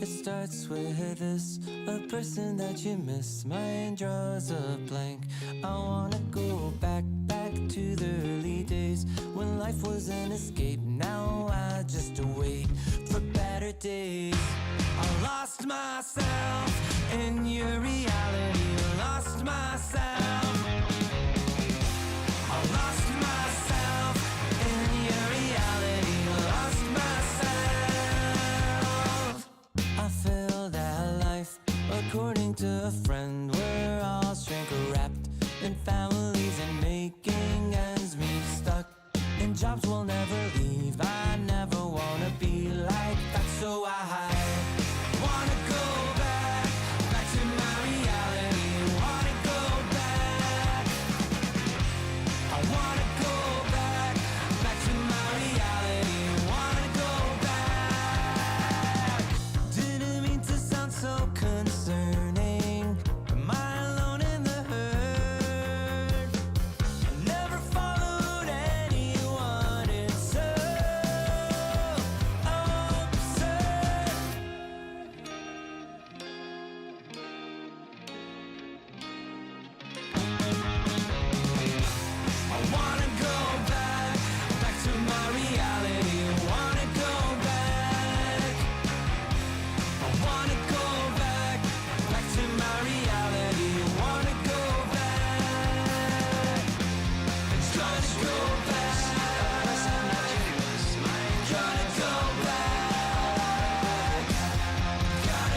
It starts with this, a person that you miss. Mine draws a blank. I wanna go back to the early days when life was an escape. Now I just wait for better days. I lost myself in your reality. Lost myself. I lost myself in your reality. Lost myself. I feel that life, according to a friend, we're all shrink wrapped in families and making ends meet, stuck in jobs we'll never leave. I never wanna be like that, so I wanna go back to my reality. Wanna go back. I wanna go back to my reality. Wanna go back. Didn't mean to sound so concerning. Am I alone in the hurt? I never followed anyone. It's so absurd. I wanna go back to my reality. Wanna go back. I wanna go back to my reality. Wanna go back. Trying to go back. Trying to go back. Gotta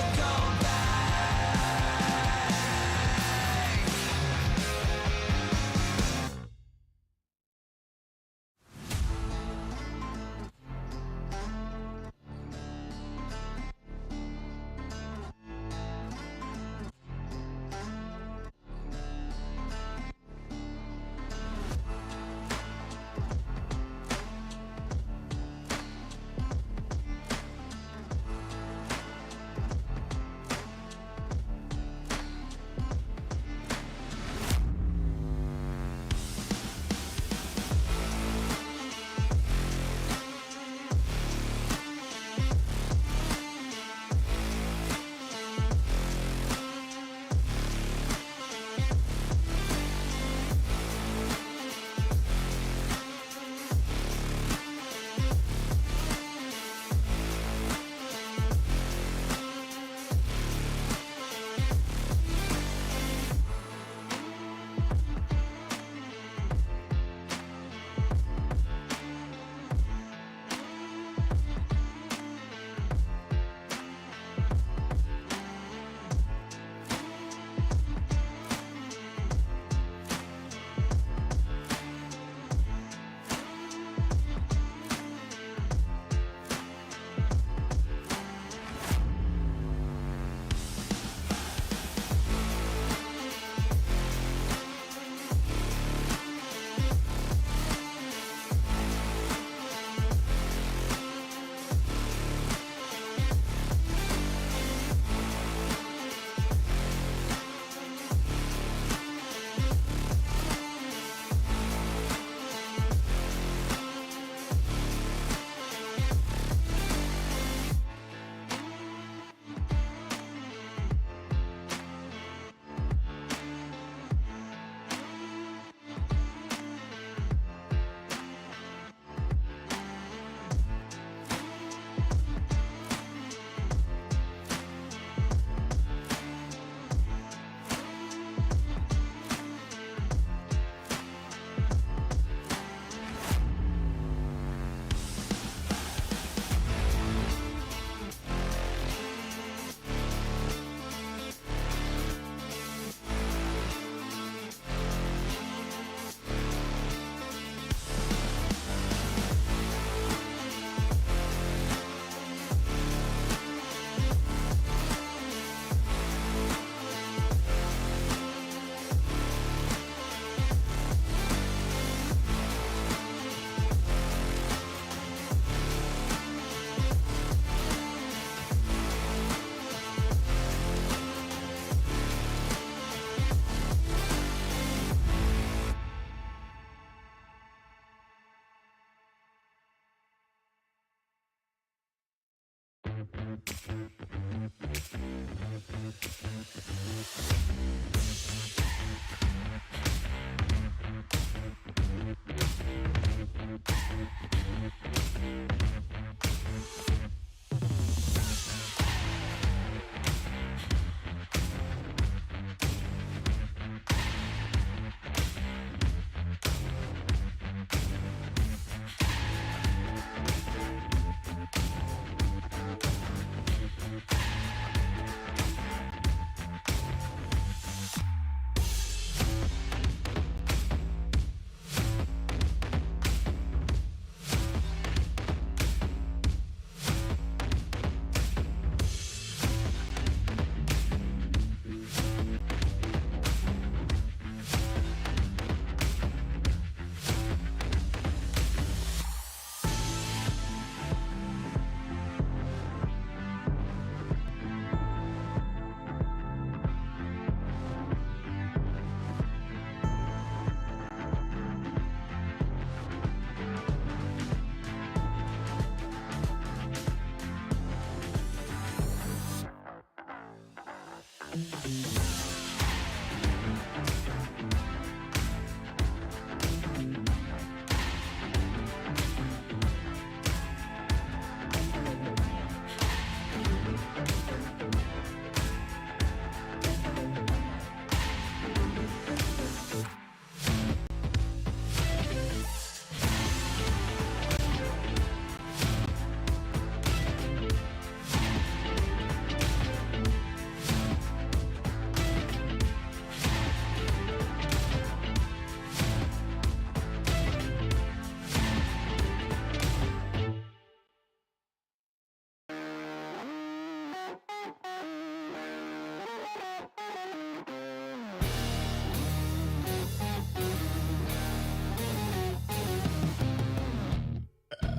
go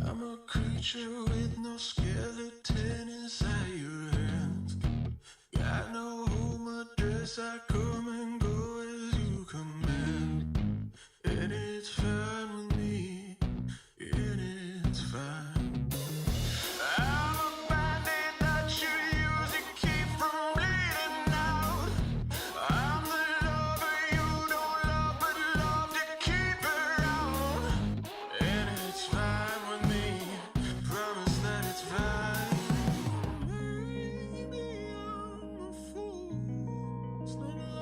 I'm a creature with no skeleton inside your hands. Got no home address, I come and go as you command. And it's fine with me, and it's fine. I'm a bandit that you use to keep from bleeding out. I'm the lover you don't love, but love to keep around. And it's fine with me, promise that it's fine. Maybe I'm a fool. It's not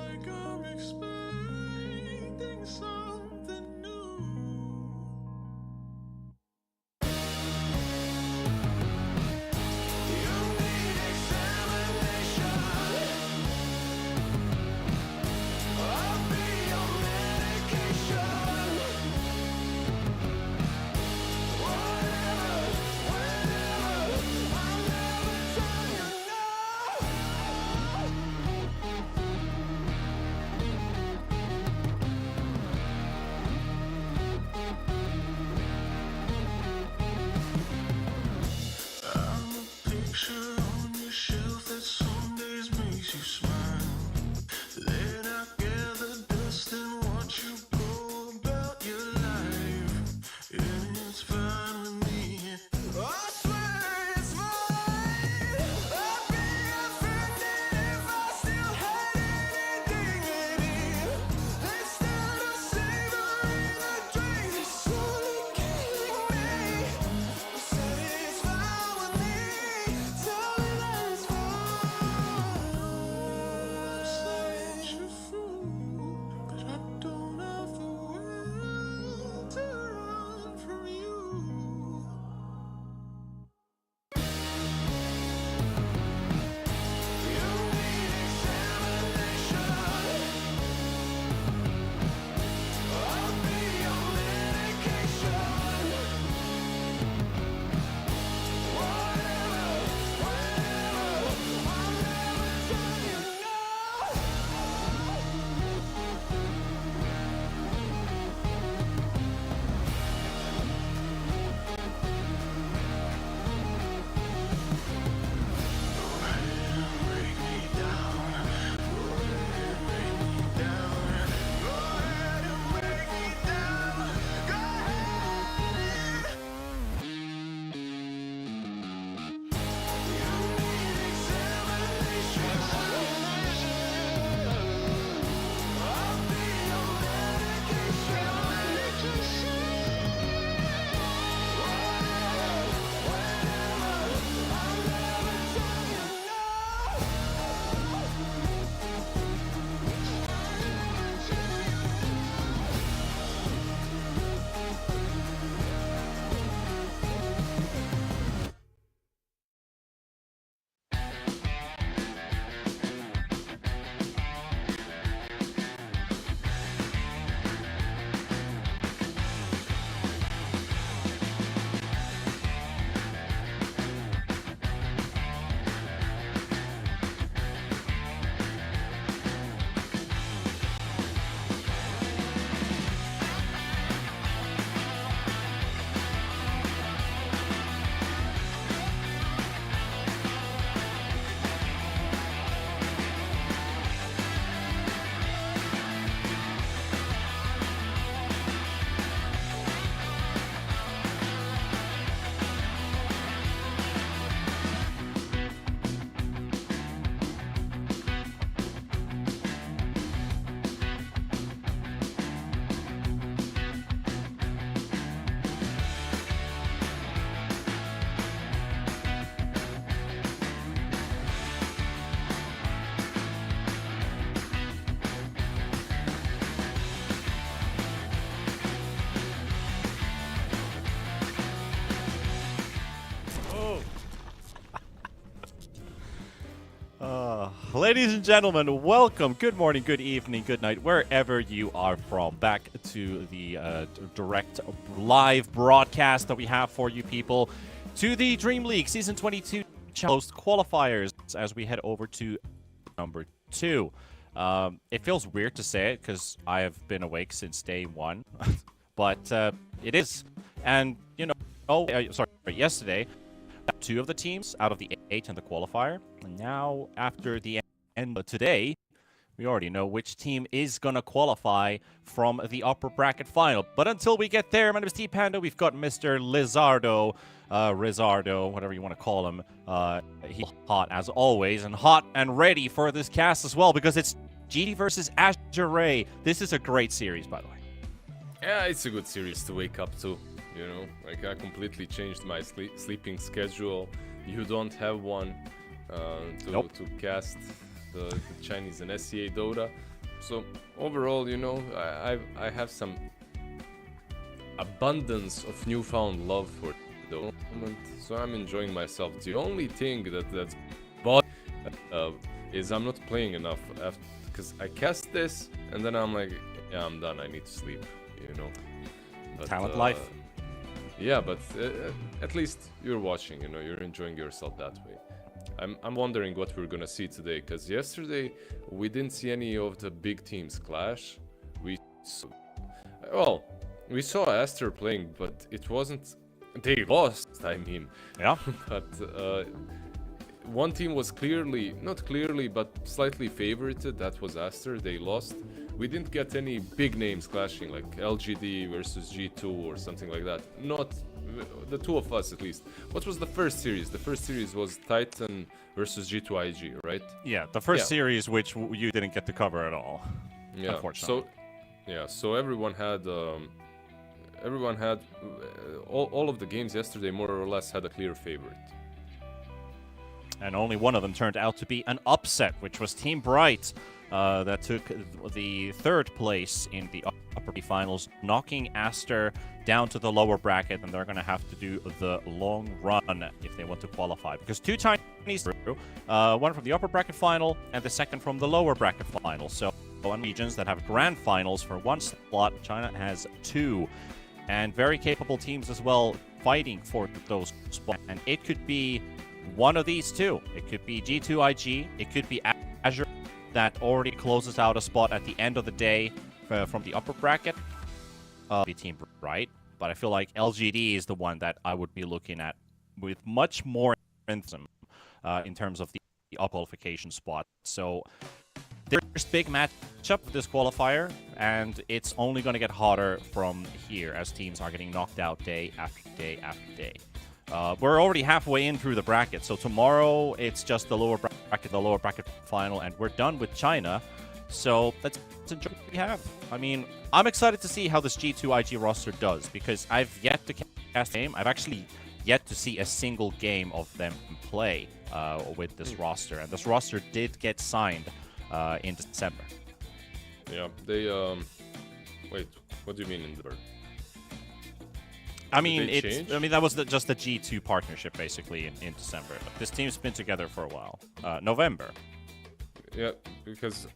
Ladies and gentlemen, welcome. Good morning, good evening, good night, wherever you are from. Back to the direct live broadcast that we have for you people to the DreamLeague Season 22 Post Qualifiers as we head over to number 2. It feels weird to say it because I have been awake since day 1, but it is. And, yesterday, 2 of the teams out of the 8 in the qualifier. And now, after the end of today, we already know which team is going to qualify from the upper bracket final. But until we get there, my name is T-Panda. We've got Mr. Rizardo, whatever you want to call him. He's hot as always, and hot and ready for this cast as well, because it's GD versus Azure. This is a great series, by the way. Yeah, it's a good series to wake up to. I completely changed my sleeping schedule. You don't have one to cast the Chinese and SEA Dota. So overall, I have some abundance of newfound love for the moment. So I'm enjoying myself. The only thing that's bothering is I'm not playing enough because I cast this and then I'm like, yeah, I'm done. I need to sleep. But, Talent life. Yeah, but at least you're watching, you're enjoying yourself that way. I'm wondering what we're gonna see today, because yesterday we didn't see any of the big teams clash. We saw Aster playing, but it wasn't. They lost, I mean. Yeah. But one team was not clearly, but slightly favorited. That was Aster. They lost. We didn't get any big names clashing, like LGD versus G2 or something like that. Not the two of us, at least. What was the first series? The first series was Titan versus G2IG, right? Yeah, the first series, which you didn't get to cover at all. Yeah. Unfortunately. So everyone had all of the games yesterday more or less had a clear favorite. And only one of them turned out to be an upset, which was Team Bright. That took the 3rd place in the upper finals, knocking Aster down to the lower bracket, and they're going to have to do the long run if they want to qualify. Because 2 Chinese through, one from the upper bracket final, and the second from the lower bracket final. So, one regions that have grand finals for 1 slot, China has 2. And very capable teams as well fighting for those spots. And it could be one of these 2. It could be G2IG, it could be Azure, that already closes out a spot at the end of the day from the upper bracket. Be Team Bright, but I feel like LGD is the one that I would be looking at with much more enthusiasm in terms of the up qualification spot. So there's big matchup this qualifier, and it's only going to get hotter from here as teams are getting knocked out day after day after day. We're already halfway in through the bracket, so tomorrow it's just the lower bracket final, and we're done with China. So let's enjoy what we have. I mean, I'm excited to see how this G2IG roster does, because I've yet to cast a game. I've actually yet to see a single game of them play with this roster, and this roster did get signed in December. Yeah, they wait, what do you mean in December? I mean, that was just the G2 partnership basically in December. This team's been together for a while. November. Yeah, because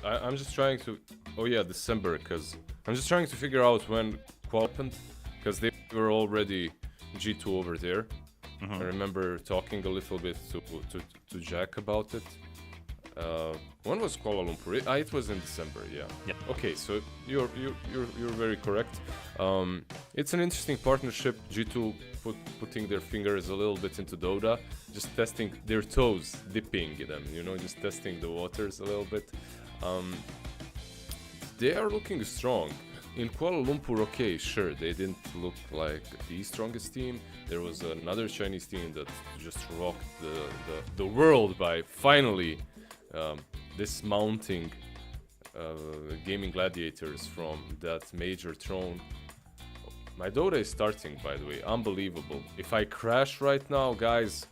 I'm just trying to. Oh yeah, December. Because I'm just trying to figure out when Qual happened, because they were already G2 over there. I remember talking a little bit to Jack about it. When was Kuala Lumpur? It was in December, yeah. Yep. Okay, so you're very correct. It's an interesting partnership. G2 putting their fingers a little bit into Dota, just testing their toes, dipping them, just testing the waters a little bit. They are looking strong. In Kuala Lumpur, okay, sure, they didn't look like the strongest team. There was another Chinese team that just rocked the world by finally dismounting gaming gladiators from that major throne. My Dota is starting, by the way, unbelievable. If I crash right now, guys,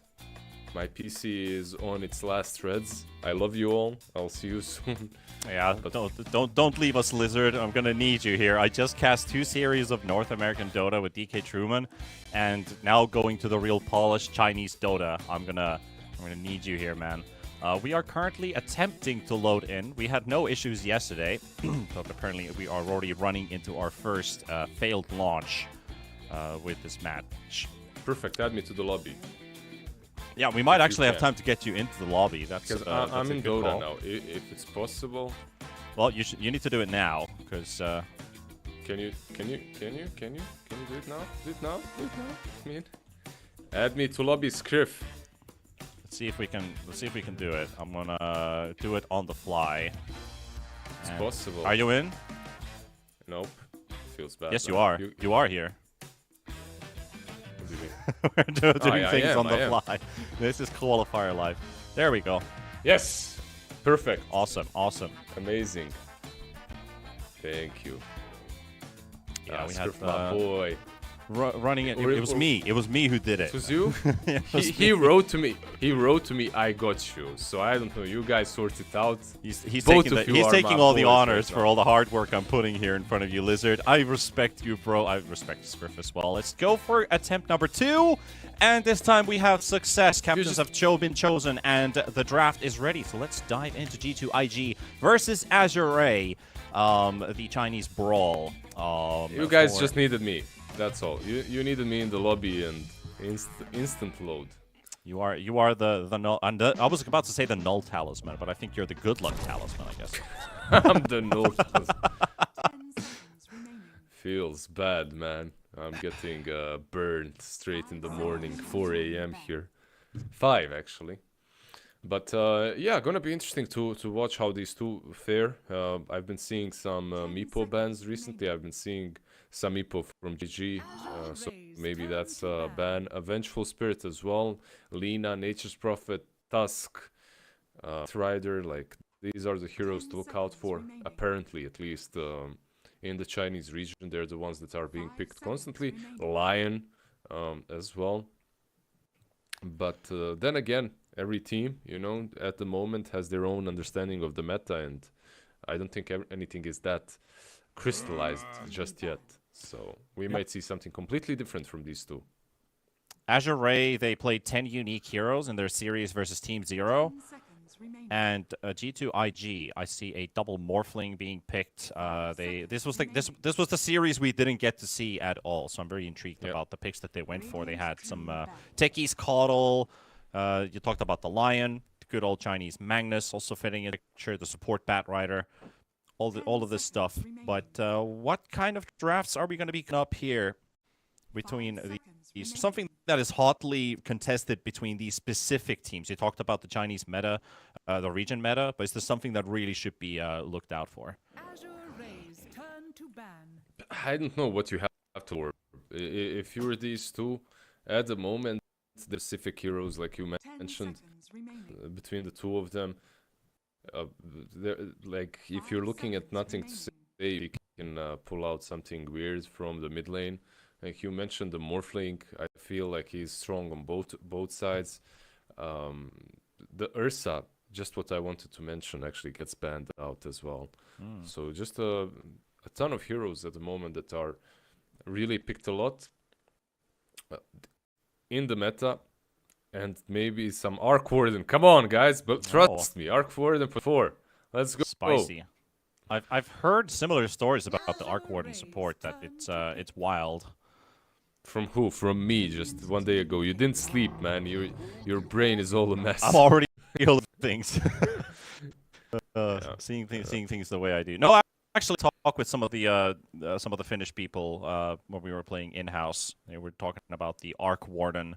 my PC is on its last threads. I love you all. I'll see you soon. Yeah, don't leave us, Lizard. I'm gonna need you here. I just cast 2 series of North American Dota with DK Truman, and now going to the real polished Chinese Dota. I'm gonna need you here, man. We are currently attempting to load in. We had no issues yesterday, but apparently we are already running into our first failed launch with this match. Perfect. Add me to the lobby. Yeah, we might actually have can. time to get you into the lobby. That's Because that's I'm a in good Dota call. now. If it's possible. Well, you need to do it now because Can you do it now? Do it now? I mean, add me to lobby script. let's see if we can do it. I'm gonna do it on the fly. It's And- possible. Are you in? Nope. Feels bad. Yes, now. you are. You are here. What do you mean? We're doing I things am, on the I am. fly. This is Qualifier Live. There we go. Yes. Perfect. Awesome, awesome. Amazing. Thank you. Yeah, we Script, had my boy. running it. Or- It was or- me. It was me who did it. It was you? It was he me. wrote to me. He wrote to me. I got you. So I don't know. You guys sort it out. He's Both taking, of the, you he's are taking my all the boys right honors for now. all the hard work I'm putting here in front of you, Lizard. I respect you, bro. I respect Scriff as well. Let's go for attempt number 2. And this time we have success. Captains have been chosen, and the draft is ready. So let's dive into G2IG versus Azure Ray, the Chinese brawl. You guys just needed me. That's all. You needed me in the lobby and instant load. You are the null. And I was about to say the null talisman, but I think you're the good luck talisman, I guess. I'm the no. Feels bad, man. I'm getting burned straight in the morning, 4 a.m. here. 5 actually. But yeah, gonna be interesting to watch how these two fare. I've been seeing some Meepo bans recently. I've been seeing some Meepo from GG, so maybe that's a ban. A Vengeful Spirit as well. Lina, Nature's Prophet, Tusk, Rider. Like these are the heroes to look out for. Apparently, at least in the Chinese region, they're the ones that are being picked constantly. Lion as well. But then again, every team, you know, at the moment has their own understanding of the meta, and I don't think anything is that crystallized just yet. So we might see something completely different from these two. Azure Ray, they played 10 unique heroes in their series versus Team Zero. And G2IG, I see a double Morphling being picked. This was the series we didn't get to see at all. So I'm very intrigued about the picks that they went for. They had some Techies Coddle. You talked about the Lion, the good old Chinese Magnus, also fitting in the picture. The support Bat Rider, all of this stuff. But what kind of drafts are we going to be up here between these? Something that is hotly contested between these specific teams. You talked about the Chinese meta, the region meta, but is this something that really should be looked out for? I don't know what you have to work. If you're these two, at the moment, the specific heroes, like you mentioned, between the two of them, like if you're looking at nothing to say, you can pull out something weird from the mid lane. Like you mentioned the Morphling, I feel like he's strong on both sides. The Ursa, just what I wanted to mention, actually gets banned out as well. So just a ton of heroes at the moment that are really picked a lot in the meta. And maybe some Arc Warden. Come on, guys, but trust me, Arc Warden for 4. Let's go. Spicy. I've heard similar stories about the Arc Warden support, that it's wild. From who? From me, just one day ago. You didn't sleep, man. Your brain is all a mess. I'm already feeling things. Seeing things the way I do. No, I actually talked with some of the Finnish people when we were playing in-house. They were talking about the Arc Warden.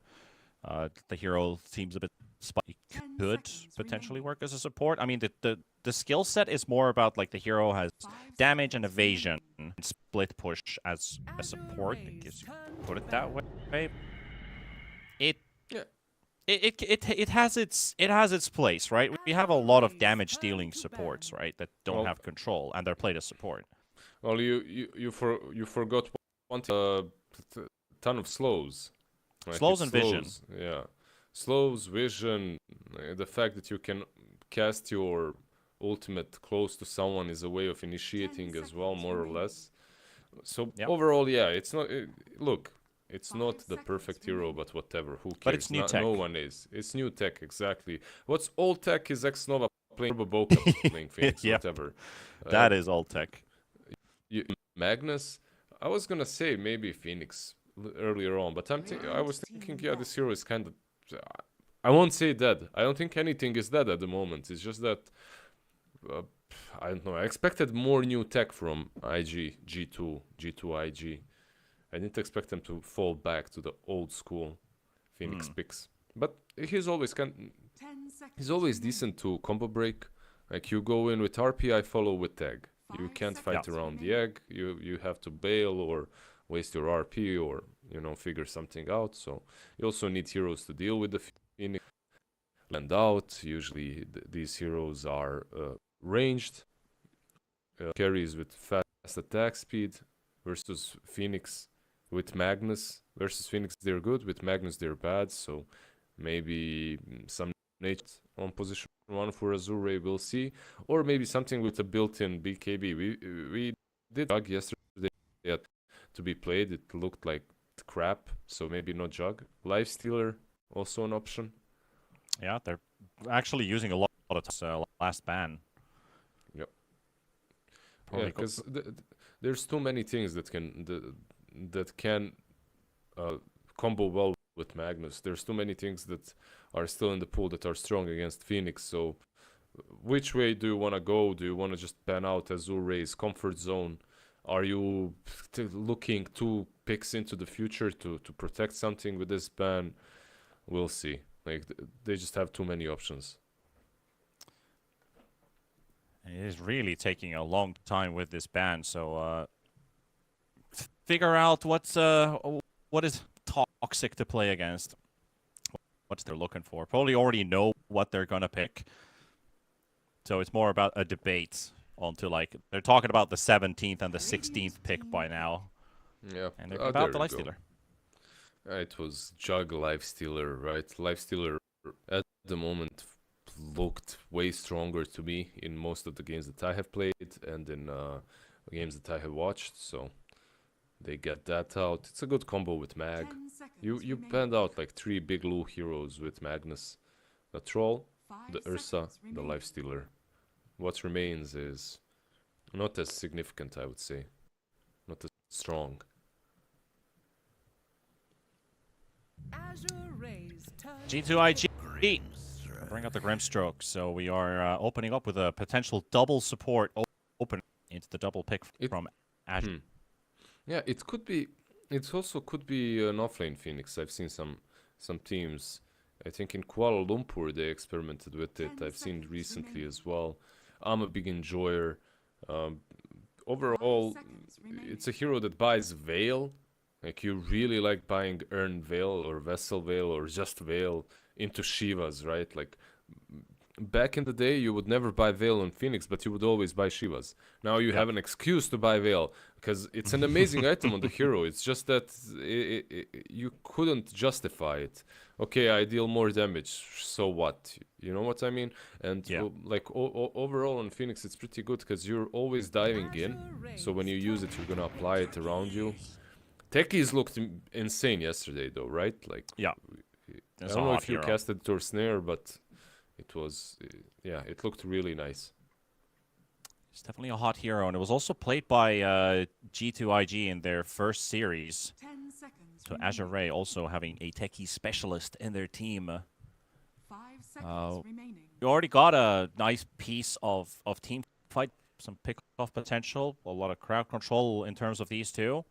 The hero seems a bit spiky. Could potentially work as a support. I mean, the skill set is more about like the hero has damage and evasion, and split push as a support. I guess you put it that way. It has its place, right? We have a lot of damage dealing supports, right, that don't have control and they're played as support. Well, you forgot one ton of slows. Like Slows and vision. Yeah, slows, vision. The fact that you can cast your ultimate close to someone is a way of initiating as well, more or less. So overall, yeah, it's not. Look, It's not the perfect hero, but whatever. Who cares? But it's new tech. No one is. It's new tech, exactly. What's old tech is X-Nova playing Boca playing Phoenix, Yep. whatever. That is old tech. Magnus, I was gonna say maybe Phoenix earlier on, but I was thinking, yeah, this hero is kind of. I won't say dead. I don't think anything is dead at the moment. It's just that I don't know. I expected more new tech from IG, G2 IG. I didn't expect them to fall back to the old school Phoenix picks. But he's always decent to combo break. Like you go in with RP, I follow with tag. You can't fight around the egg. You have to bail or waste your RP or figure something out. So you also need heroes to deal with the Phoenix. Land out. Usually these heroes are ranged. Carries with fast attack speed versus Phoenix with Magnus. Versus Phoenix they're good. With Magnus they're bad. So maybe some nature on position 1 for Azure we'll see, or maybe something with a built-in BKB. We did Jug yesterday to be played. It looked like crap, so maybe not Jug. Lifestealer also an option. Yeah, they're actually using a lot of last ban. Yep. Probably yeah, because there's too many things that can combo well with Magnus. There's too many things that are still in the pool that are strong against Phoenix. So which way do you want to go? Do you want to just ban out Azure's comfort zone? Are you looking 2 picks into the future to protect something with this ban? We'll see. Like they just have too many options. It is really taking a long time with this ban. So figure out what is toxic to play against. What they're looking for. Probably already know what they're gonna pick. So it's more about a debate onto they're talking about the 17th and the 16th pick by now. Yeah. And they're about the Lifestealer. It was Jug Lifestealer, right? Lifestealer at the moment looked way stronger to me in most of the games that I have played and in games that I have watched. So they get that out. It's a good combo with Mag. You banned out 3 big Lu heroes with Magnus. The Troll, the Ursa, the Lifestealer. What remains is not as significant, I would say. Not as strong. G2IG. Bring up the Grimstroke. So we are opening up with a potential double support open into the double pick from Azure. Yeah, it could be. It also could be an offlane Phoenix. I've seen some teams. I think in Kuala Lumpur they experimented with it. I've seen recently as well. I'm a big enjoyer. Overall, it's a hero that buys Veil. Like you really like buying Earn Veil or Vessel Veil or just Veil into Shivas, right? Like back in the day, you would never buy Veil on Phoenix, but you would always buy Shivas. Now you have an excuse to buy Veil because it's an amazing item on the hero. It's just that you couldn't justify it. Okay, I deal more damage, so what? You know what I mean? And overall on Phoenix, it's pretty good because you're always diving in. So when you use it, you're gonna apply it around you. Techies looked insane yesterday, though, right? I don't know if you casted it or Snare, but it was, it looked really nice. It's definitely a hot hero, and it was also played by G2IG in their first series. So Azure Ray also having a techie specialist in their team. You already got a nice piece of team fight, some pick-off potential, a lot of crowd control in terms of these two.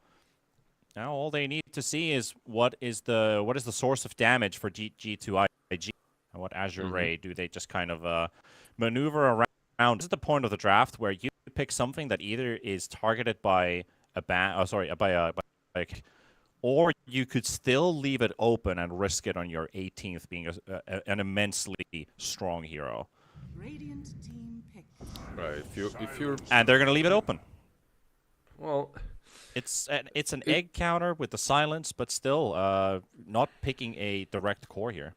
Now all they need to see is what is the source of damage for G2IG and what Azure Ray do they just kind of maneuver around. This is the point of the draft where you pick something that either is targeted by a ban, or you could still leave it open and risk it on your 18th being an immensely strong hero. Radiant team pick. Right. If you're and they're gonna leave it open. Well. It's an egg counter with the silence, but still not picking a direct core here.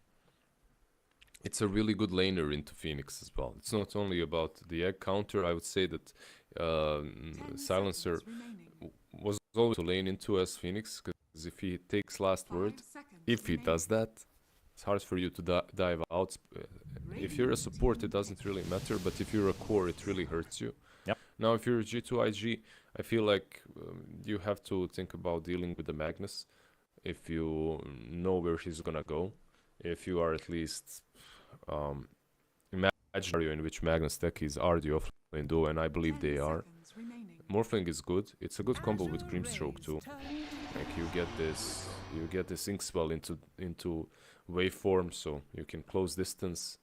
It's a really good laner into Phoenix as well. It's not only about the egg counter. I would say that Silencer was always to lane into as Phoenix, because if he takes last word, if he does that, it's hard for you to dive out. If you're a support, it doesn't really matter, but if you're a core, it really hurts you. Yep. Now, if you're G2IG, I feel like you have to think about dealing with the Magnus if you know where he's gonna go. If you are at least imagine a scenario in which Magnus techies are the offlane duo, and I believe they are. Morphling is good. It's a good combo with Grimstroke too. Like you get this ink spell into waveform, so you can close distance.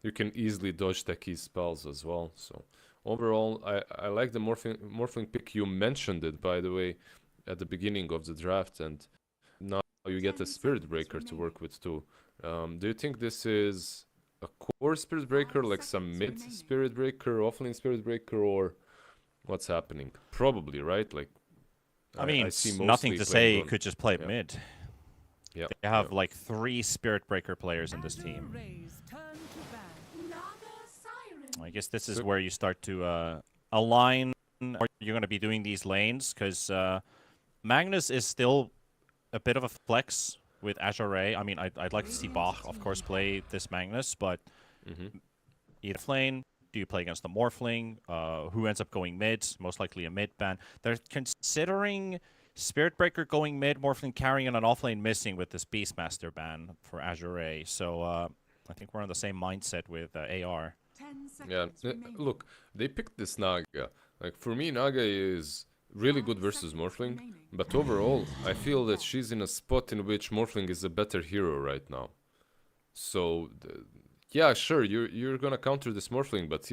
You can easily dodge techie spells as well. So overall, I like the morphling pick. You mentioned it, by the way, at the beginning of the draft, and now you get a Spirit Breaker to work with too. Do you think this is a core Spirit Breaker, like some mid Spirit Breaker, offlane Spirit Breaker, or what's happening? Probably, right? Like, I mean, see it's mostly nothing to say playing you on- could just play yeah. mid. Yeah, They have like 3 Spirit Breaker players in this team. I guess this is So- where you start to align, or you're going to be doing these lanes, because Magnus is still a bit of a flex with Azure Ray. I mean, I'd like to see Bach, of course, play this Magnus, but either lane, do you play against the Morphling? Who ends up going mid? Most likely a mid ban. They're considering Spirit Breaker going mid, Morphling carrying and an offlane missing with this Beastmaster ban for Azure Ray. So I think we're on the same mindset with AR. Yeah, look, they picked this Naga. Like, for me, Naga is really good versus Morphling, but overall, I feel that she's in a spot in which Morphling is a better hero right now. So, yeah, sure, you're gonna counter this Morphling, but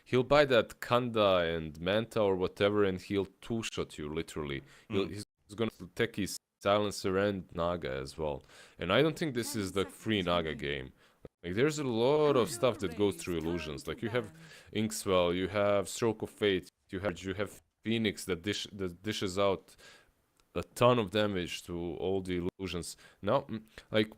he'll buy that Kanda and Manta or whatever, and he'll two-shot you, literally. He's gonna take his Silencer and Naga as well. And I don't think this is the free Naga game. Like, there's a lot of stuff that goes through illusions. Like, you have Inkswell, you have Stroke of Fate, you have Phoenix that dishes out a ton of damage to all the illusions. Now, like,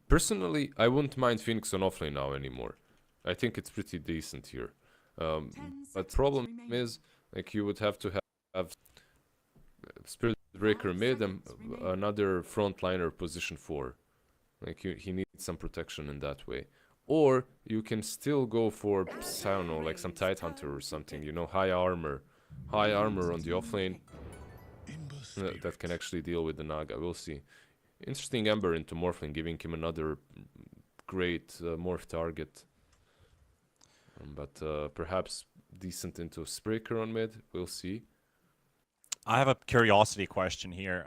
personally, I wouldn't mind Phoenix on offlane now anymore. I think it's pretty decent here. But problem is, like, you would have to have Spirit Breaker mid and another frontliner position 4. Like, he needs some protection in that way. Or you can still go for, I don't know, like some Tidehunter or something, you know, high armor on the offlane that can actually deal with the Naga. We'll see. Interesting Ember into Morphling, giving him another great morph target. But perhaps decent into Spraker on mid. We'll see. I have a curiosity question here.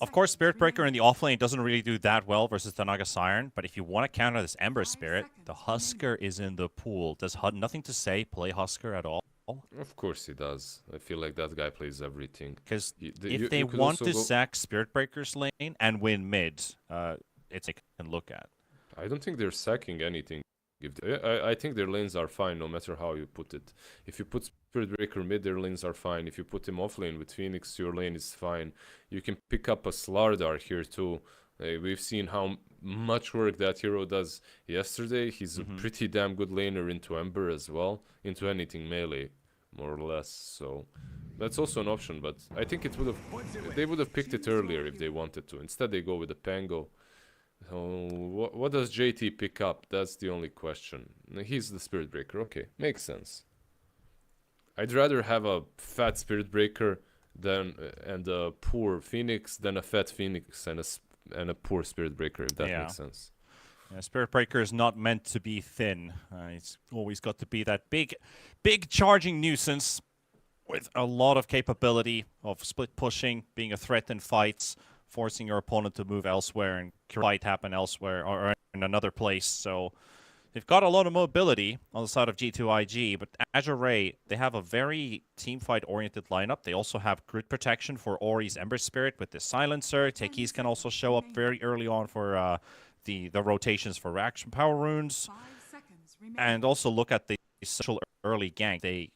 Of course, Spirit Breaker in the offlane doesn't really do that well versus the Naga Siren, but if you want to counter this Ember Spirit, the Husker is in the pool. Does HUD nothing to say play Husker at all? Of course he does. I feel like that guy plays everything. Because You if they could want also to go- sack Spirit Breaker's lane and win mid, it's a can look at. I don't think they're sacking anything. I think their lanes are fine, no matter how you put it. If you put Spirit Breaker mid, their lanes are fine. If you put him off lane with Phoenix, your lane is fine. You can pick up a Slardar here too. We've seen how much work that hero does yesterday. He's a pretty damn good laner into Ember as well, into anything melee, more or less. So that's also an option, but I think they would have picked it earlier if they wanted to. Instead, they go with the Pango. So what does JT pick up? That's the only question. He's the Spirit Breaker. Okay, makes sense. I'd rather have a fat Spirit Breaker and a poor Phoenix than a fat Phoenix and a poor Spirit Breaker, if that makes sense. Yeah, Spirit Breaker is not meant to be thin. It's always got to be that big charging nuisance with a lot of capability of split pushing, being a threat in fights, forcing your opponent to move elsewhere and fight happen elsewhere or in another place. So they've got a lot of mobility on the side of G2IG, but Azure Ray, they have a very teamfight-oriented lineup. They also have grid protection for Ori's Ember Spirit with the Silencer. Techies can also show up very early on for the rotations for reaction power runes. And also look at the social early gank. They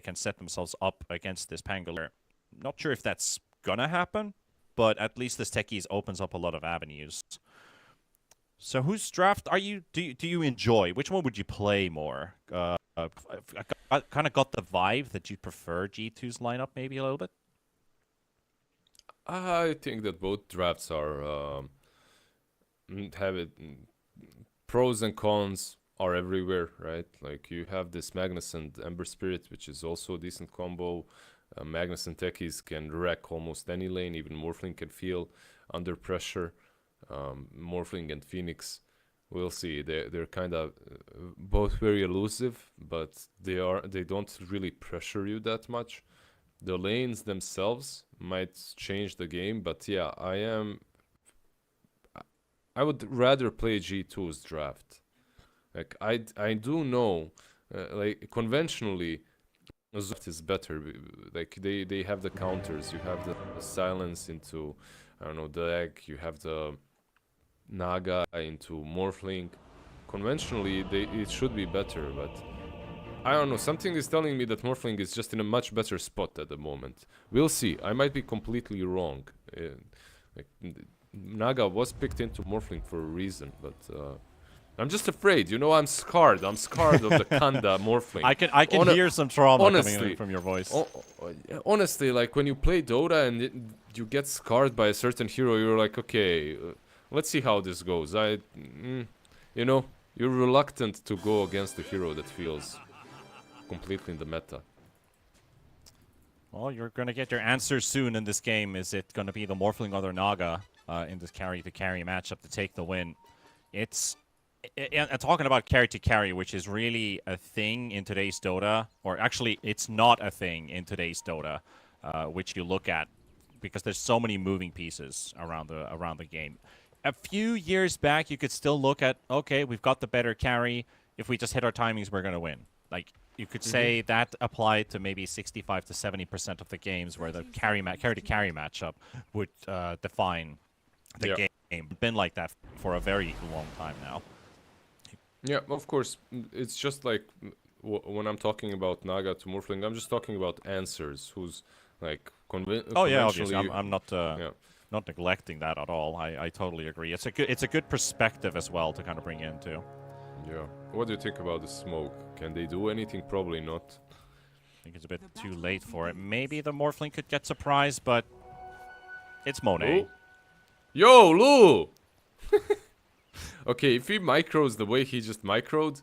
can set themselves up against this Pangolier. Not sure if that's gonna happen, but at least this Techies opens up a lot of avenues. So whose draft are you? Do you enjoy? Which one would you play more? I kind of got the vibe that you prefer G2's lineup maybe a little bit. I think that both drafts are have it. Pros and cons are everywhere, right? Like you have this Magnus and Ember Spirit, which is also a decent combo. Magnus and Techies can wreck almost any lane. Even Morphling can feel under pressure. Morphling and Phoenix, we'll see. They're kind of both very elusive, but they don't really pressure you that much. The lanes themselves might change the game, but yeah, I would rather play G2's draft. Like I do know, like conventionally, Zwift is better. Like they have the counters. You have the silence into, I don't know, the egg. You have the Naga into Morphling. Conventionally, it should be better, but I don't know. Something is telling me that Morphling is just in a much better spot at the moment. We'll see. I might be completely wrong. Like, Naga was picked into Morphling for a reason, but I'm just afraid. You know, I'm scarred. I'm scarred of the Kanda Morphling. I can hear some trauma honestly, coming from your voice. Honestly, like when you play Dota and you get scarred by a certain hero, you're like, okay, let's see how this goes. You know, you're reluctant to go against the hero that feels completely in the meta. Well, you're going to get your answer soon in this game. Is it going to be the Morphling or the Naga in this carry-to-carry matchup to take the win? It's talking about carry-to-carry, which is really a thing in today's Dota, or actually, it's not a thing in today's Dota, which you look at because there's so many moving pieces around the game. A few years back, you could still look at, okay, we've got the better carry. If we just hit our timings, we're going to win. Like, you could say that applied to maybe 65 to 70% of the games where the carry-to-carry matchup would define the game. It's been like that for a very long time now. Yeah, of course. It's just like when I'm talking about Naga to Morphling, I'm just talking about answers. Who's like oh yeah, obviously. I'm not yeah. not neglecting that at all. I totally agree. It's a good perspective as well to kind of bring into. Yeah. What do you think about the smoke? Can they do anything? Probably not. I think it's a bit too late for it. Maybe the Morphling could get surprised, but it's Monet. Oh. Yo, Lou! Okay, if he micros the way he just microed,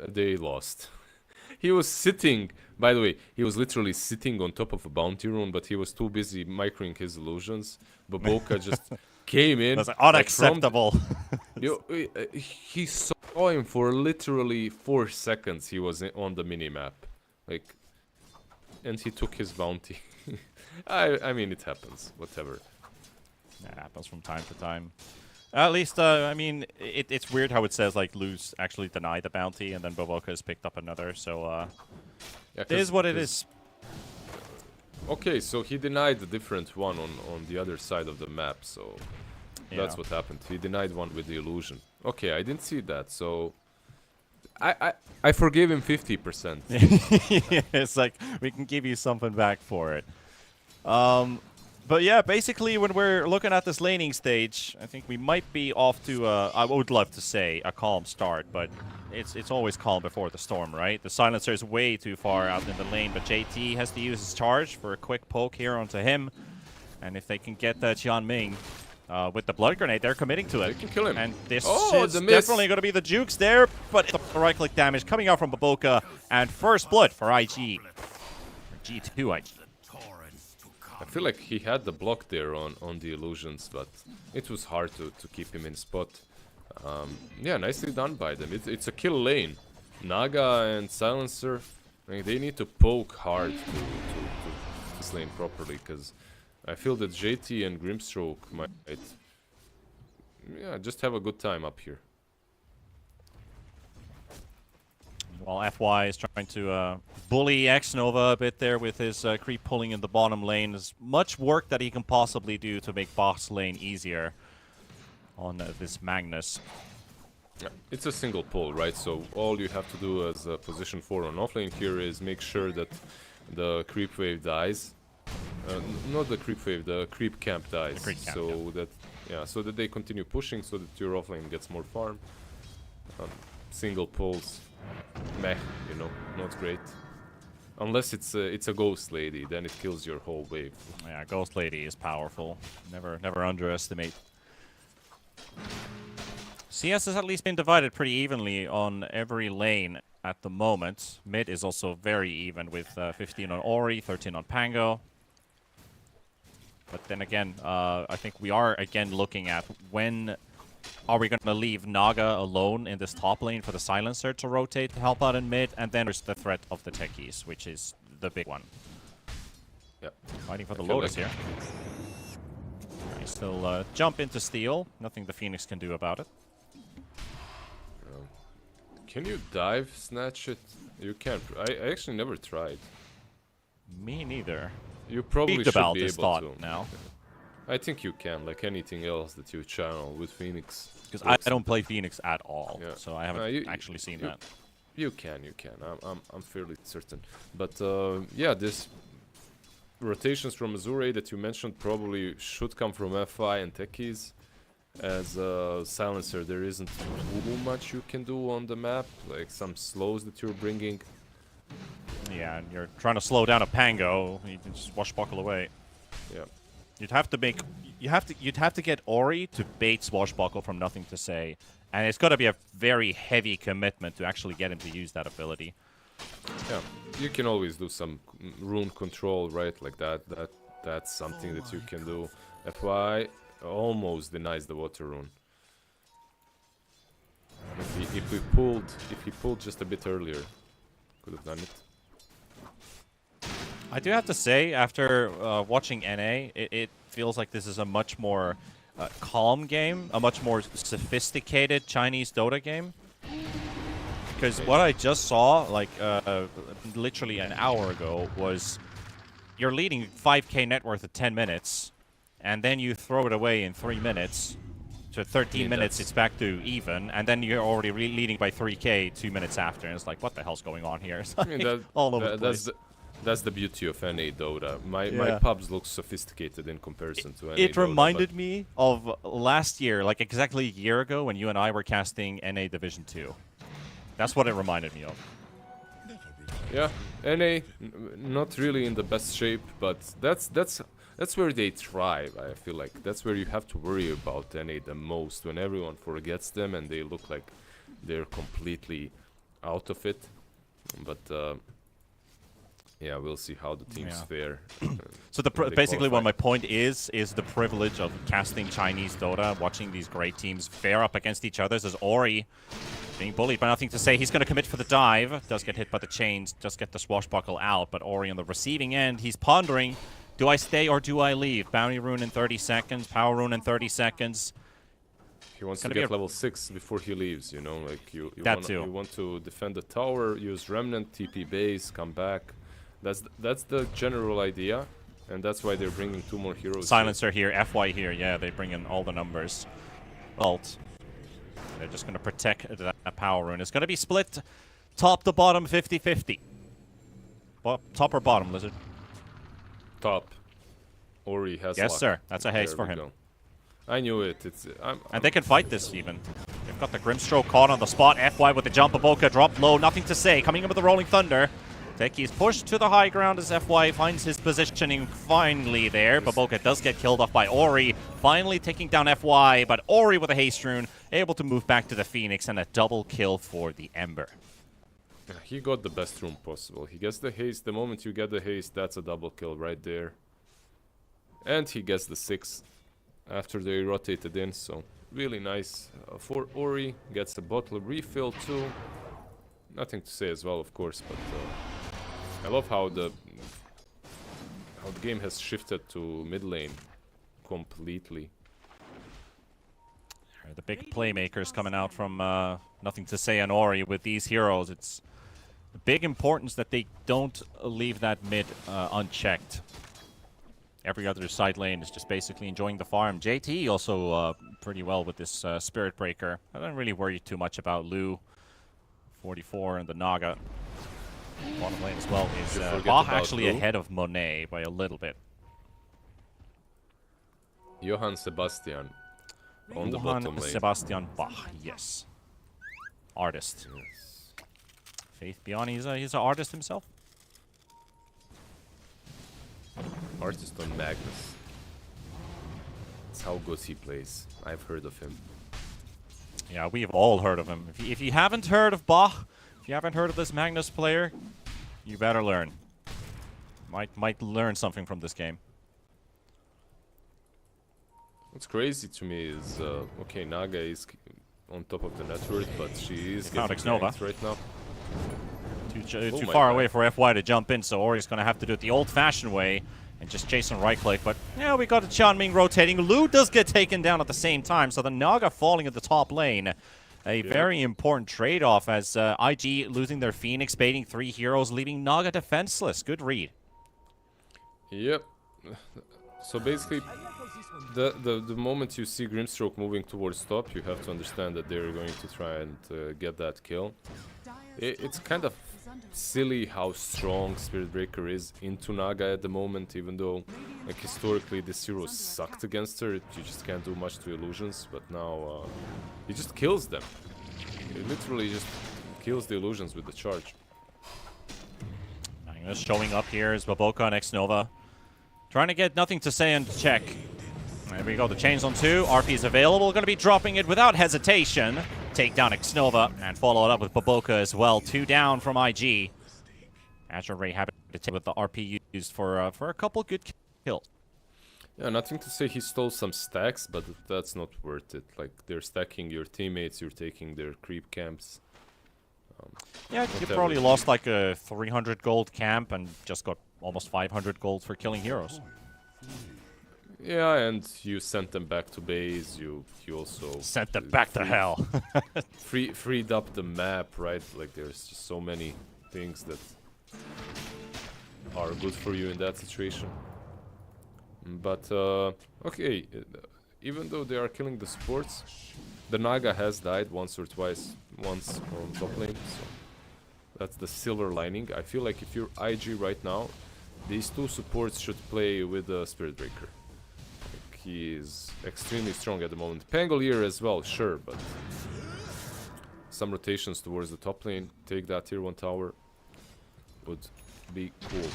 they lost. He was sitting, by the way, he was literally sitting on top of a bounty rune, but he was too busy microing his illusions. Baboka just came in. That's unacceptable. He saw him for literally 4 seconds. He was on the minimap. Like, and he took his bounty. I mean, it happens. Whatever. That happens from time to time. At least, I mean, it's weird how it says, like, Luz actually denied the bounty, and then Baboka has picked up another, so, Yeah, it is what it is. Okay, so he denied the different one on the other side of the map, so that's what happened. He denied one with the illusion. Okay, I didn't see that, so I forgave him 50%. It's like, we can give you something back for it. But yeah, basically, when we're looking at this laning stage, I think we might be off to, I would love to say, a calm start, but it's always calm before the storm, right? The Silencer is way too far out in the lane, but JT has to use his charge for a quick poke here onto him. And if they can get Qianming with the Blood Grenade, they're committing to it. They can kill him. And this is the miss. definitely going to be the jukes there, but it's the right-click damage coming out from Baboka, and first blood for IG. Or G2 IG. I feel like he had the block there on the illusions, but it was hard to keep him in spot. Yeah, nicely done by them. It's a kill lane. Naga and Silencer, I mean, they need to poke hard to this lane properly, because I feel that JT and Grimstroke might, yeah, just have a good time up here. While FY is trying to bully X-Nova a bit there with his creep pulling in the bottom lane. There's much work that he can possibly do to make boss lane easier on this Magnus. Yeah, it's a single pull, right? So all you have to do as a position 4 on offlane here is make sure that the creep wave dies. Not the creep wave, the creep camp dies. The creep camp, so that Yeah, so that they continue pushing, so that your offlane gets more farm. Single pulls, meh, you know, not great. Unless it's a ghost lady, then it kills your whole wave. Yeah, Ghost Lady is powerful. Never underestimate. CS has at least been divided pretty evenly on every lane at the moment. Mid is also very even with 15 on Ori, 13 on Pango. But then again, I think we are again looking at when are we going to leave Naga alone in this top lane for the Silencer to rotate to help out in mid, and then there's the threat of the techies, which is the big one. Yep. Fighting for the I feel Lotus like- here. Nice still jump into steal. Nothing the Phoenix can do about it. Can you dive snatch it? You can't. I actually never tried. Me neither. You probably Speak should about be this able thought to. now. I think you can, like anything else that you channel with Phoenix. Because I don't play Phoenix at all, Yeah. so I haven't you- actually seen you- that. You can. I'm fairly certain. But yeah, this rotations from Azure that you mentioned probably should come from FI and techies. As a Silencer, there isn't too much you can do on the map, like some slows that you're bringing. Yeah, and you're trying to slow down a Pango, you can just swashbuckle away. Yeah. You'd have to get Ori to bait swashbuckle from Nothing to Say, and it's got to be a very heavy commitment to actually get him to use that ability. Yeah, you can always do some rune control, right? Like that's something that you can do. FY almost denies the water rune. If he pulled just a bit earlier, could have done it. I do have to say, after watching NA, it feels like this is a much more calm game, a much more sophisticated Chinese Dota game. Because what I just saw, like, literally an hour ago, was you're leading 5k net worth at 10 minutes, and then you throw it away in 3 minutes. To 13 minutes, it's back to even, and then you're already leading by 3k 2 minutes after, and it's like, what the hell's going on here? It's like, I mean, all over the place. that's the beauty of NA Dota. My Yeah. pubs look sophisticated in comparison to NA It Dota, reminded but me of last year, like exactly a year ago, when you and I were casting NA Division 2. That's what it reminded me of. yeah, NA not really in the best shape, but that's where they thrive. I feel like that's where you have to worry about NA the most, when everyone forgets them and they look like they're completely out of it. But yeah, we'll see how the teams Yeah. fare. So when they basically what qualify. my point is the privilege of casting Chinese Dota, watching these great teams fare up against each other. As Ori being bullied by Nothing to Say, he's going to commit for the dive. Does get hit by the chains, does get the swashbuckle out, but Ori on the receiving end, he's pondering, do I stay or do I leave? Bounty rune in 30 seconds, power rune in 30 seconds. He wants to gonna be get a- level 6 before he leaves, you know, like you That too. want to defend the tower, use Remnant, TP base, come back. That's the general idea, and that's why they're bringing 2 more heroes. Silencer here, FY here, yeah, they bring in all the numbers. Ult. They're just going to protect that power rune. It's going to be split top to bottom 50-50. Top or bottom, Lizard? Top. Ori has Yes, luck. sir. That's a haste There for we him. go. I knew it. And they can fight this even. They've got the Grimstroke caught on the spot. FY with the jump. Aboka dropped low. Nothing to Say. Coming in with the Rolling Thunder. Techies pushed to the high ground as FY finds his positioning finally there. Baboka does get killed off by Ori. Finally taking down FY, but Ori with a haste rune, able to move back to the Phoenix, and a double kill for the Ember. He got the best room possible. He gets the haste. The moment you get the haste, that's a double kill right there. And he gets the 6 after they rotated in, so really nice for Ori. Gets a bottle refill too. Nothing to say as well, of course, but I love how the game has shifted to mid lane completely. The big playmakers coming out from Nothing to Say and Ori with these heroes. It's a big importance that they don't leave that mid unchecked. Every other side lane is just basically enjoying the farm. JT also pretty well with this Spirit Breaker. I don't really worry too much about Lu. 44 and the Naga. Bottom lane as well is forget Bach about actually Lu. ahead of Monet by a little bit. Johann Sebastian. on the Johann bottom lane. Sebastian Bach, yes. Artist. Yes. Faith Beyond, he's an artist himself. Artist on Magnus. That's how good he plays. I've heard of him. Yeah, we've all heard of him. If you haven't heard of Bach, if you haven't heard of this Magnus player, you better learn. Might learn something from this game. What's crazy to me is, okay, Naga is on top of the network, but she is Found getting Xnova. ganked right now. Too my far God. away for FY to jump in, so Ori's going to have to do it the old-fashioned way and just chase and right-click. But, yeah, we got the Xianming rotating. Lu does get taken down at the same time, so the Naga falling at the top lane. A very important trade-off as IG losing their Phoenix, baiting 3 heroes, leaving Naga defenseless. Good read. Yep. So basically, the moment you see Grimstroke moving towards top, you have to understand that they're going to try and get that kill. It's kind of silly how strong Spirit Breaker is into Naga at the moment, even though like historically this hero sucked against her. You just can't do much to illusions, but now he just kills them. He literally just kills the illusions with the charge. Magnus showing up here is Baboka and Xnova. Trying to get nothing to say and check. There we go, the chains on 2. RP is available. Going to be dropping it without hesitation. Take down Xnova and follow it up with Baboka as well. 2 down from IG. Azure Ray happy to take with the RP used for a couple good kills. Yeah, nothing to say he stole some stacks, but that's not worth it. Like, they're stacking your teammates, you're taking their creep camps. Yeah, you whatever. probably lost like a 300 gold camp and just got almost 500 gold for killing heroes. Yeah, and you sent them back to base. You also Sent them back to hell. freed up the map, right? Like there's just so many things that are good for you in that situation. But okay, even though they are killing the supports, the Naga has died once or twice, once on top lane. So that's the silver lining. I feel like if you're IG right now, these 2 supports should play with the Spirit Breaker. Like, he is extremely strong at the moment. Pangolier as well, sure, but some rotations towards the top lane, take that tier 1 tower would be cool.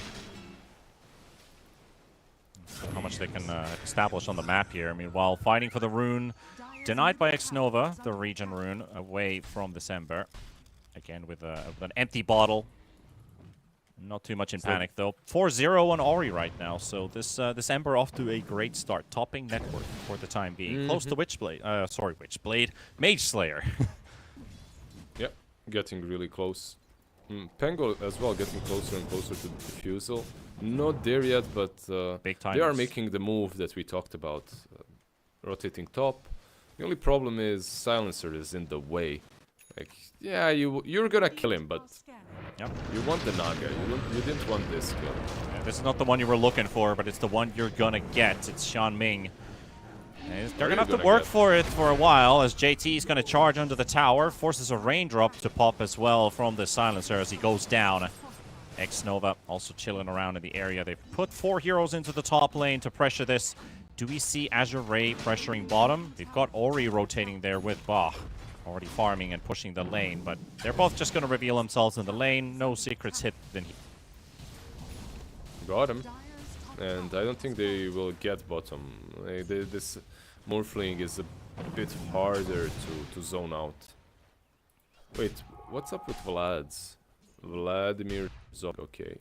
How much they can establish on the map here. I mean, while fighting for the rune, denied by Xnova, the region rune, away from December. Again, with an empty bottle. Not too much in panic, though. 4-0 on Ori right now, so this Ember off to a great start. Topping network for the time being. Close to Witchblade. Sorry, Witchblade. Mage Slayer. Yep, getting really close. Pango as well, getting closer and closer to the defusal. Not there yet, but Big they are timers. making the move that we talked about. Rotating top. The only problem is Silencer is in the way. Like, yeah, you're gonna kill him, but Yep. you want the Naga. You didn't want this kill. Yeah, this is not the one you were looking for, but it's the one you're gonna get. It's Xianming. They're gonna have to work for it for a while, as JT is gonna charge under the tower, forces a raindrop to pop as well from the Silencer as he goes down. Xnova also chilling around in the area. They've put 4 heroes into the top lane to pressure this. Do we see Azure Ray pressuring bottom? They've got Ori rotating there with Bach. Already farming and pushing the lane, but they're both just going to reveal themselves in the lane. No secrets hidden. Got him. And I don't think they will get bottom. This Morphling is a bit harder to zone out. Wait, what's up with Vlad's? Vladimir Zop. Okay.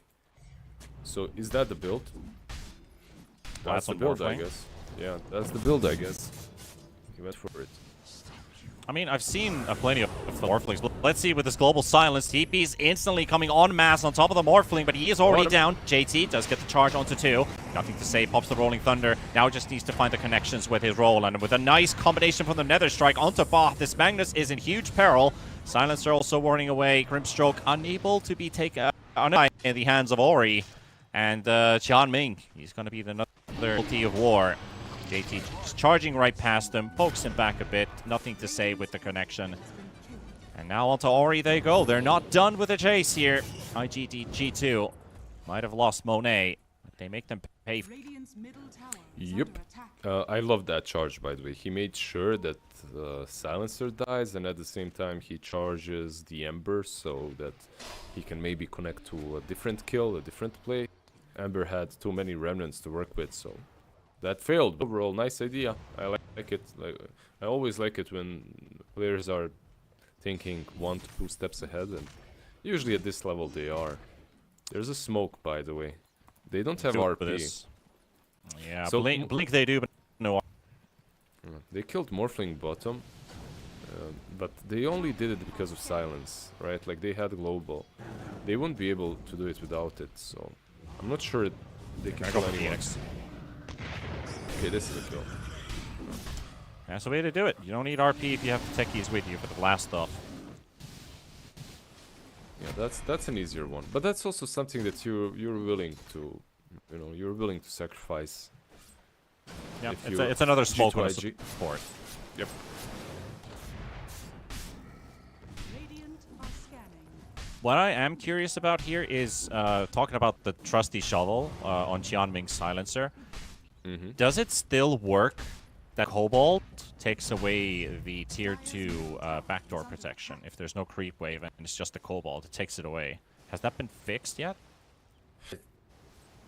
So is that the build? That's the on build, I Morphling. guess. Yeah, that's the build, I guess. He went for it. I mean, I've seen plenty of the Morphlings. Let's see with this global silence. TP's instantly coming en masse on top of the Morphling, but he is already down. JT does get the charge onto 2. Nothing to say, pops the Rolling Thunder. Now just needs to find the connections with his roll, and with a nice combination from the Nether Strike onto Bach, this Magnus is in huge peril. Silencer also warning away. Grimstroke unable to be taken in the hands of Ori. And Xianming, he's going to be another casualty of war. JT just charging right past him, pokes him back a bit. Nothing to say with the connection. And now onto Ori they go. They're not done with the chase here. IGD G2 might have lost Monet, but they make them pay. Radiant's middle tower Yep. I love that charge, by the way. He made sure that Silencer dies, and at the same time he charges the Ember so that he can maybe connect to a different kill, a different play. Ember had too many remnants to work with, so that failed. Overall, nice idea. I like it. I always like it when players are thinking 1 to 2 steps ahead, and usually at this level they are. There's a smoke, by the way. They don't have RP. Yeah, So blink they do, but no. They killed Morphling bottom, but they only did it because of silence, right? Like, they had global. They wouldn't be able to do it without it, so I'm not sure they can kill anyone. Phoenix. Okay, this is a kill. That's the way to do it. You don't need RP if you have the techies with you for the blast off. Yeah, that's an easier one, but that's also something that you're willing to, you're willing to sacrifice. Yeah, if it's another smoke on a G2IG. support. Yep. Radiant are scanning. What I am curious about here is talking about the trusty shovel on Qianming's silencer. Does it still work that Cobalt takes away the tier 2 backdoor protection if there's no creep wave and it's just the Cobalt? It takes it away. Has that been fixed yet?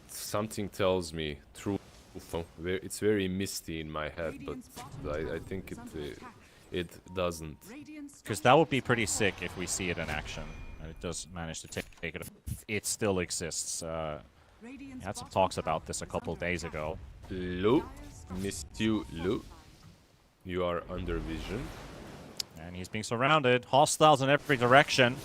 Something tells me through. It's very misty in my head, but I think it doesn't. Because that would be pretty sick if we see it in action. And it does manage to take it. It still exists. We had some talks about this a couple days ago. Lu, missed you, Lu. You are under vision. And he's being surrounded. Hostiles in every direction.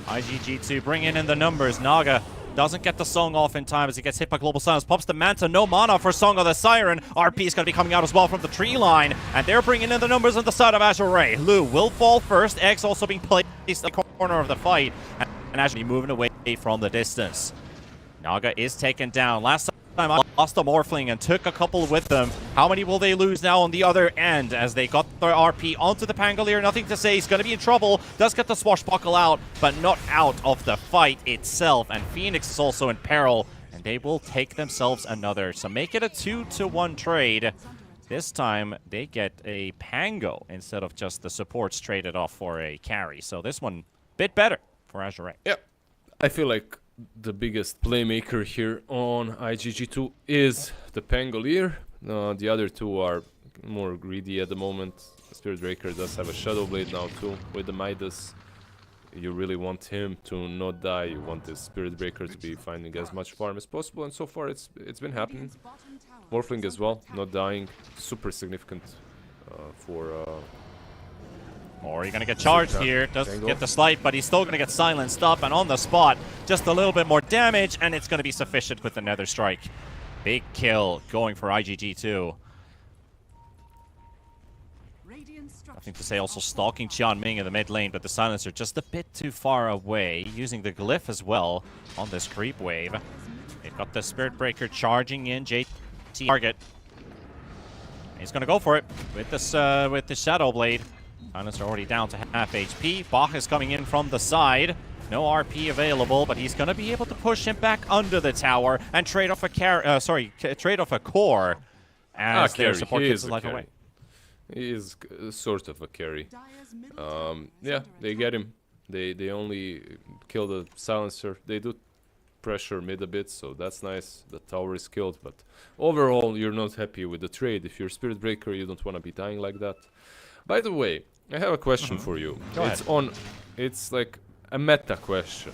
IGG2 bringing in the numbers. Naga doesn't get the Song off in time as he gets hit by Global Silence. Pops the Manta, no mana for Song of the Siren. RP is going to be coming out as well from the tree line. And they're bringing in the numbers on the side of Azure Ray. Lu will fall first. Eggs also being placed in the corner of the fight. And Azure moving away from the distance. Naga is taken down. Last time I lost a Morphling and took a couple with them. How many will they lose now on the other end as they got their RP onto the Pangolier? Nothing to say. He's going to be in trouble. Does get the Swashbuckle out, but not out of the fight itself. And Phoenix is also in peril, and they will take themselves another. So make it a 2-to-1 trade. This time, they get a Pango instead of just the supports traded off for a carry. So this one, bit better for Azure. Yep. I feel like the biggest playmaker here on IGG2 is the Pangolier. The other two are more greedy at the moment. Spirit Breaker does have a Shadow Blade now too with the Midas. You really want him to not die. You want the Spirit Breaker to be finding as much farm as possible, and so far it's been happening. Morphling as well, not dying, super significant for. Or you're going to get charged here. Doesn't get the slight, but he's still going to get silenced up and on the spot. Just a little bit more damage, and it's going to be sufficient with the Nether Strike. Big kill going for IGG2. Nothing to say, also stalking Qianming in the mid lane, but the silencer just a bit too far away. Using the glyph as well on this creep wave. They've got the Spirit Breaker charging in JT target. He's going to go for it with this with the Shadow Blade. Silencer already down to half HP. Bach is coming in from the side. No RP available, but he's going to be able to push him back under the tower and trade off a trade off a core as their support gives his life away. He is sort of a carry. Yeah, they get him. They only kill the silencer. They do pressure mid a bit, so that's nice. The tower is killed, but overall, you're not happy with the trade. If you're Spirit Breaker, you don't want to be dying like that. By the way, I have a question for you. It's like a meta question.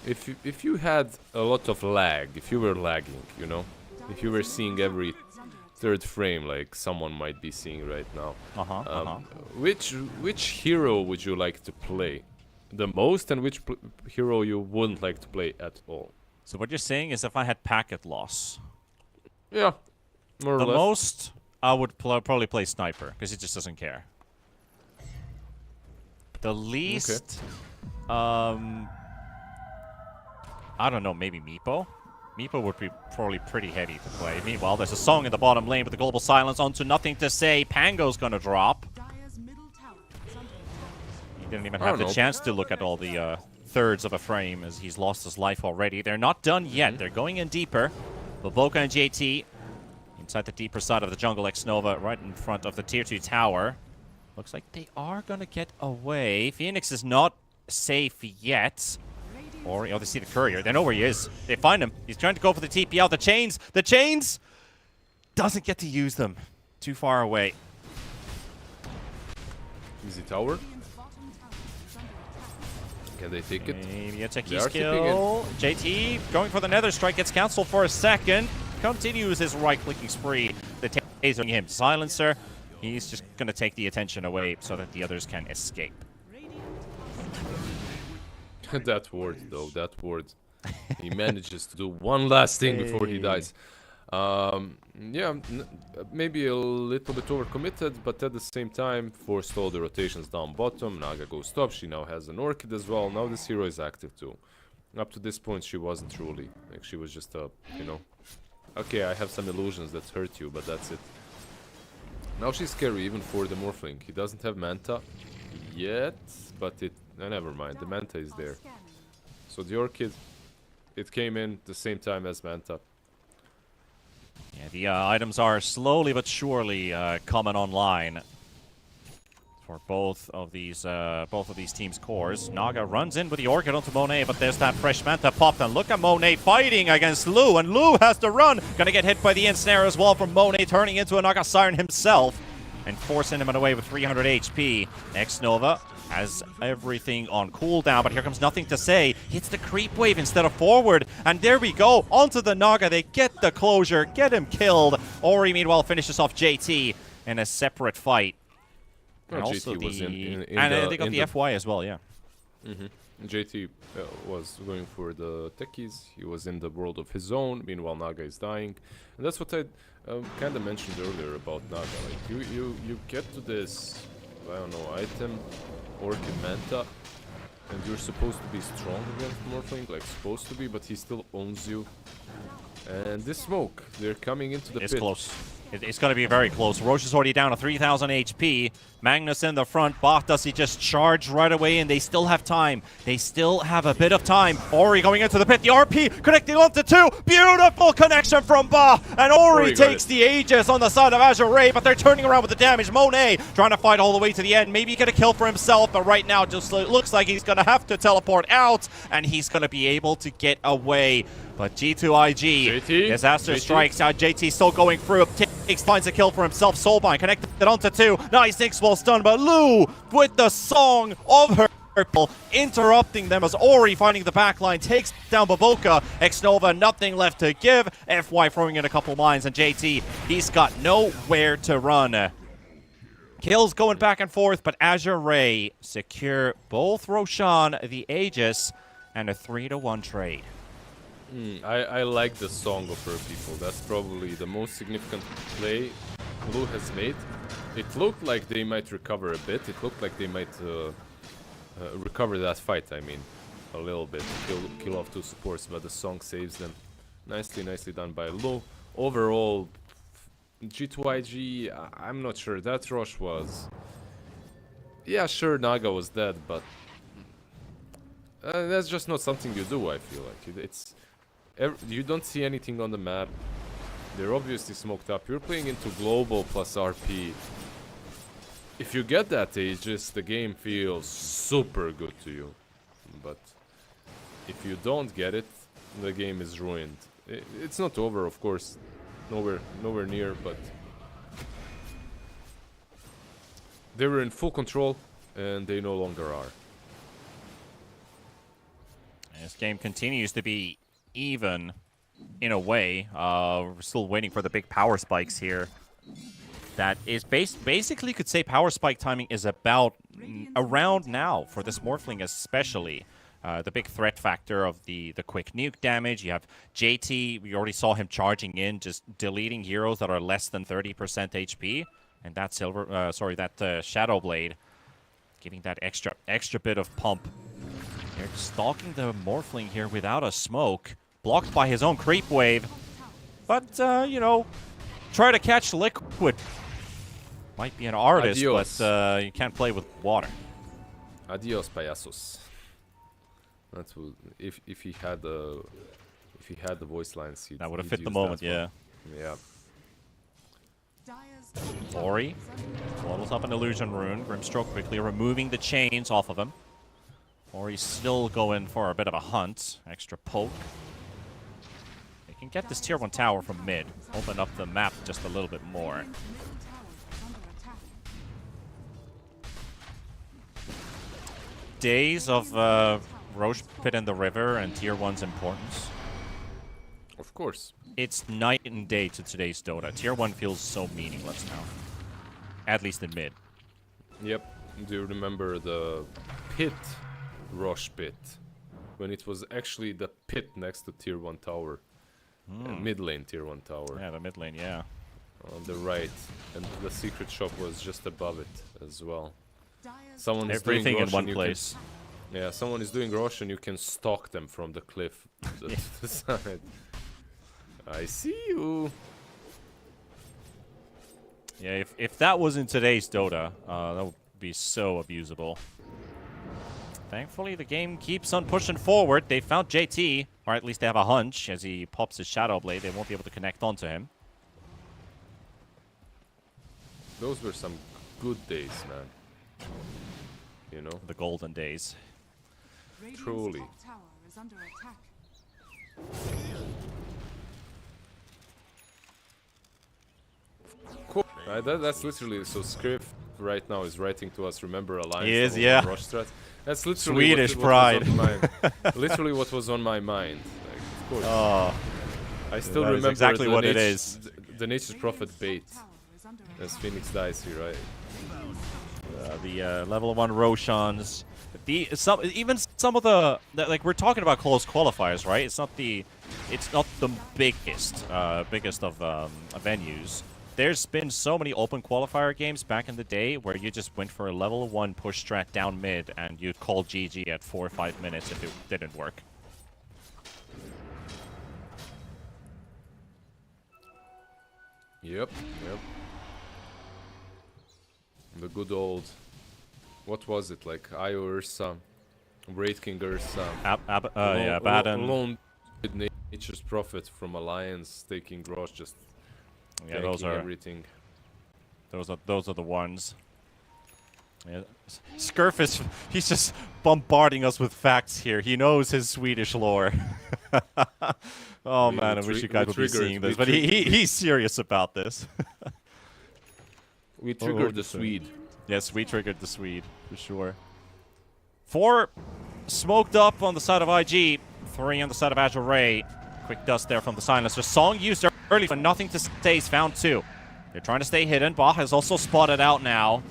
If you had a lot of lag, if you were lagging, if you were seeing every third frame like someone might be seeing right now, which hero would you like to play the most, and which hero you wouldn't like to play at all? So what you're saying is if I had packet loss, yeah, more or less. The most I would probably play Sniper because he just doesn't care. The least, I don't know, maybe Meepo. Meepo would be probably pretty heady to play. Meanwhile, there's a Song in the bottom lane with the Global Silence onto Nothing to Say. Pango's gonna drop. He didn't even have the chance to look at all the thirds of a frame as he's lost his life already. They're not done yet. They're going in deeper. Boboka and JT, Inside the deeper side of the jungle, X-Nova right in front of the tier 2 tower. Looks like they are going to get away. Phoenix is not safe yet. Or, oh, they see the courier. They know where he is. They find him. He's trying to go for the TP out. The chains! The chains! Doesn't get to use them. Too far away. Easy tower. Can they take it? Maybe a They techie are tipping skill. JT going for the nether strike. Gets cancelled for a second. Continues his right-clicking spree. The taser him. Silencer. He's just going to take the attention away so that the others can escape. That ward, though, that ward. He manages to do one last thing before he dies. Yeah, maybe a little bit overcommitted, but at the same time, forced all the rotations down bottom. Naga goes top. She now has an Orchid as well. Now this hero is active too. Up to this point, she wasn't truly. Like, she was just a, you know... Okay, I have some illusions that hurt you, but that's it. Now she's scary even for the Morphling. He doesn't have Manta yet, but it... never mind, the Manta is there. So the Orchid, it came in the same time as Manta. Yeah, the items are slowly but surely coming online for both of these teams' cores. Naga runs in with the Orchid onto Monet, but there's that fresh Manta popped, and look at Monet fighting against Lu, and Lu has to run. Gonna get hit by the ensnare as well from Monet, turning into a Naga Siren himself and forcing him away with 300 HP. X-Nova has everything on cooldown, but here comes Nothing to Say. Hits the creep wave instead of forward, and there we go. Onto the Naga. They get the closure, get him killed. Ori, meanwhile, finishes off JT in a separate fight. Well, And also JT was they got the FY as well, yeah. JT was going for the techies. He was in the world of his own. Meanwhile, Naga is dying, and that's what I kind of mentioned earlier about Naga. Like you get to this, I don't know, item, Orchid Manta, and you're supposed to be strong against Morphling, like supposed to be, but he still owns you. And this smoke, they're coming into the It's pit. close. It's going to be very close. Roche is already down to 3,000 HP. Magnus in the front. Bot, does he just charge right away? And they still have time. They still have a bit of time. Ori going into the pit. The RP connecting onto two. Beautiful connection from Ba. And Ori takes the Aegis on the side of Azure Ray, but they're turning around with the damage. Monet trying to fight all the way to the end. Maybe get a kill for himself, but right now it just looks like he's going to have to teleport out, and he's going to be able to get away. But G2IG, JT? disaster JT? strikes out. JT still going through. Finds a kill for himself. Soulbind connected onto two. Nice X well stunned, but Lu with the song of her purple, interrupting them as Ori finding the backline, takes down Bavoka. X-Nova, nothing left to give. FY throwing in a couple mines, and JT, he's got nowhere to run. Kills going back and forth, but Azure Ray secure both Roshan, the Aegis, and a 3-1 trade. I like the song of her people. That's probably the most significant play Blue has made. It looked like they might recover a bit. It looked like they might recover that fight, I mean, a little bit. Kill off two supports, but the song saves them. Nicely done by Lu. Overall, G2IG, I'm not sure. That rush was... Yeah, sure, Naga was dead, but... that's just not something you do, I feel like. You don't see anything on the map. They're obviously smoked up. You're playing into global plus RP. If you get that Aegis, the game feels super good to you. But if you don't get it, the game is ruined. It's not over, of course. Nowhere near, but... They were in full control, and they no longer are. This game continues to be even in a way. We're still waiting for the big power spikes here. That is basically could say power spike timing is about around now for this Morphling especially. The big threat factor of the quick nuke damage. You have JT, we already saw him charging in, just deleting heroes that are less than 30% HP. And that Shadow Blade giving that extra bit of pump. They're stalking the Morphling here without a smoke. Blocked by his own creep wave. But, you know, try to catch Liquid. Might be an artist, Adios. but you can't play with water. Adios, payasos. That's what, if he had the voice lines, That would have he'd fit the use moment, that yeah. one. Yeah. Ori waddles up an illusion rune. Grimstroke quickly removing the chains off of him. Ori's still going for a bit of a hunt. Extra poke. They can get this tier 1 tower from mid. Open up the map just a little bit more. Days of Roche Pit in the river and tier 1's importance. Of course. It's night and day to today's Dota. Tier 1 feels so meaningless now. At least in mid. Yep. Do you remember the pit, Roche Pit? When it was actually the pit next to tier 1 tower. Mid lane tier 1 tower. Yeah, the mid lane, yeah. On the right. And the secret shop was just above it as well. Someone is Everything doing in Roche one and you place. Yeah, someone is doing Roche and you can stalk them from the cliff to the side. I see you. Yeah, if that was in today's Dota, that would be so abusable. Thankfully, the game keeps on pushing forward. They found JT, or at least they have a hunch. As he pops his Shadow Blade, they won't be able to connect onto him. Those were some good days, man. You know? The golden days. Truly. Top tower is under attack. Cool. That's literally so. Script right now is writing to us. Remember Alliance? He is, on yeah. Roche strat? That's literally Swedish what pride. was on my, literally what was on my mind. Like, of course. Oh, I still that is remember exactly the what it Nature's- is. The Nature's Prophet bait Tower is under as Phoenix dies here, right? the level 1 Roshans. Even some of the like we're talking about close qualifiers, right? It's not the biggest of venues. There's been so many open qualifier games back in the day where you just went for a level 1 push strat down mid and you'd call GG at 4 or 5 minutes if it didn't work. Yep. The good old, what was it, like Io Ursa, Wraith King Ursa, Yeah, Baden. Lone Nature's Prophet from Alliance taking Roche, just Yeah, tanking everything. those are the ones. Yeah. Skirf he's just bombarding us with facts here. He knows his Swedish lore. Oh man, I wish you guys would be seeing this, but he's serious about this. We triggered the Swede. Yes, we triggered the Swede, for sure. 4 smoked up on the side of IG, 3 on the side of Azure Ray. Quick dust there from the silencer. Song used early, but nothing to say. He's found 2. They're trying to stay hidden. Bach is also spotted out now.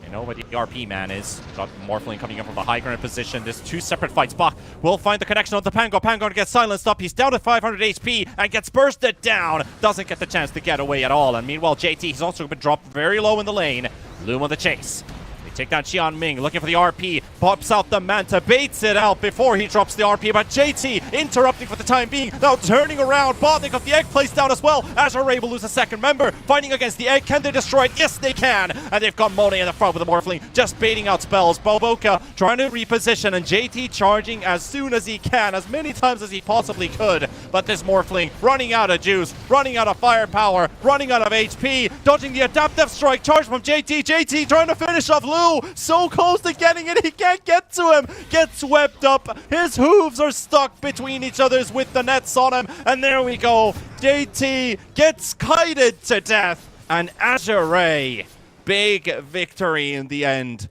You know where the RP man is. Got Morphling coming in from the high ground position. There's 2 separate fights. Bach will find the connection on the Pango. Pango gets silenced up. He's down to 500 HP and gets bursted down. Doesn't get the chance to get away at all. And meanwhile, JT, he's also been dropped very low in the lane. Loom on the chase. They take down Xian Ming, looking for the RP. Pops out the Manta, baits it out before he drops the RP. But JT interrupting for the time being. Now turning around. Botnik got the egg placed down as well. Azure Ray will lose a second member. Fighting against the egg. Can they destroy it? Yes, they can. And they've got Monet in the front with the Morphling, just baiting out spells. Boboka trying to reposition, and JT charging as soon as he can, as many times as he possibly could. But this Morphling running out of juice, running out of firepower, running out of HP, dodging the adaptive strike charge from JT. JT trying to finish off Lou. So close to getting it, he can't get to him. Gets swept up. His hooves are stuck between each other's with the nets on him. And there we go. JT gets kited to death. And Azure Ray, big victory in the end.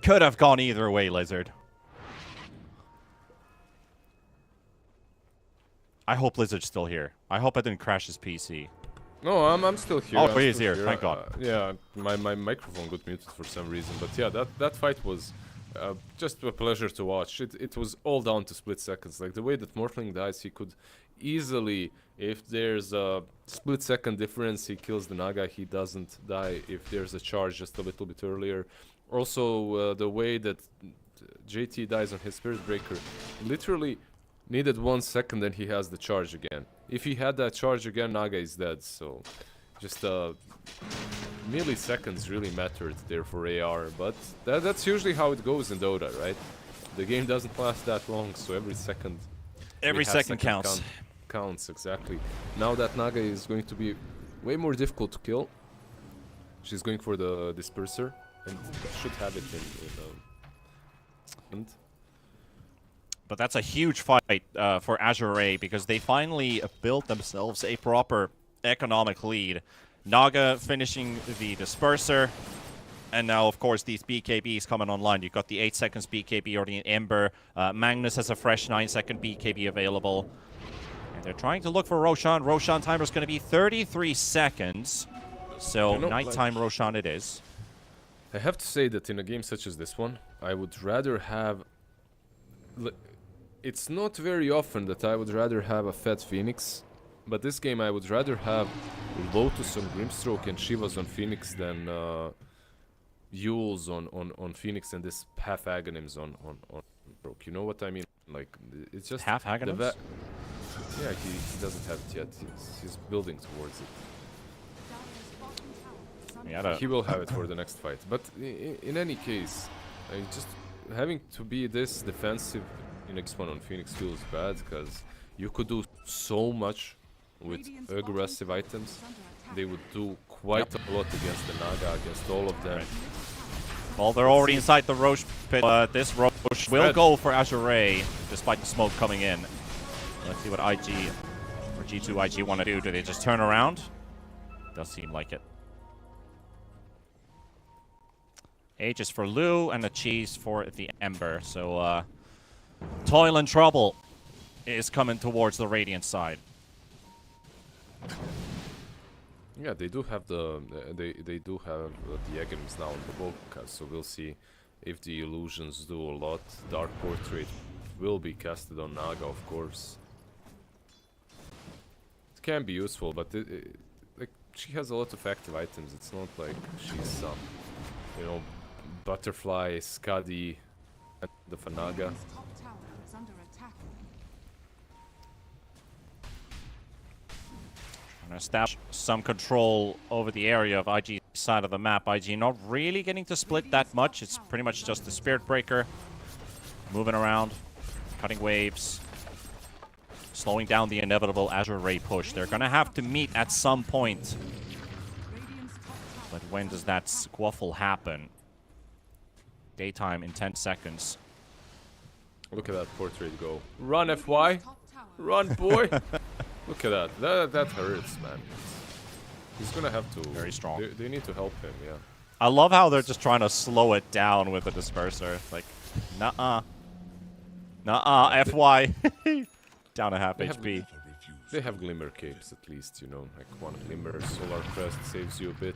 Could have gone either way, Lizard. I hope Lizard's still here. I hope I didn't crash his PC. No, I'm still here. Oh, I'm he is still here. Thank God. Yeah, my microphone got muted for some reason, but yeah, that fight was just a pleasure to watch. It was all down to split seconds. Like the way that Morphling dies, he could easily, if there's a split second difference, he kills the Naga. He doesn't die if there's a charge just a little bit earlier. Also, the way that JT dies on his Spirit Breaker, literally needed 1 second and he has the charge again. If he had that charge again, Naga is dead. So just milliseconds really mattered there for AR. But that's usually how it goes in Dota, right? The game doesn't last that long, so every second... Every second counts. Counts, exactly. Now that Naga is going to be way more difficult to kill. She's going for the disperser and should have it in But that's a huge fight for Azure Ray because they finally built themselves a proper economic lead. Naga finishing the disperser. And now, of course, these BKBs coming online. You've got the 8 seconds BKB already in Ember. Magnus has a fresh 9-second BKB available. And they're trying to look for Roshan. Roshan timer is going to be 33 seconds. So, nighttime Roshan it is. I have to say that in a game such as this one, I would rather have... It's not very often that I would rather have a fed Phoenix. But this game I would rather have Lotus on Grimstroke and Shivas on Phoenix than... Yules on Phoenix and this half Aghanims on Broke. You know what I mean? Like, it's just... Half Aghanims? Yeah, he doesn't have it yet. He's building towards it. He will have it for the next fight. But in any case, just having to be this defensive in X1 on Phoenix feels bad, because you could do so much with aggressive items. They would do quite a lot against the Naga, against all of them. Right. Well, they're already inside the Roche pit. This Roche will go for Azure Ray, despite the smoke coming in. Let's see what IG or G2 IG want to do. Do they just turn around? Does seem like it. H is for Lou and the cheese for the Ember. So, Toil and Trouble is coming towards the Radiant side. Yeah, they do have they do have the Aghanims now on the book, so we'll see if the illusions do a lot. Dark Portrait will be casted on Naga, of course. It can be useful, but like, she has a lot of active items. It's not like she's some, you know, Butterfly, Skadi, and the Fanaga. Establish some control over the area of IG's side of the map. IG not really getting to split that much. It's pretty much just the Spirit Breaker moving around, cutting waves, slowing down the inevitable Azure Ray push. They're gonna have to meet at some point. But when does that squaffle happen? Daytime in 10 seconds. Look at that Portrait go. Run, FY! Run, boy! Look at that. That hurts, man. He's gonna have to... Very strong. They need to help him, yeah. I love how they're just trying to slow it down with the disperser. Like, nuh-uh. Nuh-uh, FY. Down a half HP. They have Glimmer Capes, at least, you know. Like, one Glimmer, Solar Crest saves you a bit.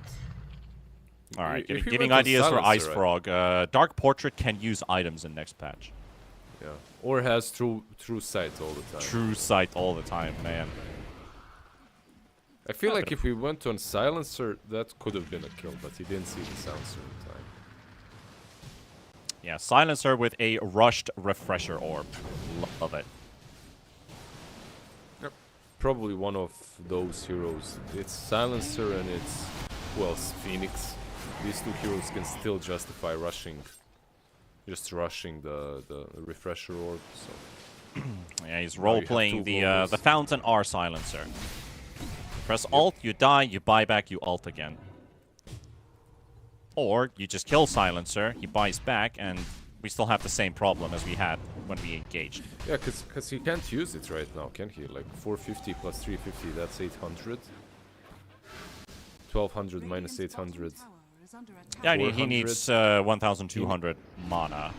Alright, giving ideas for Ice Frog. Dark Portrait can use items in next patch. Yeah. Or has true sight all the time. True sight all the time, man. I feel like if we went on Silencer, that could have been a kill, but he didn't see the Silencer in time. Yeah, Silencer with a rushed Refresher Orb. Love it. Yep. Probably one of those heroes. It's Silencer and it's, well, Phoenix. These two heroes can still justify rushing. Just rushing the Refresher Orb, so... Yeah, he's role-playing the Fountain R Silencer. Press Alt, you die, you buy back, you Alt again. Or, you just kill Silencer, he buys back, and we still have the same problem as we had when we engaged. Yeah, because he can't use it right now, can he? Like, 450 plus 350, that's 800. 1200 minus 800. Yeah, he needs 1,200 mana.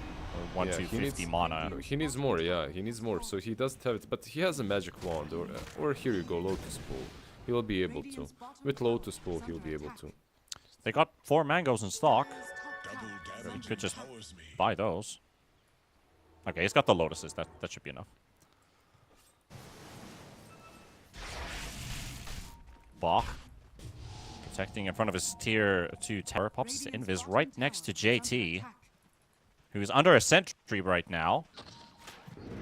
Or Yeah, 1,250 mana. He needs more, yeah, he needs more. So he doesn't have it, but he has a magic wand, or here you go, Lotus Pool. He'll be able to. With Lotus Pool, he'll be able to. They got 4 mangoes in stock. You could just buy those. Okay, he's got the lotuses. That should be enough. Bach. Protecting in front of his tier 2 tower. Pops his invis right next to JT, who's under a sentry right now.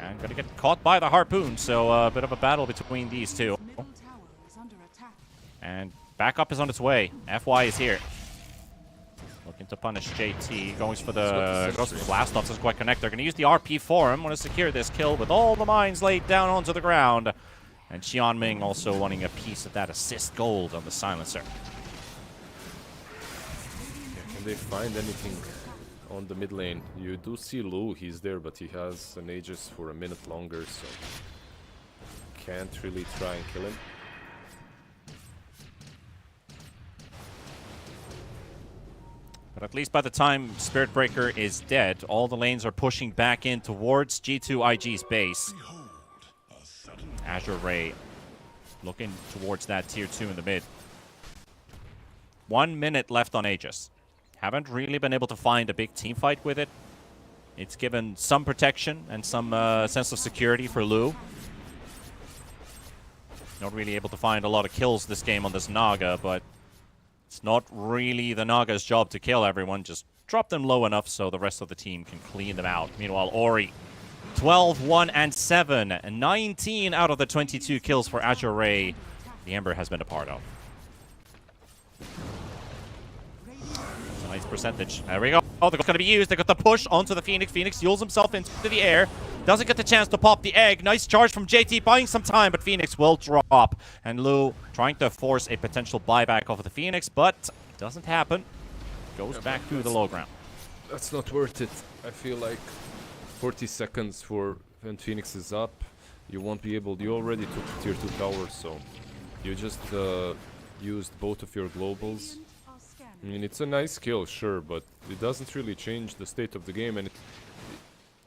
And gonna get caught by the harpoon, so a bit of a battle between these two. And backup is on its way. FY is here. Looking to punish JT. Goes for the blast off. Doesn't quite connect. They're gonna use the RP for him. Want to secure this kill with all the mines laid down onto the ground. And Xianming also wanting a piece of that assist gold on the Silencer. they find anything on the mid lane. You do see Lu, he's there, but he has an Aegis for a minute longer, so can't really try and kill him. But at least by the time Spirit Breaker is dead, all the lanes are pushing back in towards G2IG's base. Azure Ray looking towards that tier 2 in the mid. 1 minute left on Aegis. Haven't really been able to find a big team fight with it. It's given some protection and some sense of security for Lu. Not really able to find a lot of kills this game on this Naga, but it's not really the Naga's job to kill everyone. Just drop them low enough so the rest of the team can clean them out. Meanwhile, Ori, 12, 1, and 7. And 19 out of the 22 kills for Azure Ray, the Ember has been a part of. That's a nice percentage. There we go. Oh, they're going to be used. They got the push onto the Phoenix. Phoenix fuels himself into the air. Doesn't get the chance to pop the egg. Nice charge from JT, buying some time, but Phoenix will drop. And Lu trying to force a potential buyback of the Phoenix, but it doesn't happen. Goes back to the low ground. That's not worth it. I feel like 40 seconds for when Phoenix is up, you won't be able. You already took tier 2 towers, so you just used both of your globals. I mean, it's a nice kill, sure, but it doesn't really change the state of the game, and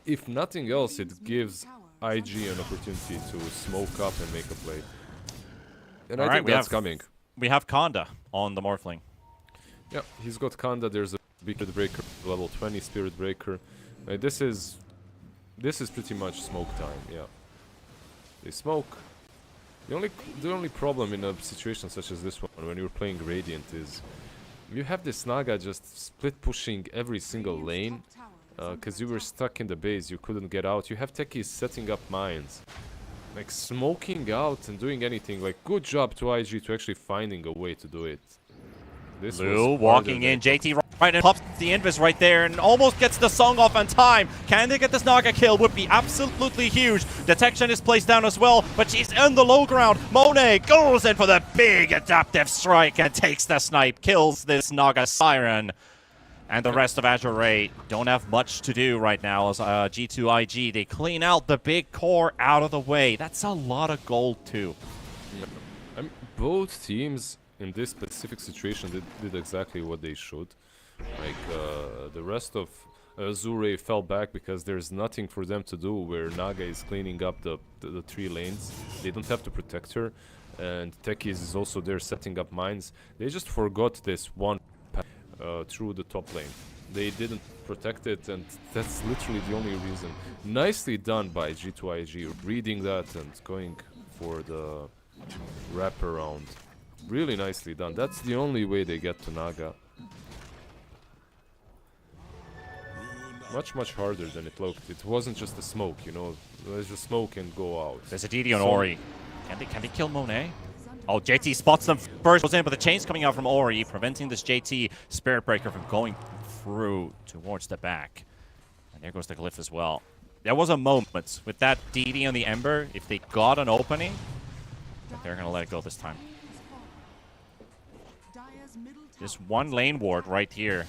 if nothing else, it gives IG an opportunity to smoke up and make a play. And I think that's coming. We have Kanda on the Morphling. Yeah, he's got Kanda. There's a big Spirit Breaker, level 20 Spirit Breaker. This is pretty much smoke time. Yeah, they smoke. The only problem in a situation such as this one, when you're playing Radiant, is you have this Naga just split pushing every single lane. Because you were stuck in the base, you couldn't get out. You have techies setting up mines. Like, smoking out and doing anything. Like, good job to IG to actually finding a way to do it. This Lu walking in, JT right and pops the Invis right there and almost gets the song off on time. Can they get this Naga kill? Would be absolutely huge. Detection is placed down as well, but she's in the low ground. Monet goes in for the big adaptive strike and takes the snipe. Kills this Naga Siren. And the rest of Azure Ray don't have much to do right now as G2IG. They clean out the big core out of the way. That's a lot of gold too. I mean, both teams in this specific situation did exactly what they should. Like, the rest of Azure fell back because there's nothing for them to do where Naga is cleaning up the 3 lanes. They don't have to protect her. And Techies is also there setting up mines. They just forgot this one through the top lane. They didn't protect it, and that's literally the only reason. Nicely done by G2IG, reading that and going for the wraparound. Really nicely done. That's the only way they get to Naga. Much harder than it looked. It wasn't just a smoke, you know. There's a smoke and go out. There's a DD on Ori. Can they kill Monet? Oh, JT spots them first, goes in, but the chain's coming out from Ori, preventing this JT Spirit Breaker from going through towards the back. And there goes the Glyph as well. There was a moment with that DD on the Ember, if they got an opening, but they're going to let it go this time. Just one lane ward right here,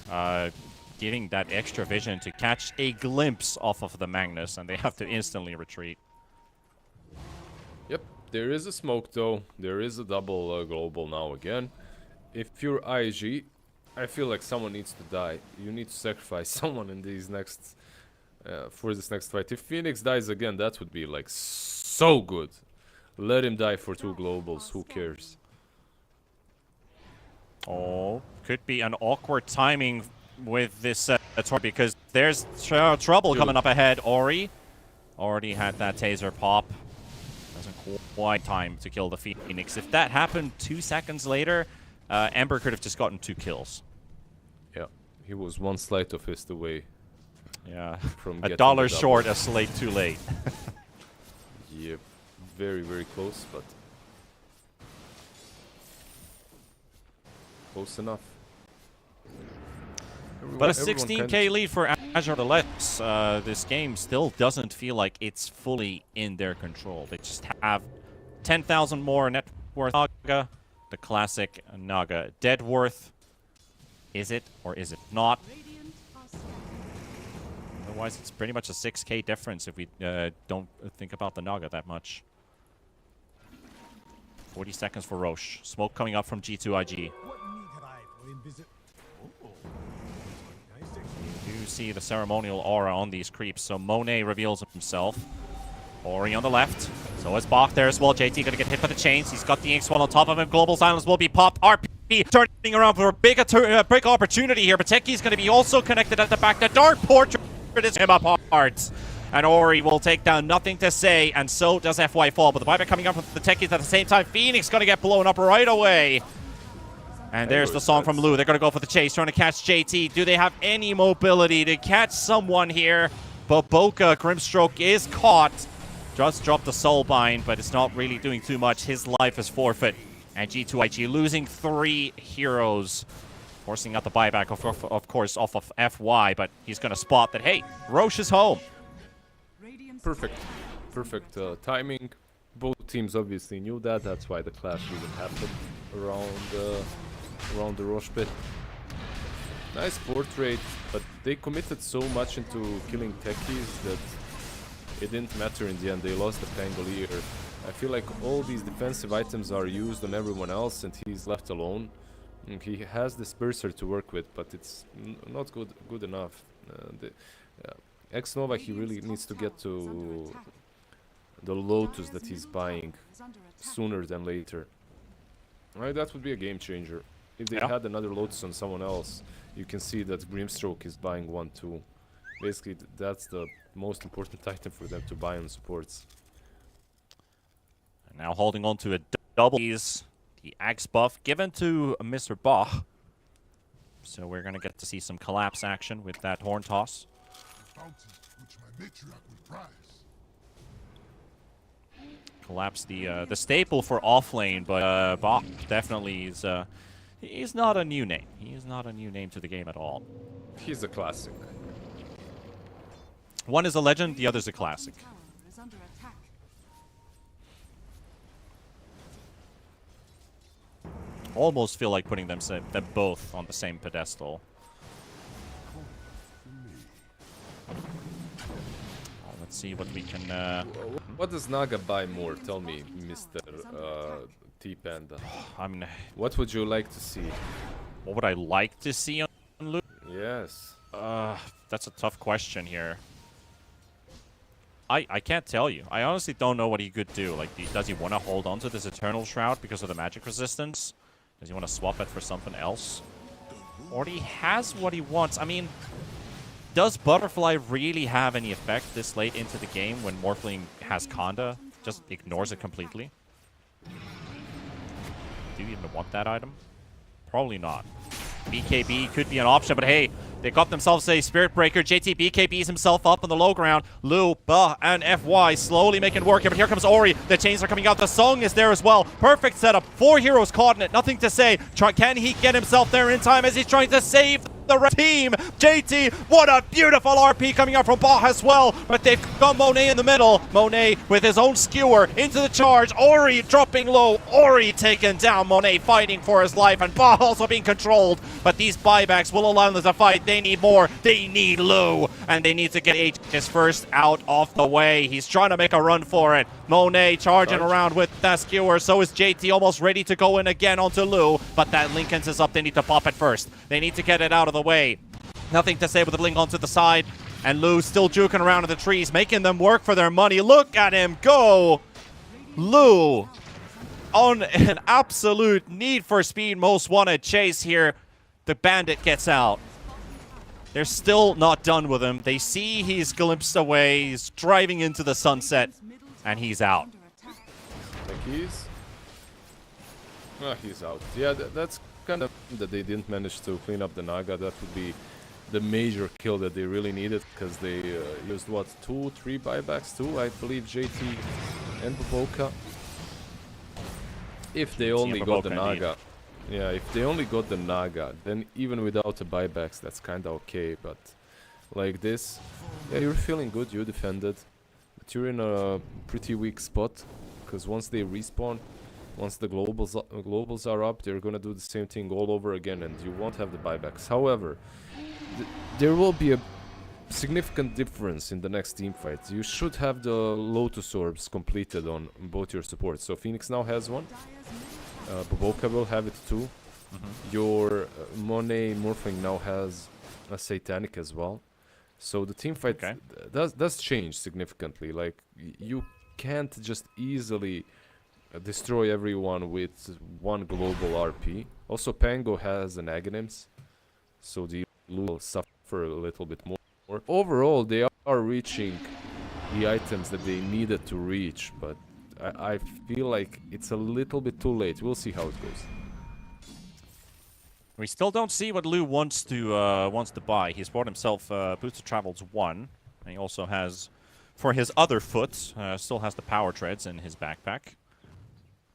giving that extra vision to catch a glimpse off of the Magnus, and they have to instantly retreat. Yep. There is a smoke though, there is a double global now again. If you're IG, I feel like someone needs to die. You need to sacrifice someone in these next, for this next fight. If Phoenix dies again, that would be like so good. Let him die for 2 globals, who cares? Oh, could be an awkward timing with this because there's trouble coming up ahead. Ori already had that taser pop. Doesn't quite time to kill the Phoenix. If that happened 2 seconds later, Ember could have just gotten 2 kills. Yeah, he was one sleight of fist away. Yeah, from a dollar short, a slate too late. Yep, very close, but close enough. But a 16k lead for Azure. Nonetheless, this game still doesn't feel like it's fully in their control. They just have 10,000 more net worth Naga, the classic Naga dead worth. Is it or is it not? Radiant are scanning. Otherwise, it's pretty much a 6k difference if we don't think about the Naga that much. 40 seconds for Roche. Smoke coming up from G2IG. What need have I for invisible? You do see the ceremonial aura on these creeps, so Monet reveals himself. Ori on the left. So is Bach there as well. JT gonna get hit by the chains. He's got the Ink Swell on top of him. Global Silence will be popped. RP turning around for a big opportunity here. But Techi's gonna be also connected at the back. The Dark Portrait is him apart. And Ori will take down Nothing to Say, and so does FY Fall. But the buyback coming up from the Techies at the same time. Phoenix gonna get blown up right away. And there's the song from Lou. They're gonna go for the chase, trying to catch JT. Do they have any mobility to catch someone here? But Boca Grimstroke is caught. Just dropped the Soulbind, but it's not really doing too much. His life is forfeit. And G2IG losing 3 heroes. Forcing out the buyback, of course, off of FY, but he's going to spot that, hey, Roche is home. Radiant's Perfect. Perfect timing. Both teams obviously knew that. That's why the clash even happened around the Roche pit. Nice portrait, but they committed so much into killing techies that it didn't matter in the end. They lost the Pangolier. I feel like all these defensive items are used on everyone else and he's left alone. And he has the Disperser to work with, but it's not good enough. Ex-Nova, he really needs to get to the Lotus that he's buying is under attack. sooner than later. Right, that would be a game changer. If they Yeah. had another Lotus on someone else, you can see that Grimstroke is buying one too. Basically, that's the most important item for them to buy on supports. And now holding on to a double is the Axe buff given to Mr. Bach. So we're going to get to see some collapse action with that horn toss. Bounty which my matriarch will prize. Collapse the staple for offlane, but Bach definitely is he's not a new name. He is not a new name to the game at all. He's a classic. One is a legend, the other's a classic. Tower is under attack. Almost feel like putting them both on the same pedestal. Let's see what we can. What does Naga buy more? Tell me, Mr. T-Panda. I mean, What would you like to see? what would I like to see on Luke? Yes. That's a tough question here. I can't tell you. I honestly don't know what he could do. Like, does he want to hold on to this Eternal Shroud because of the magic resistance? Does he want to swap it for something else? Or he has what he wants. I mean, does Butterfly really have any effect this late into the game when Morphling has Conda? Just ignores it completely? Do you even want that item? Probably not. BKB could be an option, but hey, they got themselves a Spirit Breaker. JT BKBs himself up on the low ground. Lu, Bah, and FY slowly making work here, but here comes Ori. The chains are coming out. The song is there as well. Perfect setup. 4 heroes caught in it. Nothing to say. Can he get himself there in time as he's trying to save the team? JT, what a beautiful RP coming out from Bah as well, but they've got Monet in the middle. Monet with his own skewer into the charge. Ori dropping low. Ori taken down. Monet fighting for his life, and Bah also being controlled, but these buybacks will allow them to fight. They need more. They need Lu, and they need to get Aegis first out of the way. He's trying to make a run for it. Monet charging around with that skewer. So is JT, almost ready to go in again onto Lu, but that Linken's is up. They need to pop it first. They need to get it out of the way. Nothing to say with the blink onto the side, and Lu still juking around in the trees, making them work for their money. Look at him go! Lu on an absolute need for speed, most wanted chase here. The bandit gets out. They're still not done with him. They see he's glimpsed away. He's driving into the sunset, and he's out. Under attack. Like he's out. Yeah, that's kind of that they didn't manage to clean up the Naga. That would be the major kill that they really needed, because they used what, 2-3 buybacks too, I believe, JT and Boboka. If they only got the Boboka, indeed. Naga, yeah, if they only got the Naga, then even without the buybacks, that's kind of okay. But like this, yeah, you're feeling good. You defended, but you're in a pretty weak spot, because once they respawn, Once the globals are up, they're gonna do the same thing all over again, and you won't have the buybacks. However, there will be a significant difference in the next team fight. You should have the Lotus Orbs completed on both your supports. So Phoenix now has one. Boboka will have it too. Your Monet Morphling now has a Satanic as well. So the team fight does change significantly. Like, you can't just easily destroy everyone with one global RP. Also, Pango has an Aghanims, so the will suffer a little bit more. Overall, they are reaching the items that they needed to reach, but I feel like it's a little bit too late. We'll see how it goes. We still don't see what Lou wants to buy. He's bought himself Boots of Travels 1. And he also has, for his other foot, still has the Power Treads in his backpack.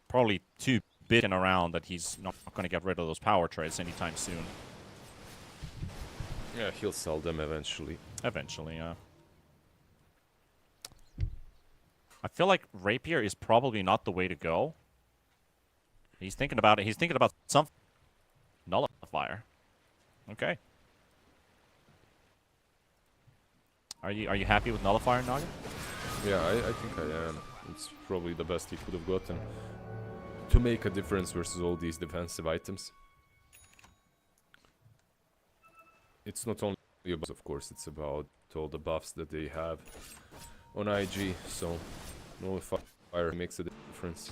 Probably too big and around that he's not going to get rid of those Power Treads anytime soon. Yeah, he'll sell them eventually. Eventually, yeah. I feel like Rapier is probably not the way to go. He's thinking about it. He's thinking about something. Nullifier. Okay. Are you happy with Nullifier, Naga? Yeah, I think I am. It's probably the best he could have gotten to make a difference versus all these defensive items. It's not only about, of course, it's about all the buffs that they have on IG, so Nullifier makes a difference.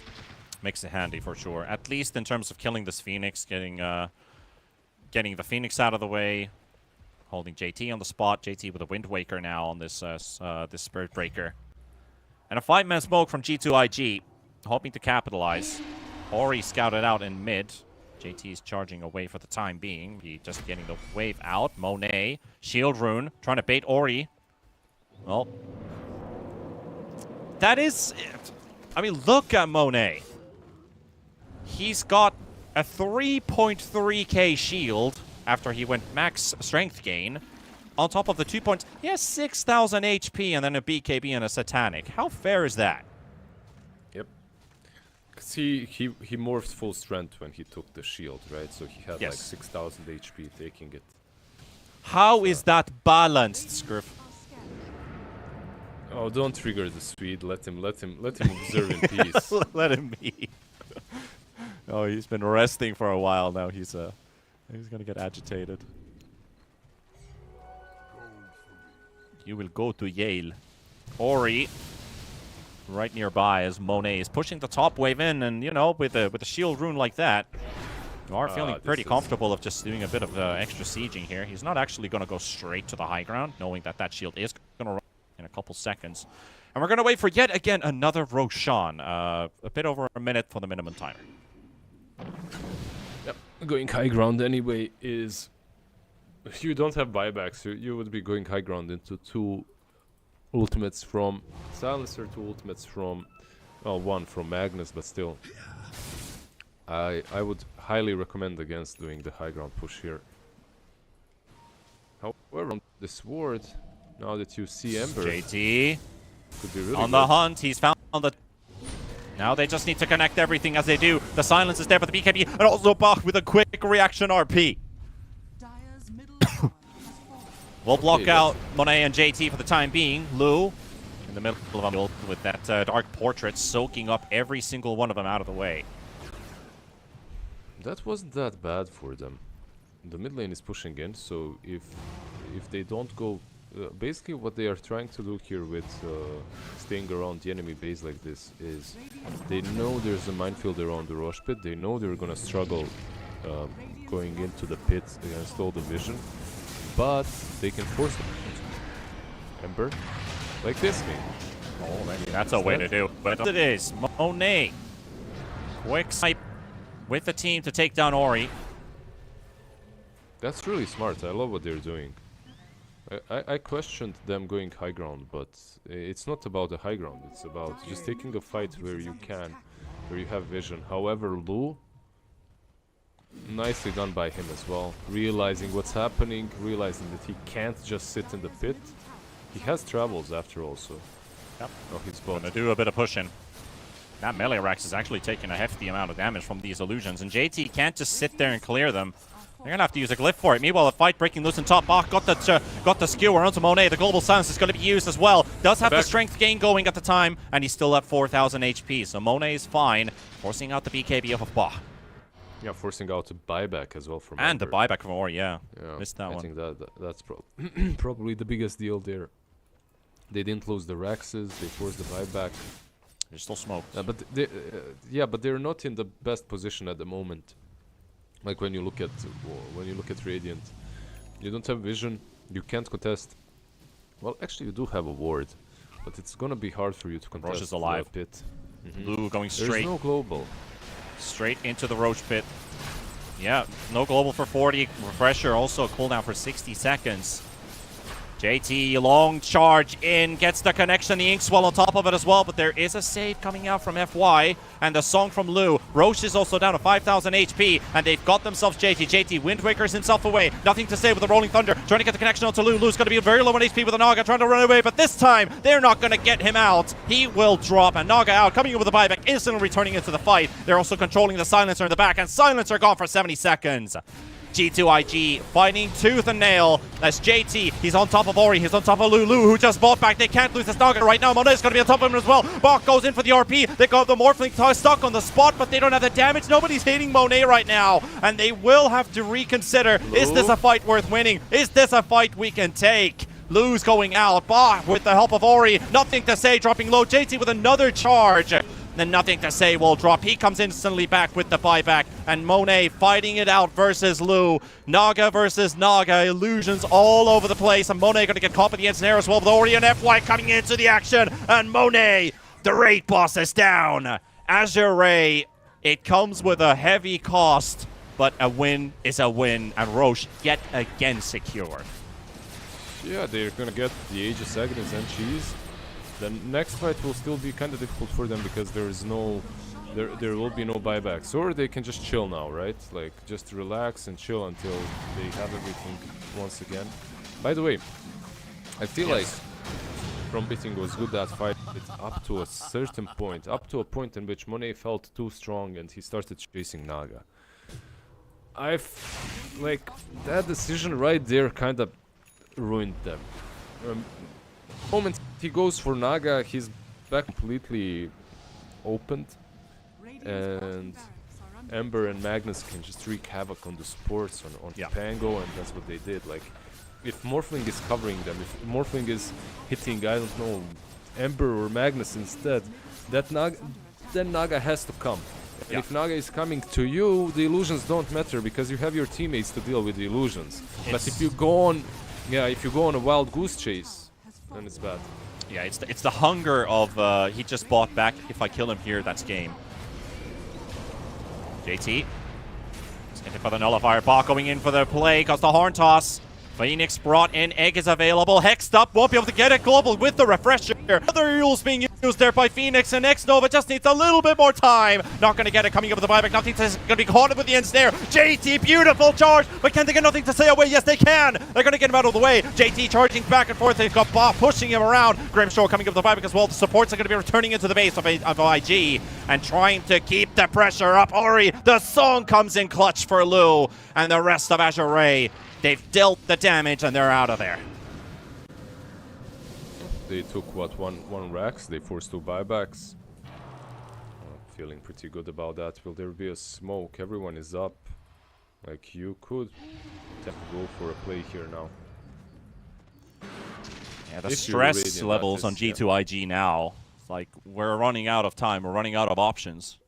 Makes it handy for sure. At least in terms of killing this Phoenix, getting the Phoenix out of the way, holding JT on the spot. JT with a Wind Waker now on this this Spirit Breaker, and a 5-man smoke from G2IG, hoping to capitalize. Ori scouted out in mid. JT is charging away for the time being. He just getting the wave out. Monet, Shield Rune, trying to bait Ori. Well, that is it. I mean, look at Monet. He's got a 3.3k shield after he went max strength gain. On top of the 2 points, he has 6,000 HP and then a BKB and a Satanic. How fair is that? Yep. Cause he morphed full strength when he took the shield, right? So he had like 6,000 HP taking it. How is that balanced, Scriff? Oh, don't trigger the Swede. Let him observe in peace. Let him be. Oh, he's been resting for a while now. He's gonna get agitated. You will go to Yale. Ori, right nearby as Monet is pushing the top wave in, and you know, with a shield rune like that, you are feeling pretty comfortable of just doing a bit of extra sieging here. He's not actually gonna go straight to the high ground, knowing that that shield is gonna run in a couple seconds. And we're gonna wait for yet again another Roshan. A bit over a minute for the minimum timer. Yep, going high ground anyway is... If you don't have buybacks, you would be going high ground into 2 ultimates from Silencer, 2 ultimates from... Well, 1 from Magnus, but still. I would highly recommend against doing the high ground push here. However, on the sword, now that you see Ember... JT could be really on good. the hunt, he's found the... Now they just need to connect everything as they do. The silence is there for the BKB, and also Bach with a quick reaction RP. Dire's middle tower has fallen. We'll block out Monet and JT for the time being. Lou in the middle of a build with that Dark Portrait soaking up every single one of them out of the way. That wasn't that bad for them. The mid lane is pushing in, so if they don't go... basically what they are trying to do here with staying around the enemy base like this is they know there's a minefield around the Rosh pit, they know they're gonna struggle going into the pit against all the vision, but they can force them to Ember like this game. Oh, maybe that's a way to do it. But it is Monet. Quick snipe with the team to take down Ori. That's really smart. I love what they're doing. I questioned them going high ground, but it's not about the high ground. It's about just taking a fight where you can, where you have vision. However, Lou, nicely done by him as well. Realizing what's happening, realizing that he can't just sit in the pit. He has travels after all, so... Yep. Oh, he's gonna do a bit of pushing. That melee Rex is actually taking a hefty amount of damage from these illusions, and JT can't just sit there and clear them. They're gonna have to use a glyph for it. Meanwhile, the fight breaking loose in top. Bach got the skewer onto Monet. The global silence is gonna be used as well. Does have the strength gain going at the time, and he's still at 4,000 HP. So Monet is fine, forcing out the BKB of Bach. Yeah, forcing out a buyback as well from And the Ember. buyback from Ori, yeah. Missed that I one. think that's probably the biggest deal there. They didn't lose the Rexes. They forced the buyback. They're still smoked. But they're not in the best position at the moment. Like when you look at Radiant, you don't have vision. You can't contest. Well, actually, you do have a ward, but it's gonna be hard for you to contest. Roche is alive. The pit. Blue going There's straight. no global. Straight into the Roach Pit. Yeah, no global for 40. Refresher also a cooldown for 60 seconds. JT, long charge in, gets the connection, the Inkswell on top of it as well, but there is a save coming out from FY, and the song from Lou. Roche is also down to 5,000 HP, and they've got themselves JT. JT Wind Waker's himself away, nothing to say with the Rolling Thunder, trying to get the connection onto Lou. Lou's going to be very low on HP with the Naga, trying to run away, but this time, they're not going to get him out. He will drop, and Naga out, coming in with a buyback, instantly returning into the fight. They're also controlling the Silencer in the back, and Silencer gone for 70 seconds. G2IG fighting tooth and nail. That's JT. He's on top of Ori. He's on top of Lulu, who just bought back. They can't lose this Naga right now. Monet's going to be on top of him as well. Bach goes in for the RP. They got the Morphling stuck on the spot, but they don't have the damage. Nobody's hitting Monet right now, and they will have to reconsider. Is this a fight worth winning? Is this a fight we can take? Lou's going out. Bach with the help of Ori. Nothing to say, dropping low. JT with another charge. Then nothing to say will drop. He comes instantly back with the buyback. And Monet fighting it out versus Lou. Naga versus Naga. Illusions all over the place. And Monet going to get caught by the Ensnare as well. With Ori and FY coming into the action. And Monet, the raid boss is down. Azure Ray, it comes with a heavy cost. But a win is a win. And Roche yet again secured. Yeah, they're gonna get the Aegis Agnes and Cheese. The next fight will still be kind of difficult for them because there will be no buybacks, or they can just chill now, right? Like just relax and chill until they have everything once again. By the way, I feel like from Beating was good that fight up to a certain point, up to a point in which Monet felt too strong and he started chasing Naga. Like that decision right there kind of ruined them. Moment he goes for Naga, his back completely opened, and Ember and Magnus can just wreak havoc on the supports on Pango, and that's what they did. Like, if Morphling is covering them, if Morphling is hitting, I don't know, Ember or Magnus instead, then Naga has to come. And if Naga is coming to you, the illusions don't matter because you have your teammates to deal with the illusions. But if you go on, a wild goose chase, then it's bad. Yeah, it's the hunger of he just bought back. If I kill him here, that's game. JT. Looking for the nullifier. Bach going in for the play. Got the horn toss. Phoenix brought in. Egg is available. Hexed up. Won't be able to get it. Global with the refresher. Other rules being used there by Phoenix, and X-Nova just needs a little bit more time. Not going to get it. Coming up with the buyback. Nothing to going to be caught with the ensnare. JT, beautiful charge. But can they get nothing to say away? Yes, they can. They're going to get him out of the way. JT charging back and forth. They've got Bob pushing him around. Grimshaw coming up with the buyback as well. The supports are going to be returning into the base of IG and trying to keep the pressure up. Ori, the song comes in clutch for Lou, and the rest of Azure Ray. They've dealt the damage and they're out of there. They took what, one Rex, they forced 2 buybacks. Feeling pretty good about that. Will there be a smoke? Everyone is up. Like, you could go for a play here now. Yeah, the stress levels on G2IG now. It's like, we're running out of time, we're running out of options.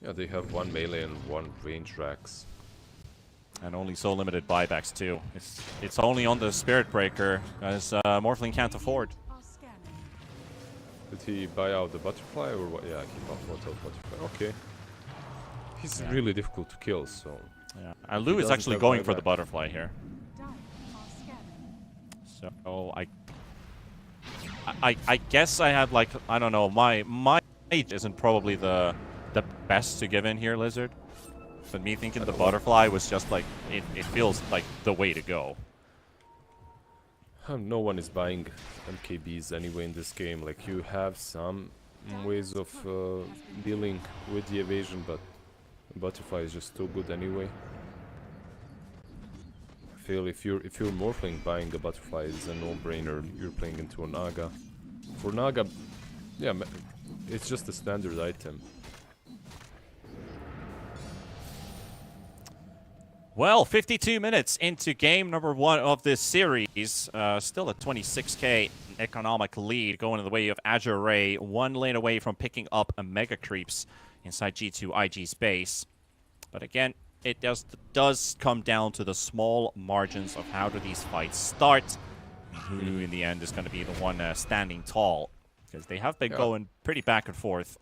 Yeah, they have 1 melee and 1 range Rex. And only so limited buybacks too. It's only on the Spirit Breaker, as Morphling can't afford. Did he buy out the butterfly or what? Yeah, he bought out butterfly. Okay. He's really difficult to kill, so... Yeah, and Lou is actually going for the butterfly here. So I guess I had, like, I don't know, my age isn't probably the best to give in here, Lizard. But me thinking the butterfly was just like, it feels like the way to go. No one is buying MKBs anyway in this game. Like, you have some ways of dealing with the evasion, but Butterfly is just too good anyway. I feel if you're Morphling, buying a Butterfly is a no-brainer. You're playing into a Naga. For Naga, yeah, it's just a standard item. Well, 52 minutes into game number 1 of this series. Still a 26k economic lead going in the way of Azure Ray. 1 lane away from picking up a Mega Creeps inside G2 IG's base. But again, it does come down to the small margins of how do these fights start. Who in the end is going to be the one standing tall. Because they have been going pretty back and forth.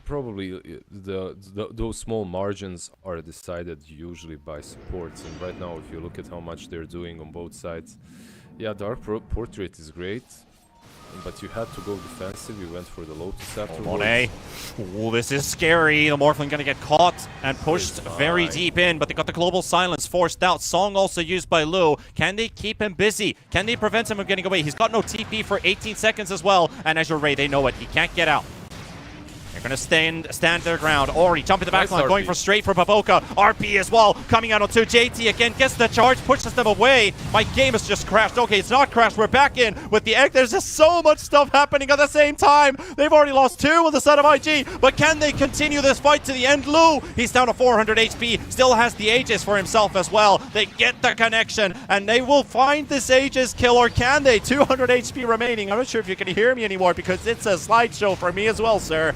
Probably those small margins are decided usually by supports, and right now if you look at how much they're doing on both sides, yeah, Dark Portrait is great, but you had to go defensive. You went for the Lotus afterwards. Monet. Oh, this is scary. The Morphling gonna get caught and pushed very deep in, but they got the global silence forced out. Song also used by Lu. Can they keep him busy? Can they prevent him from getting away? He's got no TP for 18 seconds as well, and Azure Ray, they know it. He can't get out. They're going to stand their ground. Ori jumping the back line, going for straight for Bavoka. RP as well, coming out onto JT again, gets the charge, pushes them away. My game has just crashed. Okay, it's not crashed. We're back in with the egg. There's just so much stuff happening at the same time. They've already lost 2 on the side of IG, but can they continue this fight to the end? Lu, he's down to 400 HP, still has the Aegis for himself as well. They get the connection, and they will find this Aegis kill, or can they? 200 HP remaining. I'm not sure if you can hear me anymore because it's a slideshow for me as well, sir.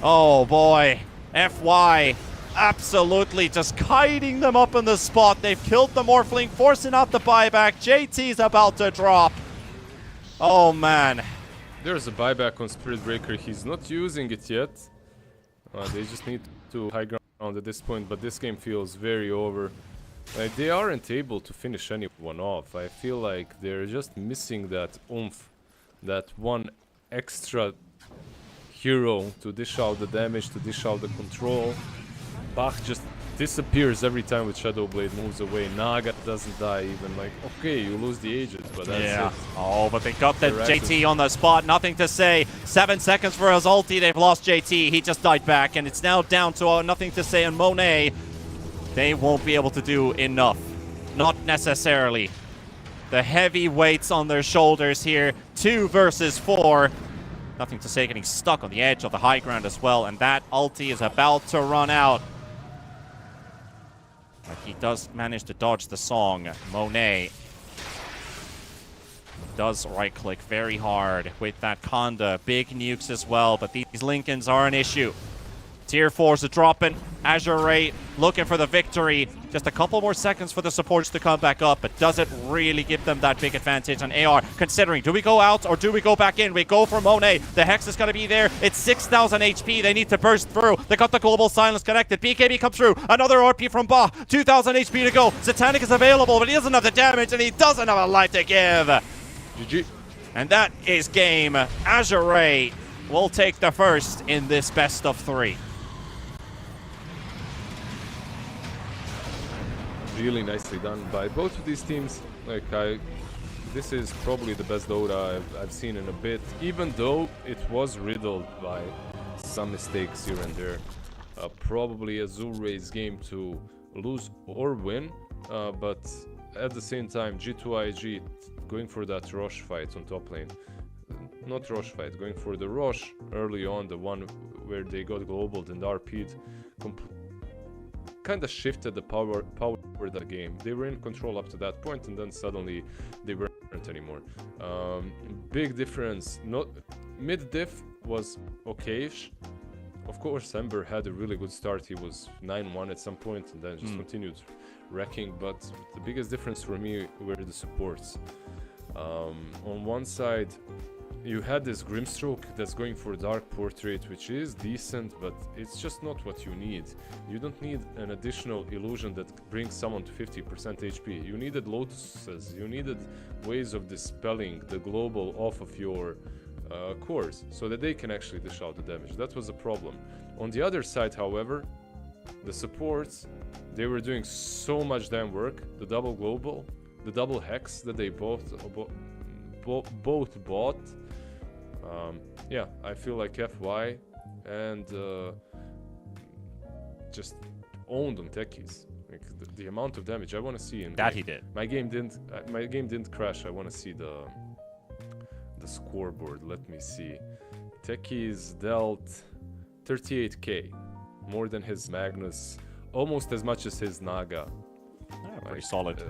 Oh boy, FY absolutely just kiting them up in the spot. They've killed the Morphling, forcing out the buyback. JT's about to drop. Oh man. There's a buyback on Spirit Breaker. He's not using it yet. They just need to high ground at this point, but this game feels very over. Like, they aren't able to finish anyone off. I feel like they're just missing that oomph, that one extra hero to dish out the damage, to dish out the control. Bach just disappears every time with Shadow Blade moves away. Naga doesn't die even. Like, okay, you lose the Aegis, but that's it. Oh, but they got the JT on the spot. Nothing to say. 7 seconds for his ulti. They've lost JT. He just died back, and it's now down to nothing to say on Monet. They won't be able to do enough. Not necessarily. The heavy weights on their shoulders here. 2 versus 4. Nothing to say, getting stuck on the edge of the high ground as well, and that ulti is about to run out. But he does manage to dodge the song. Monet does right-click very hard with that Conda. Big nukes as well, but these Lincolns are an issue. Tier 4s are dropping. Azure Ray looking for the victory. Just a couple more seconds for the supports to come back up, but does it really give them that big advantage on AR? Considering, do we go out or do we go back in? We go for Monet. The Hex is going to be there. It's 6,000 HP. They need to burst through. They got the global silence connected. BKB comes through. Another RP from Ba. 2,000 HP to go. Satanic is available, but he doesn't have the damage and he doesn't have a life to give. GG. And that is game. Azure Ray will take the first in this best of 3. Really nicely done by both of these teams. Like, this is probably the best Dota I've seen in a bit, even though it was riddled by some mistakes here and there. Probably Azure Ray's game to lose or win, but at the same time, G2IG going for that Rosh fight on top lane. Not Rosh fight, going for the Rosh early on, the one where they got globaled and RP'd. Kind of shifted the power of the game. They were in control up to that point, and then suddenly they weren't anymore. Big difference. Not mid-diff was okayish. Of course, Ember had a really good start. He was 9-1 at some point, and then just continued wrecking. But the biggest difference for me were the supports. On one side, you had this Grimstroke that's going for Dark Portrait, which is decent, but it's just not what you need. You don't need an additional illusion that brings someone to 50% HP. You needed Lotuses, you needed ways of dispelling the global off of your cores, so that they can actually dish out the damage. That was a problem. On the other side, however, the supports, they were doing so much damn work. The double global, the double hex that they both bought, Yeah, I feel like FY and just owned on techies. Like the amount of damage I want to see in That game. he did. My game didn't crash. I want to see the scoreboard. Let me see. Techies dealt 38k, more than his Magnus, almost as much as his Naga. Pretty solid.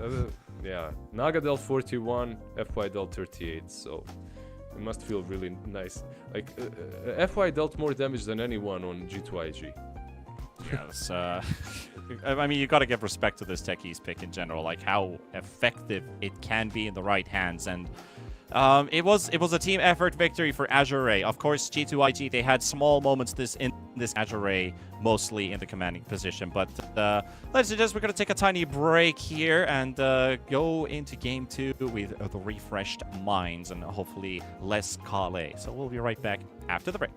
Yeah, Naga dealt 41, FY dealt 38, so it must feel really nice. Like, FY dealt more damage than anyone on G2IG. Yes. I mean, you got to give respect to this techies pick in general, like how effective it can be in the right hands. And it was a team effort victory for Azure Ray. Of course, G2IG, they had small moments in this Azure Ray, mostly in the commanding position. But ladies and gents, we're going to take a tiny break here and go into game 2 with the refreshed minds and hopefully less Kale. So we'll be right back after the break.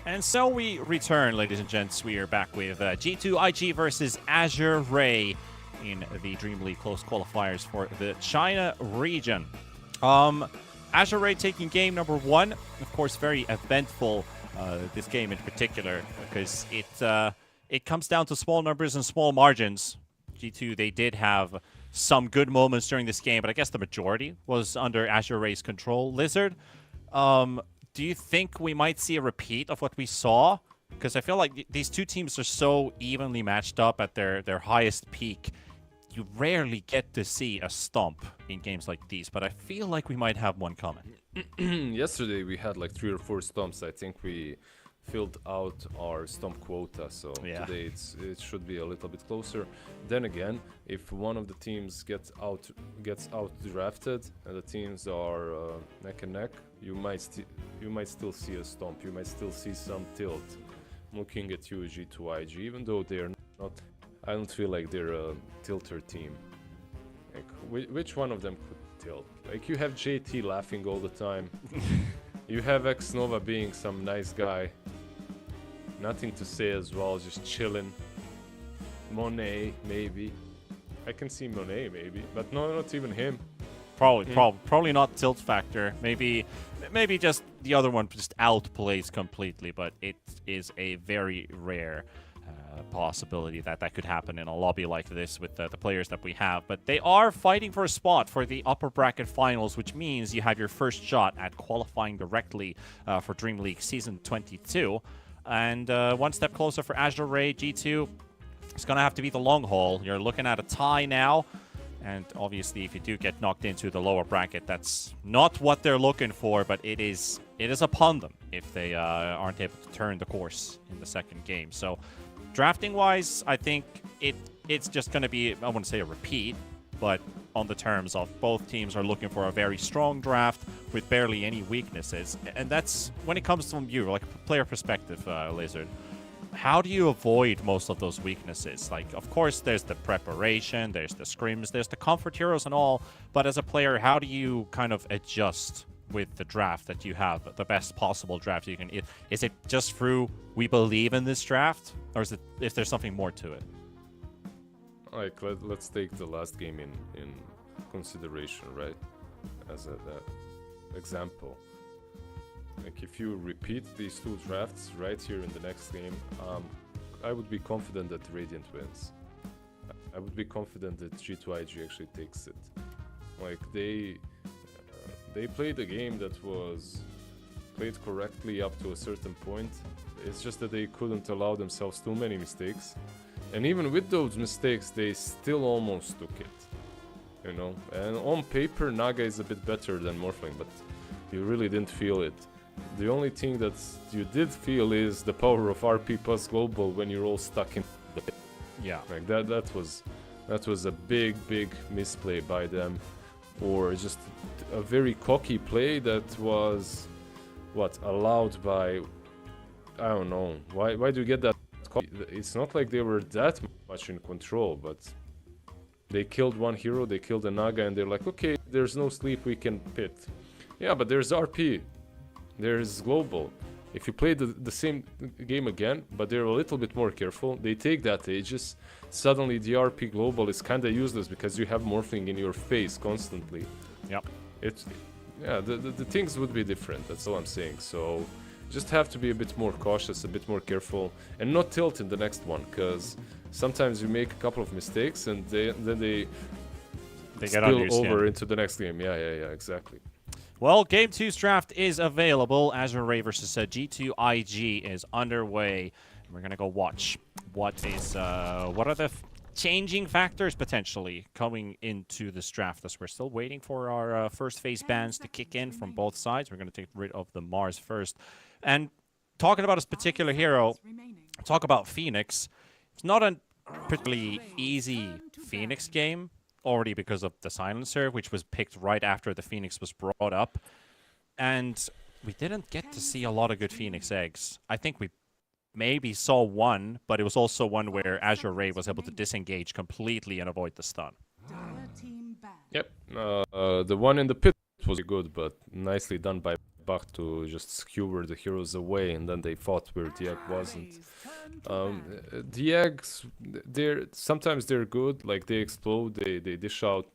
And so we return, ladies and gents. We are back with G2 IG versus Azure Ray in the DreamLeague close qualifiers for the China region. Azure Ray taking game number 1. Of course, very eventful, this game in particular, because it comes down to small numbers and small margins. G2, they did have some good moments during this game, but I guess the majority was under Azure Ray's control. Lizard, do you think we might see a repeat of what we saw? Because I feel like these two teams are so evenly matched up at their highest peak. You rarely get to see a stomp in games like these, but I feel like we might have one coming. Yesterday we had like 3 or 4 stomps. I think we filled out our stomp quota, so Yeah. today it should be a little bit closer. Then again, if one of the teams gets out drafted and the teams are neck and neck, you might still see a stomp. You might still see some tilt. I'm looking at you, G2 IG, even though they're not. I don't feel like they're a tilter team. Like, which one of them could tilt? Like, you have JT laughing all the time. You have X Nova being some nice guy. Nothing to say as well, just chilling. Monet, maybe. I can see Monet, maybe, but no, not even him. Probably not tilt factor. Maybe just the other one just outplays completely, but it is a very rare possibility that could happen in a lobby like this with the players that we have. But they are fighting for a spot for the upper bracket finals, which means you have your first shot at qualifying directly for DreamLeague Season 22. And one step closer for Azure Ray. G2, it's going to have to be the long haul. You're looking at a tie now. And obviously, if you do get knocked into the lower bracket, that's not what they're looking for, but it is upon them if they aren't able to turn the course in the second game. So drafting-wise, I think it's just going to be, I wouldn't say a repeat, but on the terms of both teams are looking for a very strong draft with barely any weaknesses. And that's when it comes from you, like a player perspective, Lizard. How do you avoid most of those weaknesses? Like, of course, there's the preparation, there's the scrims, there's the comfort heroes and all, but as a player, how do you kind of adjust with the draft that you have, the best possible draft you can? Is it just through we believe in this draft, or is there something more to it? Like, let's take the last game in consideration, right? As an example. Like, if you repeat these 2 drafts right here in the next game, I would be confident that Radiant wins. I would be confident that G2IG actually takes it. Like, they played a game that was played correctly up to a certain point. It's just that they couldn't allow themselves too many mistakes. And even with those mistakes, they still almost took it. You know? And on paper, Naga is a bit better than Morphling, but you really didn't feel it. The only thing that you did feel is the power of RP plus global when you're all stuck in the pit. Yeah. Like that was a big misplay by them, or just a very cocky play that was allowed by, I don't know. Why do you get that cocky? It's not like they were that much in control, but they killed one hero, they killed a Naga, and they're like, okay, there's no sleep, we can pit. Yeah, but there's RP. There's global. If you play the same game again, but they're a little bit more careful, they take that Aegis, suddenly the RP global is kinda useless because you have Morphling in your face constantly. Yep. The things would be different, that's all I'm saying. So just have to be a bit more cautious, a bit more careful, and not tilt in the next one, because sometimes you make a couple of mistakes and then they get under your spill over skin. into the next game. Yeah, exactly. Well, Game 2's draft is available. Azure Ray versus G2 IG is underway. We're going to go watch what are the changing factors potentially coming into this draft, as we're still waiting for our first phase bans to kick in from both sides. We're going to take rid of the Mars first. And talking about this particular hero, talk about Phoenix. It's not a particularly easy Phoenix game, already because of the silencer, which was picked right after the Phoenix was brought up. And we didn't get to see a lot of good Phoenix eggs. I think we maybe saw one, but it was also one where Azure Ray was able to disengage completely and avoid the stun. Yep. The one in the pit was good, but nicely done by back to just skewer the heroes away, and then they fought where the egg wasn't. The eggs, sometimes they're good, like they explode, they dish out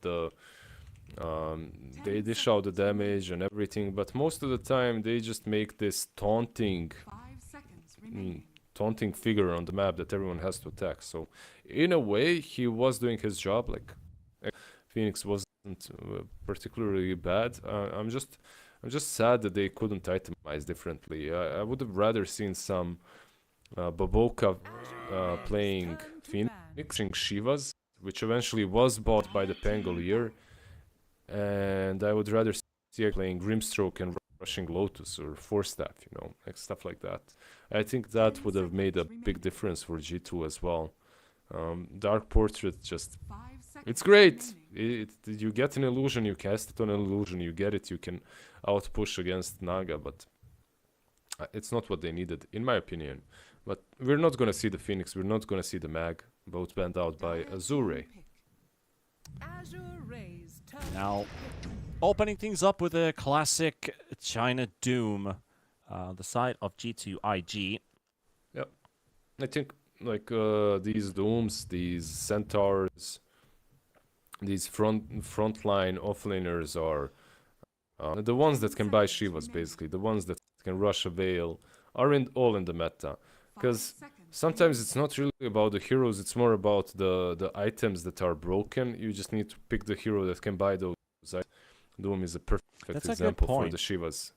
the damage and everything, but most of the time they just make this taunting figure on the map that everyone has to attack. So in a way he was doing his job, like Phoenix wasn't particularly bad. I'm just sad that they couldn't itemize differently. I would have rather seen some Baboka playing Phoenix, Shivas, which eventually was bought by the Pangolier, and I would rather see playing Grimstroke and rushing Lotus or Force Staff, you know, like stuff like that. I think that would have made a big difference for G2 as well. Dark Portrait, just, it's great. You get an illusion, you cast it on an illusion, you get it, you can outpush against Naga, but it's not what they needed, in my opinion. But we're not gonna see the Phoenix, we're not gonna see the Mag, both banned out by Azure. Now, opening things up with a classic China Doom, the side of G2IG. Yep. I think like these Dooms, these Centaurs, these frontline offlaners are the ones that can buy Shivas, basically. The ones that can rush a Veil are all in the meta. Because sometimes it's not really about the heroes, it's more about the items that are broken. You just need to pick the hero that can buy those items. Doom is a perfect example for the Shivas.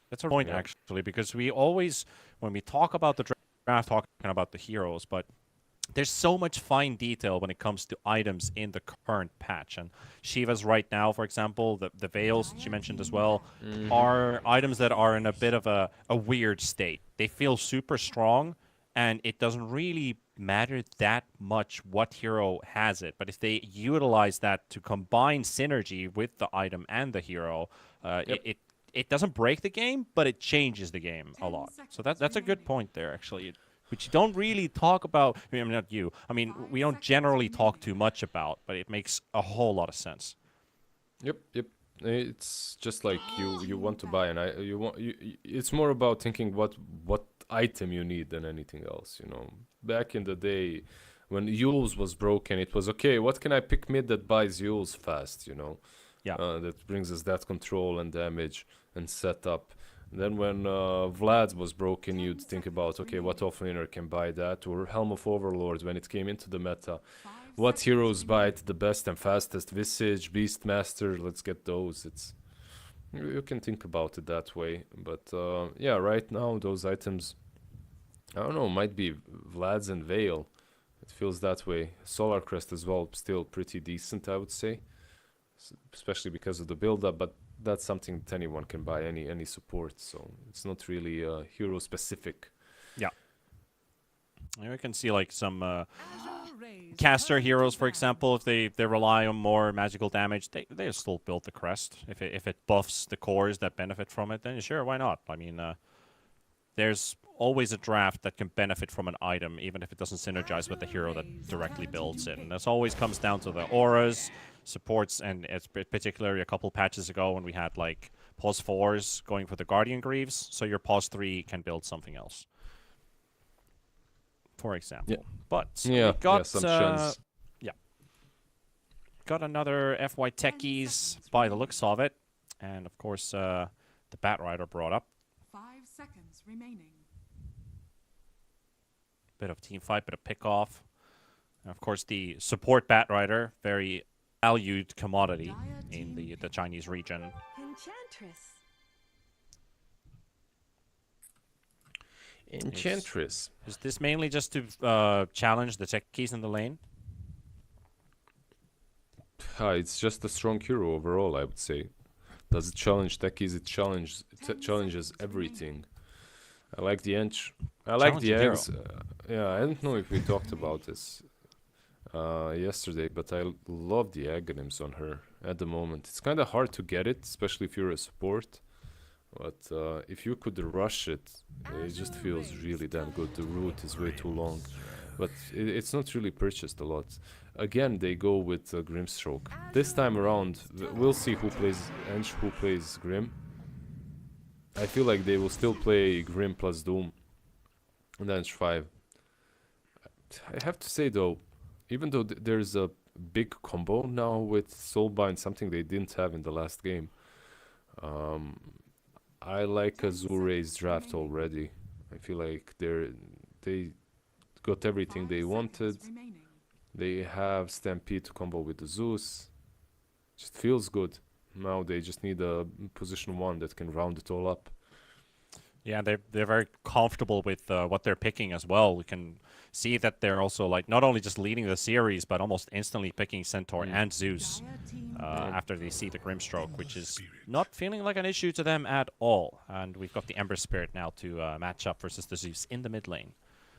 That's a point, actually, because we always, when we talk about the draft, talking about the heroes, but there's so much fine detail when it comes to items in the current patch. And Shivas right now, for example, the Veils she mentioned as well, are items that are in a bit of a weird state. They feel super strong, and it doesn't really matter that much what hero has it. But if they utilize that to combine synergy with the item and the hero, it doesn't break the game, but it changes the game a lot. So that's a good point there, actually, which you don't really talk about. I mean, not you. I mean, we don't generally talk too much about, but it makes a whole lot of sense. Yep. It's just like you want to buy it's more about thinking what item you need than anything else, you know. Back in the day when Yules was broken, it was okay, what can I pick mid that buys Yules fast, you know? Yeah. That brings us that control and damage and setup. Then when Vlad's was broken, you'd think about, okay, what offlaner can buy that? Or Helm of Overlord when it came into the meta. What heroes buy it the best and fastest? Visage, Beastmaster, let's get those. You can think about it that way. But yeah, right now those items, I don't know, might be Vlad's and Veil. It feels that way. Solar Crest as well, still pretty decent, I would say. Especially because of the build-up, but that's something that anyone can buy, any support, so it's not really hero specific. Yeah. You can see like some caster heroes, for example, if they rely on more magical damage, they still build the crest. If it buffs the cores that benefit from it, then sure, why not? I mean, there's always a draft that can benefit from an item, even if it doesn't synergize with the hero that directly builds it. And this always comes down to the auras, supports, and it's particularly a couple patches ago when we had like pause 4s going for the Guardian Greaves, so your pause 3 can build something else, for example. Yeah. But yeah, we got some chance. Got another FY Techies by the looks of it, and of course the Batrider brought up. 5 seconds remaining. Bit of team fight, bit of pick off. And of course the support Batrider, very valued commodity in the Chinese region. Enchantress. Is this mainly just to challenge the Techies in the lane? It's just a strong hero overall, I would say. Does it challenge Techies? It challenges everything. I like the Ench. I like the eggs. Yeah, I don't know if we talked about this yesterday, but I love the Aghanims on her at the moment. It's kind of hard to get it, especially if you're a support. But if you could rush it, it just feels really damn good. The route is way too long. But it's not really purchased a lot. Again, they go with Grimstroke. This time around, we'll see who plays Ench, who plays Grim. I feel like they will still play Grim plus Doom and then 5. I have to say though, even though there's a big combo now with Soulbind, something they didn't have in the last game, I like Azure's draft already. I feel like they got everything they wanted. They have Stampede to combo with the Zeus. Just feels good. Now they just need a position 1 that can round it all up. Yeah, they're very comfortable with what they're picking as well. We can see that they're also like not only just leading the series, but almost instantly picking Centaur and Zeus after they see the Grimstroke, which is not feeling like an issue to them at all. And we've got the Ember Spirit now to match up versus the Zeus in the mid lane.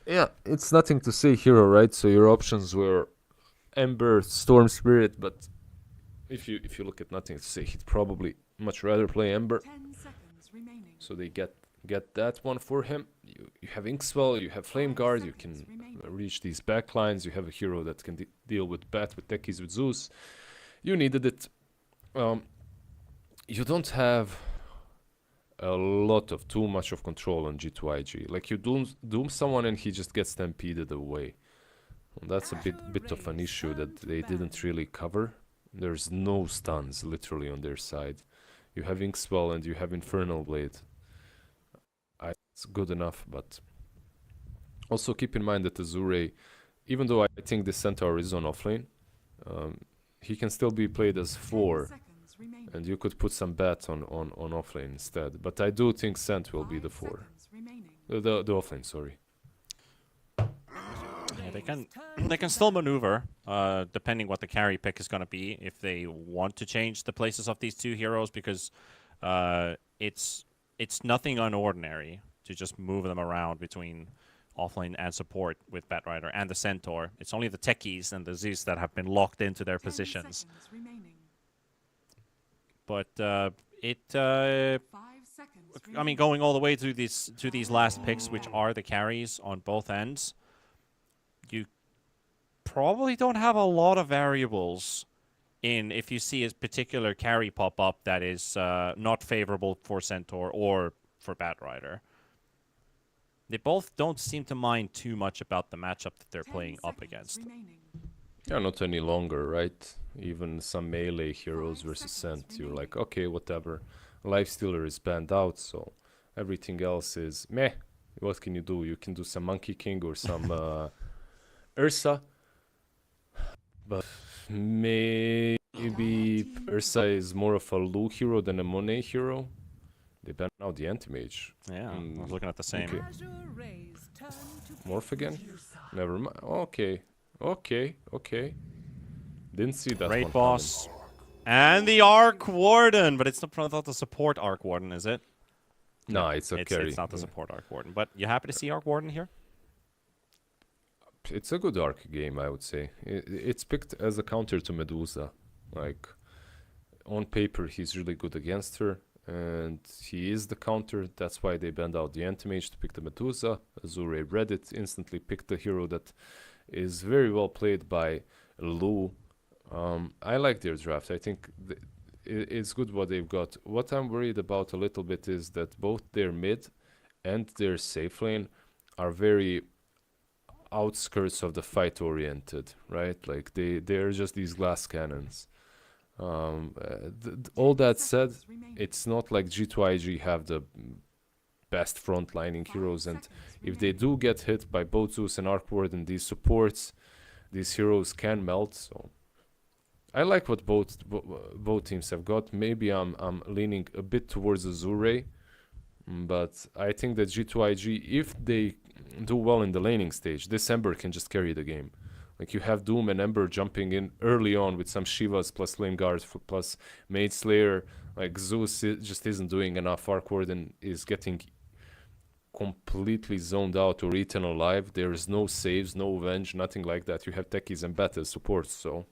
Yeah, it's nothing to say hero, right? So your options were Ember, Storm Spirit, but if you look at nothing to say, he'd probably much rather play Ember. 10 seconds remaining. So they get that one for him. You have Inkswell, you have Flame Guard, you can reach these backlines. You have a hero that can deal with Bat, with techies, with Zeus. You needed it. You don't have a lot of too much of control on G2IG. Like you doom someone and he just gets stampeded away. And that's a bit of an issue that they didn't really cover. There's no stuns literally on their side. You have Inkswell and you have Infernal Blade. It's good enough, but also keep in mind that Azure, even though I think the Centaur is on offlane, he can still be played as 4, and you could put some Bat on offlane instead. But I do think Cent will be the 4. The offlane, sorry. Yeah, they can still maneuver, depending what the carry pick is going to be, if they want to change the places of these two heroes, because it's nothing unordinary to just move them around between offlane and support with Batrider and the Centaur. It's only the techies and the Zeus that have been locked into their positions. But I mean, going all the way to these last picks, which are the carries on both ends, you probably don't have a lot of variables in if you see a particular carry pop up that is not favorable for Centaur or for Batrider. They both don't seem to mind too much about the matchup that they're playing up against. Yeah, not any longer, right? Even some melee heroes versus Cent, you're like, okay, whatever. Lifestealer is banned out, so everything else is meh. What can you do? You can do some Monkey King or some Ursa. But maybe Ursa is more of a Lu hero than a Monet hero. They banned out the Anti-Mage. Yeah, I was looking at the same. Okay. Morph again? Never mind. Okay. Didn't see that Raid one boss. And the Arc Warden, but it's not the support Arc Warden, is it? No, it's a carry. It's not the support Arc Warden, but you happy to see Arc Warden here? It's a good Arc game, I would say. It's picked as a counter to Medusa. Like, on paper, he's really good against her, and he is the counter. That's why they banned out the Anti-Mage to pick the Medusa. Azure read it, instantly picked the hero that is very well played by Lu. I like their draft. I think it's good what they've got. What I'm worried about a little bit is that both their mid and their safe lane are very outskirts of the fight oriented, right? Like they're just these glass cannons. All that said, it's not like G2IG have the best frontlining heroes, and if they do get hit by both Zeus and Arc Warden, these supports, these heroes can melt. So I like what both teams have got. Maybe I'm leaning a bit towards Azure, but I think that G2IG, if they do well in the laning stage, this Ember can just carry the game. Like you have Doom and Ember jumping in early on with some Shivas plus Flame Guard plus Maid Slayer. Like Zeus just isn't doing enough. Arc Warden is getting completely zoned out or eaten alive. There is no saves, no Venge, nothing like that. You have techies and Bat as support, so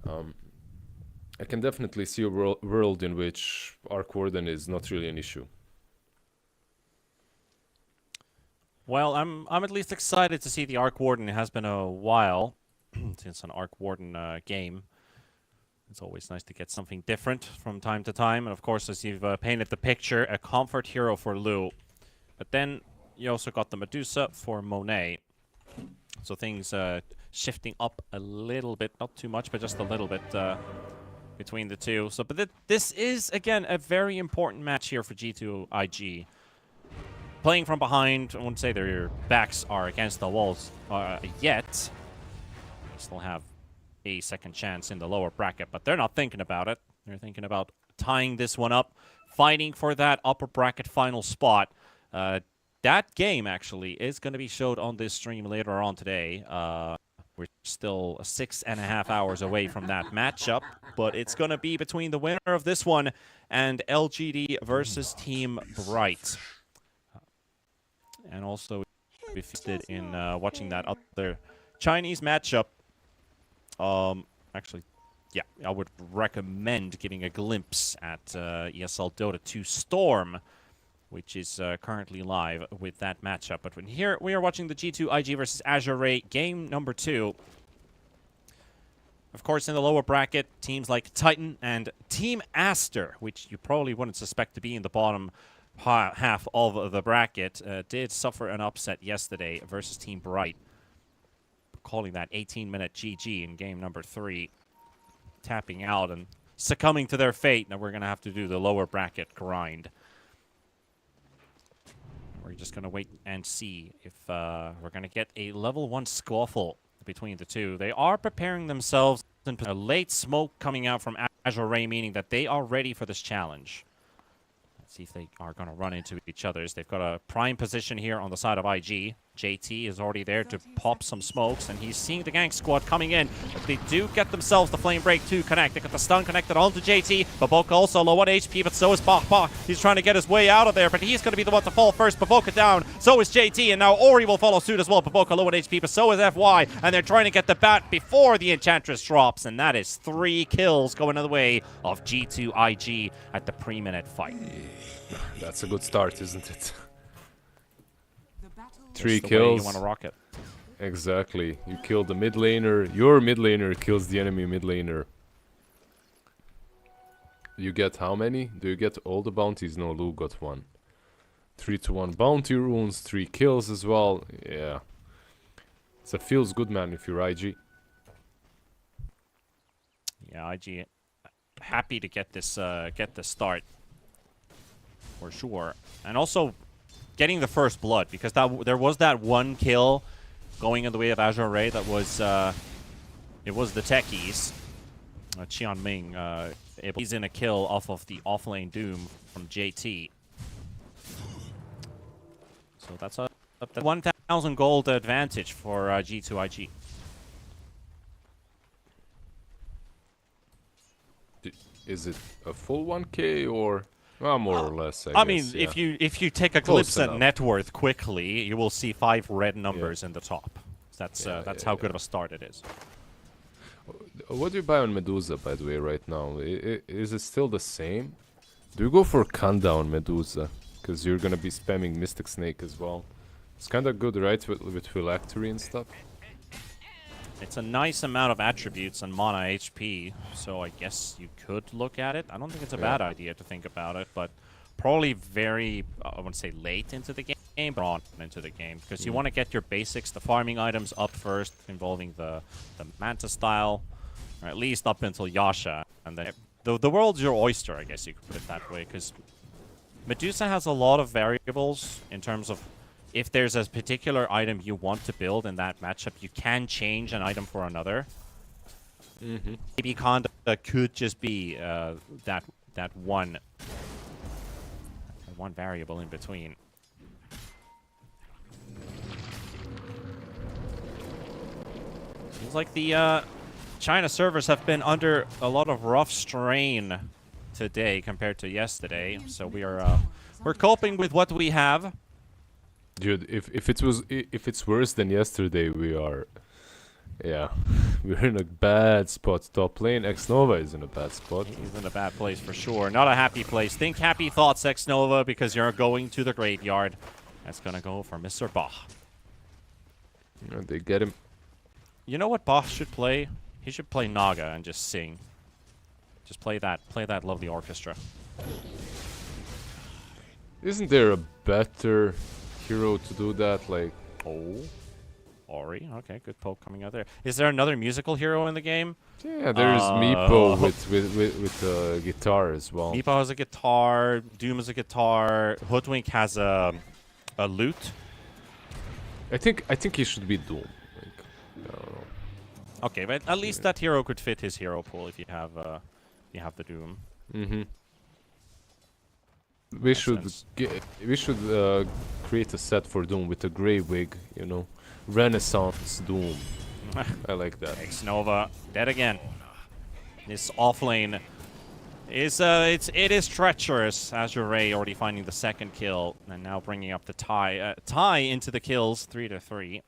I can definitely see a world in which Arc Warden is not really an issue. Well, I'm at least excited to see the Arc Warden. It has been a while since an Arc Warden game. It's always nice to get something different from time to time. And of course, as you've painted the picture, a comfort hero for Lu. But then you also got the Medusa for Monet. So things shifting up a little bit, not too much, but just a little bit between the two. So, but this is, again, a very important match here for G2 IG. Playing from behind, I wouldn't say their backs are against the walls yet. They still have a second chance in the lower bracket, but they're not thinking about it. They're thinking about tying this one up, fighting for that upper bracket final spot. That game, actually, is going to be showed on this stream later on today. We're still 6.5 hours away from that matchup, but it's going to be between the winner of this one and LGD versus Team Bright. And also, if you're interested in watching that other Chinese matchup, actually, yeah, I would recommend getting a glimpse at ESL Dota 2 Storm, which is currently live with that matchup. But when here we are watching the G2 IG versus Azure Ray game number 2. Of course, in the lower bracket, teams like Titan and Team Aster, which you probably wouldn't suspect to be in the bottom half of the bracket, did suffer an upset yesterday versus Team Bright, calling that 18-minute GG in game number 3, tapping out and succumbing to their fate. Now we're going to have to do the lower bracket grind. We're just going to wait and see if we're going to get a level 1 scuffle between the two. They are preparing themselves in a late smoke coming out from Azure Ray, meaning that they are ready for this challenge. Let's see if they are going to run into each other. They've got a prime position here on the side of IG. JT is already there to pop some smokes, and he's seeing the gank squad coming in. But they do get themselves the flame break to connect. They got the stun connected onto JT. Baboka also low on HP, but so is Bah. He's trying to get his way out of there, but he's going to be the one to fall first. Baboka down, so is JT, and now Ori will follow suit as well. Baboka low on HP, but so is FY, and they're trying to get the bat before the Enchantress drops, and that is 3 kills going the way of G2 IG at the pre-minute fight. That's a good start, isn't it? The battle 3 The way kills. you want to rock it. Exactly. You kill the mid laner. Your mid laner kills the enemy mid laner. You get how many? Do you get all the bounties? No, Lu got 1. 3-1 bounty runes, 3 kills as well. Yeah. It's a feels good, man, if you're IG. Yeah, IG happy to get this start for sure, and also getting the first blood, because there was that 1 kill going in the way of Azure Ray that was it was the techies. Qian Ming he's in a kill off of the offlane Doom from JT. So that's a 1,000 gold advantage for G2 IG. Is it a full 1k or more or less? I guess, mean, yeah. if you take a Close glimpse at enough. net worth quickly, you will see 5 red numbers in the top. That's how good of a start it is. What do you buy on Medusa, by the way, right now? Is it still the same? Do you go for Countdown Medusa? Because you're gonna be spamming Mystic Snake as well. It's kind of good, right, with Phylactery and stuff? It's a nice amount of attributes and mana HP, so I guess you could look at it. I don't think it's a bad idea to think about it, but probably very, I wouldn't say late into the game, but on into the game, because you want to get your basics, the farming items up first, involving the Manta style, or at least up until Yasha, and then the world's your oyster, I guess you could put it that way, because Medusa has a lot of variables in terms of if there's a particular item you want to build in that matchup, you can change an item for another. Maybe Conda could just be that one variable in between. Seems like the China servers have been under a lot of rough strain today compared to yesterday, so we're coping with what we have. Dude, if it's worse than yesterday, we're in a bad spot. Top lane, X-Nova is in a bad spot. He's in a bad place for sure. Not a happy place. Think happy thoughts, X-Nova, because you're going to the graveyard. That's gonna go for Mr. Bach. Yeah, they get him. You know what Bach should play? He should play Naga and just sing. Just play that lovely orchestra. Isn't there a better hero to do that? Like, Oh, Ori. Okay, good poke coming out there. Is there another musical hero in the game? yeah, there's Meepo with guitar as well. Meepo has a guitar. Doom has a guitar. Hoodwink has a lute. I think he should be Doom. Like, I don't know. Okay, but at least that hero could fit his hero pool if you have the Doom. Mm-hmm. We should sense. create a set for Doom with a gray wig, you know, Renaissance Doom. I like that. X-Nova dead again. This off lane is it is treacherous. Azure Ray already finding the second kill and now bringing up the tie into the kills 3-3.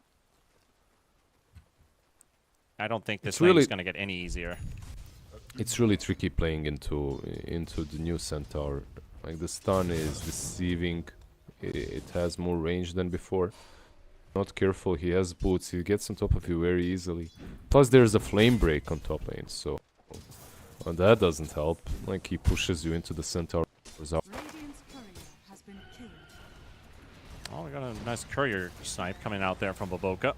I don't think this lane is going to get any easier. It's really tricky playing into the new Centaur. Like the stun is deceiving. It has more range than before. Not careful, he has boots, he gets on top of you very easily. Plus there's a flame break on top lane, so that doesn't help. Like he pushes you into the Centaur. Radiant's courier has been killed. Oh, we got a nice courier snipe coming out there from Baboka.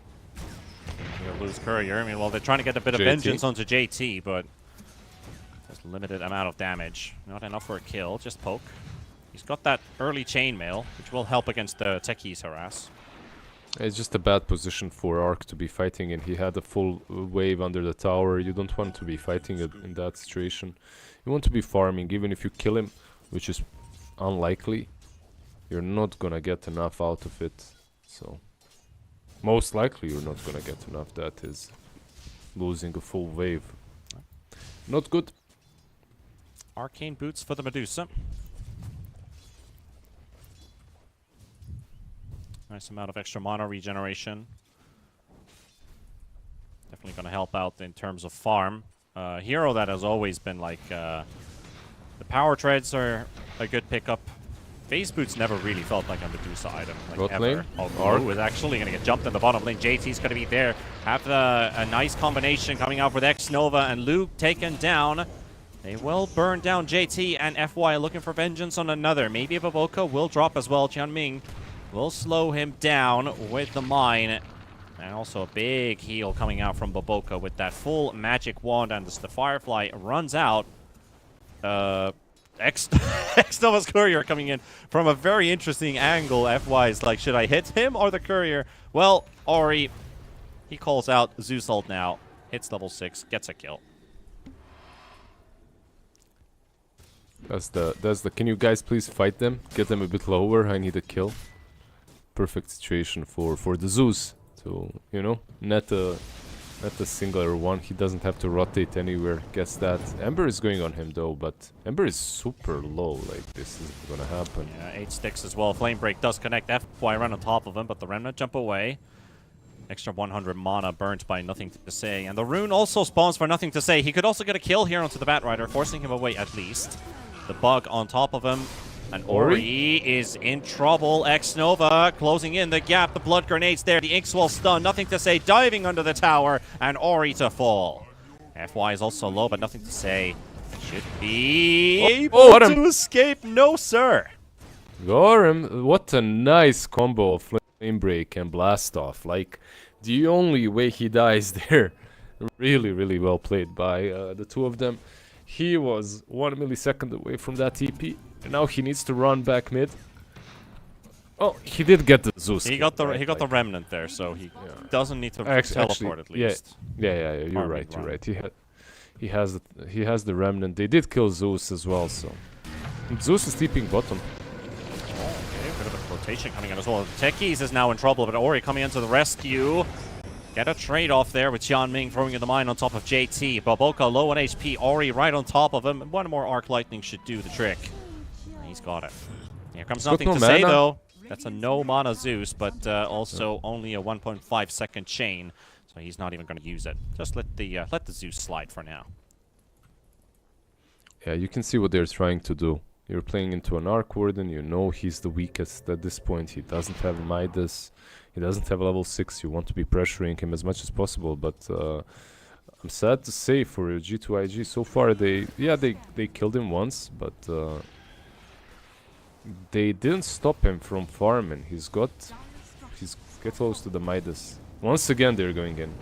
We're gonna lose courier. I mean, well, they're trying to get a bit of JT. vengeance onto JT, but just limited amount of damage. Not enough for a kill, just poke. He's got that early chainmail, which will help against the techies harass. It's just a bad position for Ark to be fighting, and he had a full wave under the tower. You don't want to be fighting it in that situation. You want to be farming, even if you kill him, which is unlikely. You're not gonna get enough out of it. So, most likely you're not gonna get enough. That is losing a full wave. Not good. Arcane boots for the Medusa. Nice amount of extra mana regeneration. Definitely going to help out in terms of farm. Hero that has always been like... the power treads are a good pickup. Phase boots never really felt like a Medusa item. Like Bot ever. lane? Oh, is actually going to get jumped in the bottom lane. JT's going to be there. Have a nice combination coming out with X-Nova and Luke taken down. They will burn down JT and FY looking for vengeance on another. Maybe Baboka will drop as well. Jianming will slow him down with the mine. And also a big heal coming out from Baboka with that full magic wand. And as the Firefly runs out, X-Nova's courier coming in from a very interesting angle. FY is like, should I hit him or the courier? Well, Ori, he calls out Zeus ult now. Hits level 6, gets a kill. That's the. Can you guys please fight them? Get them a bit lower. I need a kill. Perfect situation for the Zeus to, you know, net a singular one. He doesn't have to rotate anywhere. Gets that. Ember is going on him though, but Ember is super low. Like this isn't gonna happen. Yeah, 8 sticks as well. Flame Break does connect. FY run on top of him, but the Remnant jump away. Extra 100 mana burnt by Nothing to Say. And the rune also spawns for Nothing to Say. He could also get a kill here onto the Batrider, forcing him away at least. The bug on top of him. And Ori is in trouble. X-Nova closing in the gap. The blood grenades there. The Inkswell stun. Nothing to Say diving under the tower. And Ori to fall. FY is also low, but Nothing to Say should be able to escape. No, sir. Gorham, what a nice combo of Flame Break and Blast Off. Like, the only way he dies there. Really, really well played by the two of them. He was 1 millisecond away from that TP, and now he needs to run back mid. Oh, he did get the Zeus. He got the Remnant there, so he doesn't need to teleport at least. Yeah. You're right. You're right. He has the Remnant. They did kill Zeus as well, so Zeus is TPing bottom. Okay, a bit of a rotation coming in as well. Techies is now in trouble, but Ori coming into the rescue. Get a trade-off there with Jianming throwing in the mine on top of JT. Baboka low on HP. Ori right on top of him. One more Arc Lightning should do the trick. He's got it. Here comes Nothing to Say, though. That's a no-mana Zeus, but also only a 1.5 second chain. So he's not even going to use it. Just let the Zeus slide for now. Yeah, you can see what they're trying to do. You're playing into an Arc Warden. You know he's the weakest at this point. He doesn't have Midas. He doesn't have level 6. You want to be pressuring him as much as possible, but I'm sad to say for G2IG, so far they killed him once, but they didn't stop him from farming. He's get close to the Midas. Once again they're going in.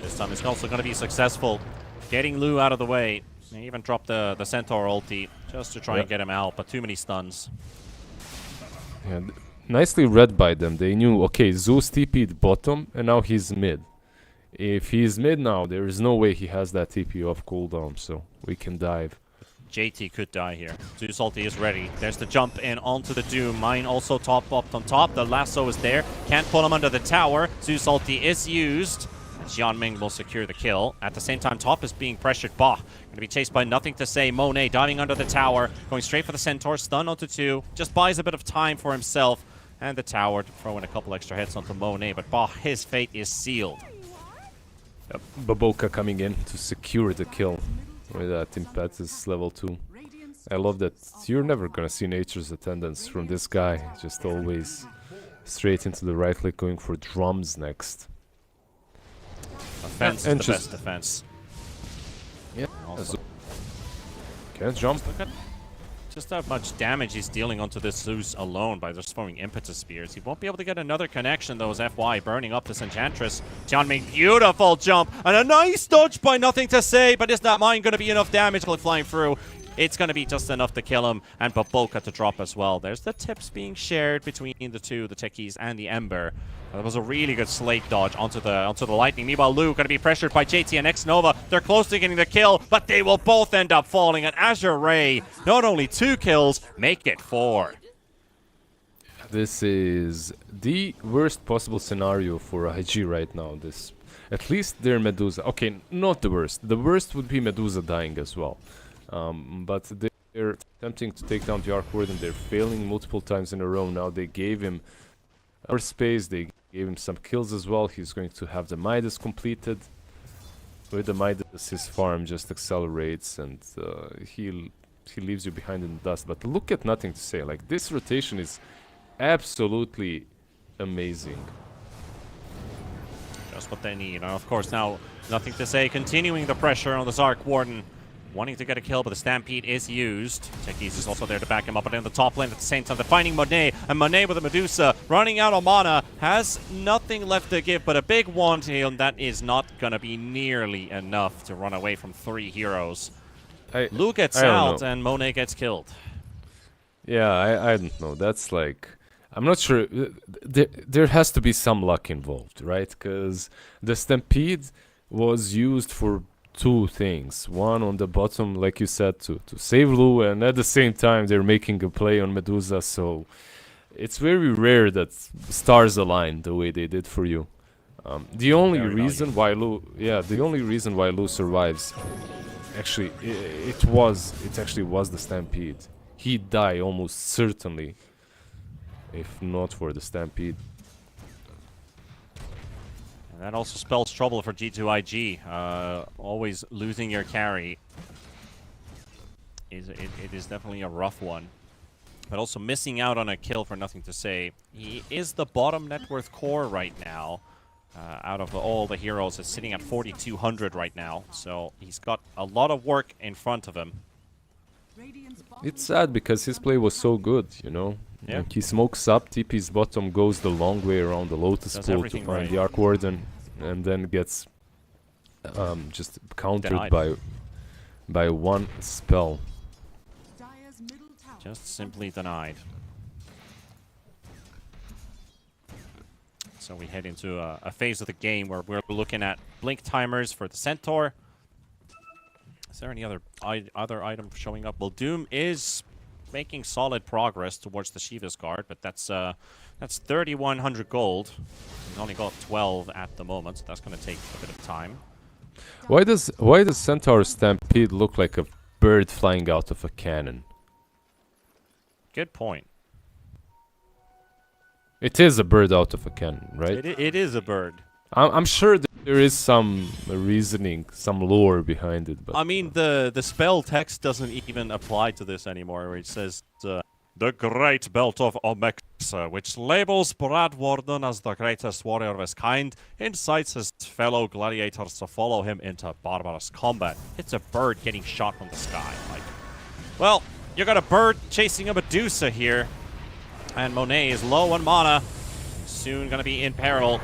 This time it's also going to be successful. Getting Lu out of the way. They even dropped the Centaur ulti just to try and get him out, but too many stuns. Yeah, nicely read by them. They knew, okay, Zeus TP'd bottom and now he's mid. If he's mid now, there is no way he has that TP off cooldown, so we can dive. JT could die here. Zeus ulti is ready. There's the jump in onto the Doom. Mine also top up on top. The lasso is there. Can't pull him under the tower. Zeus ulti is used. Jianming will secure the kill. At the same time, top is being pressured. Bah, going to be chased by Nothing to Say. Monet diving under the tower. Going straight for the Centaur. Stun onto 2. Just buys a bit of time for himself. And the tower to throw in a couple extra hits onto Monet. But Bah, his fate is sealed. Yep. Baboka coming in to secure the kill with that impetus level 2. I love that you're never gonna see Nature's attendance from this guy. Just always straight into the right click, going for drums next. Offense is the best defense. Yeah. Also, Can't jump. look at just how much damage he's dealing onto this Zeus alone by just throwing impetus spears. He won't be able to get another connection though as FY burning up this Enchantress. Jianming, beautiful jump and a nice dodge by Nothing to Say, but is that mine going to be enough damage flying through? It's going to be just enough to kill him, and Baboka to drop as well. There's the tips being shared between the two, the Techies and the Ember. That was a really good slate dodge onto the Lightning. Meanwhile, Lu going to be pressured by JT and X-Nova. They're close to getting the kill, but they will both end up falling. And Azure Ray, not only 2 kills, make it 4. This is the worst possible scenario for IG right now. At least they're Medusa. Okay, not the worst. The worst would be Medusa dying as well. But they're attempting to take down the Arc Warden. They're failing multiple times in a row now. They gave him our space. They gave him some kills as well. He's going to have the Midas completed. With the Midas, his farm just accelerates and he leaves you behind in the dust. But look at Nothing to Say. Like, this rotation is absolutely amazing. Just what they need. And of course, now Nothing to Say continuing the pressure on the Arc Warden. Wanting to get a kill, but the Stampede is used. Techies is also there to back him up, but in the top lane at the same time, they're finding Monet, and Monet with a Medusa, running out of mana, has nothing left to give but a big wand heal, and that is not going to be nearly enough to run away from 3 heroes. Lu gets out, and Monet gets killed. Yeah, I don't know. That's like... I'm not sure. There has to be some luck involved, right? Because the Stampede was used for 2 things. One on the bottom, like you said, to save Lu, and at the same time they're making a play on Medusa, so it's very rare that stars align the way they did for you. The only reason why Lu survives, actually, it actually was the Stampede. He'd die almost certainly if not for the Stampede. That also spells trouble for G2IG. Always losing your carry. It is definitely a rough one. But also missing out on a kill for Nothing to Say. He is the bottom net worth core right now. Out of all the heroes, is sitting at 4,200 right now. So he's got a lot of work in front of him. It's sad because his play was so good, you know? Yeah. Like, he smokes up, TP's bottom, goes the long way around the Lotus pool to find the Arc Warden, and then gets just countered by 1 spell. Just simply denied. So we head into a phase of the game where we're looking at blink timers for the Centaur. Is there any other item showing up? Well, Doom is making solid progress towards the Shiva's Guard, but that's 3,100 gold. He's only got 12 at the moment, so that's going to take a bit of time. Why does Centaur Stampede look like a bird flying out of a cannon? Good point. It is a bird out of a cannon, right? It is a bird. I'm sure that there is some reasoning, some lore behind it. But I mean, the spell text doesn't even apply to this anymore, where it says The Great Belt of Omexa, which labels Brad Warden as the greatest warrior of his kind, incites his fellow gladiators to follow him into barbarous combat. It's a bird getting shot from the sky. Like, well, you got a bird chasing a Medusa here, and Monet is low on mana, soon gonna be in peril.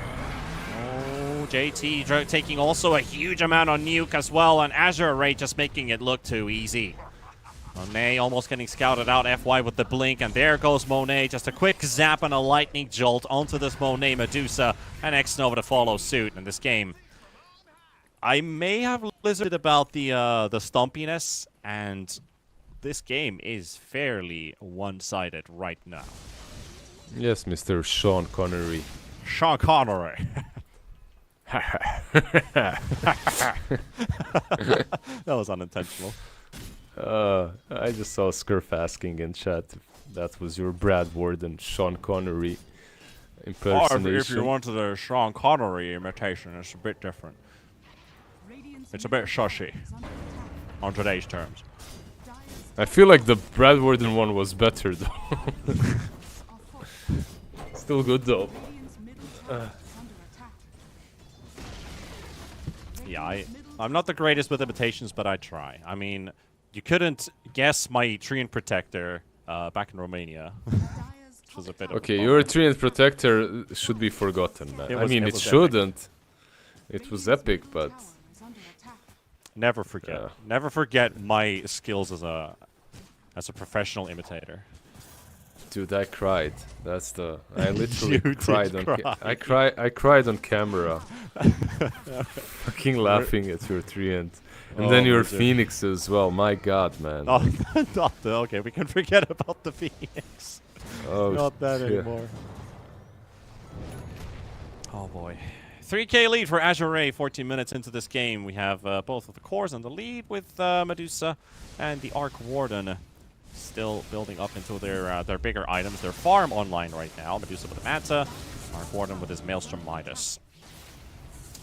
Oh, JT taking also a huge amount on Nuke as well, and Azure Ray just making it look too easy. Monet almost getting scouted out, FY with the blink, and there goes Monet. Just a quick zap and a lightning jolt onto this Monet Medusa, and X-Nova to follow suit in this game. I may have lizarded about the stumpiness, and this game is fairly one-sided right now. Yes, Mr. Sean Connery. Sean Connery. That was unintentional. I just saw Scurf asking in chat if that was your Brad Warden, Sean Connery impersonation. Or if you wanted a Sean Connery imitation, it's a bit different. It's a bit shushy on today's terms. I feel like the Brad Warden one was better though. Still good though. Yeah, I'm not the greatest with imitations, but I try. I mean, you couldn't guess my Treant Protector back in Romania. Which was a bit Okay, of your Treant Protector should be forgotten, man. I mean, it shouldn't. It was epic, but never forget. Yeah. Never forget my skills as a professional imitator. dude, I cried. That's the. I literally You cried did on. I cried on camera. Fucking laughing at your Treant. And then your Phoenix as well. My God, man. Oh, not the, okay, we can forget about the Phoenix. Oh, Not that shit. anymore. Oh boy. 3k lead for Azure Ray, 14 minutes into this game. We have both of the cores in the lead with Medusa and the Arc Warden still building up into their bigger items. Their farm online right now. Medusa with the Manta, Arc Warden with his Maelstrom Midas.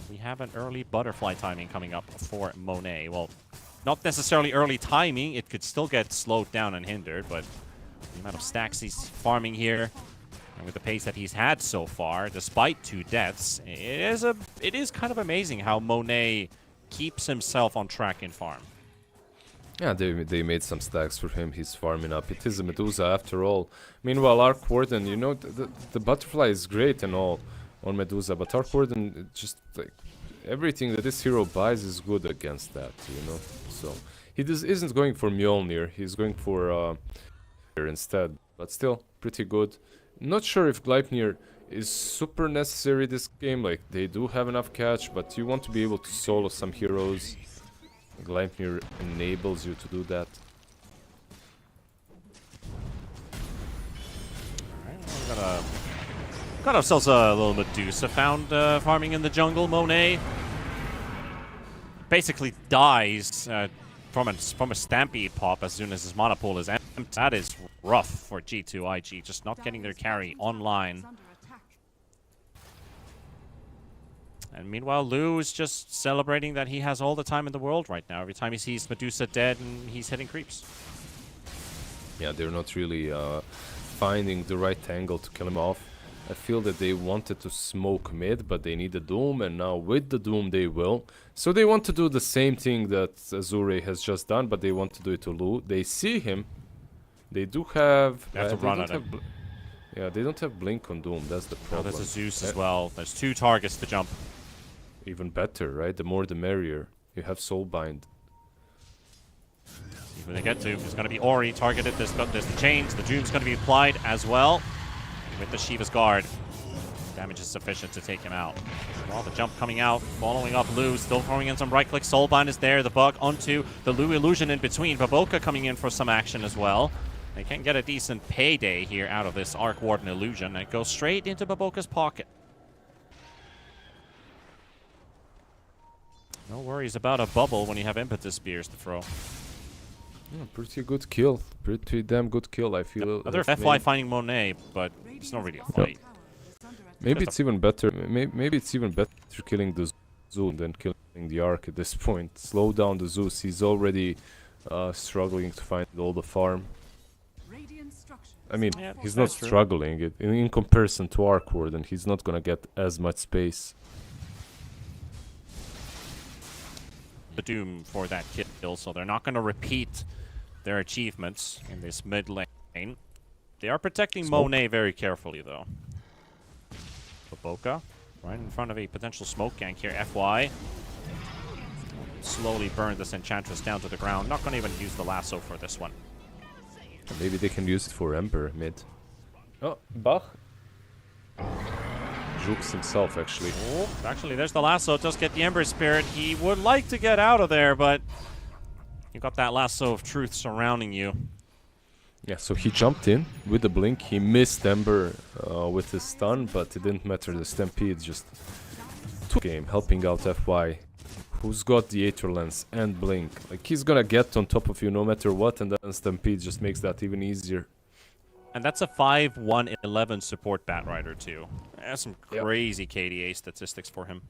We have an early butterfly timing coming up for Monet. Well, not necessarily early timing. It could still get slowed down and hindered, but the amount of stacks he's farming here, and with the pace that he's had so far, despite 2 deaths, it is kind of amazing how Monet keeps himself on track in farm. Yeah, they made some stacks for him. He's farming up. It is a Medusa after all. Meanwhile, Arc Warden, you know, the butterfly is great and all on Medusa, but Arc Warden, just like everything that this hero buys is good against that, you know. So he isn't going for Mjolnir. He's going for instead, but still pretty good. Not sure if Gleipnir is super necessary this game. Like, they do have enough catch, but you want to be able to solo some heroes. Gleipnir enables you to do that. Alright, got ourselves a little Medusa found farming in the jungle. Monet basically dies from a Stampede pop as soon as his mana pool is empty. That is rough for G2IG, just not getting their carry online. And meanwhile, Lou is just celebrating that he has all the time in the world right now. Every time he sees Medusa dead, and he's hitting creeps. Yeah, they're not really finding the right angle to kill him off. I feel that they wanted to smoke mid, but they need a Doom, and now with the Doom they will. So they want to do the same thing that Azure has just done, but they want to do it to Lou. They see him. They do have... They have to run at him. Yeah, they don't have Blink on Doom, that's the Oh, problem. there's a Zeus as well. There's 2 targets to jump. Even better, right? The more the merrier. You have Soulbind. See who they get to. There's going to be Ori targeted. There's the chains. The Doom's going to be applied as well. With the Shiva's Guard. Damage is sufficient to take him out. Well, the jump coming out, following up Lou, still throwing in some right-click. Soulbind is there. The bug onto the Lou illusion in between. Baboka coming in for some action as well. They can get a decent payday here out of this Arc Warden illusion. And it goes straight into Baboka's pocket. No worries about a bubble when you have impetus spears to throw. Yeah, pretty good kill. Pretty damn good kill, I feel. Another FY finding Monet, but it's not really a fight. Maybe it's even better. Maybe it's even better killing the Zeus than killing the Arc at this point. Slow down the Zeus. He's already struggling to find all the farm. I mean, Yeah, he's not that's true. struggling in comparison to Arkward, and he's not gonna get as much space. The Doom for that kill, so they're not going to repeat their achievements in this mid lane. They are protecting Smoke. Monet very carefully, though. Baboka, right in front of a potential smoke gank here. FY slowly burn this Enchantress down to the ground. Not going to even use the lasso for this one. Maybe they can use it for Ember mid. Oh, Bach jukes himself actually. Oh, actually, there's the lasso. Just get the Ember Spirit. He would like to get out of there, but you got that lasso of truth surrounding you. Yeah, so he jumped in with the blink. He missed Ember with his stun, but it didn't matter. The Stampede just took game, helping out FY, who's got the Aether Lens and blink. Like, he's gonna get on top of you no matter what, and then Stampede just makes that even easier. And that's a 5-1-11 support Batrider, too. That's some crazy KDA statistics for him.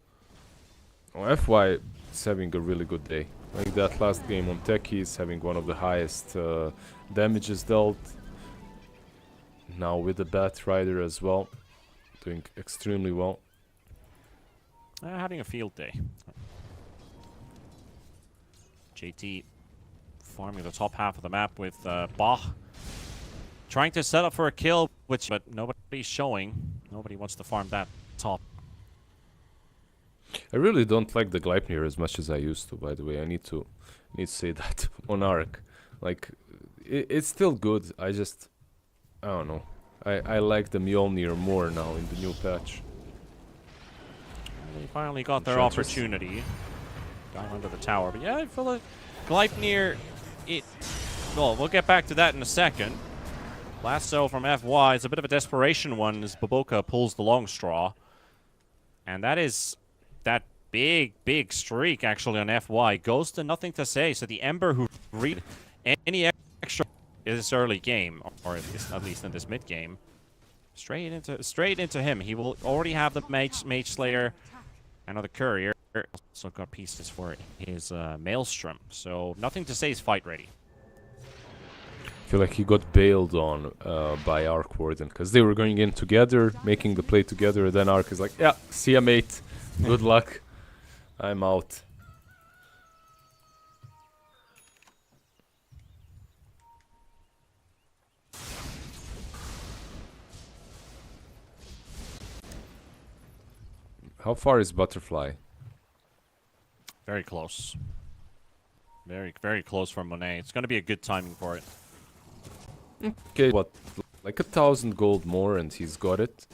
Oh, FY is having a really good day. Like that last game on Tech, he's having one of the highest damages dealt. Now with the Batrider as well, doing extremely well. Having a field day. JT farming the top half of the map with Bach. Trying to set up for a kill, but nobody's showing. Nobody wants to farm that top. I really don't like the Gleipnir as much as I used to, by the way. I need to say that on Arc. Like, it's still good. I don't know. I like the Mjolnir more now in the new patch. They finally got their Enchantress. opportunity. Down under the tower. But yeah, I feel like Gleipnir, well, we'll get back to that in a second. Lasso from FY is a bit of a desperation one as Baboka pulls the long straw. And that is that big streak actually on FY goes to nothing to say. So the Ember who read any extra in this early game, or at least in this mid game, straight into him. He will already have the Mage Slayer and the Courier. Also got pieces for his Maelstrom. So nothing to say is fight ready. I feel like he got bailed on by Arc Warden, because they were going in together, making the play together, and then Arc is like, yeah, see ya, mate. Good luck. I'm out. How far is Butterfly? Very close. Very close for Monet. It's going to be a good timing for it. Okay, what, like 1,000 gold more and he's got it.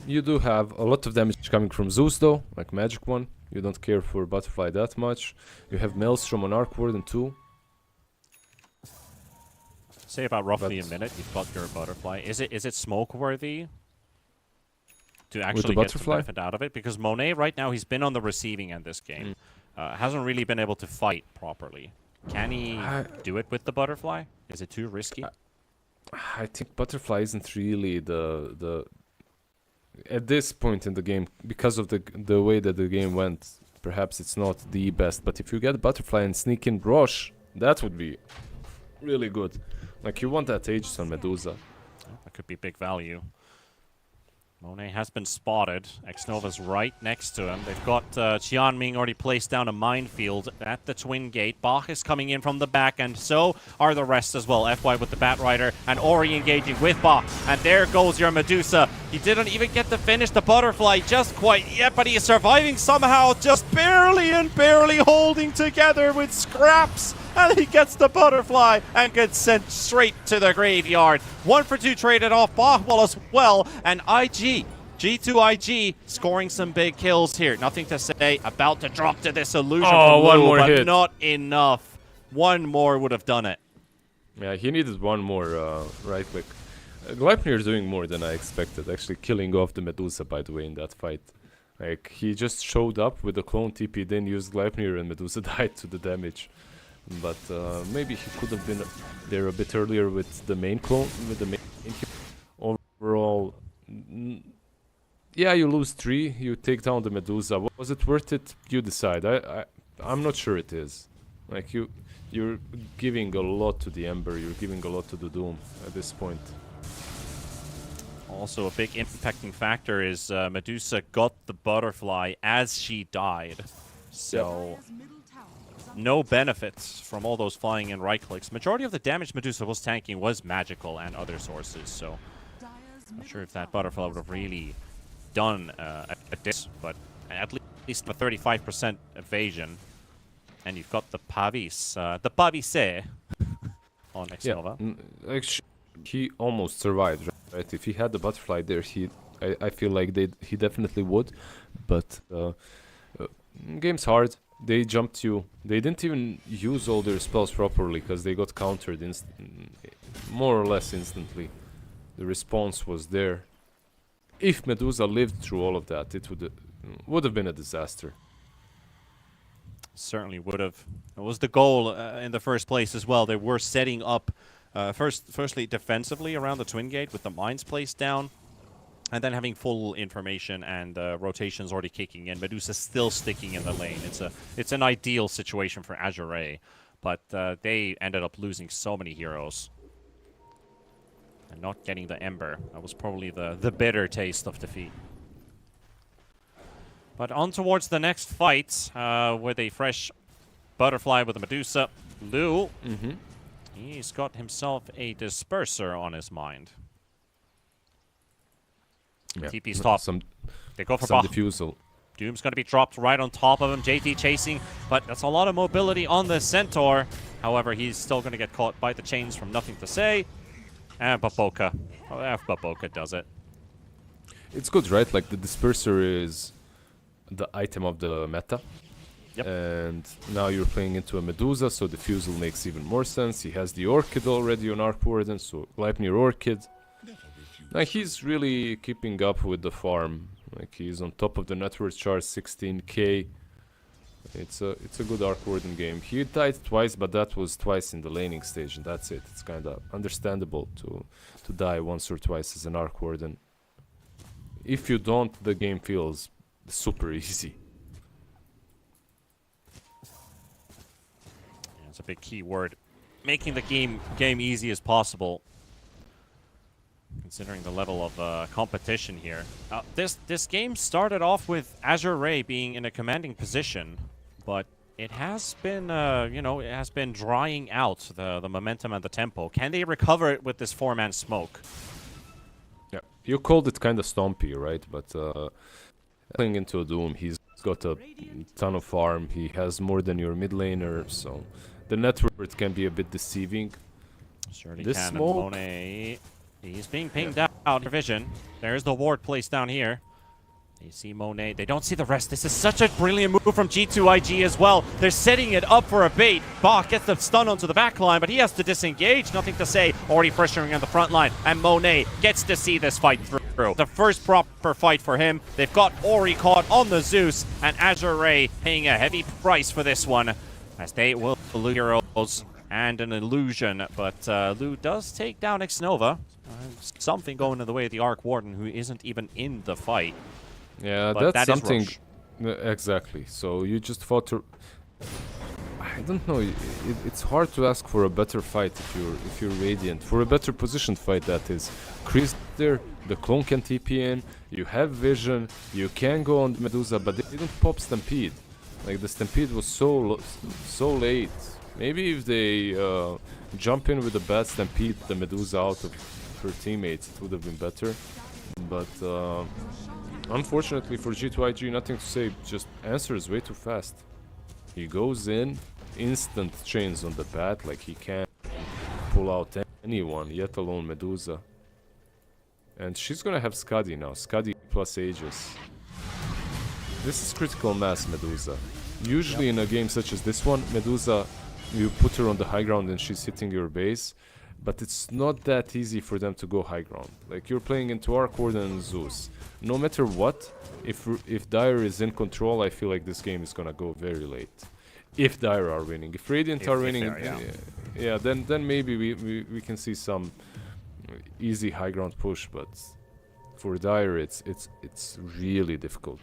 You do have a lot of damage coming from Zeus though, like Magic one. You don't care for Butterfly that much. You have Maelstrom on Arc Warden too. Say about roughly a minute, you've got your Butterfly. Is it smoke worthy to actually get some benefit out of it? Because Monet right now, he's been on the receiving end this game. Hasn't really been able to fight properly. Can he do it with the Butterfly? Is it too risky? I think Butterfly isn't really the at this point in the game, because of the way that the game went. Perhaps it's not the best, but if you get Butterfly and sneak in Brosh, that would be really good. Like, you want that Aegis on Medusa. That could be big value. Monet has been spotted. Xnova's right next to him. They've got Qianming already placed down a minefield at the Twin Gate. Bach is coming in from the back, and so are the rest as well. FY with the Batrider, and Ori engaging with Bach. And there goes your Medusa. He didn't even get to finish the Butterfly just quite yet, but he is surviving somehow, just barely holding together with scraps. And he gets the Butterfly and gets sent straight to the graveyard. 1 for 2 traded off Bachwell as well. And G2IG scoring some big kills here. Nothing to say. About to drop to this illusion from one Lou, more but hit. not enough. One more would have done it. Yeah, he needed one more right click. Gleipnir is doing more than I expected. Actually killing off the Medusa, by the way, in that fight. Like, he just showed up with the clone TP, then used Gleipnir, and Medusa died to the damage. But maybe he could have been there a bit earlier with the main clone, with the main. Overall, yeah, you lose 3, you take down the Medusa. Was it worth it? You decide. I'm not sure it is. Like you're giving a lot to the Ember. You're giving a lot to the Doom at this point. Also, a big impacting factor is Medusa got the butterfly as she died. So, Dire's middle tower is under no benefits from all those flying in right clicks. Majority of the damage Medusa was tanking was magical and other sources, so Dire's not middle sure if that tower butterfly would has have fallen. really done a this, but at least a 35% evasion. And you've got the Pavis, the Pavise on Next Yeah, Nova. actually, he almost survived. Right? If he had the butterfly there, I feel like he definitely would. But game's hard. They jumped you. They didn't even use all their spells properly because they got countered more or less instantly. The response was there. If Medusa lived through all of that, it would have been a disaster. Certainly would have. It was the goal in the first place as well. They were setting up, firstly defensively around the Twin Gate with the mines placed down, and then having full information and rotations already kicking in. Medusa still sticking in the lane. It's an ideal situation for Azure, but they ended up losing so many heroes and not getting the Ember. That was probably the bitter taste of defeat. But on towards the next fight with a fresh butterfly with a Medusa. Lou, he's got himself a disperser on his mind. Yeah. TP's top. Some They go for some Bach. diffusal. Doom's going to be dropped right on top of him. JT chasing, but that's a lot of mobility on the Centaur. However, he's still going to get caught by the chains from Nothing to Say. And Baboka. Oh, Baboka does it. It's good, right? Like the disperser is the item of the meta. Yep. And now you're playing into a Medusa, so diffusal makes even more sense. He has the Orchid already on Arc Warden, so Gleipnir Orchid. Like he's really keeping up with the farm. Like he's on top of the network charge, 16k. It's a good Arc Warden game. He died twice, but that was twice in the laning stage, and that's it. It's kind of understandable to die once or twice as an Arc Warden. If you don't, the game feels super easy. Yeah, it's a big key word. Making the game easy as possible. Considering the level of competition here. This game started off with Azure Ray being in a commanding position, but it has been, it has been drying out the momentum and the tempo. Can they recover it with this 4-man smoke? Yeah, you called it kind of stompy, right? But playing into a Doom, he's got a ton of farm. He has more than your mid laner, so the network can be a bit deceiving. Surely This can. smoke- Monet, he's being pinged out. Vision. There's the ward placed down here. You see Monet. They don't see the rest. This is such a brilliant move from G2IG as well. They're setting it up for a bait. Bach gets the stun onto the back line, but he has to disengage. Nothing to say. Already pressuring on the front line. And Monet gets to see this fight through. The first proper fight for him. They've got Ori caught on the Zeus. And Azure Ray paying a heavy price for this one. As they will lose heroes and an illusion. But Lou does take down Xnova. Something going in the way of the Arc Warden, who isn't even in the fight. Yeah, But that's that is something. Rush. Exactly. So you just fought to. I don't know. It's hard to ask for a better fight if you're Radiant. For a better positioned fight, that is. Chris there, the clone can TP in. You have vision. You can go on Medusa, but they didn't pop Stampede. Like the Stampede was so late. Maybe if they jump in with a bad Stampede, the Medusa out of her teammates, it would have been better. But unfortunately for G2IG, nothing to say. Just answers way too fast. He goes in, instant chains on the bat, like he can't pull out anyone, yet alone Medusa. And she's gonna have Skadi now. Skadi plus Aegis. This is critical mass, Medusa. Usually in a game such as this one, Medusa, you put her on the high ground and she's hitting your base. But it's not that easy for them to go high ground. Like you're playing into Arc Warden and Zeus. No matter what, if Dire is in control, I feel like this game is gonna go very late. If Dire are winning, if Radiant are winning, yeah, then maybe we can see some easy high ground push. But for Dire, it's really difficult.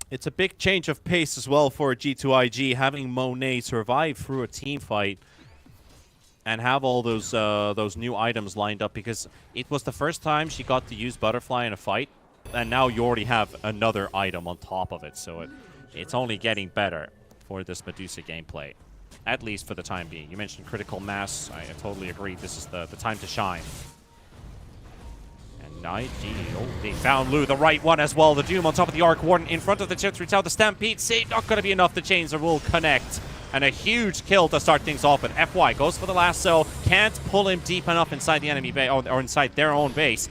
It's a big change of pace as well for G2IG, having Monet survive through a team fight and have all those new items lined up, because it was the first time she got to use Butterfly in a fight, and now you already have another item on top of it, so it's only getting better for this Medusa gameplay, at least for the time being. You mentioned critical mass. I totally agree. This is the time to shine. And IG, oh, they found Lou, the right one as well. The Doom on top of the Arc Warden in front of the Chips Retail. The Stampede save, not going to be enough. The chains will connect. And a huge kill to start things off. But FY goes for the lasso. Can't pull him deep enough inside the enemy base, or inside their own base.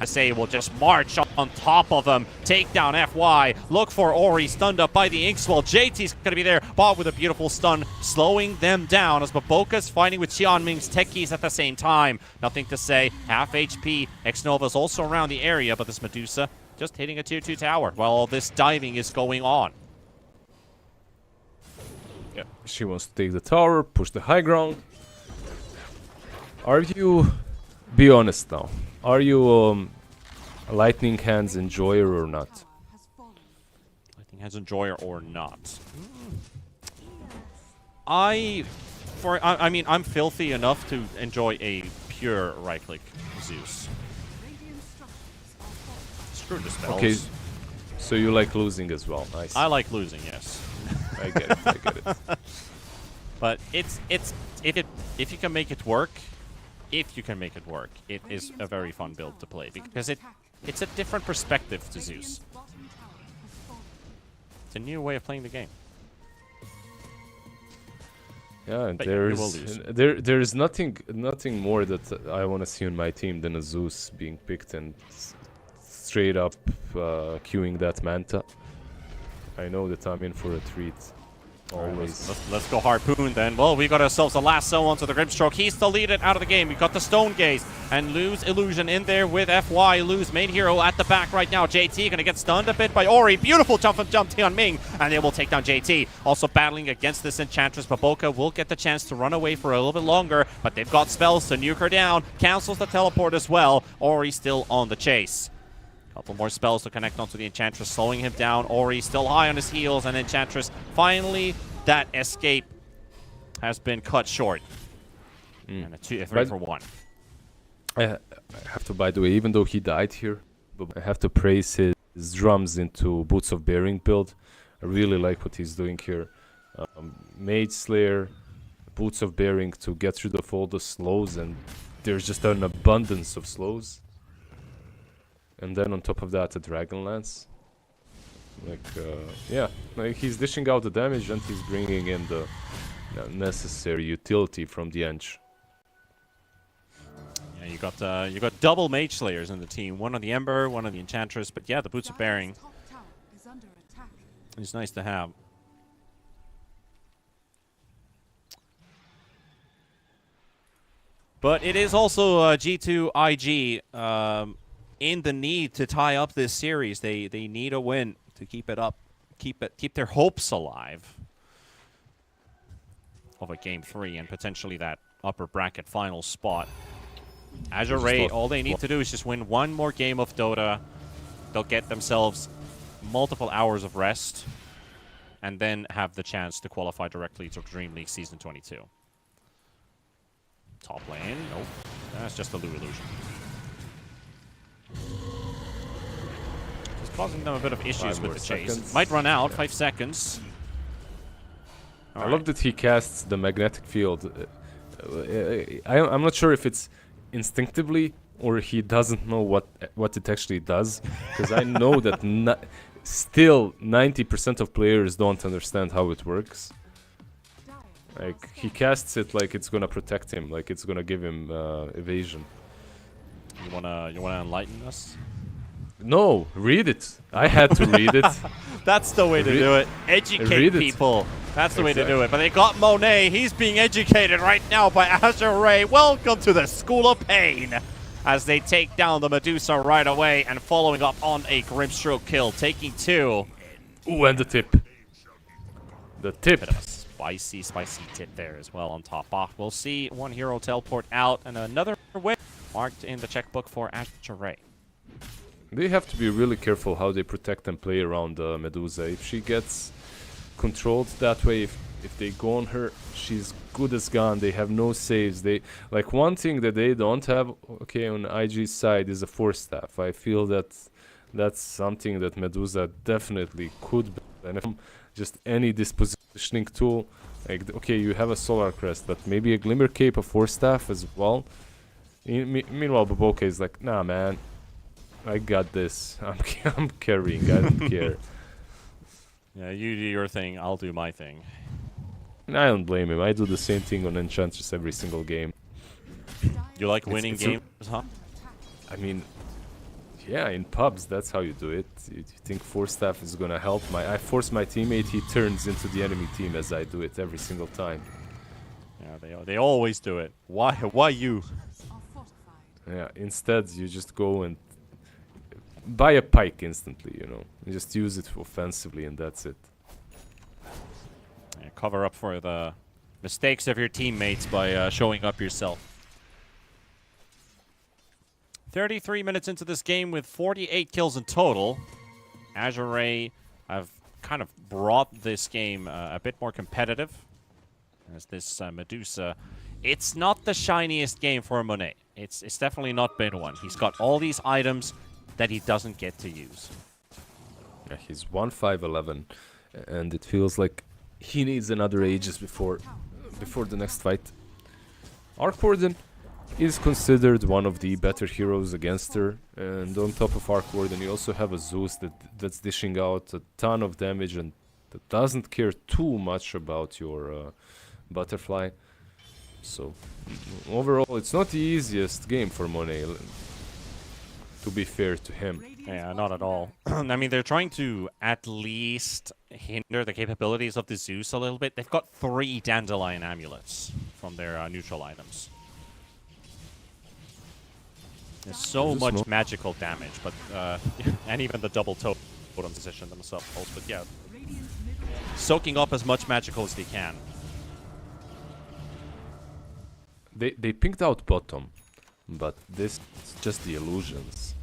I say will just march on top of them. Take down FY. Look for Ori, stunned up by the Inkswell. JT's going to be there, Bob with a beautiful stun, slowing them down as Baboka's fighting with Xianming's techies at the same time. Nothing to say. Half HP. X-Nova's also around the area, but this Medusa just hitting a tier 2 tower while all this diving is going on. Yeah, she wants to take the tower, push the high ground. Are you... Be honest now. Are you a Lightning Hands enjoyer or not? Has fallen. Lightning Hands enjoyer or not? I mean, I'm filthy enough to enjoy a pure right-click Zeus. Radiant structures are falling. Screw the spells. Okay, so you like losing as well. Nice. I like losing, yes. I get it. I get it. But it's if you can make it work, it is a very fun build to play, because it's a different perspective to Zeus. Radiant's bottom tower has fallen. It's a new way of playing the game. Yeah, and But you will lose. there's nothing more that I want to see on my team than a Zeus being picked and straight up queuing that Manta. I know that I'm in for a treat. Always. Let's go Harpoon then. Well, we got ourselves a lasso onto the Grimstroke. He's deleted out of the game. We got the Stone Gaze and Lou's Illusion in there with FY. Lou's main hero at the back right now. JT gonna get stunned a bit by Ori. Beautiful jump from Tianming, and they will take down JT. Also battling against this Enchantress. Baboka will get the chance to run away for a little bit longer, but they've got spells to nuke her down. Cancels the teleport as well. Ori still on the chase. Couple more spells to connect onto the Enchantress, slowing him down. Ori still high on his heels, and Enchantress finally, that escape has been cut short. And a 3 for 1. I have to, by the way, even though he died here, but I have to praise his drums into Boots of Bearing build. I really like what he's doing here. Mage Slayer, Boots of Bearing to get rid of all the slows, and there's just an abundance of slows. And then on top of that, a Dragon Lance. Like, yeah, like he's dishing out the damage and he's bringing in the necessary utility from the Ench. Yeah, you got double Mage Slayers in the team. One on the Ember, one on the Enchantress. But yeah, the Boots of Bearing Dire's top tower is under attack. is nice to have. But it is also G2IG in the need to tie up this series. They need a win to keep it up, keep their hopes alive of a game 3 and potentially that upper bracket final spot. Azure Ray, all they need to do is just win one more game of Dota. They'll get themselves multiple hours of rest and then have the chance to qualify directly to DreamLeague Season 22. Top lane, nope. That's just a Lou illusion. It's causing them a bit of issues with the chase. Seconds. Might run out, Yeah. 5 seconds. I love that he casts the magnetic field. I'm not sure if it's instinctively or he doesn't know what it actually does, because I know that still 90% of players don't understand how it works. Like, he casts it like it's gonna protect him, like it's gonna give him evasion. You wanna enlighten us? No, read it. I had to read it. That's the way to do it. Educate read it. people. That's the way to do it. But they got Monet. He's being educated right now by Azure Ray. Welcome to the School of Pain. As they take down the Medusa right away and following up on a Grimstroke kill, taking 2. Ooh, and the tip. The tip. Bit of a spicy tip there as well on top off. We'll see one hero teleport out and another win marked in the checkbook for Azure Ray. They have to be really careful how they protect and play around Medusa. If she gets controlled that way, if they go on her, she's good as gone. They have no saves. They like one thing that they don't have. Okay, on IG's side is a force staff. I feel that that's something that Medusa definitely could benefit from. Just any dispositioning tool. Like okay, you have a solar crest, but maybe a glimmer cape, a force staff as well. Meanwhile, Baboka is like, nah, man. I got this. I'm carrying. I don't care. Yeah, you do your thing. I'll do my thing. And I don't blame him. I do the same thing on Enchantress every single game. You like winning it's games, huh? I mean, yeah, in pubs, that's how you do it. You think Force Staff is gonna help I force my teammate, he turns into the enemy team as I do it every single time. Yeah, they always do it. Why you? Are fortified. Yeah, instead you just go and buy a pike instantly, you know. You just use it offensively and that's it. Yeah, cover up for the mistakes of your teammates by showing up yourself. 33 minutes into this game with 48 kills in total. Azure Ray have kind of brought this game a bit more competitive. As this Medusa, it's not the shiniest game for Monet. It's definitely not been one. He's got all these items that he doesn't get to use. Yeah, he's 1-5-11 and it feels like he needs another Aegis before the next fight. Arc Warden is considered one of the better heroes against her, and on top of Arc Warden you also have a Zeus that's dishing out a ton of damage and that doesn't care too much about your butterfly. So overall it's not the easiest game for Monet, to be fair to him. Yeah, not at all. I mean, they're trying to at least hinder the capabilities of the Zeus a little bit. They've got 3 Dandelion Amulets from their neutral items. There's so much magical damage, but and even the double totem position themselves. But yeah, soaking up as much magical as they can. They picked out bottom, but this is just the illusions.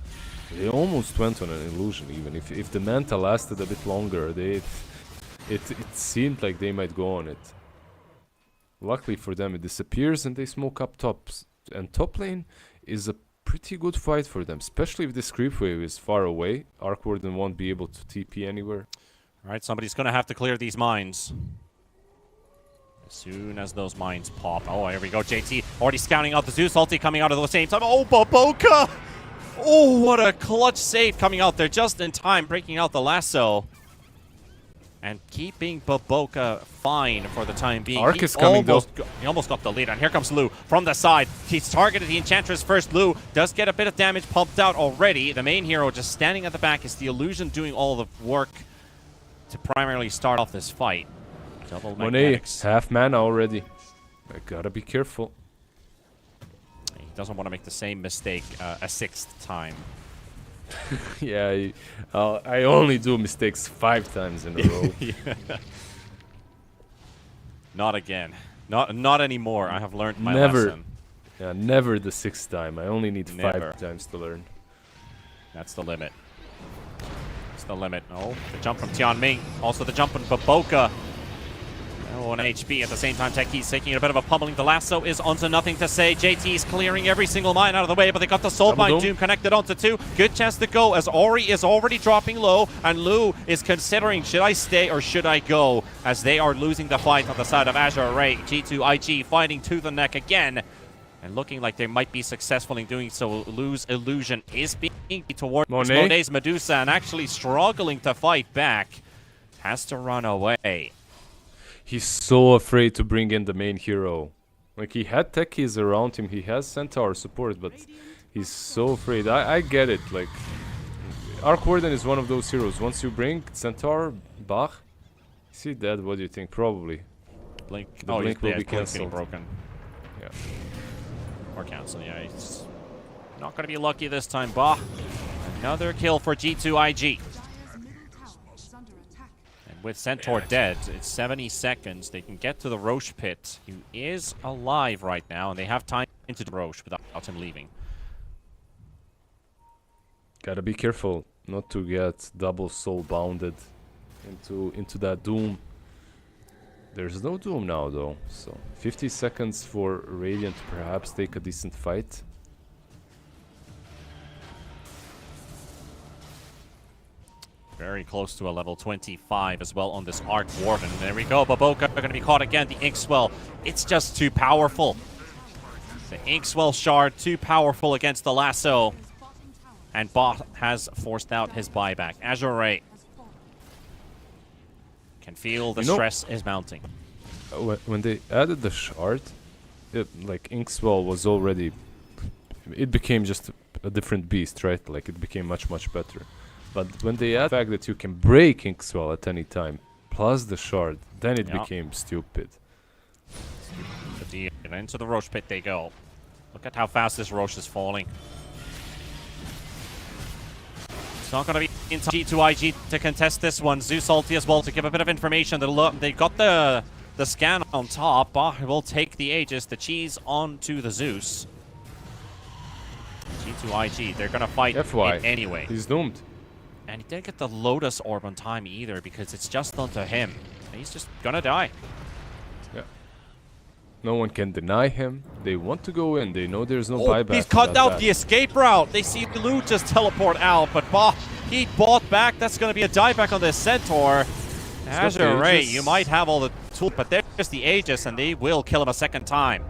They almost went on an illusion even. If the Manta lasted a bit longer, it seemed like they might go on it. Luckily for them, it disappears and they smoke up tops. And top lane is a pretty good fight for them, especially if this creep wave is far away. Arc Warden won't be able to TP anywhere. Alright, somebody's gonna have to clear these mines. As soon as those mines pop. Oh, here we go, JT. Already scouting out the Zeus ulti coming out at the same time. Oh, Baboka! Oh, what a clutch save coming out there just in time, breaking out the lasso. And keeping Baboka fine for the time being. Arc is coming though. He almost got the lead, and here comes Lu from the side. He's targeted the Enchantress first. Lu does get a bit of damage pumped out already. The main hero just standing at the back. Is the Illusion doing all the work to primarily start off this fight. Double Monet, magnetics. half mana already. I gotta be careful. He doesn't want to make the same mistake a 6th time. Yeah, I only do mistakes 5 times in a row. Yeah. Not again. Not anymore. I have learned my lesson. Yeah, never the 6th time. I only need Never. 5 times to learn. That's the limit. That's the limit. Oh, the jump from Tianming. Also the jump from Baboka. Oh, an HP at the same time. Techi's taking a bit of a pummeling. The lasso is onto nothing to say. JT's clearing every single mine out of the way, but they got the Soulbind Doom connected onto 2. Good chance to go as Ori is already dropping low, and Lu is considering, should I stay or should I go, as they are losing the fight on the side of Azure Ray. G2 IG fighting to the neck again, and looking like they might be successful in doing so. Lu's Illusion is being towards Monet's Medusa and actually struggling to fight back. Has to run away. He's so afraid to bring in the main hero. Like, he had techies around him, he has Centaur support, but he's so afraid. I get it, like... Arc Warden is one of those heroes. Once you bring Centaur, Bach, is he dead? What do you think? Probably. Blink. The blink will be cancelled. cancelled. Broken. Yeah. Or cancel, yeah. He's not going to be lucky this time, Bah. Another kill for G2 IG. Dire's middle tower is under attack. And with Centaur dead, it's 70 seconds. They can get to the Roche pit. He is alive right now, and they have time into the Roche without him leaving. Gotta be careful not to get double soul bounded into that doom. There's no doom now though, so 50 seconds for Radiant to perhaps take a decent fight. Very close to a level 25 as well on this Arc Warden. There we go, Baboka are going to be caught again. The Inkswell, it's just too powerful. The Inkswell shard, too powerful against the lasso. And Bot has forced out his buyback. Azure Ray can feel the stress is mounting. When they added the shard, like Inkswell was already... It became just a different beast, right? Like it became much, much better. But when they add the fact that you can break Inkswell at any time, plus the shard, then it became stupid. And into the Roche pit they go. Look at how fast this Roche is falling. It's not going to be in G2IG to contest this one. Zeus ulti as well to give a bit of information. They got the scan on top. Bah will take the Aegis, the cheese onto the Zeus. G2IG, they're going to fight it anyway. He's doomed. And he didn't get the Lotus Orb on time either because it's just onto him. He's just gonna die. Yeah. No one can deny him. They want to go in. They know there's no buyback. He's cut out the escape route. They see Lou just teleport out, but he bought back. That's gonna be a dieback on this Centaur. Azure Ray, you might have all the tools, but there's the Aegis, and they will kill him a second time.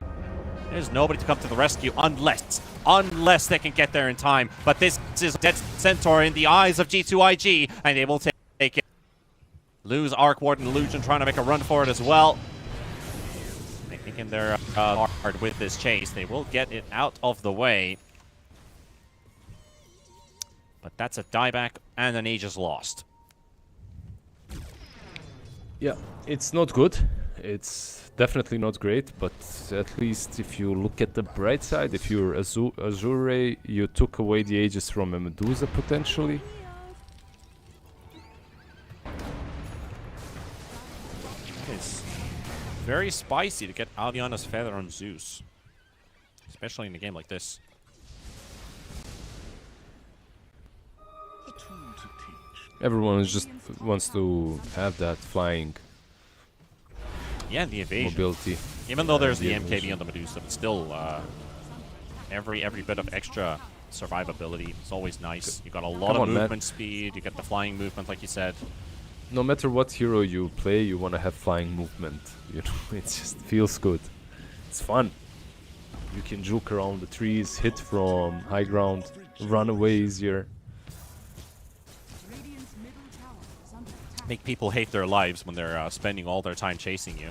There's nobody to come to the rescue unless they can get there in time. But this is dead Centaur in the eyes of G2IG, and they will take it. Lose Arc Warden Illusion trying to make a run for it as well. They think they're hard with this chase. They will get it out of the way. But that's a dieback and an Aegis lost. Yeah, it's not good. It's definitely not great, but at least if you look at the bright side, if you're Azure, you took away the Aegis from a Medusa potentially. It's very spicy to get Aliana's Feather on Zeus, especially in a game like this. Everyone just wants to have that flying. Yeah, the evasion. Mobility. Even though there's the MKB on the Medusa, but still, every bit of extra survivability is always nice. You got a lot of movement speed. You get the flying movement, like you said. No matter what hero you play, you want to have flying movement. You know, it just feels good. It's fun. You can juke around the trees, hit from high ground, run away easier. Make people hate their lives when they're spending all their time chasing you.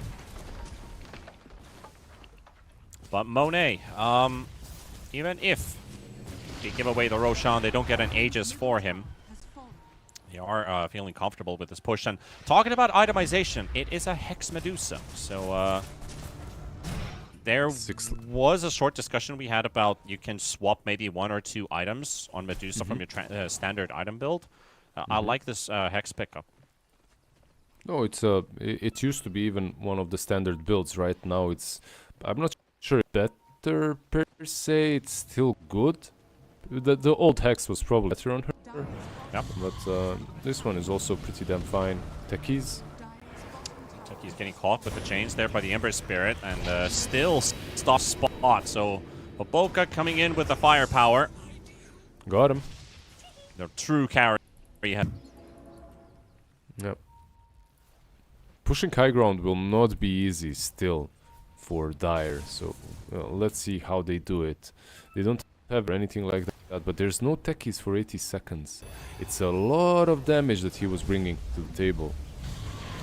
But Monet, even if they give away the Roshan, they don't get an Aegis for him. They are feeling comfortable with this push. And talking about itemization, it is a Hex Medusa. So there was a short discussion we had about you can swap maybe 1 or 2 items on Medusa from your standard item build. I like this Hex pickup. No, it used to be even one of the standard builds. Right now, I'm not sure better per se. It's still good. The old Hex was probably better on her. Yep. But this one is also pretty damn fine. Techies. Techies getting caught with the chains there by the Ember Spirit, and still stop spot. So Baboka coming in with the firepower. Got him. The true carry. Yep. Pushing high ground will not be easy still for Dire, so let's see how they do it. They don't have anything like that, but there's no techies for 80 seconds. It's a lot of damage that he was bringing to the table.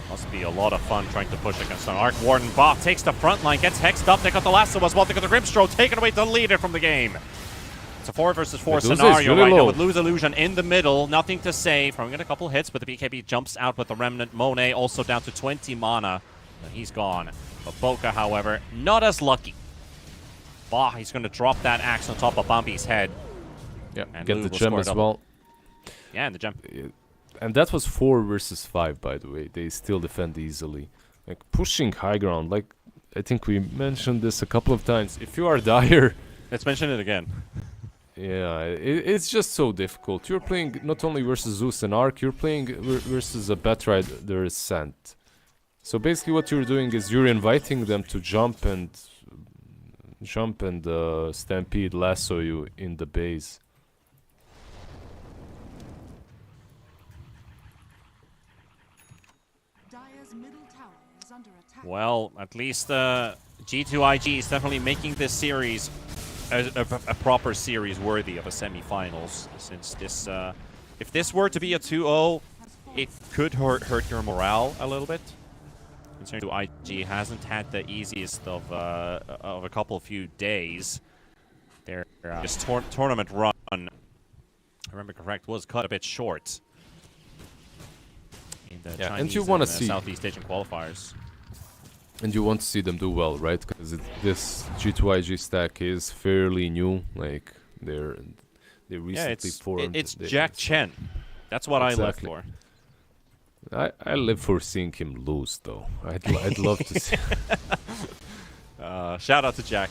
Must be a lot of fun trying to push against an Arc Warden. Bot takes the front line, gets hexed up. They got the lasso as well. They got the Grimstro taken away, deleted from the game. It's a 4 versus 4 scenario right now with Lose Illusion in the middle. Nothing to say. Throwing in a couple hits, but the BKB jumps out with the Remnant. Monet also down to 20 mana. And he's gone. Baboka, however, not as lucky. Bah, he's going to drop that axe on top of Bambi's head. Yeah, and get the gem as well. Yeah, and the gem. And that was 4 versus 5, by the way. They still defend easily. Like, pushing high ground, like, I think we mentioned this a couple of times. If you are Dire... Let's mention it again. Yeah, it's just so difficult. You're playing not only versus Zeus and Ark, you're playing versus a Batrider Sant. So basically what you're doing is you're inviting them to jump and stampede lasso you in the base. Dire's middle tower is under attack. Well, at least G2IG is definitely making this series a proper series worthy of a semi-finals. Since this, if this were to be a 2-0, it could hurt your morale a little bit. Considering IG hasn't had the easiest of a few days. Their this tournament run, if I remember correct, was cut a bit short in the Chinese and you want to see Southeast Asian qualifiers. And you want to see them do well, right? Because this G2IG stack is fairly new. Like they recently formed. It's Jack Chen. That's what I live for. I live for seeing him lose, though. I'd love to see. Shout out to Jack.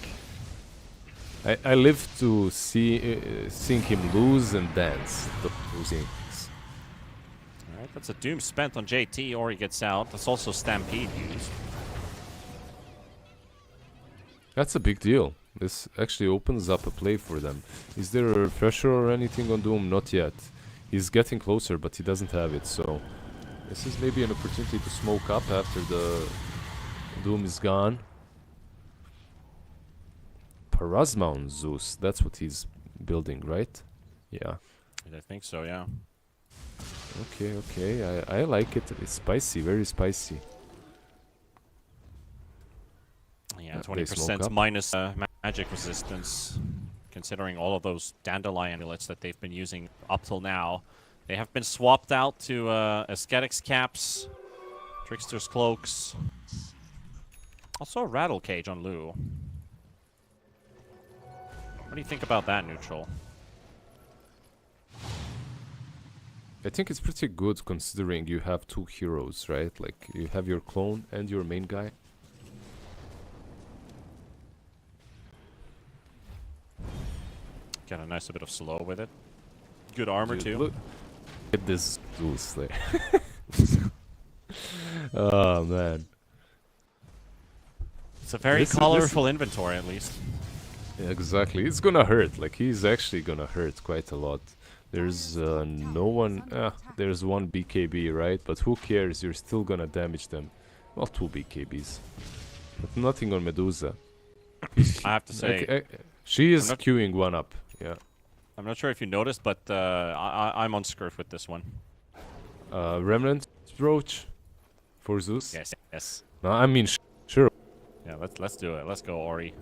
I live to see seeing him lose and dance. The losing. All right, that's a Doom spent on JT, or he gets out. That's also Stampede used. That's a big deal. This actually opens up a play for them. Is there a refresher or anything on Doom? Not yet. He's getting closer, but he doesn't have it, so this is maybe an opportunity to smoke up after the Doom is gone. Parasma on Zeus, that's what he's building, right? Yeah. I think so, yeah. Okay, I like it. It's spicy, very spicy. Yeah, 20% minus magic resistance. Considering all of those dandelion amulets that they've been using up till now. They have been swapped out to Ascetics caps, Trickster's cloaks. Also a rattle cage on Lu. What do you think about that, Neutral? I think it's pretty good considering you have two heroes, right? Like you have your clone and your main guy. Get a nice bit of slow with it. Good armor Dude, too. Look at this Zeus there. Oh man. It's a very colorful inventory at least. Yeah, exactly. It's gonna hurt. Like he's actually gonna hurt quite a lot. There's no one. There's one BKB, right? But who cares? You're still gonna damage them. Well, two BKBs, but nothing on Medusa. I have to say, she is queuing one up. Yeah. I'm not sure if you noticed, but I'm on Scurf with this one. Remnant Roach for Zeus. Yes, yes. No, I mean sure. Yeah, let's do it. Let's go, Ori.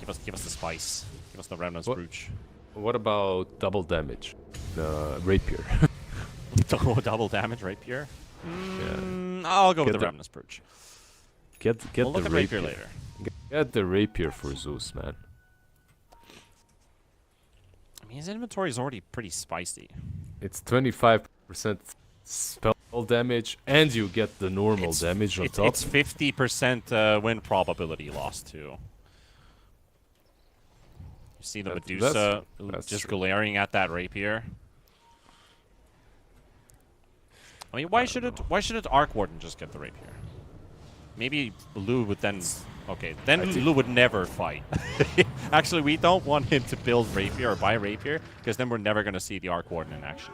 Give us the spice. Give us the Remnant's Brooch. What about double damage? Rapier. Double damage Rapier? Yeah. I'll go with the Remnant's Brooch. Get We'll the look at rapier later. Get the Rapier for Zeus, man. I mean, his inventory is already pretty spicy. It's 25% spell damage, and you get the normal damage on top. It's 50% win probability loss too. You see the Medusa that's just true. glaring at that Rapier. I mean, why shouldn't Arc Warden just get the Rapier? Maybe Lu would then. Okay, then Lu would never fight. Actually, we don't want him to build Rapier or buy Rapier, because then we're never going to see the Arc Warden in action.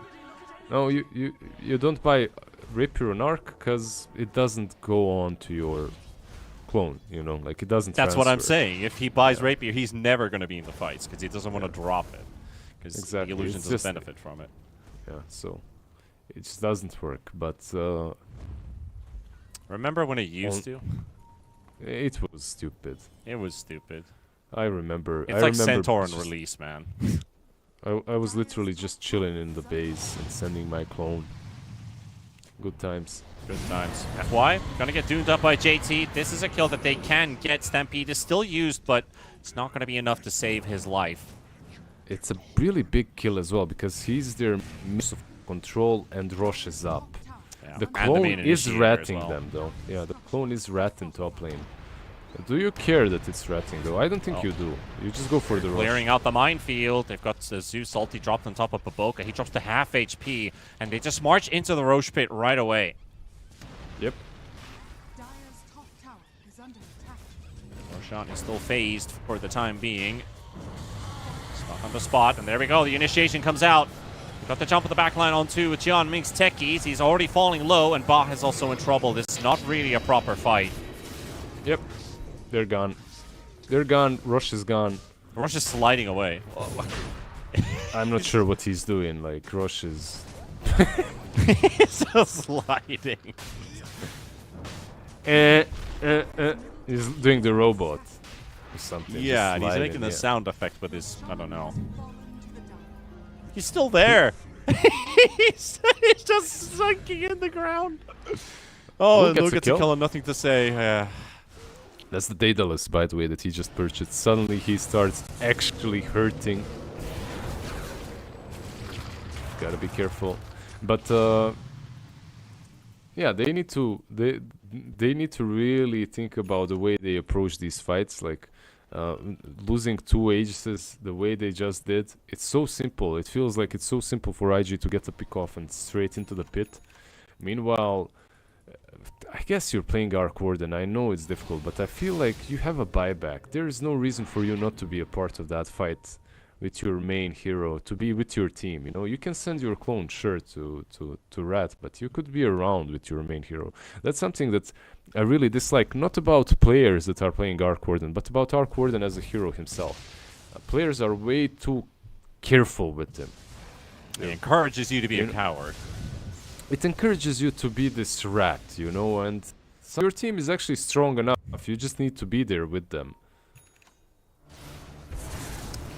No, you don't buy Rapier on Arc because it doesn't go on to your clone. You know, like it doesn't. That's what I'm transfer. saying. If he buys Rapier, he's never going to be in the fights because he doesn't want to drop it. Because the illusion doesn't benefit from it. Yeah, so it just doesn't work. But remember when it used to? It was stupid. It was stupid. I remember. It's like Centaur on release, man. I was literally just chilling in the base and sending my clone. Good times. Good times. FY, gonna get doomed up by JT. This is a kill that they can get. Stampede is still used, but it's not gonna be enough to save his life. It's a really big kill as well, because he's their miss of control and Rosh is up. Yeah. The And clone main is initiator as ratting well. them though. Yeah, the clone is ratting top lane. Do you care that it's ratting though? I don't think you do. You just go for the rush. Clearing out the minefield. They've got Zeus ulti dropped on top of Baboka. He drops to half HP, and they just march into the Roche pit right away. Yep. Dire's top tower is under attack. Roshan is still phased for the time being. Stuck on the spot, and there we go. The initiation comes out. We got the jump of the backline onto Jian Ming's techies. He's already falling low, and Ba is also in trouble. This is not really a proper fight. Yep. They're gone. They're gone. Rush is gone. Rush is sliding away. I'm not sure what he's doing. Like, Rush is... He's just sliding. He's doing the robot or something. Yeah, and he's sliding, making the yeah. sound effect with his, I don't know. Fallen to the dark. He's still there. he's just sinking in the ground. Oh, and Luke Luke gets a gets a kill. kill and nothing to say. That's the Daedalus, by the way, that he just purchased. Suddenly he starts actually hurting. Gotta be careful. But yeah, they need to need to really think about the way they approach these fights. Like losing 2 Aegis the way they just did. It's so simple. It feels like it's so simple for IG to get a pick off and straight into the pit. Meanwhile, I guess you're playing Arc Warden. I know it's difficult, but I feel like you have a buyback. There is no reason for you not to be a part of that fight with your main hero, to be with your team. You know, you can send your clone, sure, to Rat, but you could be around with your main hero. That's something that I really dislike, not about players that are playing Arc Warden, but about Arc Warden as a hero himself. Players are way too careful with him. It encourages you to be a coward. It encourages you to be this rat, you know, and your team is actually strong enough. You just need to be there with them.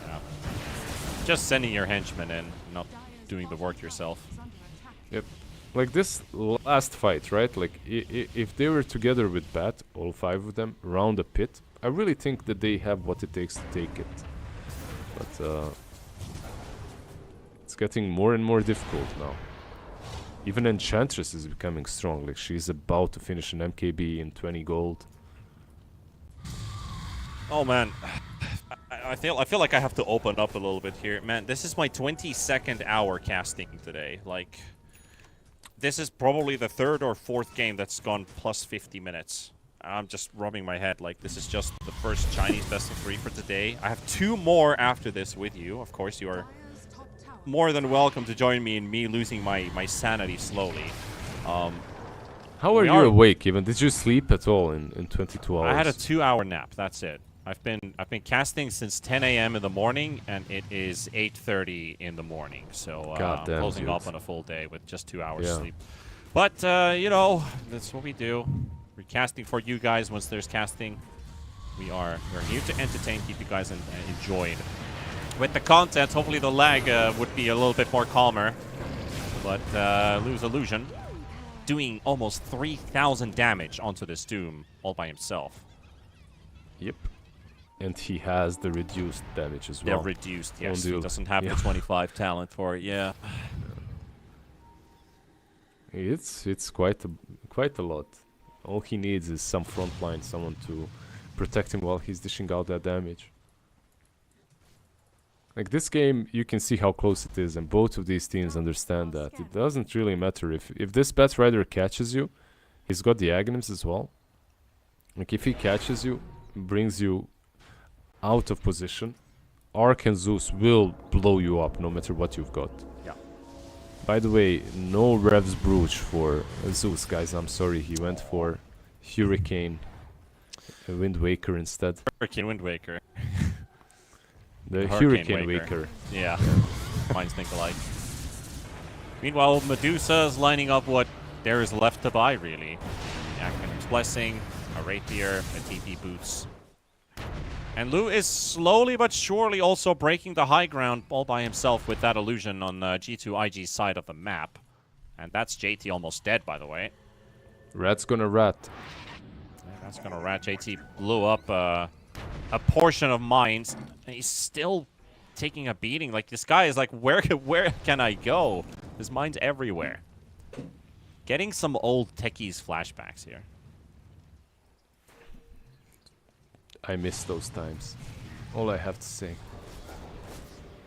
Yeah. Just sending your henchmen in, not doing the work yourself. Is under attack. Yep. Like this last fight, right? Like, if they were together with Bat, all 5 of them, around the pit, I really think that they have what it takes to take it. But, it's getting more and more difficult now. Even Enchantress is becoming strong. Like, she's about to finish an MKB in 20 gold. Oh man, I feel like I have to open up a little bit here, man. This is my 22nd hour casting today. Like, this is probably the 3rd or 4th game that's gone plus 50 minutes. I'm just rubbing my head. Like, this is just the first Chinese best of 3 for today. I have 2 more after this with you. Of course, you are Dire's top tower more than welcome to join me in me losing my sanity slowly. How are We you are- awake even? Did you sleep at all in 22 hours? I had a 2-hour nap. That's it. I've been casting since 10 a.m. in the morning, and it is 8:30 in the morning. So God damn, closing dude. up on a full day with just 2 hours Yeah. sleep. But you know, that's what we do. We're casting for you guys once there's casting. We're here to entertain, keep you guys enjoyed. With the content, hopefully the lag would be a little bit more calmer. But lose illusion, doing almost 3,000 damage onto this Doom all by himself. Yep. And he has the reduced damage as They're well. reduced, yes. Only- He doesn't have yeah. the 25 talent for it, yeah. It's quite a lot. All he needs is some frontline, someone to protect him while he's dishing out that damage. Like, this game, you can see how close it is, and both of these teams understand that. It doesn't really matter if this Bat Rider catches you. He's got the Aghanims as well. Like, if he catches you, brings you out of position, Ark and Zeus will blow you up no matter what you've got. Yeah. By the way, no Revs Brooch for Zeus, guys. I'm sorry, he went for Hurricane Wind Waker instead. Hurricane Wind Waker. The Hurricane Hurricane Waker. Waker. Yeah. Minds think alike. Meanwhile, Medusa is lining up what there is left to buy, really. Aghanims Blessing, a Rapier, a TP Boots. And Lu is slowly but surely also breaking the high ground all by himself with that illusion on G2 IG's side of the map. And that's JT almost dead, by the way. Rat's gonna rat. Yeah, that's gonna rat. JT blew up a portion of mines, and he's still taking a beating. Like, this guy is like, where can I go? There's mines everywhere. Getting some old techies flashbacks here. I miss those times. All I have to say.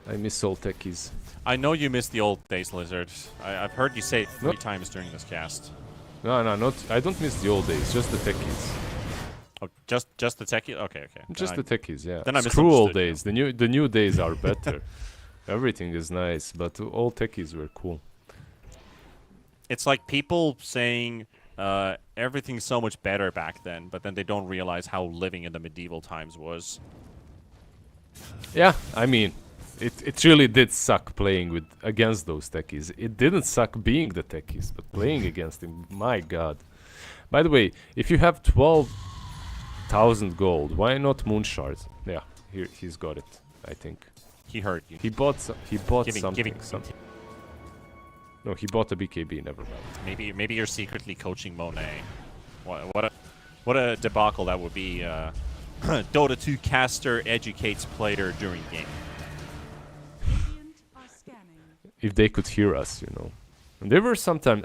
I miss old techies. I know you miss the old days, Lizard. I've heard you say it 3 No. times during this cast. No, not. I don't miss the old days. Just the techies. Oh, just the techie? Okay, okay. Just the techies. Yeah. then I Screw old misunderstood you. days. The new days are better. Everything is nice, but the old techies were cool. It's like people saying everything's so much better back then, but then they don't realize how living in the medieval times was. Yeah, I mean, it really did suck playing against those techies. It didn't suck being the techies, but playing against them, my god. By the way, if you have 12,000 gold, why not Moonshard? Yeah, here he's got it, I think. He heard you. He bought something. Giving. No, he bought a BKB, never mind. Maybe you're secretly coaching Monet. What a debacle that would be. Dota 2 caster educates player during game. Radiant are scanning. If they could hear us, you know. And there were sometimes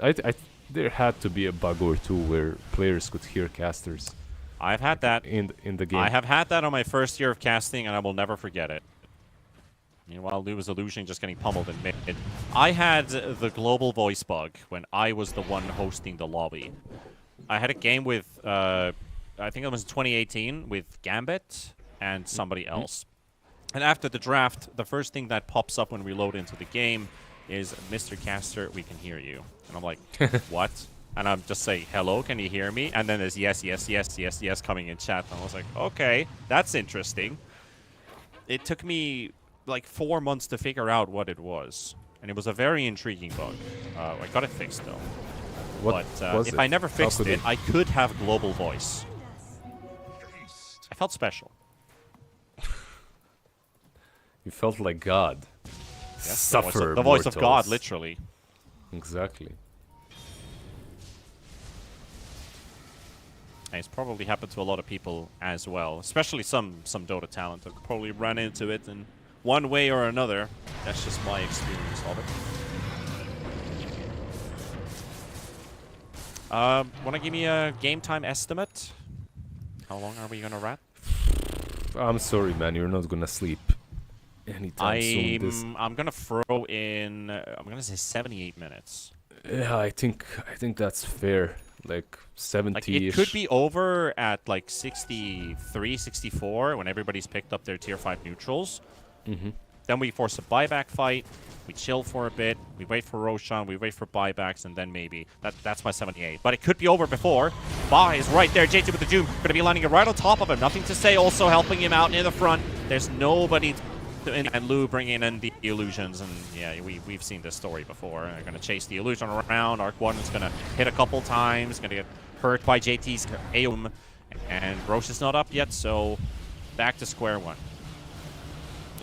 there had to be a bug or two where players could hear casters I've had that. in the game. I have had that on my first year of casting, and I will never forget it. Meanwhile, Lou was Illusion just getting pummeled in mid. I had the global voice bug when I was the one hosting the lobby. I had a game with, I think it was 2018, with Gambit and somebody else. And after the draft, the first thing that pops up when we load into the game is, Mr. Caster, we can hear you. And I'm like, what? And I'm just saying, hello, can you hear me? And then there's yes, yes, yes, yes, yes coming in chat. And I was like, okay, that's interesting. It took me like 4 months to figure out what it was. And it was a very intriguing bug. I got it fixed, though. What But was if it? I never How fixed could it, I could have global voice. I felt special. You felt like God. Yes, Suffer, the voice of God, mortals. literally. Exactly. And it's probably happened to a lot of people as well, especially some Dota talent that probably run into it in one way or another. That's just my experience of it. Want to give me a game time estimate? How long are we gonna wrap? I'm sorry, man. You're not gonna sleep anytime soon. I'm gonna throw in. I'm gonna say 78 minutes. Yeah, I think that's fair. Like 70. Like it could be over at like 63, 64 when everybody's picked up their tier 5 neutrals. Then we force a buyback fight. We chill for a bit. We wait for Roshan. We wait for buybacks, and then maybe that's my 78. But it could be over before. Ba is right there. JT with the Doom going to be landing it right on top of him. Nothing to say. Also helping him out near the front. There's nobody. And Lou bringing in the illusions, and yeah, we've seen this story before. They're going to chase the illusion around. Arc 1 is going to hit a couple times, going to get hurt by JT's AOM, and Roche is not up yet, so back to square one.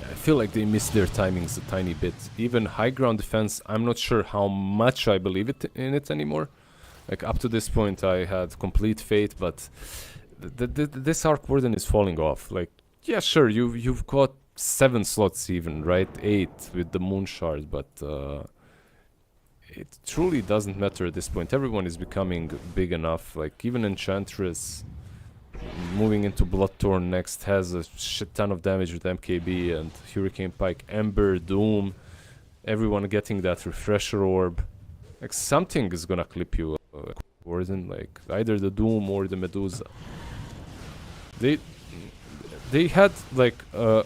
I feel like they missed their timings a tiny bit. Even high ground defense, I'm not sure how much I believe in it anymore. Like up to this point, I had complete faith, but this Arc Warden is falling off. Like, yeah, sure, you've got 7 slots even, right? 8 with the Moon Shard, but it truly doesn't matter at this point. Everyone is becoming big enough. Like even Enchantress moving into Bloodthorn next has a shit ton of damage with MKB and Hurricane Pike, Ember, Doom. Everyone getting that refresher orb. Like something is gonna clip you, Warden. Like either the Doom or the Medusa. They had like a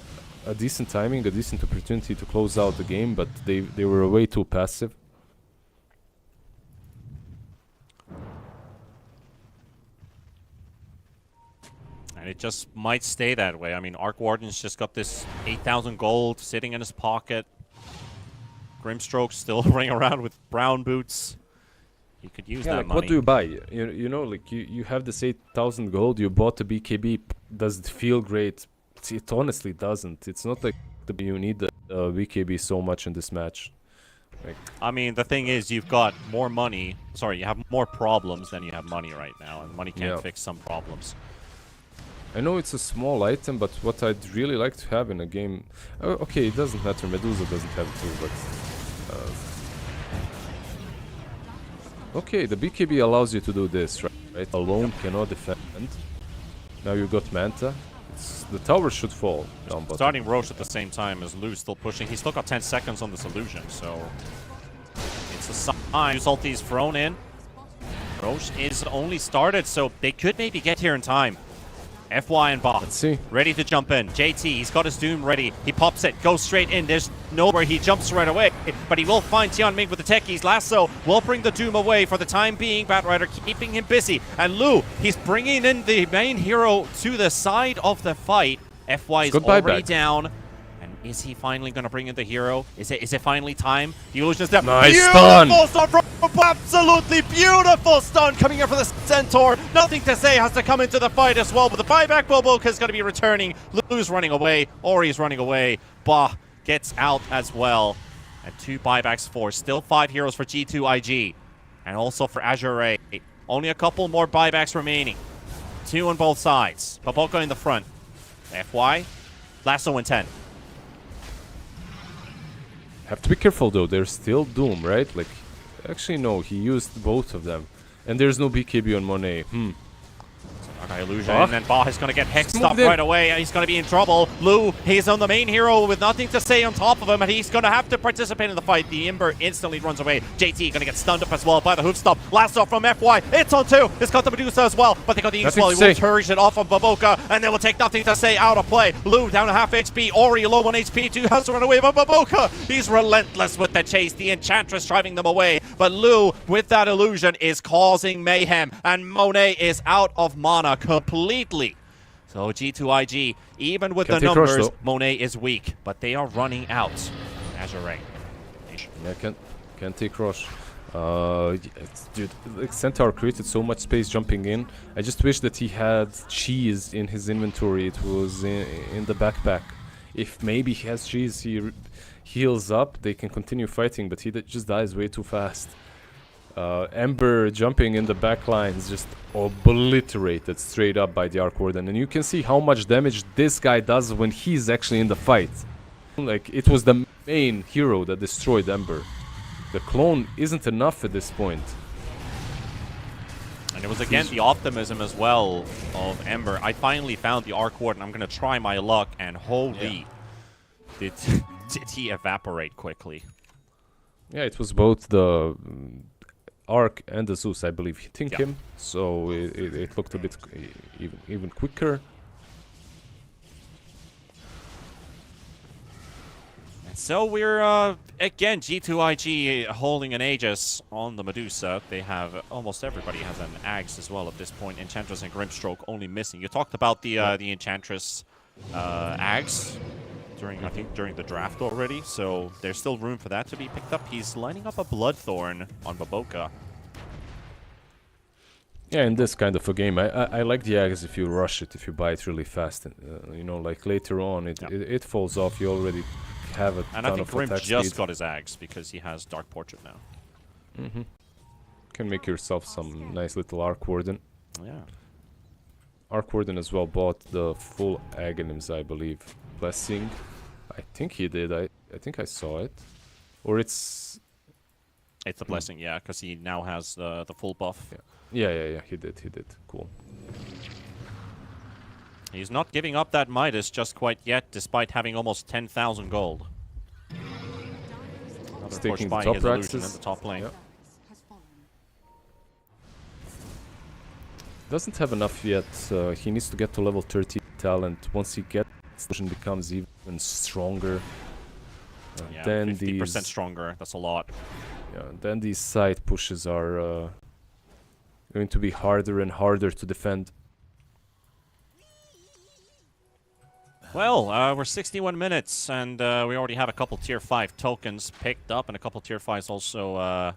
decent timing, a decent opportunity to close out the game, but they were way too passive. And it just might stay that way. I mean, Arc Warden's just got this 8,000 gold sitting in his pocket. Grimstroke's still running around with brown boots. He could use that like money. what do you buy? You know, like you have this 8,000 gold, you bought a BKB. Does it feel great? It honestly doesn't. It's not like you need the BKB so much in this match. Like, I mean, the thing is, you've got more money. Sorry, you have more problems than you have money right now, and money can't fix some problems. I know it's a small item, but what I'd really like to have in a game... okay, it doesn't matter. Medusa doesn't have it too, but... okay, the BKB allows you to do this, right? Alone cannot defend. Now you got Manta. the tower should fall down bottom. Starting Roche at the same time as Lou still pushing. He's still got 10 seconds on this illusion, so it's a sign. His ulti is thrown in. Roche is only started, so they could maybe get here in time. FY and Bob. Let's see. Ready to jump in. JT, he's got his Doom ready. He pops it, goes straight in. There's nowhere he jumps right away, but he will find Tian Ming with the techies. Lasso will bring the Doom away for the time being. Batrider keeping him busy. And Lou, he's bringing in the main hero to the side of the fight. FY is already down. And is he finally going to bring in the hero? Is it finally time? The illusion is there. Nice stun. Beautiful stun from absolutely beautiful stun coming in for the Centaur. Nothing to say, has to come into the fight as well. But the buyback Boboka is going to be returning. Lou's running away. Ori's running away. Bah gets out as well. And 2 buybacks for. Still 5 heroes for G2IG. And also for Azure. Only a couple more buybacks remaining. 2 on both sides. Boboka in the front. FY. Lasso in 10. Have to be careful though, there's still Doom, right? Like, actually no, he used both of them. And there's no BKB on Monet. Okay, illusion, and then Bah is going to get hexed up right away, and he's going to be in trouble. Lou, he's on the main hero with nothing to say on top of him, and he's going to have to participate in the fight. The Ember instantly runs away. JT going to get stunned up as well by the hoof stop. Last off from FY. It's on 2. It's got the Medusa as well, but they got the Ink Swell. He will turret it off of Boboka, and they will take nothing to say out of play. Lou down to half HP. Ori low on HP. 2 has to run away, but Boboka, he's relentless with the chase. The Enchantress driving them away, but Lou, with that illusion, is causing mayhem, and Monet is out of mana completely. So G2IG, even with the numbers, Monet is weak, but they are running out. Azure. Yeah, can't take Rush. Dude, like Centaur created so much space jumping in. I just wish that he had cheese in his inventory. It was in the backpack. If maybe he has cheese, he heals up, they can continue fighting, but he just dies way too fast. Ember jumping in the back lines, just obliterated straight up by the Arc Warden, and you can see how much damage this guy does when he's actually in the fight. Like, it was the main hero that destroyed Ember. The clone isn't enough at this point. And it was again the optimism as well of Ember. I finally found the Arc Warden. I'm going to try my luck, and holy, did he evaporate quickly. Yeah, it was both the Arc and the Zeus, I believe, hitting him, so it looked a bit even quicker. And so we're, again, G2IG holding an Aegis on the Medusa. They have, almost everybody has an Axe as well at this point. Enchantress and Grimstroke only missing. You talked about the Enchantress Axe during the draft already, so there's still room for that to be picked up. He's lining up a Bloodthorn on Boboka. Yeah, in this kind of a game, I like the Axe if you rush it, if you buy it really fast. And, you know, like later on, it falls off, you already have a ton of attack speed. And I think Grim just got his Axe because he has Dark Portrait now. Can make yourself some nice little Arc Warden. Yeah. Arc Warden as well bought the full Aghanims, I believe. Blessing. I think he did. I think I saw it. Or it's a blessing, yeah, because he now has the full buff. Yeah, he did. Cool. He's not giving up that Midas just quite yet, despite having almost 10,000 gold. He's taking the top illusion in the top lane. Yeah. Doesn't have enough yet. He needs to get to level 30 talent. Once he gets, illusion becomes even stronger. Yeah, then 50% stronger. That's a lot. Yeah, then these side pushes are going to be harder and harder to defend. Well, we're 61 minutes, and we already have a couple Tier 5 tokens picked up, and a couple Tier 5s also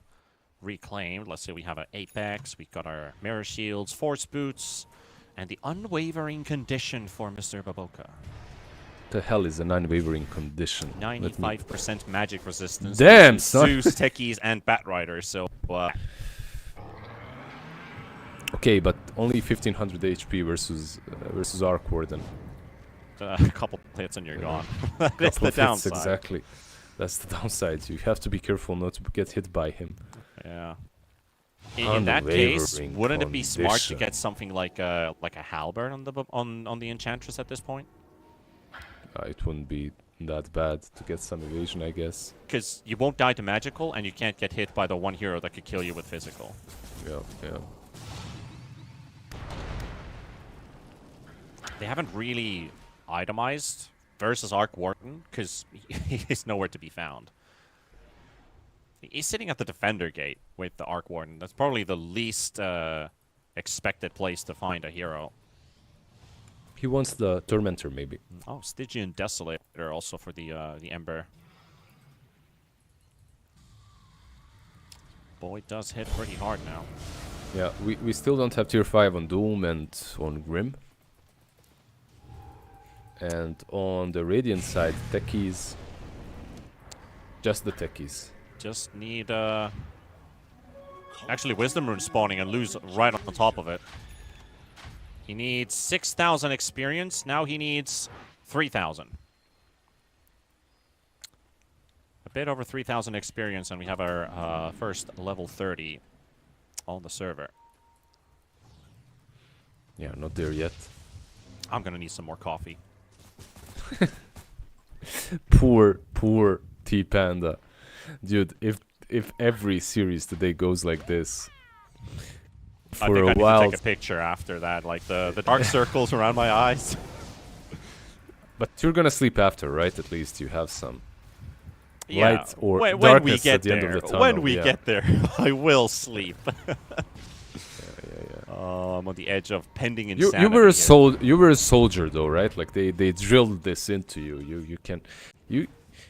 reclaimed. Let's say we have an Apex, we've got our Mirror Shields, Force Boots, and the Unwavering Condition for Mr. Boboka. The hell is an unwavering condition? 95% magic resistance. Damn, son! Zeus, Techies, and Batrider, so... Okay, but only 1500 HP versus Arc Warden. A couple hits and you're gone. That's the downside. Exactly. That's the downside. You have to be careful not to get hit by him. Yeah. In that case, Unwavering wouldn't it be smart to condition. get something like a halberd on the enchantress at this point? It wouldn't be that bad to get some evasion, I guess. Because you won't die to magical, and you can't get hit by the one hero that could kill you with physical. Yeah, yeah. They haven't really itemized versus Arc Warden, because he's nowhere to be found. He's sitting at the defender gate with the Arc Warden. That's probably the least expected place to find a hero. He wants the Tormentor, maybe. Oh, Stygian Desolator also for the Ember. Boy, it does hit pretty hard now. Yeah, we still don't have tier 5 on Doom and on Grim. And on the Radiant side, techies. Just the techies. Just need actually Wisdom Rune spawning and lose right on top of it. He needs 6,000 experience. Now he needs 3,000. A bit over 3,000 experience, and we have our first level 30 on the server. Yeah, not there yet. I'm gonna need some more coffee. Poor T Panda. Dude, if every series today goes like this I for think a I need while, to take a picture after that, like the dark circles around my eyes. but you're gonna sleep after, right? At least you have some Yeah, light or when we darkness get at the end of there, the tunnel. when we yeah. get there, I will sleep. Yeah. I'm on the edge of pending You insanity. were a here. you were a soldier though, right? Like they drilled this into you.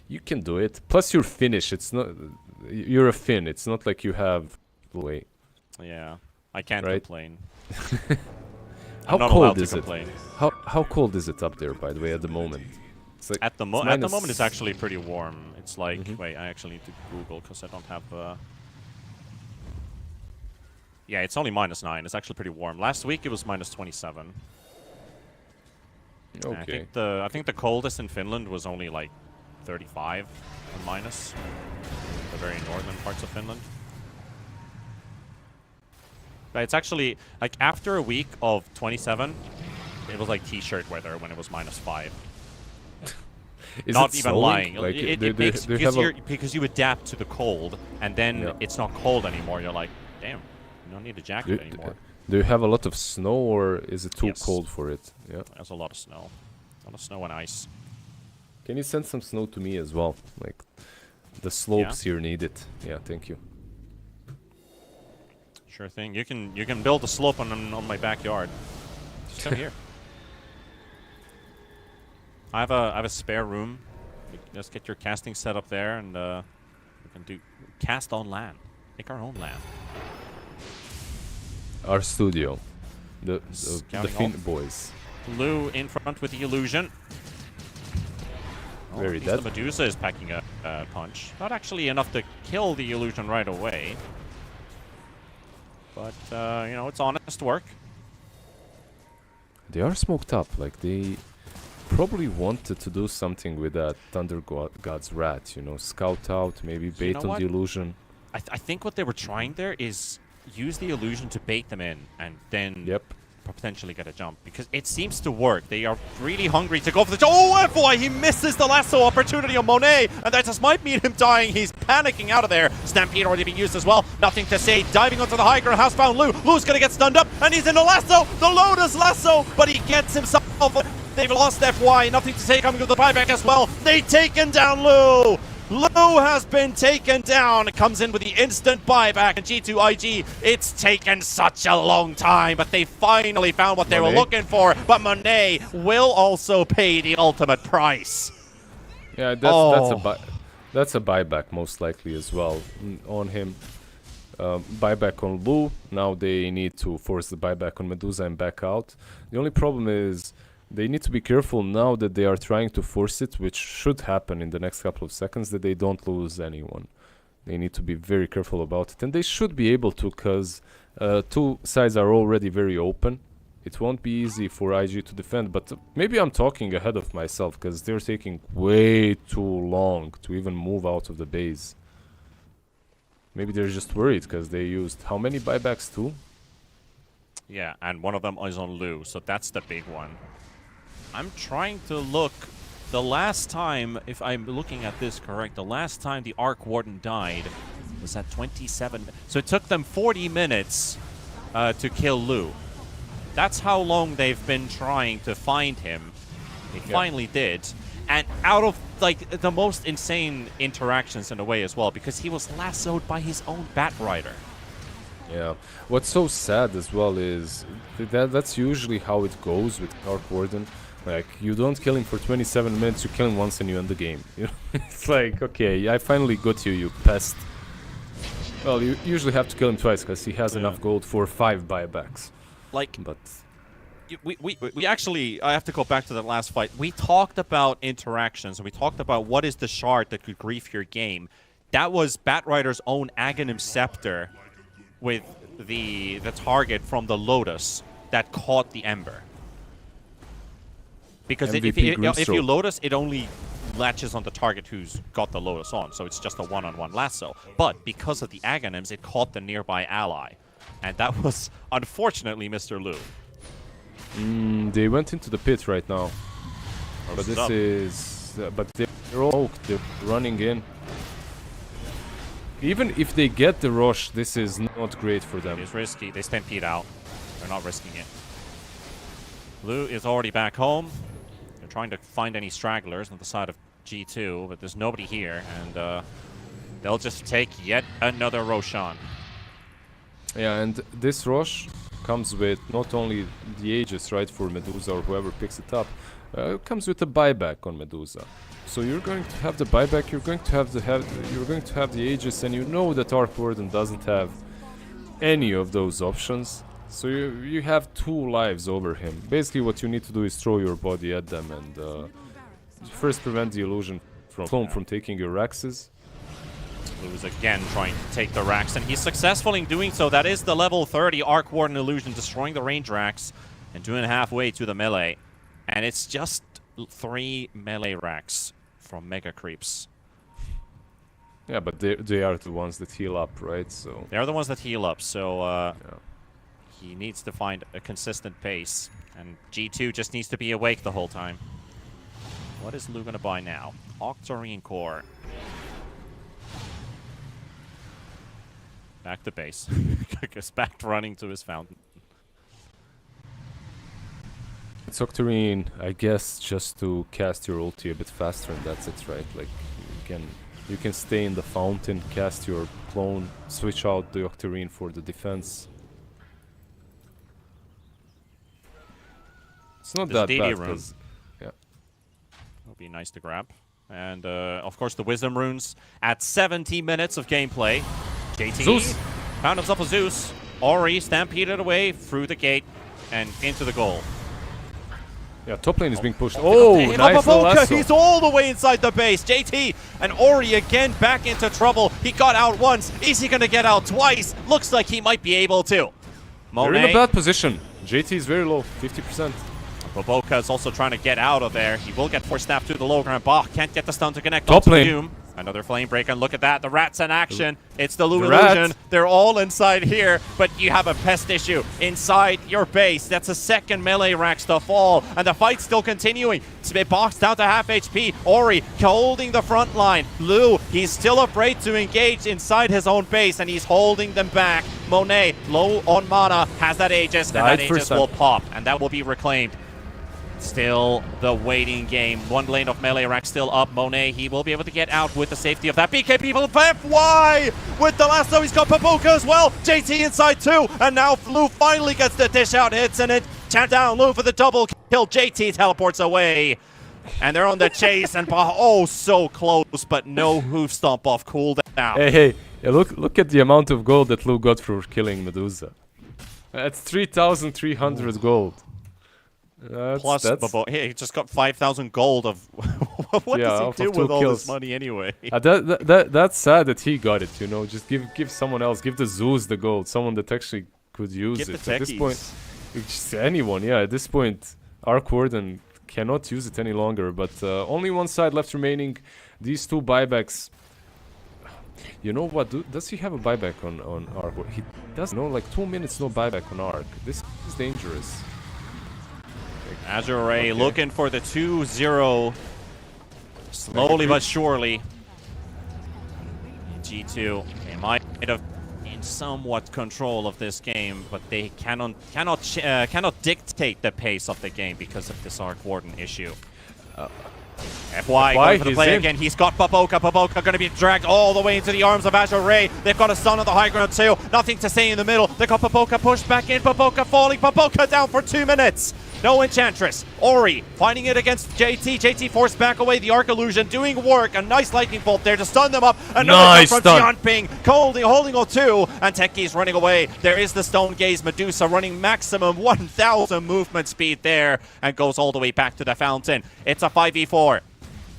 You can do it. Plus you're Finnish. It's not you're a Finn. It's not like you have wait. Yeah, I can't Right? complain. How I'm not allowed cold to is it? complain. How cold is it up there, by the way, at the moment? It's like At the it's moment, minus- it's actually pretty warm. It's like Mhm. wait, I actually need to Google because I don't have. Yeah, it's only -9. It's actually pretty warm. Last week it was -27. And Okay. I think the coldest in Finland was only like 35 and minus. The very northern parts of Finland. But it's actually like after a week of 27, it was like t-shirt weather when it was -5. Is Not it even snowing? lying. Like, It do makes you because have a- because you adapt to the cold, and then Yeah. it's not cold anymore. You're like, damn, you don't need a jacket anymore. do you have a lot of snow, or is it too Yes. cold for it? Yeah. There's a lot of snow, and ice. Can you send some snow to me as well? Like, the slopes here need it. Yeah, thank you. Sure thing. You can build a slope on my backyard. Just come here. I have a spare room. Just get your casting set up there, and we can do cast on land. Make our own land. Our studio. The Scouting Finn off. boys. Blue in front with the illusion. Oh, Very at least dead. the Medusa is packing a punch. Not actually enough to kill the illusion right away. But, you know, it's honest work. They are smoked up. Like, they probably wanted to do something with that Thunder God's Wrath. You know, scout out, maybe bait know on what? the illusion. I think what they were trying there is use the illusion to bait them in and then Yep. potentially get a jump. Because it seems to work. They are really hungry to go for the jump. Oh, boy, he misses the lasso opportunity on Monet. And that just might mean him dying. He's panicking out of there. Stampede already being used as well. Nothing to say. Diving onto the high ground. Housebound Lou. Lou's going to get stunned up. And he's in the lasso. The Lotus lasso. But he gets himself. They've lost FY. Nothing to say coming with the buyback as well. They've taken down Lou. Lou has been taken down. It comes in with the instant buyback. And G2IG, it's taken such a long time, but they finally found what they were Monet. looking for. But Monet will also pay the ultimate price. Yeah, Oh. that's a buyback most likely as well on him. Buyback on Lu. Now they need to force the buyback on Medusa and back out. The only problem is they need to be careful now that they are trying to force it, which should happen in the next couple of seconds, that they don't lose anyone. They need to be very careful about it, and they should be able to, because two sides are already very open. It won't be easy for IG to defend, but maybe I'm talking ahead of myself, because they're taking way too long to even move out of the base. Maybe they're just worried because they used how many buybacks? 2? Yeah, and one of them is on Lu, so that's the big one. I'm trying to look. The last time, if I'm looking at this correct, the last time the Arc Warden died was at 27. So it took them 40 minutes to kill Lu. That's how long they've been trying to find him. They finally did. And out of, like, the most insane interactions in a way as well, because he was lassoed by his own Bat Rider. Yeah. What's so sad as well is that's usually how it goes with Arc Warden. Like, you don't kill him for 27 minutes, you kill him once and you end the game. You know? It's like, okay, I finally got you, you pest. Well, you usually have to kill him twice because he has enough gold for 5 buybacks. Like, But we actually, I have to go back to the last fight. We talked about interactions, and we talked about what is the shard that could grief your game. That was Batrider's own Aghanim Scepter with the target from the Lotus that caught the Ember. Because if you Lotus, it only latches on the target who's got the Lotus on, so it's just a one-on-one lasso. But because of the Aghanims, it caught the nearby ally. And that was, unfortunately, Mr. Lu. They went into the pit right now. But this is... but they're all they're running in. Even if they get the rush, this is not great for them. It's risky. They stampede out. They're not risking it. Lu is already back home. They're trying to find any stragglers on the side of G2, but there's nobody here, and they'll just take yet another Roshan. Yeah, and this rush comes with not only the Aegis, right, for Medusa or whoever picks it up, it comes with a buyback on Medusa. So you're going to have the buyback, you're going to have the Aegis, and you know that Arc Warden doesn't have any of those options. So you have 2 lives over him. Basically what you need to do is throw your body at them and first prevent the illusion from taking your Raxes. Lu's again trying to take the Rax, and he's successful in doing so. That is the level 30 Arc Warden illusion, destroying the range Rax and doing halfway to the melee. And it's just 3 melee Rax from Mega Creeps. Yeah, but they are the ones that heal up, right? So they're the ones that heal up, so he needs to find a consistent pace. And G2 just needs to be awake the whole time. What is Lu gonna buy now? Octarine Core. Back to base. Gets back running to his fountain. It's Octarine, I guess, just to cast your ulti a bit faster, and that's it, right? Like, you can stay in the fountain, cast your clone, switch out the Octarine for the defense. It's not that bad, because... Yeah. It'll be nice to grab. And, of course, the Wisdom Runes at 70 minutes of gameplay. JT Zeus found himself a Zeus. Ori stampeded away through the gate and into the goal. Yeah, top lane is being pushed. Oh, nice lasso. He's all the way inside the base. JT and Ori again back into trouble. He got out once. Is he going to get out twice? Looks like he might be able to. They're in a bad position. JT is very low, 50%. Boboka is also trying to get out of there. He will get force snap to the low ground. Bach can't get the stun to connect. Top lane. Doom. Another flame break, and look at that. The rat's in action. It's the Lu illusion. They're all inside here, but you have a pest issue inside your base. That's a second melee Rax to fall, and the fight's still continuing. Bach's down to half HP. Ori holding the front line. Lu, he's still afraid to engage inside his own base, and he's holding them back. Monet, low on mana, has that Aegis, and that Aegis will pop, and that will be reclaimed. Still the waiting game. One lane of melee Rax still up. Monet, he will be able to get out with the safety of that. BKB will FY with the lasso. He's got Papoka as well. JT inside too. And now Lu finally gets the dish out hits, and it chant down Lu for the double kill. JT teleports away. And they're on the chase, and oh, so close, but no hoof stomp off cooldown. Hey, yeah, look at the amount of gold that Lu got for killing Medusa. That's 3,300 gold. Plus, he just got 5,000 gold of... what does he do with all this money anyway? That's sad that he got it, you know. Just give someone else, give the Zeus the gold, someone that actually could use it. At this point, just anyone, yeah. At this point, Arc Warden cannot use it any longer. But only one side left remaining. These 2 buybacks, You know what? Does he have a buyback on Arc? He does. No, like 2 minutes, no buyback on Arc. This is dangerous. Azure Ray looking for the 2-0. Slowly but surely. G2, they might have in somewhat control of this game, but they cannot dictate the pace of the game because of this Arc Warden issue. FY going for the play again. He's got Papoka. Papoka going to be dragged all the way into the arms of Azure Ray. They've got a stun on the high ground too. Nothing to say in the middle. They've got Papoka pushed back in. Papoka falling. Papoka down for 2 minutes. No Enchantress. Ori finding it against JT. JT forced back away. The Arc Illusion doing work. A nice lightning bolt there to stun them up. Another from Tianping. Holding on 2. And Techi's running away. There is the Stone Gaze. Medusa running maximum 1,000 movement speed there. And goes all the way back to the fountain. It's a 5v4.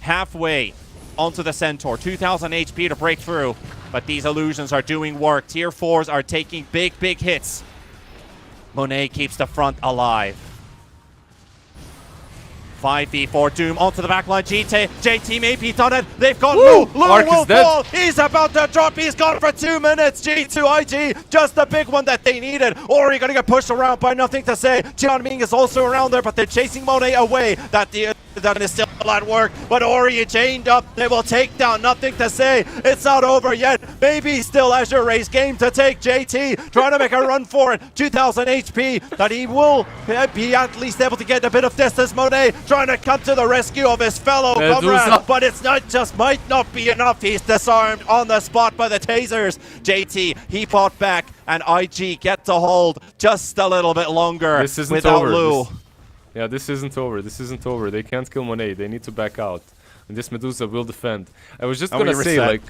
Halfway onto the Centaur. 2,000 HP to break through. But these illusions are doing work. Tier 4s are taking big hits. Monet keeps the front alive. 5v4 Doom onto the backline. JT maybe done it. They've got Lou. Lou will fall. He's about to drop. He's gone for 2 minutes. G2 IG, just the big one that they needed. Ori gonna get pushed around by nothing to say. Jianming is also around there, but they're chasing Monet away. That is still at work, but Ori chained up. They will take down. Nothing to say. It's not over yet. Maybe still Azure Ray's game to take. JT trying to make a run for it. 2,000 HP that he will be at least able to get a bit of distance. Monet trying to come to the rescue of his fellow comrade, but it's not just might not be enough. He's disarmed on the spot by the tasers. JT, he fought back, and IG get to hold just a little bit longer without Lou. Yeah, this isn't over. This isn't over. They can't kill Monet. They need to back out. And this Medusa will defend. I was just gonna say, like,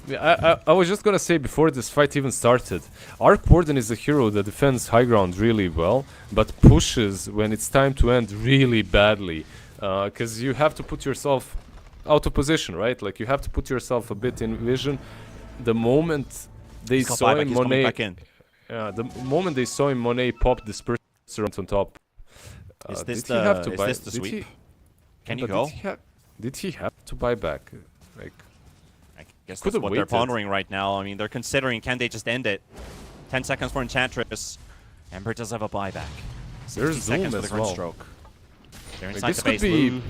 I was just gonna say before this fight even started, Arc Warden is a hero that defends high ground really well, but pushes when it's time to end really badly. Because you have to put yourself out of position, right? Like, you have to put yourself a bit in vision. The moment they saw him, Monet, the moment they saw him, Monet popped disperser on top. Is this the sweep? Can you go? Did he have to buy back? Like, I guess that's what they're pondering right now. I mean, they're considering, can they just end it? 10 seconds for Enchantress. Ember does have a buyback. 60 seconds for the Grimstroke. They're inside the base.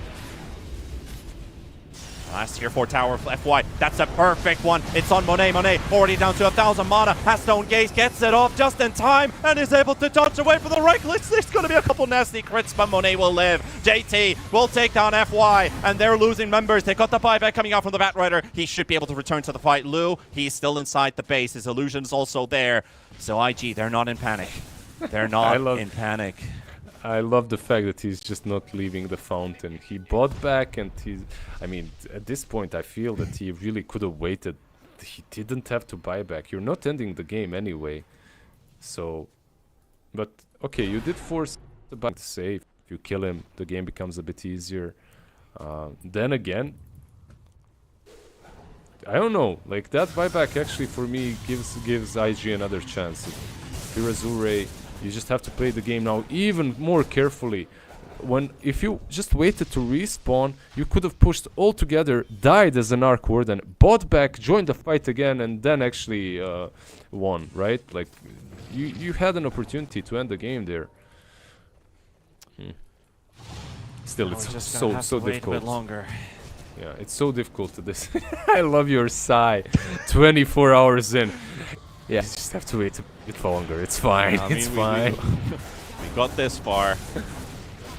Last tier 4 tower FY. That's a perfect one. It's on Monet. Monet already down to 1,000 mana. Has Stone Gaze, gets it off just in time and is able to dodge away from the right click. There's going to be a couple nasty crits, but Monet will live. JT will take down FY, and they're losing members. They got the buyback coming out from the Batrider. He should be able to return to the fight. Lou, he's still inside the base. His illusion's also there. So IG, they're not in panic. They're not in panic. I love the fact that he's just not leaving the fountain. He bought back, and I mean, at this point, I feel that he really could have waited. He didn't have to buy back. You're not ending the game anyway. So, but okay, you did force the buy to save. If you kill him, the game becomes a bit easier. Then again, I don't know. Like, that buyback actually for me gives IG another chance. If you're Azure, you just have to play the game now even more carefully. If you just waited to respawn, you could have pushed all together, died as an Arc Warden, bought back, joined the fight again, and then actually won, right? Like, you had an opportunity to end the game there. Still, it's just so difficult. A bit longer. Yeah, it's so difficult to this. I love your sigh. 24 hours in. Yeah, you just have to wait a bit longer. It's fine. It's fine. We got this far.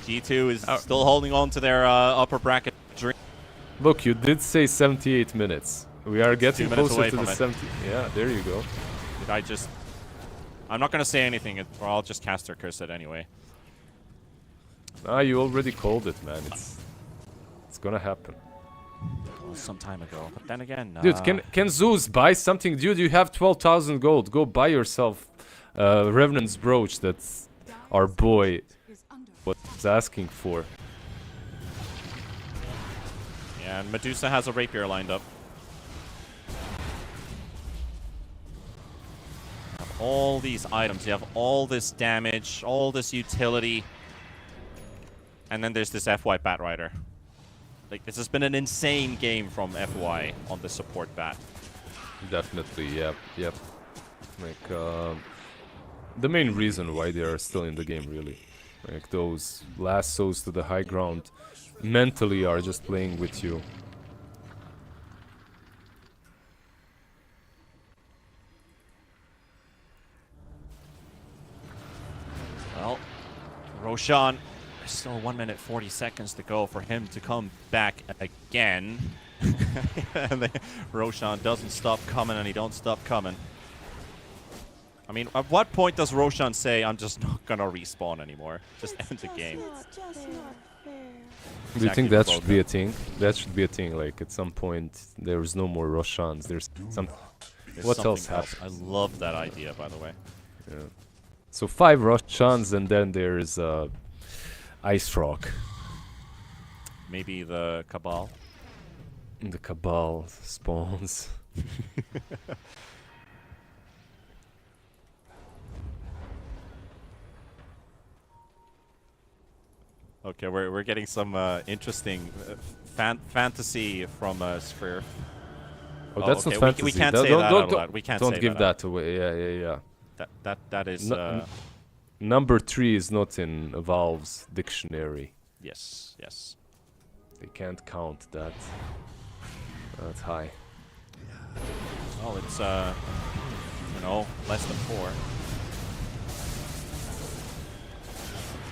G2 is still holding on to their upper bracket dream. Look, you did say 78 minutes. We are getting closer to the 70. Yeah, there you go. I'm not going to say anything, or I'll just cast their curse it anyway. You already called it, man. It's gonna happen. Some time ago, but then again, dude, can Zeus buy something? Dude, you have 12,000 gold. Go buy yourself Revenant's brooch. That's our boy was asking for. Yeah, and Medusa has a rapier lined up. You have all these items. You have all this damage, all this utility, and then there's this FY Batrider. Like, this has been an insane game from FY on the support bat. Definitely, yep, yep. Like, the main reason why they are still in the game, really. Like, those lassos to the high ground mentally are just playing with you. Well, Roshan, still 1 minute 40 seconds to go for him to come back again. And Roshan doesn't stop coming, and he don't stop coming. I mean, at what point does Roshan say, I'm just not gonna respawn anymore? Just end the game. Do you think that should be a thing? That should be a thing, like, at some point, there's no more Roshans, there's some... What else happened? I love that idea, by the way. Yeah. So 5 Roshans, and then there's Ice Rock. Maybe the Cabal. The Cabal spawns. Okay, we're getting some interesting fantasy from Sphere. Oh, that's okay. not fantasy. We can't say that out loud. We can't don't say give that that away. Yeah. That is. Number 3 is not in Valve's dictionary. Yes. They can't count that. That's high. Well, it's less than 4.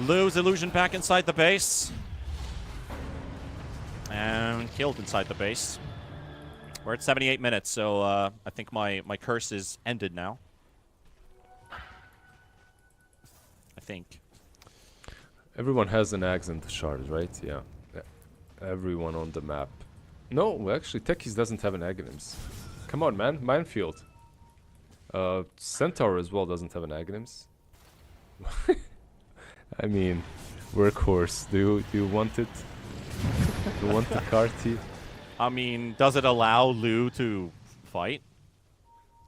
Lose illusion back inside the base. And killed inside the base. We're at 78 minutes, so I think my curse is ended now. I think. Everyone has an axe and the shard, right? Yeah. Everyone on the map. No, actually, Techies doesn't have an Aghanims. Come on, man. Minefield. Centaur as well doesn't have an Aghanims. I mean, workhorse. Do you want it? Do you want the Carti? I mean, does it allow Lu to fight?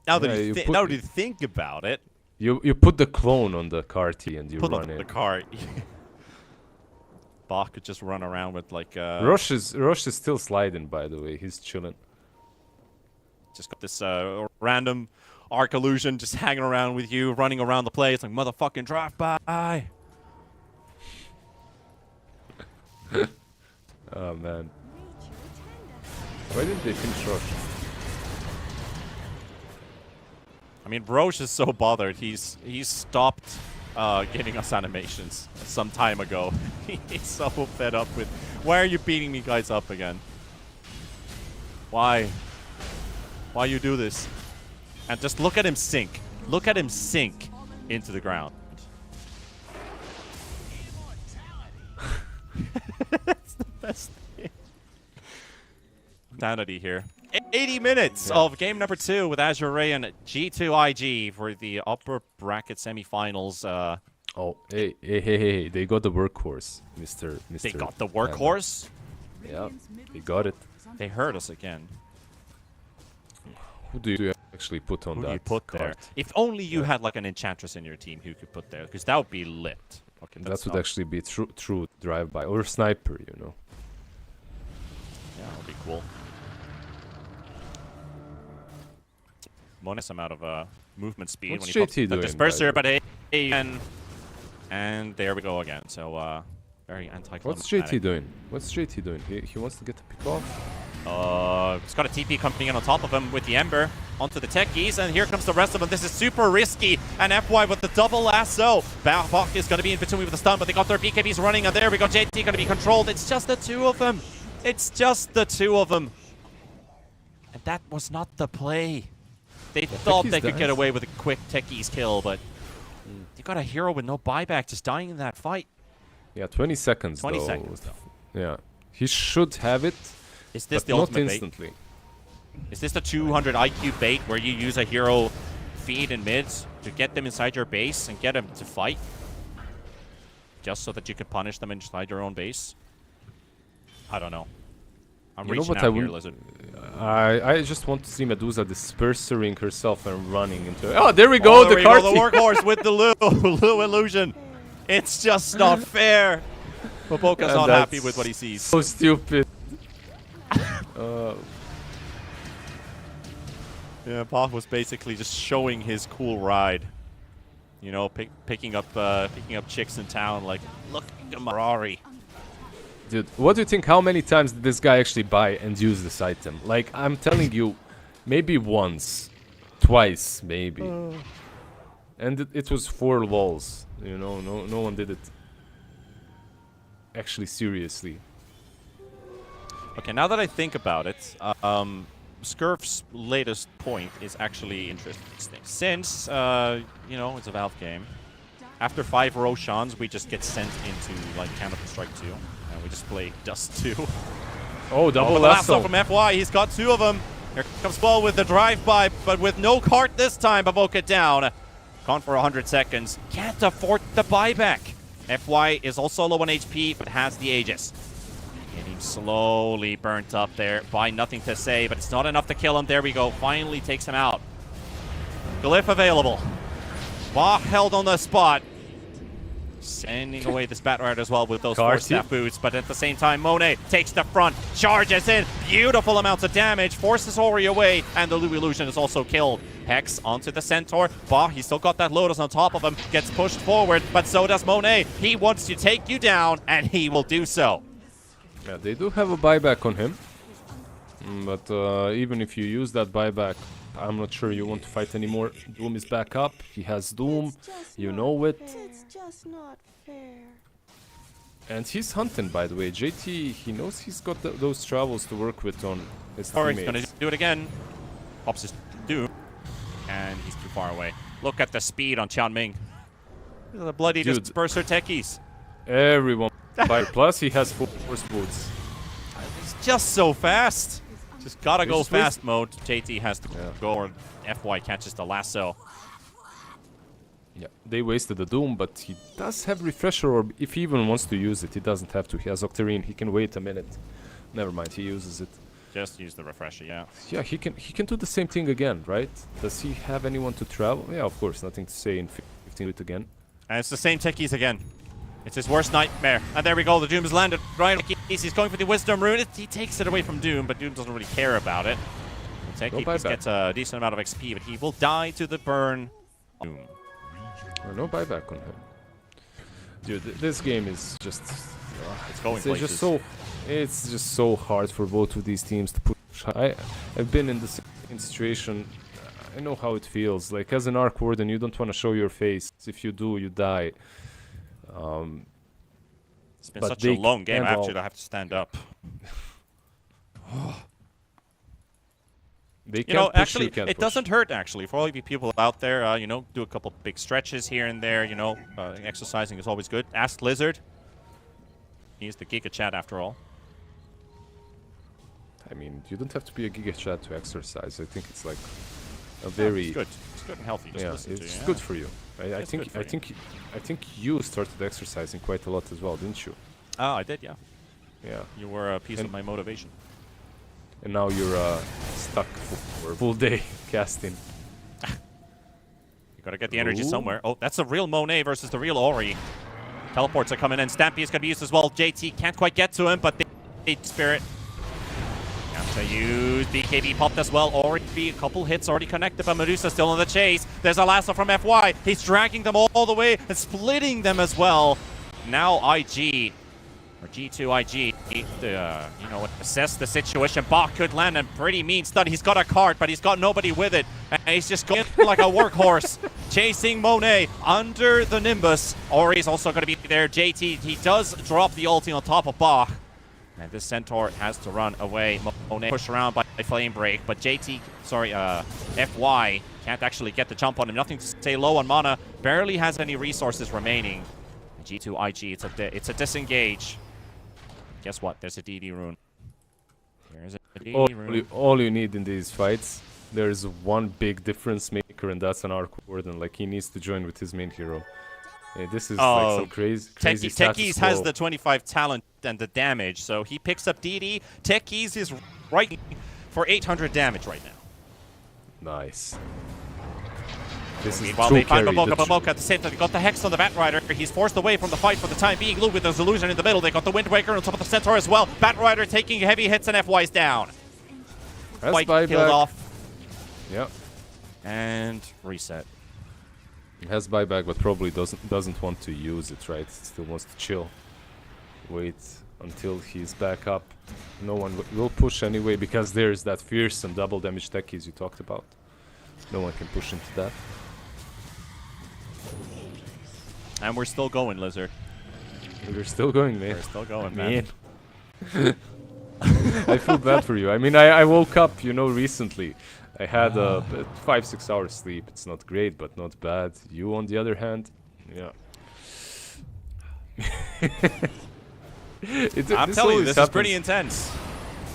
Now that you think about it. You put the clone on the Carti and you put run on it. the cart. Bach could just run around with like. Rosh is still sliding, by the way. He's chilling. Just got this random arc illusion just hanging around with you, running around the place like motherfucking drive by. Oh man. Why didn't they finish Rosh? I mean, Roche is so bothered. He's stopped giving us animations some time ago. He's so fed up with. Why are you beating me guys up again? Why? Why you do this? And just look at him sink. Look at him sink into the ground. That's the best thing. Sanity here. 80 minutes of game number 2 with Azure Ray and G2IG for the upper bracket semifinals. Oh, hey, they got the workhorse, Mr. They got the workhorse? Yeah, they got it. They heard us again. Who do you actually put on Who that do you put card? there? If only you had like an enchantress in your team who could put there, because that would be lit. Okay, that would actually be true drive-by or sniper, you know. Yeah, that would be cool. Bonus amount of movement speed. What's when you JT put the doing, disperser, but and there we go again. So very anticlimactic. What's JT doing? What's JT doing? He wants to get the pick off. He's got a TP coming in on top of him with the Ember onto the techies, and here comes the rest of them. This is super risky, and FY with the double lasso. Bach is going to be in between with the stun, but they got their BKBs running, and there we go. JT going to be controlled. It's just the 2 of them. It's just the 2 of them. And that was not the play. They thought they could get away with a quick techies kill, but they got a hero with no buyback just dying in that fight. Yeah, 20 seconds 20 though. seconds though. Yeah. He should have it. Is this but the not ultimate instantly. bait? Is this the 200 IQ bait where you use a hero feed in mids to get them inside your base and get them to fight? Just so that you can punish them inside your own base? I don't know. I'm reaching out here, Lizard. I just want to see Medusa dispersering herself and running into... Oh, there we go! There the we card. go, the workhorse with the Lu illusion. It's just not fair. Boboka's not happy with what he sees. So Yeah, Bach was basically just showing his cool ride. You know, picking up chicks in town. Like, look at my Ferrari. Dude, what do you think? How many times did this guy actually buy and use this item? Like, I'm telling you, maybe once, twice, maybe. And it was 4 lols. You know, no one did it actually seriously. Okay, now that I think about it, Scurf's latest point is actually interesting. Since, you know, it's a Valve game, after 5 Roshans, we just get sent into, like, Counter-Strike 2, and we just play Dust 2. Oh, double lasso lasso from FY. He's got 2 of them. Here comes Ball with the drive-by, but with no cart this time. Avoka down. Gone for 100 seconds. Can't afford the buyback. FY is also low on HP, but has the Aegis. Getting slowly burnt up there by nothing to say, but it's not enough to kill him. There we go. Finally takes him out. Glyph available. Bach held on the spot. Sending away this Batrider as well with those 4-step boots, but at the same time, Monet takes the front, charges in, beautiful amounts of damage, forces Ori away, and the Louis Illusion is also killed. Hex onto the Centaur. Bach, he's still got that Lotus on top of him, gets pushed forward, but so does Monet. He wants to take you down, and he will do so. Yeah, they do have a buyback on him. But even if you use that buyback, I'm not sure you want to fight anymore. Doom is back up. He has Doom. You know it. It's just not fair. And he's hunting, by the way. JT, he knows he's got those travels to work with on his teammates. Ori's gonna do it again. Pops his Doom. And he's too far away. Look at the speed on Qianming. Look at the bloody disperser techies. Everyone. Plus, he has force boots. He's just so fast. Just gotta go fast mode. JT has to go, or FY catches the lasso. Yeah, they wasted the Doom, but he does have Refresher Orb. If he even wants to use it, he doesn't have to. He has Octarine. He can wait a minute. Never mind, he uses it. Just use the Refresher, yeah. Yeah, he can do the same thing again, right? Does he have anyone to travel? Yeah, of course, nothing to say in 15 minutes again. And it's the same techies again. It's his worst nightmare. And there we go, the Doom has landed right. He's going for the Wisdom Rune. He takes it away from Doom, but Doom doesn't really care about it. Techie gets a decent amount of XP, but he will die to the burn. Doom. No buyback on him. Dude, this game is just... it's going it's places. It's just so hard for both of these teams to push. I've been in the same situation. I know how it feels. Like, as an Arc Warden, you don't want to show your face. If you do, you die. It's been such a long game. I actually have to stand up. You know, actually, it doesn't hurt, actually. For all of you people out there, you know, do a couple big stretches here and there, you know. Exercising is always good. Ask Lizard. He's the Giga Chat, after all. I mean, you don't have to be a Giga Chat to exercise. I think it's like a very... it's good. It's good and healthy. Just it's good for you. I think you started exercising quite a lot as well, didn't you? Oh, I did, yeah. Yeah. You were a piece of my motivation. And now you're stuck for a full day casting. You gotta get the energy somewhere. Oh, that's a real Monet versus the real Ori. Teleports are coming in. Stampy is gonna be used as well. JT can't quite get to him, but they Spirit. Have to use BKB popped as well. Ori, a couple hits already connected, but Medusa still on the chase. There's a lasso from FY. He's dragging them all the way and splitting them as well. Now IG. Or G2 IG, you know, assess the situation. Bach could land a pretty mean stun. He's got a cart, but he's got nobody with it. And he's just going like a workhorse, chasing Monet under the Nimbus. Ori's also going to be there. JT, he does drop the ulti on top of Bach. And this Centaur has to run away. Monet pushed around by Flame Break, but FY can't actually get the jump on him. Nothing to stay low on mana. Barely has any resources remaining. G2 IG, it's a disengage. Guess what? There's a DD rune. There's a DD rune. All you need in these fights, there's one big difference maker, and that's an Arc Warden. Like, he needs to join with his main hero. This is like some crazy Techies has the 25 talent and the damage, so he picks up DD. Techies is right for 800 damage right now. Nice. This is Meanwhile, they find Baboka at the same time. They got the Hex on the Batrider. He's forced away from the fight for the time being. Lou with his illusion in the middle. They got the Wind Waker on top of the Centaur as well. Batrider taking heavy hits and FY's down. Fight killed off. Yeah. And reset. He has buyback, but probably doesn't want to use it, right? Still wants to chill. Wait until he's back up. No one will push anyway because there's that fearsome double damage techies you talked about. No one can push into that. And we're still going, Lizard. We're still going, man. We're still going, man. I feel bad for you. I mean, I woke up, you know, recently. I had 5-6 hours sleep. It's not great, but not bad. You, on the other hand, yeah. I'm telling you, this is pretty intense.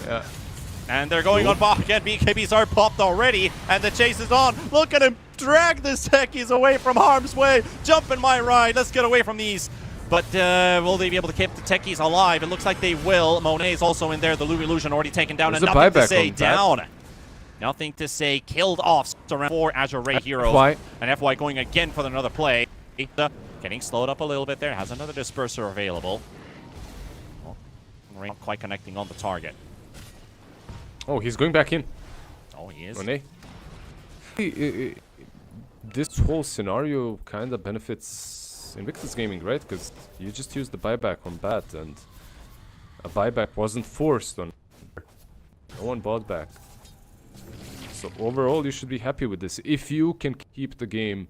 Yeah. And they're going on Bach again. BKBs are popped already, and the chase is on. Look at him drag the techies away from harm's way. Jump in my ride. Let's get away from these. But will they be able to keep the techies alive? It looks like they will. Monet is also in there. The Lou Illusion already taken down. There's and a nothing to buyback say on that. down. Nothing to say. Killed off around 4 Azure Ray heroes. FY. And FY going again for another play. Getting slowed up a little bit there. Has another disperser available. Not quite connecting on the target. Oh, he's going back in. Oh, he is. Monet. This whole scenario kind of benefits Invictus Gaming, right? Because you just used the buyback on Bat, and a buyback wasn't forced on. No one bought back. So overall, you should be happy with this. If you can keep the game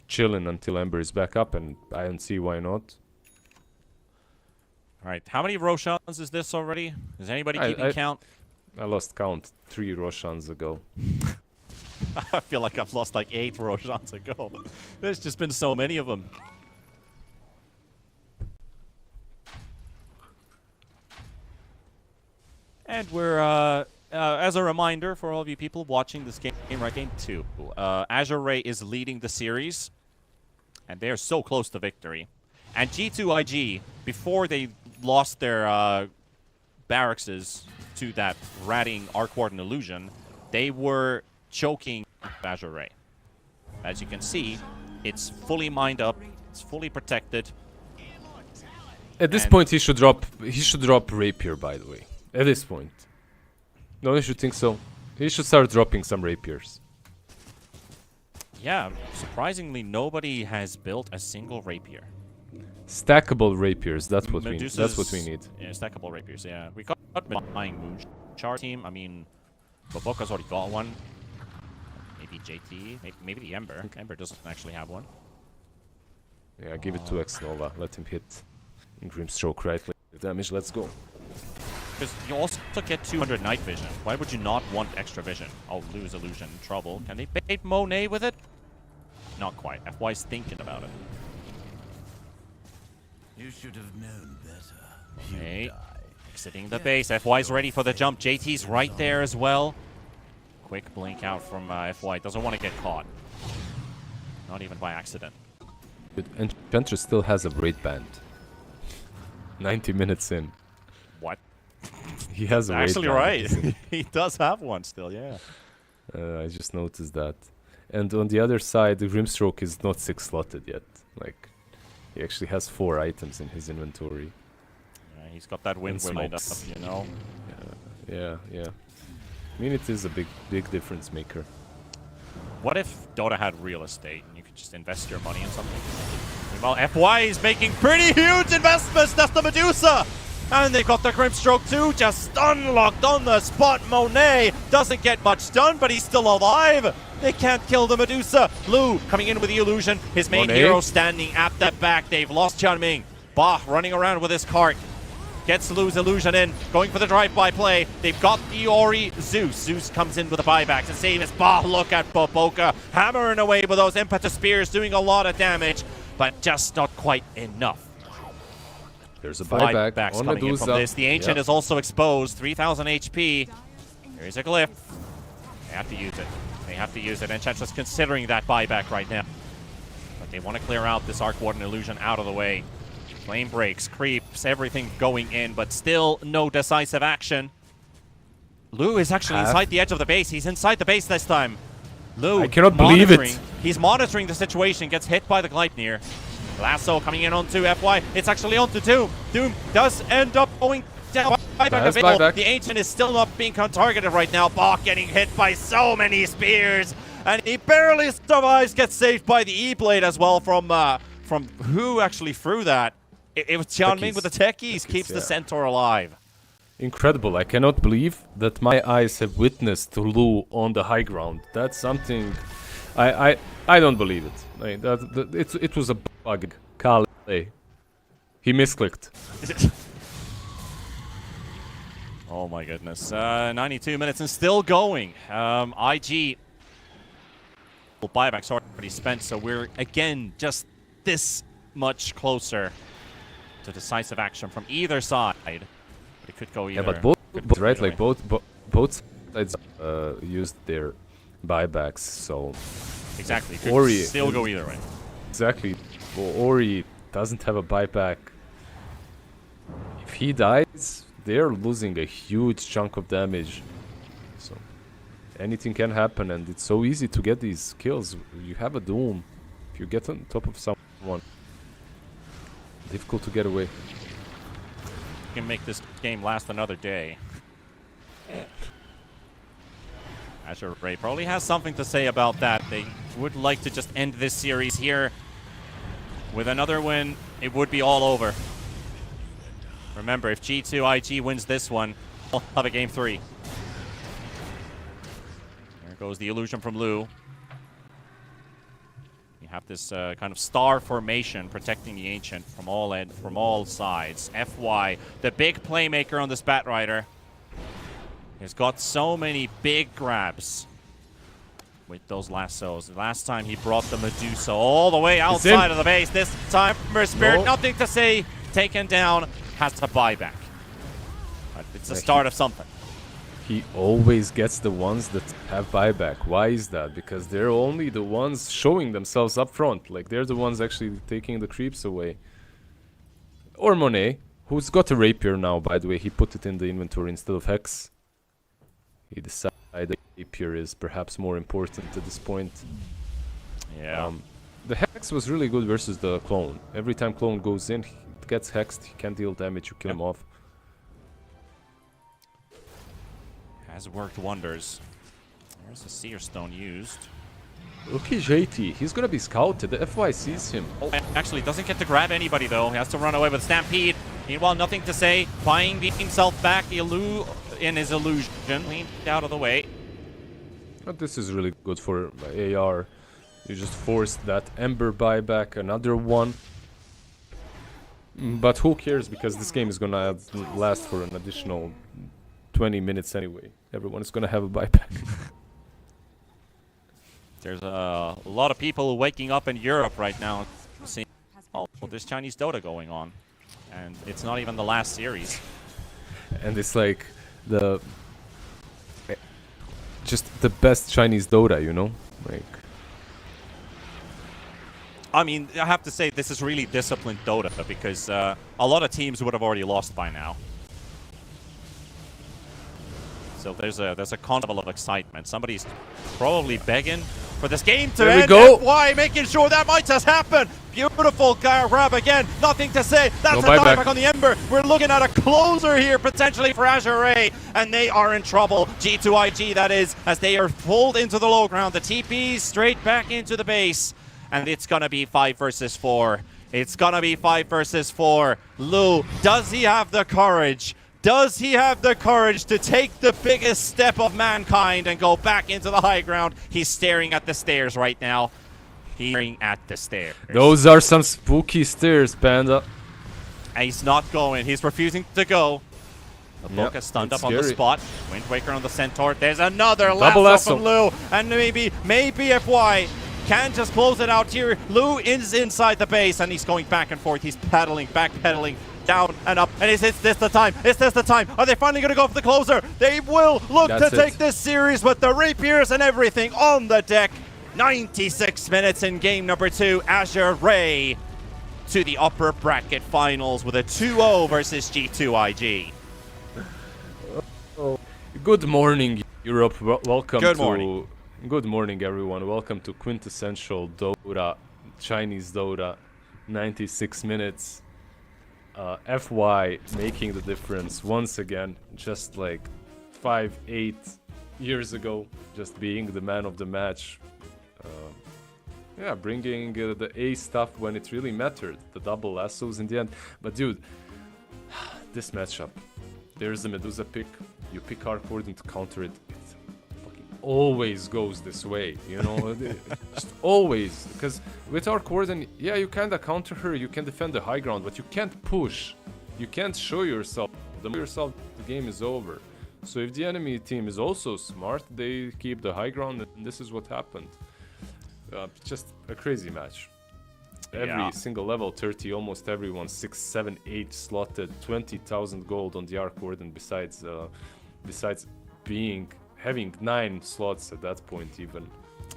chilling until Ember is back up, and I don't see why not. All right, how many Roshans is this already? Is anybody keeping count? I lost count 3 Roshans ago. I feel like I've lost like 8 Roshans ago. There's just been so many of them. And we're, as a reminder for all of you people watching this game right, game 2, Azure Ray is leading the series, and they're so close to victory. And G2IG, before they lost their barracks to that ratting Arc Warden Illusion, they were choking Azure Ray. As you can see, it's fully mined up, it's fully protected. At this point, he should drop Rapier, by the way. At this point. Don't you think so? He should start dropping some Rapiers. Yeah, surprisingly, nobody has built a single Rapier. Stackable Rapiers, that's what we need. That's what we need. Yeah, stackable Rapiers, yeah. We got buying Moonchar team. I mean, Boboka's already got one. Maybe JT, maybe the Ember. Ember doesn't actually have one. Yeah, give it to X-Nova. Let him hit Grimstroke right damage. Let's go. Because you also get 200 night vision. Why would you not want extra vision? I'll lose Illusion. Trouble. Can they bait Monet with it? Not quite. FY's thinking about it. You should have known better. Okay. Exiting the base. FY's ready for the jump. JT's right there as well. Quick blink out from FY. Doesn't want to get caught. Not even by accident. And Enchantress still has a raid band. 90 minutes in. What? He has a raid Actually, band. right. He does have one still, yeah. I just noticed that. And on the other side, the Grimstroke is not 6-slotted yet. Like, he actually has 4 items in his inventory. Yeah, he's got that wind lined up, you know. Yeah. I mean, it is a big difference maker. What if Dota had real estate and you could just invest your money in something? Well, FY is making pretty huge investments. That's the Medusa. And they got the Grimstroke too, just unlocked on the spot. Monet doesn't get much done, but he's still alive. They can't kill the Medusa. Lou coming in with the illusion. His main hero standing at the back. They've lost Chunming. Bah running around with his cart. Gets Lou's illusion in, going for the drive-by play. They've got the Ori Zeus. Zeus comes in with a buyback to save his Bah. Look at Boboka hammering away with those impetus spears, doing a lot of damage, but just not quite enough. There's a buyback on coming in Medusa. from this. The Ancient is also exposed. 3,000 HP. Here's a glyph. They have to use it. They have to use it. Enchantress considering that buyback right now. But they want to clear out this Arc Warden illusion out of the way. Flame breaks, creeps, everything going in, but still no decisive action. Lou is actually inside the edge of the base. He's inside the base this time. Lou, I cannot believe it. He's monitoring the situation, gets hit by the Gleipnir. Lasso coming in onto FY. It's actually onto Doom. Doom does end up going down. buyback Nice available. buyback. The Ancient is still not being targeted right now. Bach getting hit by so many spears, and he barely survives. Gets saved by the E-Blade as well from who actually threw that? It was Tianming with the techies. Keeps the Centaur alive. Incredible. I cannot believe that my eyes have witnessed Lu on the high ground. That's something I don't believe it. I mean, it was a bug. Kale. He misclicked. Oh my goodness. 92 minutes and still going. IG buyback's already spent, so we're again just this much closer to decisive action from either side. But it could go either. Yeah, but both right, either like way. both sides used their buybacks, so Exactly. Could Ori still go either way. exactly. Ori doesn't have a buyback. If he dies, they're losing a huge chunk of damage. So anything can happen, and it's so easy to get these kills. You have a Doom. If you get on top of someone, difficult to get away. You can make this game last another day. Azure Ray probably has something to say about that. They would like to just end this series here. With another win, it would be all over. Remember, if G2 IG wins this one, they'll have a game 3. There goes the illusion from Lu. You have this kind of star formation protecting the Ancient from all sides. FY, the big playmaker on this Batrider, has got so many big grabs with those lassos. Last time he brought the Medusa all the way outside of the base. This time, Spirit, nothing to say. Taken down, has to buyback. But it's the start of something. He always gets the ones that have buyback. Why is that? Because they're only the ones showing themselves up front. Like, they're the ones actually taking the creeps away. Or Monet, who's got a rapier now, by the way. He put it in the inventory instead of Hex. He decided that rapier is perhaps more important at this point. Yeah. The Hex was really good versus the Clone. Every time Clone goes in, he gets hexed, he can't deal damage, you kill him off. Has worked wonders. There's a Seer Stone used. Rookie JT, he's gonna be scouted. The FY sees him. Actually, doesn't get to grab anybody though. He has to run away with Stampede. Meanwhile, nothing to say. Buying himself back in his illusion. Leaned out of the way. But this is really good for AR. You just forced that Ember buyback, another one. But who cares, because this game is gonna last for an additional 20 minutes anyway. Everyone is gonna have a buyback. There's a lot of people waking up in Europe right now seeing this Chinese Dota going on. And it's not even the last series. And it's like just the best Chinese Dota, you know? Like, I mean, I have to say this is really disciplined Dota because a lot of teams would have already lost by now. So there's a carnival of excitement. Somebody's probably begging for this game to end. Go. Why? Making sure that might just happen. Beautiful grab again. Nothing to say. That's No a buyback. dieback on the Ember. We're looking at a closer here potentially for Azure Ray, and they are in trouble. G2IG, that is, as they are pulled into the low ground. The TPs straight back into the base, and it's gonna be 5 versus 4. It's gonna be 5 versus 4. Lu, does he have the courage? Does he have the courage to take the biggest step of mankind and go back into the high ground? He's staring at the stairs right now. He's staring at the stairs. those are some spooky stairs, Panda. And he's not going. He's refusing to go. The Yep, Boca stunned it's up on the scary. spot. Wind Waker on the Centaur. There's another Double lasso lasso. from Lu. And maybe FY can just close it out here. Lu is inside the base, and he's going back and forth. He's backpedaling. Down and up, and is this the time? Is this the time? Are they finally going to go for the closer? They will look That's to take it. this series with the rapiers and everything on the deck. 96 minutes in game number 2. Azure Ray to the upper bracket finals with a 2-0 versus G2IG. Good morning, Europe. Welcome Good to... morning. Good morning, everyone. Welcome to Quintessential Dota, Chinese Dota. 96 minutes. FY making the difference once again, just like 5-8 years ago, just being the man of the match. Yeah, bringing the A stuff when it really mattered, the double lassos in the end. But dude, this matchup, there's the Medusa pick, you pick our Corden to counter it. It fucking always goes this way, you know, just always. Because with our Corden, yeah, you kinda counter her, you can defend the high ground, but you can't push, you can't show yourself. The game is over. So if the enemy team is also smart, they keep the high ground, and this is what happened. Just a crazy match. Every single level 30, almost everyone 6, 7, 8 slotted, 20,000 gold on the Arc Warden. Besides having 9 slots at that point even.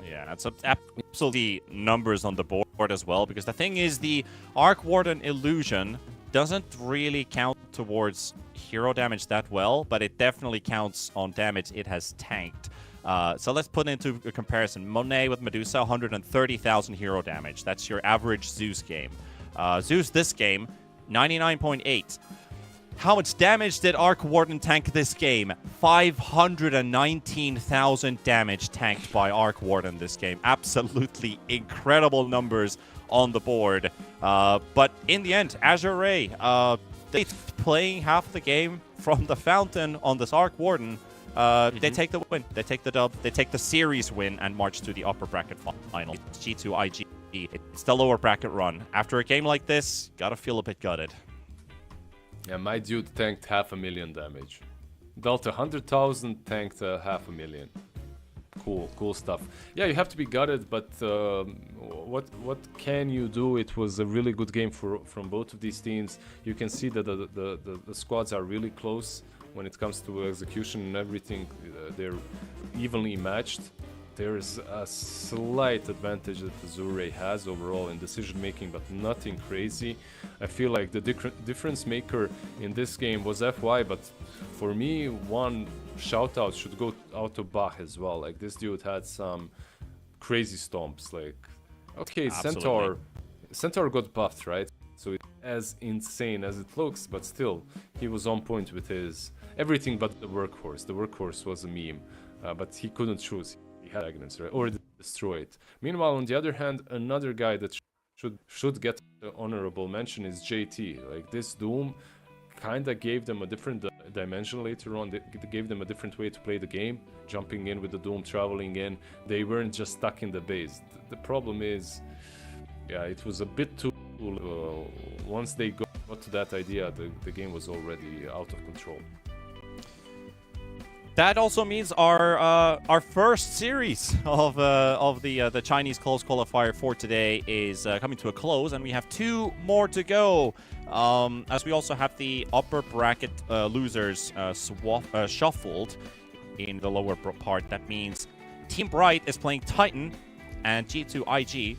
Yeah, it's absolutely numbers on the board as well, because the thing is, the Arc Warden illusion doesn't really count towards hero damage that well, but it definitely counts on damage it has tanked. So let's put into a comparison. Monet with Medusa, 130,000 hero damage. That's your average Zeus game. Zeus this game, 99.8. How much damage did Arc Warden tank this game? 519,000 damage tanked by Arc Warden this game. Absolutely incredible numbers on the board. But in the end, Azure Ray, they playing half the game from the fountain on this Arc Warden. They take the win, they take the dub, they take the series win and march to the upper bracket final. G2 IG, it's the lower bracket run. After a game like this, gotta feel a bit gutted. Yeah, my dude tanked 500,000 damage. Dealt 100,000, tanked 500,000. Cool stuff. Yeah, you have to be gutted, but what can you do? It was a really good game from both of these teams. You can see that the squads are really close. When it comes to execution and everything, they're evenly matched. There's a slight advantage that Azure has overall in decision making, but nothing crazy. I feel like the difference maker in this game was FY, but for me, one shout out should go out to Bach as well. Like, this dude had some crazy stomps. Like, okay, Absolutely. Centaur got buffed, right? So it's as insane as it looks, but still, he was on point with his everything but the workhorse. The workhorse was a meme, but he couldn't choose. He had Agnes, right? Or destroy it. Meanwhile, on the other hand, another guy that should get the honorable mention is JT. Like, this Doom kinda gave them a different dimension later on. They gave them a different way to play the game, jumping in with the Doom, traveling in. They weren't just stuck in the base. The problem is, yeah, it was a bit too... once they got to that idea, the game was already out of control. That also means our first series of the Chinese close qualifier for today is coming to a close, and we have 2 more to go. As we also have the upper bracket losers shuffled in the lower part. That means Team Bright is playing Titan, and G2 IG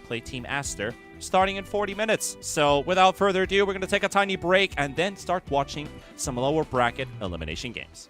play Team Aster, starting in 40 minutes. So without further ado, we're going to take a tiny break and then start watching some lower bracket elimination games.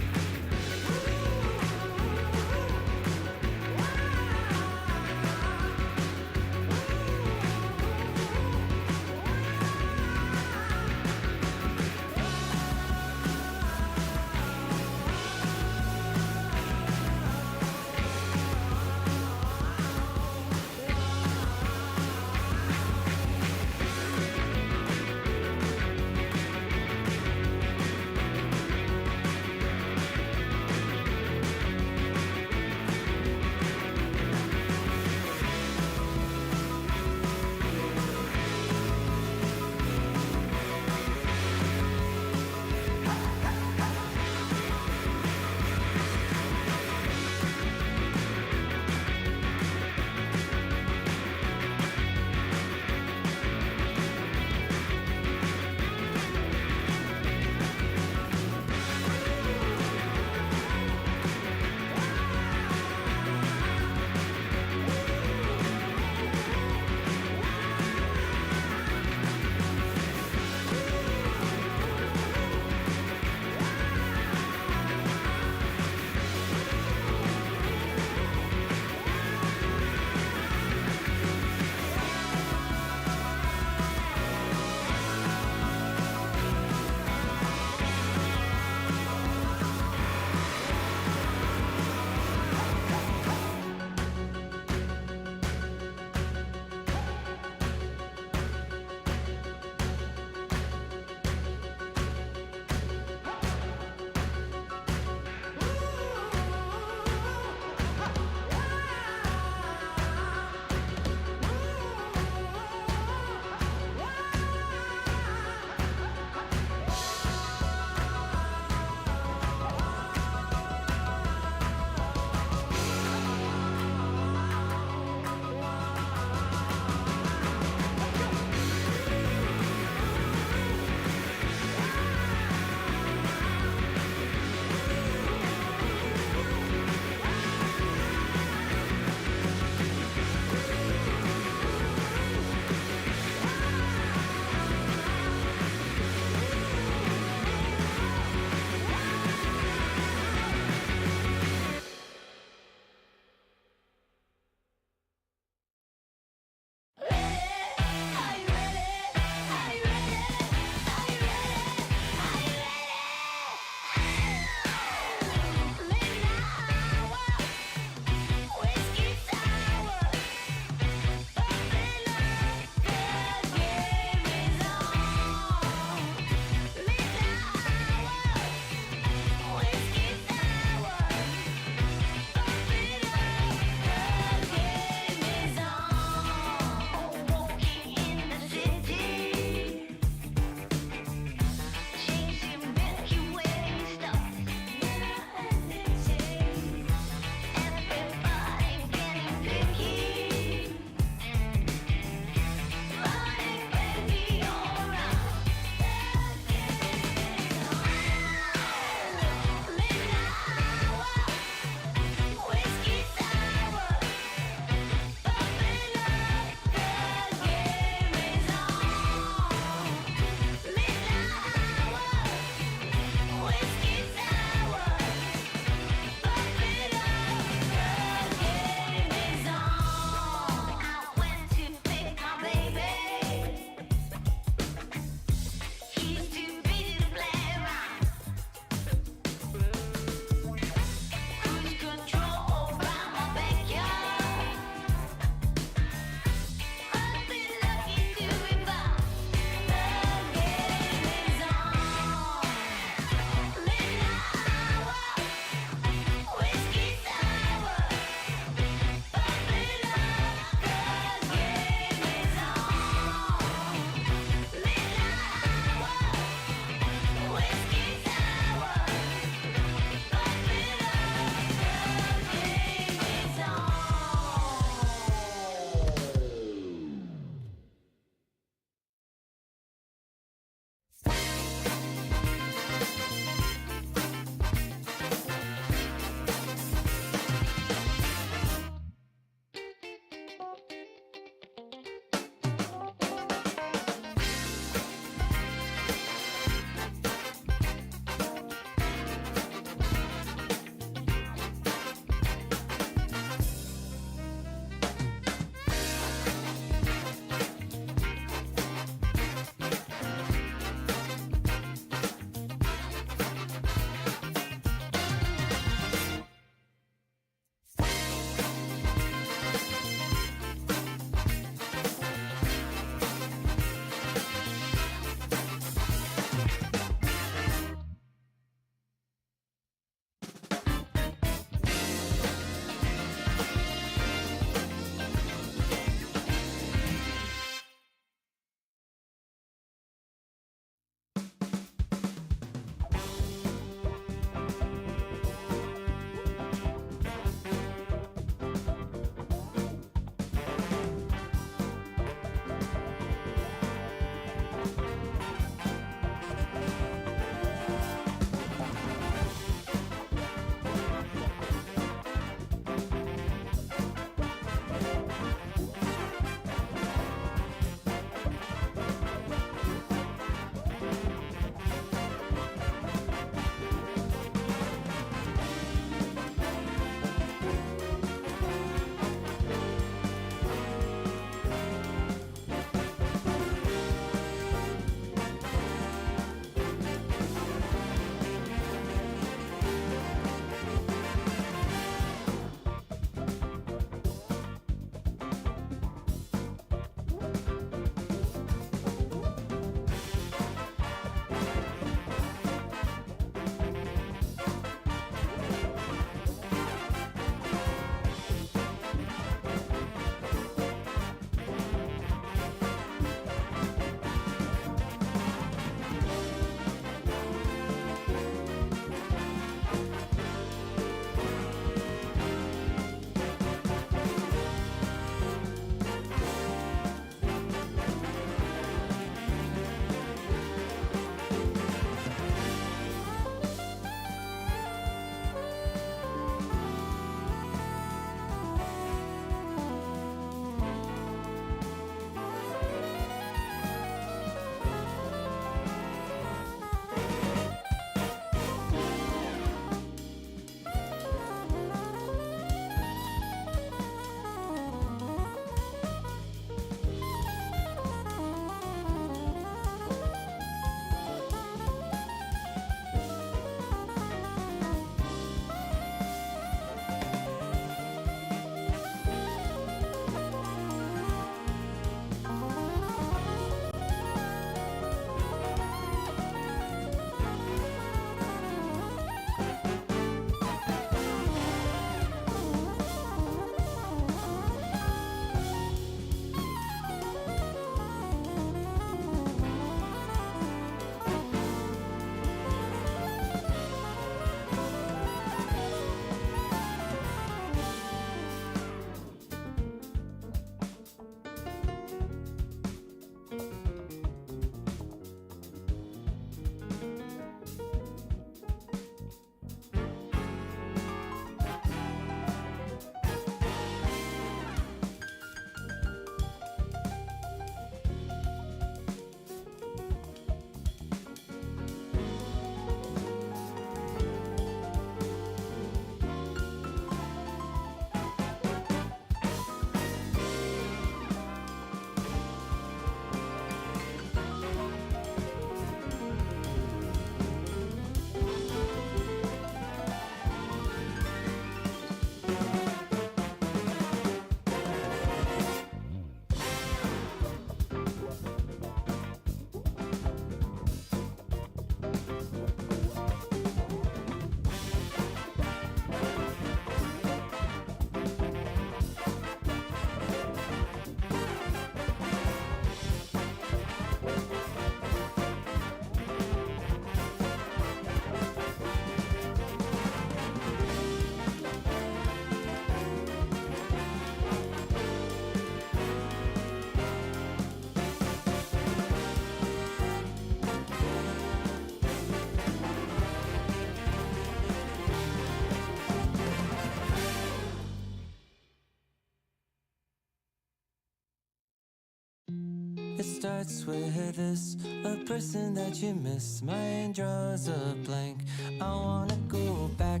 It starts with this, a person that you miss. Mine draws a blank. I wanna go back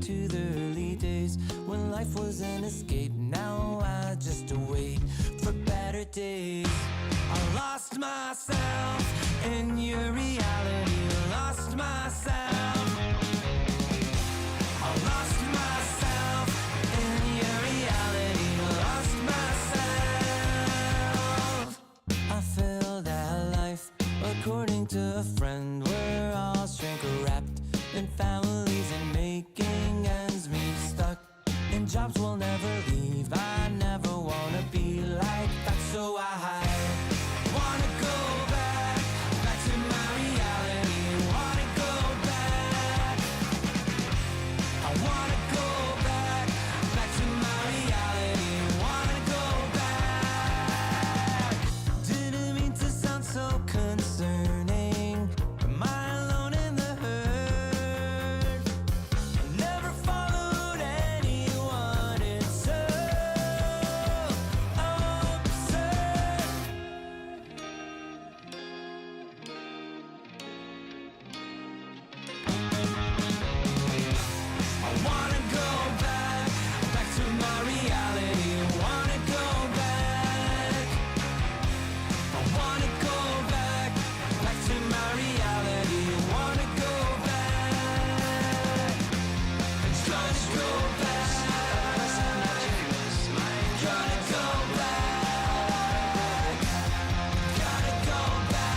to the early days when life was an escape. Now I just wait for better days. I lost myself in your reality. Lost myself. I lost myself in your reality. Lost myself. I feel that life, according to a friend, we're all shrink wrapped in families and making ends meet, stuck in jobs we'll never leave. I never wanna be like that, so I wanna go back to my reality. Wanna go back. I wanna go back to my reality. Wanna go back. Didn't mean to sound so concerning. Am I alone in the hurt? I never followed anyone. It's so absurd. I wanna go back to my reality. Wanna go back. I wanna go back to my reality. Wanna go back. Trying to go back. Gotta go back. Gotta go back.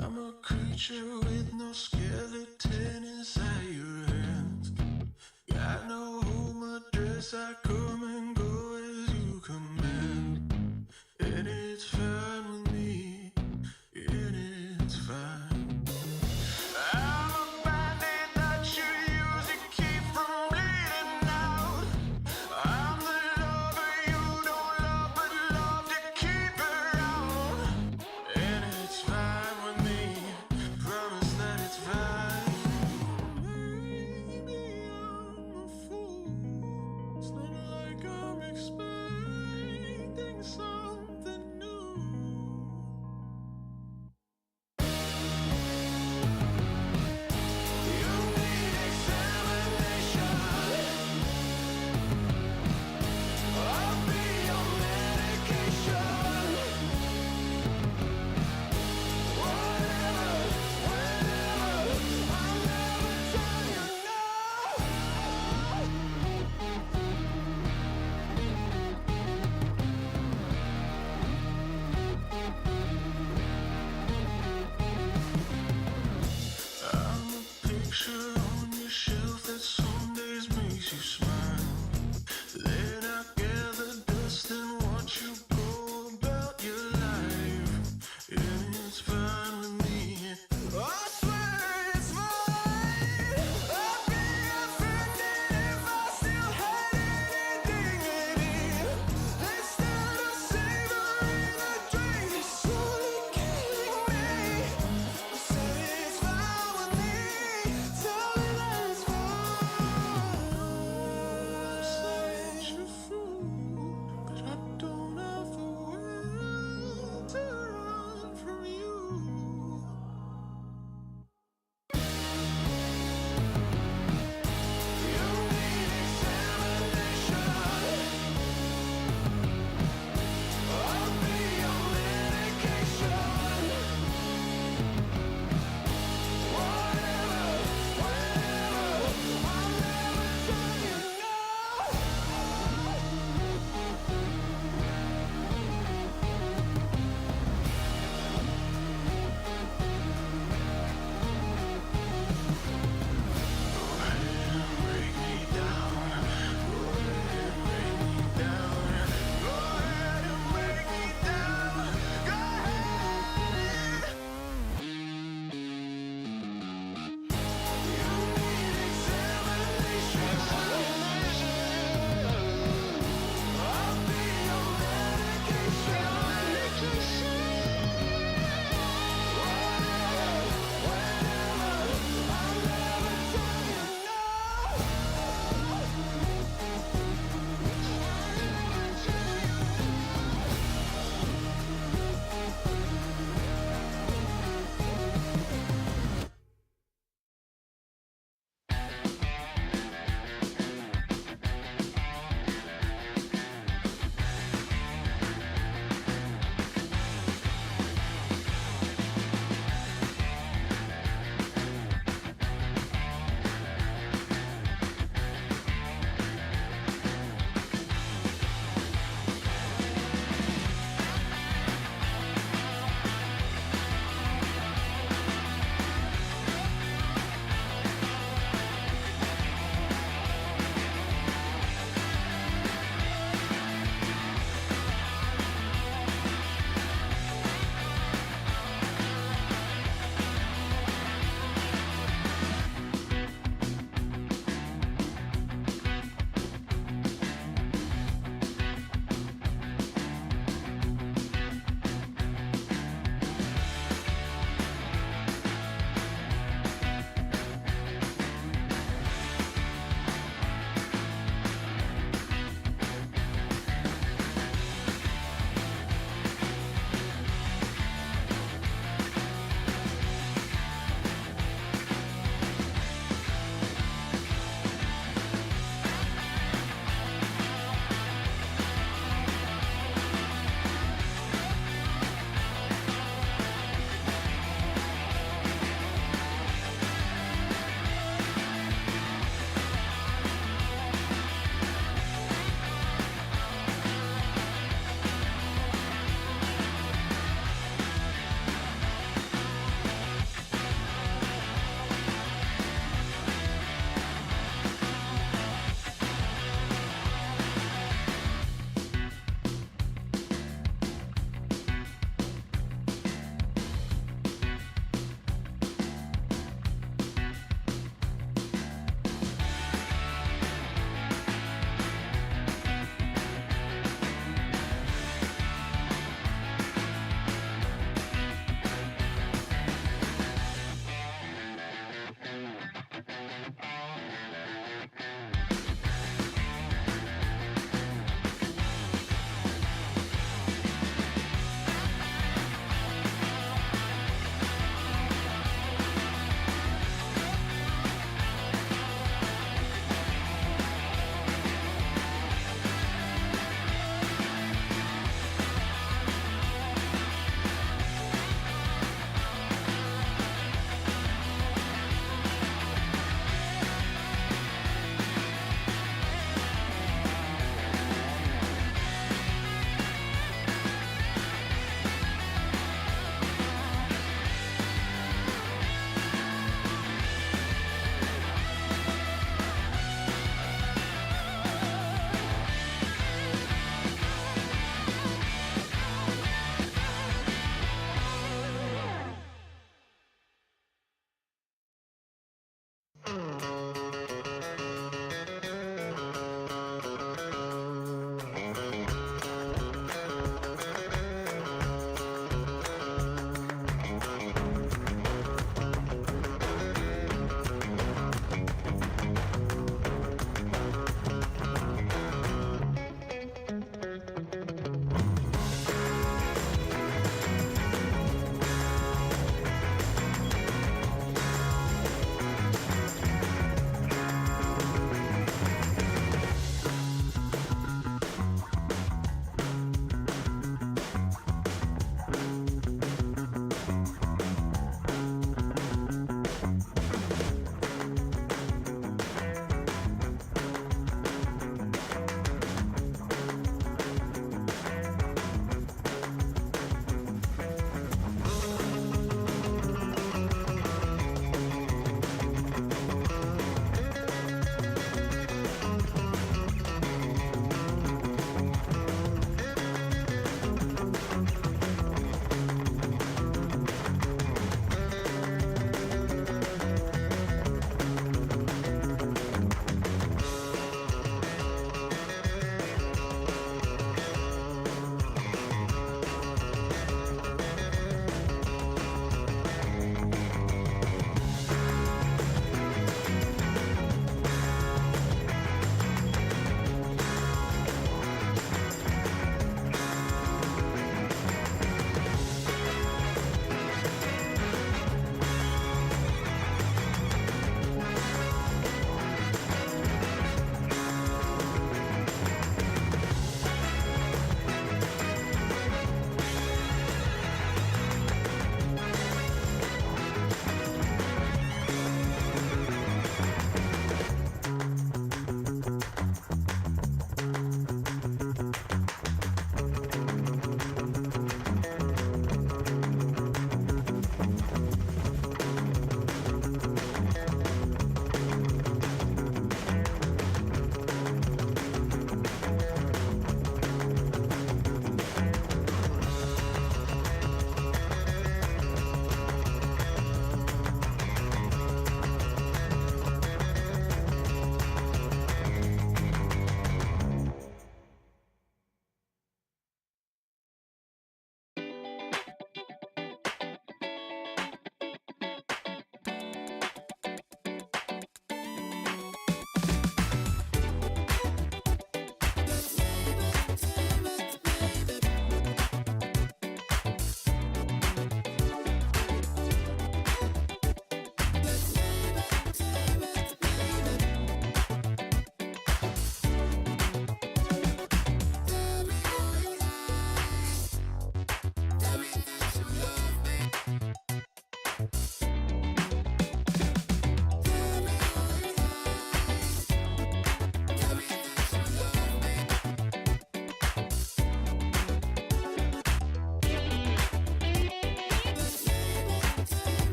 I'm a creature with no skeleton inside your hands. Got no home address, I come and go as you command. And it's fine with me, and it's fine. I'm a bandit that you use to keep from bleeding out. I'm the lover you don't love, but love to keep around. And it's fine with me, promise that it's fine. Maybe I'm a fool, it's not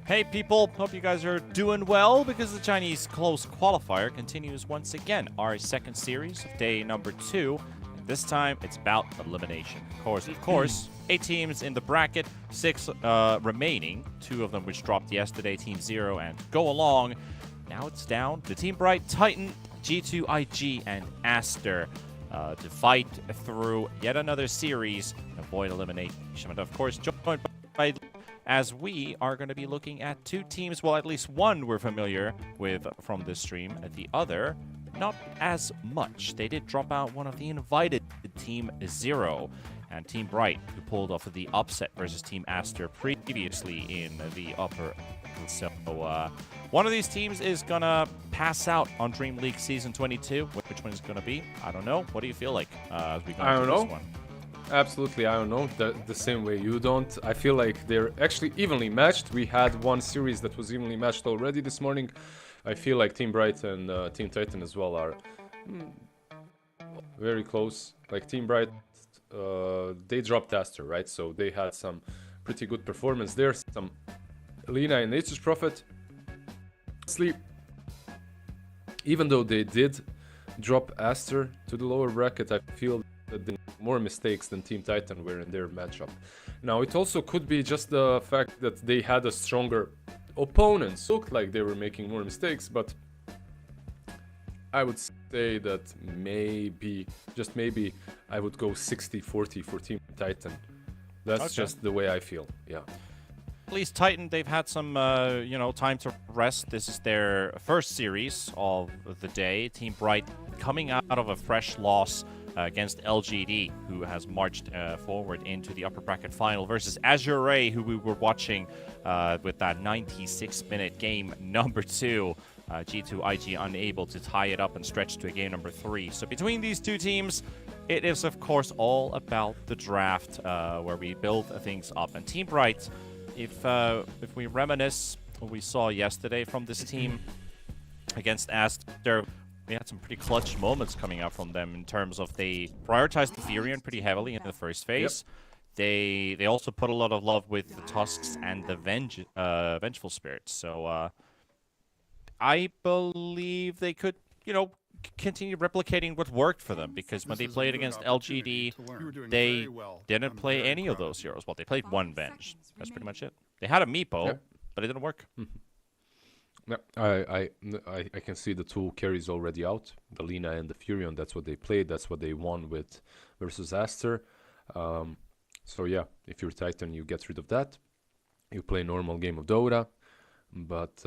Hey people, hope you guys are doing well because the Chinese close qualifier continues once again. Our second series of day number 2. And this time it's about elimination. Of course, 8 teams in the bracket, 6 remaining. 2 of them which dropped yesterday, Team 0 and Go Along. Now it's down to Team Bright, Titan, G2, IG, and Aster to fight through yet another series and avoid elimination. And of course, joined by as we are going to be looking at 2 teams, well, at least one we're familiar with from this stream, the other, not as much. They did drop out one of the invited, Team 0, and Team Bright, who pulled off the upset versus Team Aster previously in the upper. So, one of these teams is going to pass out on Dream League Season 22. Which one is going to be? I don't know. What do you feel like as we go into this one? Absolutely, I don't know. The same way you don't. I feel like they're actually evenly matched. We had one series that was evenly matched already this morning. I feel like Team Bright and Team Titan as well are very close. Like Team Bright, they dropped Aster, right? So they had some pretty good performance there. Some Lina and Nature's Prophet. Sleep. Even though they did drop Aster to the lower bracket, I feel that they made more mistakes than Team Titan were in their matchup. Now, it also could be just the fact that they had a stronger opponent. Looked like they were making more mistakes, but I would say that maybe, just maybe, I would go 60-40 for Team Titan. That's just the way I feel, yeah. At least Titan, they've had some, time to rest. This is their first series of the day. Team Bright coming out of a fresh loss against LGD, who has marched forward into the upper bracket final versus Azure, who we were watching with that 96-minute game number 2. G2 IG unable to tie it up and stretch to a game number 3. So between these 2 teams, it is of course all about the draft where we build things up. And Team Bright, if we reminisce what we saw yesterday from this team against Aster, we had some pretty clutch moments coming out from them in terms of they prioritized the Furion pretty heavily in the first phase. Yep. They also put a lot of love with the Tusks and the Vengeful Spirits. So I believe they could, continue replicating what worked for them, because when they played against LGD, they didn't play any of those heroes. Well, they played one Venge. That's pretty much it. They had a Meepo, but it didn't work. Yeah, I can see the two carries already out, the Lina and the Furion. That's what they played. That's what they won with versus Aster. So yeah, if you're Titan, you get rid of that. You play normal game of Dota, but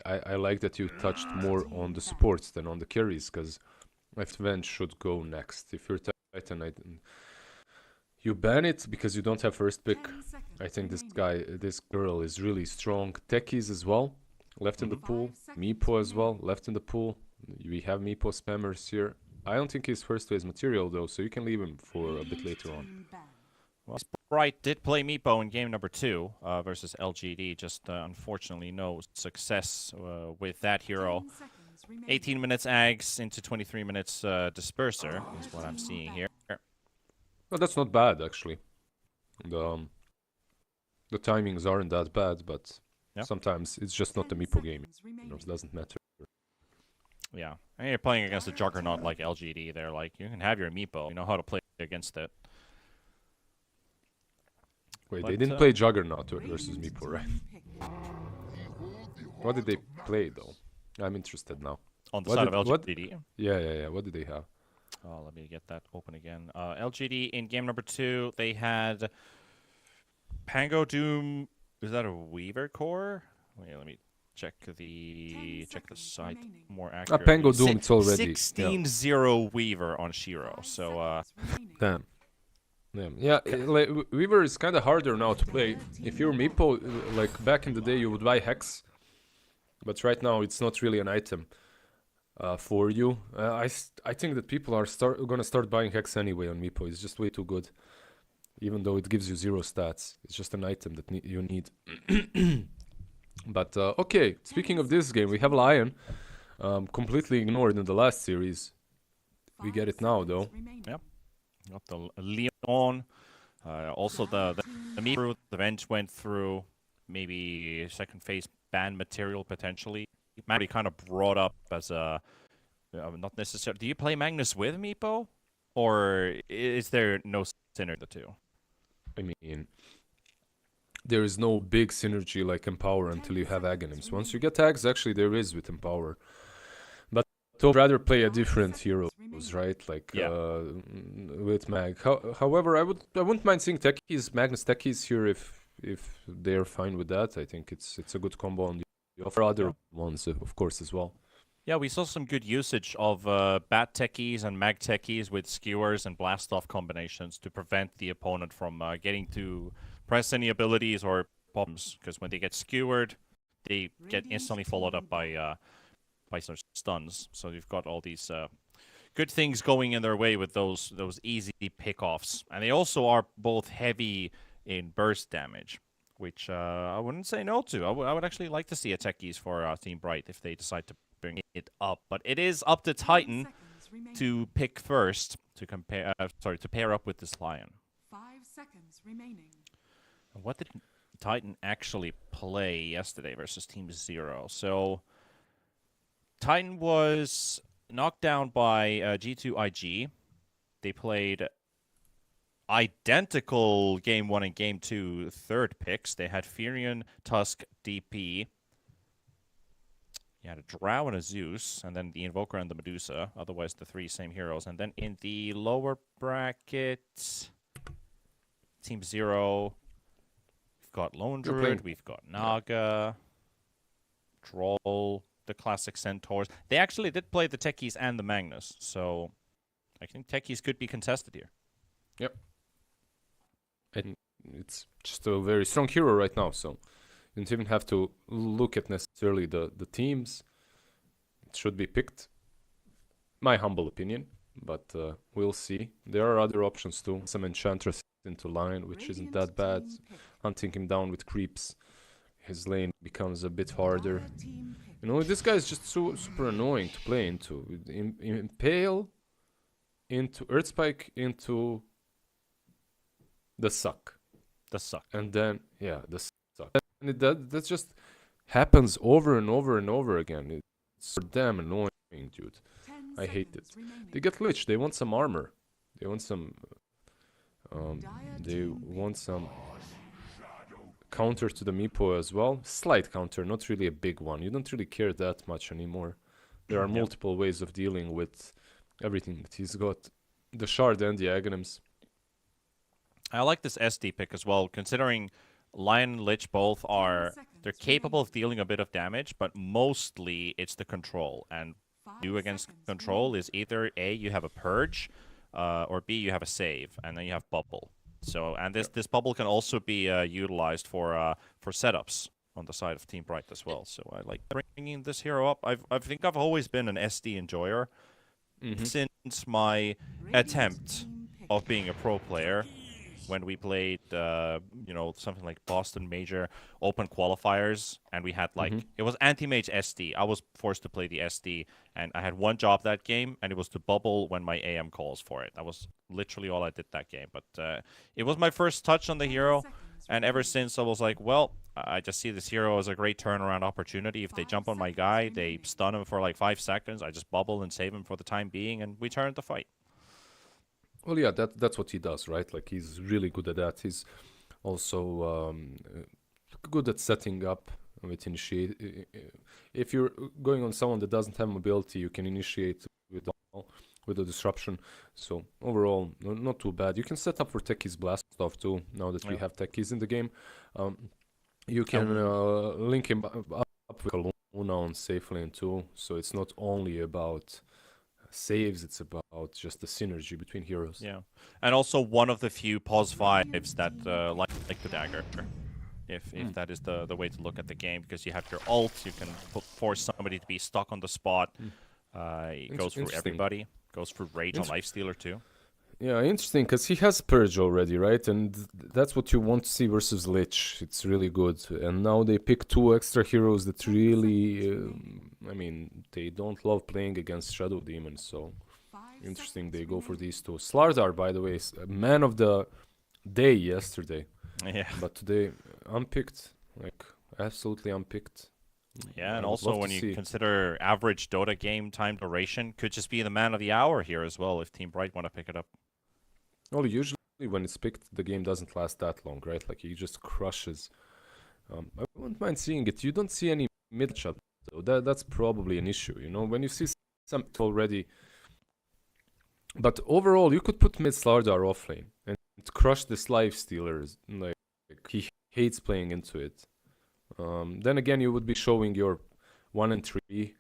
I like that you touched more on the supports than on the carries, because Venge should go next. If you're Titan, you ban it because you don't have first pick. I think this girl is really strong. Techies as well, left in the pool. Meepo as well, left in the pool. We have Meepo spammers here. I don't think he's first phase material though, so you can leave him for a bit later on. Well, Bright did play Meepo in game number 2 versus LGD. Just unfortunately no success with that hero. 18 minutes Ags into 23 minutes Disperser is what I'm seeing here. Well, that's not bad actually. The timings aren't that bad, but sometimes it's just not the Meepo game. You know, it doesn't matter. Yeah, and you're playing against a juggernaut like LGD. They're like, you can have your Meepo. You know how to play against it. Wait, they didn't play Juggernaut versus Meepo, right? What did they play though? I'm interested now. On the side of LGD? Yeah. What did they have? Oh, let me get that open again. LGD in game number 2, they had Pango Doom. Is that a Weaver core? Wait, let me check the site more accurately. Pango Doom, it's already 16-0 Weaver on Shiro. So damn. Yeah, like, Weaver is kind of harder now to play. If you're Meepo, like back in the day, you would buy Hex, but right now it's not really an item for you. I think that people are gonna start buying Hex anyway on Meepo. It's just way too good, even though it gives you 0 stats. It's just an item that you need. But okay, speaking of this game, we have Lion, completely ignored in the last series. We get it now though. Yep. Got the Leon. Also the Meepo, the Venge went through. Maybe second phase ban material potentially. Might be kind of brought up as a not necessarily. Do you play Magnus with Meepo, or is there no synergy the two? I mean, there is no big synergy like Empower until you have Aghanims. Once you get tags, actually there is with Empower. But I'd rather play a different heroes, right? Like with Mag. However, I wouldn't mind seeing techies, Magnus techies here if they're fine with that. I think it's a good combo on the offer other ones, of course, as well. Yeah, we saw some good usage of Bat techies and Mag techies with skewers and blast off combinations to prevent the opponent from getting to press any abilities or bombs. Because when they get skewered, they get instantly followed up by some stuns. So you've got all these good things going in their way with those easy pickoffs. And they also are both heavy in burst damage, which I wouldn't say no to. I would actually like to see a techies for Team Bright if they decide to bring it up. But it is up to Titan to pick first to compare. To pair up with this Lion. 5 seconds remaining. And what did Titan actually play yesterday versus Team Zero? So Titan was knocked down by G2IG. They played identical Game 1 and Game 2 third picks. They had Furion, Tusk, DP. You had a Drow and a Zeus, and then the Invoker and the Medusa. Otherwise, the 3 same heroes. And then in the lower bracket, Team Zero, we've got Lone Druid, we've got Naga, Droll, the classic Centaurs. They actually did play the Techies and the Magnus, so I think Techies could be contested here. Yep. And it's just a very strong hero right now, so you don't even have to look at necessarily the teams. It should be picked. My humble opinion, but we'll see. There are other options too. Some Enchantress into line, which isn't that bad. Hunting him down with creeps, his lane becomes a bit harder. You know, this guy is just super annoying to play into. Impale, into Earthspike, into the suck. And then, yeah, the suck. And that just happens over and over and over again. It's so damn annoying, dude. I hate it. They get glitched. They want some armor. They want some... counter to the Meepo as well. Slight counter, not really a big one. You don't really care that much anymore. There are multiple ways of dealing with everything that he's got. The Shard and the Aghanims. I like this SD pick as well, considering Lion and Lich both are... They're capable of dealing a bit of damage, but mostly it's the control. And do against control is either A, you have a Purge, or B, you have a save, and then you have Bubble. So, and this bubble can also be utilized for setups on the side of Team Bright as well. So I like bringing this hero up. I think I've always been an SD enjoyer since my attempt of being a pro player. When we played, something like Boston Major Open Qualifiers, and we had it was anti-mage SD. I was forced to play the SD, and I had one job that game, and it was to bubble when my AM calls for it. That was literally all I did that game. But it was my first touch on the hero, and ever since I was like, well, I just see this hero as a great turnaround opportunity. If they jump on my guy, they stun him for like 5 seconds. I just bubble and save him for the time being, and we turn the fight. Well, yeah, that's what he does, right? Like, he's really good at that. He's also good at setting up with initiate. If you're going on someone that doesn't have mobility, you can initiate with a disruption. So overall, not too bad. You can set up for Techie's blast off too. Now that we have Techies in the game, you can link him up with a Luna on safe lane too. So it's not only about saves, it's about just the synergy between heroes. Yeah, and also one of the few pos 5s that like the dagger, if that is the way to look at the game, because you have your ult, you can force somebody to be stuck on the spot. It goes through everybody, goes through Rage on Lifestealer too. Yeah, interesting, because he has Purge already, right? And that's what you want to see versus Lich. It's really good. And now they pick 2 extra heroes that really, they don't love playing against Shadow Demons, so interesting they go for these 2. Slardar, by the way, is man of the day yesterday. Yeah. But today, unpicked, like, absolutely unpicked. Yeah, and also when you consider average Dota game time duration, could just be the man of the hour here as well if Team Bright want to pick it up. Well, usually when it's picked, the game doesn't last that long, right? Like, he just crushes. I wouldn't mind seeing it. You don't see any mid-shot, though. That's probably an issue, you know? When you see something already... But overall, you could put mid Slardar offlane and crush this Lifestealer. Like, he hates playing into it. Then again, you would be showing your 1 and 3.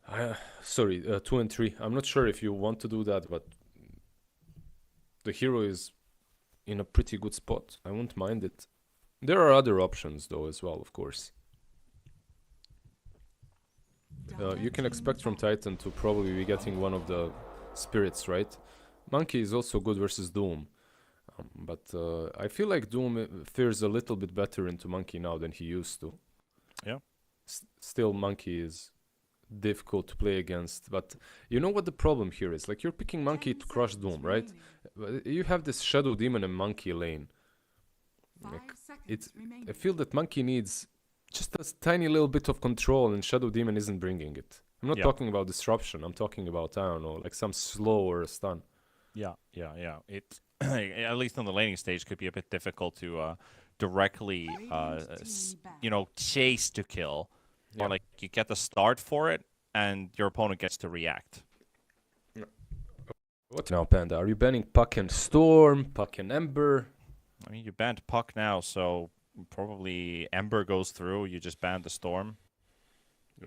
2 and 3. I'm not sure if you want to do that, but the hero is in a pretty good spot. I won't mind it. There are other options, though, as well, of course. You can expect from Titan to probably be getting one of the spirits, right? Monkey is also good versus Doom. But I feel like Doom fares a little bit better into Monkey now than he used to. Yeah. Still, Monkey is difficult to play against. But you know what the problem here is? Like, you're picking Monkey to crush Doom, right? You have this Shadow Demon and Monkey lane. Like, I feel that Monkey needs just a tiny little bit of control, and Shadow Demon isn't bringing it. I'm not talking about disruption. I'm talking about, I don't know, like some slow or a stun. Yeah. It at least on the laning stage could be a bit difficult to directly chase to kill, or like you get the start for it and your opponent gets to react. What now, Panda? Are you banning Puck and Storm, Puck and Ember? I mean, you banned Puck now, so probably Ember goes through. You just banned the Storm.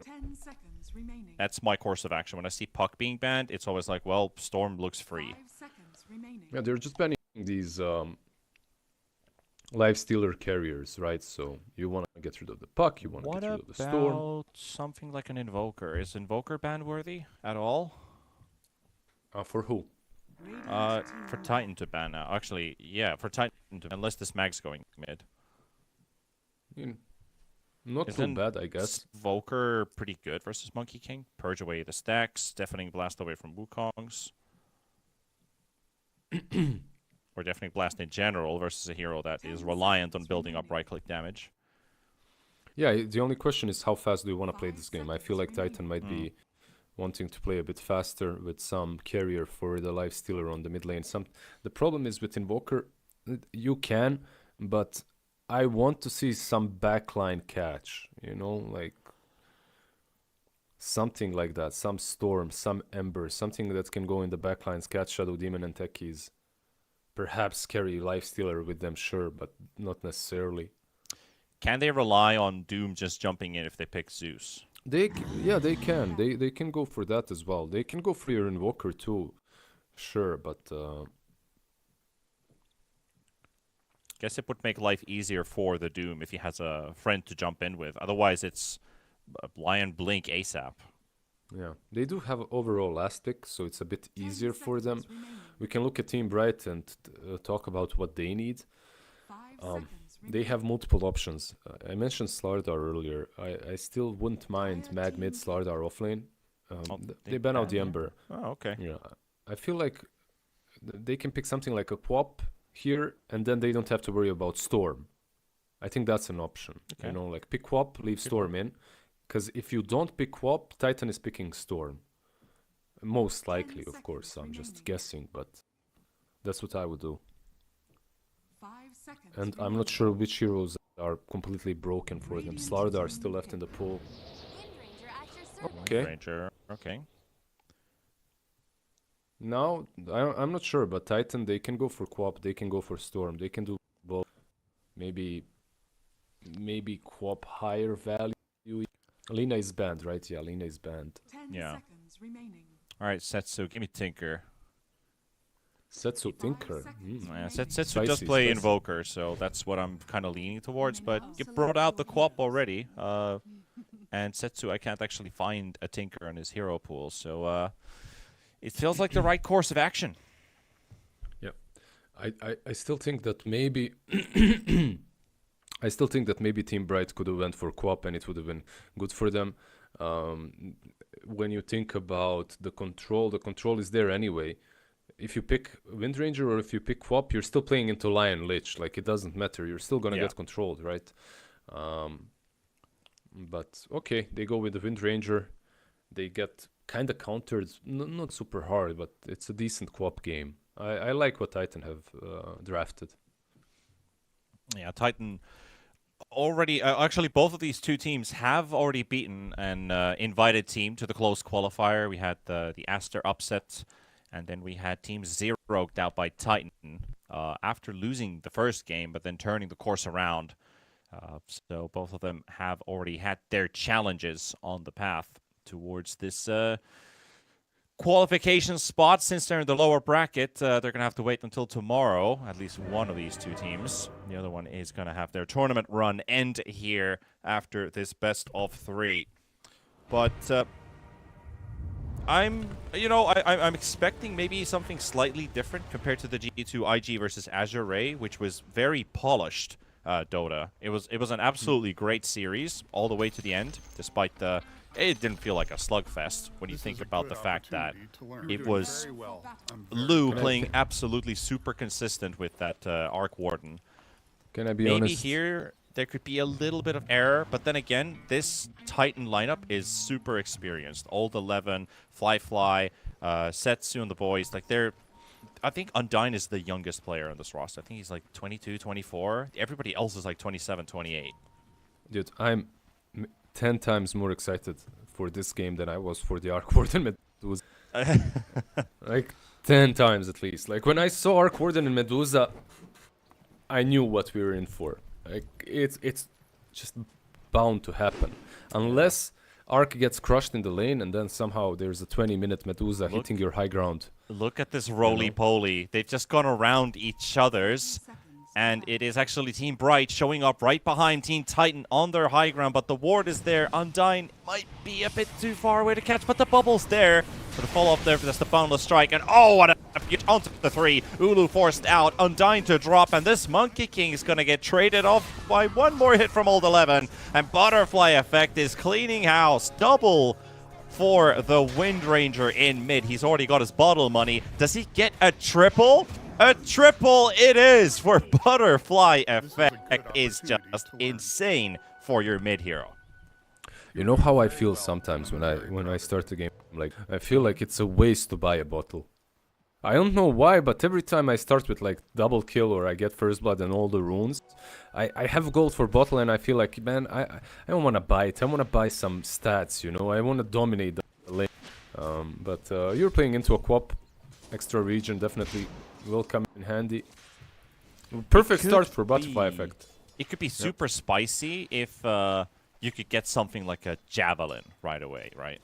10 seconds remaining. That's my course of action. When I see Puck being banned, it's always like, well, Storm looks free. 5 seconds remaining. Yeah, they're just banning these Lifestealer carriers, right? So you want to get rid of the Puck, you want to get rid of the Storm. What about something like an Invoker? Is Invoker ban worthy at all? For who? For Titan to ban now. Actually, yeah, for Titan to ban, unless this mag's going mid. Not too bad, I guess. Invoker pretty good versus Monkey King. Purge away the stacks, Deafening Blast away from Wukongs. Or Deafening Blast in general versus a hero that is reliant on building up right-click damage. Yeah, the only question is how fast do you want to play this game? I feel like Titan might be wanting to play a bit faster with some carrier for the Lifestealer on the mid lane. The problem is with Invoker, you can, but I want to see some backline catch, like something like that, some Storm, some Ember, something that can go in the backlines, catch Shadow Demon and Techies. Perhaps carry Lifestealer with them, sure, but not necessarily. Can they rely on Doom just jumping in if they pick Zeus? Yeah, they can. They can go for that as well. They can go for your Invoker too, sure, but Guess it would make life easier for the Doom if he has a friend to jump in with. Otherwise, it's Lion Blink ASAP. yeah, they do have overall elastic, so it's a bit easier for them. We can look at Team Bright and talk about what they need. 5 seconds They have multiple options. I mentioned Slardar earlier. I still wouldn't mind Mag mid, Slardar offlane. They ban out the Ember. Oh, okay. Yeah, I feel like they can pick something like a Quap here, and then they don't have to worry about Storm. I think that's an option. Okay. Like pick Quap, leave Storm in. Because if you don't pick Quap, Titan is picking Storm. Most likely, of course. I'm just guessing, but that's what I would do. 5 seconds And I'm not sure which heroes are completely broken for them. Slardar are still left in the pool. Okay. Ranger. Okay. Now, I'm not sure, but Titan, they can go for Quap, they can go for Storm, they can do both. Maybe Quap higher value. Lina is banned, right? Yeah, Lina is banned. 10 Yeah. seconds remaining. All right, Setsu, give me Tinker. Setsu Tinker. Yeah, Setsu Spicy, does play spicy. Invoker, so that's what I'm kind of leaning towards. But you brought out the Quap already, and Setsu, I can't actually find a Tinker in his hero pool, so it feels like the right course of action. Yeah, I still think that maybe Team Bright could have went for Quap and it would have been good for them. When you think about the control is there anyway. If you pick Windranger or if you pick Quap, you're still playing into Lion Lich. Like, it doesn't matter. You're still gonna get controlled, right? But okay, they go with the Windranger. They get kind of countered, not super hard, but it's a decent Quap game. I like what Titan have drafted. Yeah, Titan already... actually, both of these two teams have already beaten an invited team to the close qualifier. We had the Aster upset, and then we had Team Zeroed out by Titan after losing the first game, but then turning the course around. So both of them have already had their challenges on the path towards this qualification spot. Since they're in the lower bracket, they're going to have to wait until tomorrow, at least one of these two teams. The other one is going to have their tournament run end here after this best of 3. But I'm expecting maybe something slightly different compared to the G2 IG versus Azure Ray, which was very polished Dota. It was an absolutely great series all the way to the end, despite it didn't feel like a slugfest when you think about the fact that it was Lou playing absolutely super consistent with that Arc Warden. Can I be Maybe honest? here there could be a little bit of error, but then again, this Titan lineup is super experienced. Old 11, Fly, Setsu and the boys, like I think Undyne is the youngest player on this roster. I think he's like 22, 24. Everybody else is like 27, 28. Dude, I'm 10 times more excited for this game than I was for the Arc Warden Medusa. Like 10 times at least. Like, when I saw Arc Warden and Medusa, I knew what we were in for. Like, it's just bound to happen. Unless Arc gets crushed in the lane and then somehow there's a 20-minute Medusa hitting your high ground. Look at this roly-poly. They've just gone around each other's. And it is actually Team Bright showing up right behind Team Titan on their high ground, but the ward is there. Undyne might be a bit too far away to catch, but the bubble's there. So the follow-up there, that's the Boundless Strike, and oh, what a onto the 3. Ulu forced out, Undyne to drop, and this Monkey King is going to get traded off by one more hit from Old 11. And Butterfly Effect is cleaning house. Double for the Windranger in mid. He's already got his bottle money. Does he get a triple? A triple it is for Butterfly Effect. Is just insane for your mid hero. You know how I feel sometimes when I start the game? Like, I feel like it's a waste to buy a bottle. I don't know why, but every time I start with like double kill or I get first blood and all the runes, I have gold for bot lane. I feel like, man, I don't want to buy it. I want to buy some stats, you know. I want to dominate the lane. But you're playing into a quap, extra region definitely will come in handy. Perfect start for butterfly effect. It could be super spicy if you could get something like a javelin right away, right?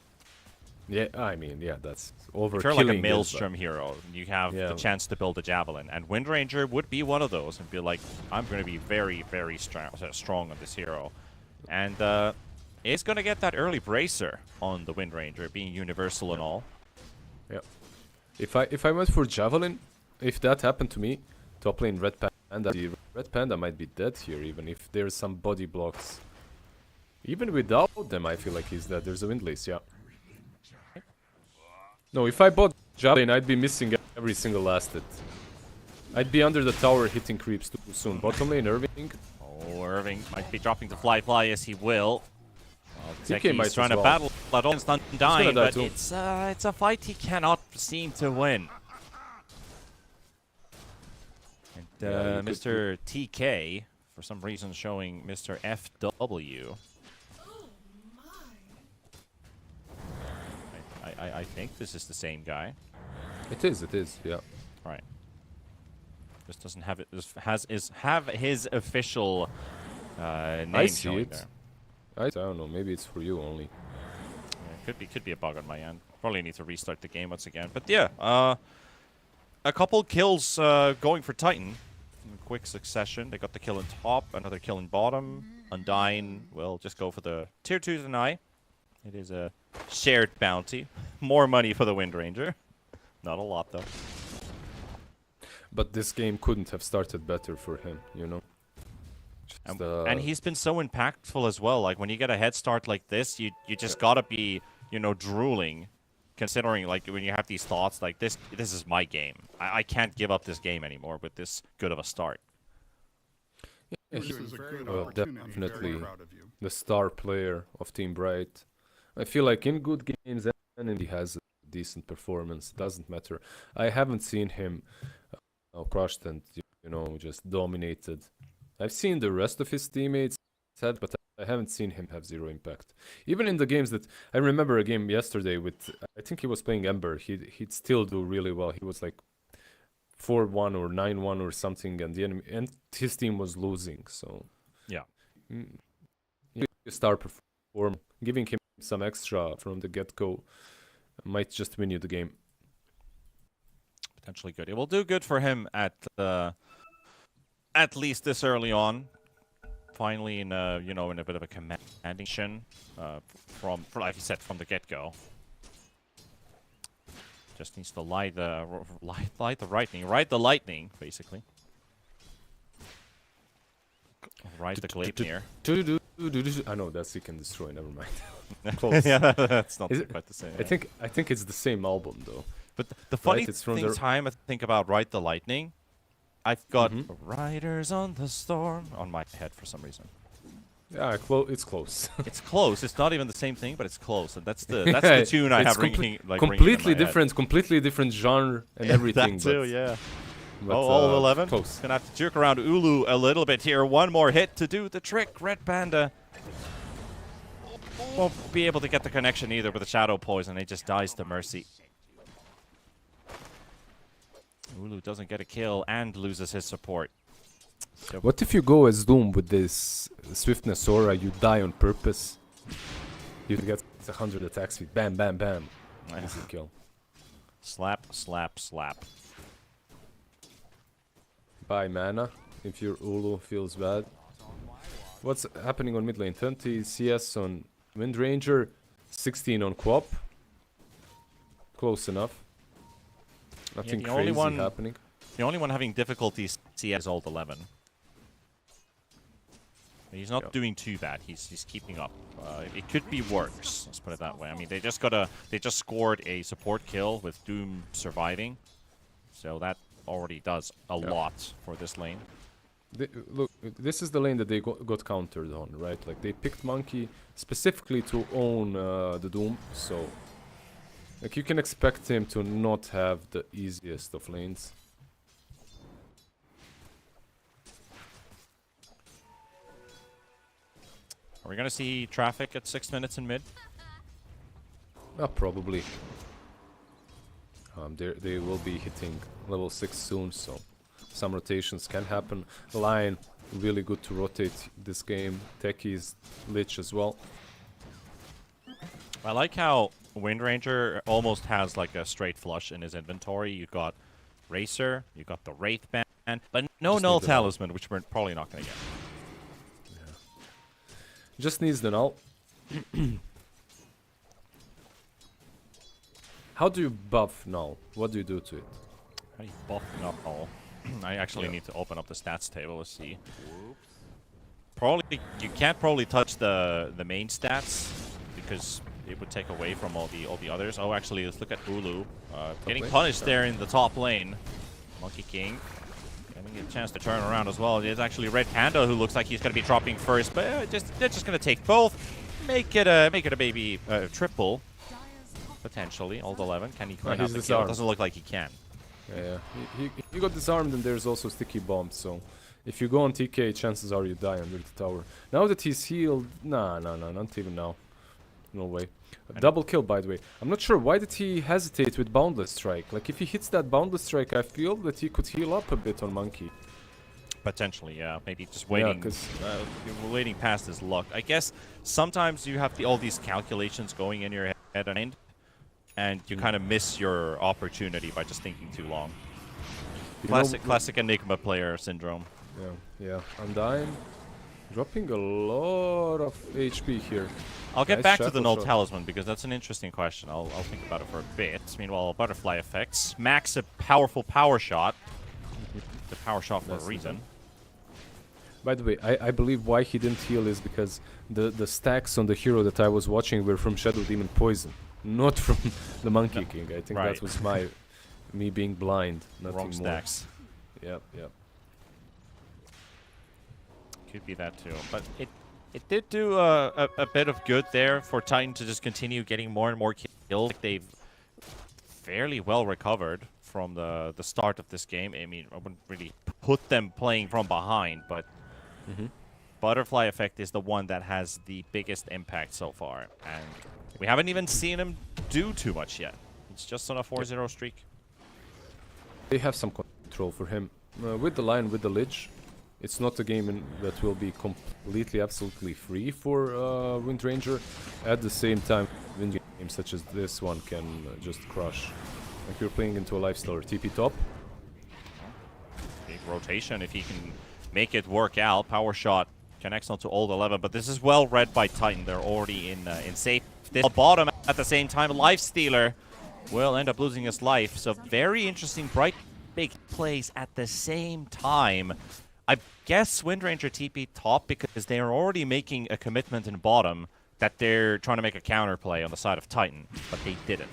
Yeah, I mean, yeah, that's over. If you're like a Maelstrom hero, you have the chance to build a javelin, and Wind Ranger would be one of those, and be like, I'm going to be very, very strong on this hero, and it's going to get that early bracer on the Wind Ranger, being universal and all. Yeah. If I went for javelin, if that happened to me, top lane Red Panda, the Red Panda might be dead here, even if there's some body blocks. Even without them, I feel like he's dead. There's a Windlace, yeah. No, if I bought javelin, I'd be missing every single last hit. I'd be under the tower hitting creeps too soon. Bottom lane, Irving. Oh, Irving might be dropping the fly. Yes, he will. TK might He's trying to battle, but almost not dying. But it's a fight he cannot seem to win. And Mr. TK, for some reason, showing Mr. FW. I think this is the same guy. It is, yeah. Right. Just doesn't have it. Have his official name I see showing it. there. I don't know. Maybe it's for you only. Yeah, could be a bug on my end. Probably need to restart the game once again. But yeah, a couple kills going for Titan in quick succession. They got the kill in top, another kill in bottom. Undyne will just go for the tier 2 tonight. It is a shared bounty. More money for the Wind Ranger. Not a lot, though. But this game couldn't have started better for him, you know? And he's been so impactful as well. Like, when you get a head start like this, you just gotta be, you know, drooling. Considering, like, when you have these thoughts like, this is my game. I can't give up this game anymore with this good of a start. Yeah, This is a good definitely proud of you. the star player of Team Bright. I feel like in good games and he has a decent performance. Doesn't matter. I haven't seen him crushed and, you know, just dominated. I've seen the rest of his teammates said, but I haven't seen him have zero impact. Even in the games that I remember a game yesterday with, I think he was playing Ember. He'd still do really well. He was like 4-1 or 9-1 or something, and his team was losing. So yeah, star performer, giving him some extra from the get-go might just win you the game. Potentially good. It will do good for him at least this early on. Finally, in a bit of a commanding from like you said, from the get-go. Just needs to light the lightning, basically. Ride the Gleipnir. I know that's Seek and Destroy. Never mind. Close. Yeah, that's not quite the same. I think it's the same album though. But the funny thing time I think about Ride the Lightning, I've got Riders on the Storm on my head for some reason. Yeah, it's close. It's close. It's not even the same thing, but it's close, and that's the tune I have ringing. Completely different genre and everything. That too, yeah. But, all 11. Close. Gonna have to jerk around Ulu a little bit here. One more hit to do the trick. Red Panda won't be able to get the connection either with the Shadow Poison. He just dies to Mercy. Ulu doesn't get a kill and loses his support. So what if you go as Doom with this Swiftness Aura, you die on purpose? You get 100 attack speed. Bam, bam, bam. Easy kill. Slap, slap, slap. Buy mana if your Ulu feels bad. What's happening on mid lane? 20 CS on Wind Ranger, 16 on Quap. Close enough. Nothing crazy happening. The only one having difficulties CS is Old 11. He's not doing too bad. He's keeping up. It could be worse. Let's put it that way. I mean, they just scored a support kill with Doom surviving, so that already does a lot for this lane. Look, this is the lane that they got countered on, right? Like they picked Monkey specifically to own the Doom, so Like, you can expect him to not have the easiest of lanes. Are we gonna see traffic at 6 minutes in mid? Probably. They will be hitting level 6 soon, so some rotations can happen. Lion, really good to rotate this game. Techies, Lich as well. I like how Wind Ranger almost has like a straight flush in his inventory. You got Racer, you got the Wraith Band, but no Just Null need the Null. Talisman, which we're probably not gonna get. Just needs the null. How do you buff null? What do you do to it? How do you buff Null? I actually Yeah. need to open up the stats table to see. Probably you can't probably touch the main stats because it would take away from all the others. Oh, actually, let's look at Ulu. Getting lane? punished Sure. there in the top lane. Monkey King getting a chance to turn around as well. There's actually Red Panda who looks like he's going to be dropping first, but they're just going to take both. Make it a baby triple potentially. Ult 11. Can he clean out he's the kill? disarmed. Doesn't look like he can. Yeah, he got disarmed, and there's also sticky bomb, so if you go on TK, chances are you die under the tower. Now that he's healed, nah, not even now. No way. A double kill, by the way. I'm not sure, why did he hesitate with Boundless Strike? Like, if he hits that Boundless Strike, I feel that he could heal up a bit on Monkey. Potentially, yeah. Maybe just waiting. 'cause- Waiting past his luck. I guess sometimes you have all these calculations going in your head and you kind of miss your opportunity by just thinking too long. You know, Classic Enigma player syndrome. Yeah. Undyne dropping a lot of HP here. I'll get Nice back to the shackle null shot. talisman because that's an interesting question. I'll think about it for a bit. Meanwhile, butterfly effect smacks a powerful power shot. The power shot for a That's reason. By the way, I believe why he didn't heal is because the stacks on the hero that I was watching were from Shadow Demon Poison, not from the Monkey No. King. I think Right. that was me being blind, nothing Wrong more. stacks. Yep. Could be that too. But it did do a bit of good there for Titan to just continue getting more and more kills. Like they've fairly well recovered from the start of this game. I mean, I wouldn't really put them playing from behind, but butterfly effect is the one that has the biggest impact so far. And we haven't even seen him do too much yet. It's just on a 4-0 streak. They have some control for him. With the Lion, with the Lich, it's not a game that will be completely, absolutely free for Wind Ranger. At the same time, Wind games such as this one can just crush. Like you're playing into a lifestealer. TP top. Big rotation if he can make it work out. Power shot connects onto Old 11, but this is well read by Titan. They're already in safe. This bottom at the same time. Lifestealer will end up losing his life. So very interesting, bright, big plays at the same time. I guess Wind Ranger TP top because they are already making a commitment in bottom that they're trying to make a counterplay on the side of Titan, but they didn't.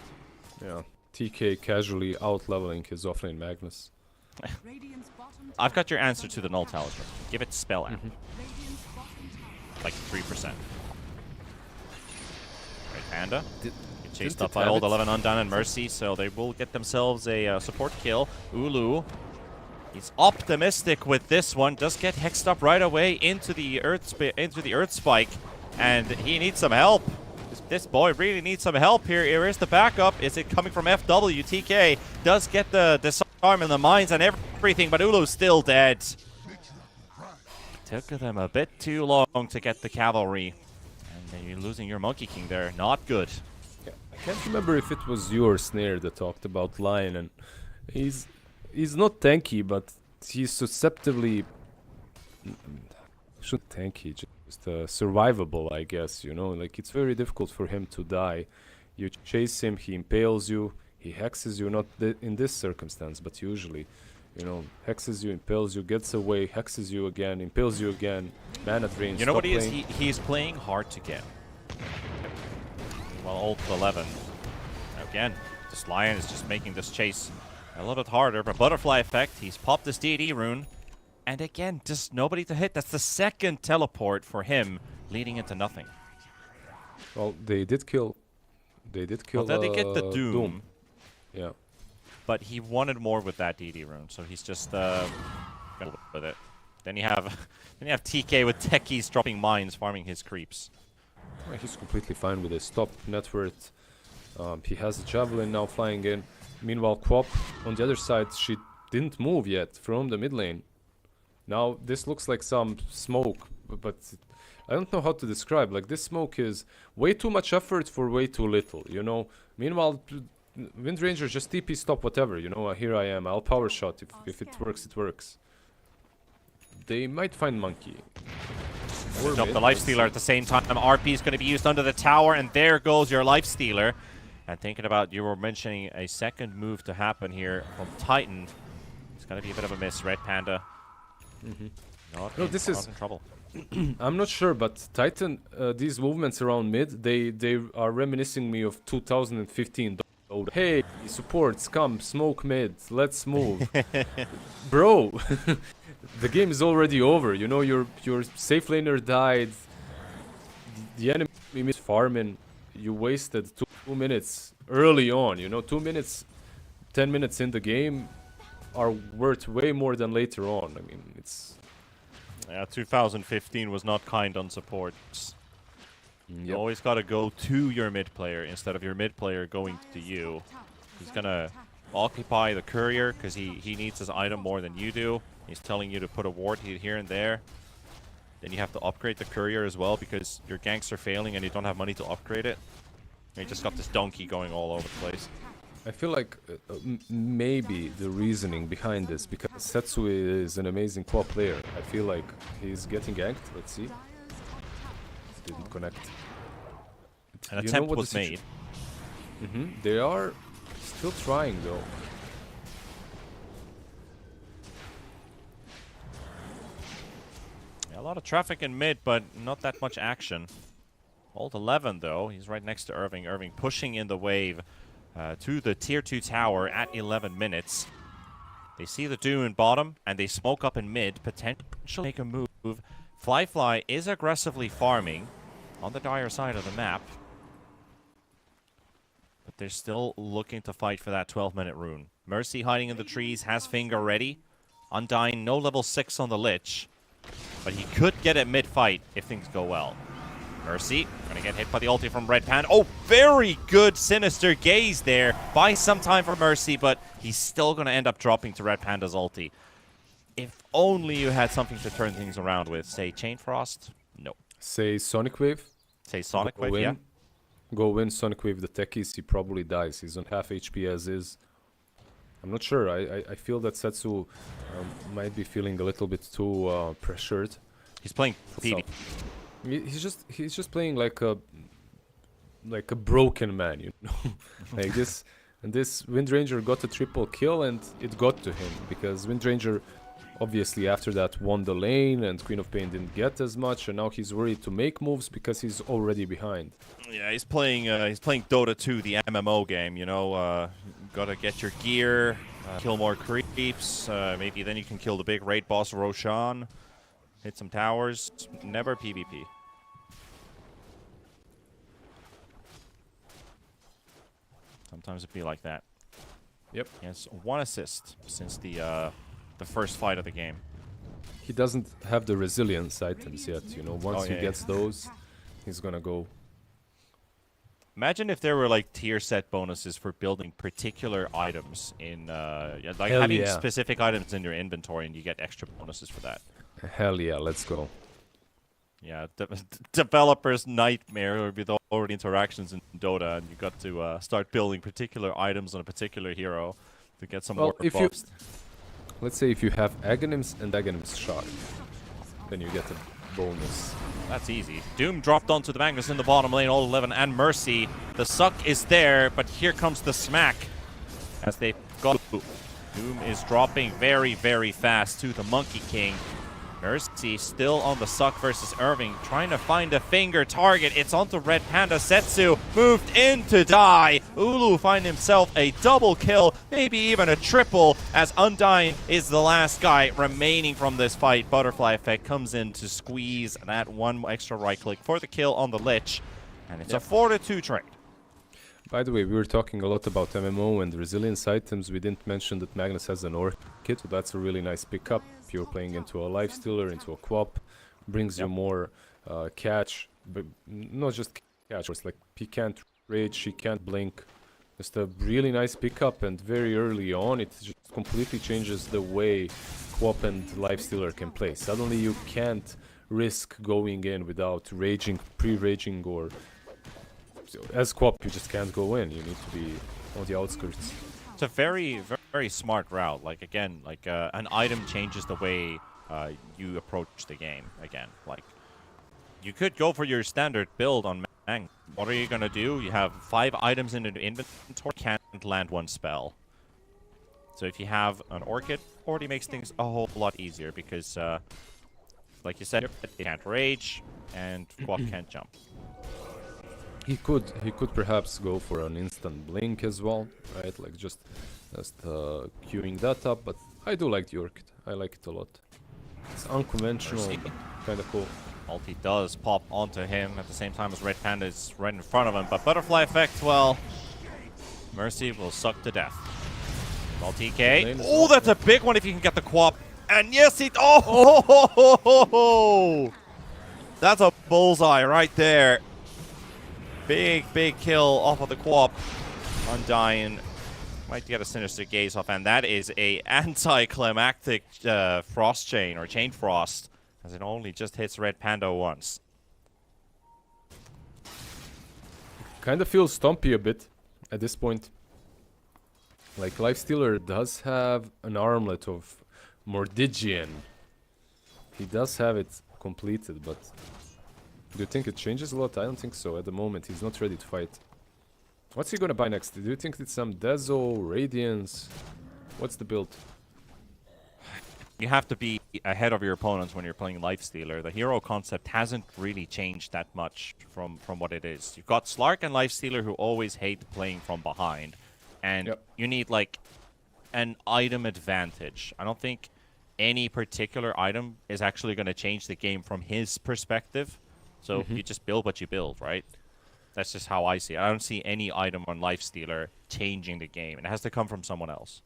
Yeah. TK casually out-leveling his offlane Magnus. Radiant's bottom I've got your answer to the Null Talisman. Give it Spell Amp. Radiant's bottom tower. Like 3%. Right, Panda. Get chased didn't up it by have Old it? 11 Undone and Mercy, so they will get themselves a support kill. Ulu, he's optimistic with this one. Does get hexed up right away into the Earth Spike, and he needs some help. This boy really needs some help here. Here is the backup. Is it coming from FW? TK does get the disarm in the mines and everything, but Ulu's still dead. Took them a bit too long to get the cavalry. And you're losing your Monkey King there. Not good. I can't remember if it was your Snare that talked about Lion, and he's not tanky, but he's susceptibly should tanky, just survivable, I guess. You know, like it's very difficult for him to die. You chase him, he impales you, he hexes you. Not in this circumstance, but usually, you know, hexes you, impales you, gets away, hexes you again, impales you again. Man at range. You know what he is? playing. He's playing hard to get. Well, Ult 11. Again, this Lion is just making this chase a little bit harder, but Butterfly Effect, he's popped this DD rune. And again, just nobody to hit. That's the second teleport for him, leading into nothing. Well, they did kill They did kill. Well, then they get the Doom. Yeah. But he wanted more with that DD rune, so he's just going with it. Then you have TK with techies dropping mines, farming his creeps. Yeah, he's completely fine with his top net worth. He has a javelin now flying in. Meanwhile, Quap on the other side, she didn't move yet from the mid lane. Now this looks like some smoke, but I don't know how to describe. Like, this smoke is way too much effort for way too little, you know. Meanwhile, Windranger just TP stop whatever, you know. Here I am, I'll power shot. If it works, it works. They might find Monkey. Picked up the Lifestealer at the same time. RP is going to be used under the tower, and there goes your Lifestealer. And thinking about, you were mentioning a second move to happen here from Titan. It's going to be a bit of a miss, Red Panda. No, this is in trouble. I'm not sure, but Titan, these movements around mid, they are reminiscing me of 2015. Hey, supports, come, smoke mid, let's move. Bro, the game is already over, you know, your safe laner died, the enemy is farming, you wasted 2 minutes early on, you know, 2 minutes, 10 minutes in the game are worth way more than later on. I mean, it's... Yeah, 2015 was not kind on supports. You always got to go to your mid player instead of your mid player going to you. He's going to occupy the courier because he needs his item more than you do. He's telling you to put a ward here and there. Then you have to upgrade the courier as well because your ganks are failing and you don't have money to upgrade it. And you just got this donkey going all over the place. I feel like maybe the reasoning behind this, because Setsu is an amazing quad player. I feel like he's getting ganked. Let's see. Didn't connect. An attempt was made. They are still trying though. Yeah, a lot of traffic in mid, but not that much action. Ult 11 though. He's right next to Irving. Irving pushing in the wave to the tier 2 tower at 11 minutes. They see the Doom in bottom, and they smoke up in mid, potentially make a move. Fly is aggressively farming on the dire side of the map. But they're still looking to fight for that 12-minute rune. Mercy hiding in the trees, has Finger ready. Undying, no level 6 on the Lich. But he could get it mid-fight if things go well. Mercy, gonna get hit by the ulti from Red Pan. Oh, very good Sinister Gaze there. Buys some time for Mercy, but he's still gonna end up dropping to Red Panda's ulti. If only you had something to turn things around with. Say Chain Frost? No. Say Sonic Wave? Say Sonic Wave, yeah. Go win Sonic Wave the techies, he probably dies. He's on half HP as is. I'm not sure. I feel that Setsu might be feeling a little bit too pressured. He's playing PV. He's just playing like a broken man, you know. Like this, and this Windranger got a triple kill, and it got to him because Windranger obviously after that won the lane, and Queen of Pain didn't get as much, and now he's worried to make moves because he's already behind. Yeah, he's playing Dota 2, the MMO game. You know, gotta get your gear, kill more creeps. Maybe then you can kill the big raid boss Roshan. Hit some towers, never PvP. Sometimes it be like that. Yep. He has 1 assist since the first fight of the game. He doesn't have the resilience items yet, you know. Once he gets those, he's gonna go. Imagine if there were like tier set bonuses for building particular items in like having specific items in your inventory and you get extra bonuses for that. Hell yeah, let's go. Yeah, developers' nightmare would be all the interactions in Dota, and you got to start building particular items on a particular hero to get some more buffs. Let's say if you have Aghanims and Aghanims Shard, then you get a bonus. That's easy. Doom dropped onto the Magnus in the bottom lane, all 11, and Mercy. The suck is there, but here comes the smack as they got. Doom is dropping very, very fast to the Monkey King. Mercy still on the suck versus Irving, trying to find a finger target. It's onto Red Panda. Setsu moved in to die. Ulu find himself a double kill, maybe even a triple, as Undying is the last guy remaining from this fight. Butterfly Effect comes in to squeeze that 1 extra right click for the kill on the Lich, and it's a 4-2 trade. By the way, we were talking a lot about MMO and resilience items. We didn't mention that Magnus has an Orchid, so that's a really nice pickup. You're playing into a Lifestealer, into a Quap, brings you more catch, but not just catch. It's like he can't rage, she can't blink. Just a really nice pickup, and very early on, it just completely changes the way Quap and Lifestealer can play. Suddenly, you can't risk going in without raging, pre-raging, or as Quap, you just can't go in. You need to be on the outskirts. It's a very, very smart route. Like, again, like an item changes the way you approach the game. Again, like you could go for your standard build on Mang. What are you gonna do? You have 5 items in an inventory, can't land one spell. So if you have an Orchid, already makes things a whole lot easier because, like you said, it can't rage and Quap can't jump. He could perhaps go for an instant blink as well, right? Like just queuing that up. But I do like the Orchid. I like it a lot. It's unconventional, kind of cool. Ulti does pop onto him at the same time as Red Panda is right in front of him, but Butterfly Effect, well, Mercy will suck to death. Well, TK. Oh, that's a big one if you can get the Quap. And yes, it. Oh, that's a bullseye right there. Big kill off of the Quap. Undying. Might get a Sinister Gaze off, and that is a anticlimactic Frost Chain, or Chain Frost, as it only just hits Red Panda once. Kind of feels stumpy a bit at this point. Like, Lifestealer does have an armlet of Mordigian. He does have it completed, but do you think it changes a lot? I don't think so. At the moment, he's not ready to fight. What's he gonna buy next? Do you think it's some Dezo, Radiance? What's the build? You have to be ahead of your opponents when you're playing Lifestealer. The hero concept hasn't really changed that much from what it is. You've got Slark and Lifestealer who always hate playing from behind. And you need, like, an item advantage. I don't think any particular item is actually going to change the game from his perspective. So you just build what you build, right? That's just how I see it. I don't see any item on Lifestealer changing the game. It has to come from someone else.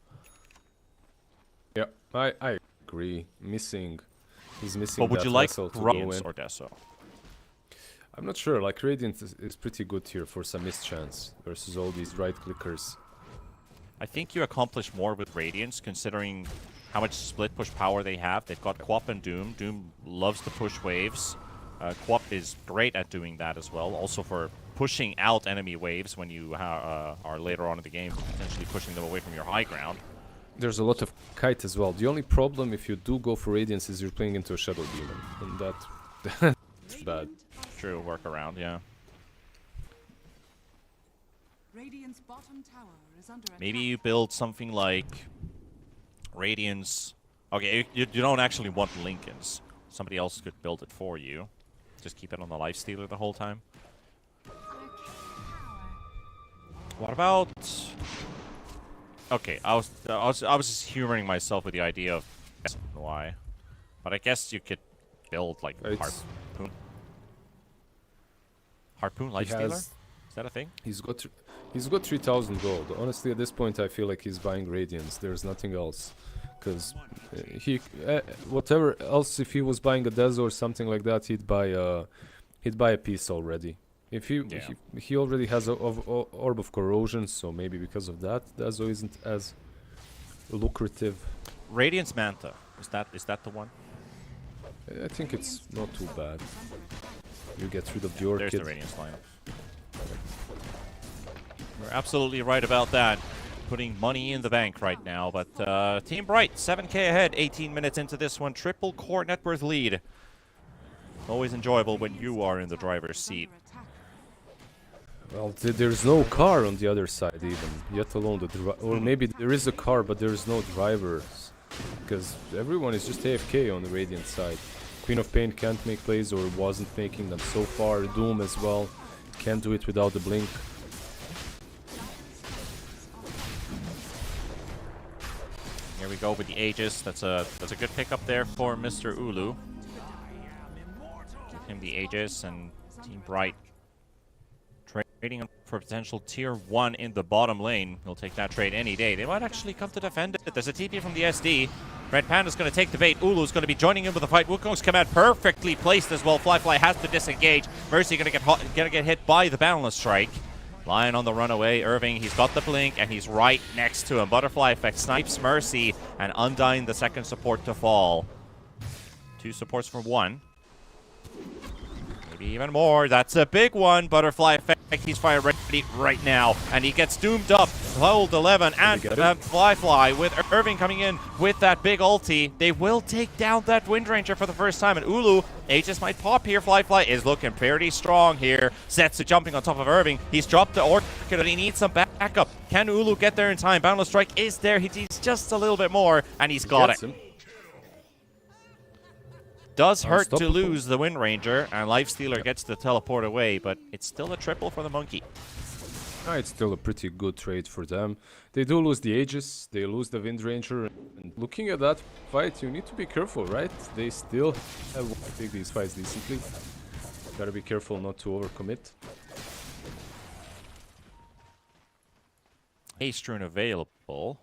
Yeah, I agree. He's missing. But would you like Radiance or Deso? I'm not sure. Like, Radiant is pretty good here for some mischance versus all these right clickers. I think you accomplish more with Radiance, considering how much split push power they have. They've got Quap and Doom. Doom loves to push waves. Quap is great at doing that as well. Also for pushing out enemy waves when you are later on in the game, potentially pushing them away from your high ground. There's a lot of Kite as well. The only problem if you do go for Radiance is you're playing into a Shadow Demon. And that's bad. True, workaround, yeah. Radiant's bottom tower is under attack. Maybe you build something like Radiance. Okay, you don't actually want Lincolns. Somebody else could build it for you. Just keep it on the Lifestealer the whole time. What about? Okay, I was just humoring myself with the idea of why, but I guess you could build like Harpoon Lifestealer. Is that a thing? He's got 3,000 gold. Honestly, at this point, I feel like he's buying Radiance. There's nothing else, because whatever else, if he was buying a Dezo or something like that, he'd buy a piece already. If he already has a Orb of Corrosion, so maybe because of that, Dezo isn't as lucrative. Radiance Manta, is that the one? I think it's not too bad. You get rid of the Orchid. There's the Radiance line. You're absolutely right about that. Putting money in the bank right now, but Team Bright, 7k ahead, 18 minutes into this one. Triple core net worth lead. Always enjoyable when you are in the driver's seat. Well, there's no car on the other side even, yet alone the or maybe there is a car, but there is no drivers, because everyone is just AFK on the Radiant side. Queen of Pain can't make plays, or wasn't making them so far. Doom as well, can't do it without the blink. Here we go with the Aegis. That's a good pickup there for Mr. Ulu. Give him the Aegis, and Team Bright Trading for potential tier 1 in the bottom lane. He'll take that trade any day. They might actually come to defend it. There's a TP from the SD. Red Panda's going to take the bait. Ulu's going to be joining in with the fight. Wukong's command perfectly placed as well. Fly has to disengage. Mercy going to get hit by the Boundless Strike. Lion on the runaway. Irving, he's got the blink, and he's right next to him. Butterfly effect snipes Mercy, and Undyne, the second support to fall. 2 supports for 1. Maybe even more. That's a big one. Butterfly effect. He's fire ready right now, and he gets doomed up. Hold 11 and Fly with Irving coming in with that big ulti. They will take down that Wind Ranger for the first time, and Ulu, Aegis might pop here. Fly is looking pretty strong here. Setsu jumping on top of Irving. He's dropped the Orchid, and he needs some backup. Can Ulu get there in time? Boundless Strike is there. He needs just a little bit more, and he's got it. Does hurt to lose the Wind Ranger, and Lifestealer gets the teleport away, but it's still a triple for the Monkey. It's still a pretty good trade for them. They do lose the Aegis, they lose the Wind Ranger, and looking at that fight, you need to be careful, right? They still have to take these fights decently. Gotta be careful not to overcommit. Haste rune available.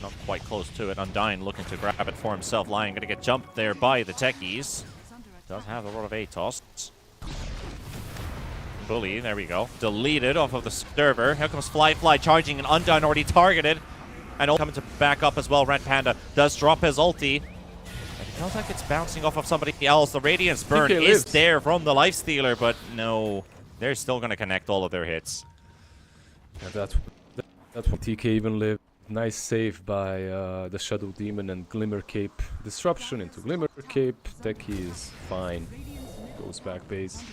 Not quite close to it. Undyne looking to grab it for himself. Lion going to get jumped there by the techies. Does have a lot of ATOS. Bully, there we go. Deleted off of the server. Here comes Fly charging, and Undyne already targeted. And coming to back up as well. Red Panda does drop his ulti. And it feels like it's bouncing off of somebody else. The Radiance Burn is there from the Lifestealer, but no. They're still going to connect all of their hits. And that's what TK even lived. Nice save by the Shadow Demon and Glimmer Cape. Disruption into Glimmer Cape. Techie is fine. Goes back base.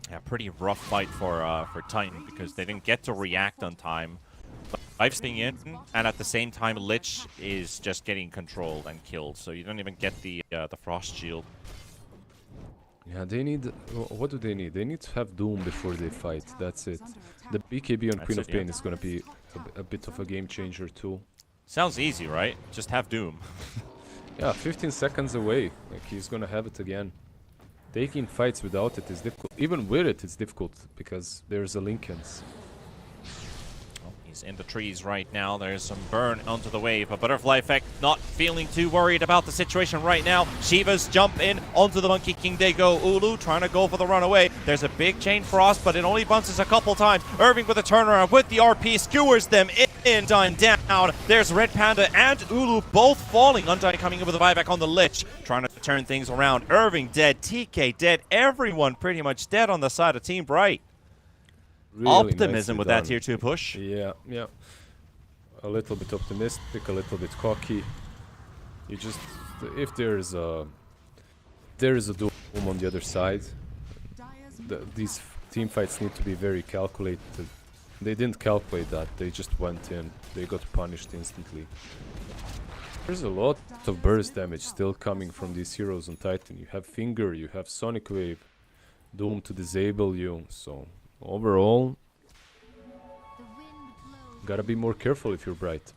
Yeah, pretty rough fight for Titan because they didn't get to react on time. Life's being in, and at the same time, Lich is just getting controlled and killed. So you don't even get the Frost Shield. Yeah, they need... What do they need? They need to have Doom before they fight. That's it. The BKB on Queen of Pain is going to be a bit of a game changer too. Sounds easy, right? Just have Doom. Yeah, 15 seconds away. Like, he's going to have it again. Taking fights without it is difficult. Even with it, it's difficult because there's a Linkens. He's in the trees right now. There's some burn onto the wave. A Butterfly effect, not feeling too worried about the situation right now. Shivas jump in onto the Monkey King. They go. Ulu trying to go for the runaway. There's a big chain frost, but it only bounces a couple times. Irving with a turnaround with the RP, skewers them in. Undyne down. There's Red Panda and Ulu both falling. Undyne coming in with a buyback on the Lich, trying to turn things around. Irving dead. TK dead. Everyone pretty much dead on the side of Team Bright. Really optimism with that tier 2 push. Yeah. A little bit optimistic, a little bit cocky. You just, if there's a Doom on the other side, these team fights need to be very calculated. They didn't calculate that. They just went in. They got punished instantly. There's a lot of burst damage still coming from these heroes on Titan. You have Finger, you have Sonic Wave, Doom to disable you, so... Overall, gotta be more careful if you're Bright.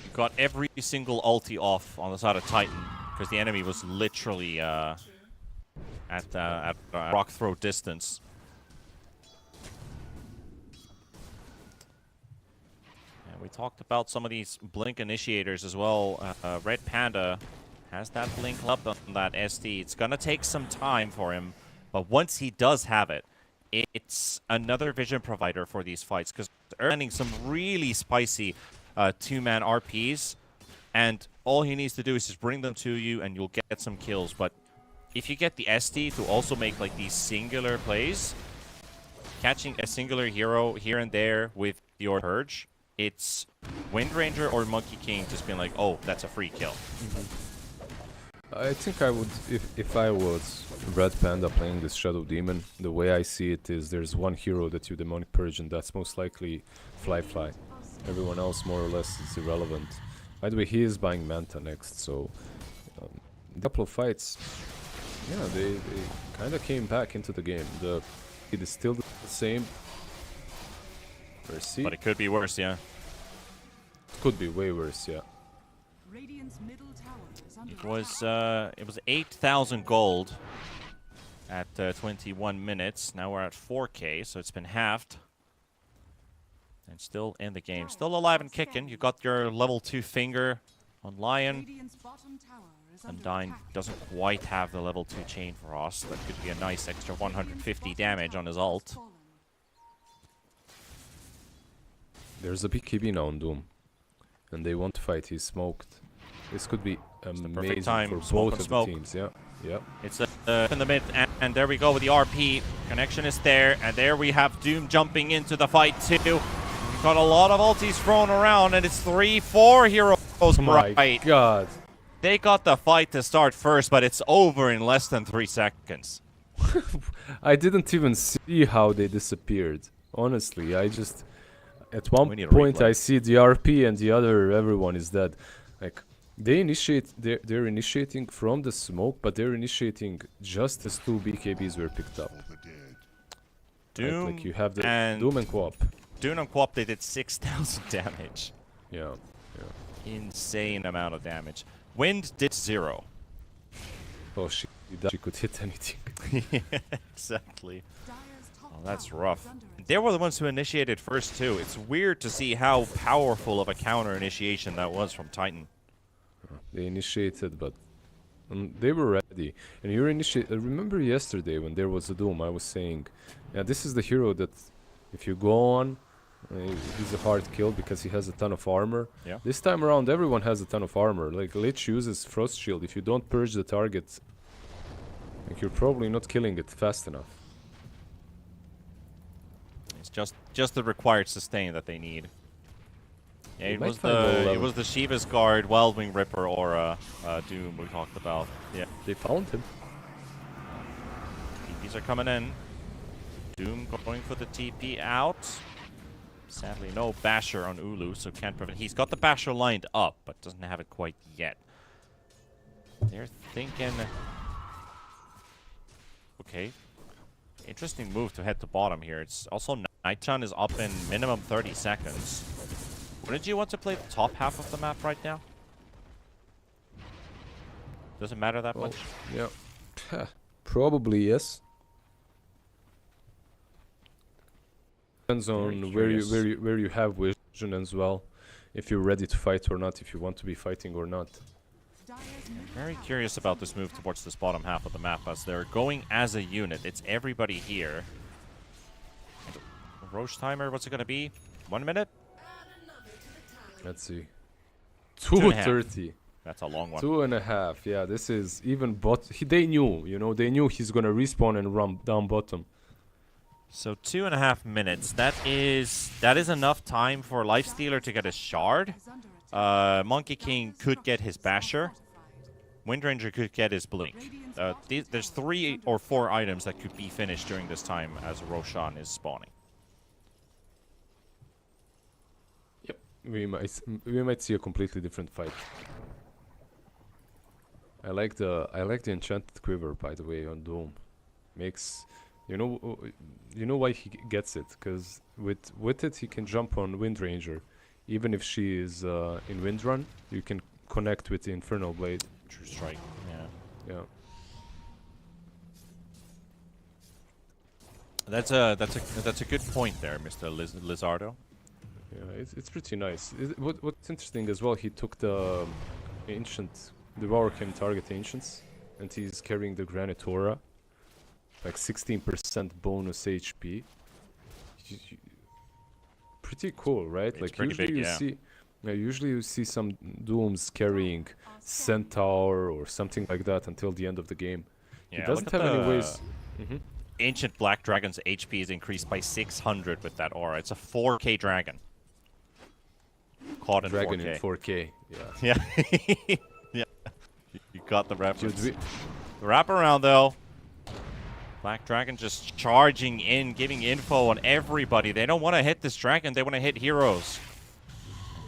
You got every single ulti off on the side of Titan because the enemy was literally at rock throw distance. And we talked about some of these blink initiators as well. Red Panda has that blink up on that SD. It's gonna take some time for him, but once he does have it, it's another vision provider for these fights because they're landing some really spicy 2-man RPs, and all he needs to do is just bring them to you and you'll get some kills. But if you get the SD to also make like these singular plays, catching a singular hero here and there with your Purge, it's Wind Ranger or Monkey King just being like, oh, that's a free kill. I think I would, if I was Red Panda playing this Shadow Demon, the way I see it is there's one hero that you Demonic Purge, and that's most likely Fly. Everyone else, more or less, is irrelevant. By the way, he is buying Manta next, so... a couple of fights, yeah, they kind of came back into the game. It is still the same. Mercy. But it could be worse, yeah. Could be way worse, yeah. Radiant's middle tower is under It was 8,000 gold at 21 minutes. Now we're at 4K, so it's been halved. And still in the game. Still alive and kicking. You got your level 2 finger on Lion. Radiant's bottom tower is under Undyne attack. doesn't quite have the level 2 chain for us. That could be a nice extra 150 damage on his ult. There's a BKB now on Doom. And they want to fight. He's smoked. This could be amazing time. for Smoke both on of smoke. the teams. Yeah. Yeah. It's in the mid, and there we go with the RP. Connection is there, and there we have Doom jumping into the fight too. We've got a lot of ultis thrown around, and it's 3-4 heroes. Oh my Right. god. They got the fight to start first, but it's over in less than 3 seconds. I didn't even see how they disappeared. Honestly, I just... At one We need a point replay. I see the RP and the other everyone is dead. Like, they initiate... They're initiating from the smoke, but they're initiating just as 2 BKBs were picked up. Doom Like you have the and Doom and Quap. Doom and Quap, they did 6,000 damage. Yeah. Insane amount of damage. Wind did 0. Oh, she could hit anything. Exactly. Dire's top Oh, that's tower rough. is under attack. They were the ones who initiated first too. It's weird to see how powerful of a counter initiation that was from Titan. They initiated, but they were ready. And you remember yesterday when there was a Doom, I was saying, yeah, this is the hero that if you go on, he's a hard kill because he has a ton of armor. Yeah. This time around, everyone has a ton of armor. Like, Lich uses Frost Shield. If you don't purge the target, like, you're probably not killing it fast enough. It's just the required sustain that they need. Yeah, They it might was find the the level. Shiva's Guard, Wildwing Ripper, or Doom we talked about. Yeah, They found him. TPs are coming in. Doom going for the TP out. Sadly, no Basher on Ulu, so can't prevent. He's got the Basher lined up, but doesn't have it quite yet. They're thinking. Okay. Interesting move to head to bottom here. It's also Nightchan is up in minimum 30 seconds. Wouldn't you want to play the top half of the map right now? Doesn't matter that Well, much. yeah. Probably yes. Depends on where you have vision as well. If you're ready to fight or not, if you want to be fighting or not. Dire's middle Very tower curious about this move towards this bottom half of the map as they're going as a unit. It's everybody here. Roche timer, what's it going to be? 1 minute? Let's see. and a half. 2:30. That's a long one. 2.5. Yeah, this is even they knew, they knew he's gonna respawn and run down bottom. So 2.5 minutes. That is enough time for Lifestealer to get a shard. is under attack. Monkey King could get his Basher. Windranger could get his Blink. There's 3 or 4 items that could be finished during this time as Roshan is spawning. Yep. We might see a completely different fight. I like the enchanted quiver, by the way, on Doom. Makes you know why he gets it, because with it he can jump on Windranger. Even if she is in Windrun, you can connect with the Infernal Blade. True strike. Yeah. Yeah. That's a good point there, Mr. Lizardo. Yeah, it's pretty nice. What's interesting as well, he took the Devour can target Ancients, and he's carrying the Granite Aura. Like 16% bonus HP. Pretty cool, right? It's like pretty usually big, you yeah. see, usually you see some Dooms carrying Centaur or something like that until the end of the game. Yeah, He doesn't look at have any the ways. Ancient Black Dragon's HP is increased by 600 with that aura. It's a 4K dragon. Caught in Dragon 4K. in 4K. Yeah. Yeah. Yeah. You got the reference. Dude, The wraparound, though. Black Dragon just charging in, giving info on everybody. They don't want to hit this dragon. They want to hit heroes.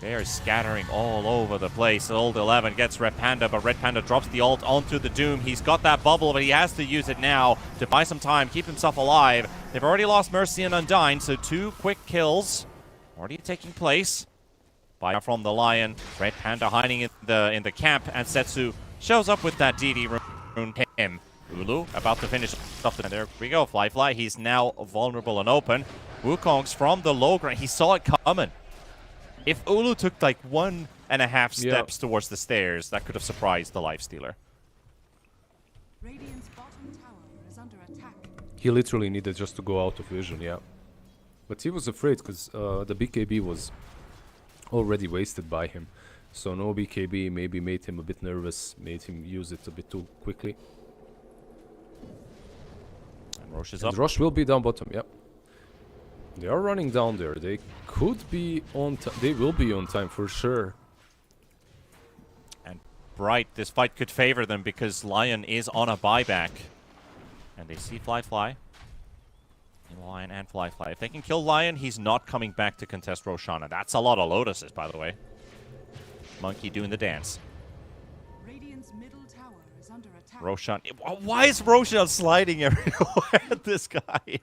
They are scattering all over the place. Old 11 gets Red Panda, but Red Panda drops the ult onto the Doom. He's got that bubble, but he has to use it now to buy some time, keep himself alive. They've already lost Mercy and Undyne, so 2 quick kills already taking place. By from the Lion, Red Panda hiding in the camp, and Setsu shows up with that DD rune. Him Ulu about to finish off the... There we go, Fly. He's now vulnerable and open. Wukong's from the low ground. He saw it coming. If Ulu took like 1.5 steps towards the stairs, that could have surprised the Lifestealer. Radiant's bottom tower is under attack. He literally needed just to go out of vision, yeah. But he was afraid because the BKB was already wasted by him. So no BKB maybe made him a bit nervous, made him use it a bit too quickly. And Rosh is And up. Rosh will be down bottom, yep. They are running down there. They could be on time. They will be on time for sure. And Bright, this fight could favor them because Lion is on a buyback. And they see Fly. Lion and Fly. If they can kill Lion, he's not coming back to contest Roshana. That's a lot of Lotuses, by the way. Monkey doing the dance. Radiant's middle tower is under attack. Roshan. Why is Roshan sliding everywhere at this guy?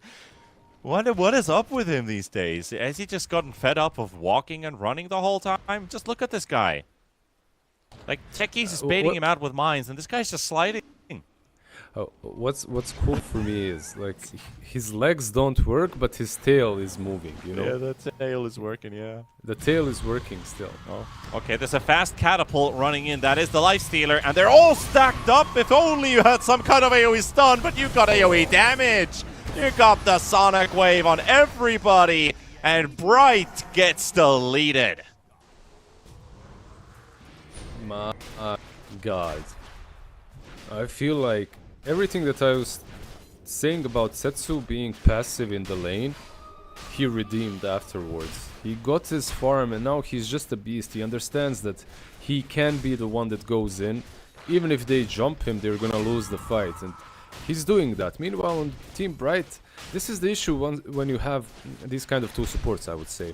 What is up with him these days? Has he just gotten fed up of walking and running the whole time? Just look at this guy. Like, Techies is baiting him out with mines, and this guy's just sliding. Oh, what's cool for me is like his legs don't work, but his tail is moving. You know. Yeah, the tail is working. Yeah. The tail is working still. Oh. Okay, there's a fast catapult running in. That is the Lifestealer, and they're all stacked up. If only you had some kind of AoE stun, but you got AoE damage. You got the Sonic Wave on everybody, and Bright gets deleted. My God. I feel like everything that I was saying about Setsu being passive in the lane, he redeemed afterwards. He got his farm and now he's just a beast. He understands that he can be the one that goes in. Even if they jump him, they're gonna lose the fight. And he's doing that. Meanwhile, on Team Bright, this is the issue when you have these kind of two supports, I would say.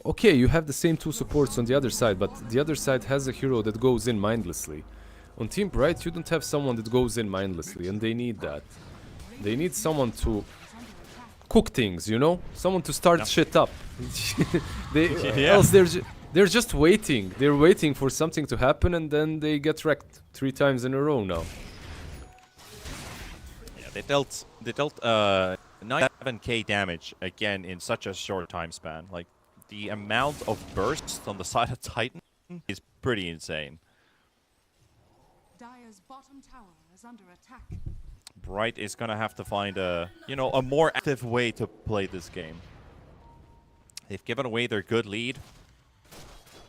Okay, you have the same two supports on the other side, but the other side has a hero that goes in mindlessly. On Team Bright, you don't have someone that goes in mindlessly, and they need that. They need someone to cook things, you know? Someone to start shit up. Else they're just waiting. They're waiting for something to happen, and then they get wrecked 3 times in a row now. Yeah, they dealt 97k damage again in such a short time span. Like, the amount of bursts on the side of Titan is pretty insane. Dire's bottom tower is under attack. Bright is gonna have to find a more active way to play this game. They've given away their good lead.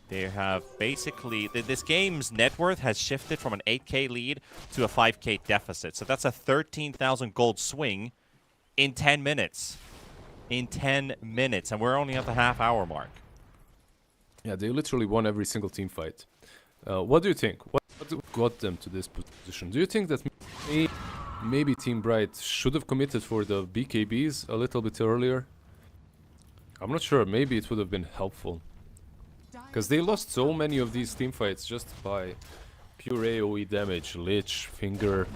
They have basically this game's net worth has shifted from an 8k lead to a 5k deficit. So that's a 13,000 gold swing in 10 minutes. In 10 minutes, and we're only at the half-hour mark. Yeah, they literally won every single team fight. What do you think? What got them to this position? Do you think that maybe Team Bright should have committed for the BKBs a little bit earlier? I'm not sure. Maybe it would have been helpful. Because they lost so many of these team fights just by pure AoE damage. Lich, Finger,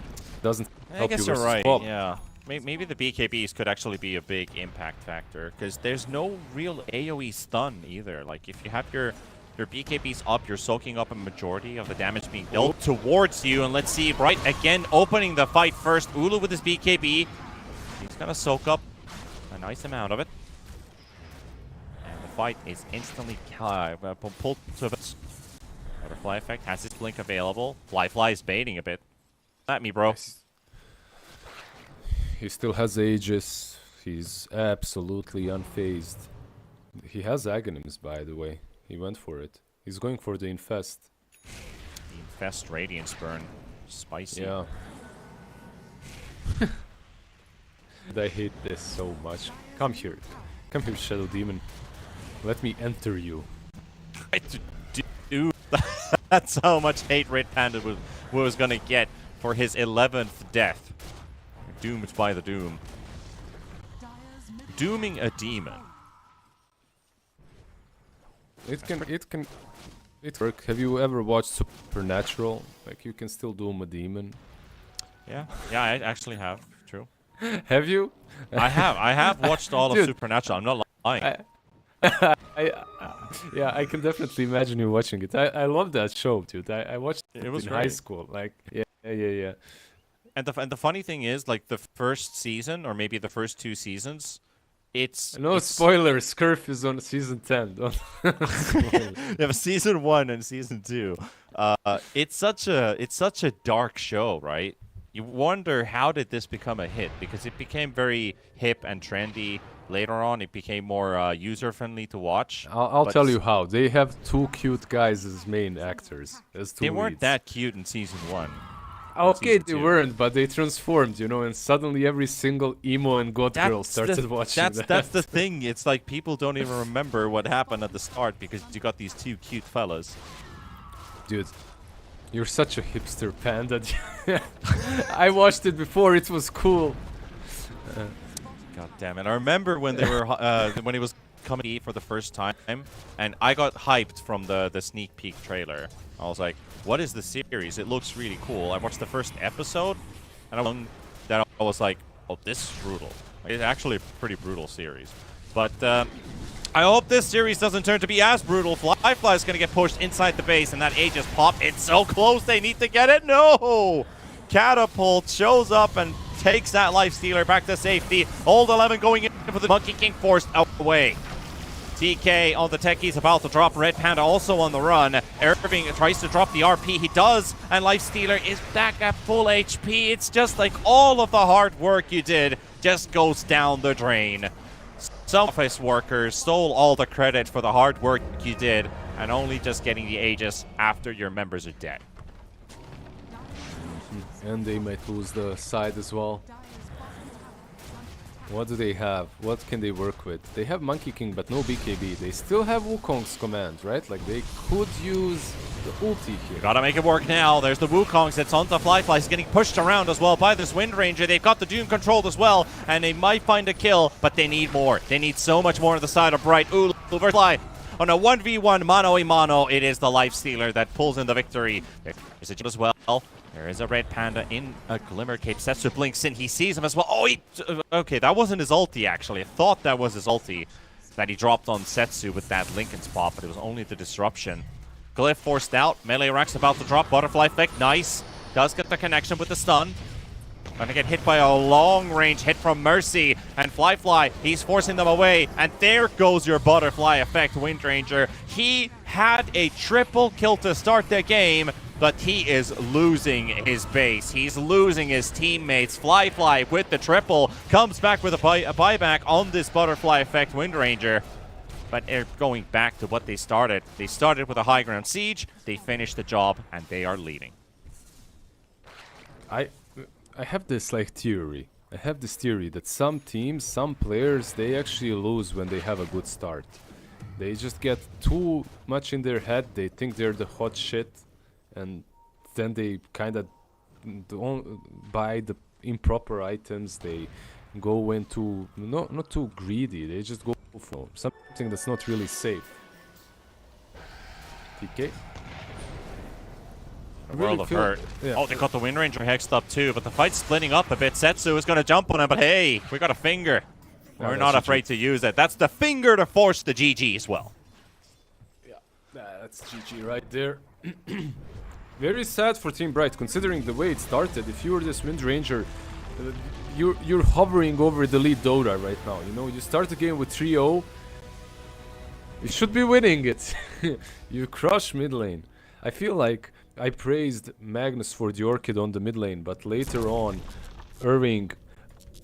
doesn't help you. I guess you're versus right, Pop. yeah. Maybe the BKBs could actually be a big impact factor, because there's no real AoE stun either. Like, if you have your BKBs up, you're soaking up a majority of the damage being dealt towards you. And let's see, Bright again opening the fight first. Ulu with his BKB. He's gonna soak up a nice amount of it. And the fight is instantly pulled to it. Butterfly effect has his blink available. Fly is baiting a bit. At me, bro. He still has Aegis. He's absolutely unfazed. He has Aghanims, by the way. He went for it. He's going for the Infest. The Infest Radiance Burn. Spicy. Yeah. I hate this so much. Come here. Come here, Shadow Demon. Let me enter you. Dude, that's how much hate Red Panda was gonna get for his 11th death. Doomed by the Doom. Dooming a demon. It work. Have you ever watched Supernatural? Like, you can still doom a demon. Yeah, I actually have. True. Have you? I have watched all of Supernatural. I'm not lying. Yeah, I can definitely imagine you watching it. I love that show, dude. I watched it was in great. high school. Like, yeah. And the funny thing is, like the first season or maybe the first 2 seasons, No spoilers. Curve is on season 10. Don't spoil. You have season 1 and season 2. It's such a dark show, right? You wonder, how did this become a hit? Because it became very hip and trendy. Later on, it became more user-friendly to watch. I'll tell you how. They have 2 cute guys as main actors. As 2 They weren't leads. that cute in season 1. Okay, season they 2. weren't, but they transformed, and suddenly every single emo and god girl started watching that. That's the thing. It's like people don't even remember what happened at the start because you got these 2 cute fellas. Dude, you're such a hipster panda. I watched it before, it was cool. God damn it! I remember when they were when it was coming for the first time, and I got hyped from the sneak peek trailer. I was like, "What is the series? It looks really cool." I watched the first episode, and I was like, "Oh, this is brutal." Like, it's actually a pretty brutal series, but I hope this series doesn't turn to be as brutal. Flyfly is gonna get pushed inside the base, and that Aegis pop. It's so close. They need to get it. No, Catapult shows up and takes that Lifestealer back to safety. Old 11 going in for the Monkey King, forced away. TK on the techies, about to drop. Red Panda also on the run. Irving tries to drop the RP. He does, and Lifestealer is back at full HP. It's just like all of the hard work you did just goes down the drain. Some office workers stole all the credit for the hard work you did, and only just getting the Aegis after your members are dead. And they might lose the side as well. What do they have? What can they work with? They have Monkey King, but no BKB. They still have Wukong's command, right? Like, they could use the ulti here. Gotta make it work now. There's the Wukong that's onto Flyfly. He's getting pushed around as well by this Wind Ranger. They've got the Doom controlled as well, and they might find a kill, but they need more. They need so much more on the side of Bright. Ooh, Fly. On a 1v1 mano-a-mano, it is the Lifestealer that pulls in the victory. There's a jump as well. There is a Red Panda in a Glimmer Cape. Setsu blinks in. He sees him as well. Oh, okay, that wasn't his ulti, actually. I thought that was his ulti that he dropped on Setsu with that Linken's pop, but it was only the disruption. Glyph forced out. Melee Rack's about to drop. Butterfly Flick, nice. Does get the connection with the stun. Gonna get hit by a long-range hit from Mercy. And Flyfly, he's forcing them away. And there goes your Butterfly effect, Wind Ranger. He had a triple kill to start the game, but he is losing his base. He's losing his teammates. Flyfly with the triple comes back with a buyback on this Butterfly effect, Wind Ranger. But they're going back to what they started. They started with a high ground siege. They finished the job, and they are leading. I have this theory. I have this theory that some teams, some players, they actually lose when they have a good start. They just get too much in their head. They think they're the hot shit, and then they kind of don't buy the improper items. They go into not too greedy. They just go for something that's not really safe. TK. A world of hurt. Yeah. Oh, they got the Wind Ranger hexed up too, but the fight's splitting up a bit. Setsu is going to jump on him, but hey, we got a finger. We're not afraid to use it. That's the finger to force the GG as well. Yeah, that's GG right there. Very sad for Team Bright, considering the way it started. If you were this Wind Ranger, you're hovering over the lead Dota right now. You start the game with 3-0. You should be winning it. You crush mid lane. I feel like I praised Magnus for the Orchid on the mid lane, but later on, Irving,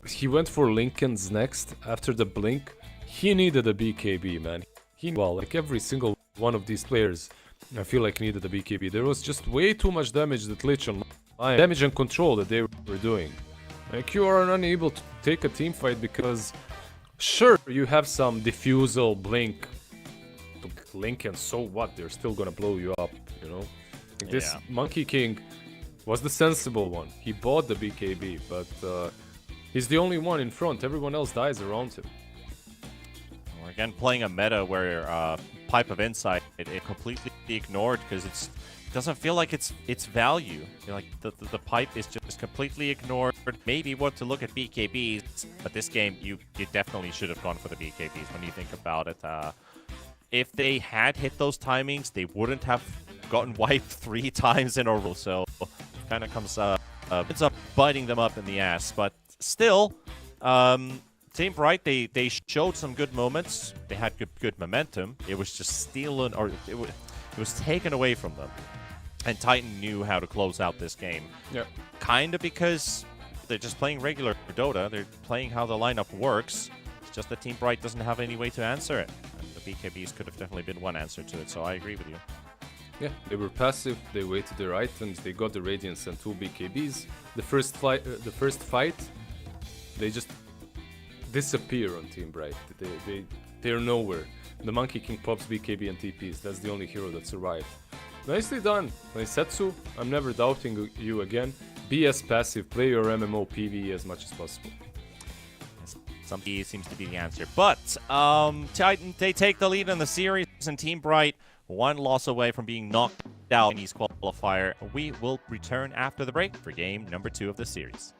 he went for Linken's next after the blink. He needed a BKB, man. Like every single one of these players, I feel like needed a BKB. There was just way too much damage that Lich on damage and control that they were doing. Like, you are unable to take a team fight because, sure, you have some diffusal blink to Linken, so what? They're still gonna blow you up, Like, this Monkey King was the sensible one. He bought the BKB, but he's the only one in front. Everyone else dies around him. We're again playing a meta where Pipe of Insight it completely ignored because it doesn't feel like it's value. Like the pipe is just completely ignored. Maybe what to look at BKBs, but this game you definitely should have gone for the BKBs when you think about it. If they had hit those timings, they wouldn't have gotten wiped 3 times in a row. So kind of comes it's up biting them up in the ass. But still, Team Bright, they showed some good moments. They had good momentum. It was just stolen, or it was taken away from them. And Titan knew how to close out this game. Yeah. Kind of because they're just playing regular Dota. They're playing how the lineup works. It's just that Team Bright doesn't have any way to answer it. And the BKBs could have definitely been one answer to it, so I agree with you. Yeah, they were passive. They waited their items. They got the Radiance and 2 BKBs. The first fight, they just disappear on Team Bright. They're nowhere. The Monkey King pops BKB and TPs. That's the only hero that survived. Nicely done, Naisetsu. I'm never doubting you again. Be as passive. Play your MMO PvE as much as possible. Something seems to be the answer. But Titan, they take the lead in the series, and Team Bright one loss away from being knocked out in Chinese qualifier. We will return after the break for game number 2 of the series.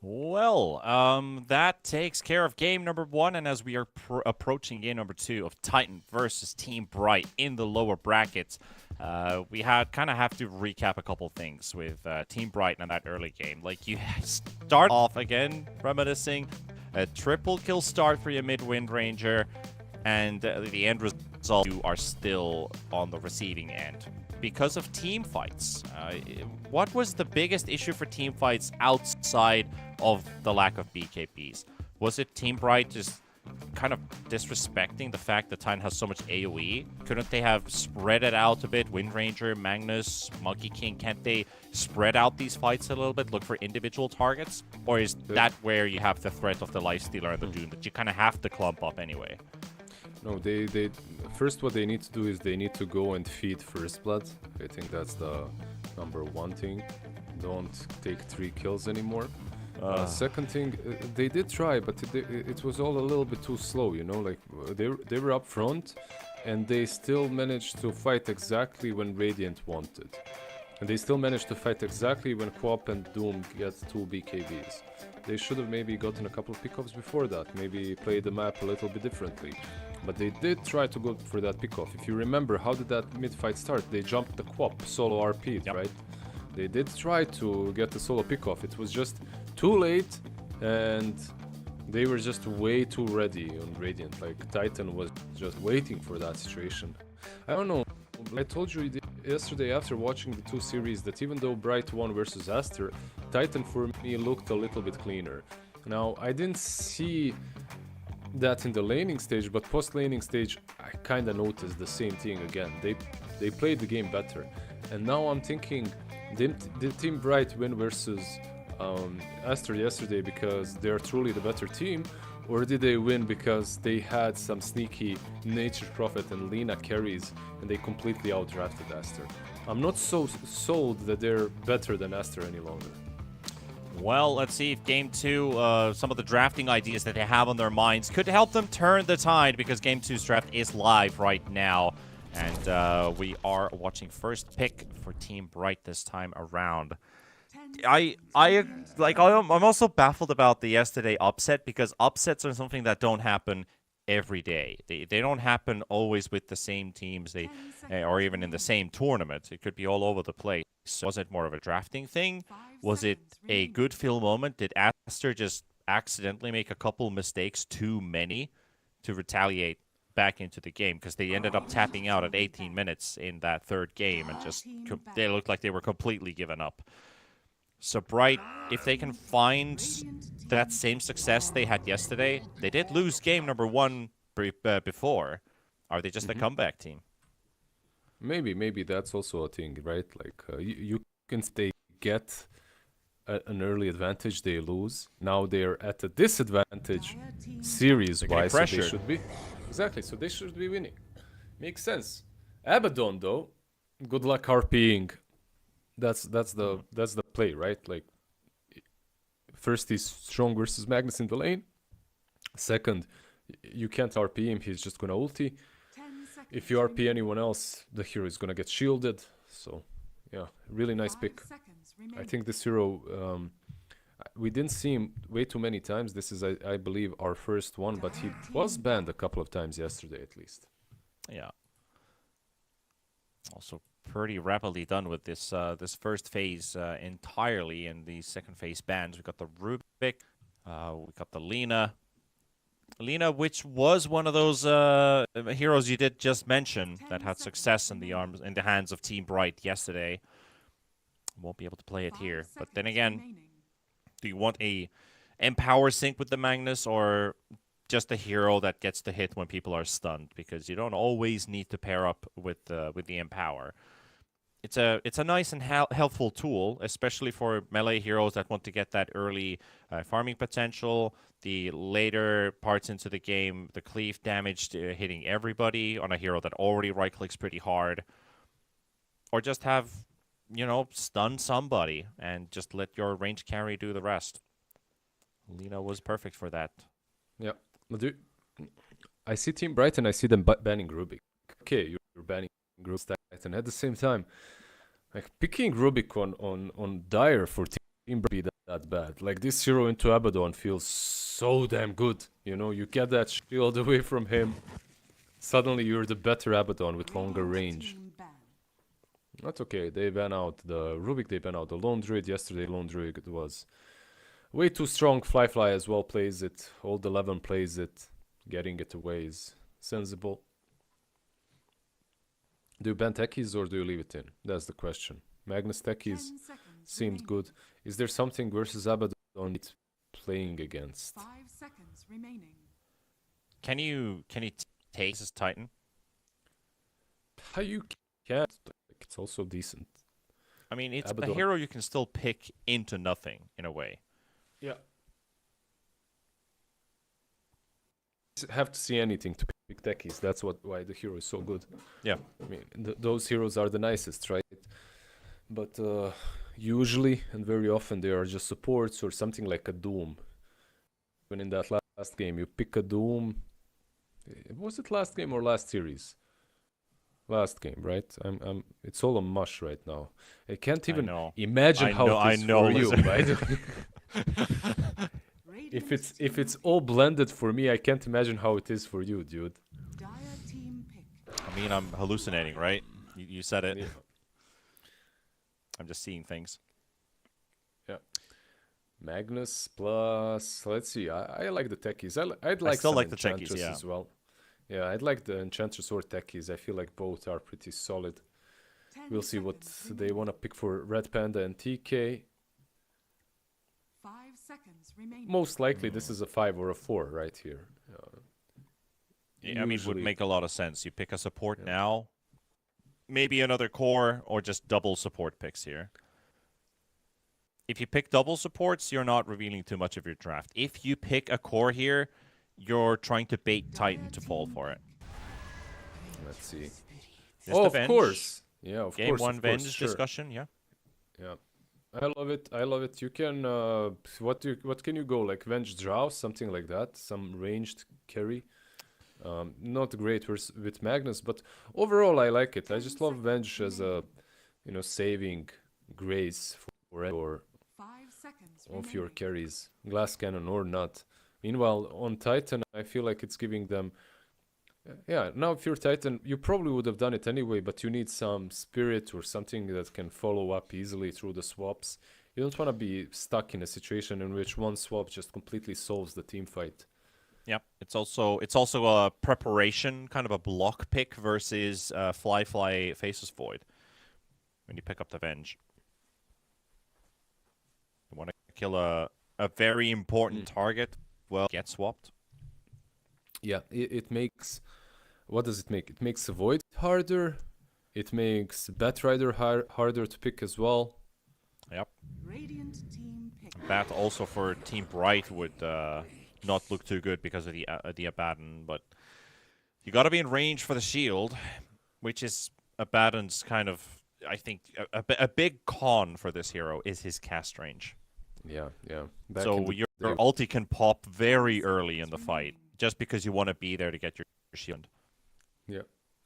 Well, that takes care of game number 1, and as we are approaching game number 2 of Titan versus Team Bright in the lower brackets, we kind of have to recap a couple things with Team Bright in that early game. Like, you start off again, reminiscing, a triple kill start for your mid-wind ranger, and the end result, you are still on the receiving end. Because of team fights, what was the biggest issue for team fights outside of the lack of BKBs? Was it Team Bright just kind of disrespecting the fact that Titan has so much AoE? Couldn't they have spread it out a bit? Wind Ranger, Magnus, Monkey King, can't they spread out these fights a little bit, look for individual targets? Or is that where you have the threat of the Lifestealer and the Dune that you kind of have to clump up anyway? No, they first what they need to do is they need to go and feed First Blood. I think that's the #1 thing. Don't take 3 kills anymore. Second thing, they did try, but it was all a little bit too slow, you know, like they were up front and they still managed to fight exactly when Radiant wanted. And they still managed to fight exactly when Quap and Doom get 2 BKBs. They should have maybe gotten a couple of pickoffs before that, maybe played the map a little bit differently. But they did try to go for that pickoff. If you remember, how did that mid-fight start? They jumped the Quap, solo RP'd, right? They did try to get the solo pickoff. It was just too late, and they were just way too ready on Radiant. Like, Titan was just waiting for that situation. I don't know. I told you yesterday after watching the 2 series that even though Bright won versus Aster, Titan for me looked a little bit cleaner. Now, I didn't see that in the laning stage, but post laning stage I kind of noticed the same thing again. They played the game better, and now I'm thinking, did Team Bright win versus Aster yesterday because they're truly the better team, or did they win because they had some sneaky Nature Prophet and Lina carries and they completely outdrafted Aster? I'm not so sold that they're better than Aster any longer. Well, let's see if Game 2, some of the drafting ideas that they have on their minds could help them turn the tide, because Game 2's draft is live right now. And we are watching first pick for Team Bright this time around. I'm also baffled about the yesterday upset, because upsets are something that don't happen every day. They don't happen always with the same teams, or even in the same tournament. It could be all over the place. So was it more of a drafting thing? Was it a good feel moment? Did Aster just accidentally make a couple mistakes, too many, to retaliate back into the game? Because they ended up tapping out at 18 minutes in that third game, and just they looked like they were completely given up. So Bright, if they can find that same success they had yesterday, they did lose game #1 before. Are they just a comeback team? Maybe that's also a thing, right? Like you can stay get an early advantage, they lose. Now they're at a disadvantage series-wise, so they should be exactly. So they should be winning. Makes sense. Abaddon though, good luck RPing. That's the play, right? Like, first he's strong versus Magnus in the lane. Second, you can't RP him, he's just gonna ulti. If you RP anyone else, the hero is gonna get shielded. So, yeah, really nice pick. I think this hero, we didn't see him way too many times. This is, I believe, our first one, but he was banned a couple of times yesterday at least. Yeah. Also pretty rapidly done with this this first phase entirely. In the second phase bans, we got the Rubik, we got the Lina, which was one of those heroes you did just mention that had success in the hands of Team Bright yesterday. Won't be able to play it here, but then again, do you want a Empower sync with the Magnus, or just a hero that gets the hit when people are stunned? Because you don't always need to pair up with the Empower. It's a nice and helpful tool, especially for melee heroes that want to get that early farming potential. The later parts into the game, the cleave damage hitting everybody on a hero that already right clicks pretty hard, or just have, you know, stun somebody and just let your range carry do the rest. Lina was perfect for that. Yeah. I see Team Bright and I see them banning Rubik. Okay, you're banning Rubik Titan. At the same time, like picking Rubik on Dire for Team Bright be that bad. Like this hero into Abaddon feels so damn good. You know, you get that shield away from him. Suddenly you're the better Abaddon with longer range. Team ban. That's okay. They ban out the Rubik, they ban out the Lone Druid. Yesterday, Lone Druid was way too strong. Fly as well plays it. Old 11 plays it. Getting it away is sensible. Do you ban techies or do you leave it in? That's the question. Magnus 10 techies seconds seemed remaining. good. Is there something versus Abaddon it's playing against? 5 seconds remaining. Can you take this Titan? How you can't. Like, it's also decent. I mean, it's Abaddon. a hero you can still pick into nothing in a way. Yeah. Have to see anything to pick techies. That's why the hero is so good. Yeah. I mean, those heroes are the nicest, right? But usually and very often they are just supports or something like a Doom. When in that last game you pick a Doom, was it last game or last series? Last game, right? It's all a mush right now. I can't even know. imagine how it is for you, listen. right? Radiant if it's team all blended for me, I can't imagine how it is for you, dude. pick. Dire team pick. I mean, I'm hallucinating, right? You said it. Yeah. I'm just seeing things. Magnus plus, let's see. I like the techies. I'd like still some like the techies, Enchantress yeah. as well. Yeah, I'd like the Enchantress or techies. I feel like both are pretty solid. 10 We'll see what seconds they remaining. want to pick for Red Panda and TK. 5 seconds remaining. Most likely this is a 5 or a 4 right here. Yeah, I mean, it would Usually- make a lot of sense. You pick a support now, maybe another core, or just double support picks here. If you pick double supports, you're not revealing too much of your draft. If you pick a core here, you're trying to bait Titan to fall for it. Let's see. Is Oh, the of Venge course. Yeah, of Game course. one of course, Venge sure. discussion, yeah. Yeah, I love it. I love it. You can what can you go like Venge Drow, something like that, some ranged carry. Not great with Magnus, but overall I like it. I just love Venge as a saving grace for 5 seconds of your remaining. carries, glass cannon or not. Meanwhile, on Titan, I feel like it's giving them. Yeah, now if you're Titan, you probably would have done it anyway, but you need some spirit or something that can follow up easily through the swaps. You don't want to be stuck in a situation in which one swap just completely solves the team fight. Yeah, it's also a preparation, kind of a block pick versus fly faces void. When you pick up the Venge, you want to kill a very important target. Well, get swapped. Yeah, it makes. What does it make? It makes Void harder. It makes Batrider harder to pick as well. Yep. Radiant team pick. That also for Team Bright would not look too good because of the Abaddon, but you got to be in range for the shield, which is Abaddon's kind of, I think, a big con for this hero is his cast range. Yeah. So your ulti can pop very early in the fight, just because you want to be there to get your shield. Yeah.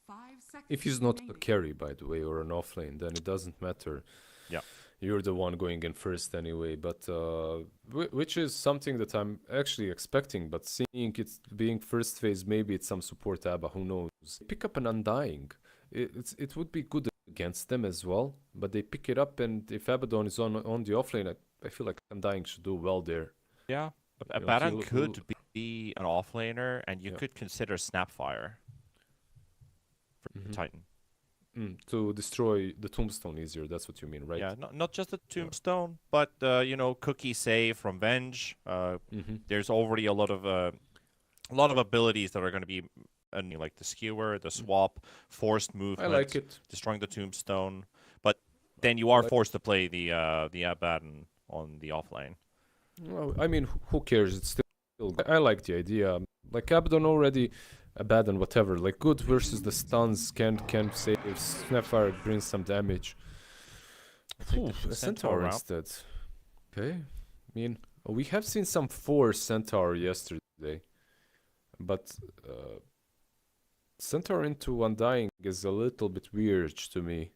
5 seconds. If he's not a remaining. carry, by the way, or an offlane, then it doesn't matter. Yeah. You're the one going in first anyway, but which is something that I'm actually expecting, but seeing it being first phase, maybe it's some support ABBA, who knows. Pick up an Undying. It would be good against them as well, but they pick it up, and if Abaddon is on the offlane, I feel like Undying should do well there. Yeah. know, Abaddon he'll- could be an offlaner, and you Yeah. could consider Snapfire for Mhm. Titan. To destroy the tombstone easier, that's what you mean, right? Yeah, not just the Tombstone, but Cookie Save from Venge. There's already a lot of abilities that are going to be like the Skewer, the Swap, Forced I Movement, like it. destroying the Tombstone. But then you are forced to play the Abaddon on the offlane. Well, I mean, who cares? It's still. I like the idea. Like Abaddon already, Abaddon, whatever. Like good versus the stuns can save. Snapfire brings some damage. Take the A Centaur Centaur route. instead. Okay. I mean, we have seen some 4 Centaur yesterday. But Centaur into Undying is a little bit weird to me.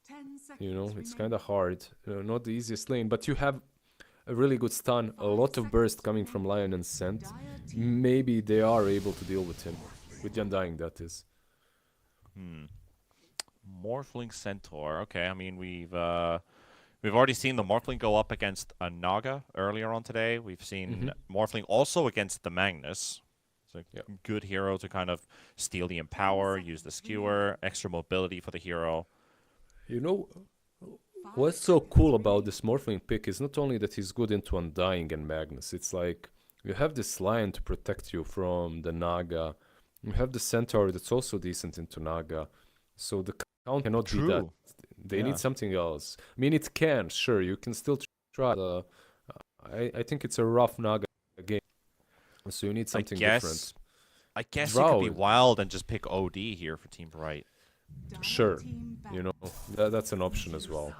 10 seconds You know, it's remaining. kind of hard. Not the easiest lane, but you have a really good stun, a lot of burst coming from Lion and Scent. Maybe they are able to deal with him. With the Undying, that is. Morphling Centaur. Okay, I mean we've already seen the Morphling go up against a Naga earlier on today. We've seen Morphling also against the Magnus. It's a Yep. good hero to kind of steal the Empower, use the Skewer, extra mobility for the hero. You know, what's so cool about this Morphling pick is not only that he's good into Undying and Magnus, it's like you have this Lion to protect you from the Naga. You have the Centaur that's also decent into Naga. So the count cannot be that. True. They Yeah. need something else. I mean, it can, sure, you can still try. I think it's a rough Naga game. So you need something different. I guess you could be Drow. wild and just pick OD here for Team Bright. Dire Sure, team you back. know, that's an option as well.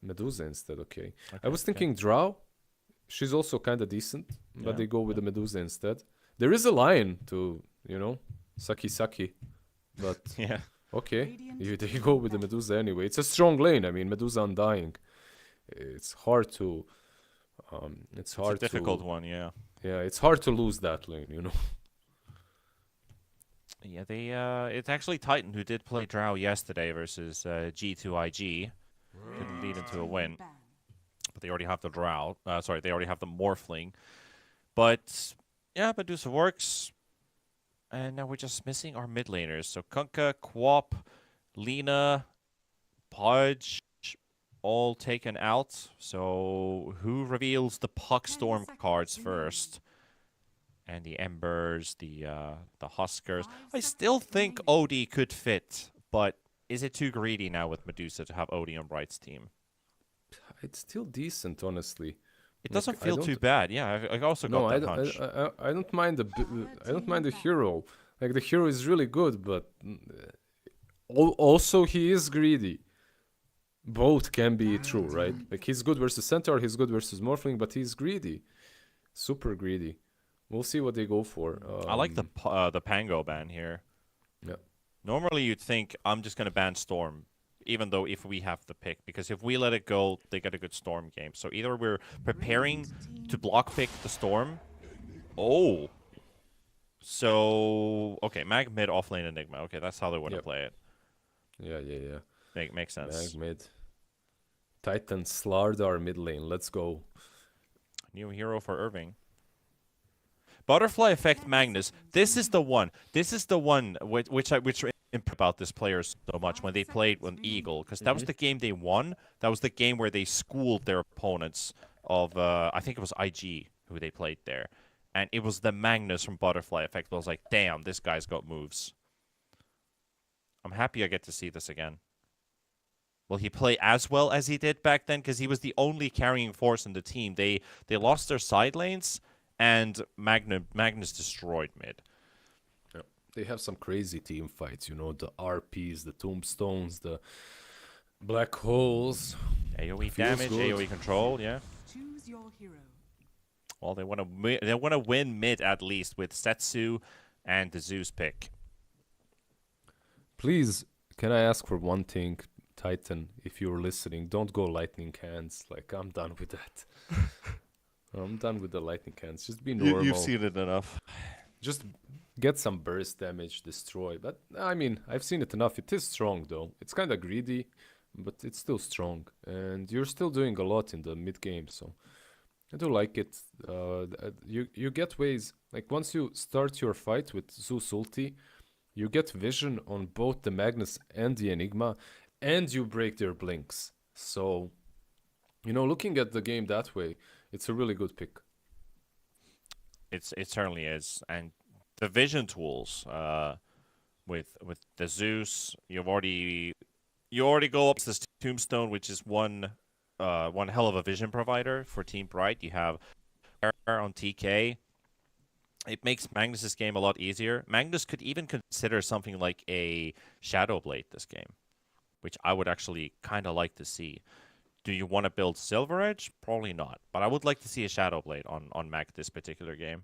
Medusa instead, okay. I Okay, was okay. thinking Drow. She's also kind of decent, but Yeah, they go with the Medusa instead. There is a Lion to, you know, Saki, but Yeah. okay, Radiant they go with the Medusa anyway. It's a strong lane. I mean, Medusa Undying. It's hard to, it's It's a hard difficult to, one, yeah. yeah, it's hard to lose that lane, you know. Yeah, it's actually Titan who did play Drow yesterday versus G2IG. Couldn't lead into a win, Ban. but they already have the Drow. They already have the Morphling. But yeah, Medusa works. And now we're just missing our mid laners. So Kunkka, Quap, Lina, Podge, all taken out. So who reveals the Puckstorm cards first? And the Embers, the Huskers. I still think OD could fit, but is it too greedy now with Medusa to have OD on Bright's team? It's still decent, honestly. It Like, doesn't I feel don't- too bad. Yeah, I also got No, I that don't, hunch. I don't mind I don't mind the hero. Like the hero is really good, but also he is greedy. Both can be true, right? Like he's good versus Centaur, he's good versus Morphling, but he's greedy, super greedy. We'll see what they go for. I like the Pango ban here. Yeah. Normally you'd think I'm just gonna ban Storm, even though if we have the pick, because if we let it go, they get a good Storm game. So either we're preparing to block pick the Storm. Oh. So okay, Mag mid offlane Enigma. Okay, that's how they want to Yep. play it. Yeah. Makes sense. Mag mid. Titan Slardar mid lane. Let's go. New hero for Irving. Butterfly Effect Magnus. This is the one. This is the one which about this player so much when they played with Eagle, because that was the game they won. That was the game where they schooled their opponents of I think it was IG who they played there, and it was the Magnus from Butterfly Effect. I was like, damn, this guy's got moves. I'm happy I get to see this again. Will he play as well as he did back then? Because he was the only carrying force in the team. They lost their side lanes, and Magnus destroyed mid. They have some crazy team fights, you know, the RPs, the tombstones, the black holes. AoE Feels damage, good. AoE control, yeah. Choose your hero. Well, they want to win mid at least with Setsu and the Zeus pick. Please, can I ask for one thing, Titan, if you're listening, don't go lightning hands. Like, I'm done with that. I'm done with the lightning hands. Just be normal. You've seen it enough. Just get some burst damage, destroy. But, I mean, I've seen it enough. It is strong, though. It's kind of greedy, but it's still strong. And you're still doing a lot in the mid game, so I do like it. You get ways, like, once you start your fight with Zeus ulti, you get vision on both the Magnus and the Enigma, and you break their blinks. So, you know, looking at the game that way, it's a really good pick. It certainly is, and the vision tools with the Zeus, you already go up to this Tombstone, which is one hell of a vision provider for Team Bright. You have Air on TK. It makes Magnus's game a lot easier. Magnus could even consider something like a Shadow Blade this game, which I would actually kind of like to see. Do you want to build Silver Edge? Probably not. But I would like to see a Shadow Blade on Mag this particular game.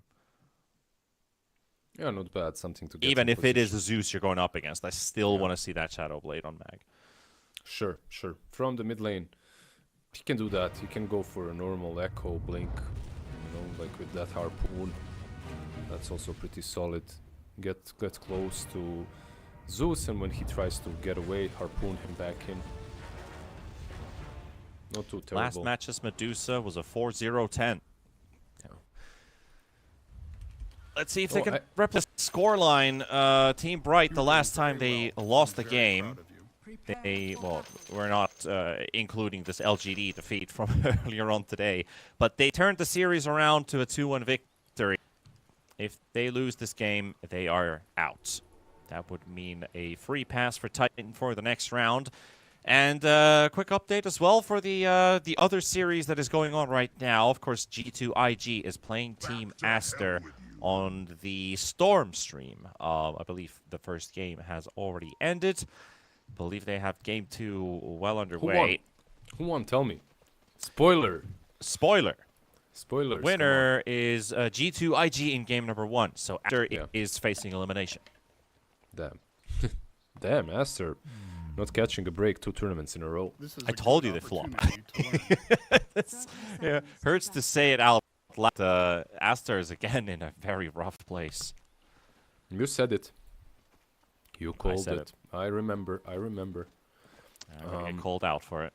Yeah, not bad. Something to get. Even some if it is position. a Zeus you're going up against, I still Yeah. want to see that Shadow Blade on Mag. Sure, sure. From the mid lane, he can do that. He can go for a normal Echo Blink, like with that harpoon. That's also pretty solid. Get close to Zeus, and when he tries to get away, harpoon him back in. Not too terrible. Last match's Medusa was a 4-0-10. Yeah. Let's see if they Oh, can replicate the scoreline. Team Bright, the last time they lost the game, we're not including this LGD defeat from earlier on today, but they turned the series around to a 2-1 victory. If they lose this game, they are out. That would mean a free pass for Titan for the next round. And quick update as well for the other series that is going on right now. Of course, G2IG is playing Team Aster on the Storm stream. I believe the first game has already ended. I believe they have game 2 well underway. Who won? Tell me. Spoiler. Spoiler. Spoilers. Winner is G2IG in game number 1. So Aster Yeah. is facing elimination. Damn. Damn, Aster. Not catching a break 2 tournaments in a row. This is I a told good you they flop. opportunity to learn. Yeah, hurts to say it out loud. Aster is again in a very rough place. You said it. You called said it. I remember. I remember. I'm gonna get called out for it.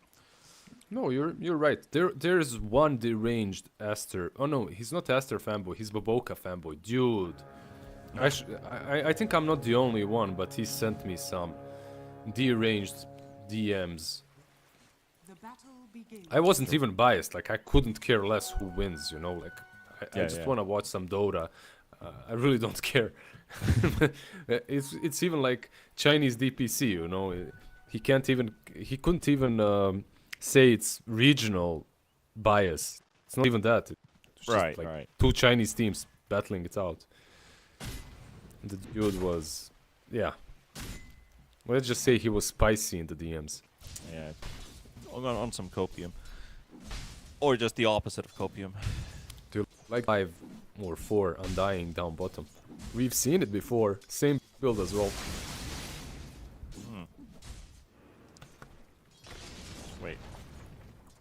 No, you're right. There's one deranged Aster. Oh no, he's not Aster fanboy. He's Boboka fanboy, dude. I think I'm not the only one, but he sent me some deranged DMs. The battle begins. I wasn't even biased. Like I couldn't care less who wins. Like I Yeah, just yeah. want to watch some Dota. I really don't care. It's even like Chinese DPC. He couldn't even say it's regional bias. It's not even that. It's just Right, like right. 2 Chinese teams battling it out. The dude was, yeah. Let's just say he was spicy in the DMs. Yeah, on some copium, or just the opposite of copium. Dude, like 5 or 4 Undying down bottom. We've seen it before. Same build as well. Wait,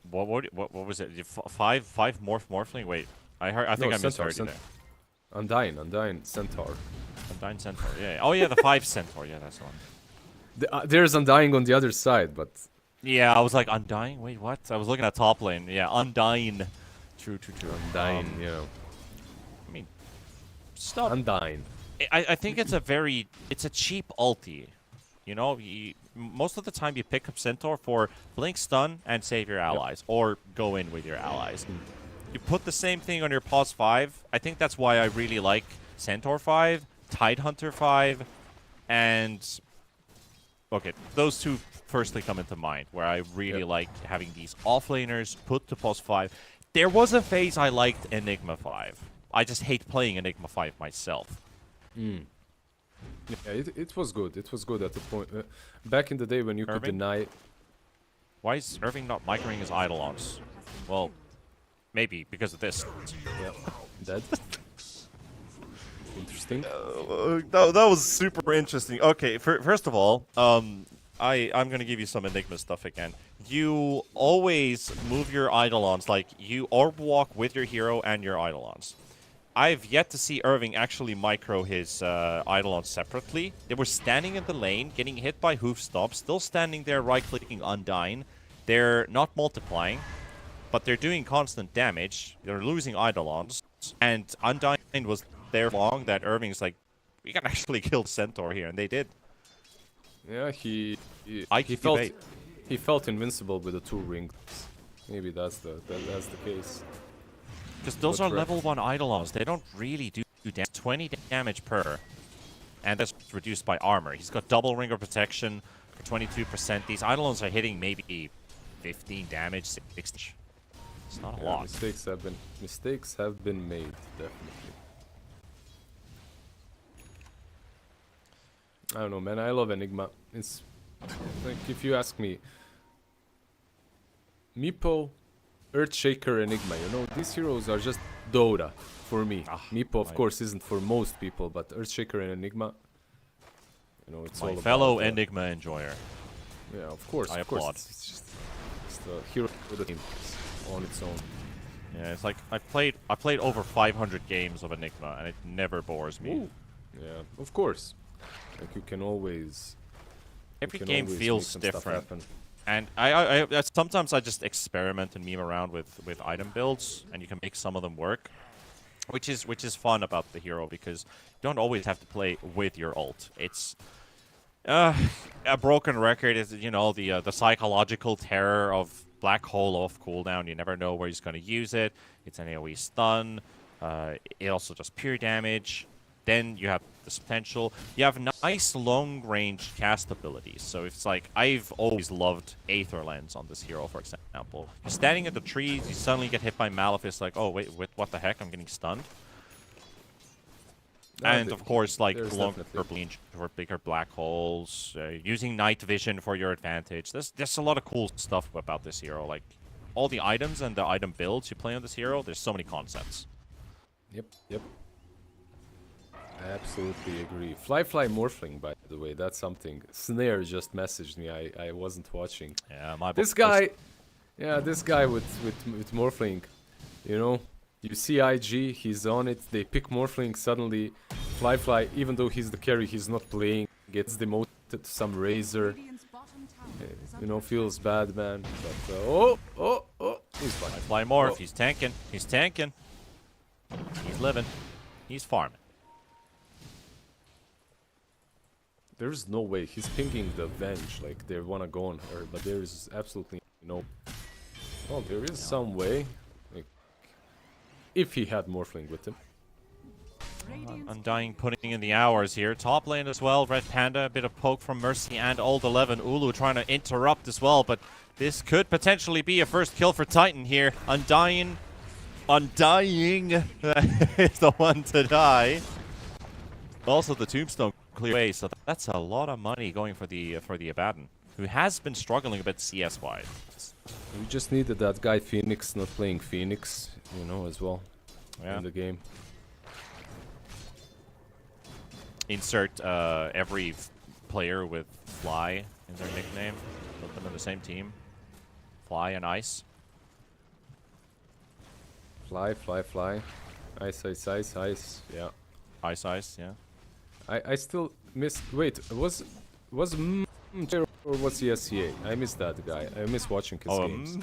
what was it? 5 morphling. Wait, I think No, I misheard you Centaur, there. Undying Centaur. Undying Centaur. Yeah. Oh yeah, the 5 Centaur. Yeah, that's the one. There's Undying on the other side, but Yeah, I was like Undying. Wait, what? I was looking at top lane. Yeah, Undying. True. Undying, I mean, stop. Undying. I think it's a cheap ulti. Most of the time you pick up Centaur for blink stun and save your allies, or go in with your allies. You put the same thing on your Pos 5. I think that's why I really like Centaur 5, Tidehunter 5, and... Okay, those 2 firstly come into mind, where I really like having these offlaners put to Pos 5. There was a phase I liked Enigma 5. I just hate playing Enigma 5 myself. Yeah, it was good. It was good at the point. Back in the day when you could Irving? deny... Why is Irving not microing his Eidolons? Well, maybe because of this. Dead. Interesting. That was super interesting. Okay, first of all, I'm gonna give you some Enigma stuff again. You always move your Eidolons, like you orb walk with your hero and your Eidolons. I've yet to see Irving actually micro his Eidolons separately. They were standing in the lane, getting hit by hoof stomps, still standing there right-clicking Undying. They're not multiplying, but they're doing constant damage. They're losing Eidolons, and Undying was there long that Irving's like, we can actually kill Centaur here, and they did. Yeah, he IQ felt bait. he felt invincible with the 2 rings. Maybe that's the case. Because those What's are right? level 1 Eidolons. They don't really do damage. 20 damage per. And that's reduced by armor. He's got double ring of protection for 22%. These Eidolons are hitting maybe 15 damage, 60. It's not a Yeah, lot. mistakes have been made, definitely. I don't know, man. I love Enigma. It's like, if you ask me, Meepo Earthshaker, Enigma. You know, these heroes are just Dota for me. Meepo, of course, isn't for most people, but Earthshaker and Enigma. You know, it's all My about fellow Enigma enjoyer. Yeah, of course. I Of course. applaud. It's the hero for the team on its own. Yeah, it's like I played over 500 games of Enigma, and it never bores me. Ooh. Yeah, of course. Like you can always. Every can game always feels make some stuff different. happen. And I sometimes I just experiment and meme around with item builds, and you can make some of them work, which is fun about the hero because you don't always have to play with your ult. It's a broken record is the psychological terror of black hole off cooldown. You never know where he's going to use it. It's an AoE stun. It also does pure damage. Then you have this potential. You have nice long-range cast abilities. So it's like I've always loved Aether Lens on this hero, for example. You're standing in the trees, you suddenly get hit by Malefice. Like, oh wait, what the heck? I'm getting stunned. And of course, like longer range for bigger black holes, using night vision for your advantage. There's a lot of cool stuff about this hero. Like all the items and the item builds you play on this hero. There's so many concepts. Yep. I absolutely agree. Fly Morphling, by the way, that's something. Snare just messaged me. I wasn't watching. Yeah, my This guy, this guy with Morphling, you know, you see IG, he's on it. They pick Morphling suddenly. Fly, even though he's the carry, he's not playing. Gets demoted to some Razor. Radiant's bottom tower is You know, under feels bad, man. But oh, he's fine. Fly Morph. Oh. He's tanking. He's tanking. He's living. He's farming. There's no way he's pinging the Venge, like they wanna go on her, but there is absolutely no. Oh, there is some way. Like, if he had Morphling with him. Undying putting in the hours here. Top lane as well. Red Panda, a bit of poke from Mercy and Old 11. Ulu trying to interrupt as well, but this could potentially be a first kill for Titan here. Undying is the one to die. Also, the Tombstone clear away, so that's a lot of money going for the Abaddon, who has been struggling a bit CS-wise. We just needed that guy Phoenix not playing Phoenix, you know, as well in the game. Insert every player with Fly in their nickname. Put them in the same team. Fly and Ice. Fly. Ice. Yeah. Ice, yeah. I still missed. Wait, was or was he SCA? I missed that guy. I miss watching his games.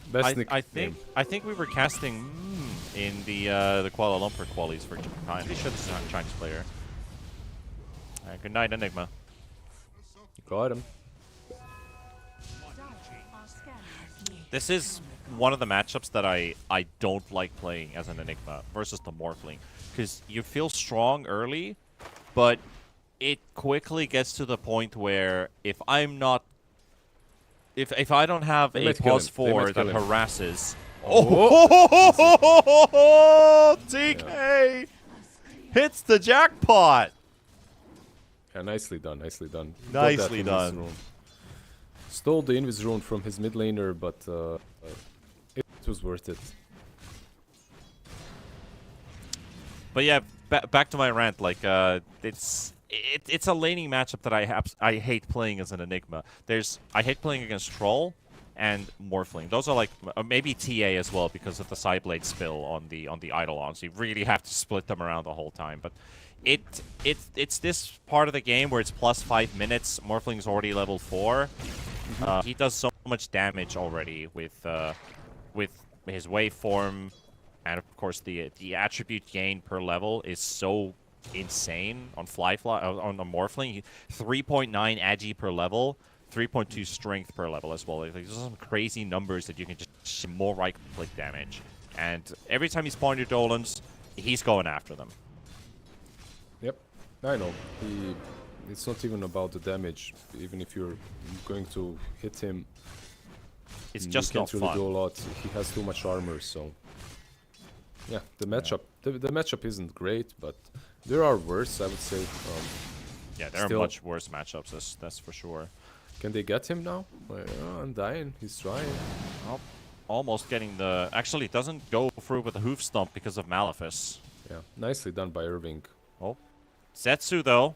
Best nickname. I think we were casting in the Kuala Lumpur qualies for China. He should have a Chinese player. Good night, Enigma. Got him. This is one of the matchups that I don't like playing as an Enigma versus the Morphling, because you feel strong early, but it quickly gets to the point where if I don't have a +4 that harasses. Oh, TK hits the jackpot. Yeah, nicely done. Nicely done. Nicely done. Stole the Invis rune from his mid laner, but it was worth it. But yeah, back to my rant. Like, it's a laning matchup that I hate playing as an Enigma. I hate playing against Troll and Morphling. Those are like maybe TA as well because of the Sideblade spill on the Eidolon. So you really have to split them around the whole time. But it's this part of the game where it's +5 minutes. Morphling's already level 4. He does so much damage already with his waveform, and of course the attribute gain per level is so insane on on the Morphling. 3.9 agi per level, 3.2 strength per level as well. Like, there's some crazy numbers that you can just more right-click damage, and every time he's spawning your Dolans, he's going after them. Yep, I know. It's not even about the damage. Even if you're going to hit him, it's just not really fun. do a lot. He has too much armor, so yeah. The matchup, the matchup isn't great, but there are worse, I would say. Yeah, there are much worse matchups. That's for sure. Can they get him now? I'm dying. He's trying. Oh, almost getting the... Actually, it doesn't go through with the hoof stomp because of Malefice. Yeah, nicely done by Irving. Oh, Setsu, though.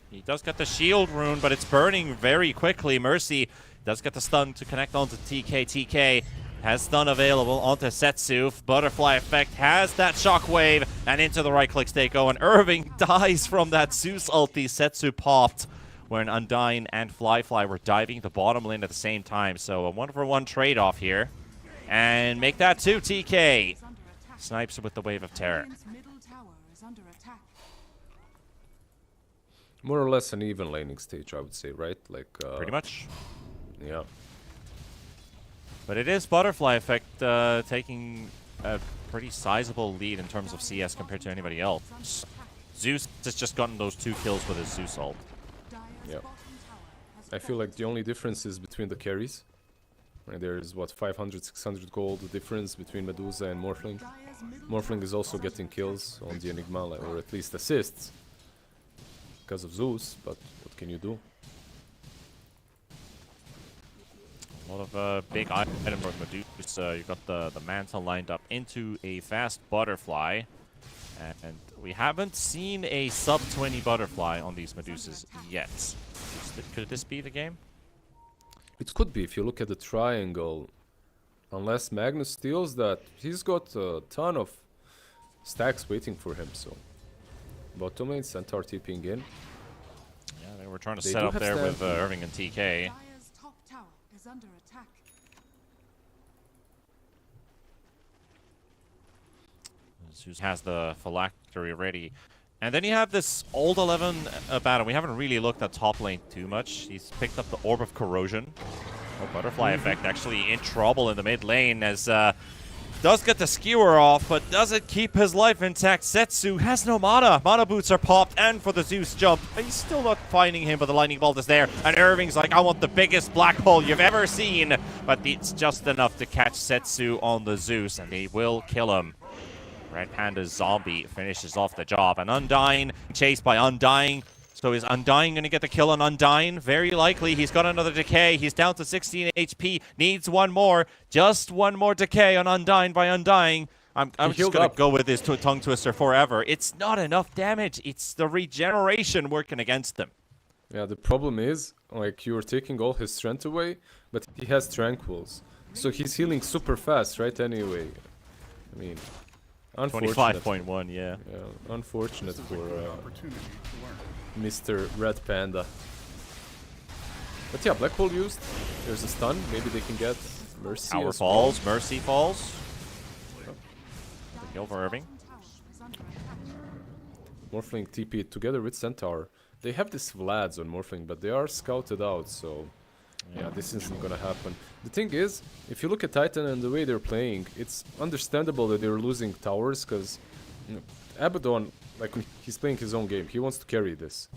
He does get the shield rune, but it's burning very quickly. Mercy does get the stun to connect onto TK. TK has stun available onto Setsu. Butterfly effect has that shockwave, and into the right-clicks they go, and Irving dies from that Zeus ulti. Setsu popped when Undyne and Fly were diving the bottom lane at the same time. So a 1-for-1 trade-off here. And make that 2, TK. Is under attack. Snipes with the Wave of Terror. Radiant's middle tower is under attack. More or less an even laning stage, I would say, right? Like Pretty much. Yeah. But it is Butterfly effect taking a pretty sizable lead in terms of CS compared to anybody else. Zeus has just gotten those 2 kills with his Zeus ult. Dire's Yeah. bottom tower has I feel like the only difference is between the carries. Right, there's what 500, 600 gold difference between Medusa and Morphling. Dire's middle Morphling is also getting kills on the Enigma, like, or at least assists because of Zeus. But what can you do? A lot of big item for Medusa. You got the Mantle lined up into a fast Butterfly. And we haven't seen a sub-20 Butterfly on these Medusas yet. Could this be the game? It could be if you look at the triangle. Unless Magnus steals that, he's got a ton of stacks waiting for him. So bottom lane, Centaur TPing in. Yeah, they were trying to They set do up have there with Stampede. Irving and TK. Dire's top tower is under attack. Zeus has the phylactery ready. And then you have this old 11 battle. We haven't really looked at top lane too much. He's picked up the Orb of Corrosion. Oh, Butterfly effect actually in trouble in the mid lane as does get the skewer off, but doesn't keep his life intact. Setsu has no mana. Mana boots are popped, and for the Zeus jump. He's still not finding him, but the lightning bolt is there. And Irving's like, I want the biggest black hole you've ever seen. But it's just enough to catch Setsu on the Zeus, and they will kill him. Red Panda's zombie finishes off the job. And Undyne, chased by Undying. So is Undying going to get the kill on Undyne? Very likely. He's got another decay. He's down to 16 HP. Needs one more. Just one more decay on Undyne by Undying. I'm just going to go with this tongue twister forever. It's not enough damage. It's the regeneration working against them. Yeah, the problem is, like, you're taking all his strength away, but he has tranquils. So he's healing super fast, right, anyway. I mean, unfortunate. 25.1, yeah. Yeah, unfortunate for Mr. Red Panda. But yeah, Black Hole used. There's a stun. Maybe they can get Mercy Power as falls, well. Mercy falls. Kill for Irving. Tower is under attack. Morphling TP together with Centaur. They have this Vlads on Morphling, but they are scouted out, so yeah, this isn't gonna happen. The thing is, if you look at Titan and the way they're playing, it's understandable that they're losing towers, because Abaddon, like, when he's playing his own game, he wants to carry this.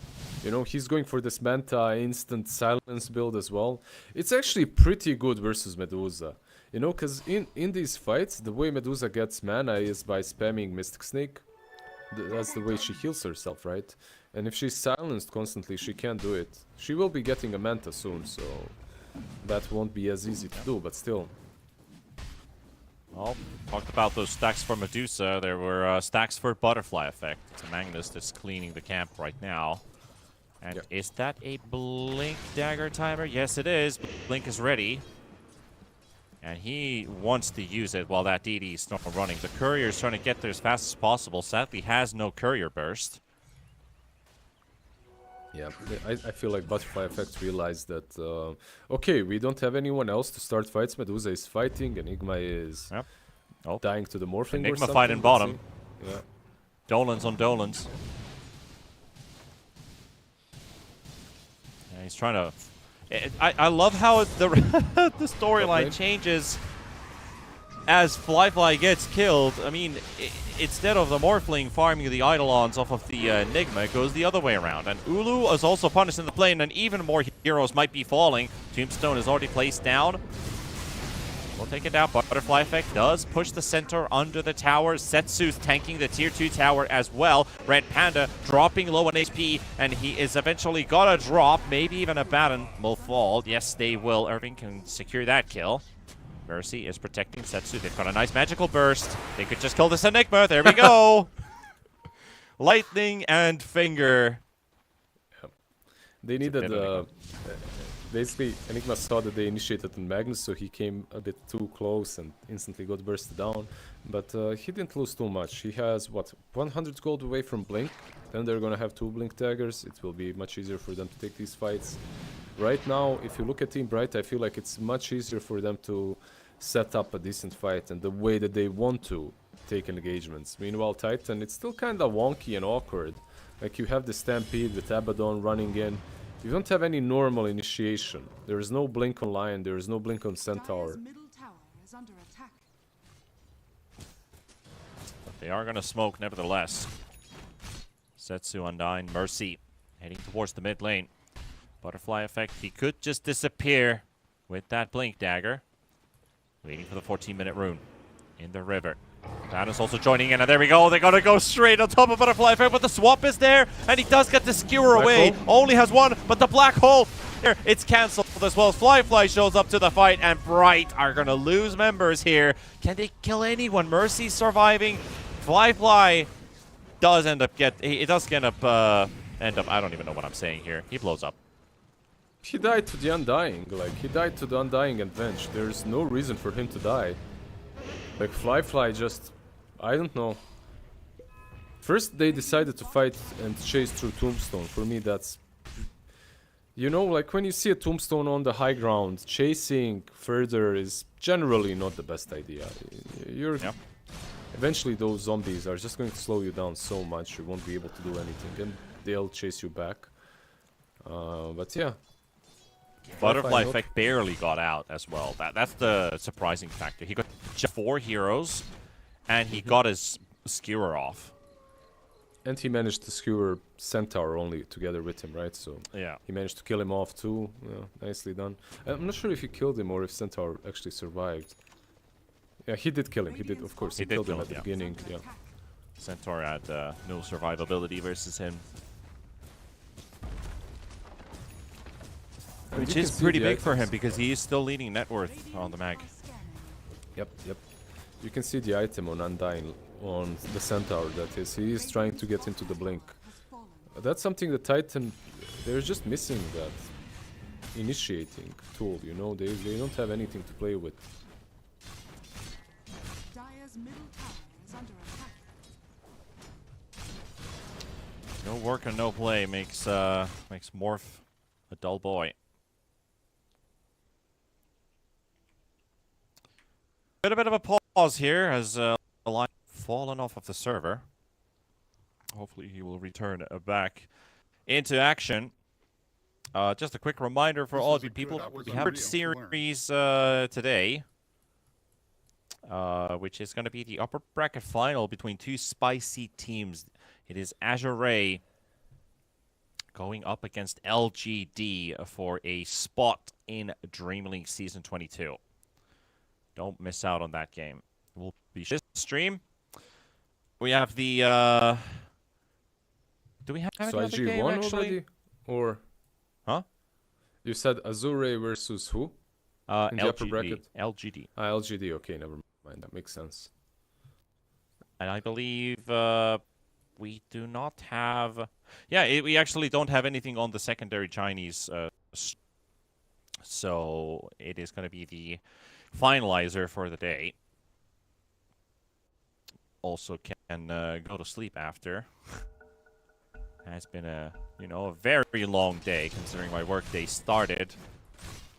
You know, he's going for this Manta instant silence build as well. It's actually pretty good versus Medusa. You know, because in these fights, the way Medusa gets mana is by spamming Mystic Snake. That's the way she heals herself, right? And if she's silenced constantly, she can't do it. She will be getting a Manta soon, so that won't be as easy to do, but still. Well, talked about those stacks for Medusa. There were stacks for Butterfly effect. It's Magnus that's cleaning the camp right now. And is that a Blink dagger timer? Yes, it is. Blink is ready. And he wants to use it while that DD is not running. The courier is trying to get there as fast as possible. Sadly, has no courier burst. Yeah, I feel like Butterfly Effect realized that, okay, we don't have anyone else to start fights. Medusa is fighting, Enigma is dying to the Morphling. Enigma fighting bottom. Yeah. Dolans on Dolans. Yeah, he's trying to... I love how the the storyline changes as Fly gets killed. I mean, instead of the Morphling farming the Eidolons off of the Enigma, it goes the other way around. And Ulu is also punished in the plane, and even more heroes might be falling. Tombstone is already placed down. We'll take it down. Butterfly Effect does push the center under the tower. Setsu's tanking the tier 2 tower as well. Red Panda dropping low on HP, and he is eventually gonna drop. Maybe even a Baron will fall. Yes, they will. Irving can secure that kill. Mercy is protecting Setsu. They've got a nice magical burst. They could just kill this Enigma. There we go. Lightning and Finger. They needed, basically, Enigma saw that they initiated on Magnus, so he came a bit too close and instantly got bursted down. But he didn't lose too much. He has, what, 100 gold away from Blink. Then they're gonna have 2 Blink daggers. It will be much easier for them to take these fights. Right now, if you look at Team Bright, I feel like it's much easier for them to set up a decent fight and the way that they want to take engagements. Meanwhile, Titan, it's still kind of wonky and awkward. Like, you have the Stampede with Abaddon running in. You don't have any normal initiation. There is no Blink on Lion, there is no Blink on Centaur. Dire's middle tower is under attack. But they are going to smoke nevertheless. Setsu Undyne, Mercy heading towards the mid lane. Butterfly Effect, he could just disappear with that Blink dagger. Waiting for the 14-minute rune in the river. That is also joining in, and there we go. They're gonna go straight on top of Butterfly Effect, but the swap is there, and he does get the skewer away. Only has one, but the black hole here, it's cancelled as well. Fly shows up to the fight, and Bright are gonna lose members here. Can they kill anyone? Mercy surviving. Fly does end up I don't even know what I'm saying here. He blows up. He died to the Undying, like, he died to the Undying and Venge. There's no reason for him to die. Like, Fly just, I don't know. First, they decided to fight and chase through Tombstone. For me, that's... You know, like, when you see a Tombstone on the high ground, chasing further is generally not the best idea. Eventually, those zombies are just going to slow you down so much, you won't be able to do anything, and they'll chase you back. But yeah. Butterfly Effect barely got out as well. That's the surprising factor. He got just 4 heroes, and he got his skewer off. And he managed to skewer Centaur only together with him, right? So yeah, he managed to kill him off too. Yeah, nicely done. I'm not sure if he killed him or if Centaur actually survived. Yeah, he did kill him. He did, of course. He killed him at the beginning. Yeah. Centaur had no survivability versus him. Which is pretty big for him because he is still leading net worth on the mag. Yep. You can see the item on Undyne, on the Centaur, that is. He is trying to get into the Blink. That's something that Titan, they're just missing that initiating tool, you know? They don't have anything to play with. Dire's middle tower is under attack. No work and no play makes Morph a dull boy. A bit of a pause here as a line fallen off of the server. Hopefully he will return back into action. Just a quick reminder for all of you people, we have a series today, which is going to be the upper bracket final between 2 spicy teams. It is Azure Ray going up against LGD for a spot in DreamLeague Season 22. Don't miss out on that game. We'll be stream. We have the do we have so another IG game won actually? Already? Or Huh? You said Azure versus who? In the upper bracket? LGD. LGD, okay, never mind. That makes sense. And I believe we do not have... Yeah, we actually don't have anything on the secondary Chinese. So it is going to be the finalizer for the day. Also can go to sleep after. It's been a very long day considering my work day started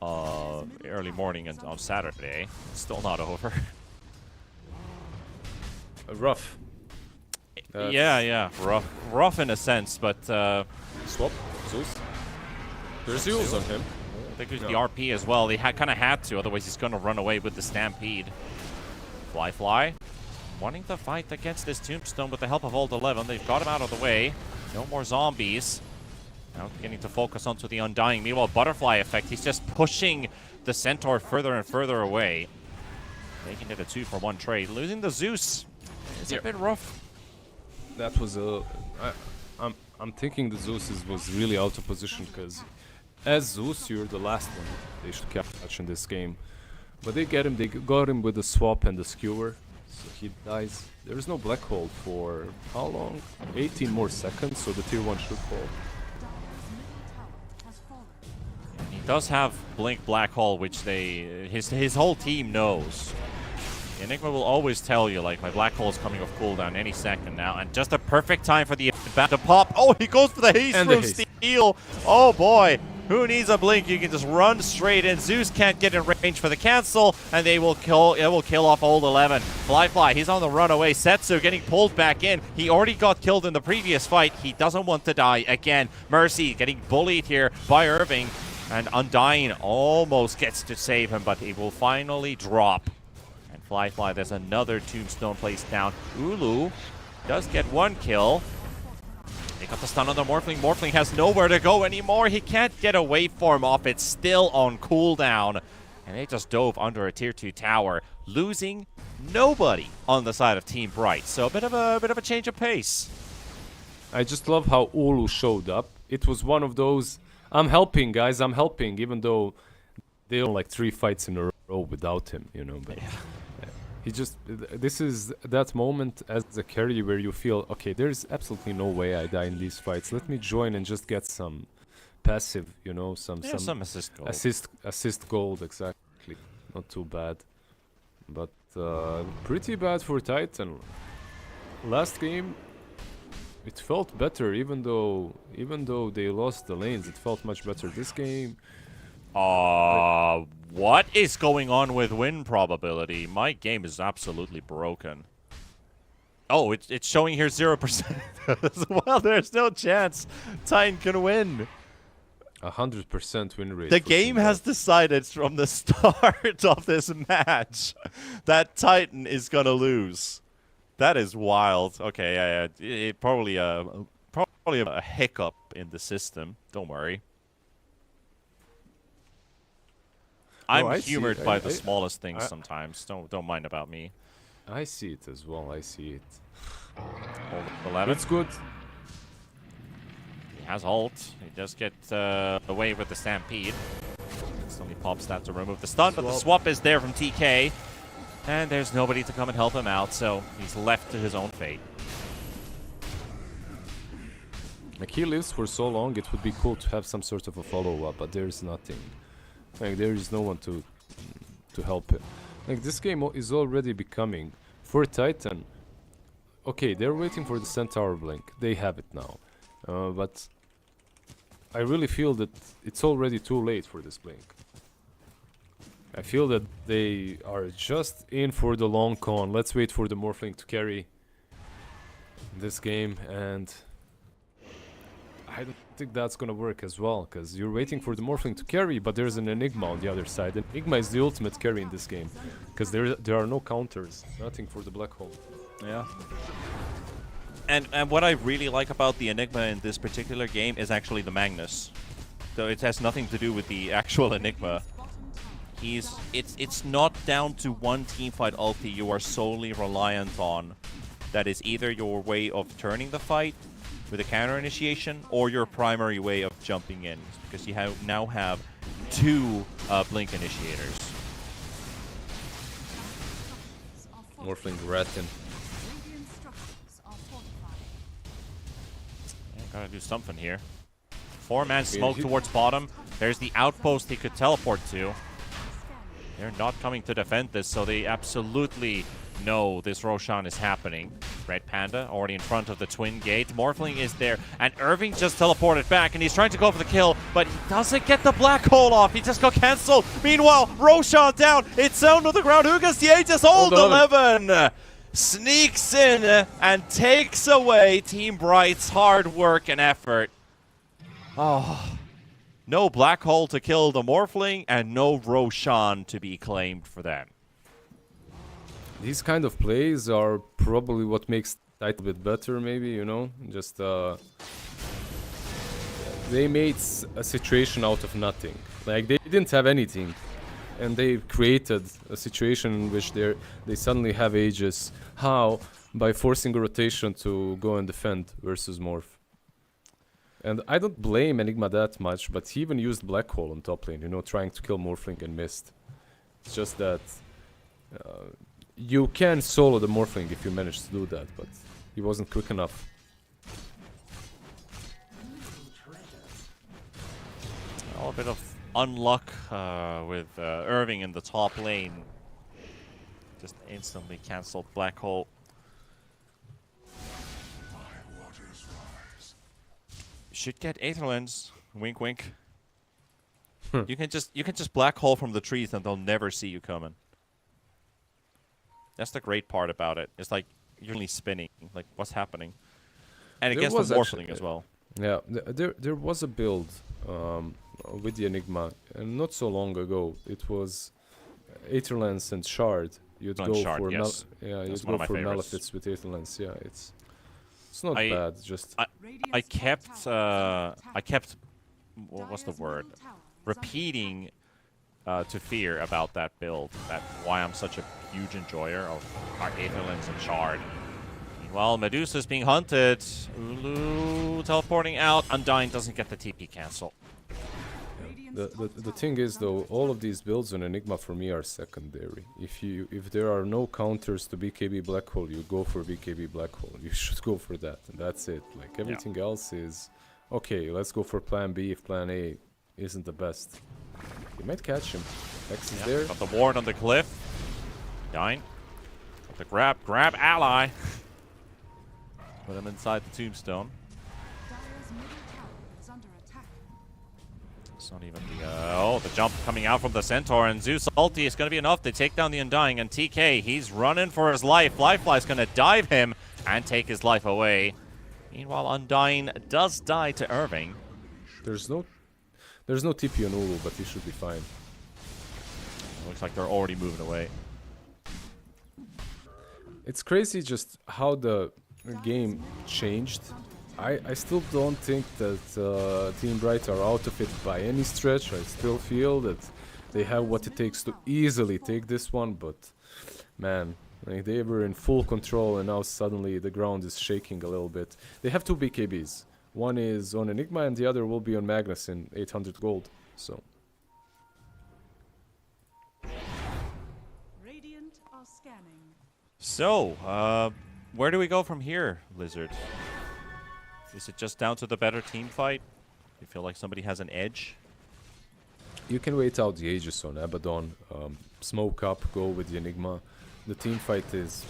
early morning and on Saturday. Still not over. Rough. Yeah, rough in a sense, but Swap, Zeus. There's Zeus on him. I think there's the RP as well. They kind of had to, otherwise he's gonna run away with the Stampede. Fly, wanting to fight against this Tombstone with the help of Old 11. They've got him out of the way. No more zombies. Now beginning to focus onto the Undying. Meanwhile, Butterfly Effect, he's just pushing the Centaur further and further away. Making it a 2-for-1 trade. Losing the Zeus is a bit rough. That was a. I'm thinking the Zeus was really out of position because as Zeus, you're the last one they should catch in this game. But they get him. They got him with the swap and the skewer, so he dies. There is no black hole for how long? 18 more seconds. So the tier 1 should fall. Dire's middle tower has fallen. He does have Blink Black Hole, which his whole team knows. Enigma will always tell you, like, my Black Hole is coming off cooldown any second now, and just a perfect time for the bat to pop. Oh, he goes for the haste And from the haste. Steel. Oh boy, who needs a blink? You can just run straight in. Zeus can't get in range for the cancel, and they will kill. It will kill off old 11. Fly, he's on the runaway. Setsu getting pulled back in. He already got killed in the previous fight. He doesn't want to die again. Mercy getting bullied here by Irving, and Undying almost gets to save him, but he will finally drop. And Fly, there's another tombstone placed down. Ulu does get 1 kill. They got the stun on the Morphling. Morphling has nowhere to go anymore. He can't get a waveform off. It's still on cooldown. And they just dove under a tier 2 tower, losing nobody on the side of Team Bright. So a bit of a change of pace. I just love how Ulu showed up. It was one of those, I'm helping, guys, I'm helping, even though they won like 3 fights in a row without him, you know. But he just, this is that moment as a carry where you feel, okay, there's absolutely no way I die in these fights. Let me join and just get some passive, you know, some assist gold. assist gold, exactly. Not too bad, but pretty bad for Titan. Last game, it felt better, even though they lost the lanes. It felt much better this game. What is going on with win probability? My game is absolutely broken. Oh, it's showing here 0%. Well, there's no chance Titan can win. 100% win rate. The game has decided from the start of this match that Titan is gonna lose. That is wild. Okay, yeah. It probably a hiccup in the system. Don't worry. I'm I see humored it. by the smallest things sometimes. Don't mind about me. I see it as well. I see it. Hold 11. It's good. He has ult. He does get away with the Stampede. Suddenly pops that to remove the stun, but the swap is there from TK. And there's nobody to come and help him out, so he's left to his own fate. Like, he lives for so long, it would be cool to have some sort of a follow-up, but there's nothing. Like, there is no one to help him. Like, this game is already becoming, for Titan, okay, they're waiting for the Centaur blink. They have it now. But I really feel that it's already too late for this blink. I feel that they are just in for the long con. Let's wait for the Morphling to carry this game, and I don't think that's gonna work as well, because you're waiting for the Morphling to carry, but there's an Enigma on the other side. And Enigma is the ultimate carry in this game, because there are no counters, nothing for the Black Hole. Yeah. And what I really like about the Enigma in this particular game is actually the Magnus. So it has nothing to do with the actual Enigma. It's not down to one teamfight ulti you are solely reliant on. That is either your way of turning the fight with a counter initiation or your primary way of jumping in, because you now have 2 blink initiators. Morphling Ratten. Radiant structures are fortified. Yeah, gotta do something here. 4-man smoke towards bottom. There's the outpost he could teleport to. They're not coming to defend this, so they absolutely know this Roshan is happening. Red Panda already in front of the twin gate. Morphling is there, and Irving just teleported back, and he's trying to go for the kill, but he doesn't get the black hole off. He just got cancelled. Meanwhile, Roshan down. It's down to the ground. Who gets the Aegis? Hold 11. Sneaks in and takes away Team Bright's hard work and effort. Oh. No black hole to kill the Morphling, and no Roshan to be claimed for them. These kind of plays are probably what makes Titan a bit better, maybe, you know? Just, they made a situation out of nothing. Like, they didn't have anything. and they created a situation in which they suddenly have Aegis. How? By forcing a rotation to go and defend versus Morph. And I don't blame Enigma that much, but he even used Black Hole on top lane, you know, trying to kill Morphling and missed. It's just that you can solo the Morphling if you manage to do that, but he wasn't quick enough. A bit of unluck with Irving in the top lane. Just instantly cancelled Black Hole. Should get Aetherlands. Wink, wink. You can just Black Hole from the trees and they'll never see you coming. That's the great part about it. It's like you're only spinning. Like, what's happening? And it gets the Morphling as well. Yeah, there was a build with the Enigma, and not so long ago. It was Aetherlands and Shard. You'd go Shard, for yes. you'd go for Malefics with Aetherlands. Yeah, it's not bad. Just I kept what's the word? Repeating to Fear about that build. That why I'm such a huge enjoyer of our Aetherlands and Shard. Meanwhile, Medusa's being hunted. Ulu teleporting out. Undying doesn't get the TP cancel. The thing is though, all of these builds on Enigma for me are secondary. If there are no counters to BKB Black Hole, you go for BKB Black Hole. You should go for that, and that's it. Like everything else is okay. Let's go for Plan B if Plan A isn't the best. You might catch him. X is there. Got the ward on the cliff. Dying. Got the grab ally. Put him inside the tombstone. Dire's middle tower is under attack. It's not even the the jump coming out from the Centaur, and Zeus ulti is going to be enough to take down the Undying, and TK, he's running for his life. Lifefly's going to dive him and take his life away. Meanwhile, Undying does die to Irving. There's no TP on Ulu, but he should be fine. Looks like they're already moving away. It's crazy just how the game changed. I still don't think that Team Bright are out of it by any stretch. I still feel that they have what it takes to easily take this one, but man, like they were in full control and now suddenly the ground is shaking a little bit. They have two BKBs. One is on Enigma and the other will be on Magnus in 800 gold. So Radiant are scanning. So, where do we go from here, Lizard? Is it just down to the better team fight? You feel like somebody has an edge? you can wait out the Aegis on Abaddon, smoke up, go with the Enigma. The team fight is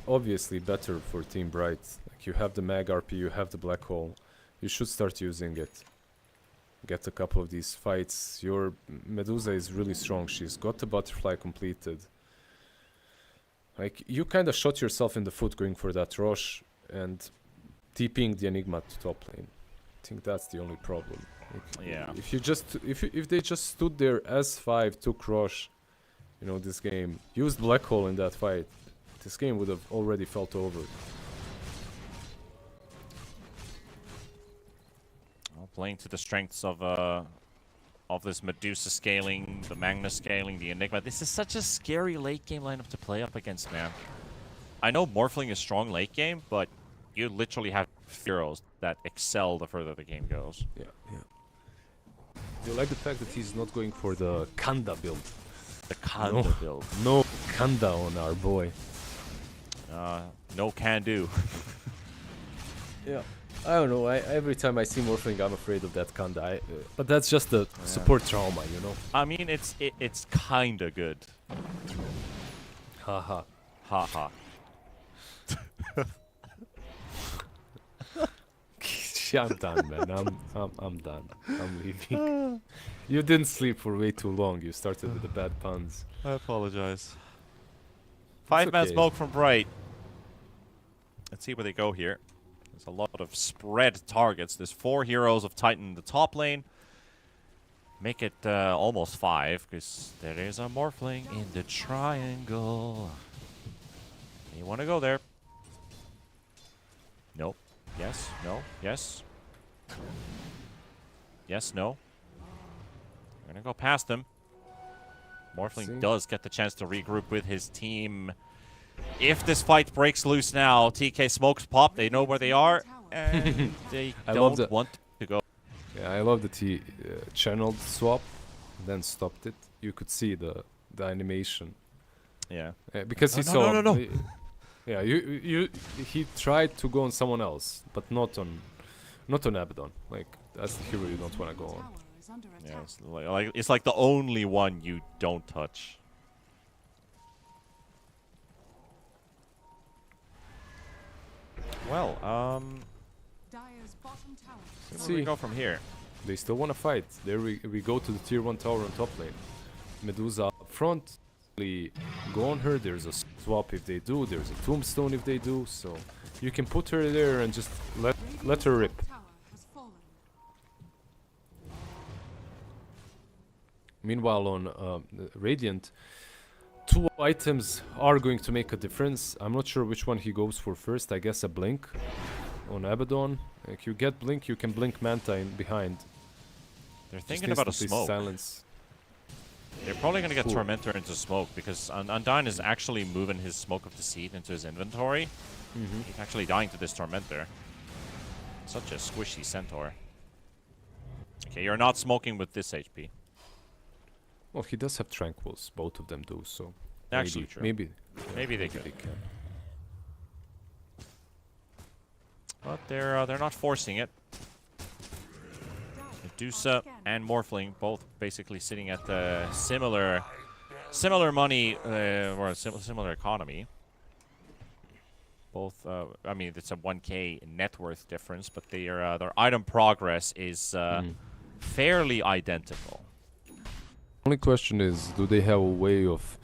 obviously better for Team Bright. Like you have the Mag RP, you have the Black Hole. You should start using it. Get a couple of these fights. Your Medusa is really strong. She's got the Butterfly completed. Like, you kind of shot yourself in the foot going for that Rosh and TPing the Enigma to top lane. I think that's the only problem. Like, Yeah. If they just stood there S5, took Rosh, you know, this game, used Black Hole in that fight, this game would have already felt over. Well, playing to the strengths of this Medusa scaling, the Magnus scaling, the Enigma. This is such a scary late game lineup to play up against, man. I know Morphling is strong late game, but you literally have heroes that excel the further the game goes. Yeah, yeah. Do you like the fact that he's not going for the Kanda build? The Kanda build. No Kanda on our boy. No can do. Yeah. I don't know, every time I see Morphling I'm afraid of that Kanda. But that's just the support trauma, you know? I mean, it's kinda good. Haha. Haha. I'm done, man. I'm done. I'm leaving. You didn't sleep for way too long. You started with the bad puns. I apologize. 5-man okay. smoke from Bright. Let's see where they go here. There's a lot of spread targets. There's 4 heroes of Titan in the top lane. Make it almost 5, because there is a Morphling in the triangle. You want to go there? Nope. Yes. No. Yes. Yes. No. We're gonna go past them. Morphling does get the chance to regroup with his team. If this fight breaks loose now, TK smokes pop. They know where they are, and they don't want to go. Yeah, I love that he channeled swap, then stopped it. You could see the animation. Yeah. Because he saw. No. Yeah, he tried to go on someone else, but not on Abaddon. Like that's the hero you don't want to go on. Yeah, it's like the only one you don't touch. Well, Dire's bottom tower. let's see where we go from here. They still want to fight. There we go to the tier 1 tower on top lane. Medusa up front. Go on her. There's a swap if they do. There's a tombstone if they do. So you can put her there and just let her rip. Tower has fallen. Meanwhile, on Radiant, 2 items are going to make a difference. I'm not sure which one he goes for first. I guess a blink on Abaddon. If you get blink, you can blink Manta in behind. They're thinking about a smoke. Silence. They're probably going to get Tormentor into smoke because Undyne is actually moving his Smoke of Deceit into his inventory. He's actually dying to this Tormentor. Such a squishy Centaur. Okay, you're not smoking with this HP. Well, he does have Tranquils. Both of them do, so... Actually true. Maybe they could. they can. But they're not forcing it. Medusa and Morphling both basically sitting at the similar money or similar economy. Both, I mean, it's a 1k net worth difference, but their item progress is fairly identical. Only question is, do they have a way of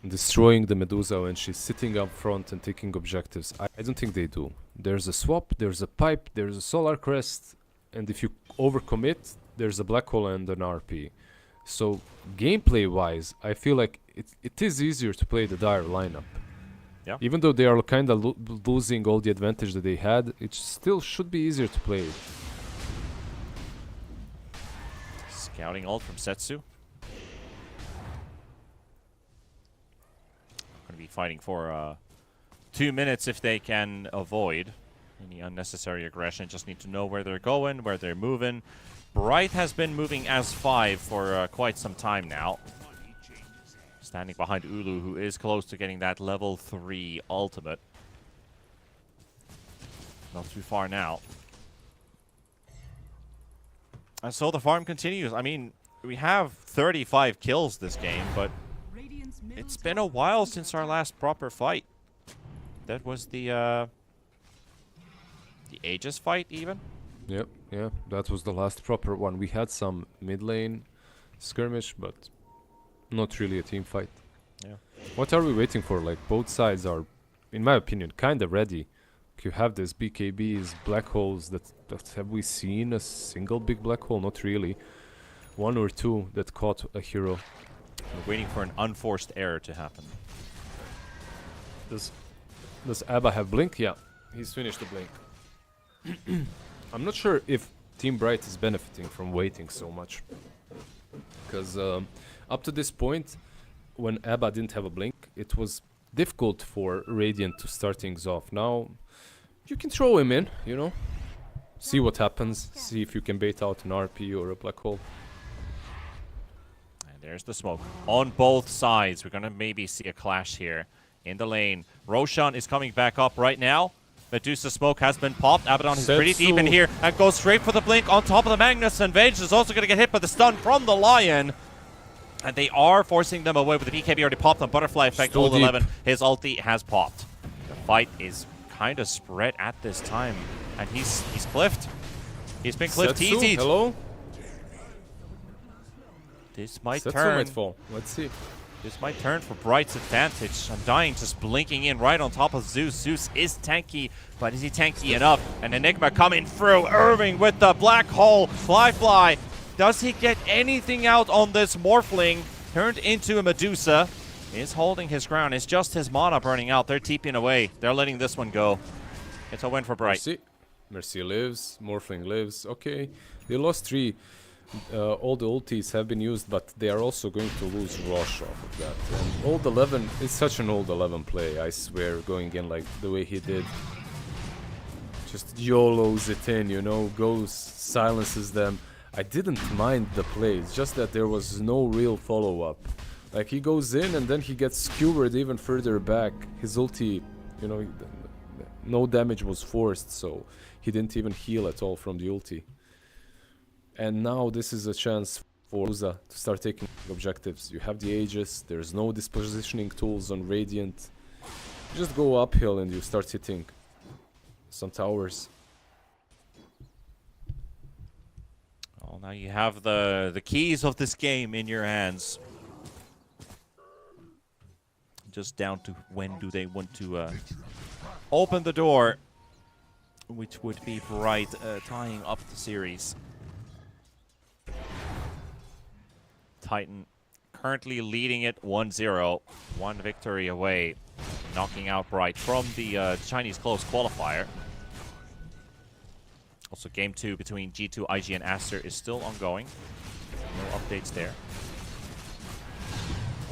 destroying the Medusa when she's sitting up front and taking objectives? I don't think they do. There's a swap, there's a pipe, there's a solar crest, and if you overcommit, there's a black hole and an RP. So gameplay wise, I feel like it is easier to play the Dire lineup. Yeah. Even though they are kind of losing all the advantage that they had, it still should be easier to play. Scouting ult from Setsu. Going to be fighting for 2 minutes if they can avoid any unnecessary aggression. Just need to know where they're going, where they're moving. Bright has been moving as 5 for quite some time now. Standing behind Ulu, who is close to getting that level 3 ultimate. Not too far now. And so the farm continues. I mean, we have 35 kills this game, but it's been a while since our last proper fight. That was the Aegis fight, even? Yep, yeah, that was the last proper one. We had some mid lane skirmish, but not really a team fight. Yeah. What are we waiting for? Like, both sides are, in my opinion, kind of ready. You have these BKBs, black holes that have we seen a single big black hole? Not really. 1 or 2 that caught a hero. We're waiting for an unforced error to happen. Does Abba have blink? Yeah, he's finished the blink. I'm not sure if Team Bright is benefiting from waiting so much. Because up to this point, when Abba didn't have a blink, it was difficult for Radiant to start things off. Now, you can throw him in, you know. See what happens. See if you can bait out an RP or a black hole. And there's the smoke. On both sides, we're going to maybe see a clash here in the lane. Roshan is coming back up right now. Medusa smoke has been popped. Abaddon is pretty deep in here and goes straight for the blink on top of the Magnus. And Venge is also going to get hit by the stun from the Lion. And they are forcing them away with the BKB already popped on Butterfly Effect. Ult 11. His ulti has popped. The fight is kind of spread at this time. And he's cliffed. He's been cliffed easy. Hello? This might Setsu turn. might fall. Let's see. This might turn for Bright's advantage. Undyne just blinking in right on top of Zeus. Zeus is tanky, but is he tanky enough? And Enigma coming through. Irving with the black hole. Fly. Does he get anything out on this Morphling? Turned into a Medusa. Is holding his ground. It's just his mana burning out. They're TPing away. They're letting this one go. It's a win for Bright. Mercy lives. Morphling lives. Okay. They lost 3. all the ultis have been used, but they are also going to lose Rush off of that. And old 11 is such an old 11 play, I swear, going in like the way he did. Just YOLOs it in, you know, goes, silences them. I didn't mind the play, it's just that there was no real follow-up. Like, he goes in and then he gets skewered even further back. His ulti, you know, no damage was forced, so he didn't even heal at all from the ulti. And now this is a chance for Uza to start taking objectives. You have the Aegis, there's no dispositioning tools on Radiant. You just go uphill and you start hitting some towers. Well, now you have the keys of this game in your hands. Just down to when do they want to open the door, which would be Bright tying up the series. Titan currently leading it 1-0, one victory away, knocking out Bright from the Chinese close qualifier. Also, game 2 between G2, IG, and Aster is still ongoing. No updates there.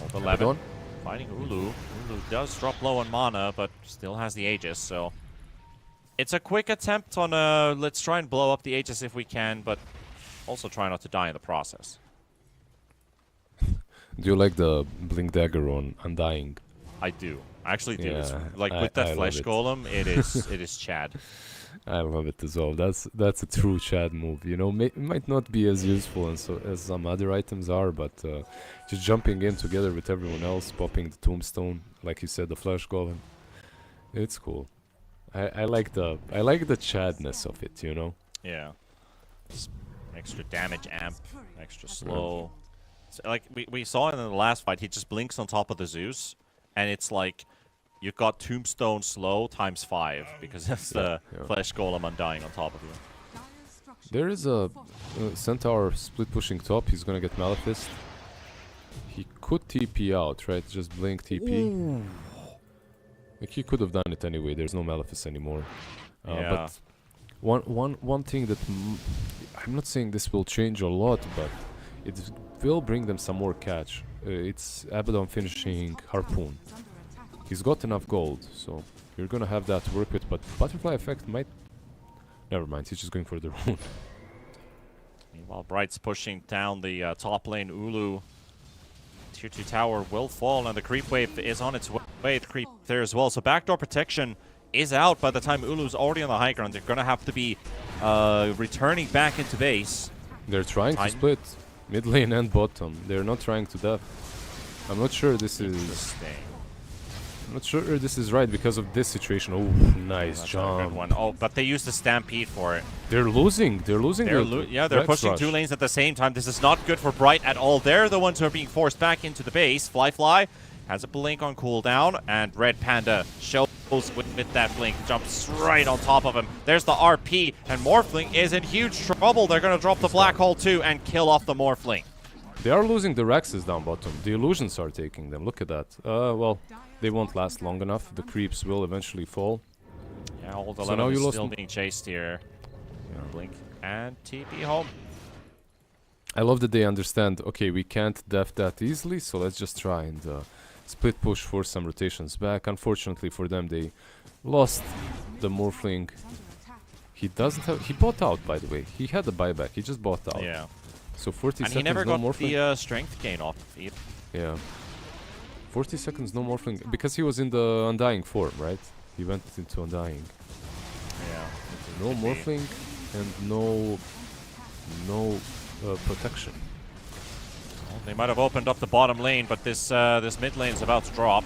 Old 11 fighting Ulu. Ulu does drop low on mana, but still has the Aegis, so it's a quick attempt on let's try and blow up the Aegis if we can, but also try not to die in the process. Do you like the Blink Dagger on Undying? I do. I actually do. Yeah, It's like with that I flesh love it. golem, it is Chad. I love it as well. That's a true Chad move. You know, it might not be as useful as some other items are, but just jumping in together with everyone else, popping the tombstone, like you said, the flash golem. It's cool. I like the Chadness of it. You know. Yeah. Just extra damage amp, extra slow. So, like we saw in the last fight, he just blinks on top of the Zeus, and it's like you've got Tombstone slow times 5 because that's the flesh golem undying on top of you. There is a Centaur split pushing top. He's gonna get Malefist. He could TP out, right? Just blink TP. Ooh. Like, he could have done it anyway. There's no Malefice anymore. Yeah. But one thing that I'm not saying this will change a lot, but it will bring them some more catch. It's Abaddon finishing Harpoon. He's got enough gold, so you're gonna have that to work with. But Butterfly Effect might. Never mind. He's just going for the rune. Meanwhile, Bright's pushing down the top lane. Ulu. Tier 2 tower will fall, and the creep wave is on its way. The creep there as well. So backdoor protection is out by the time Ulu's already on the high ground. They're going to have to be returning back into base. They're trying to split mid lane and bottom. They're not trying to death. I'm not sure this is. Interesting. I'm not sure this is right because of this situation. Oh, nice That's a jump. good one. Oh, but they used the Stampede for it. They're losing. They're losing. They're pushing 2 lanes at the same time. This is not good for Bright at all. They're the ones who are being forced back into the base. Fly has a blink on cooldown, and Red Panda shows with that blink, jumps right on top of him. There's the RP, and Morphling is in huge trouble. They're going to drop the Black Hole too and kill off the Morphling. They are losing the Rexes down bottom. The Illusions are taking them. Look at that. Well, they won't last long enough. The creeps will eventually fall. Yeah, Old So 11 now you is lost still being chased here. Blink and TP home. I love that they understand, okay, we can't def that easily, so let's just try and split push for some rotations back. Unfortunately for them, they lost the Morphling. He doesn't have... He bought out, by the way. He had a buyback. He just bought out. Yeah. So 40 And seconds, he never no got Morphling. the strength gain off either. Yeah. 40 seconds, no Morphling. Because he was in the Undying form, right? He went into Undying. Yeah. No Morphling and no protection. Well, they might have opened up the bottom lane, but this this mid lane is about to drop.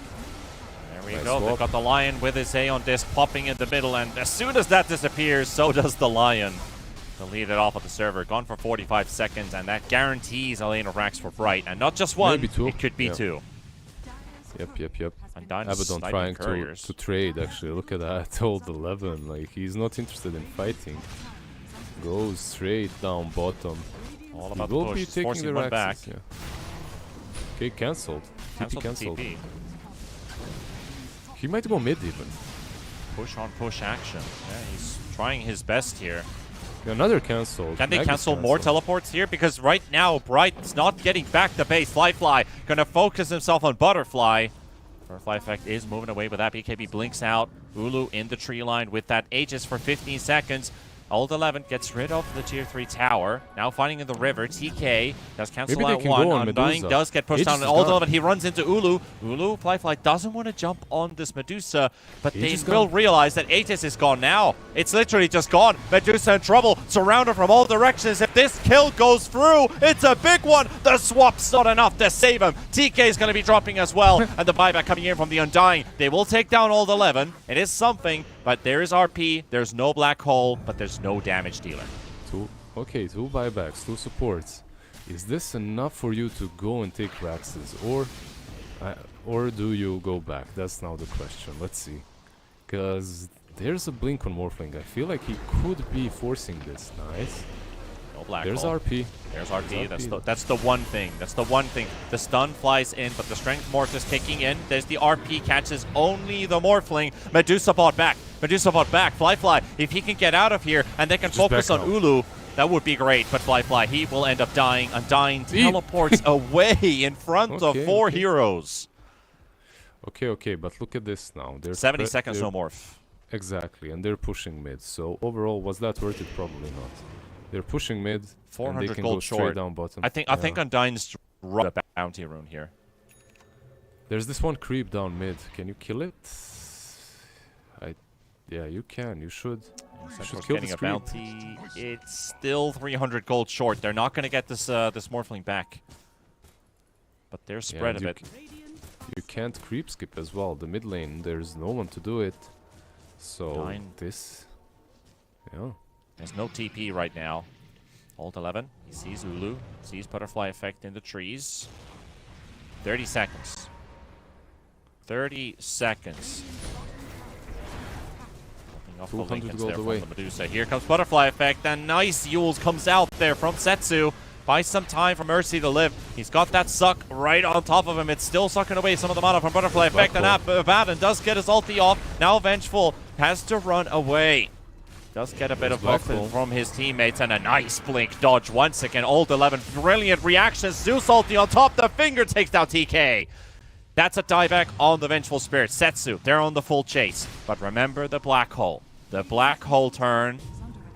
There we Nice go. They've swap. got the Lion with his Aeon Disc popping in the middle, and as soon as that disappears, so does the Lion. They'll lead it off at the server. Gone for 45 seconds, and that guarantees a lane of racks for Bright. And not just one, Maybe 2. it could be 2. Yep. And Dyna's Abaddon sniping trying couriers. to trade, actually. Look at that. Old 11. Like, he's not interested in fighting. Goes straight down bottom. All He about will the be push, taking forcing the one back. Raxes, yeah. Okay, cancelled. TP Cancelled the cancelled. TP. He might go mid even. Push on push action. Yeah, he's trying his best here. Another cancel. Can they cancel more teleports here? Because right now, Bright's not getting back to base. Fly gonna focus himself on Butterfly. Butterfly effect is moving away with that. BKB blinks out. Ulu in the tree line with that Aegis for 15 seconds. Old 11 gets rid of the tier 3 tower. Now fighting in the river. TK does cancel out one. Undying does get pushed down. Old 11, he runs into Ulu. Ulu, Fly doesn't want to jump on this Medusa, but they will realize that Aegis is gone now. It's literally just gone. Medusa in trouble, surrounded from all directions. If this kill goes through, it's a big one. The swap's not enough to save him. TK is going to be dropping as well, and the buyback coming in from the Undying. They will take down Old 11. It is something. But there is RP, there's no black hole, but there's no damage dealer. Two buybacks, 2 supports. Is this enough for you to go and take Raxes, or do you go back? That's now the question. Let's see. Because there's a blink on Morphling. I feel like he could be forcing this. Nice. No black There's hole. RP. There's RP. That's the one thing. That's the one thing. The stun flies in, but the strength morph is kicking in. There's the RP catches only the Morphling. Medusa bought back. Fly. If he can get out of here and they can focus on Ulu, that would be great. But Fly, he will end up dying. Undying teleports away in front of 4 heroes. Okay, but look at this now. 70 seconds no morph. Exactly, and they're pushing mid. So overall, was that worth it? Probably not. They're pushing mid. 400 and they can gold go straight short. down bottom. I think Undying's run a bounty rune here. There's this one creep down mid. Can you kill it? Yeah, you can. You should. You should kill Getting this a creep. bounty. It's still 300 gold short. They're not going to get this this Morphling back. But they're spread a bit. You can't creep skip as well. The mid lane, there's no one to do it. So this, yeah. There's no TP right now. Old 11. He sees Ulu. Sees Butterfly effect in the trees. 30 seconds. 30 seconds. Off the Lincolns there from the Medusa. Here comes Butterfly effect, and nice Yules comes out there from Setsu. Buys some time for Mercy to live. He's got that suck right on top of him. It's still sucking away some of the mana from Butterfly effect, and Abaddon does get his ulti off. Now Vengeful has to run away. Does get a bit of buff from his teammates, and a nice blink dodge once again. Old 11, brilliant reaction. Zeus ulti on top. The finger takes down TK. That's a dieback on the Vengeful Spirit. Setsu, they're on the full chase. But remember the black hole. The black hole turn.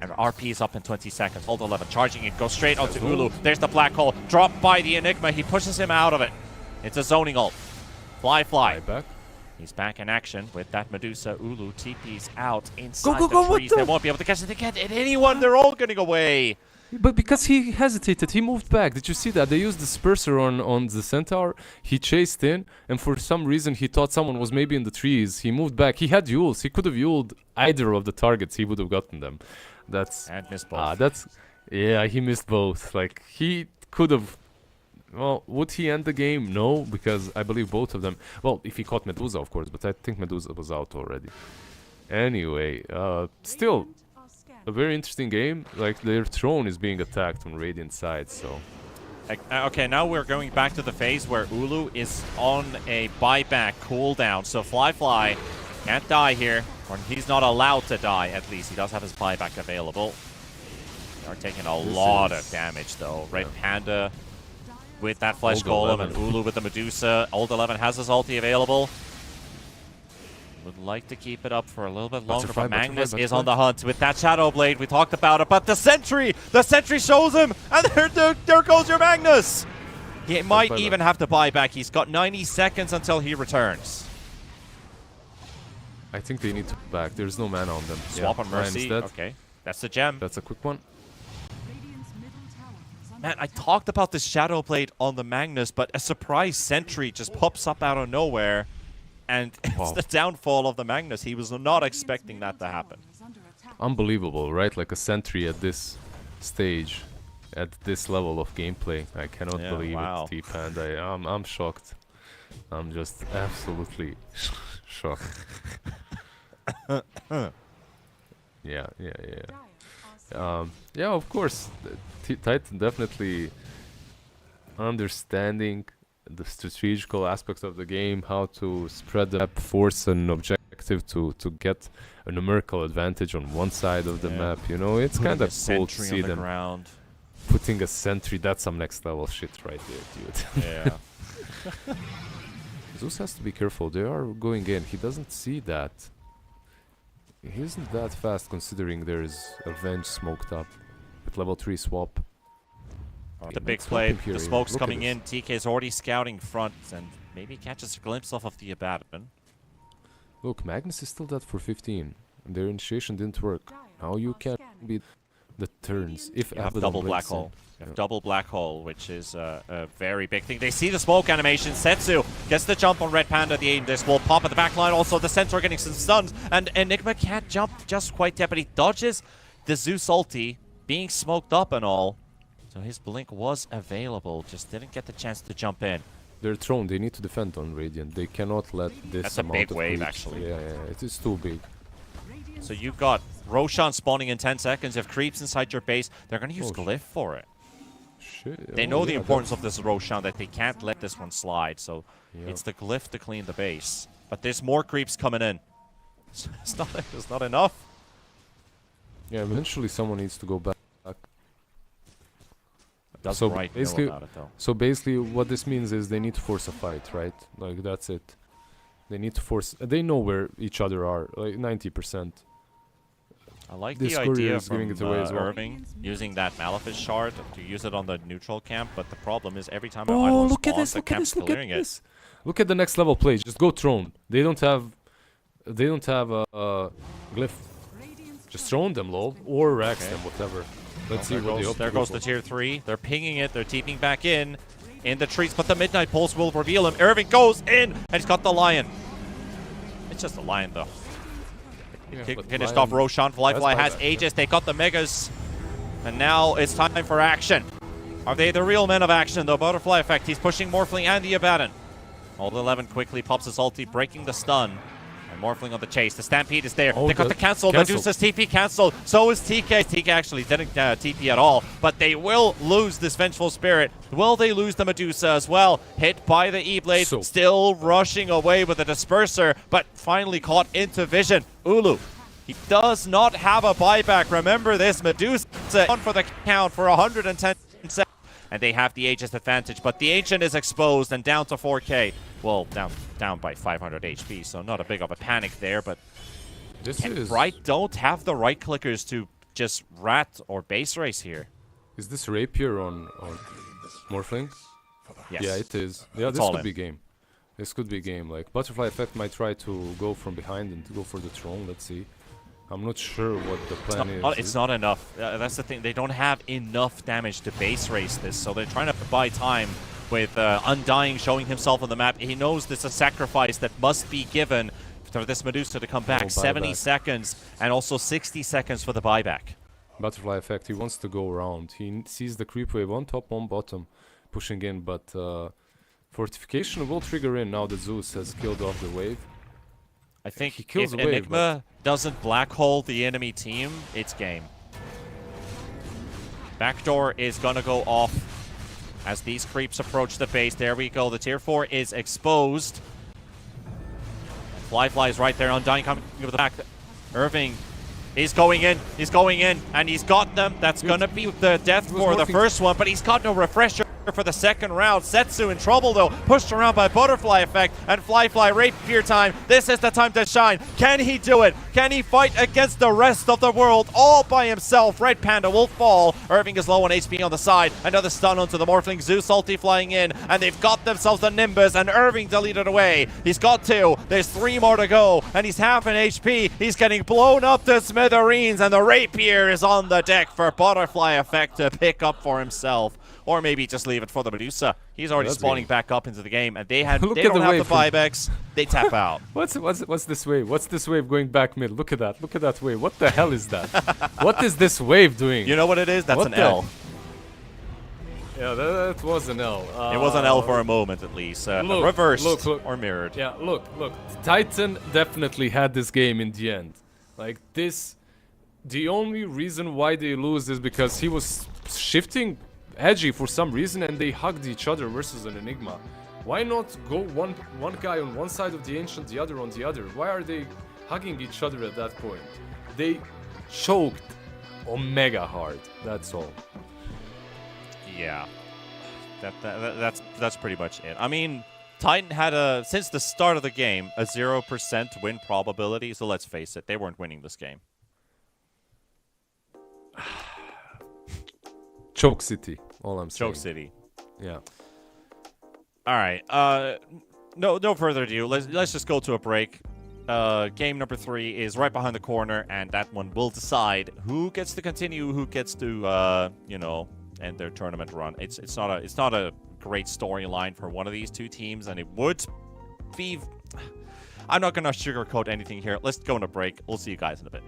And RP is up in 20 seconds. Old 11 charging it. Goes straight onto Ulu. There's the black hole. Dropped by the Enigma. He pushes him out of it. It's a zoning ult. Fly. Back. He's back in action with that Medusa. Ulu TP's out inside the trees. They won't be able to catch it. They can't hit anyone. They're all going away. But because he hesitated, he moved back. Did you see that? They used the disperser on the centaur. He chased in, and for some reason he thought someone was maybe in the trees. He moved back. He had Yules. He could have Yuled either of the targets. He would have gotten them. And missed both. Yeah, he missed both. Like, he could have. Well, would he end the game? No, because I believe both of them. Well, if he caught Medusa, of course, but I think Medusa was out already. Anyway, still a very interesting game. Like, their throne is being attacked on Radiant side, so. Okay, now we're going back to the phase where Ulu is on a buyback cooldown. So Fly can't die here, or he's not allowed to die, at least. He does have his buyback available. They are taking a lot of damage, though. Red Panda with that Flesh Golem, and Ulu with the Medusa. Old 11 has his ulti available. Would like to keep it up for a little bit longer, but Magnus is on the hunt with that Shadow Blade. We talked about it, but the Sentry shows him, and there goes your Magnus. He might even have to buy back. He's got 90 seconds until he returns. I think they need to back. There's no mana on them. Swap on Mercy. Okay, that's the gem. That's a quick one. Man, I talked about this Shadow Blade on the Magnus, but a surprise Sentry just pops up out of nowhere. And it's the downfall of the Magnus. He was not expecting that to happen. Unbelievable, right? Like a sentry at this stage, at this level of gameplay. I cannot believe it, T-Panda. I'm shocked. I'm just absolutely shocked. Yeah, of course. Titan definitely understanding the strategical aspects of the game, how to spread the map, force an objective initiative to get a numerical advantage on one side of the map. You know, it's kind of cool to see them ground. putting a sentry. That's some next level shit right there, dude. Yeah. Zeus has to be careful. They are going in. He doesn't see that. He isn't that fast considering there's Avenge smoked up with level 3 swap. The big Let's play, help him here. the smoke's Look at coming this. in. TK is already scouting front and maybe catches a glimpse off of the Abaddon. Look, Magnus is still dead for 15. Their initiation didn't work. Now you can beat the turns if You have Abaddon double black breaks in. hole. You have Yeah. double black hole, which is a very big thing. They see the smoke animation. Setsu gets the jump on Red Panda. The aim disc will pop at the back line. Also, the Centaur getting some stuns. And Enigma can't jump just quite yet, but he dodges the Zeus ulti, being smoked up and all. So his blink was available, just didn't get the chance to jump in. They're thrown. They need to defend on Radiant. They cannot let this That's a amount big of wave, creeps- actually. Yeah, it is too big. So you've got Roshan spawning in 10 seconds. If creeps inside your base, they're going to use Oh, Glyph for it. Shit. They oh, know the yeah, importance of this Roshan, that they can't let this one slide. So Yeah. it's the Glyph to clean the base. But there's more creeps coming in. It's not enough. Yeah, eventually someone needs to go back. Doesn't So right know basically- about it, though. So basically, what this means is they need to force a fight, right? Like that's it. They need to force. They know where each other are, like 90%. I like This the courier idea is giving from it away as well. Irving using that Malefice shard to use it on the neutral camp, but the problem is every time Oh, Idol look at spawns, this! the Look at camp's this! Look at clearing it. this! Look at the next level play. Just go throne. They don't have. They don't have a glyph. Just throne them, lol, or rax them, whatever. Let's see what they hope There to go goes for. the tier 3. They're pinging it. They're TPing back in the trees, but the Midnight Pulse will reveal him. Irving goes in, and he's got the Lion. It's just a Lion, though. Yeah, but Finished Lion- off Roshan. Flyfly has buyback, Aegis. They got the Megas. And now it's time for action. Are they the real men of action, though? Butterfly effect. He's pushing Morphling and the Abaddon. Old 11 quickly pops his ulti, breaking the stun. And Morphling on the chase. The Stampede is there. Oh, They got the cancel. Medusa's TP canceled. So is TK. TK actually didn't TP at all. But they will lose this Vengeful Spirit. Will they lose the Medusa as well? Hit by the E-Blade. So- Still rushing away with a Disperser. But finally caught into vision. Ulu. He does not have a buyback. Remember this. Medusa on for the count for 110 seconds. And they have the Aegis advantage, but the Ancient is exposed and down to 4k. Well, down by 500 HP, so not a big of a panic there, but This Ken is. Bright don't have the right clickers to just rat or base race here. Is this rapier on Morphling? Yes. Yeah, it is. Yeah, this all could in. be game. This could be game. Like Butterfly Effect might try to go from behind and to go for the throne. Let's see. I'm not sure what the plan is. It's not enough. That's the thing. They don't have enough damage to base race this, so they're trying to buy time with Undying showing himself on the map. He knows this is a sacrifice that must be given for this Medusa to come back. Oh, 70 buyback. seconds and also 60 seconds for the buyback. Butterfly Effect. He wants to go around. He sees the creep wave on top, on bottom, pushing in. But fortification will trigger in now that Zeus has killed off the wave. I think He kills if the wave, Enigma doesn't black hole the enemy team, it's game. Backdoor is gonna go off as these creeps approach the base. There we go. The tier 4 is exposed. Flyfly is right there. Undying coming with the back. Irving is going in. He's going in, and he's got them. That's gonna be the death He was for the working. first one, but he's got no refresher for the second round. Setsu in trouble though, pushed around by Butterfly Effect and Flyfly rapier time. This is the time to shine. Can he do it? Can he fight against the rest of the world all by himself? Red Panda will fall. Irving is low on HP on the side. Another stun onto the Morphling. Zeus ulti flying in, and they've got themselves the Nimbus, and Irving deleted away. He's got 2. There's 3 more to go, and he's half an HP. He's getting blown up to smithereens, and the rapier is on the deck for Butterfly Effect to pick up for himself. Or maybe just leave it for the Medusa. He's already That's spawning game. back up into the game, and they Look at don't the have the wave from- buybacks. They tap out. What's this wave? What's this wave going back mid? Look at that. Look at that wave. What the hell is that? What is this wave doing? You know what it is? That's What an the- L. Yeah, that was an L. It was an L for a moment at least. look, Reversed look. or mirrored. Yeah, look. Titan definitely had this game in the end. Like this, the only reason why they lose is because he was shifting edgy for some reason and they hugged each other versus an Enigma. Why not go one guy on one side of the Ancient, the other on the other? Why are they hugging each other at that point. They choked Omega hard. That's all. Yeah, that's pretty much it. I mean, Titan had since the start of the game a 0% win probability. So let's face it, they weren't winning this game. Choke City. All I'm saying. Choke City. Yeah. All right. No further ado. Let's just go to a break. Game number 3 is right behind the corner, and that one will decide who gets to continue, who gets to end their tournament run. It's not a great storyline for one of these two teams, and it would be. I'm not gonna sugarcoat anything here. Let's go on a break. We'll see you guys in a bit.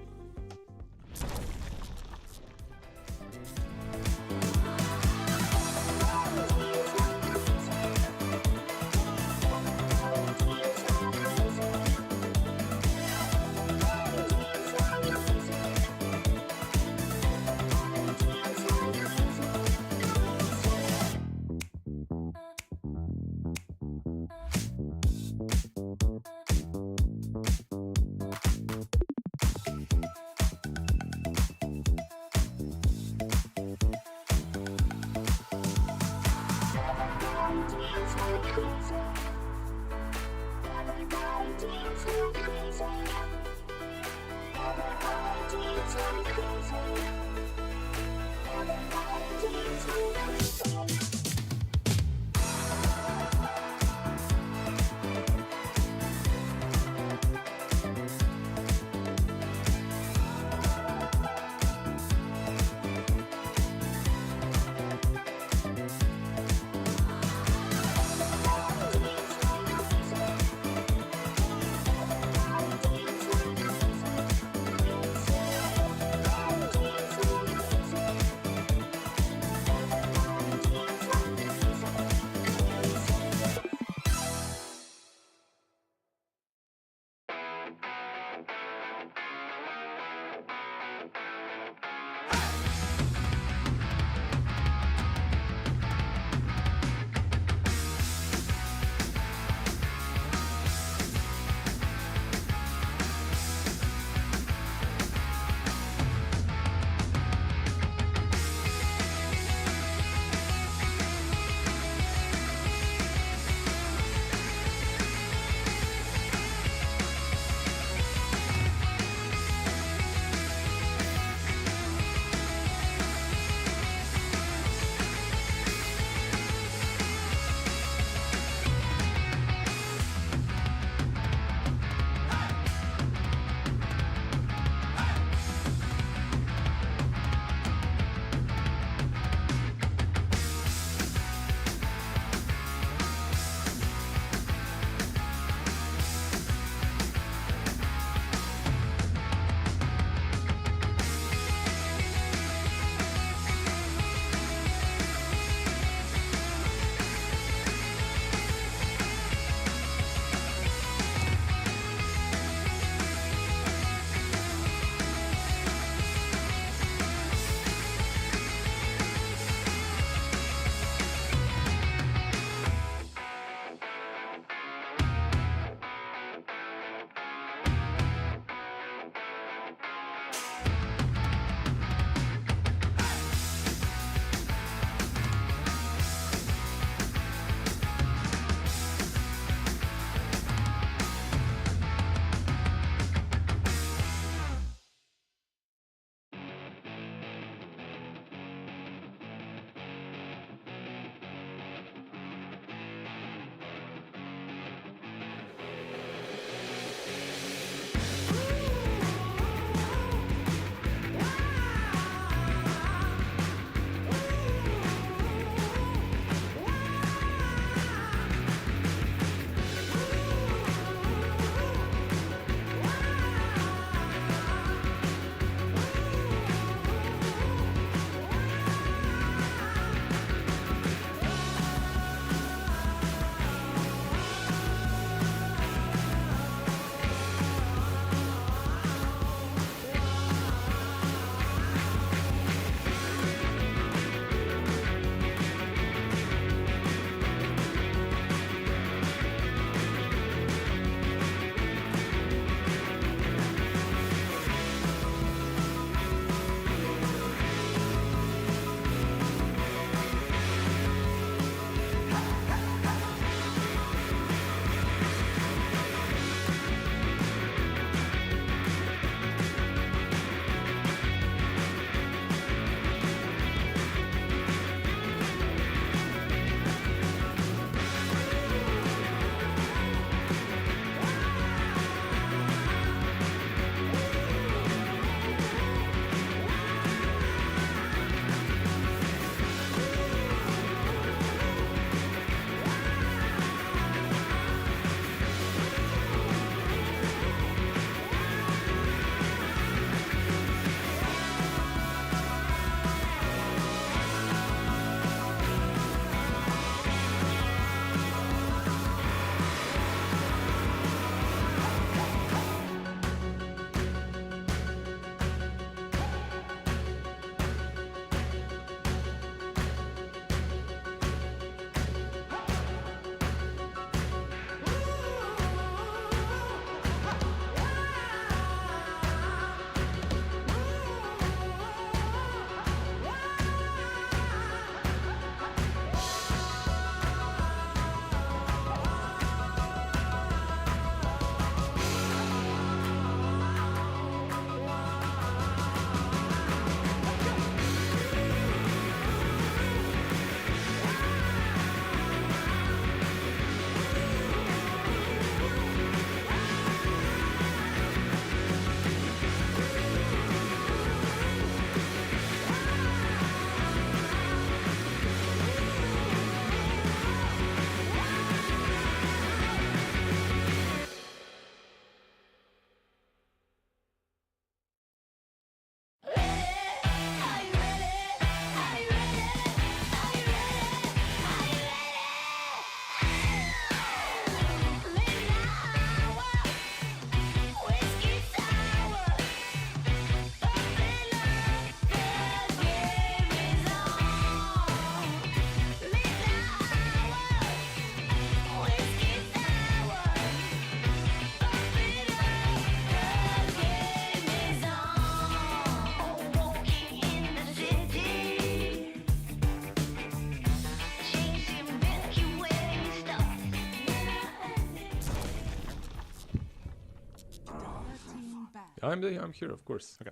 I'm here, of course. Okay.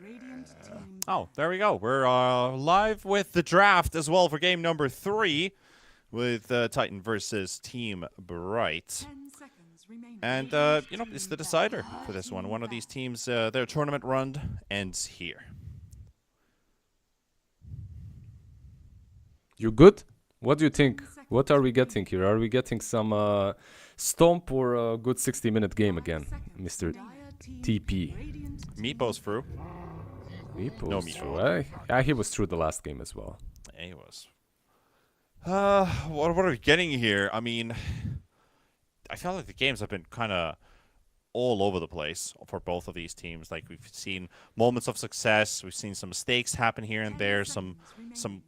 Radiant team. Oh, there we go. We're live with the draft as well for game number 3 with Titan versus Team Bright. 10 seconds remaining. And, you know, it's the decider for this one. One of these teams, their tournament run ends here. You good? What do you think? What are we getting here? Are we getting some stomp or a good 60-minute game again, Mr. TP? Meatball's through. Meepo No was Meepo. through. Yeah, he was through the last game as well. Yeah, he was. What are we getting here? I mean, I feel like the games have been kind of all over the place for both of these teams. Like, we've seen moments of success, we've seen some mistakes happen here and there, some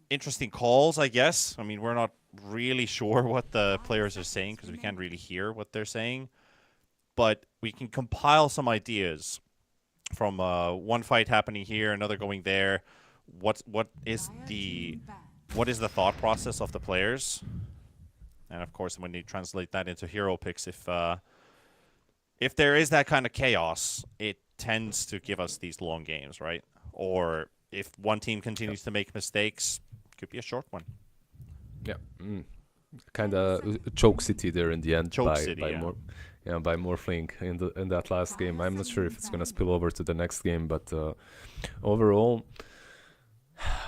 interesting calls, I guess. I mean, we're not really sure what the players are saying because we can't really hear what they're saying, but we can compile some ideas from one fight happening here, another going there. What is the thought process of the players? And of course, when you translate that into hero picks, if there is that kind of chaos, it tends to give us these long games, right? Or if one team continues to make mistakes, it could be a short one. Yeah. Kind of choke city there in the end Choke by city, yeah. by Morphling in that last game. I'm not sure if it's gonna spill over to the next game, but overall,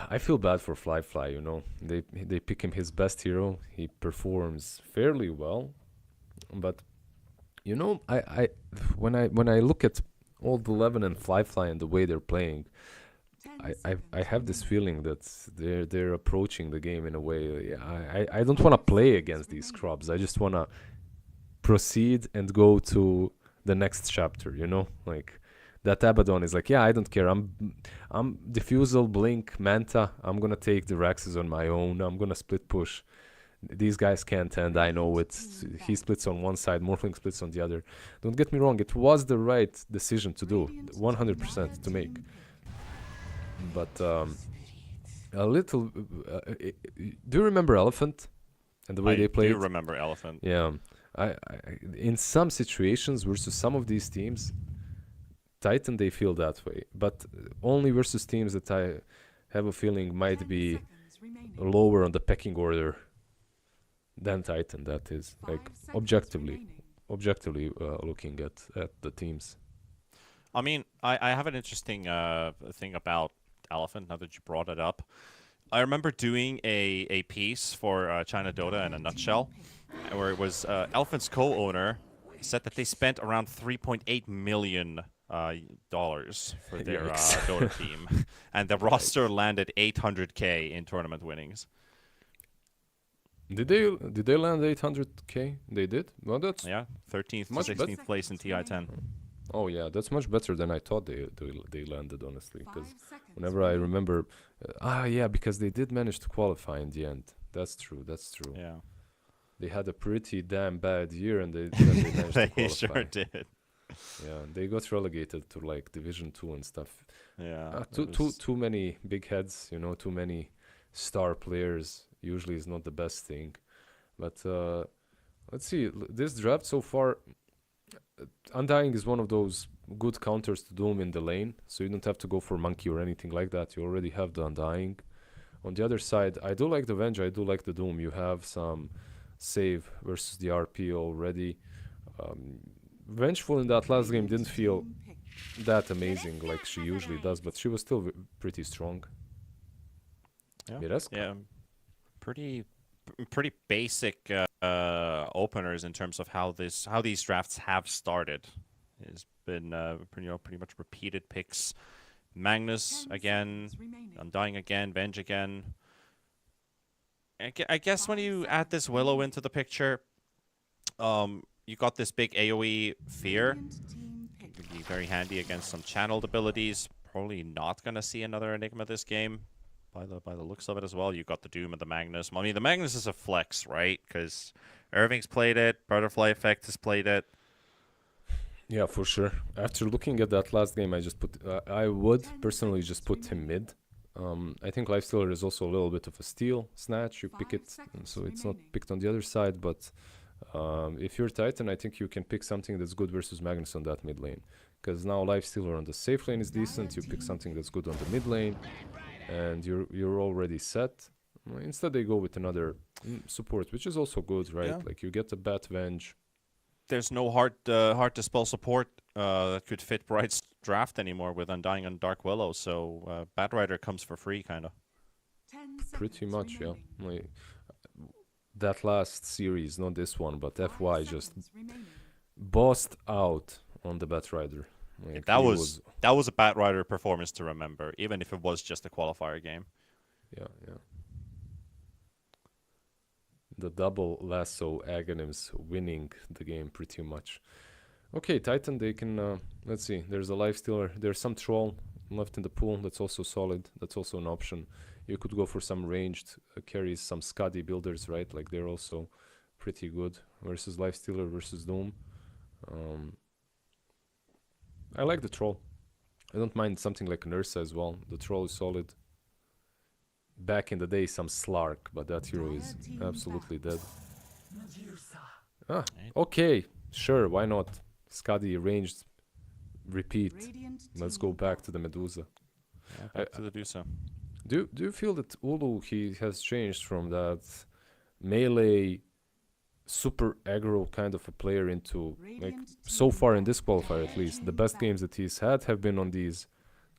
I feel bad for Fly. You know, they pick him his best hero. He performs fairly well, but you know, when I look at Old 11 and Fly and the way they're playing, I have this feeling that they're approaching the game in a way. I don't want to play against these scrubs. I just want to proceed and go to the next chapter. You know, like that Abaddon is like, yeah, I don't care. I'm Diffusal, Blink, Manta. I'm gonna take the Rexes on my own. I'm gonna split push. These guys can't, and I know it. He splits on one side, Morphling splits on the other. Don't get me wrong, it was the right decision to do, 100% to make. But a little... do you remember Elephant and the way they played? I do remember Elephant. Yeah. I in some situations versus some of these teams, Titan, they feel that way. But only versus teams that I have a feeling might be lower on the pecking order than Titan, that is, like, objectively looking at the teams. I mean, I have an interesting thing about Elephant, now that you brought it up. I remember doing a piece for China Dota in a nutshell, where it was Elephant's co-owner said that they spent around $3.8 million dollars for their Dota team, and the roster landed 800K in tournament winnings. Did they land 800K? They did? Well, that's... Yeah, 13th to Much 16th place in TI10. Oh yeah, that's much better than I thought they landed, honestly. Because whenever I remember... yeah, because they did manage to qualify in the end. That's true. Yeah. They had a pretty damn bad year, and then they managed to They qualify. sure did. Yeah, they got relegated to like Division 2 and stuff. Yeah. Too many big heads, you know, too many star players usually is not the best thing. But let's see, this draft so far, Undying is one of those good counters to Doom in the lane, so you don't have to go for Monkey or anything like that. You already have the Undying. On the other side, I do like the Venge, I do like the Doom. You have some save versus the RP already. Vengeful in that last game didn't feel that amazing like she usually does, but she was still pretty strong. Yeah. Mireska? Yeah. Pretty basic openers in terms of how these drafts have started. It's been pretty much repeated picks. Magnus again, Undying again, Venge again. I guess when you add this Willow into the picture, you got this big AoE fear. It could be very handy against some channeled abilities. Probably not gonna see another Enigma this game, by the looks of it as well. You got the Doom and the Magnus. I mean, the Magnus is a flex, right? Because Irving's played it, Butterfly Effect has played it. Yeah, for sure. After looking at that last game, I would personally just put him mid. I think Lifestealer is also a little bit of a steal snatch. You pick it, so it's not picked on the other side, but If you're Titan, I think you can pick something that's good versus Magnus on that mid lane. Because now Lifestealer on the safe lane is decent, you pick something that's good on the mid lane, and you're already set. Instead they go with another support, which is also good, right? Yeah. Like you get the Bat Venge. There's no hard to spell support that could fit Bright's draft anymore with Undying and Dark Willow, so Batrider comes for free, kind of. 10 Pretty seconds much, yeah. remaining. Like, that last series, not this one, but 5 FY just seconds remaining. bossed out on the Batrider. Like, That he was a Batrider performance to remember, even if it was just a qualifier game. yeah. The double lasso Aghanims winning the game pretty much. Okay, Titan, they can, let's see, there's a Lifestealer, there's some Troll left in the pool, that's also solid, that's also an option. You could go for some ranged carries, some Skadi builders, right? Like they're also pretty good versus Lifestealer versus Doom. I like the Troll. I don't mind something like an Ursa as well. The Troll is solid. Back in the day, some Slark, but that hero is absolutely dead. Ah, okay, sure, why not? Skadi ranged, repeat. Radiant Let's team go back to the Medusa. Yeah, back to the Dusa. Do you feel that Ulu he has changed from that melee super aggro kind of a player into like so far in this qualifier at least the best games that he's had have been on these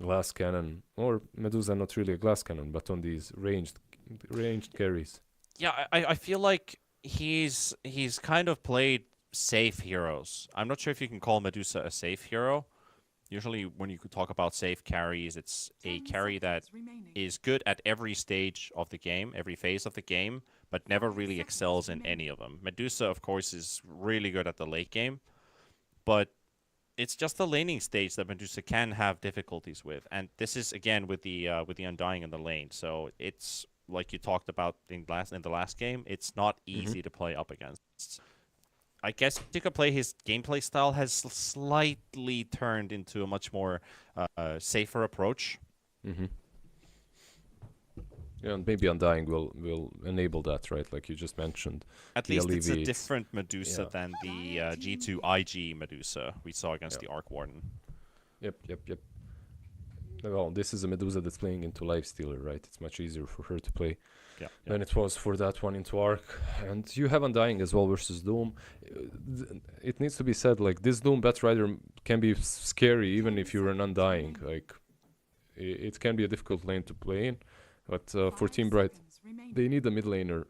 glass cannon or Medusa, not really a glass cannon, but on these ranged carries. Yeah, I feel like he's kind of played safe heroes. I'm not sure if you can call Medusa a safe hero. Usually when you could talk about safe carries, it's a 10 carry that seconds remaining. is good at every stage of the game, every phase of the game, but never 5 really seconds excels in remaining. any of them. Medusa, of course, is really good at the late game, but it's just the laning stage that Medusa can have difficulties with, and this is again with the Undying in the lane. So it's like you talked about in the last game. It's not easy to play up against. I guess you could play his gameplay style has slightly turned into a much more safer approach. Yeah, and maybe Undying will enable that, right? Like you just mentioned. At He least it's a alleviates- different Medusa yeah. than the G2 IG Medusa we saw against the Arc Warden. Yep. Well, this is a Medusa that's playing into Lifestealer, right? It's much easier for her to play than it was for that one into Arc. And you have Undying as well versus Doom. It needs to be said, like, this Doom Batrider can be scary even if you're an Undying. Like, it can be a difficult lane to play in. But for 5 Team Bright, seconds remaining. they need a mid laner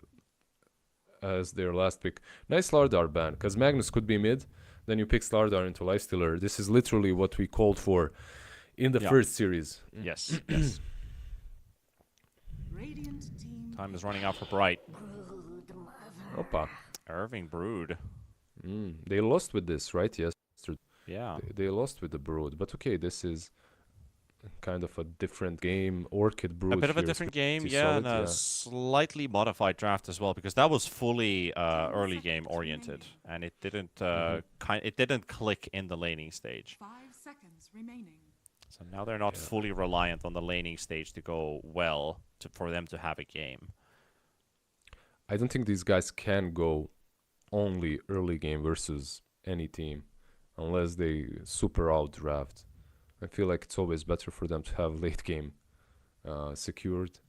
as their last pick. Nice Lardar ban, because Magnus could be mid, then you pick Lardar into Lifestealer. This is literally what we called for in the first series. Yes, yes. Radiant team Time is running out for Bright. Opa. Irving Brood. They lost with this, right? Yes. Yeah. They lost with the Brood. But okay, this is kind of a different game. Orchid Brood. A bit of a here is different game, pretty yeah, solid, and a slightly modified draft as well, because that was fully early game oriented, and it didn't it didn't click in the laning stage. 5 seconds remaining. So now they're not fully reliant on the laning stage to go well for them to have a game. I don't think these guys can go only early game versus any team unless they super out draft. I feel like it's always better for them to have late game secured.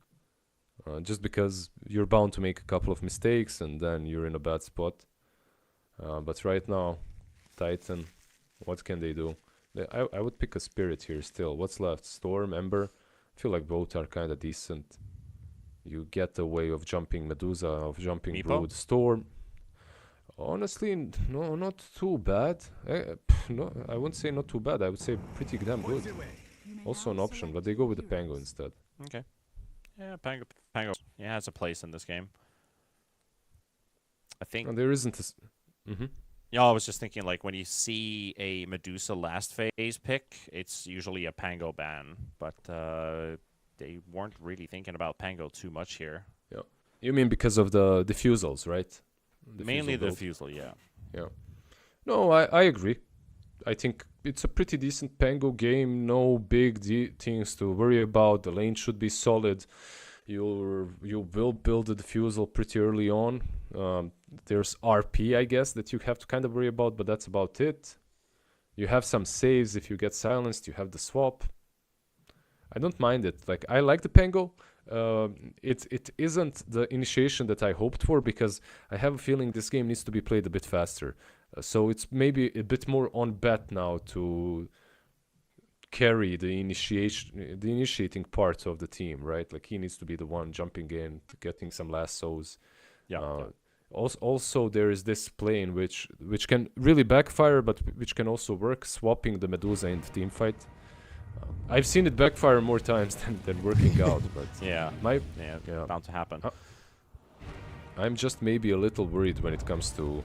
Just because you're bound to make a couple of mistakes and then you're in a bad spot. But right now, Titan, what can they do? I would pick a Spirit here still. What's left? Storm, Ember? I feel like both are kind of decent. You get the way of jumping Medusa, of jumping Meepo? Brood. Storm, honestly, no, not too bad. No, I wouldn't say not too bad. I would say pretty damn good. You may Also an now option, but select they go your with the Pango heroes. instead. Okay. Yeah, Pango yeah, has a place in this game. I think. And there isn't a... Yeah, I was just thinking, like, when you see a Medusa last phase pick, it's usually a Pango ban, but they weren't really thinking about Pango too much here. Yeah. You mean because of the diffusals, right? Mainly the build. Fusel, yeah. Yeah. No, I agree. I think it's a pretty decent Pango game. No big things to worry about. The lane should be solid. You will build the diffusal pretty early on. there's RP, I guess, that you have to kind of worry about, but that's about it. You have some saves if you get silenced. You have the swap. I don't mind it. Like, I like the Pango. It isn't the initiation that I hoped for, because I have a feeling this game needs to be played a bit faster. So it's maybe a bit more on bet now to carry the initiating part of the team, right? Like, he needs to be the one jumping in, getting some lassos. Yeah. Also, there is this play in which can really backfire, but which can also work, swapping the Medusa in the team fight. I've seen it backfire more times than working out, but Yeah. yeah. Bound to happen. I'm just maybe a little worried when it comes to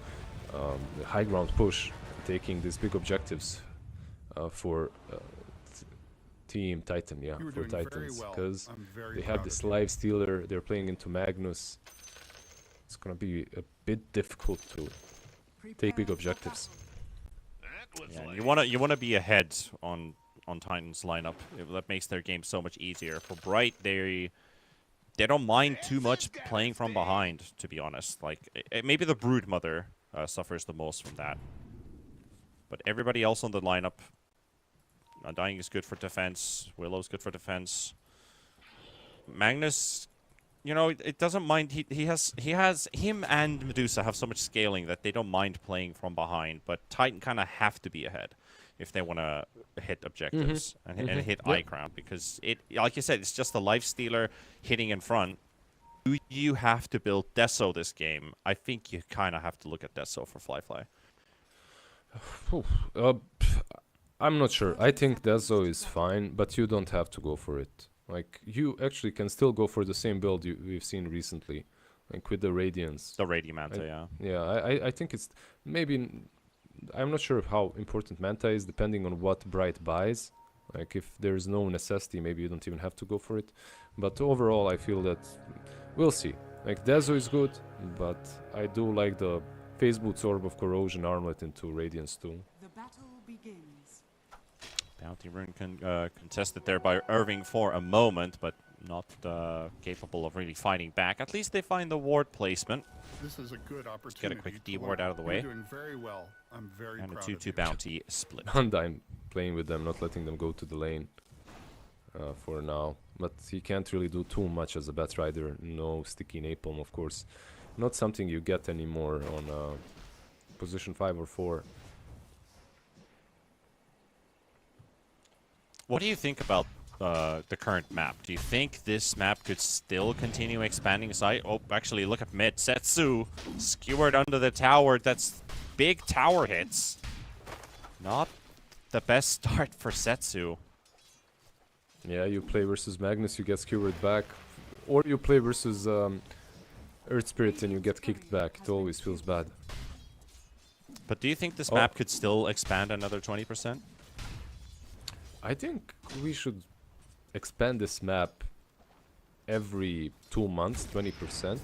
the high ground push, taking these big objectives for Team Titan, yeah, You were for doing very Titans, well. because I'm very they proud have this of you. live stealer, they're playing into Magnus. It's gonna be a bit difficult to take big objectives. Yeah, you wanna be ahead on Titan's lineup. That makes their game so much easier. For Bright, they don't mind too much playing from behind, to be honest. Like, maybe the Broodmother suffers the most from that. But everybody else on the lineup, Undying is good for defense. Willow's good for defense. Magnus, you know, it doesn't mind. Him and Medusa have so much scaling that they don't mind playing from behind. But Titan kind of have to be ahead if they want to hit objectives and hit eye crown, because it, like you said, it's just a life stealer hitting in front. Do you have to build Deso this game? I think you kind of have to look at Deso for Fly. I'm not sure. I think Deso is fine, but you don't have to go for it. Like, you actually can still go for the same build we've seen recently, like with the Radiance. The Radiamanta, yeah. Yeah, I think it's maybe. I'm not sure how important Manta is, depending on what Bright buys. Like, if there's no necessity, maybe you don't even have to go for it. But overall, I feel that we'll see. Like, Deso is good, but I do like the Phase Boots Orb of Corrosion Armlet into Radiance too. The battle begins. Bounty Rune contested there by Irving for a moment, but not capable of really fighting back. At least they find the ward placement. This is a good opportunity. Get a quick to D-ward learn. out of the You're way. doing very well. I'm very And a proud of 2-2 you. bounty split. Undyne playing with them, not letting them go to the lane for now. But he can't really do too much as a Bat Rider. No sticky napalm, of course. Not something you get anymore on position 5 or 4. What do you think about the current map? Do you think this map could still continue expanding site? Oh, actually, look at mid. Setsu skewered under the tower. That's big tower hits. Not the best start for Setsu. Yeah, you play versus Magnus, you get skewered back. Or you play versus Earth Spirit and you get kicked back. It always feels bad. But do you think this map could still expand another 20%? I think we should expand this map every 2 months, 20%.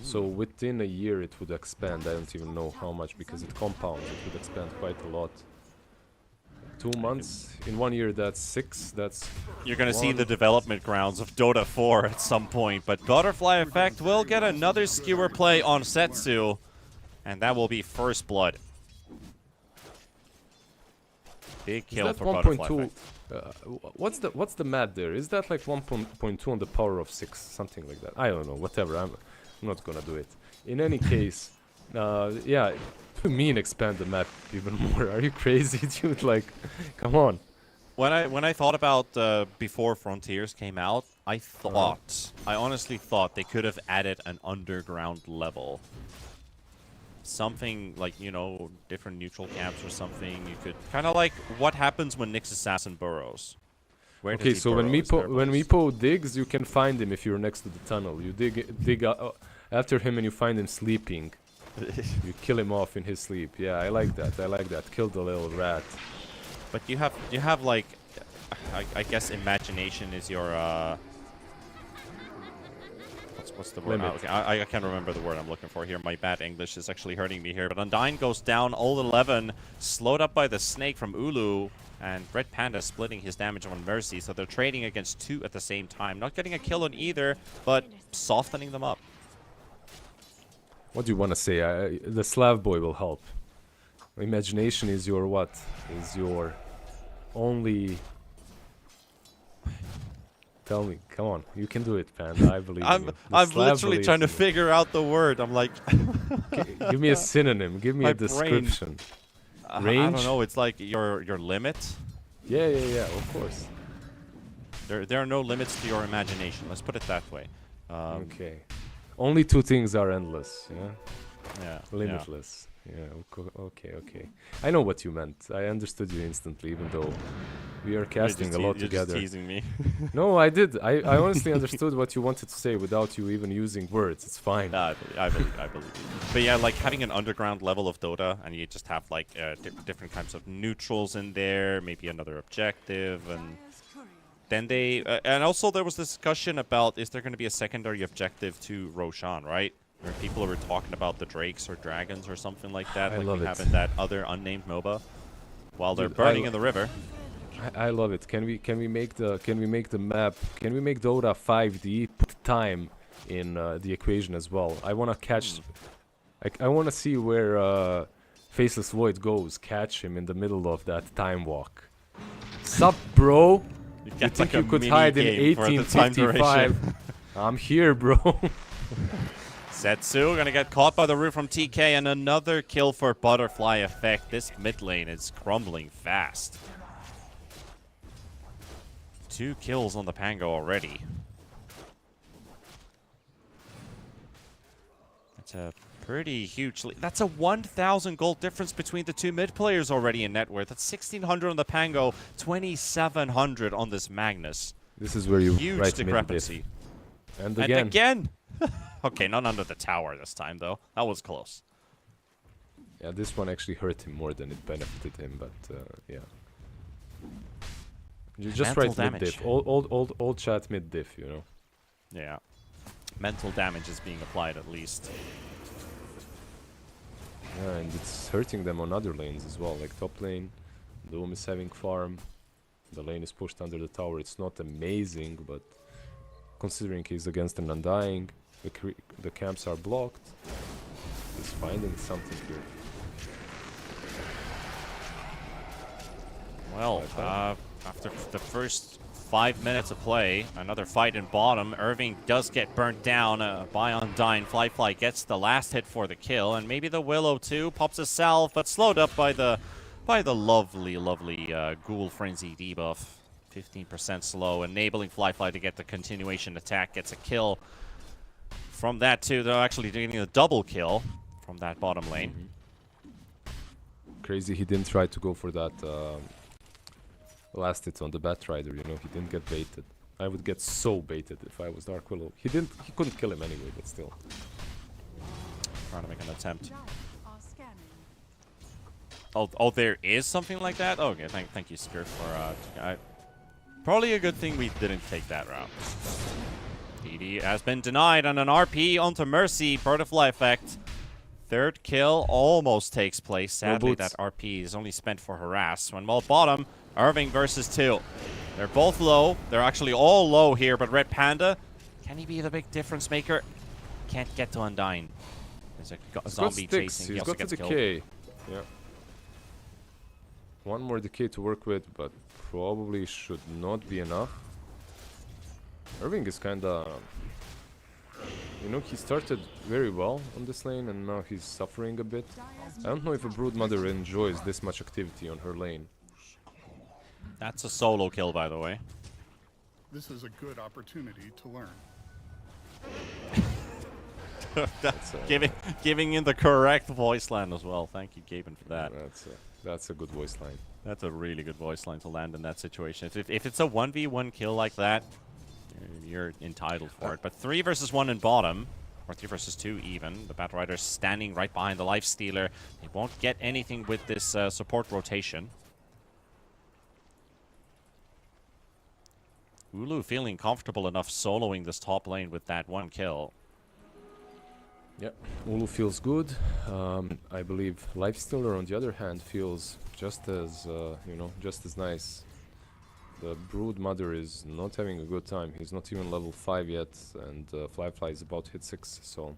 So within a year it would expand. I don't even know how much, because it compounds. It would expand quite a lot. 2 months, in 1 year that's 6, that's... You're gonna see the development grounds of Dota 4 at some point, but Butterfly Effect will get another skewer play on Setsu, and that will be first blood. Big kill Is that for Butterfly 1.2? Effect. What's the mat there? Is that like 1.2 on the power of 6, something like that? I don't know. Whatever. I'm not gonna do it. In any case, yeah. To mean expand the map even more? Are you crazy, dude? Like, come on. When I thought about before Frontiers came out, I honestly thought they could have added an underground level. Something like, you know, different neutral camps or something. You could kind of like what happens when Nyx Assassin burrows. Where does Okay, he so burrow? when Meepo digs, you can find him if you're next to the tunnel. You dig after him and you find him sleeping. You kill him off in his sleep. Yeah, I like that. I like that. Kill the little rat. But you have like, I guess imagination is your what's the word? Limit. Okay, I can't remember the word I'm looking for here. My bad English is actually hurting me here. But Undyne goes down, all 11, slowed up by the snake from Ulu, and Red Panda splitting his damage on Mercy. So they're trading against 2 at the same time. Not getting a kill on either, but softening them up. What do you want to say? The Slav boy will help. Imagination is your what? Is your only... Tell me, come on, you can do it, Panda. I believe in you. The I'm Slav literally trying to believes in you. figure out the word. I'm like, Give me a synonym. Give me My a brain. description. I Range? don't know. It's like your limit. Yeah, of course. There are no limits to your imagination. Let's put it that way. Okay. Only two things are endless. Yeah. Yeah. Limitless. Yeah. Okay. I know what you meant. I understood you instantly, even though we are casting a lot You're together. just teasing me. No, I did. I honestly understood what you wanted to say without you even using words. It's fine. Nah, I believe you. But yeah, like having an underground level of Dota, and you just have like different kinds of neutrals in there, maybe another objective, and Dire's courier. then they and also there was discussion about is there going to be a secondary objective to Roshan, right? Where people were talking about the Drakes or Dragons or something like that, I like love we it. have in that other unnamed MOBA, while they're Dude, burning in the river. I love it. Can we make the map? Can we make Dota 5D? Put time in the equation as well. I wanna catch. I wanna see where Faceless Void goes. Catch him in the middle of that time walk. Sup, bro? You gets think like a you could mini hide in game for the time 1855? I'm here, bro. Setsu gonna get caught by the root from TK, and another kill for Butterfly Effect. This mid lane is crumbling fast. 2 kills on the Pango already. That's a pretty huge lead. That's a 1,000 gold difference between the two mid players already in net worth. That's 1,600 on the Pango, 2,700 on this Magnus. This is where you Huge write mid discrepancy. diff. And And again. again! Okay, not under the tower this time, though. That was close. Yeah, this one actually hurt him more than it benefited him, but yeah. You just Mental write mid damage. diff. Old chat mid diff, you know. Yeah. Mental damage is being applied at least. Yeah, and it's hurting them on other lanes as well, like top lane. Doom is having farm. The lane is pushed under the tower. It's not amazing, but considering he's against an Undying, the camps are blocked. He's finding something here. Well, after the first 5 minutes of play, another fight in bottom. Irving does get burnt down by Undying. Fly gets the last hit for the kill, and maybe the Willow too pops a salve, but slowed up by the lovely Ghoul Frenzy debuff. 15% slow, enabling Fly to get the continuation attack. Gets a kill from that too. They're actually doing a double kill from that bottom lane. Crazy he didn't try to go for that last hit on the Batrider, you know, he didn't get baited. I would get so baited if I was Dark Willow. He couldn't kill him anyway, but still. Trying to make an attempt. Dire are scanning. Oh, there is something like that? Okay, thank you, Skirt, for probably a good thing we didn't take that route. DD has been denied on an RP onto Mercy. Butterfly Effect. Third kill almost takes place. Sadly, that RP is only spent for harass. When well bottom, Irving versus 2. They're both low. They're actually all low here, but Red Panda, can he be the big difference maker? Can't get to Undying. There's a zombie chasing. He He's also got the gets killed. decay. Yeah. One more decay to work with, but probably should not be enough. Irving is kinda... You know, he started very well on this lane and now he's suffering a bit. Dire's I don't know if a Broodmother enjoys this much activity on her lane. That's a solo kill, by the way. This is a good opportunity to learn. That's giving in the correct voice line as well. Thank you, Gaben, for that. That's a good voice line. That's a really good voice line to land in that situation. If it's a 1v1 kill like that, you're entitled for it. But 3 versus 1 in bottom, or 3 versus 2 even. The Batrider's standing right behind the Lifestealer. They won't get anything with this support rotation. Ulu feeling comfortable enough soloing this top lane with that 1 kill. Yeah, Ulu feels good. I believe Lifestealer, on the other hand, feels just as, you know, just as nice. The Broodmother is not having a good time. He's not even level 5 yet, and Fly is about to hit 6, so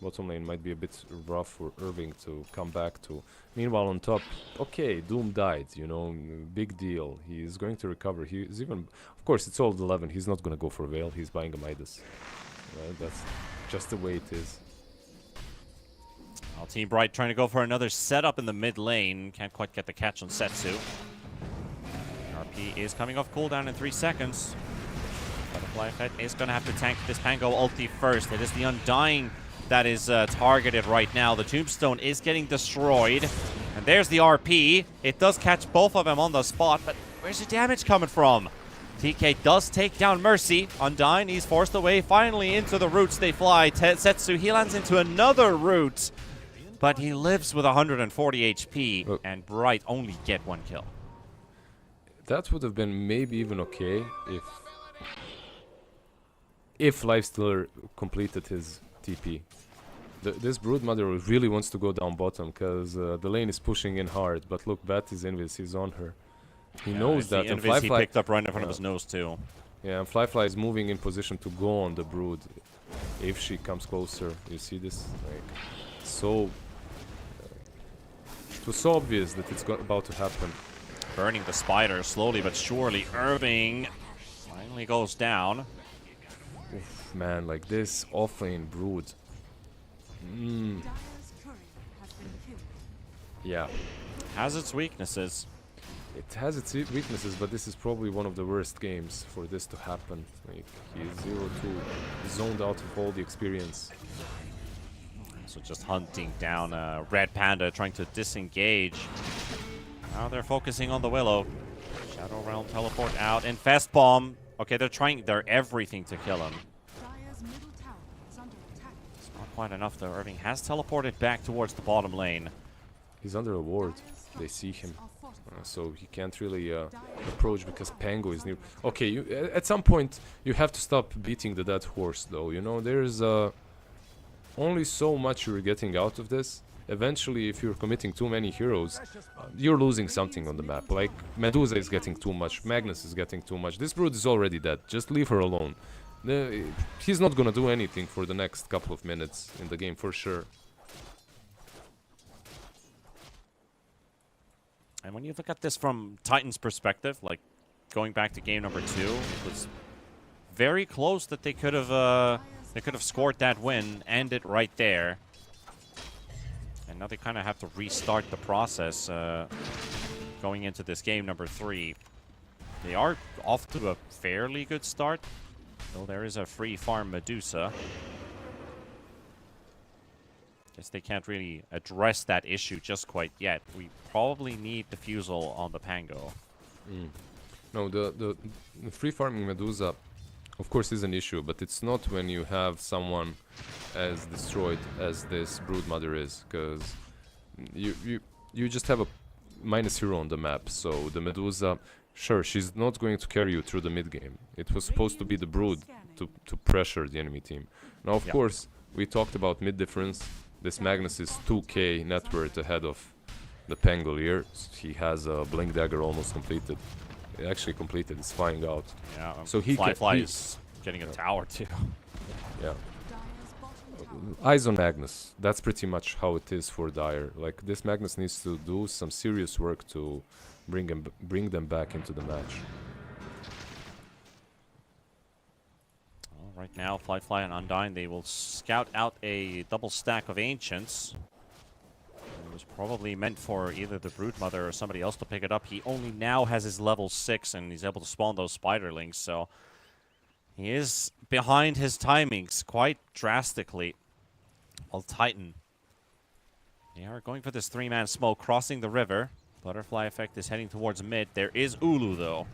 Bottom lane might be a bit rough for Irving to come back to. Meanwhile, on top, okay, Doom died, you know, big deal. He is going to recover. He is even, of course, it's old 11. He's not going to go for Veil. He's buying a Midas. Right? That's just the way it is. Well, Team Bright trying to go for another setup in the mid lane. Can't quite get the catch on Setsu. RP is coming off cooldown in 3 seconds. Butterfly Effect is going to have to tank this Pango ulti first. It is the Undying that is targeted right now. The Tombstone is getting destroyed. And there's the RP. It does catch both of them on the spot, but where's the damage coming from? TK does take down Mercy. Undying, he's forced away. Finally into the roots they fly. Setsu, he lands into another root. But he lives with 140 HP. And Bright only get 1 kill. That would have been maybe even okay if Lifestealer completed his TP. This Broodmother really wants to go down bottom because the lane is pushing in hard. But look, Batty's Invis is on her. He knows that. And Flyfly, he picked up right in front of his nose too. Yeah, and Flyfly is moving in position to go on the Brood. If she comes closer, you see this? Like, so... it was so obvious that it's about to happen. Burning the spider slowly but surely. Irving finally goes down. Oof, man, like this offlane Brood. Dire's courier has been killed. Yeah. Has its weaknesses. It has its weaknesses, but this is probably one of the worst games for this to happen. Like, he is 0-2, zoned out of all the experience. So just hunting down Red Panda, trying to disengage. Now they're focusing on the Willow. Shadow Realm teleport out. Infest Bomb. Okay, they're everything to kill him. Dire's middle tower is under attack. It's not quite enough though. Irving has teleported back towards the bottom lane. He's under a ward. They see him. So he can't really approach because Pango is near. Okay, at some point you have to stop beating the dead horse though, you know, there's only so much you're getting out of this. Eventually, if you're committing too many heroes, you're losing something on the map. Like, Medusa is getting too much, Magnus is getting too much. This Brood is already dead, just leave her alone. He's not gonna do anything for the next couple of minutes in the game, for sure. And when you look at this from Titan's perspective, like, going back to game number 2, it was very close that they could have scored that win, end it right there. And now they kind of have to restart the process going into this game number 3. They are off to a fairly good start, though there is a free farm Medusa. Guess they can't really address that issue just quite yet. We probably need Diffusal on the Pango. No, the free farming Medusa, of course, is an issue, but it's not when you have someone as destroyed as this Broodmother is, because you just have a minus hero on the map. So the Medusa, sure, she's not going to carry you through the mid game. It was supposed to be the Brood to pressure the enemy team. Now, of course, we talked about mid difference. This Magnus is 2k net worth ahead of the Pangolier. He has a Blink Dagger almost completed. Actually completed, it's flying out. Yeah, so Fly is getting a tower too. Yeah. Eyes on Magnus. That's pretty much how it is for Dire. Like, this Magnus needs to do some serious work to bring them back into the match. Right now, Fly and Undying, they will scout out a double stack of Ancients. It was probably meant for either the Broodmother or somebody else to pick it up. He only now has his level 6, and he's able to spawn those Spiderlings, so he is behind his timings quite drastically. While Titan, they are going for this 3-man smoke, crossing the river. Butterfly Effect is heading towards mid. There is Ulu, though.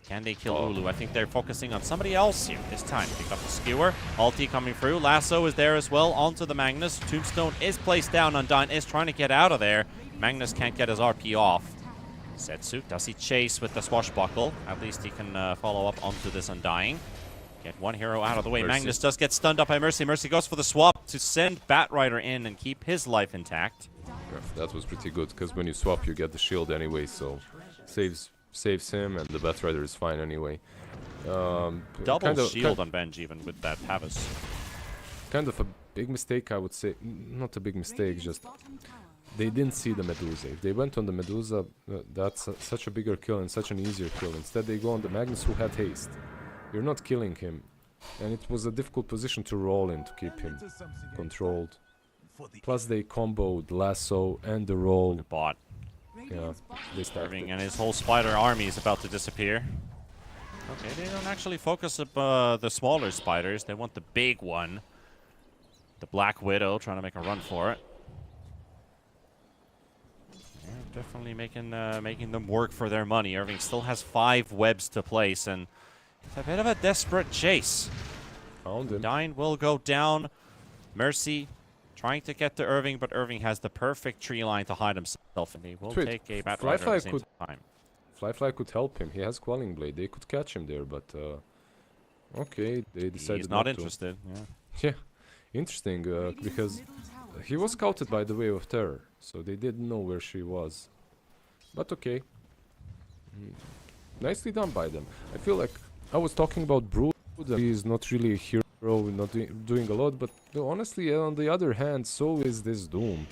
Can they kill Ulu? I think they're focusing on somebody else here this time. Pick up the skewer. Ulti coming through. Lasso is there as well. Onto the Magnus. Tombstone is placed down. Undyne is trying to get out of there. Magnus can't get his RP off. Setsu, does he chase with the swashbuckle? At least he can follow up onto this Undying. Get one hero out of the way. Mercy. Magnus does get stunned up by Mercy. Mercy goes for the swap to send Batrider in and keep his life intact. Yeah, that was pretty good, because when you swap, you get the shield anyway, so saves him, and the Batrider is fine anyway. Double shield on Benj even with that Pavis. Kind of a big mistake, I would say. Not a big mistake, just they didn't see the Medusa. If they went on the Medusa, that's such a bigger kill and such an easier kill. Instead, they go on the Magnus, who had haste. You're not killing him, and it was a difficult position to roll in to keep him controlled. Plus, they comboed lasso and the roll. Bot. Yeah, they started. Irving and his whole spider army is about to disappear. Okay, they don't actually focus up the smaller spiders. They want the big one. The Black Widow trying to make a run for it. They're definitely making them work for their money. Irving still has 5 webs to place, and it's a bit of a desperate chase. Found him. Dine will go down. Mercy trying to get to Irving, but Irving has the perfect tree line to hide himself, and he will Wait, take a Batrider at the same time. Flyfly could help him. He has Quelling Blade. They could catch him there, but okay, they decided He's not to. interested. Yeah. Yeah, interesting, because he was scouted by the Wave of Terror, so they didn't know where she was. But okay. Nicely done by them. I feel like I was talking about Brood, that he is not really a hero, not doing a lot, but honestly, on the other hand, so is this Doom.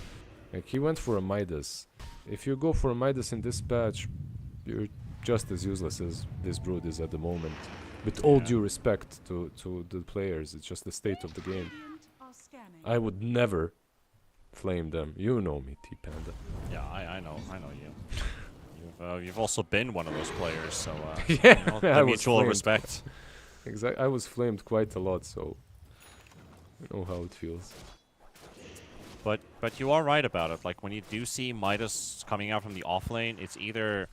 Like, he went for a Midas. If you go for a Midas in this patch, you're just as useless as this Brood is at the moment. With all due respect to the players, it's just the state of the game. I would never flame them. You know me, T-Panda. Yeah, I know you. You've also been one of those players, so Yeah, you know, I the was mutual flamed. respect. Exactly. I was flamed quite a lot, so I know how it feels. But you are right about it. Like, when you do see Midas coming out from the off lane, it's either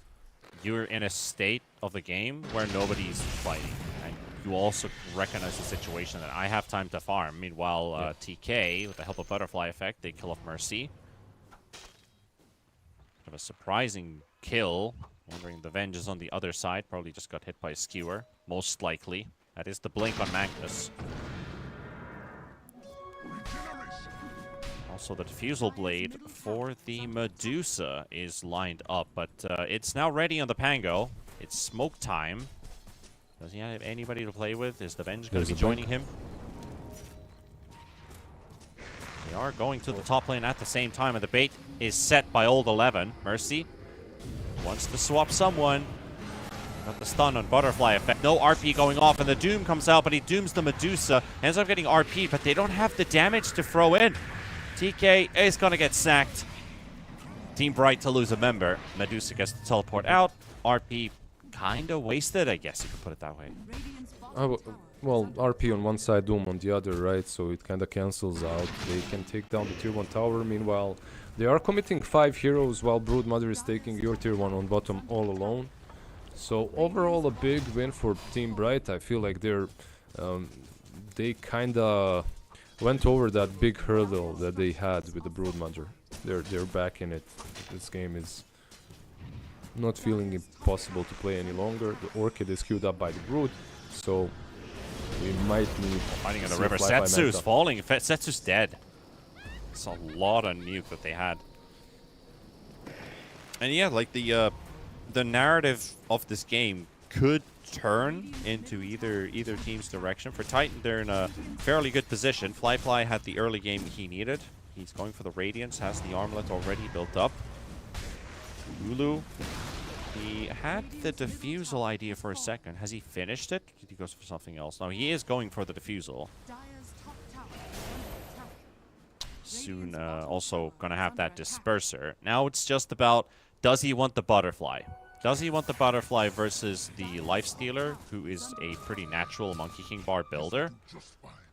you're in a state of the game where nobody's fighting, and you also recognize the situation that I have time to farm. Meanwhile, TK, with the help of Butterfly Effect, they kill off Mercy. Kind of a surprising kill. Wondering the Venge is on the other side. Probably just got hit by a skewer. Most likely. That is the blink on Magnus. Also, the Diffusal Blade for the Medusa is lined up, but it's now ready on the Pango. It's smoke time. Does he have anybody to play with? Is the Venge going to be joining him? They are going to the top lane at the same time, and the bait is set by Old 11. Mercy wants to swap someone. Got the stun on Butterfly Effect. No RP going off, and the Doom comes out, but he dooms the Medusa. Ends up getting RP, but they don't have the damage to throw in. TK is going to get sacked. Team Bright to lose a member. Medusa gets to teleport out. RP kind of wasted, I guess you could put it that way. Well, RP on one side, Doom on the other, right? So it kind of cancels out. They can take down the tier 1 tower. Meanwhile, they are committing 5 heroes while Broodmother is taking your tier 1 on bottom all alone. So overall, a big win for Team Bright. I feel like they kind of went over that big hurdle that they had with the Broodmother. They're back in it. This game is not feeling impossible to play any longer. The Orchid is queued up by the Brood, so we might need. Fighting in the river. Setsu's falling. Setsu's dead. It's a lot of nuke that they had. And yeah, like the narrative of this game could turn into either team's direction. For Titan, they're in a fairly good position. Flyfly had the early game he needed. He's going for the Radiance, has the armlet already built up. Ulu, he had the Diffusal idea for a second. Has he finished it? He goes for something else. No, he is going for the Diffusal. Soon also going to have that Disperser. Now it's just about, does he want the Butterfly? Does he want the Butterfly versus the Lifestealer, who is a pretty natural Monkey King Bar builder?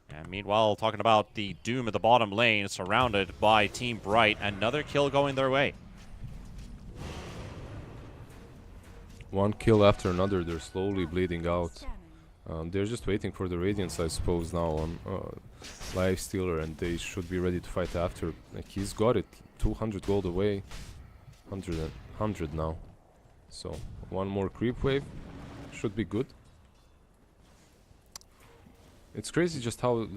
And meanwhile, talking about the Doom at the bottom lane, surrounded by Team Bright. Another kill going their way. One kill after another, they're slowly bleeding out. They're just waiting for the Radiance, I suppose, now on Lifestealer, and they should be ready to fight after. Like, he's got it, 200 gold away, 100 now. So, one more creep wave should be good. It's crazy just how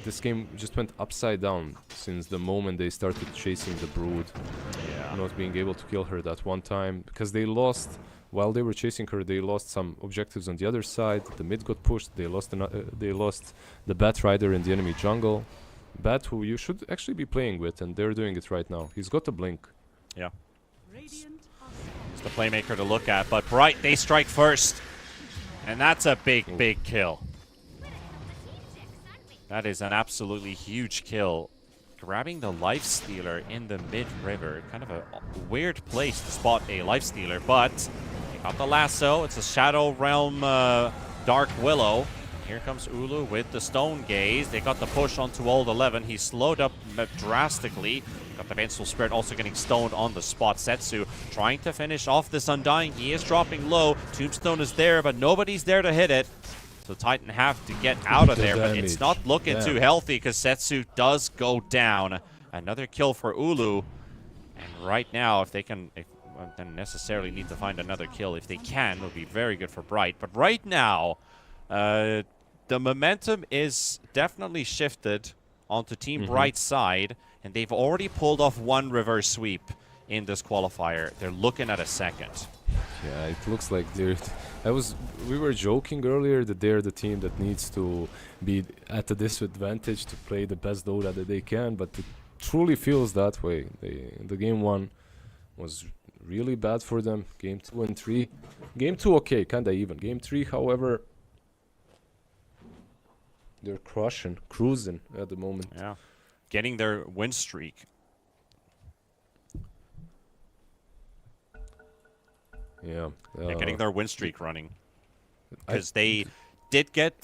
this game just went upside down since the moment they started chasing the Brood. Yeah. Not being able to kill her that one time, because they lost while they were chasing her. They lost some objectives on the other side. The mid got pushed. They lost the Bat Rider in the enemy jungle. Bat, who you should actually be playing with, and they're doing it right now. He's got a blink. Yeah. Radiant are It's the playmaker to look at, but Bright, they strike first. And that's a big kill. That is an absolutely huge kill. Grabbing the Lifestealer in the mid-river. Kind of a weird place to spot a Lifestealer, but they got the lasso. It's a Shadow Realm Dark Willow. Here comes Ulu with the Stone Gaze. They got the push onto Old 11. He's slowed up drastically. Got the Vengeful Spirit also getting stoned on the spot. Setsu trying to finish off this Undying. He is dropping low. Tombstone is there, but nobody's there to hit it. So Titan have to get out of there, but it's not looking too healthy because Setsu does go down. Another kill for Ulu. And right now, if they can, don't necessarily need to find another kill. If they can, it'll be very good for Bright. But right now, the momentum is definitely shifted onto Team Bright's side, and they've already pulled off one reverse sweep in this qualifier. They're looking at a second. Yeah, it looks like they're... We were joking earlier that they're the team that needs to be at a disadvantage to play the best Dota that they can, but it truly feels that way. The game 1 was really bad for them. Game 2 and 3. Game 2 okay, kinda even. Game 3, however, they're cruising at the moment. Yeah, getting their win streak. Yeah, They're getting their win streak running. Because they did get,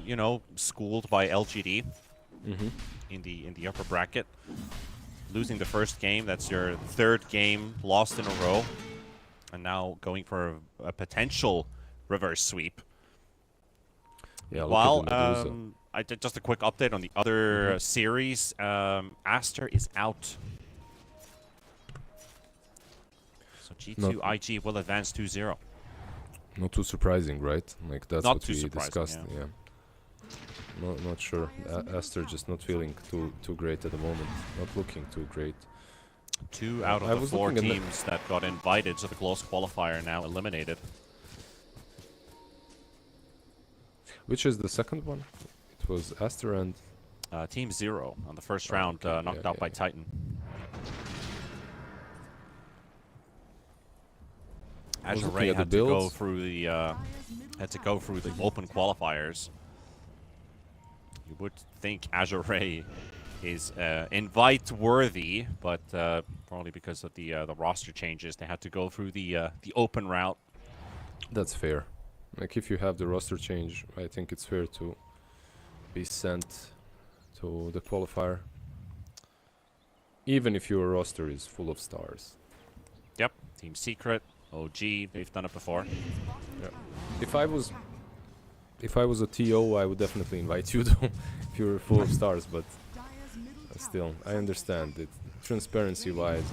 you know, schooled by LGD in the upper bracket. Losing the first game, that's your 3rd game lost in a row. And now going for a potential reverse sweep. Yeah, While, I did just a quick update on the other series. Aster is out. So G2 IG will advance 2-0. Not too surprising, right? Like that's Not what too we surprising, discussed. Yeah. Not sure. Aster just not feeling too great at the moment. Not looking too great. 2 out of the 4 teams that got invited to the close qualifier now eliminated. Which is the second one? It was Aster and Team 0 on the first round, knocked out by Titan. Azure Ray had to go through the open qualifiers. You would think Azure Ray is invite worthy, but probably because of the roster changes, they had to go through the open route. That's fair. Like if you have the roster change, I think it's fair to be sent to the qualifier, even if your roster is full of stars. Yep, Team Secret, OG, they've done it before. Yeah. If I was a TO, I would definitely invite you though, if you're full of stars, but still, I understand it. Transparency-wise,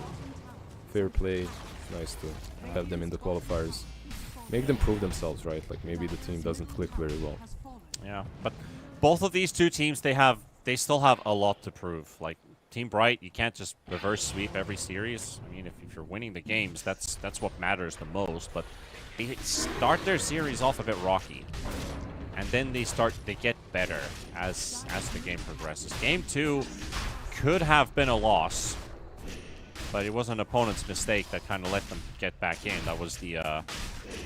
fair play, nice to have them in the qualifiers. Make them prove themselves, right? Like maybe the team doesn't click very well. Yeah, but both of these two teams, they still have a lot to prove. Like Team Bright, you can't just reverse sweep every series. I mean, if you're winning the games, that's what matters the most. But they start their series off a bit rocky, and then they get better as the game progresses. Game 2 could have been a loss, but it was an opponent's mistake that kind of let them get back in. That was the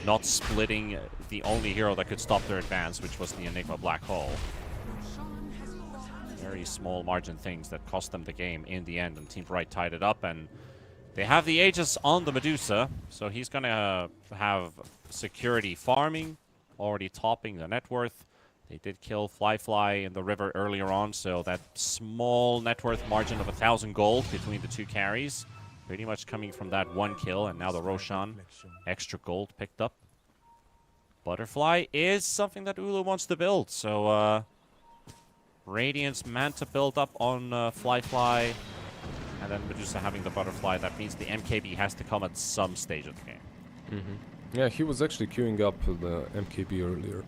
not splitting the only hero that could stop their advance, which was the Enigma Black Hole. Very small margin things that cost them the game in the end, and Team Bright tied it up, and they have the Aegis on the Medusa, so he's gonna have security farming, already topping the net worth. They did kill Fly in the river earlier on, so that small net worth margin of 1,000 gold between the two carries, pretty much coming from that one kill, and now the Roshan, extra gold picked up. Butterfly is something that Ulu wants to build, so Radiance meant to build up on Fly, and then Medusa having the Butterfly. That means the MKB has to come at some stage of the game. Yeah, he was actually queuing up the MKB earlier.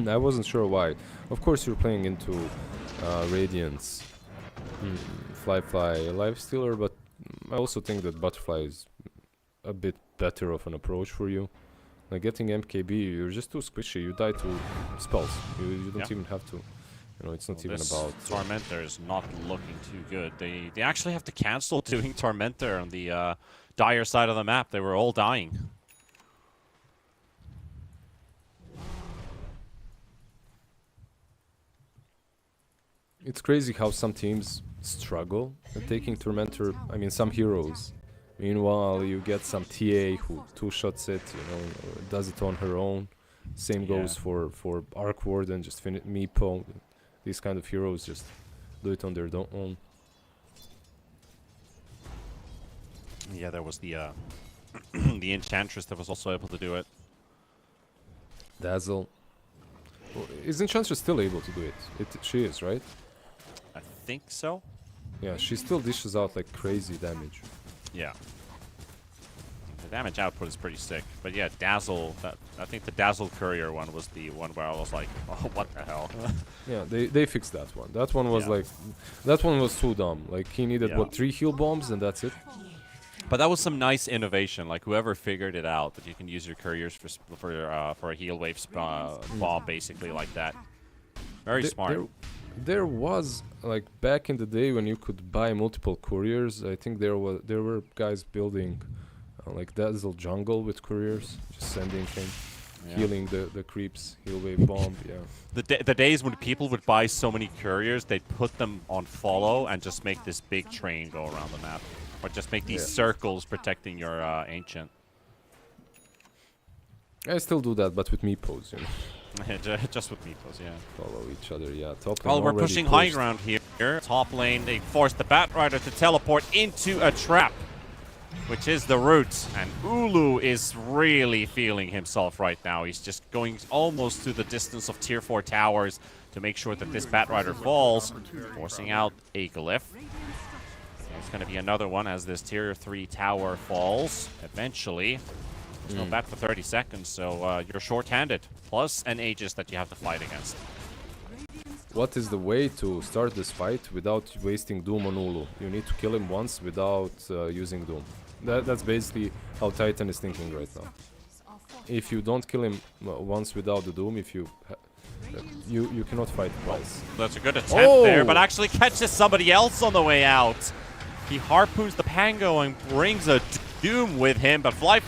I wasn't sure why. Of course, you're playing into Radiance, Fly, Life Stealer, but I also think that Butterfly is a bit better of an approach for you. Like getting MKB, you're just too squishy. You die to spells. You don't even have to. You know, it's not even This about. Tormentor is not looking too good. They actually have to cancel doing Tormentor on the dire side of the map. They were all dying. It's crazy how some teams struggle at taking Tormentor. I mean, some heroes. Meanwhile, you get some TA who two-shots it, you know, or does it on her own. Same goes for Arc Warden, just Meepo. These kind of heroes just do it on their own. Yeah, there was the the Enchantress that was also able to do it. Dazzle. Well, is Enchantress still able to do it? She is, right? I think so. Yeah, she still dishes out like crazy damage. Yeah. The damage output is pretty sick. But yeah, Dazzle, I think the Dazzle Courier one was the one where I was like, oh, what the hell? Yeah, they fixed that one. That one was Yeah. like, that one was too dumb. Like he needed Yeah. what, 3 heal bombs and that's it. But that was some nice innovation. Like whoever figured it out that you can use your couriers for a heal wave bomb, basically like that. Very smart. There was like back in the day when you could buy multiple couriers. I think there were guys building like Dazzle Jungle with couriers, just sending him, healing the creeps, heal wave bomb. Yeah. The days when people would buy so many couriers, they'd put them on follow and just make this big train go around the map, or just make these circles protecting your ancient. I still do that, but with meepos, you know. Just with meepos, yeah. Follow each other, yeah. Top lane Well, we're already pushing high pushed. ground here. Top lane, they force the Batrider to teleport into a trap, which is the root. And Ulu is really feeling himself right now. He's just going almost to the distance of tier 4 towers to make sure that this Batrider falls, forcing out a glyph. There's going to be another one as this tier 3 tower falls eventually. There's no bat for 30 seconds, so you're short-handed. Plus an Aegis that you have to fight against. What is the way to start this fight without wasting Doom on Ulu? You need to kill him once without using Doom. That's basically how Titan is thinking right now. If you don't kill him once without the Doom, if you you cannot fight twice. That's a good attempt there, but actually catches somebody else on the way out. He harpoons the Pango and brings a Doom with him, but Fly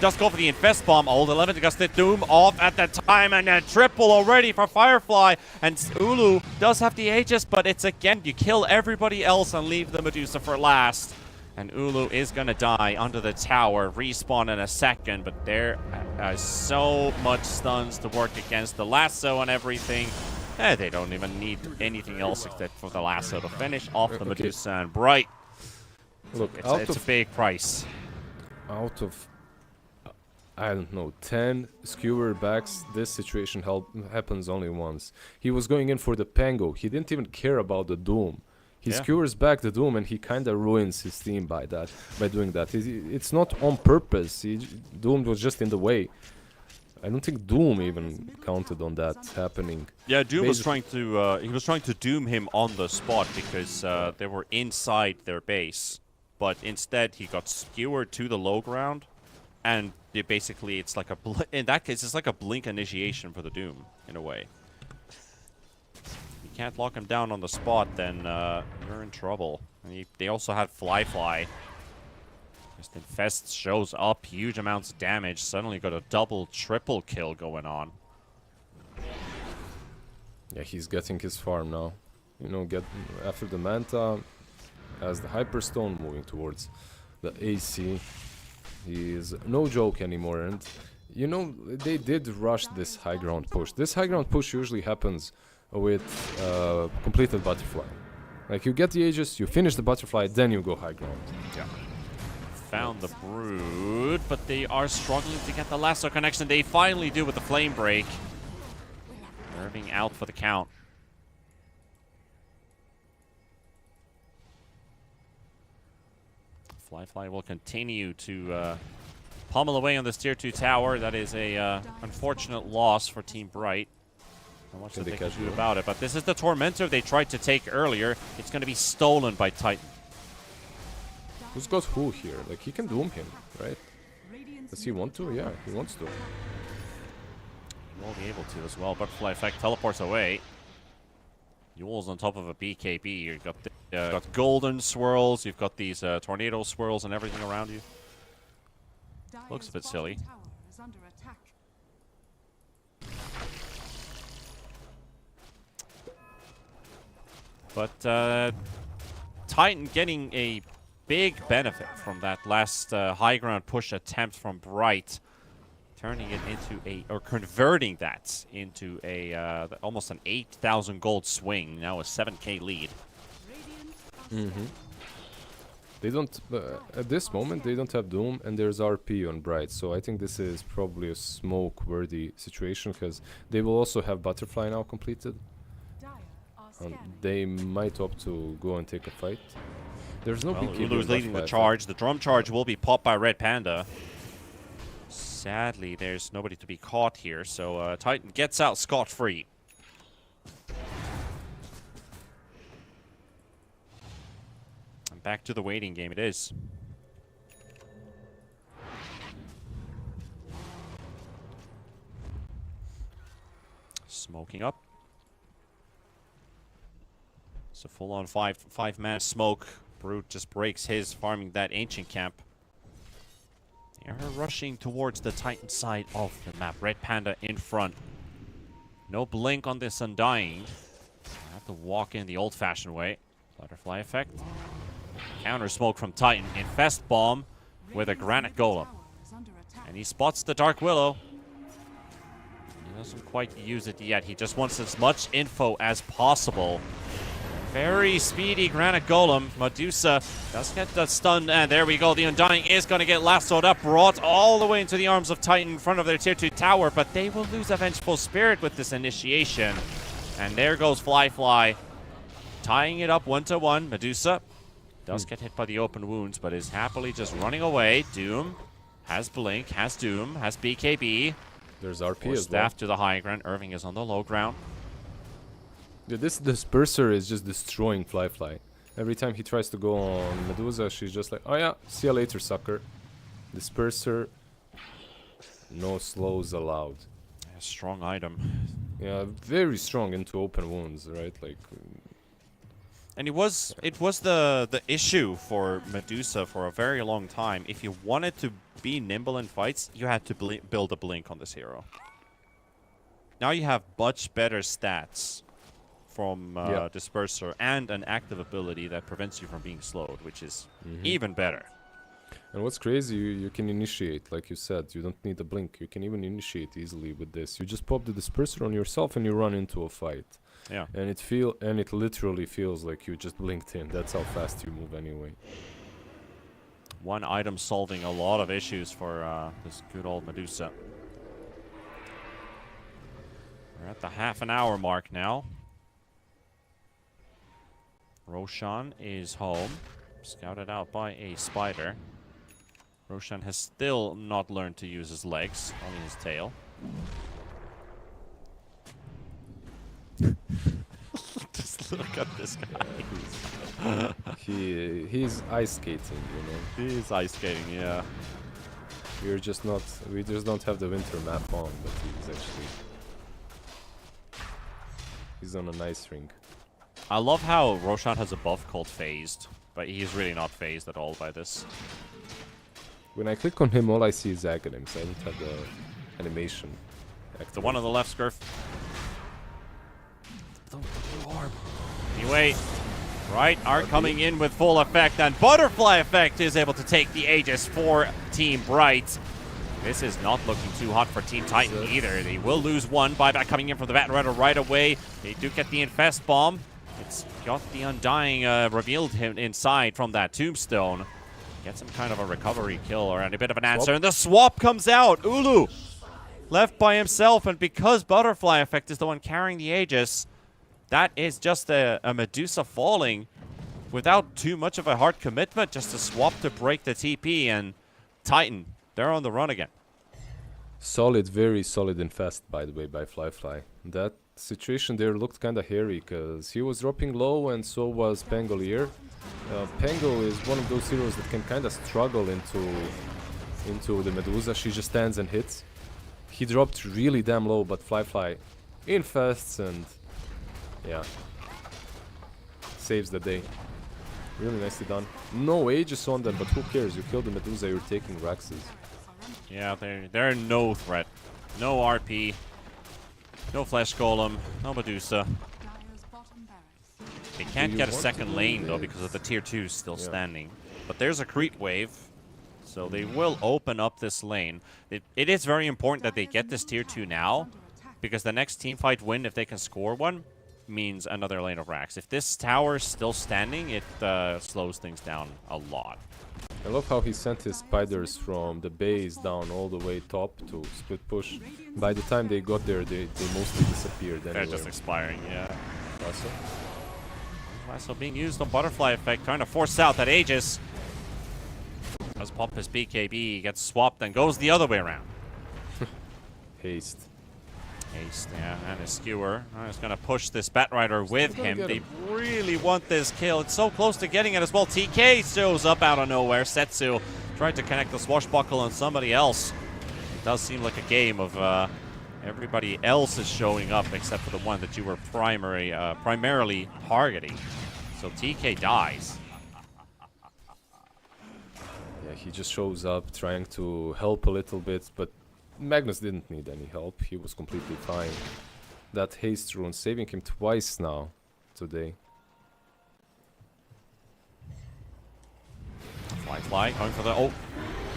does go for the Infest Bomb. Old 11 gets the Doom off at the time, and a triple already for Firefly. And Ulu does have the Aegis, but it's again, you kill everybody else and leave the Medusa for last. And Ulu is going to die under the tower, respawn in a second, but there are so much stuns to work against the lasso and everything. They don't even need anything else except for the lasso to finish off the Medusa and Bright. Look, It's a big price. Out of, I don't know, 10 skewer backs, this situation happens only once. He was going in for the Pango. He didn't even care about the Doom. He skewers back the Doom and he kind of ruins his team by doing that. It's not on purpose. Doom was just in the way. I don't think Doom even counted on that happening. Yeah, Doom was trying to he was trying to doom him on the spot because they were inside their base. But instead, he got skewered to the low ground, and basically, it's like in that case, it's like a blink initiation for the Doom, in a way. If you can't lock him down on the spot, then you're in trouble. And they also had Fly. Just Infest shows up, huge amounts of damage, suddenly got a double, triple kill going on. Yeah, he's getting his farm now. You know, after the Manta, as the Hyperstone moving towards the AC. He is no joke anymore, and you know, they did rush this high ground push. This high ground push usually happens with completed Butterfly. Like you get the Aegis, you finish the Butterfly, then you go high ground. Yeah. Found the Brood, but they are struggling to get the lasso connection. They finally do with the Flame Break. Nerving out for the count. Fly will continue to pummel away on this tier 2 tower. That is a unfortunate loss for Team Bright. Not much Can that they they can catch do it? about it. But this is the Tormentor they tried to take earlier. It's going to be stolen by Titan. Who's got who here? Like, he can doom him, right? Radiant's Does he want to? Yeah, he wants to. He will be able to as well. Butterfly Effect teleports away. Yule's on top of a BKB. You've got, got golden swirls. You've got these tornado swirls and everything around you. Looks a bit silly. Tower is under attack. But Titan getting a big benefit from that last high ground push attempt from Bright, turning it into a, or converting that into a almost an 8,000 gold swing. Now a 7k lead. They don't, at this moment, they don't have Doom, and there's RP on Bright, so I think this is probably a smoke-worthy situation, because they will also have Butterfly now completed, Dire are and scanning. they might opt to go and take a fight. There's no Well, BKB Ulu's on leading the Butterfly, charge. The drum charge will be popped by Red Panda. Sadly, there's nobody to be caught here, so Titan gets out scot-free. And back to the waiting game it is. Smoking up. It's a full-on five-man smoke. Brute just breaks his, farming that ancient camp. They're rushing towards the Titan side of the map. Red Panda in front. No blink on this Undying. I have to walk in the old-fashioned way. Butterfly effect. Counter smoke from Titan. Infest bomb with a granite golem. Tower is under attack. And he spots the Dark Willow. He doesn't quite use it yet. He just wants as much info as possible. Very speedy Granite Golem. Medusa does get the stun, and there we go. The Undying is going to get lassoed up, brought all the way into the arms of Titan in front of their tier 2 tower, but they will lose a Vengeful Spirit with this initiation. And there goes Fly, tying it up 1-1. Medusa does get hit by the open wounds, but is happily just running away. Doom has Blink, has Doom, has BKB. There's RP Or as well. staff to the high ground. Irving is on the low ground. Yeah, this Disperser is just destroying Fly. Every time he tries to go on Medusa, she's just like, oh yeah, see you later, sucker. Disperser, no slows allowed. A strong item. Yeah, very strong into open wounds, right? Like, And it was the issue for Medusa for a very long time. If you wanted to be nimble in fights, you had to build a blink on this hero. Now you have much better stats from Disperser and an active ability that prevents you from being slowed, which is even better. and what's crazy, you can initiate, like you said. You don't need a blink. You can even initiate easily with this. You just pop the Disperser on yourself and you run into a fight. Yeah. And it literally feels like you just blinked in. That's how fast you move anyway. One item solving a lot of issues for this good old Medusa. We're at the half an hour mark now. Roshan is home, scouted out by a spider. Roshan has still not learned to use his legs, only his tail. Just look at this guy. He's ice skating, you know. He's ice skating, yeah. We just don't have the winter map on, but he's on an ice rink. I love how Roshan has a buff called Phased, but he's really not phased at all by this. When I click on him, all I see is Aghanim's. I don't have the animation. The one on the left, Scurf. Anyway, right are coming in with full effect, and Butterfly Effect is able to take the Aegis for Team Bright. This is not looking too hot for Team Titan either. They will lose one. Buyback coming in from the Battle Rider right away. They do get the Infest Bomb. It's got the Undying revealed him inside from that Tombstone. Get some kind of a recovery kill or a bit of an answer. And the swap comes out. Ulu left by himself. And because Butterfly Effect is the one carrying the Aegis, that is just a Medusa falling without too much of a hard commitment. Just a swap to break the TP. And Titan, they're on the run again. Solid, very solid infest, by the way, by Fly. the situation there looked kind of hairy because he was dropping low and so was Pangolier. Pango is one of those heroes that can kind of struggle into the Medusa. She just stands and hits. He dropped really damn low, but Fly infests and yeah, saves the day. Really nicely done. No Aegis on them, but who cares? You killed the Medusa, you're taking Raxes. Yeah, they're no threat. No RP. No Flesh Golem. No Medusa. Dyer's bottom barracks. They can't you get a want to second do lane though this? because of the tier 2 still Yeah. standing. But there's a creep wave. So they will open up this lane. It is very important that they get this tier 2 now, because the next team fight win, if they can score one, means another lane of racks. If this tower is still standing, it slows things down a lot. I love how he sent his spiders from the base down all the way top to split push. By the time they got there, they mostly disappeared anyway. They're just expiring, yeah. Lasso. Lasso being used on Butterfly Effect, trying to force out that Aegis. Does pop his BKB, gets swapped, and goes the other way around. Haste. Haste, yeah, and a skewer. He's gonna push this Batrider with gonna him. get They him. really want this kill. It's so close to getting it as well. TK shows up out of nowhere. Setsu tried to connect the swashbuckle on somebody else. It does seem like a game of everybody else is showing up except for the one that you were primarily targeting. So TK dies. Yeah, he just shows up trying to help a little bit, but Magnus didn't need any help. He was completely fine. That haste rune saving him twice now today. Fly, going for the... Oh,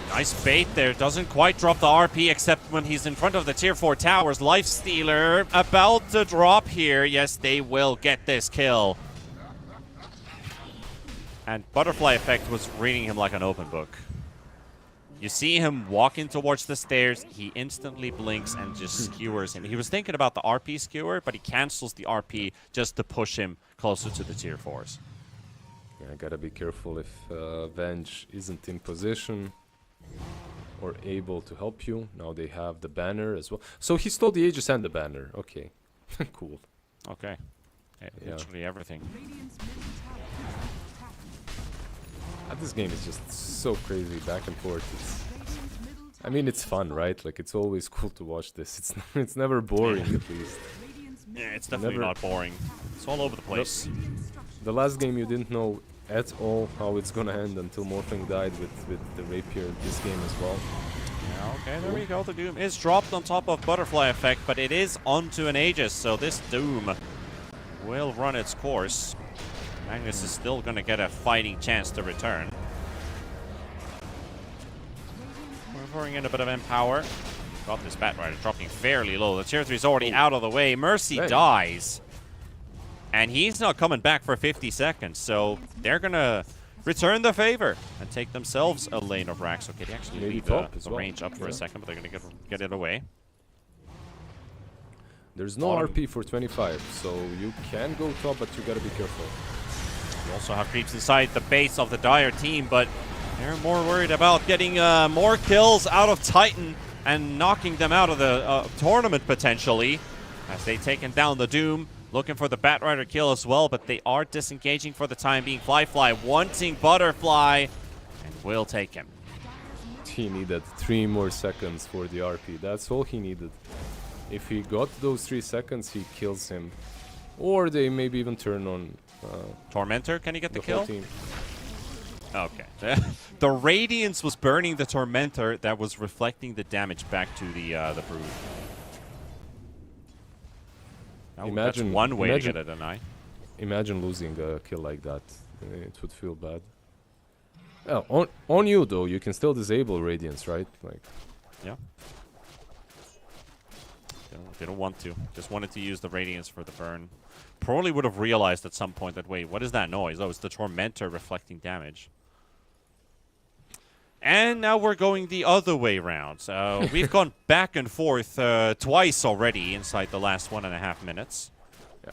nice bait there. Doesn't quite drop the RP except when he's in front of the tier 4 towers. Lifestealer about to drop here. Yes, they will get this kill. And Butterfly Effect was reading him like an open book. You see him walking towards the stairs, he instantly blinks and just skewers him. He was thinking about the RP skewer, but he cancels the RP just to push him closer to the tier 4s. Yeah, gotta be careful if Venge isn't in position or able to help you. Now they have the banner as well. So he stole the Aegis and the banner. Okay, cool. Okay. Yeah. Literally everything. Radiant's middle tower is under attack. This game is just so crazy back and forth. Radiant's middle I mean, it's fun, right? Like, it's always cool to watch this. It's never boring, at least. Radiant's Yeah, it's definitely Never- not boring. It's all over the place. The last game you didn't know at all how it's gonna end until Morphling died with the rapier. This game as well. Yeah, okay, there we go. The Doom is dropped on top of Butterfly Effect, but it is onto an Aegis, so this Doom will run its course. Magnus is still going to get a fighting chance to return. We're pouring in a bit of Empower. Got this Batrider dropping fairly low. The tier 3 is already out of the way. Mercy Dang. dies. And he's not coming back for 50 seconds, so they're going to return the favor and take themselves a lane of racks. Okay, they actually Maybe leave top the as well. range up for a Yeah. second, but they're going to get it away. There's no Bottom. RP for 25, so you can go top, but you gotta be careful. We also have creeps inside the base of the Dire team, but they're more worried about getting more kills out of Titan and knocking them out of the tournament potentially, as they've taken down the Doom. Looking for the Batrider kill as well, but they are disengaging for the time being. Fly wanting Butterfly, and will take him. He needed 3 more seconds for the RP. That's all he needed. If he got those 3 seconds, he kills him. Or they maybe even turn on Tormentor, can he get the the whole kill? team. Okay. The Radiance was burning the Tormentor that was reflecting the damage back to the Brood. Now, that's one way to get a deny. Imagine losing a kill like that. It would feel bad. Oh, on you though, you can still disable Radiance, right? Like, Yeah. They don't want to. Just wanted to use the Radiance for the burn. Probably would have realized at some point that, wait, what is that noise? Oh, it's the Tormentor reflecting damage. And now we're going the other way round. We've gone back and forth twice already inside the last 1.5 minutes.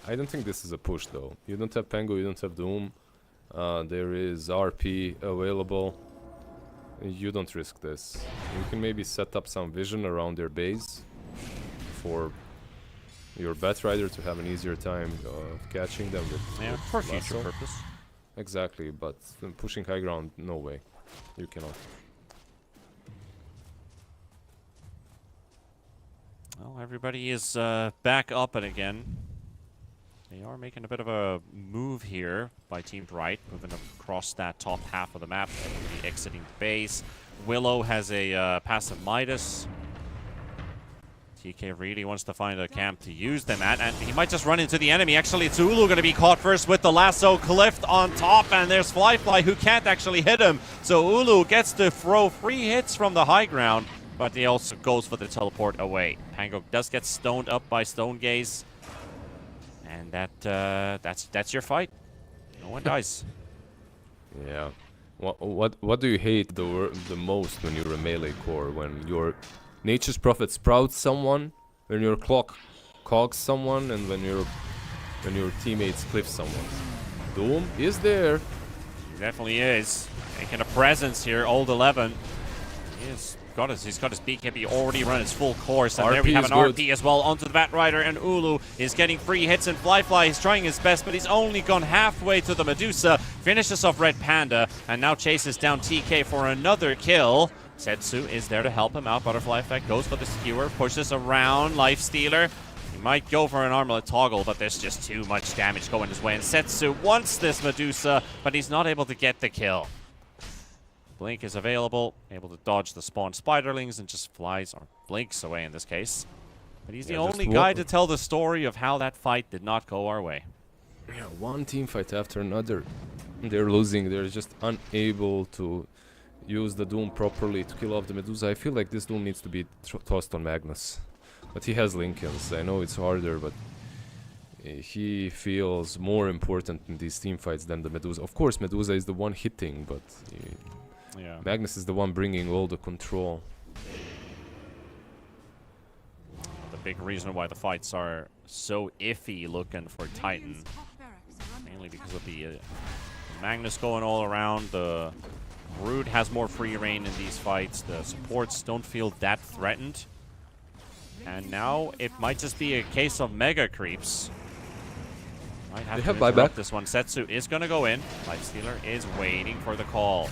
I don't think this is a push though. You don't have Pango, you don't have Doom. There is RP available. You don't risk this. You can maybe set up some vision around their base for your Batrider to have an easier time catching them with, Yeah, with for future lasso. purpose. Exactly, but pushing high ground, no way. You cannot. Well, everybody is back up and again. They are making a bit of a move here by Team Bright, moving across that top half of the map, exiting the base. Willow has a passive Midas. TK really wants to find a camp to use them at, and he might just run into the enemy. Actually, it's Ulu going to be caught first with the lasso. Clift on top, and there's Flyfly who can't actually hit him. So Ulu gets to throw 3 hits from the high ground, but he also goes for the teleport away. Pango does get stoned up by Stone Gaze, and that's your fight. No one dies. Yeah. What do you hate the most when you're a melee core? When your Nature's Prophet sprouts someone, when your clock cogs someone, and when your teammates cliff someone. Doom is there. He definitely is. Making a presence here, old 11. He's got his BKB already run its full course, and there we RP have is an good. RP as well onto the Batrider, and Ulu is getting free hits, and Flyfly is trying his best, but he's only gone halfway to the Medusa, finishes off Red Panda, and now chases down TK for another kill. Setsu is there to help him out. Butterfly Effect goes for the skewer, pushes around Lifestealer. He might go for an armlet toggle, but there's just too much damage going his way, and Setsu wants this Medusa, but he's not able to get the kill. Blink is available, able to dodge the spawn spiderlings, and just flies, or blinks away in this case. But he's the only guy to tell the story of how that fight did not go our way. Yeah, one team fight after another. They're losing. They're just unable to use the Doom properly to kill off the Medusa. I feel like this Doom needs to be tossed on Magnus. But he has Lincolns. I know it's harder, but he feels more important in these team fights than the Medusa. Of course, Medusa is the one hitting, but Yeah. Magnus is the one bringing all the control. The big reason why the fights are so iffy looking for Titan, Radiant's top barracks are under mainly attack. because of the Magnus going all around. The Brood has more free reign in these fights. The supports don't feel that threatened. And now it might just be a case of mega creeps. Might have They to have interrupt buyback. this one. Setsu is going to go in. Lifestealer is waiting for the call.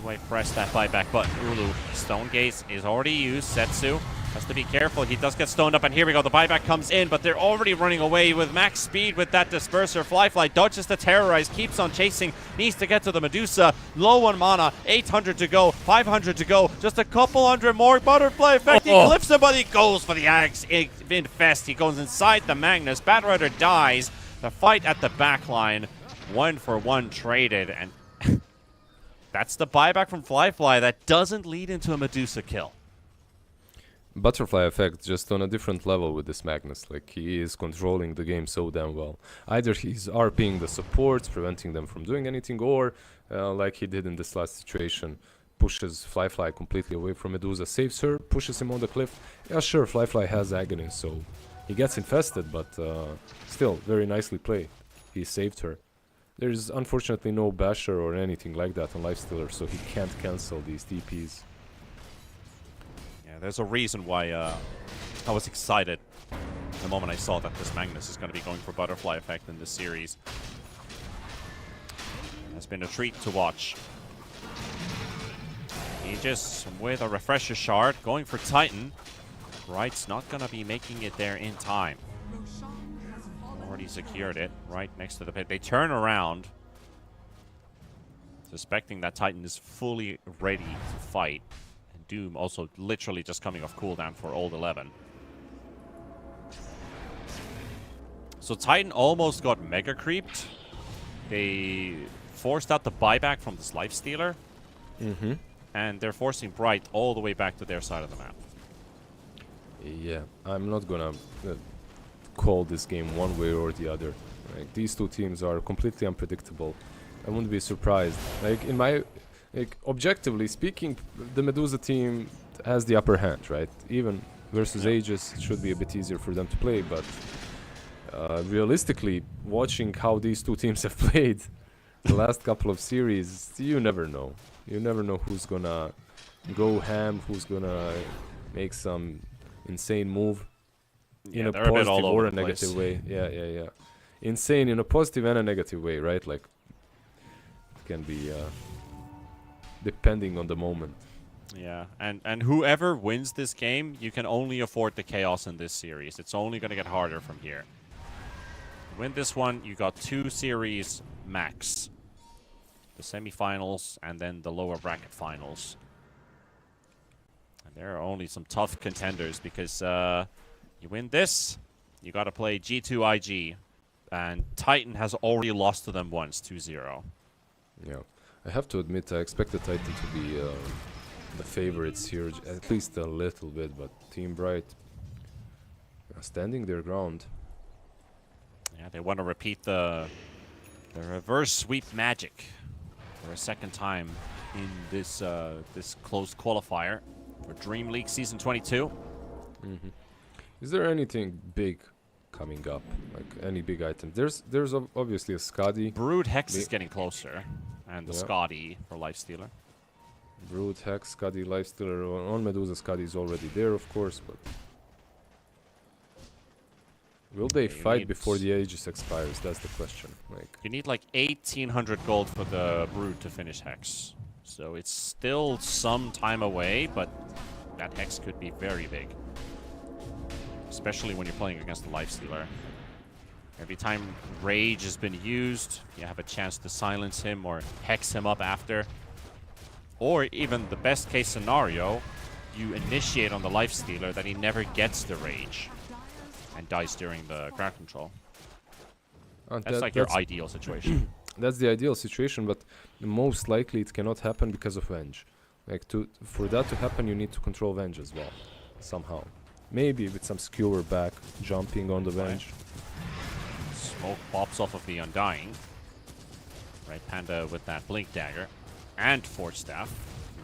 Wait, press that buyback button. Ulu. Stone Gaze is already used. Setsu has to be careful. He does get stoned up, and here we go. The buyback comes in, but they're already running away with max speed with that disperser. Flyfly dodges the terrorize, keeps on chasing, needs to get to the Medusa. Low on mana, 800 to go, 500 to go, just a couple hundred more. Butterfly Effect, he clips him, but he goes for the Axe Infest. He goes inside the Magnus. Batrider dies. The fight at the back line, 1-for-1 traded, and that's the buyback from Flyfly that doesn't lead into a Medusa kill. Butterfly Effect just on a different level with this Magnus. Like, he is controlling the game so damn well. Either he's RPing the supports, preventing them from doing anything, or like he did in this last situation, pushes Flyfly completely away from Medusa, saves her, pushes him on the cliff. Yeah, sure, Flyfly has agony, so he gets infested, but still, very nicely played. He saved her. There's unfortunately no Basher or anything like that on Lifestealer, so he can't cancel these TPs. Yeah, there's a reason why I was excited the moment I saw that this Magnus is going to be going for Butterfly Effect in this series. It's been a treat to watch. Aegis with a Refresher Shard going for Titan. Bright's not going to be making it there in time. Roshan has fallen. Already secured it right next to the pit. They turn around, suspecting that Titan is fully ready to fight. And Doom also literally just coming off cooldown for old 11. So Titan almost got mega creeped. They forced out the buyback from this Lifestealer. And they're forcing Bright all the way back to their side of the map. Yeah, I'm not gonna call this game one way or the other. Like, these two teams are completely unpredictable. I wouldn't be surprised. Like, objectively speaking, the Medusa team has the upper hand, right? Even versus Aegis, it should be a bit easier for them to play, but realistically, watching how these two teams have played the last couple of series, you never know. You never know who's gonna go ham, who's gonna make some insane move. in a they're a bit all positive over or a the place. negative way. Yeah. Insane in a positive and a negative way, right? Like, it can be depending on the moment. Yeah, and whoever wins this game, you can only afford the chaos in this series. It's only going to get harder from here. Win this one, you got 2 series max. The semifinals and then the lower bracket finals. And there are only some tough contenders because you win this, you got to play G2 IG. And Titan has already lost to them once, 2-0. Yeah, I have to admit, I expected Titan to be the favorites here, at least a little bit, but Team Bright standing their ground. Yeah, they want to repeat the reverse sweep magic for a second time in this this closed qualifier for DreamLeague Season 22. Is there anything big coming up, like any big item? There's obviously a Skadi. Brood Hex is getting closer, and the Yeah. Scotty for Lifestealer. Brood, Hex, Skadi, Lifestealer. On Medusa, Skadi is already there, of course, but will they You fight need before the Aegis expires? That's the question. Like, You need like 1,800 gold for the Brood to finish Hex. So it's still some time away, but that Hex could be very big. Especially when you're playing against the Lifestealer. Every time Rage has been used, you have a chance to silence him or Hex him up after. Or even the best case scenario, you initiate on the Lifestealer that he never gets the Rage and dies during the ground control. That's like your ideal situation. That's the ideal situation, but most likely it cannot happen because of Venge. Like, for that to happen, you need to control Venge as well, somehow. Maybe with some skewer back, jumping on the Venge. Smoke pops off of the Undying. Right, Panda with that Blink Dagger. And Force Staff.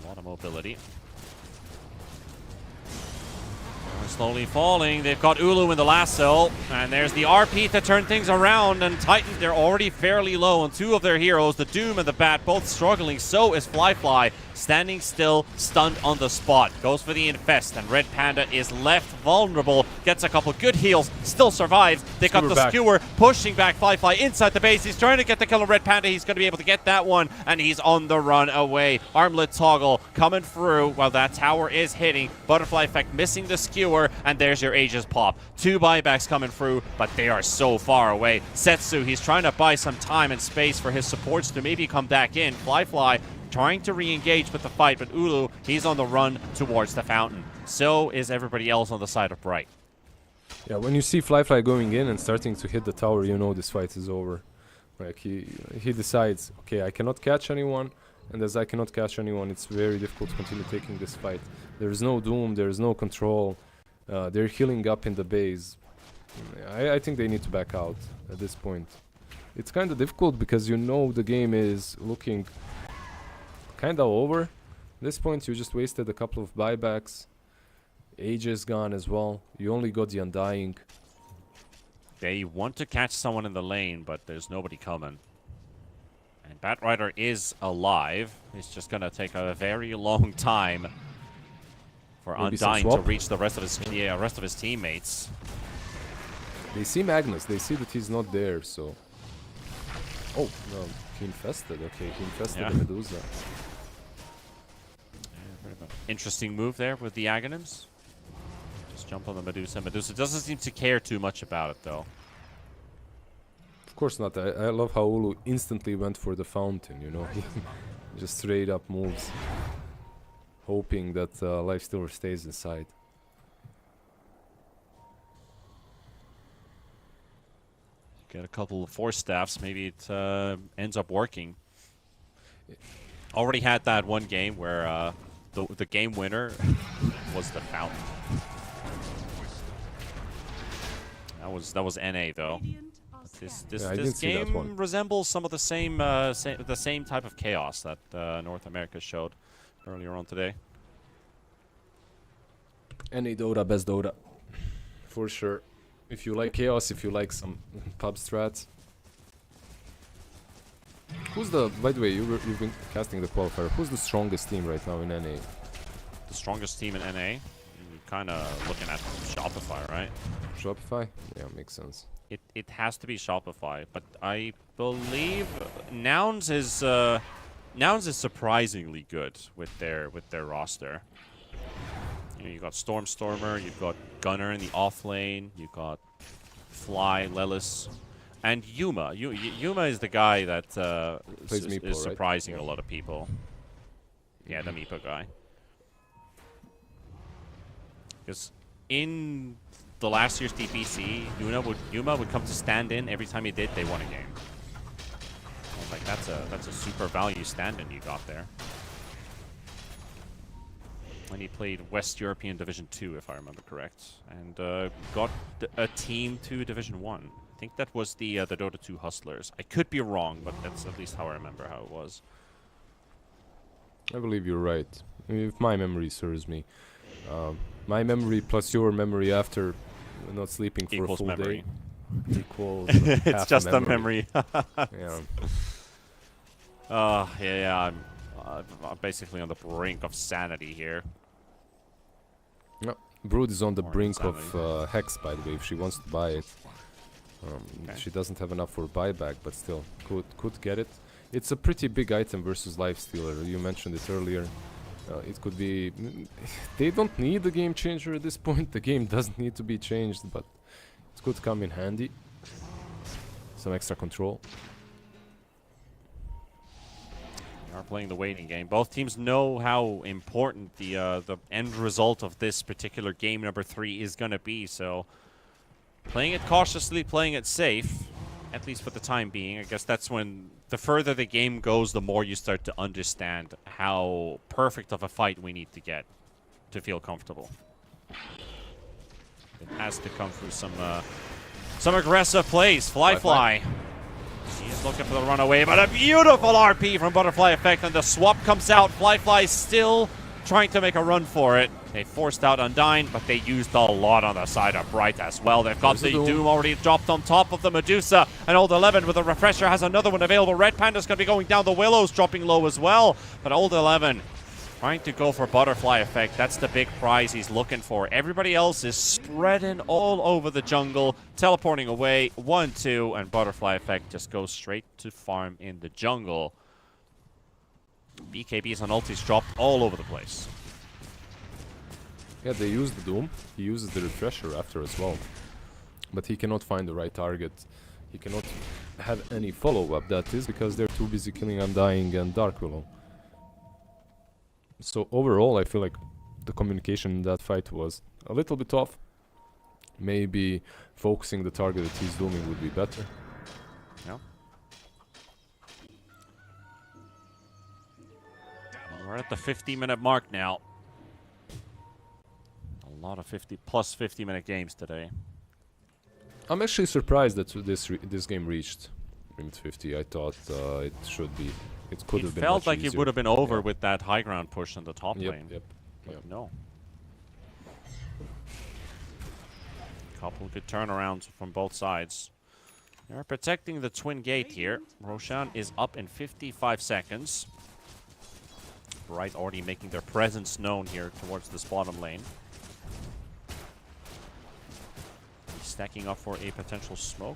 A lot of mobility. We're slowly falling. They've got Ulu in the lasso. And there's the RP to turn things around. And Titan, they're already fairly low on 2 of their heroes. The Doom and the Bat both struggling. So is Fly. Standing still, stunned on the spot. Goes for the Infest. And Red Panda is left vulnerable. Gets a couple good heals. Still survives. They got the Skewer pushing back Fly inside the base. He's trying to get the kill on Red Panda. He's going to be able to get that one. And he's on the run away. Armlet Toggle coming through while that tower is hitting. Butterfly Effect missing the Skewer. And there's your Aegis pop. 2 buybacks coming through, but they are so far away. Setsu, he's trying to buy some time and space for his supports to maybe come back in. Fly trying to re-engage with the fight, but Ulu, he's on the run towards the fountain. So is everybody else on the side of Bright. Yeah, when you see Fly going in and starting to hit the tower, you know this fight is over. Like, he decides, okay, I cannot catch anyone, and as I cannot catch anyone, it's very difficult to continue taking this fight. There is no Doom, there is no control. They're healing up in the base. I think they need to back out at this point. It's kind of difficult because you know the game is looking kind of over. At this point, you just wasted a couple of buybacks. Aegis gone as well. You only got the Undying. They want to catch someone in the lane, but there's nobody coming. And Batrider is alive. It's just going to take a very long time for Maybe some Undying to swap? reach the rest of his teammates. They see Magnus. They see that he's not there, so... Oh, no. He infested. Okay, he infested the Medusa. Interesting move there with the Aghanims. Just jump on the Medusa. Medusa doesn't seem to care too much about it, though. Of course not. I love how Ulu instantly went for the fountain, you know? Just straight up moves. Hoping that Lifestealer stays inside. Get a couple of Force Staffs. Maybe it ends up working. Already had that one game where the game winner was the fountain. That was NA though. This game resembles some of the same type of chaos that North America showed earlier on today. Any Dota, best Dota. For sure. If you like chaos, if you like some pub strats. Who's by the way, you've been casting the qualifier. Who's the strongest team right now in NA? The strongest team in NA? You're kind of looking at Shopify, right? Shopify? Yeah, makes sense. It has to be Shopify, but I believe Nouns is surprisingly good with their roster. You know, you got Stormstormer, you've got Gunner in the off lane, you've got Fly, Lelis, and Yuma. Yuma is the guy that Plays is Meepo, surprising right? a lot of people. Yeah, the Meepo guy. Because in the last year's DPC, Yuma would come to stand in. Every time he did, they won a game. I was like, that's a super value stand-in you got there. And he played West European Division 2, if I remember correct, and got a team to Division 1. I think that was the Dota 2 Hustlers. I could be wrong, but that's at least how I remember how it was. I believe you're right. If my memory serves me. My memory plus your memory after not sleeping for Equals a full memory. day equals It's half just a a memory. Yeah. Yeah, I'm basically on the brink of sanity here. No, Brood is on the More brink insanity. of Hex, by the way, if she wants to buy it. Okay. She doesn't have enough for buyback, but still, could get it. It's a pretty big item versus Lifestealer. You mentioned it earlier. It could be... They don't need a game changer at this point. The game doesn't need to be changed, but it could come in handy. Some extra control. We are playing the waiting game. Both teams know how important the end result of this particular game number 3 is going to be, so playing it cautiously, playing it safe, at least for the time being. I guess that's when the further the game goes, the more you start to understand how perfect of a fight we need to get to feel comfortable. It has to come through some aggressive plays. Fly. He's looking for the runaway, but a beautiful RP from Butterfly Effect, and the swap comes out. Fly still trying to make a run for it. They forced out Undyne, but they used a lot on the side of Bright as well. They've got the Doom already dropped on top of the Medusa, and Old 11 with a refresher has another one available. Red Panda's going to be going down. The Willows dropping low as well, but Old 11 trying to go for Butterfly Effect. That's the big prize he's looking for. Everybody else is spreading all over the jungle, teleporting away. 1-2, and Butterfly Effect just goes straight to farm in the jungle. BKBs and ultis dropped all over the place. Yeah, they use the Doom. He uses the refresher after as well. But he cannot find the right target. He cannot have any follow-up, that is, because they're too busy killing Undying and Dark Willow. So overall, I feel like the communication in that fight was a little bit off. Maybe focusing the target that he's dooming would be better. Yeah. We're at the 50-minute mark now. A lot of 50-minute games today. I'm actually surprised that this game reached minute 50. I thought it should be. It could have been. It felt much like it easier. would have been over Yeah. with that high ground push in the top lane. Yep. But no. Couple good turnarounds from both sides. They're protecting the twin gate here. Roshan is up in 55 seconds. Bright already making their presence known here towards this bottom lane. Stacking up for a potential smoke.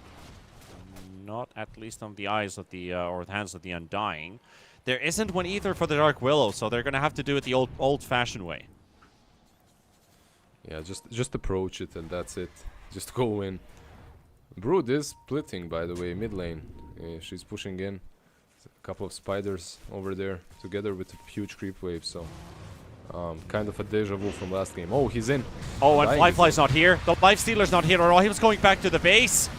Not at least on the eyes of the or the hands of the Undying. There isn't one either for the Dark Willow, so they're gonna have to do it the old-fashioned way. Yeah, just approach it and that's it. Just go in. Brood is splitting, by the way, mid lane. She's pushing in. A couple of spiders over there together with a huge creep wave, so kind of a deja vu from last game. Oh, he's in. Oh, and Undying Flyfly's not here. The Lifestealer's not here at all. He was going back to the base.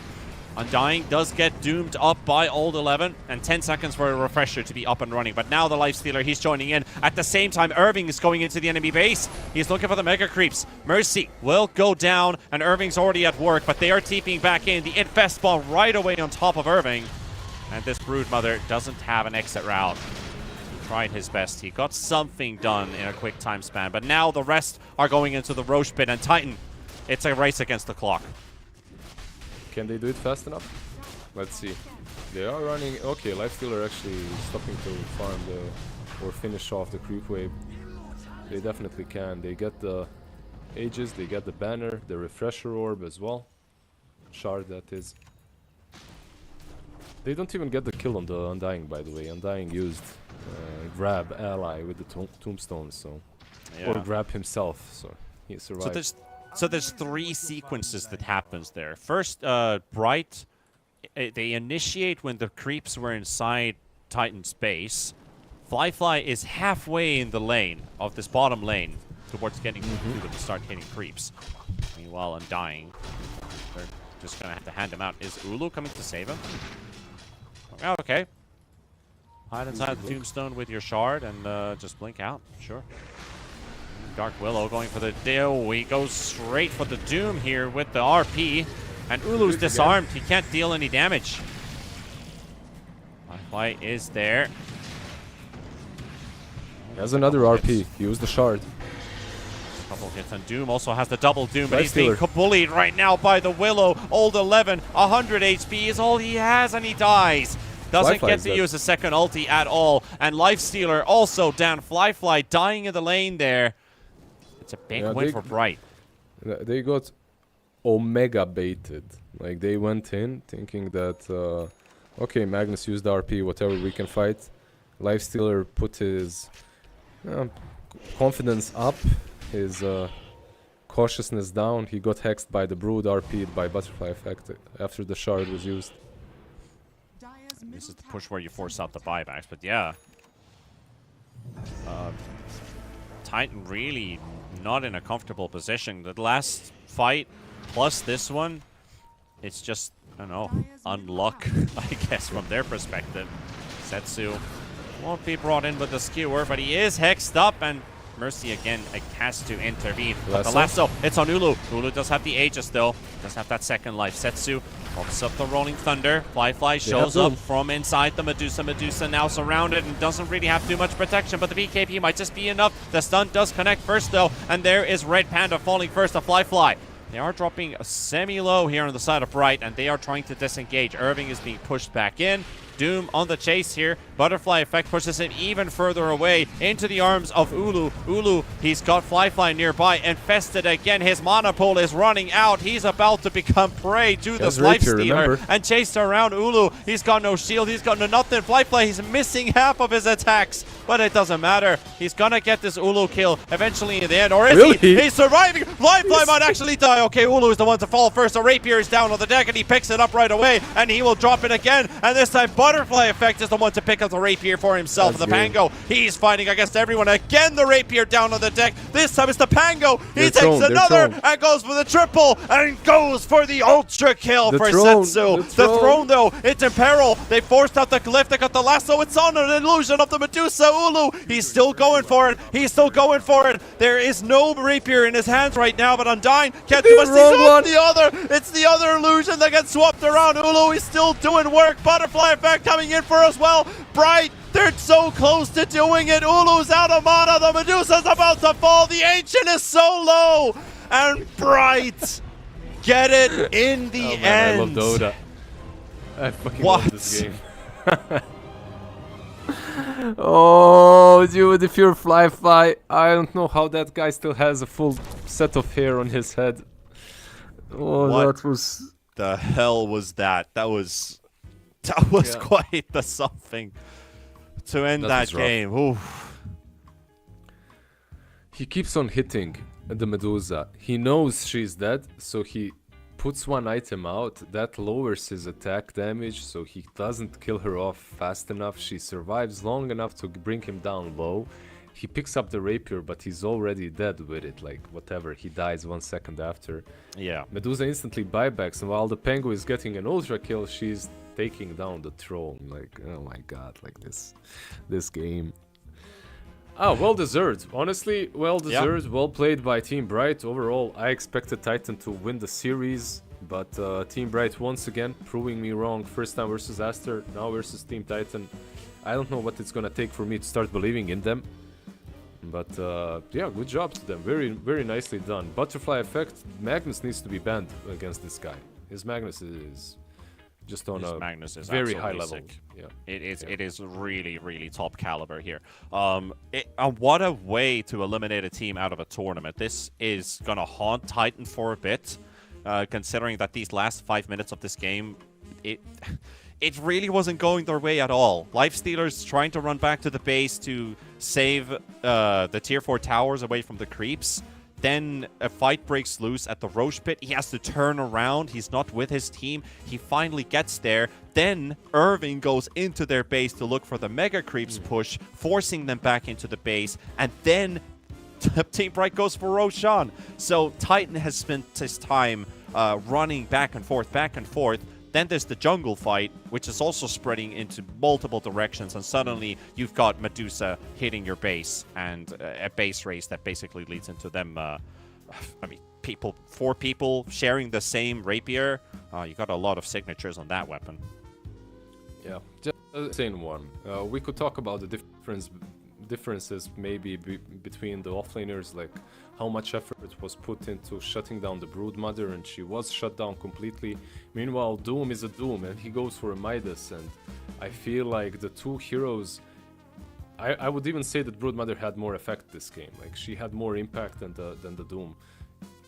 Undying does get doomed up by Old 11, and 10 seconds for a refresher to be up and running. But now the Lifestealer, he's joining in. At the same time, Irving is going into the enemy base. He's looking for the Mega Creeps. Mercy will go down, and Irving's already at work, but they are TPing back in. The Infest ball right away on top of Irving. And this Broodmother doesn't have an exit route. He tried his best. He got something done in a quick time span, but now the rest are going into the Roche pit, and Titan, it's a race against the clock. Can they do it fast enough? Let's see. They are running. Okay, Lifestealer actually stopping to farm or finish off the creep wave. They definitely can. They get the Aegis, they get the banner, the refresher orb as well. shard that is. They don't even get the kill on the Undying, by the way. Undying used grab ally with the tombstone, so or grab himself, so he survived. So there's 3 sequences that happens there. First, Bright, they initiate when the creeps were inside Titan's base. Fly is halfway in the lane of this bottom lane towards getting to start hitting creeps. Meanwhile, Undying, they're just gonna have to hand him out. Is Ulu coming to save him? Oh, okay. Hide inside the tombstone with your shard and just blink out. Sure. Dark Willow going for the deal. He goes straight for the Doom here with the RP. And Ulu's disarmed. He can't deal any damage. Firefly is there. He has another RP. Use the shard. Couple hits, and Doom also has the double Doom, but he's being bullied right now by the Willow. Old 11, 100 HP is all he has, and he dies. Doesn't get to use a second ulti at all. And Lifestealer also down. Fly dying in the lane there. It's a big win for Bright. They got Omega baited. Like, they went in thinking that, okay, Magnus used RP, whatever, we can fight. Lifestealer put his confidence up, his cautiousness down. He got hexed by the Brood, RP'd by Butterfly Effect after the shard was used. This is the push where you force out the buybacks, but yeah. Titan really not in a comfortable position. The last fight plus this one, it's just, I don't know, unluck, I guess, from their perspective. Setsu won't be brought in with the skewer, but he is hexed up, and Mercy again has to intervene. But the lasso, it's on Ulu. Ulu does have the Aegis though. Does have that second life. Setsu pops up the Rolling Thunder. Fly shows up from inside the Medusa. Medusa now surrounded and doesn't really have too much protection, but the BKB might just be enough. The stun does connect first though, and there is Red Panda falling first to Fly. They are dropping semi-low here on the side of Bright, and they are trying to disengage. Irving is being pushed back in. Doom on the chase here. Butterfly Effect pushes him even further away into the arms of Ulu. Ulu, he's got Fly nearby. Infested again. His mana pool is running out. He's about to become prey to this Lifestealer and chased around Ulu. He's got no shield. He's got no nothing. Fly, he's missing half of his attacks, but it doesn't matter. He's gonna get this Ulu kill eventually in the end. Or is he? He's surviving. Fly might actually die. Okay, Ulu is the one to fall first. The Rapier is down on the deck, and he picks it up right away, and he will drop it again. And this time, Butterfly Effect is the one to pick up the Rapier for himself. And the Pango, he's fighting against everyone. Again, the Rapier down on the deck. This time it's the Pango. He takes another and goes for the triple and goes for the ultra kill for Setsu. The throne, though, it's in peril. They forced out the glyph. They got the lasso. It's on an illusion of the Medusa. Ulu, he's still going for it. He's still going for it. There is no Rapier in his hands right now, but Undying can't do much. It's the other illusion that gets swapped around. Ulu is still doing work. Butterfly Effect coming in for as well. Bright, they're so close to doing it. Ulu's out of mana. The Medusa's about to fall. The Ancient is so low. And Bright get it in the end. I love Dota. I fucking love this game. Oh, dude, if you're Fly, I don't know how that guy still has a full set of hair on his head. Oh, what that was... the hell was that? That was quite the something to end that game. Oof. He keeps on hitting the Medusa. He knows she's dead, so he puts one item out that lowers his attack damage, so he doesn't kill her off fast enough. She survives long enough to bring him down low. He picks up the Rapier, but he's already dead with it, like whatever, he dies 1 second after. Yeah. Medusa instantly buybacks, and while the Pengu is getting an ultra kill, she's taking down the throne. Like, oh my god, like this game. Ah, well deserved. Honestly, well deserved. Well played by Team Bright. Overall, I expected Titan to win the series, but Team Bright once again proving me wrong. First time versus Aster, now versus Team Titan. I don't know what it's gonna take for me to start believing in them. But yeah, good job to them. Very, very nicely done. Butterfly Effect. Magnus needs to be banned against this guy. His Magnus is just on a very high level. Yeah, it is really, really top caliber here. What a way to eliminate a team out of a tournament. This is gonna haunt Titan for a bit. considering that these last 5 minutes of this game, it really wasn't going their way at all. Lifestealer's trying to run back to the base to save the tier 4 towers away from the creeps. Then a fight breaks loose at the Roche pit. He has to turn around. He's not with his team. He finally gets there. Then Irving goes into their base to look for the Mega Creeps push, forcing them back into the base. And then Team Bright goes for Roshan. So Titan has spent his time running back and forth, back and forth. Then there's the jungle fight, which is also spreading into multiple directions, and suddenly you've got Medusa hitting your base, and a base race that basically leads into them, I mean, four people sharing the same rapier. You got a lot of signatures on that weapon. Yeah, just saying one. We could talk about the differences maybe between the offlaners, like how much effort was put into shutting down the Broodmother, and she was shut down completely. Meanwhile, Doom is a Doom, and he goes for a Midas, and I feel like the two heroes... I would even say that Broodmother had more effect this game. Like, she had more impact than the Doom.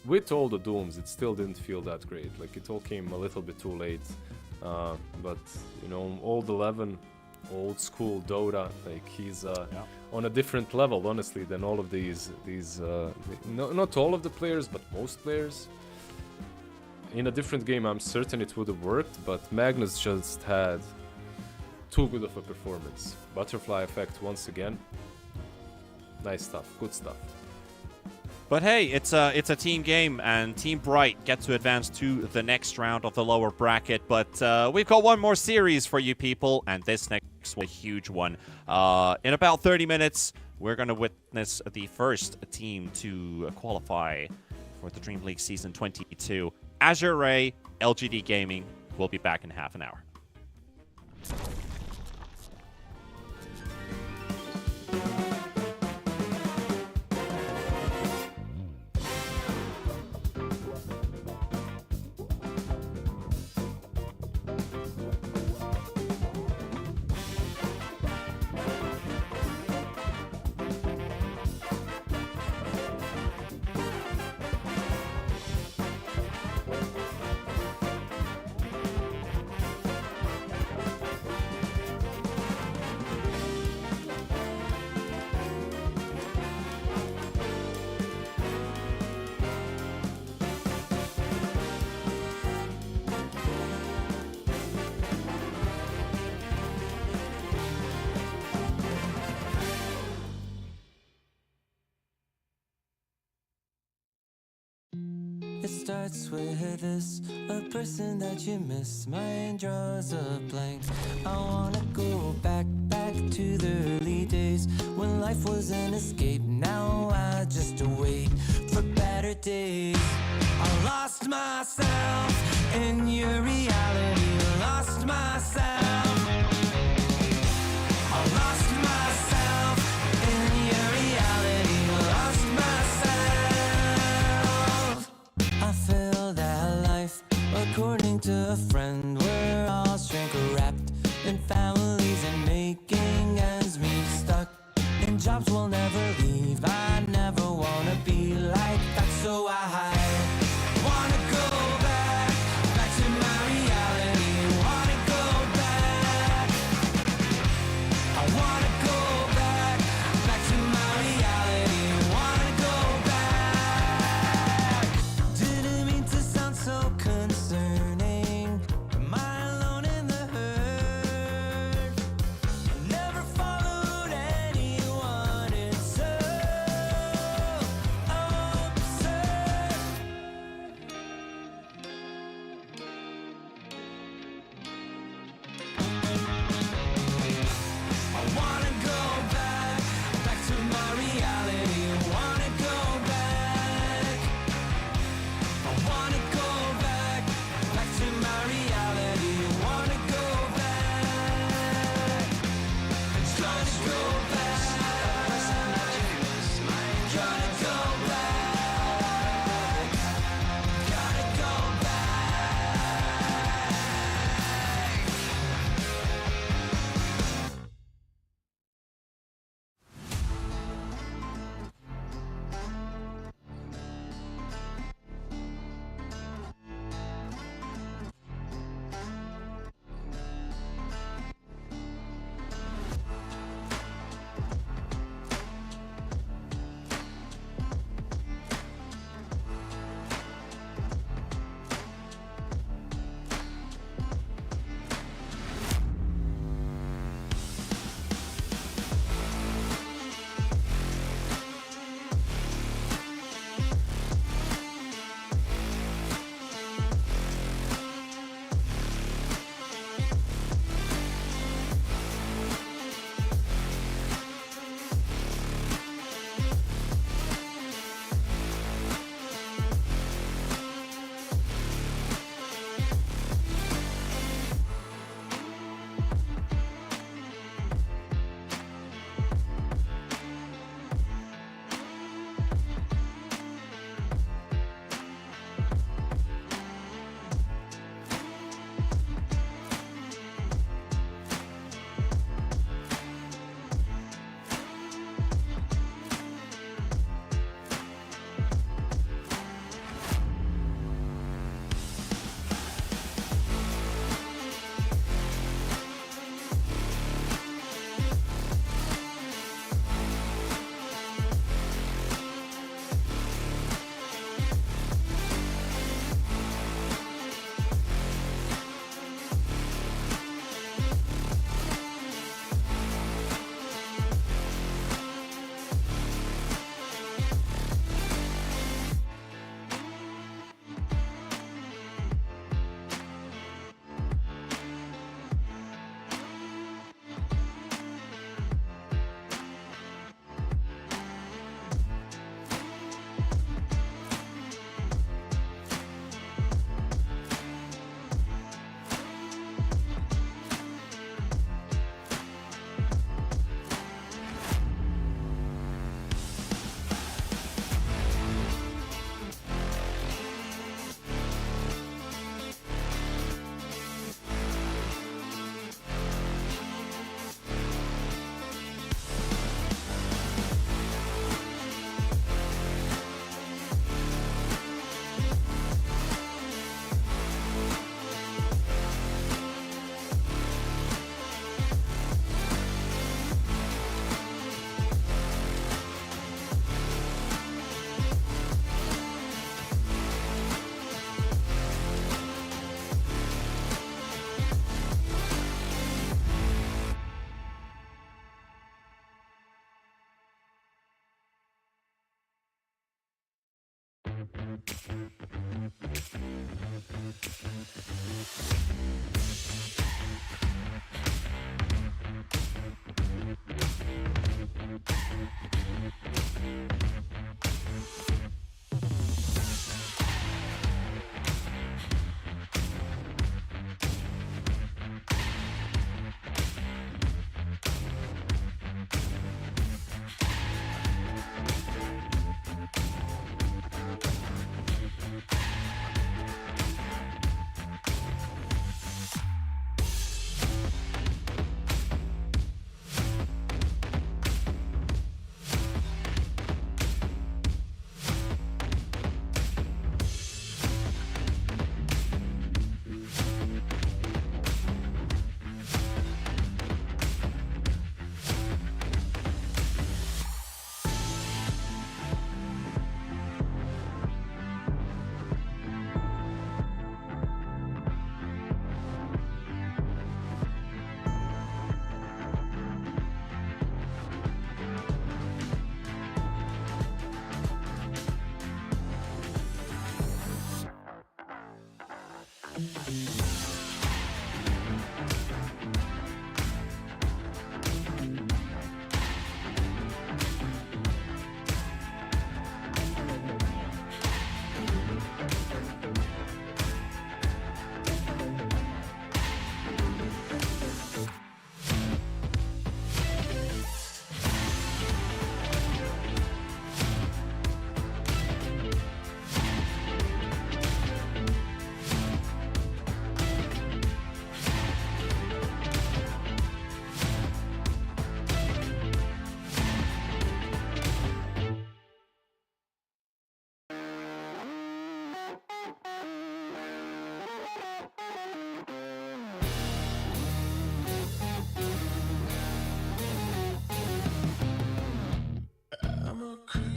With all the Dooms, it still didn't feel that great. Like, it all came a little bit too late. But, you know, old 11... old school Dota, like he's on a different level, honestly, than all of these not all of the players, but most players. In a different game, I'm certain it would have worked, but Magnus just had too good of a performance. Butterfly effect once again. Nice stuff, good stuff. But hey, it's a team game, and Team Bright get to advance to the next round of the lower bracket. But we've got one more series for you people, and this next one, a huge one. In about 30 minutes, we're going to witness the first team to qualify for the DreamLeague Season 22. Azure Ray, LGD Gaming. We'll be back in half an hour. It starts with this, a person that you miss. Mine draws a blank. I wanna go back to the early days when life was an escape. Now I just wait for better days. I lost myself in your reality. Lost myself. I lost myself in your reality. Lost myself. I feel that life, according to a friend, we're all shrink wrapped in families and making ends meet, stuck in jobs we'll never leave. I never wanna be like that, so I wanna go back to my reality. Wanna go back. I wanna go back to my reality. Wanna go back. Didn't mean to sound so concerning. Am I alone in the hurt?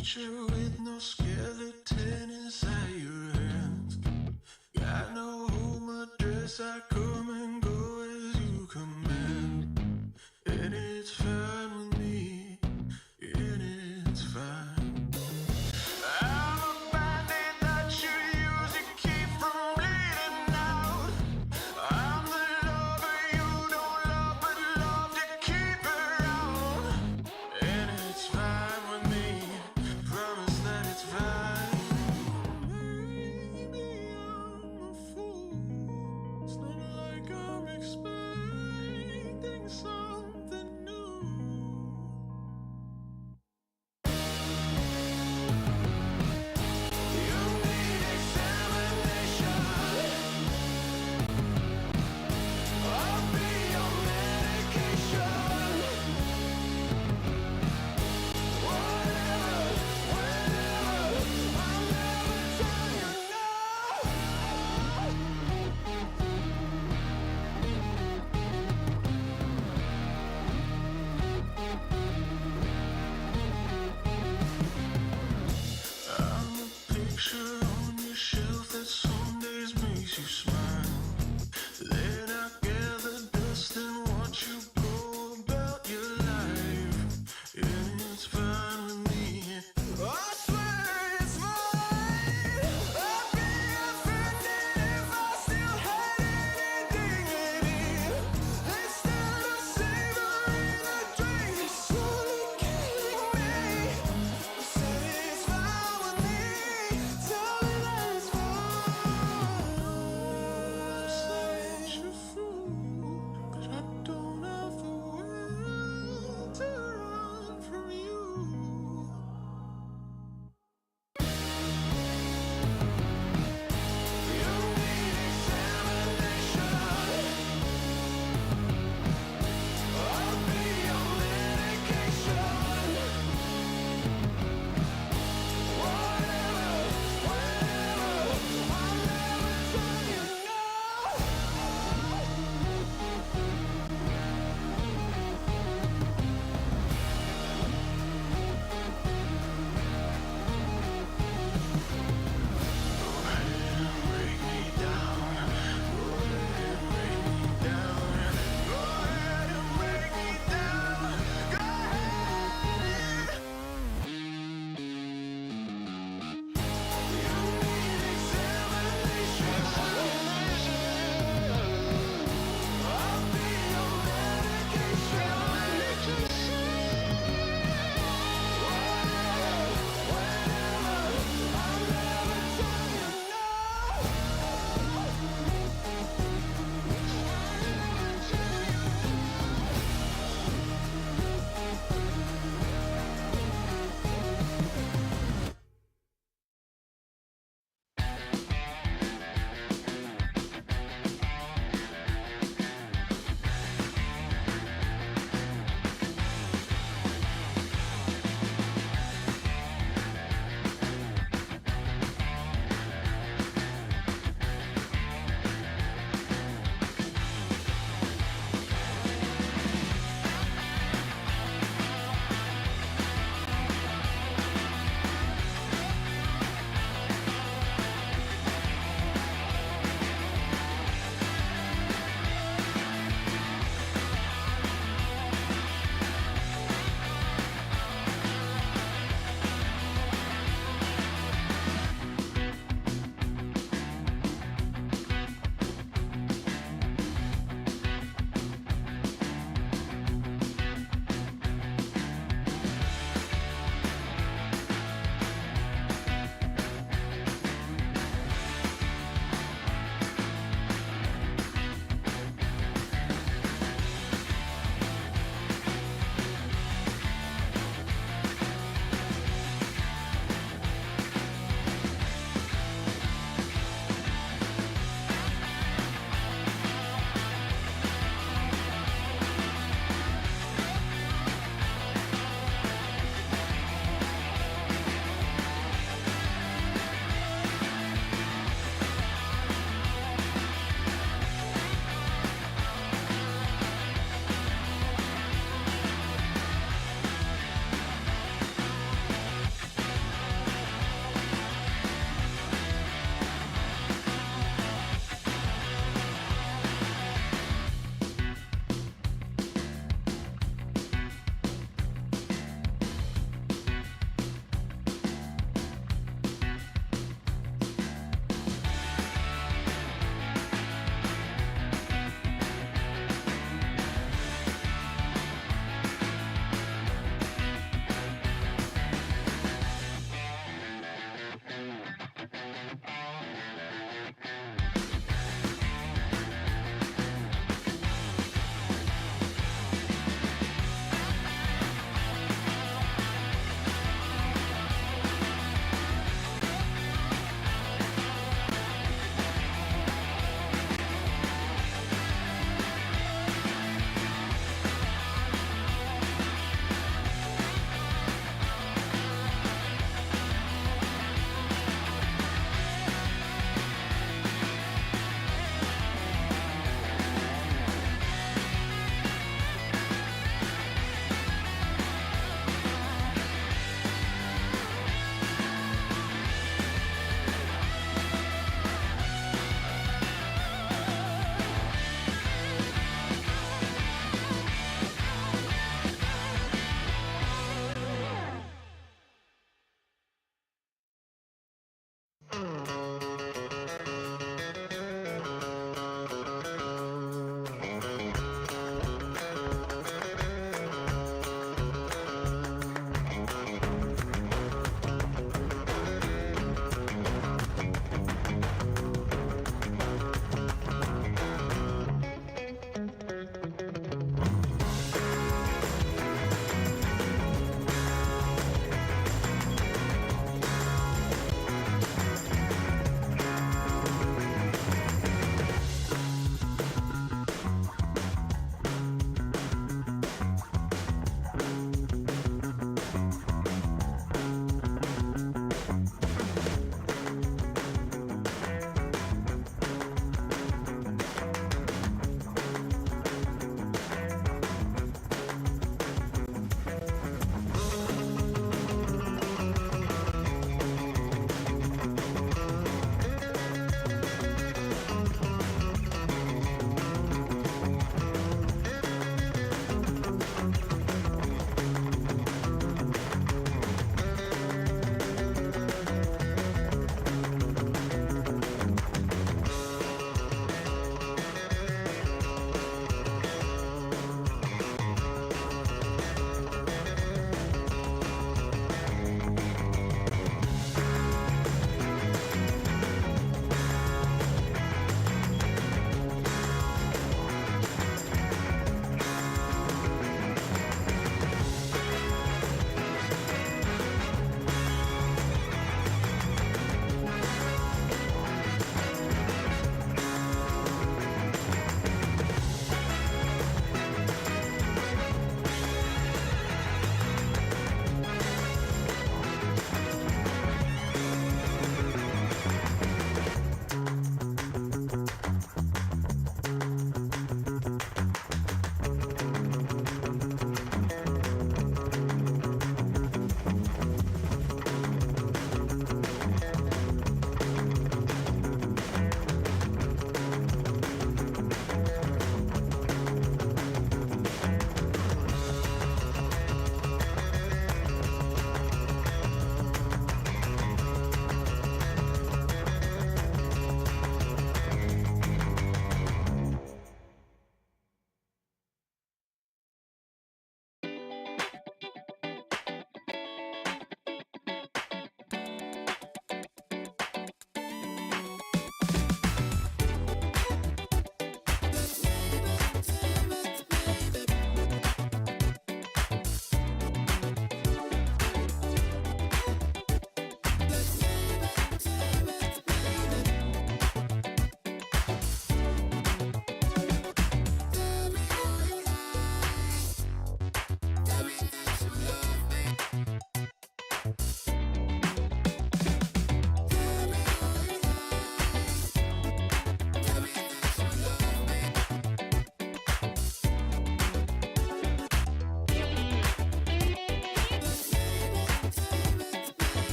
picture with no skeleton inside your hands. Got no home address, I come and go as you command. And it's fine with me, and it's fine. I'm a bandit that you use to keep from bleeding out. I'm the lover you don't love but love to keep around. And it's fine with me, promise that it's fine. Maybe I'm a fool, it's not like I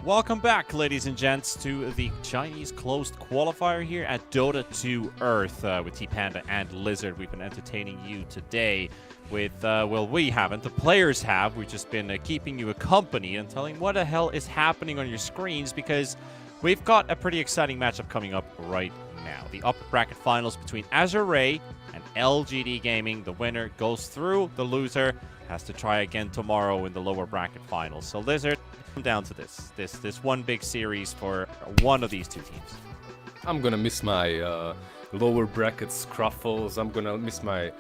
Welcome back, ladies and gents, to the Chinese closed qualifier here at Dota 2 Earth with T-Panda and Lizard. We've been entertaining you today with, well, we haven't. The players have. We've just been keeping you a company and telling what the hell is happening on your screens because we've got a pretty exciting matchup coming up right now. The upper bracket finals between Azure Ray and LGD Gaming. The winner goes through. The loser has to try again tomorrow in the lower bracket finals. So, Lizard, come down to this one big series for one of these two teams. I'm gonna miss my lower bracket scruffles. I'm gonna miss my,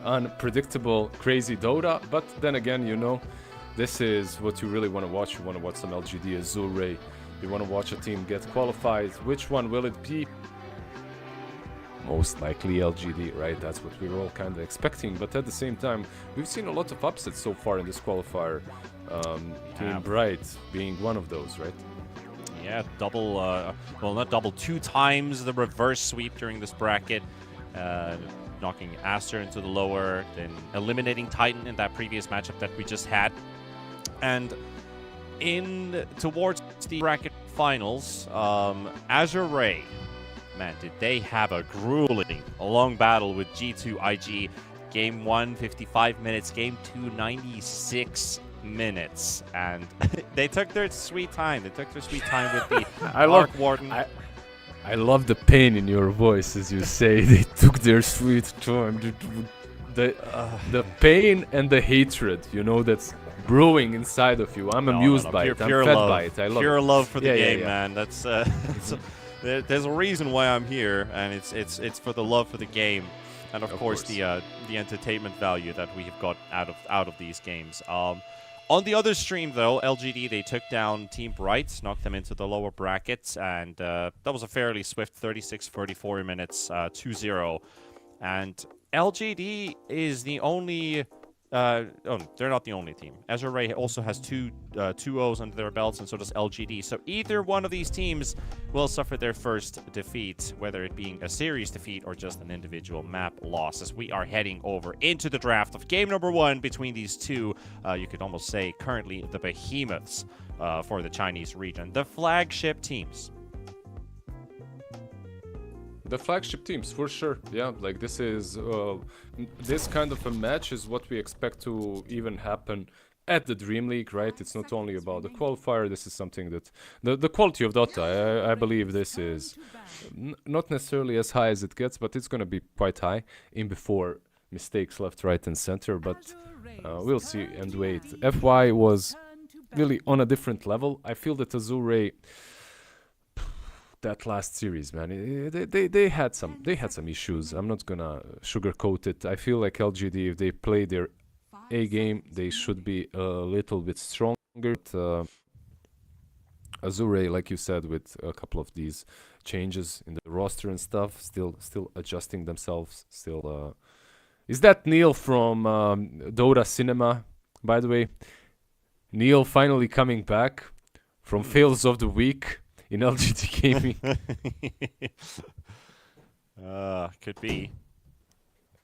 unpredictable, crazy Dota. But then again, this is what you really want to watch. You want to watch some LGD Azure Ray. You want to watch a team get qualified. Which one will it be? Most likely LGD, right? That's what we're all kind of expecting. But at the same time, we've seen a lot of upsets so far in this qualifier. Team Bright being one of those, right? Yeah, double, well, not double, 2 times the reverse sweep during this bracket, knocking Aster into the lower, then eliminating Titan in that previous matchup that we just had. And towards the bracket finals, Azure Ray, man, did they have a grueling, long battle with G2 IG. Game 1, 55 minutes. Game 2, 96 minutes. And they took their sweet time. They took their sweet time with the Arc Warden. I love the pain in your voice as you say they took their sweet time. The pain and the hatred, that's brewing inside of you. I'm amused by it. I'm fed by it. I love pure it. love for the game, man. That's there's a reason why I'm here, and it's for the love for the game, and of course the entertainment value that we have got out of these games. On the other stream, though, LGD, they took down Team Bright, knocked them into the lower brackets, and that was a fairly swift 36-34 minutes, 2-0. And LGD is the only... they're not the only team. Azure Ray also has two O's under their belts, and so does LGD. So either one of these teams will suffer their first defeat, whether it being a series defeat or just an individual map loss, as we are heading over into the draft of game number 1 between these two, you could almost say currently the behemoths for the Chinese region, the flagship teams. The flagship teams, for sure. Yeah, like this is this kind of a match is what we expect to even happen at the DreamLeague, right? It's not only about the qualifier. This is something that the quality of Dota. I believe this is not necessarily as high as it gets, but it's gonna be quite high in before mistakes left, right, and center. But we'll see and wait. FY was really on a different level. I feel that Azure, that last series, man, they had some issues. I'm not gonna sugarcoat it. I feel like LGD, if they play their A game, they should be a little bit stronger. Azure, like you said, with a couple of these changes in the roster and stuff, still adjusting themselves. Still, is that Neil from Dota Cinema, by the way? Neil finally coming back from fails of the week in LGD Gaming. Could be.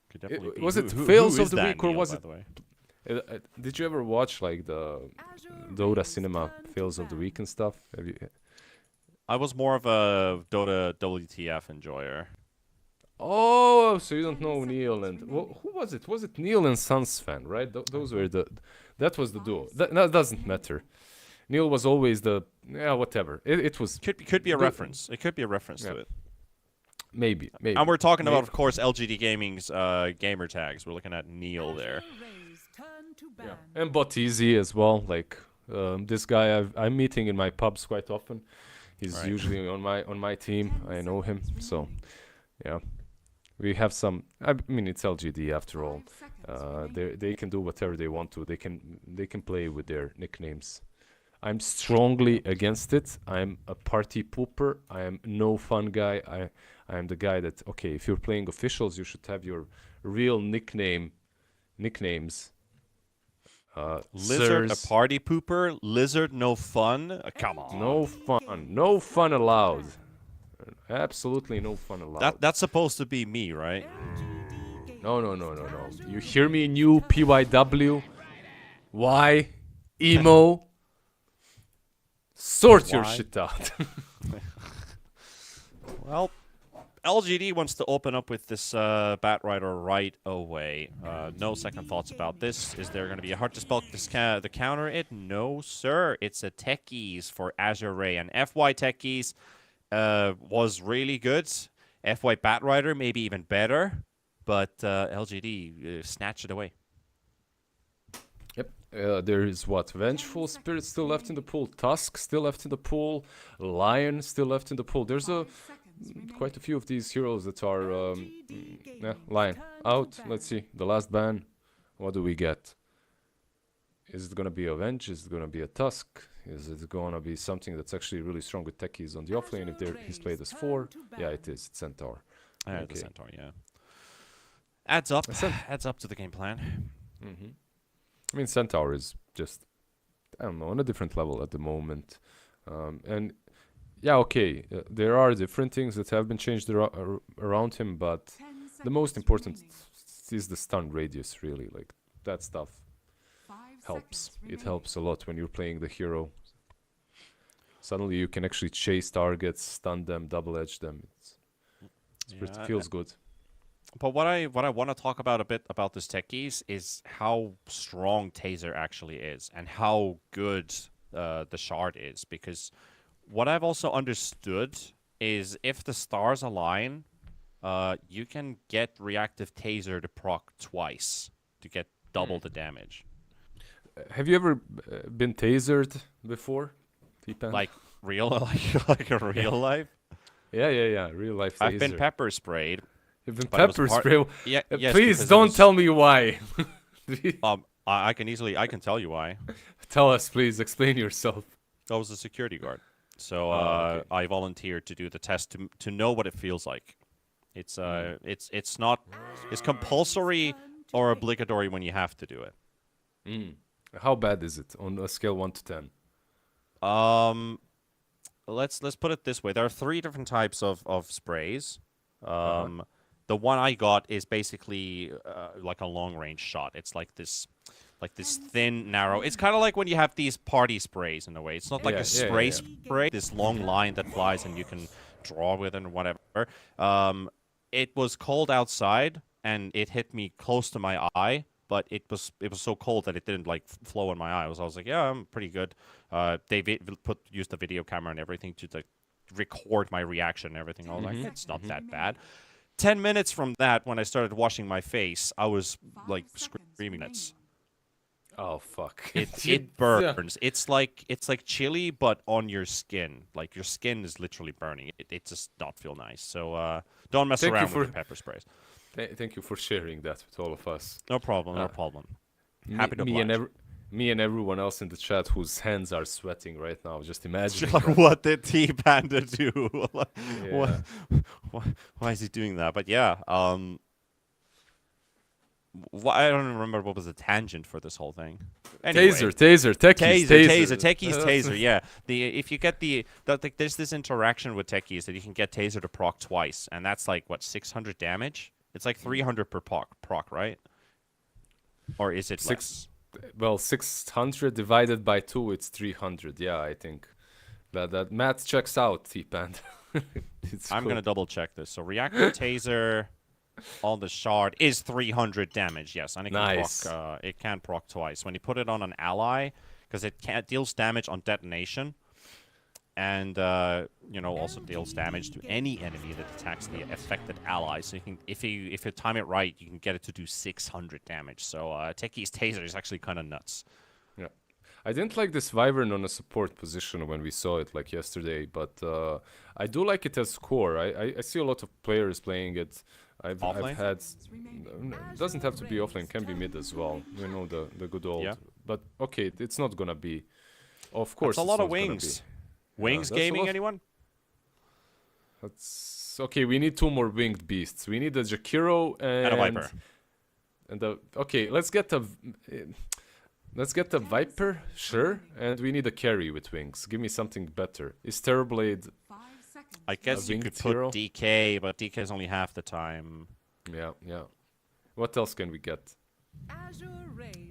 Could definitely be. Was it Who fails is of the that, week, or Neil, was by it? the way? Did you ever watch like the Dota Cinema fails of the week and stuff? Have you? I was more of a Dota WTF enjoyer. Oh, so you don't know Neil and who was it? Was it Neil and Sons fan, right? Those were that was the duo. That doesn't matter. Neil was always whatever. It was Could be a reference. It could be a reference to it. Maybe. And we're talking about, of course, LGD Gaming's gamer tags. We're looking at Neil there. Yeah. And Botizi as well. Like this guy, I'm meeting in my pubs quite often. He's usually on my team. I know him, so yeah. We have some. I mean, it's LGD after all. They can do whatever they want to. They can play with their nicknames. I'm strongly against it. I'm a party pooper. I am no fun guy. I am the guy that, okay, if you're playing officials, you should have your real nicknames. Lizard, sirs. a party pooper. Lizard, no fun. Come on. No fun. No fun allowed. Absolutely no fun allowed. That's supposed to be me, right? No. You hear me, new PYW? Why? Emo? Sort your Why? shit out. Well, LGD wants to open up with this Bat Rider right away. No second thoughts about this. Is there going to be a hard to spell the counter it? No, sir. It's a Techies for Azure Ray. And FY Techies was really good. FY Bat Rider maybe even better. But LGD snatched it away. Yep. There is what? Vengeful Spirit still left in the pool. Tusk still left in the pool. Lion still left in the pool. There's quite a few of these heroes that are yeah, Lion out. Let's see. The last ban. What do we get? Is it gonna be a Venge? Is it gonna be a Tusk? Is it gonna be something that's actually really strong with Techies on the offlane if he's played as 4? Yeah, it is. It's Centaur. The Okay. Centaur, yeah. Adds up. Adds up to the game plan. I mean, Centaur is just, I don't know, on a different level at the moment. And yeah, okay, there are different things that have been changed around him, but the most important is the stun radius, really. Like, that stuff helps. It helps a lot when you're playing the hero. Suddenly you can actually chase targets, stun them, double edge them. It feels good. But what I want to talk about a bit about this Techies is how strong Taser actually is and how good the shard is. Because what I've also understood is if the stars align, you can get reactive Taser to proc twice to get double the damage. Have you ever been tasered before, T-Pan? Like real, like a real life. Yeah, real life taser. I've been pepper sprayed. You've been but it was pepper part- spray. Yeah, yes, Please because it don't was- tell me why. I can tell you why. Tell us, please. Explain yourself. I was a security guard, so okay. I volunteered to do the test to know what it feels like. It's not it's compulsory or obligatory when you have to do it. How bad is it on a scale 1 to 10? Let's put it this way. There are 3 different types of sprays. The one I got is basically like a long range shot. It's like this thin, narrow. It's kind of like when you have these party sprays in a way. It's not like a spray. This long line that flies and you can draw with it or whatever. It was cold outside and it hit me close to my eye, but it was so cold that it didn't like flow in my eye. I was like, yeah, I'm pretty good. They used the video camera and everything to like record my reaction and everything. I was like, it's not that bad. 10 minutes from that, when I started washing my face, I was like screaming. Oh fuck! It burns. It's like chili, but on your skin. Like your skin is literally burning. It just not feel nice. So don't mess around with the pepper sprays. Thank you for sharing that with all of us. No problem. No problem. Happy to me oblige. me and everyone else in the chat whose hands are sweating right now. Just imagine. Like, what did T-Panda do? Yeah. Why is he doing that? But yeah, I don't remember what was the tangent for this whole thing. Anyway, Taser, Techies, Techies, Taser. Yeah, if you get there's this interaction with Techies that you can get Taser to proc twice, and that's like what 600 damage. It's like 300 per proc, right? Or is it less? Well, 600 divided by 2, it's 300. Yeah, I think that math checks out, T-Pan. I'm gonna double check this. So reactive Taser on the shard is 300 damage. Yes, and it can proc twice when you put it on an ally because it deals damage on detonation, and also deals damage to any enemy that attacks the affected ally. So you can, if you time it right, you can get it to do 600 damage. So Techies Taser is actually kind of nuts. Yeah, I didn't like this Wyvern on a support position when we saw it like yesterday, but I do like it as core. I see a lot of players playing it. I've had. It doesn't have to be offlane; can be mid as well. You know the good old. Yeah. But okay, it's not gonna be. Of course, it's a lot of wings. Wings gaming, anyone? That's okay. We need 2 more winged beasts. We need a Jakiro and a Viper. Okay, let's get the Viper, sure. And we need a carry with wings. Give me something better. Is Terrorblade? I guess you could put hero? DK, but DK is only half the time. Yeah. What else can we get?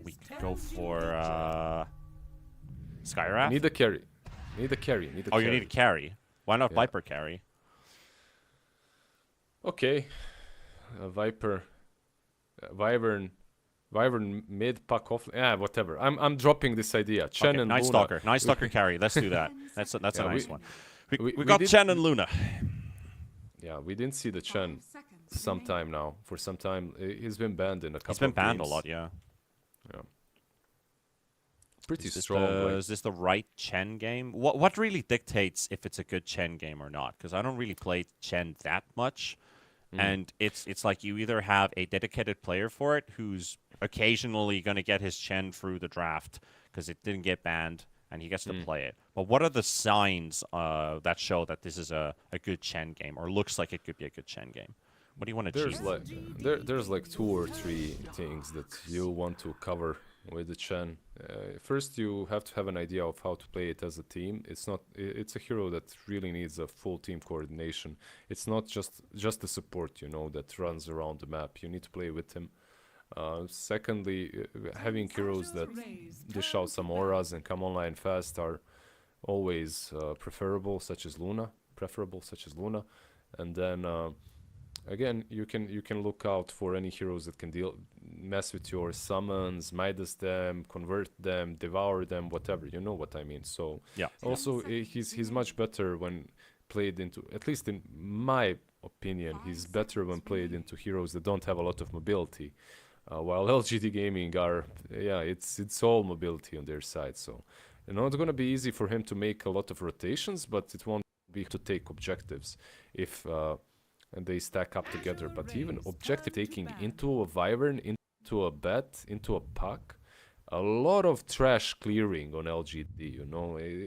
We could go for Skywrath. Need a carry. Need a carry. Need a Oh, carry. you need a carry. Why not Yeah. Viper carry? Okay. Viper. Wyvern mid puck off. Yeah, whatever. I'm dropping this idea. Chen Okay, and Night Luna. Stalker. Night Stalker carry. Let's do that. That's a Yeah, nice one. We we got did- Chen and Luna. Yeah, we didn't see the Chen 5 seconds some remaining. time now. For some time, he's been banned in a couple. He's been of banned a games. lot, yeah. Pretty Is this strong. the- like- is this the right Chen game? What really dictates if it's a good Chen game or not? Because I don't really play Chen that much, and it's like you either have a dedicated player for it who's occasionally going to get his Chen through the draft because it didn't get banned and he gets to play it. But what are the signs that show that this is a good Chen game or looks like it could be a good Chen game? What do you want to There's achieve? like there's like 2 or 3 things that you want to cover with the Chen. First, you have to have an idea of how to play it as a team. It's a hero that really needs a full team coordination. It's not just the support, that runs around the map. You need to play with him. Secondly, having heroes that dish out some auras and come online fast are always preferable, such as Luna. And then again, you can look out for any heroes that can mess with your summons, Midas them, convert them, devour them, whatever. You know what I mean. So Yeah. also he's much better when played into, at least in my opinion, he's better when played into heroes that don't have a lot of mobility. While LGD Gaming it's all mobility on their side. So it's gonna be easy for him to make a lot of rotations, but it won't be to take objectives if and they stack up together. But even objective taking into a Wyvern, into a Bet, into a Puck, a lot of trash clearing on LGD.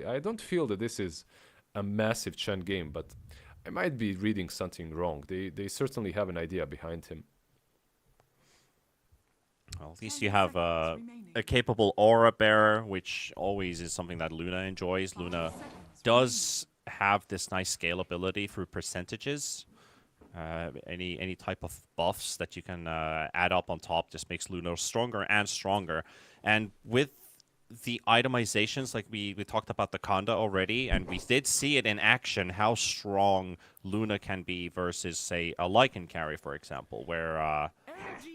I don't feel that this is a massive Chen game, but I might be reading something wrong. They certainly have an idea behind him. Well, at least you have a capable aura bearer, which always is something that Luna enjoys. Luna does have this nice scalability through percentages. Any type of buffs that you can add up on top just makes Luna stronger and stronger. And with the itemizations, like we talked about the Conda already, and we did see it in action, how strong Luna can be versus, say, a Lycan carry, for example, where a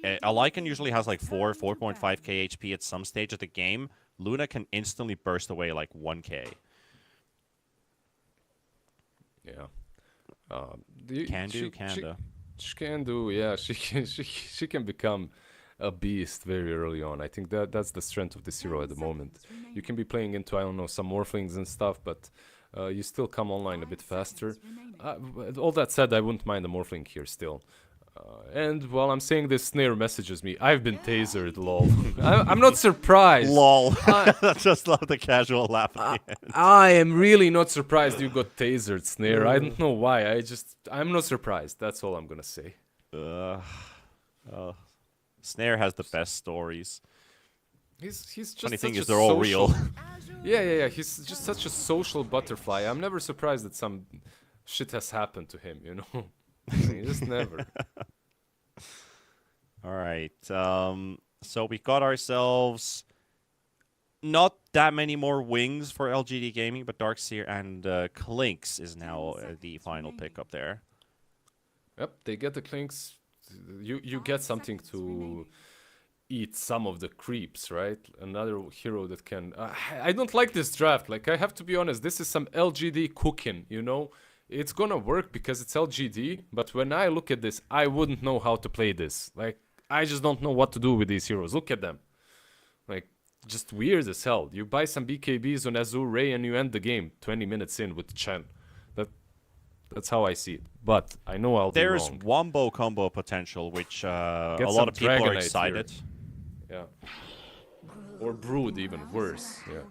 Lycan usually has like 4.5k HP at some stage of the game. Luna can instantly burst away like 1k. Yeah. Can do. She can do, yeah. She can become a beast very early on. I think that's the strength of this hero at the moment. You can be playing into, I don't know, some morphlings and stuff, but you still come online a bit faster. All that said, I wouldn't mind the morphling here still. And while I'm saying this, Snare messages me. I've been tasered, lol. I'm not surprised. Lol. I just love the casual laugh at the end. I am really not surprised you got tasered, Snare. I don't know why. I'm not surprised. That's all I'm gonna say. Snare has the best stories. He's just Funny thing such is, a they're all social- real. Yeah. He's just such a social butterfly. I'm never surprised that some shit has happened to him. Just never. All right. So we got ourselves not that many more wings for LGD Gaming, but Darkseer and Clinks is now the final pick up there. Yep, they get the clinks. You get something to eat some of the creeps, right? Another hero that can... I don't like this draft. Like, I have to be honest. This is some LGD cooking, It's gonna work because it's LGD, but when I look at this, I wouldn't know how to play this. Like, I just don't know what to do with these heroes. Look at them. Like, just weird as hell. You buy some BKBs on Azure Ray and you end the game 20 minutes in with Chen. That's how I see it. But I know I'll be There's wrong. wombo combo potential, which a Get lot some of people are Dragonite excited. Yeah. Or Brood, even worse. Yeah.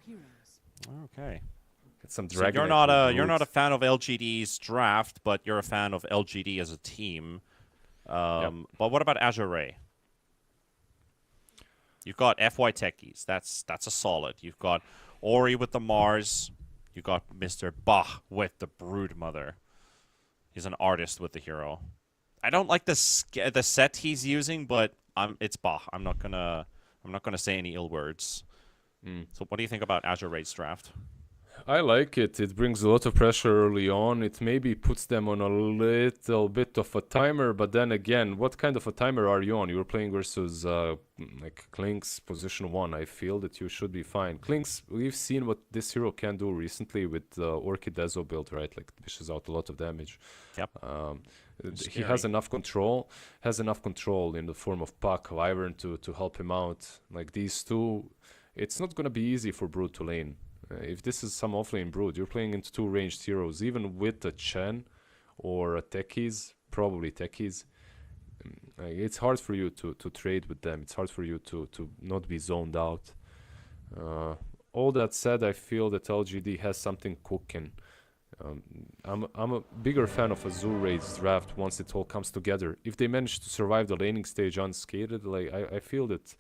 Okay. Get some So Dragonite you're not a Brood. fan of LGD's draft, but you're a fan of LGD as a team. But what about Azure Ray? You've got FY Techies. That's a solid. You've got Ori with the Mars. You got Mr. Bah with the Broodmother. He's an artist with the hero. I don't like the set he's using, but it's Bah. I'm not gonna say any ill words. So what do you think about Azure Ray's draft? I like it. It brings a lot of pressure early on. It maybe puts them on a little bit of a timer, but then again, what kind of a timer are you on? You're playing versus like Klink's position 1. I feel that you should be fine. Klink's, we've seen what this hero can do recently with the Orchid Ezo build, right? Like dishes out a lot of damage. Yep. He has enough control, in the form of Puck, Wyvern to help him out. Like these two, it's not gonna be easy for Brood to lane. If this is some offlane Brood, you're playing into 2 ranged heroes, even with a Chen or a Techies, probably Techies. It's hard for you to trade with them. It's hard for you to not be zoned out. All that said, I feel that LGD has something cooking. I'm a bigger fan of a Zoo Raids draft once it all comes together. If they manage to survive the laning stage unscathed, like I feel that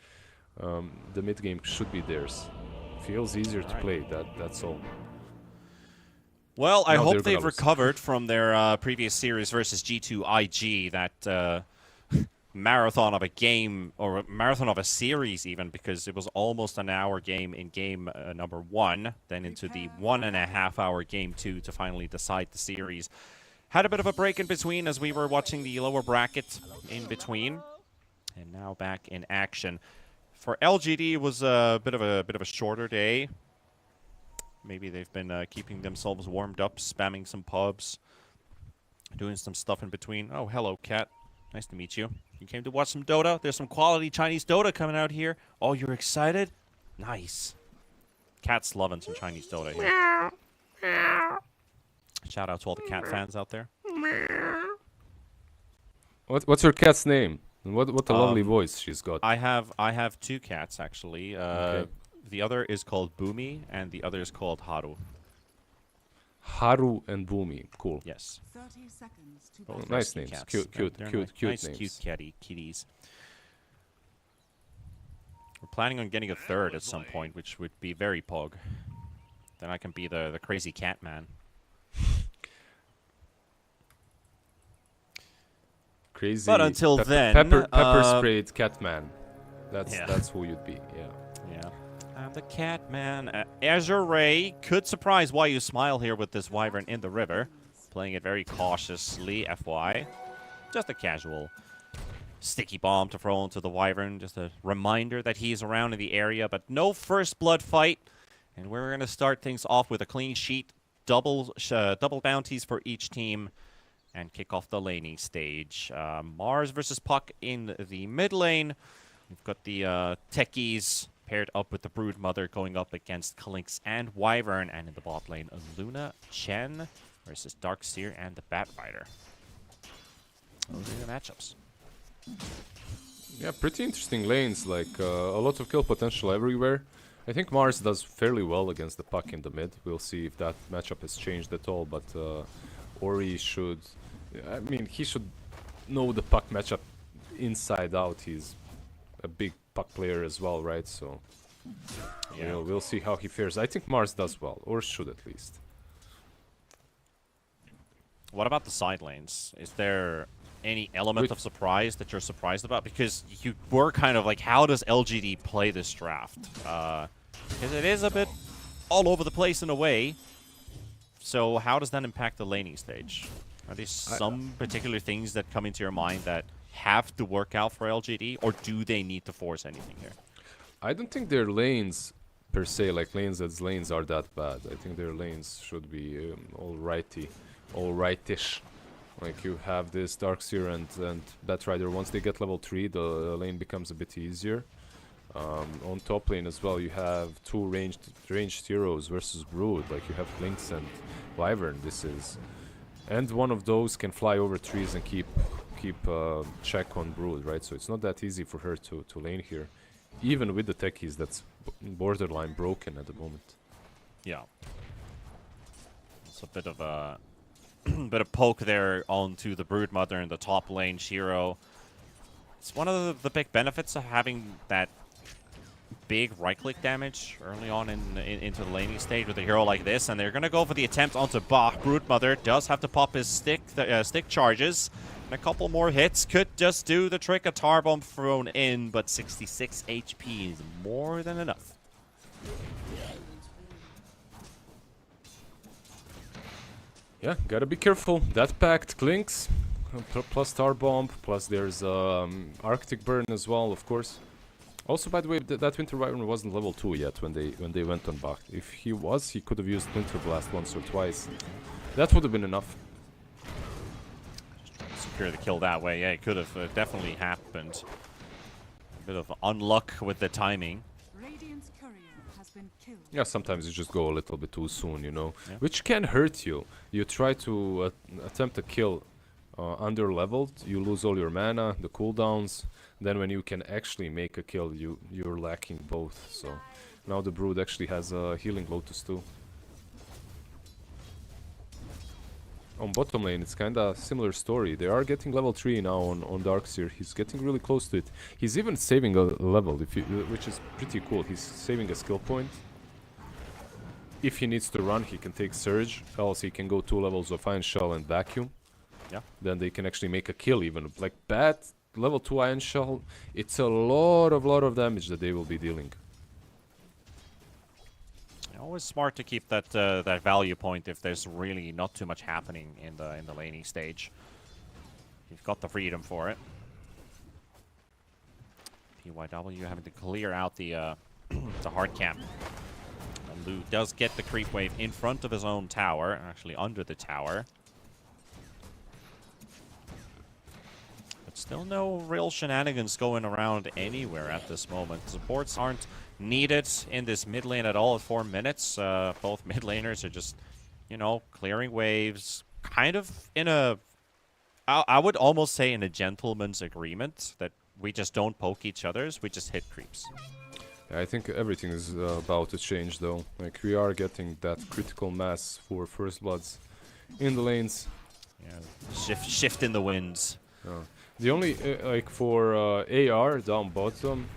the mid game should be theirs. Feels easier to play. That's all. Well, I Now hope they're they've gonna lose. recovered from their previous series versus G2IG, that marathon of a game, or marathon of a series even, because it was almost an hour game in game number 1, then into the 1.5 hour game 2 to finally decide the series. Had a bit of a break in between as we were watching the lower bracket in between, and now back in action. For LGD, it was a bit of a shorter day. Maybe they've been keeping themselves warmed up, spamming some pubs, doing some stuff in between. Oh, hello, Cat. Nice to meet you. You came to watch some Dota? There's some quality Chinese Dota coming out here. Oh, you're excited? Nice. Cat's loving some Chinese Dota here. Shout out to all the cat fans out there. What's your cat's name? And what a lovely voice she's got. I have 2 cats actually. Okay. The other is called Boomy, and the other is called Haru. Haru and Boomy. Cool. Yes. 30 seconds to Oh, battle. nice Rescue names. cats. Cute Nice, names. cute kitties. We're planning on getting a 3rd at some point, which would be very pog. Then I can be the crazy cat man. Crazy. But until then, pepper sprayed Catman. That's who you'd be. Yeah. Yeah. I'm the cat man. Azure Ray could surprise Why You Smile here with this Wyvern in the river. Playing it very cautiously, FY. Just a casual sticky bomb to throw into the Wyvern. Just a reminder that he's around in the area, but no first blood fight. And we're going to start things off with a clean sheet. Double bounties for each team. And kick off the laning stage. Mars versus Puck in the mid lane. We've got the Techies paired up with the Brood Mother going up against Kalinx and Wyvern. And in the bot lane, Luna Chen versus Darkseer and the Batrider. Those are the matchups. Yeah, pretty interesting lanes. Like a lot of kill potential everywhere. I think Mars does fairly well against the Puck in the mid. We'll see if that matchup has changed at all. But Ori should... I mean, he should know the Puck matchup inside out. He's a big Puck player as well, right? So yeah, we'll see how he fares. I think Mars does well, or should at least. What about the side lanes? Is there any element of surprise that you're surprised about? Because you were kind of like, how does LGD play this draft? Because it is a bit all over the place in a way. So how does that impact the laning stage? Are there some particular things that come into your mind that have to work out for LGD, or do they need to force anything here? I don't think their lanes, per se, like lanes as lanes, are that bad. I think their lanes should be alrightish. Like you have this Darkseer and Batrider. Once they get level 3, the lane becomes a bit easier. On top lane as well, you have 2 ranged heroes versus Brood. Like you have Lynx and Wyvern. And one of those can fly over trees and keep check on Brood, right? So it's not that easy for her to lane here, even with the techies. That's borderline broken at the moment. Yeah, it's a bit of a bit of poke there onto the Brood Mother in the top lane, Shiro. It's one of the big benefits of having that big right-click damage early on into the laning stage with a hero like this, and they're gonna go for the attempt onto Bach. Brood Mother does have to pop his stick charges, and a couple more hits could just do the trick. A tar bomb thrown in, but 66 HP is more than enough. Yeah, gotta be careful. That pact clinks, plus Star Bomb, plus there's Arctic Burn as well, of course. Also, by the way, that Winter Wyvern wasn't level 2 yet when they went on Bach. If he was, he could have used Winter Blast once or twice. That would have been enough. Just trying to secure the kill that way. Yeah, it could have definitely happened. A bit of unluck with the timing. Radiant's courier has been killed. Yeah, sometimes you just go a little bit too soon, you know, Yeah. which can hurt you. You try to attempt a kill under-leveled, you lose all your mana, the cooldowns. Then when you can actually make a kill, you're lacking both. So now the Brood actually has a healing Lotus too. On bottom lane, it's kinda similar story. They are getting level 3 now on Darkseer. He's getting really close to it. He's even saving a level, which is pretty cool. He's saving a skill point. If he needs to run, he can take Surge. Else he can go 2 levels of Iron Shell and Vacuum. Yeah. Then they can actually make a kill even. Like Bat, level 2 Iron Shell, it's a lot of damage that they will be dealing. Always smart to keep that that value point if there's really not too much happening in the laning stage. You've got the freedom for it. PYW having to clear out the the hard camp. And Lu does get the creep wave in front of his own tower, actually under the tower. But still no real shenanigans going around anywhere at this moment. Supports aren't needed in this mid lane at all at 4 minutes. Both mid laners are just, you know, clearing waves, kind of in a, I would almost say in a gentleman's agreement that we just don't poke each other's, we just hit creeps. Yeah, I think everything is about to change though. Like we are getting that critical mass for First Bloods in the lanes. Yeah, shift in the winds. The only like for AR down bottom,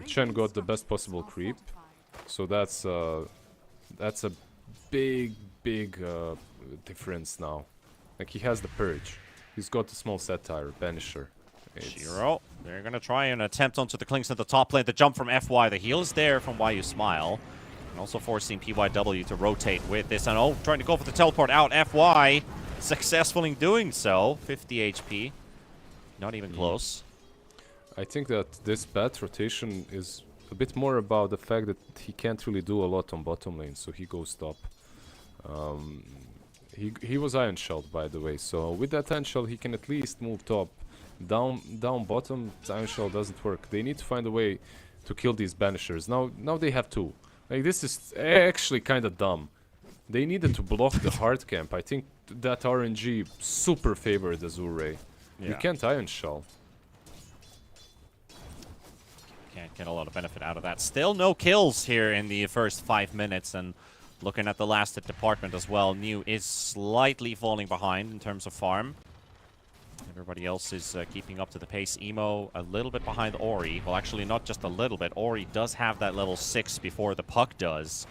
Chen got the best possible creep, so that's a big difference now. Like he has the Purge, he's got the small Satire, Banisher. Shiro, they're gonna try and attempt onto the Clinks at the top lane. The jump from FY, the heal is there from Why You Smile. And also forcing PYW to rotate with this. And oh, trying to go for the teleport out. FY successful in doing so. 50 HP. Not even close. I think that this bat rotation is a bit more about the fact that he can't really do a lot on bottom lane, so he goes top. He was Iron Shelled, by the way, so with that Iron Shell he can at least move top. Down bottom, Iron Shell doesn't work. They need to find a way to kill these Banishers. Now they have 2. Like this is actually kind of dumb. They needed to block the hard camp. I think that RNG super favored Azure. Yeah. You can't Iron Shell. Can't get a lot of benefit out of that. Still no kills here in the first 5 minutes, and looking at the last department as well, New is slightly falling behind in terms of farm. Everybody else is keeping up to the pace. Emo a little bit behind Ori. Well, actually not just a little bit. Ori does have that level 6 before the puck does.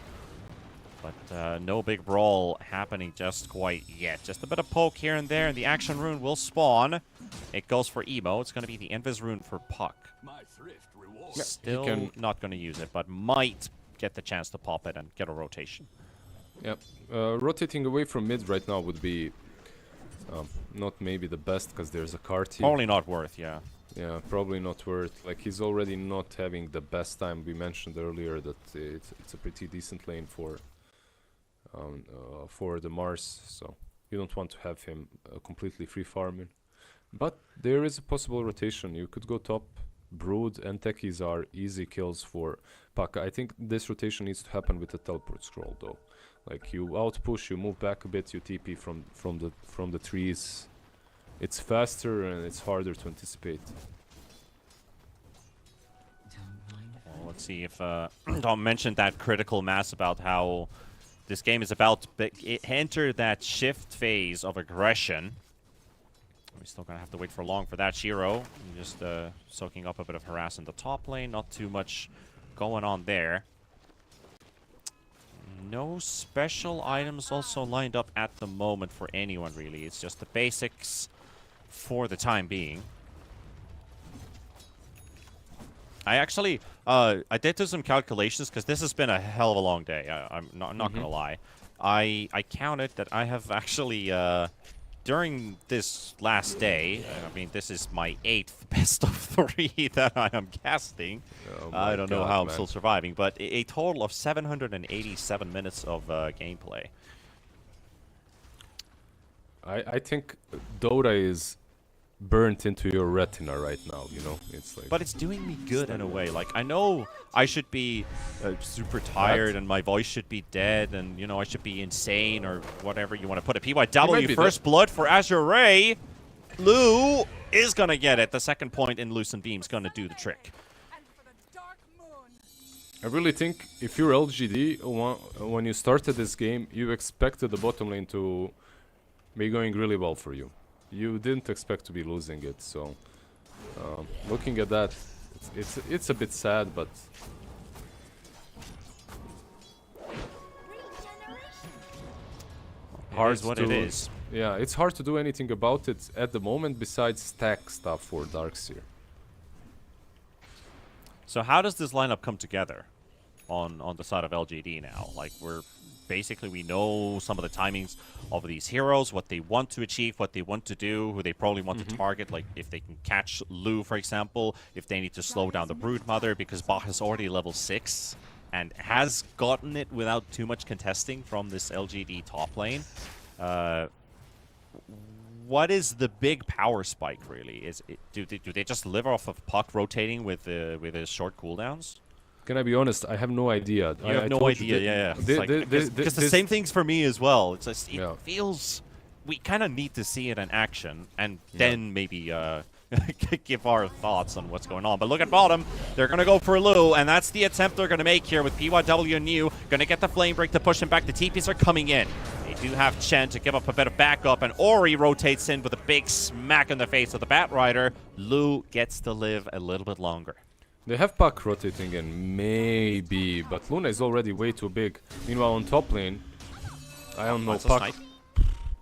But no big brawl happening just quite yet. Just a bit of poke here and there, and the action rune will spawn. It goes for Emo. It's going to be the Invis rune for Puck. Still not going to use it, but might get the chance to pop it and get a rotation. Yep. Rotating away from mid right now would be not maybe the best, because there's a card here. Probably not worth, yeah. Yeah, probably not worth. Like, he's already not having the best time. We mentioned earlier that it's a pretty decent lane for the Mars, so you don't want to have him completely free farming. But there is a possible rotation. You could go top. Brood and Techies are easy kills for Paka. I think this rotation needs to happen with the teleport scroll though. Like you outpush, you move back a bit, you TP from the trees. It's faster and it's harder to anticipate. Well, let's see if Dom mentioned that critical mass about how this game is about to enter that shift phase of aggression. We're still gonna have to wait for long for that. Shiro just soaking up a bit of harass in the top lane. Not too much going on there. No special items also lined up at the moment for anyone, really. It's just the basics for the time being. I actually, I did do some calculations because this has been a hell of a long day. I'm not gonna lie. I counted that I have actually during this last day, I mean, this is my 8th best of 3 that I am casting. Oh I my don't know God, how I'm man. still surviving, but a total of 787 minutes of gameplay. I think Dota is burnt into your retina right now, you know? It's like... But it's doing me good in a way. Like, I know I should be super tired and my voice should be dead and, you know, I should be insane or whatever you want to put it. PYW, first blood for Azure Ray. Lu is going to get it. The second point in Lucent Beam's going to do the trick. And for the dark moon. I really think if you're LGD, when you started this game, you expected the bottom lane to be going really well for you. You didn't expect to be losing it, so looking at that, it's a bit sad, but hard It is what to, it is. Yeah, it's hard to do anything about it at the moment besides stack stuff for Darkseer. So how does this lineup come together on the side of LGD now? Like, we know some of the timings of these heroes, what they want to achieve, what they want to do, who they probably want to target, like if they can catch Lu, for example, if they need to slow down the Broodmother, because Bach is already level 6 and has gotten it without too much contesting from this LGD top lane. What is the big power spike, really? Do they just live off of Puck rotating with his short cooldowns? Can I be honest? I have no idea. You have no idea, yeah. Because the same things for me as well. It's just, it feels... We kind of need to see it in action, and then maybe give our thoughts on what's going on. But look at bottom. They're going to go for Lu, and that's the attempt they're going to make here with PYW and New. Going to get the Flame Break to push him back. The TPs are coming in. They do have Chen to give up a bit of backup, and Ori rotates in with a big smack in the face of the Batrider. Lu gets to live a little bit longer. They have Puck rotating in, maybe, but Luna is already way too big. Meanwhile, on top lane, I don't know,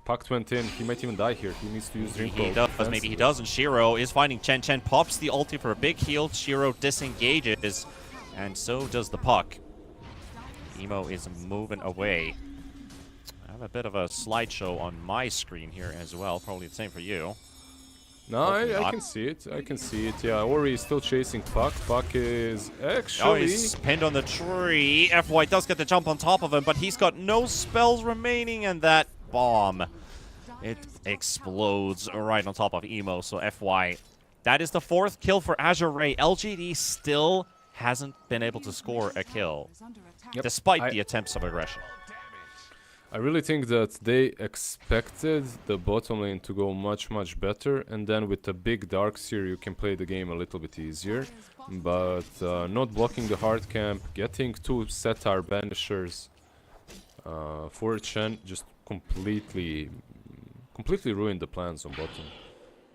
Puck went in, he might even die here, he needs to use Dream He does, maybe he does, and Shiro is finding Chen. Chen pops the ulti for a big heal, Shiro disengages, and so does the Puck. Emo is moving away. I have a bit of a slideshow on my screen here as well, probably the same for you. No, I can see it. I can see it. Yeah, Ori is still chasing Puck. Puck is actually... Oh, he's pinned on the tree. FY does get the jump on top of him, but he's got no spells remaining, and that bomb, it explodes right on top of Emo. So FY, that is the 4th kill for Azure Ray. LGD still hasn't been able to score a kill, despite the attempts of aggression. I really think that they expected the bottom lane to go much better, and then with the big Darkseer you can play the game a little bit easier. But not blocking the hard camp, getting 2 Setar banishers for Chen just completely ruined the plans on bottom.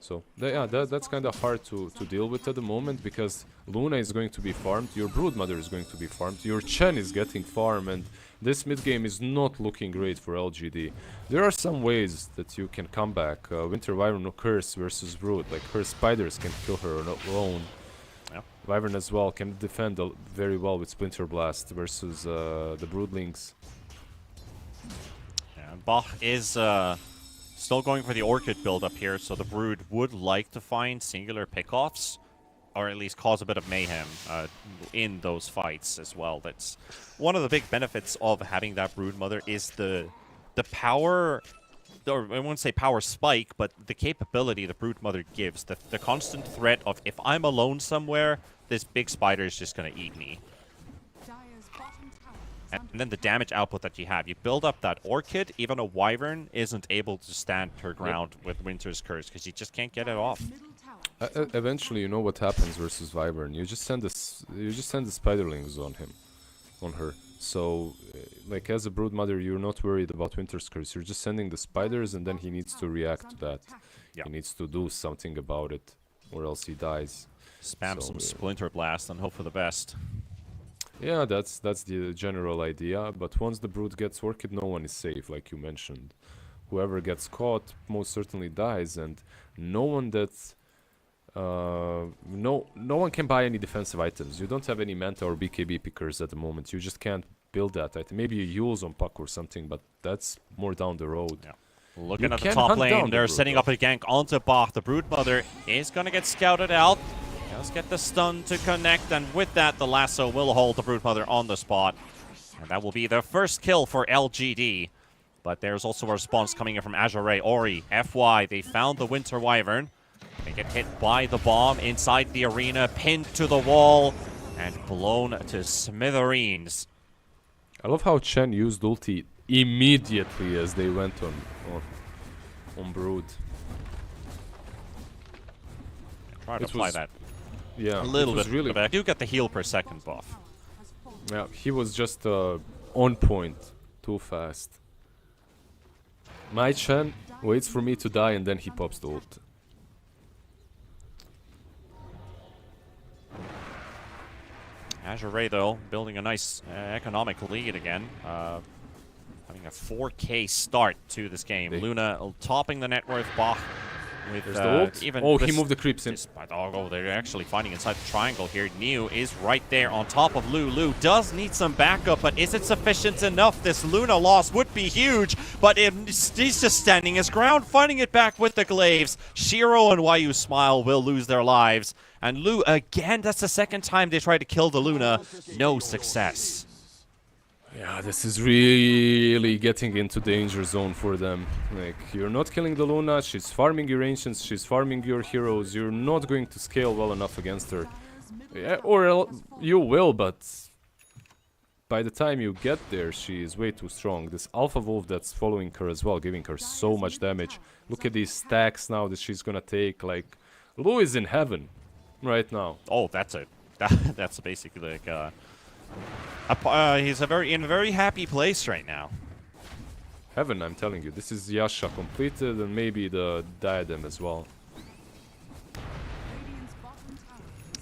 So yeah, that's kind of hard to deal with at the moment, because Luna is going to be farmed, your Broodmother is going to be farmed, your Chen is getting farmed, and this mid game is not looking great for LGD. There are some ways that you can come back. Winter Wyvern or Curse versus Brood, like her spiders can kill her alone. Wyvern as well can defend very well with Splinter Blast versus the Broodlings. Yeah, Bach is still going for the Orchid build up here, so the Brood would like to find singular pickoffs, or at least cause a bit of mayhem in those fights as well. That's one of the big benefits of having that Broodmother, is the power, or I won't say power spike, but the capability the Broodmother gives, the constant threat of, if I'm alone somewhere, this big spider is just going to eat me. And then the damage output that you have. You build up that Orchid, even a Wyvern isn't able to stand her ground with Winter's Curse, because you just can't get it off. Eventually, you know what happens versus Wyvern. You just send the spiderlings on her. So, like, as a Broodmother, you're not worried about Winter's Curse. You're just sending the spiders, and then he needs to react to that. He needs to do something about it, or else he dies. Spam some Splinter Blast and hope for the best. Yeah, that's the general idea. But once the Brood gets Orchid, no one is safe, like you mentioned. Whoever gets caught most certainly dies, and no one that's no one can buy any defensive items. You don't have any Manta or BKB pickers at the moment. You just can't build that. I think maybe a Yule's on puck or something, but that's more down the road. Yeah. Looking You at the can top hunt lane, down the they're Brood, setting though. up a gank onto Bach. The Broodmother is going to get scouted out. Just get the stun to connect, and with that, the lasso will hold the Broodmother on the spot. And that will be their first kill for LGD. But there's also a response coming in from Azure. Ori, FY, they found the Winter Wyvern. They get hit by the bomb inside the arena, pinned to the wall, and blown to smithereens. I love how Chen used ulti immediately as they went on Brood. Try to It apply was- that Yeah, a little it was bit. really. But I do get the heal per second buff. Yeah, he was just on point, too fast. My Chen waits for me to die and then he pops the ult. Azure, though, building a nice economic lead again. Having a 4K start to this game. Luna topping the net worth. Bach with There's the ult. even Oh, he moved the creeps in. Oh, they're actually fighting inside the triangle here. Niu is right there on top of Lu. Lu does need some backup, but is it sufficient enough? This Luna loss would be huge, but he's just standing his ground, fighting it back with the glaives. Shiro and Wyu Smile will lose their lives. And Lu, again, that's the second time they tried to kill the Luna. No success. Yeah, this is really getting into danger zone for them. Like, you're not killing the Luna, she's farming your ancients, she's farming your heroes, you're not going to scale well enough against her. Yeah, or you will, but by the time you get there, she is way too strong. This Alpha Wolf that's following her as well, giving her so much damage. Look at these stacks now that she's gonna take, like, Lu is in heaven right now. Oh, that's it. That's basically like he's in a very happy place right now. Heaven, I'm telling you. This is Yasha completed and maybe the diadem as well.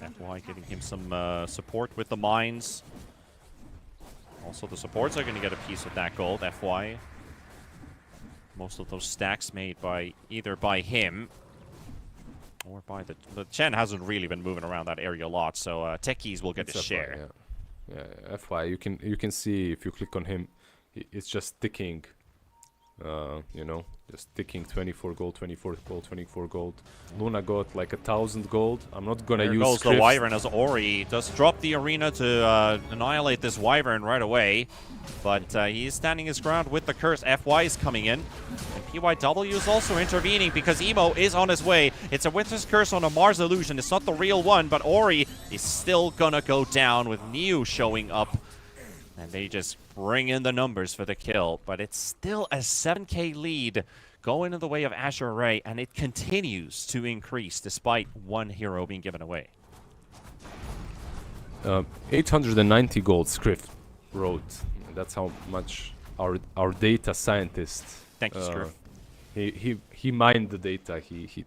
FY giving him some support with the mines. Also, the supports are going to get a piece of that gold. FY. Most of those stacks made by either by him or by the Chen hasn't really been moving around that area a lot, so techies will get It's his FY, share. yeah, FY. You can see if you click on him, it's just ticking. You know, just ticking 24 gold, 24 gold, 24 gold. Luna got like 1,000 gold. I'm not gonna There use goes the scripts. Wyvern as Ori does drop the arena to annihilate this Wyvern right away. But he's standing his ground with the curse. FY is coming in. And PYW is also intervening because Emo is on his way. It's a Winter's Curse on a Mars illusion. It's not the real one, but Ori is still gonna go down with Niu showing up. And they just bring in the numbers for the kill. But it's still a 7K lead going in the way of Azure Ray, and it continues to increase despite one hero being given away. 890 gold, Scrift wrote. That's how much our data scientist. Thank you, Scriff. He mined the data. He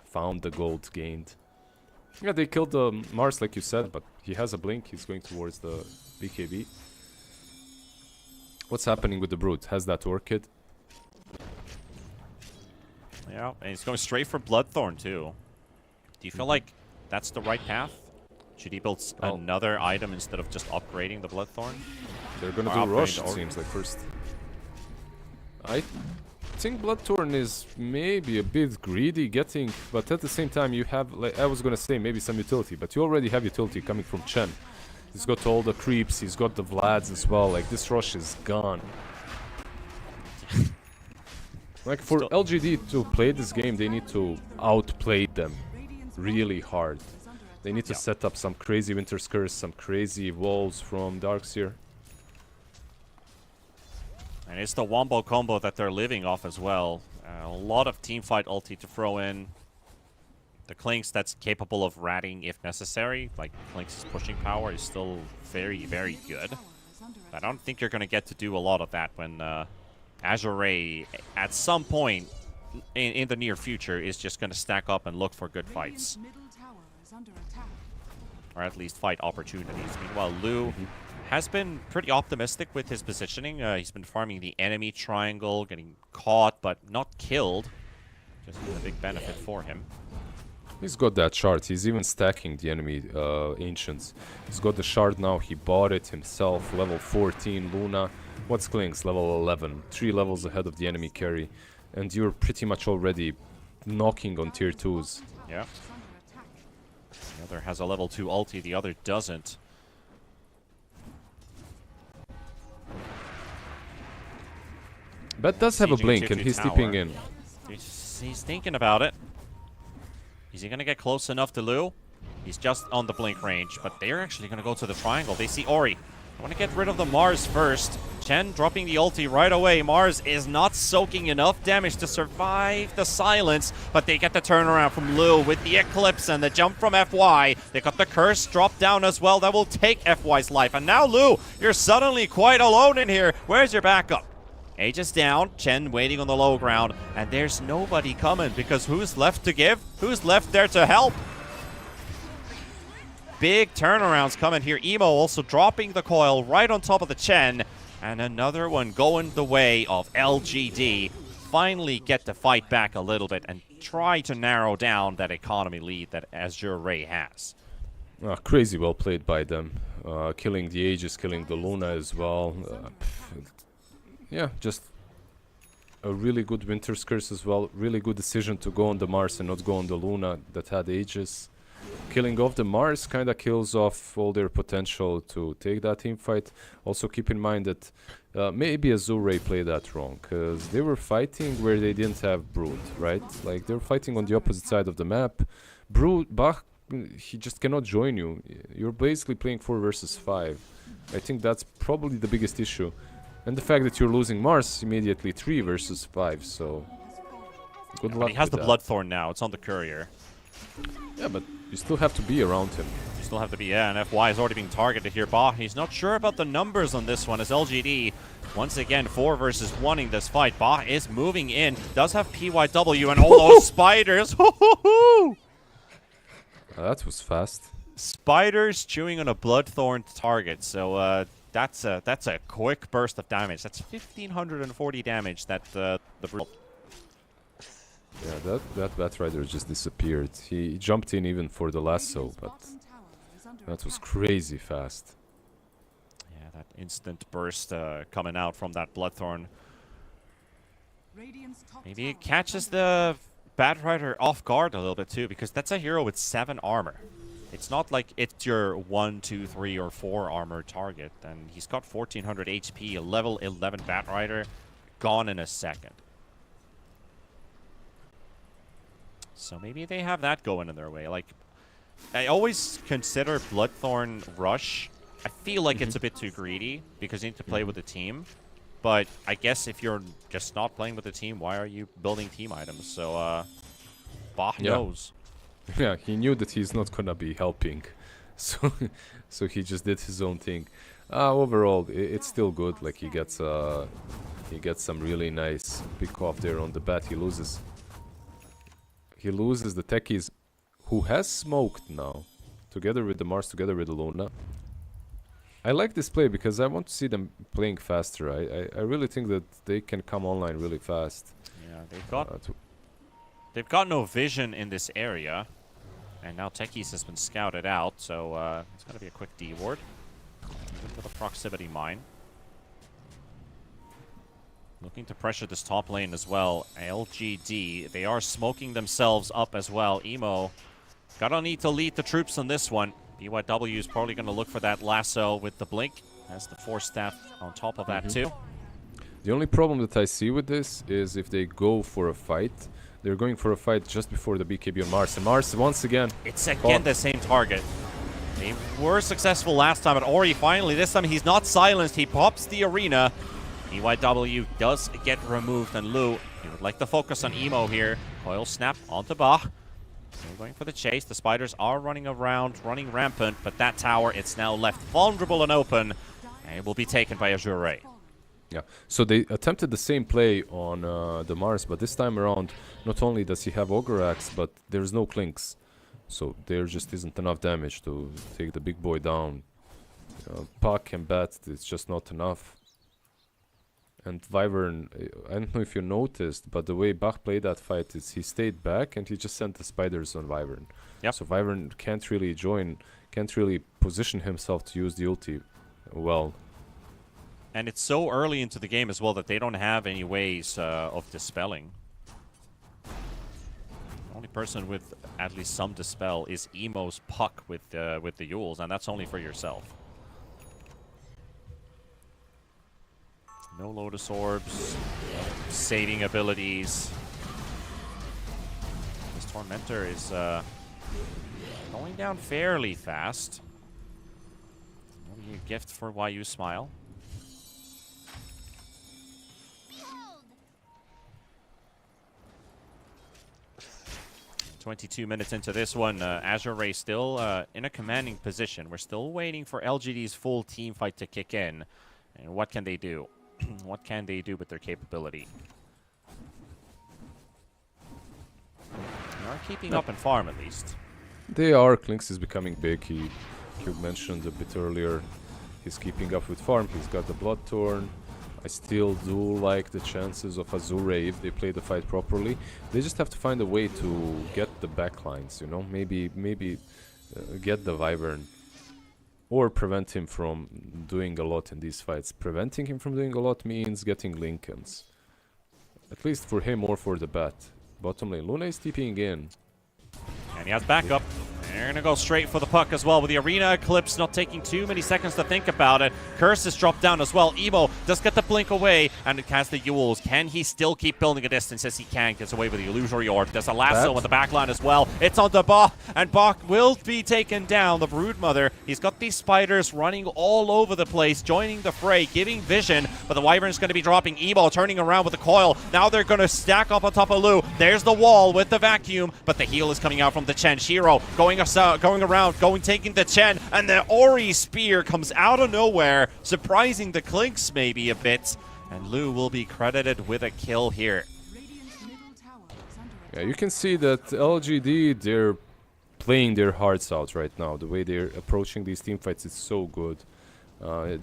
found the gold gained. Yeah, they killed Mars like you said, but he has a blink. He's going towards the BKB. What's happening with the Brood? Has that Orchid? Yeah, and he's going straight for Bloodthorn, too. Do you feel like that's the right path? Should he build another item instead of just upgrading the Bloodthorn? They're gonna Or do upgrade Rush, the it Orchid. seems like first. I think Bloodthorn is maybe a bit greedy getting, but at the same time you have, like I was gonna say, maybe some utility, but you already have utility coming from Chen. He's got all the creeps, he's got the Vlads as well, like this Rush is gone. Like for LGD to play this game, they need to outplay them really hard. They need to set up some crazy Winter's Curse, some crazy walls from Darkseer. And it's the Wombo combo that they're living off as well. A lot of teamfight ulti to throw in. The Clinks that's capable of ratting if necessary. Like, Clinks' pushing power is still very, very good. I don't think you're going to get to do a lot of that when Azure, at some point in the near future, is just going to stack up and look for good fights. Or at least fight opportunities. Meanwhile, Lu has been pretty optimistic with his positioning. He's been farming the enemy triangle, getting caught but not killed. Just a big benefit for him. He's got that shard. He's even stacking the enemy ancients. He's got the shard now. He bought it himself. Level 14 Luna. What's Klink's? Level 11. 3 levels ahead of the enemy carry. And you're pretty much already knocking on tier 2s. Yeah. The other has a level 2 ulti, the other doesn't. Bet does have a Sieging blink tier and 2 he's tower. stepping in. He's thinking about it. Is he going to get close enough to Lu? He's just on the blink range, but they're actually going to go to the triangle. They see Ori. I want to get rid of the Mars first. Chen dropping the ulti right away. Mars is not soaking enough damage to survive the silence, but they get the turnaround from Lu with the Eclipse and the jump from FY. They got the curse drop down as well. That will take FY's life. And now Lu, you're suddenly quite alone in here. Where's your backup? Aegis down, Chen waiting on the low ground, and there's nobody coming because who's left to give? Who's left there to help? Big turnarounds coming here. Emo also dropping the coil right on top of the Chen, and another one going the way of LGD. Finally get to fight back a little bit and try to narrow down that economy lead that Azure Ray has. Crazy well played by them. Killing the Aegis, killing the Luna as well. Yeah, just a really good Winter's Curse as well. Really good decision to go on the Mars and not go on the Luna that had Aegis. Killing off the Mars kind of kills off all their potential to take that team fight. Also keep in mind that maybe Azure played that wrong, because they were fighting where they didn't have Brood, right? Like, they were fighting on the opposite side of the map. Bach, he just cannot join you. You're basically playing 4 versus 5. I think that's probably the biggest issue. And the fact that you're losing Mars immediately 3 versus 5, so good luck. He has with the that. Bloodthorn now. It's on the courier. Yeah, but you still have to be around him. You still have to be, yeah, and FY is already being targeted here. Bah, he's not sure about the numbers on this one as LGD, once again, 4 versus 1 in this fight. Bah is moving in, does have PYW and all those spiders. That was fast. Spiders chewing on a Bloodthorn target, so that's a quick burst of damage. That's 1,540 damage that the Yeah, that Batrider just disappeared. He jumped in even for the lasso, but that was crazy fast. Yeah, that instant burst coming out from that Bloodthorn. Maybe it catches the Batrider off guard a little bit too, because that's a hero with 7 armor. It's not like it's your 1, 2, 3, or 4 armor target, and he's got 1,400 HP, a level 11 Batrider, gone in a second. So maybe they have that going in their way. Like, I always consider Bloodthorn Rush. I feel like it's a bit too greedy because you need to play with the team. But I guess if you're just not playing with the team, why are you building team items? So, Bah knows. Yeah, he knew that he's not gonna be helping, so he just did his own thing. Overall, it's still good. Like, he gets some really nice pick off there on the bat. He loses the techies, who has smoked now, together with the Mars, together with the Luna. I like this play because I want to see them playing faster. I really think that they can come online really fast. Yeah, they've got no vision in this area. And now Techies has been scouted out, so it's going to be a quick D ward. Into the proximity mine. Looking to pressure this top lane as well. LGD, they are smoking themselves up as well. Emo, gonna need to lead the troops on this one. BYW is probably going to look for that lasso with the blink. Has the Force Staff on top of that too. The only problem that I see with this is if they go for a fight, they're going for a fight just before the BKB on Mars. And Mars, once again... It's again the same target. They were successful last time, but Ori finally, this time he's not silenced. He pops the arena. BYW does get removed, and Lu, he would like to focus on Emo here. Coil snap onto Bach. They're going for the chase. The spiders are running around, running rampant, but that tower, it's now left vulnerable and open, and it will be taken by Azure. Yeah, so they attempted the same play on the Mars, but this time around, not only does he have Ogre Axe, but there's no Clinks. So there just isn't enough damage to take the big boy down. Puck and Bat, it's just not enough. And Wyvern, I don't know if you noticed, but the way Bach played that fight is he stayed back and he just sent the spiders on Wyvern. Yep. So Wyvern can't really can't really position himself to use the ulti well. And it's so early into the game as well that they don't have any ways of dispelling. The only person with at least some dispel is Emo's Puck with the Yules, and that's only for yourself. No Lotus Orbs, saving abilities. This Tormentor is going down fairly fast. Maybe a gift for YU Smile. 22 minutes into this one, Azure Ray still in a commanding position. We're still waiting for LGD's full team fight to kick in. And what can they do? What can they do with their capability? They are keeping up in farm, at least. They are. Klinx is becoming big. You mentioned a bit earlier. He's keeping up with farm. He's got the Bloodthorn. I still do like the chances of Azure if they play the fight properly. They just have to find a way to get the backlines, you know? Maybe get the Wyvern. Or prevent him from doing a lot in these fights. Preventing him from doing a lot means getting Lincolns. At least for him or for the bat. Bottom lane. Luna is TPing in. And he has backup. They're going to go straight for the puck as well, with the Arena Eclipse not taking too many seconds to think about it. Curse is dropped down as well. Emo does get the blink away, and it has the Yules. Can he still keep building a distance? As he can. Gets away with the Illusory Orb. There's a lasso in the back line as well. It's on the Bach, and Bach will be taken down. The Broodmother, he's got these spiders running all over the place, joining the fray, giving vision, but the Wyvern's going to be dropping. Emo turning around with the coil. Now they're going to stack up on top of Lu. There's the wall with the vacuum, but the heal is coming out from the Chen. Shiro going around, taking the Chen, and the Ori Spear comes out of nowhere, surprising the Klinks maybe a bit, and Lu will be credited with a kill here. Yeah, you can see that LGD, they're playing their hearts out right now. The way they're approaching these team fights is so good. It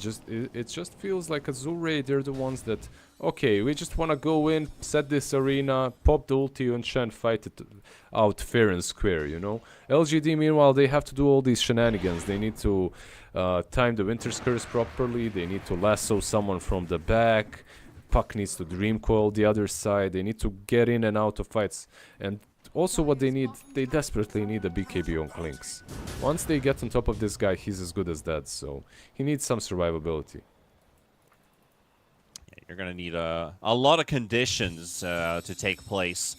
just feels like Azure, they're the ones that, okay, we just want to go in, set this arena, pop the ulti and Shen, fight it out fair and square, you know? LGD, meanwhile, they have to do all these shenanigans. They need to time the Winter's Curse properly, they need to lasso someone from the back, Puck needs to Dream Coil the other side, they need to get in and out of fights, and also what they need, they desperately need a BKB on Klinks. Once they get on top of this guy, he's as good as dead, so he needs some survivability. Yeah, you're going to need a lot of conditions to take place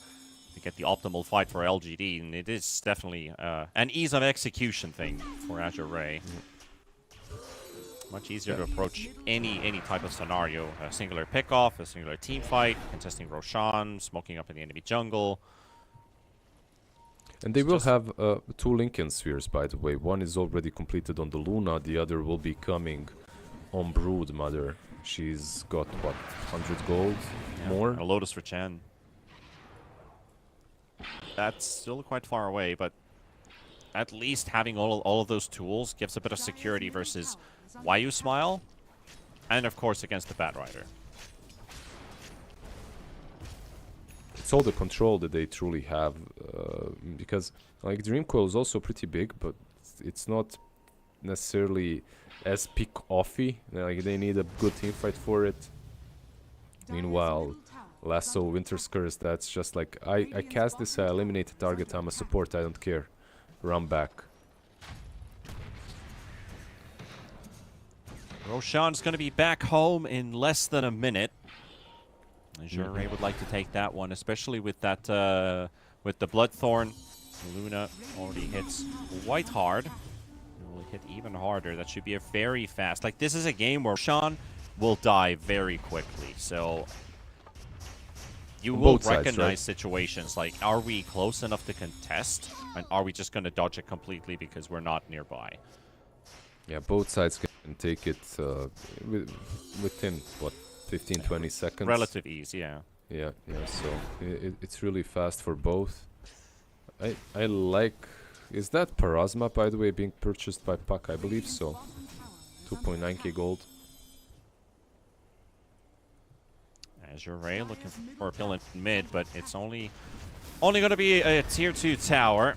to get the optimal fight for LGD, and it is definitely an ease of execution thing for Azure Ray. Much easier to approach any type of scenario. A singular pickoff, a singular team fight, contesting Roshan, smoking up in the enemy jungle. And they will have 2 Lincoln Spheres, by the way. One is already completed on the Luna, the other will be coming on Broodmother. She's got, what, 100 gold more? A Lotus for Chen. That's still quite far away, but at least having all of those tools gives a bit of security versus YU Smile, and of course against the Batrider. It's all the control that they truly have, because like Dream Coil is also pretty big, but it's not necessarily as pick-offy. Like they need a good team fight for it. Meanwhile, Lasso, Winter's Curse, that's just like I cast this, I eliminate the target, I'm a support, I don't care. Run back. Roshan's going to be back home in less than a minute. Azure Ray would like to take that one, especially with that with the Bloodthorn. Luna already hits quite hard. It will hit even harder. That should be a very fast. Like, this is a game where Roshan will die very quickly. So you will recognize situations like, are we close enough to contest, and are we just going to dodge it completely because we're not nearby? Yeah, both sides can take it within what, 15-20 seconds. Relative ease, yeah. Yeah, so it's really fast for both. I like... Is that Parasma, by the way, being purchased by Puck? I believe so. 2.9k gold. Azure Ray looking for a pill in mid, but it's only going to be a tier 2 tower.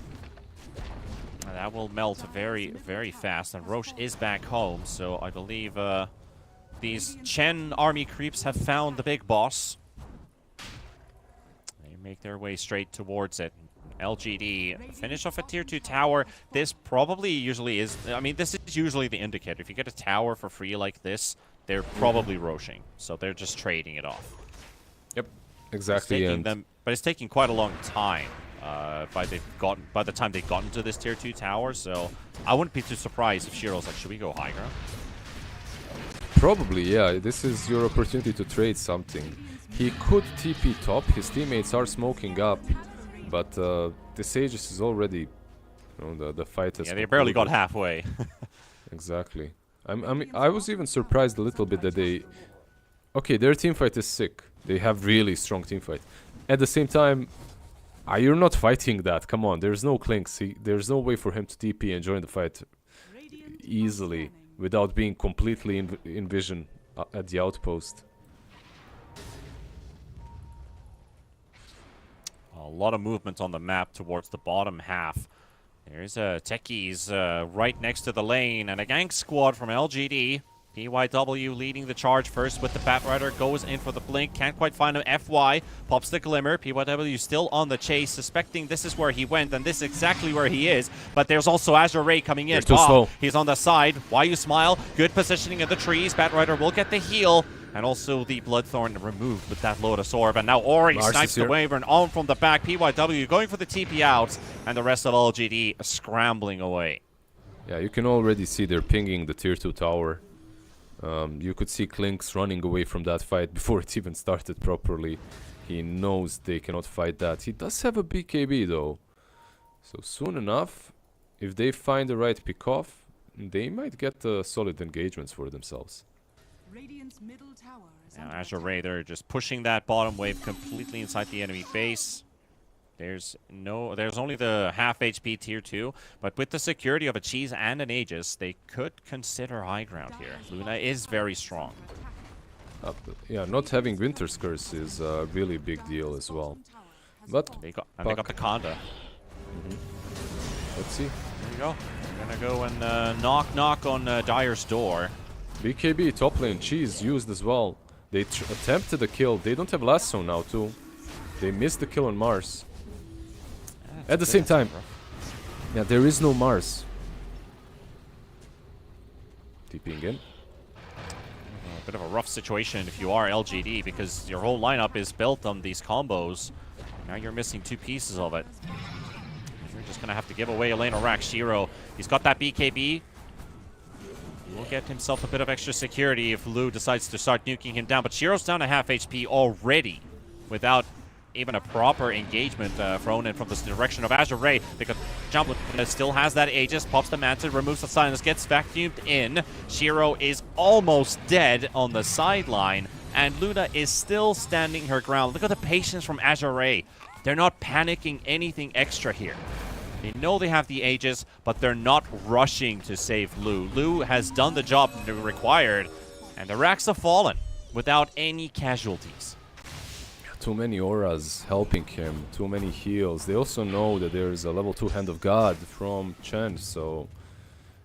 And that will melt very, very fast. And Roche is back home, so I believe these Chen army creeps have found the big boss. They make their way straight towards it. LGD finish off a tier 2 tower. This probably usually is, I mean, this is usually the indicator. If you get a tower for free like this, they're probably roshing. So they're just trading it off. Yep, exactly. But it's taking quite a long time by the time they've gotten to this tier 2 tower. So I wouldn't be too surprised if Shiro's like, should we go high ground? Probably, yeah. This is your opportunity to trade something. He could TP top. His teammates are smoking up. But the Sages is already, you know, the fight is. Yeah, they barely got halfway. Exactly. I was even surprised a little bit that they. Okay, their team fight is sick. They have really strong team fight. At the same time, you're not fighting that. Come on, there's no clinks. There's no way for him to TP and join the fight easily without being completely in vision at the outpost. A lot of movement on the map towards the bottom half. There's techies right next to the lane, and a gank squad from LGD. PYW leading the charge first with the Batrider, goes in for the blink, can't quite find him. FY pops the glimmer. PYW still on the chase, suspecting this is where he went, and this is exactly where he is. But there's also Azure Ray coming in. Too slow. He's on the side. Why you smile? Good positioning in the trees. Batrider will get the heal. And also the Bloodthorn removed with that Lotus Orb. And now Ori snipes the Wyvern on from the back. PYW going for the TP out. And the rest of LGD scrambling away. Yeah, you can already see they're pinging the tier 2 tower. You could see Klinks running away from that fight before it even started properly. He knows they cannot fight that. He does have a BKB though. So soon enough, if they find the right pick-off, they might get solid engagements for themselves. Radiant's middle tower is Now under Azure attack. Ray, they're just pushing that bottom wave completely inside the enemy base. There's only the half HP tier 2, but with the security of a Cheese and an Aegis, they could consider high ground here. Luna is very strong. Yeah, not having Winter's Curse is a really big deal as well. But They got the Conda. let's see. There you go. We're gonna go and knock on Dire's door. BKB top lane, Cheese used as well. They attempted the kill. They don't have lasso now too. They missed the kill on Mars. At the same time, yeah, there is no Mars. TPing in. A bit of a rough situation if you are LGD, because your whole lineup is built on these combos. Now you're missing 2 pieces of it. You're just gonna have to give away a lane of rack. Shiro, he's got that BKB. He will get himself a bit of extra security if Lu decides to start nuking him down. But Shiro's down to half HP already without even a proper engagement thrown in from the direction of Azure Ray. Because Jump still has that Aegis, pops the Manta, removes the silence, gets vacuumed in. Shiro is almost dead on the sideline, and Luna is still standing her ground. Look at the patience from Azure Ray. They're not panicking anything extra here. They know they have the Aegis, but they're not rushing to save Lu. Lu has done the job required, and the racks have fallen without any casualties. Too many auras helping him, too many heals. They also know that there's a level 2 Hand of God from Chen, so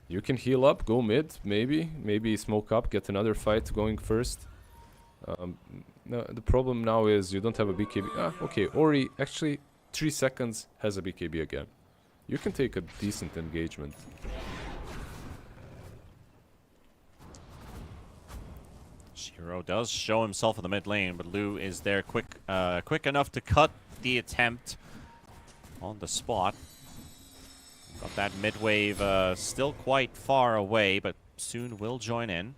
you can heal up, go mid, maybe smoke up, get another fight going first. No, the problem now is you don't have a BKB. Okay, Ori actually 3 seconds has a BKB again. You can take a decent engagement. Shiro does show himself in the mid lane, but Lu is there quick enough to cut the attempt on the spot. Got that mid wave still quite far away, but soon will join in.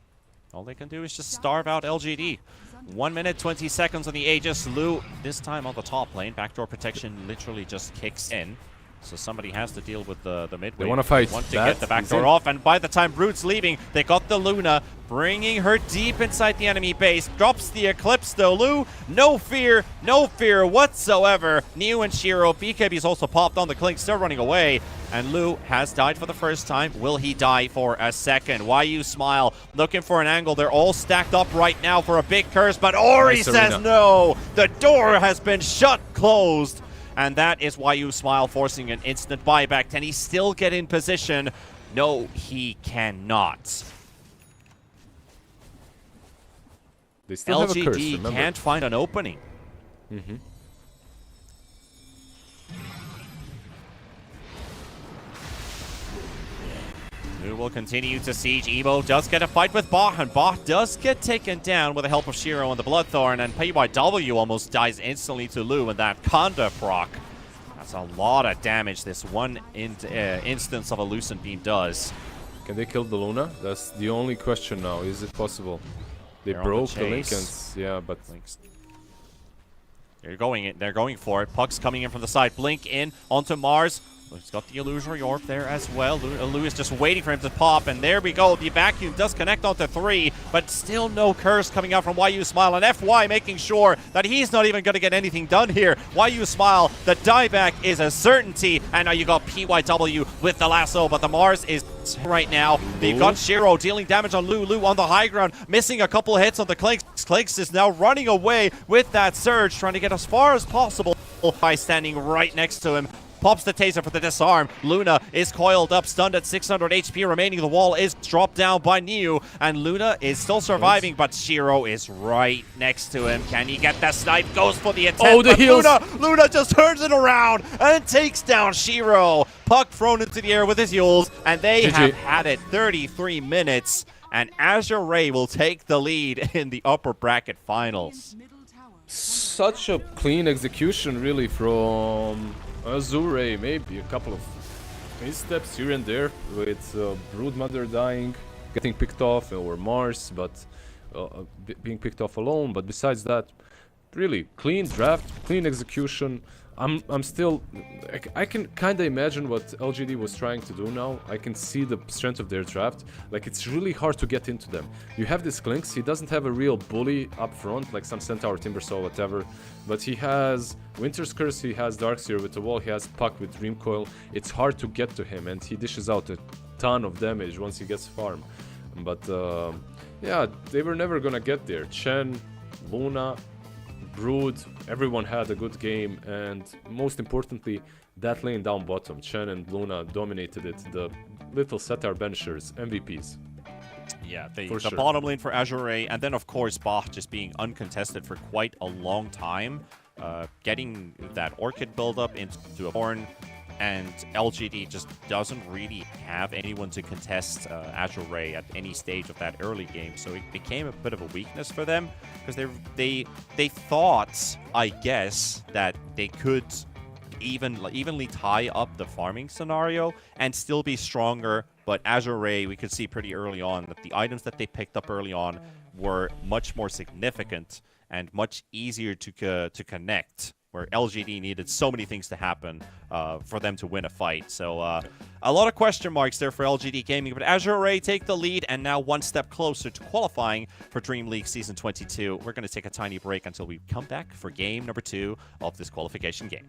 All they can do is just starve out LGD. 1 minute, 20 seconds on the Aegis. Lu, this time on the top lane. Backdoor protection literally just kicks in. So somebody has to deal with the mid wave. They wanna fight. Want to That get the back is door it. off, and by the time Brood's leaving, they got the Luna, bringing her deep inside the enemy base. Drops the Eclipse though. Lu, no fear whatsoever. Neo and Shiro, BKB's also popped on the Clink, still running away. And Lu has died for the first time. Will he die for a second? YU Smile looking for an angle. They're all stacked up right now for a big curse, but Ori Nice says arena. no. The door has been shut closed. And that is YU Smile forcing an instant buyback. Can he still get in position? No, he cannot. They still have a curse, LGD remember? can't find an opening. Who will continue to siege. Evo does get a fight with Bot, and Bot does get taken down with the help of Shiro and the Bloodthorn, and PYW almost dies instantly to Lu in that Conda proc. That's a lot of damage this one instance of a Lucent Beam does. Can they kill the Luna? That's the only question now. Is it possible? They They're on the broke the chase. Lincolns. Yeah, but They're going for it. Puck's coming in from the side. Blink in onto Mars. He's got the Illusory Orb there as well. Lu is just waiting for him to pop, and there we go. The vacuum does connect onto 3, but still no curse coming out from YU Smile, and FY making sure that he's not even going to get anything done here. YU Smile, the dieback is a certainty, and now you got PYW with the lasso, but the Mars is right now. They've got Shiro dealing damage on Lu. Lu on the high ground, missing a couple of hits on the Clinks. Clinks is now running away with that surge, trying to get as far as possible by standing right next to him. Pops the taser for the disarm. Luna is coiled up, stunned at 600 HP remaining. The wall is dropped down by Neo, and Luna is still surviving, but Shiro is right next to him. Can he get the snipe? Goes for the attempt. Oh, the but heals. Luna just turns it around and takes down Shiro. Puck thrown into the air with his heels, and they GG. have had it 33 minutes. And Azure Ray will take the lead in the upper bracket finals. Middle tower. such a clean execution really from Azure. Maybe a couple of missteps here and there with Broodmother dying, getting picked off, or Mars, but being picked off alone. But besides that, really clean draft, clean execution. I'm still, I can kind of imagine what LGD was trying to do now. I can see the strength of their draft. Like, it's really hard to get into them. You have this Clinks, he doesn't have a real bully up front, like some Centaur, Timbersaw, whatever. But he has Winter's Curse, he has Darkseer with the wall, he has Puck with Dream Coil. It's hard to get to him, and he dishes out a ton of damage once he gets farm. But yeah, they were never gonna get there. Chen, Luna, Brood, everyone had a good game, and most importantly, that lane down bottom, Chen and Luna dominated it. The little Centaur benchers, MVPs. Yeah, the For sure. bottom lane for Azure, and then of course Bach just being uncontested for quite a long time, getting that Orchid build-up into a Horn, and LGD just doesn't really have anyone to contest Azure at any stage of that early game, so it became a bit of a weakness for them, because they thought, I guess, that they could evenly tie up the farming scenario and still be stronger. But Azure we could see pretty early on that the items that they picked up early on were much more significant and much easier to connect, where LGD needed so many things to happen for them to win a fight. So a lot of question marks there for LGD Gaming, but Azure take the lead and now one step closer to qualifying for DreamLeague Season 22. We're going to take a tiny break until we come back for game number 2 of this qualification game.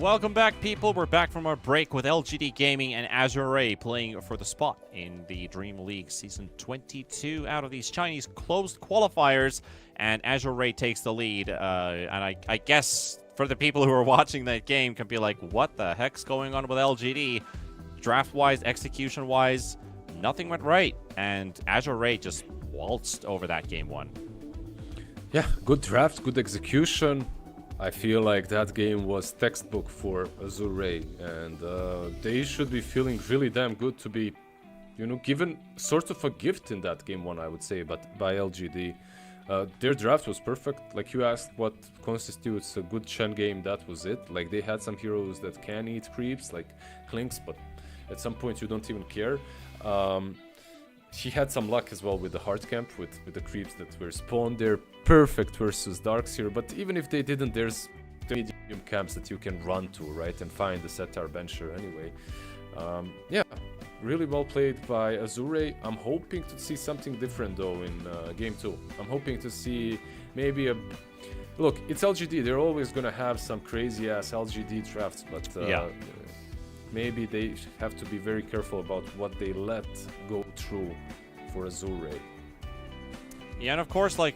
Welcome back, people. We're back from our break with LGD Gaming and Azure Ray playing for the spot in the Dream League Season 22 out of these Chinese closed qualifiers, and Azure Ray takes the lead. And I guess for the people who are watching that game can be like, what the heck's going on with LGD? Draft-wise, execution-wise, nothing went right, and Azure Ray just waltzed over that game one. Yeah, good draft, good execution. I feel like that game was textbook for Azure Ray, and they should be feeling really damn good to be, you know, given sort of a gift in that game one, I would say, but by LGD. Their draft was perfect. Like you asked what constitutes a good Chen game, that was it. Like they had some heroes that can eat creeps, like Clinks, but at some point you don't even care. He had some luck as well with the hard camp, with the creeps that were spawned there. Perfect versus Darks here, but even if they didn't, there's the medium camps that you can run to, right, and find the Setar bencher anyway. Yeah, really well played by Azure. I'm hoping to see something different though in game 2. I'm hoping to see maybe a... Look, it's LGD, they're always gonna have some crazy ass LGD drafts, but yeah. Maybe they have to be very careful about what they let go through for Azure. Yeah, and of course, like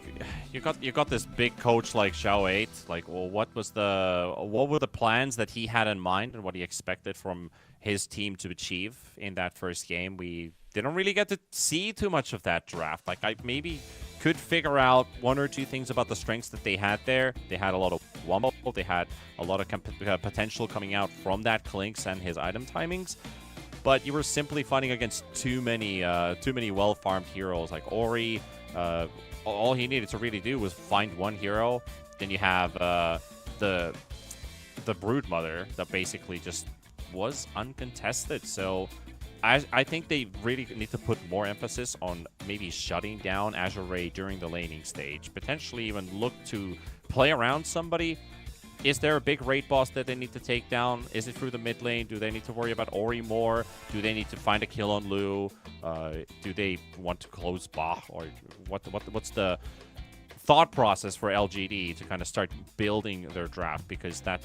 you got this big coach like Xiao 8. Like, well, what were the plans that he had in mind and what he expected from his team to achieve in that first game? We didn't really get to see too much of that draft. Like, I maybe could figure out one or two things about the strengths that they had there. They had a lot of wombo. They had a lot of potential coming out from that Clinks and his item timings. But you were simply fighting against too many well-farmed heroes like Ori. All he needed to really do was find one hero. Then you have the Broodmother that basically just was uncontested. So I think they really need to put more emphasis on maybe shutting down Azure Ray during the laning stage. Potentially even look to play around somebody. Is there a big raid boss that they need to take down? Is it through the mid lane? Do they need to worry about Ori more? Do they need to find a kill on Lu? Do they want to close Ba? Or what's the thought process for LGD to kind of start building their draft? Because that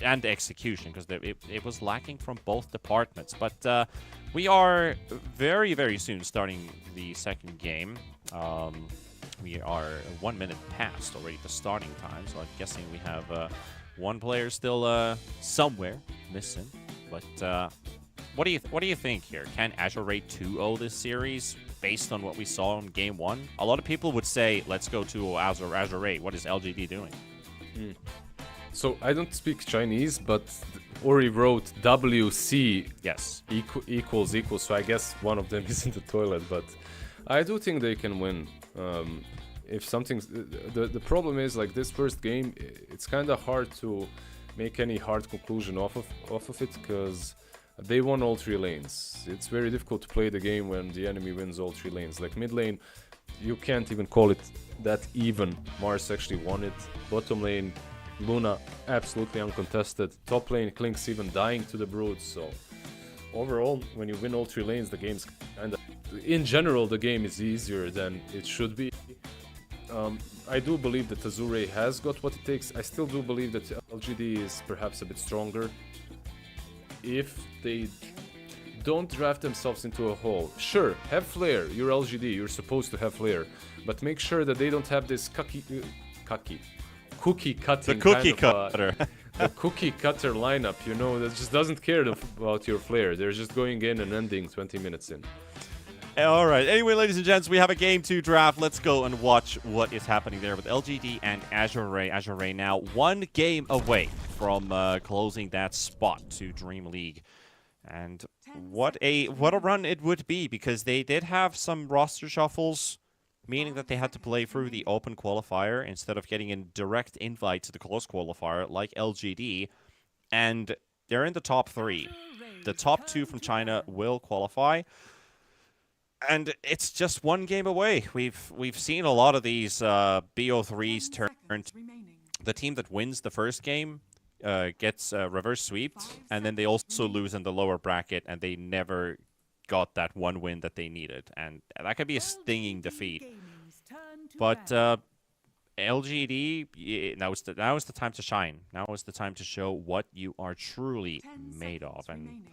and execution, because it was lacking from both departments. But we are very, very soon starting the second game. We are 1 minute past already the starting time, so I'm guessing we have one player still somewhere missing. But what do you think here? Can Azure Ray 2-0 this series based on what we saw in game 1? A lot of people would say, let's go to Azure Ray. What is LGD doing? So I don't speak Chinese, but Ori wrote WC Yes. equals, so I guess one of them is in the toilet, but I do think they can win. If something's the problem is, like, this first game, it's kind of hard to make any hard conclusion off of it, because they won all 3 lanes. It's very difficult to play the game when the enemy wins all 3 lanes. Like mid lane, you can't even call it that even. Mars actually won it. Bottom lane, Luna absolutely uncontested. Top lane, Clinks even dying to the Brutes. So overall, when you win all 3 lanes, the game's kind of... In general, the game is easier than it should be. I do believe that Azure has got what it takes. I still do believe that LGD is perhaps a bit stronger. If they don't draft themselves into a hole. Sure, have flair. You're LGD. You're supposed to have flair. But make sure that they don't have this cookie cutting. The cookie cutter. The cookie cutter lineup, you know, that just doesn't care about your flair. They're just going in and ending 20 minutes in. All right. Anyway, ladies and gents, we have a game 2 draft. Let's go and watch what is happening there with LGD and Azure Ray. Azure Ray now 1 game away from closing that spot to Dream League. And what a run it would be, because they did have some roster shuffles, meaning that they had to play through the open qualifier instead of getting a direct invite to the closed qualifier like LGD. And they're in the top 3. The top 2 from China will qualify. And it's just 1 game away. We've seen a lot of these BO3s turned. The team that wins the first game gets reverse sweeped, and then they also lose in the lower bracket, and they never got that 1 win that they needed. And that could be a stinging defeat. But LGD, now is the time to shine. Now is the time to show what you are truly 10 made of. seconds And remaining.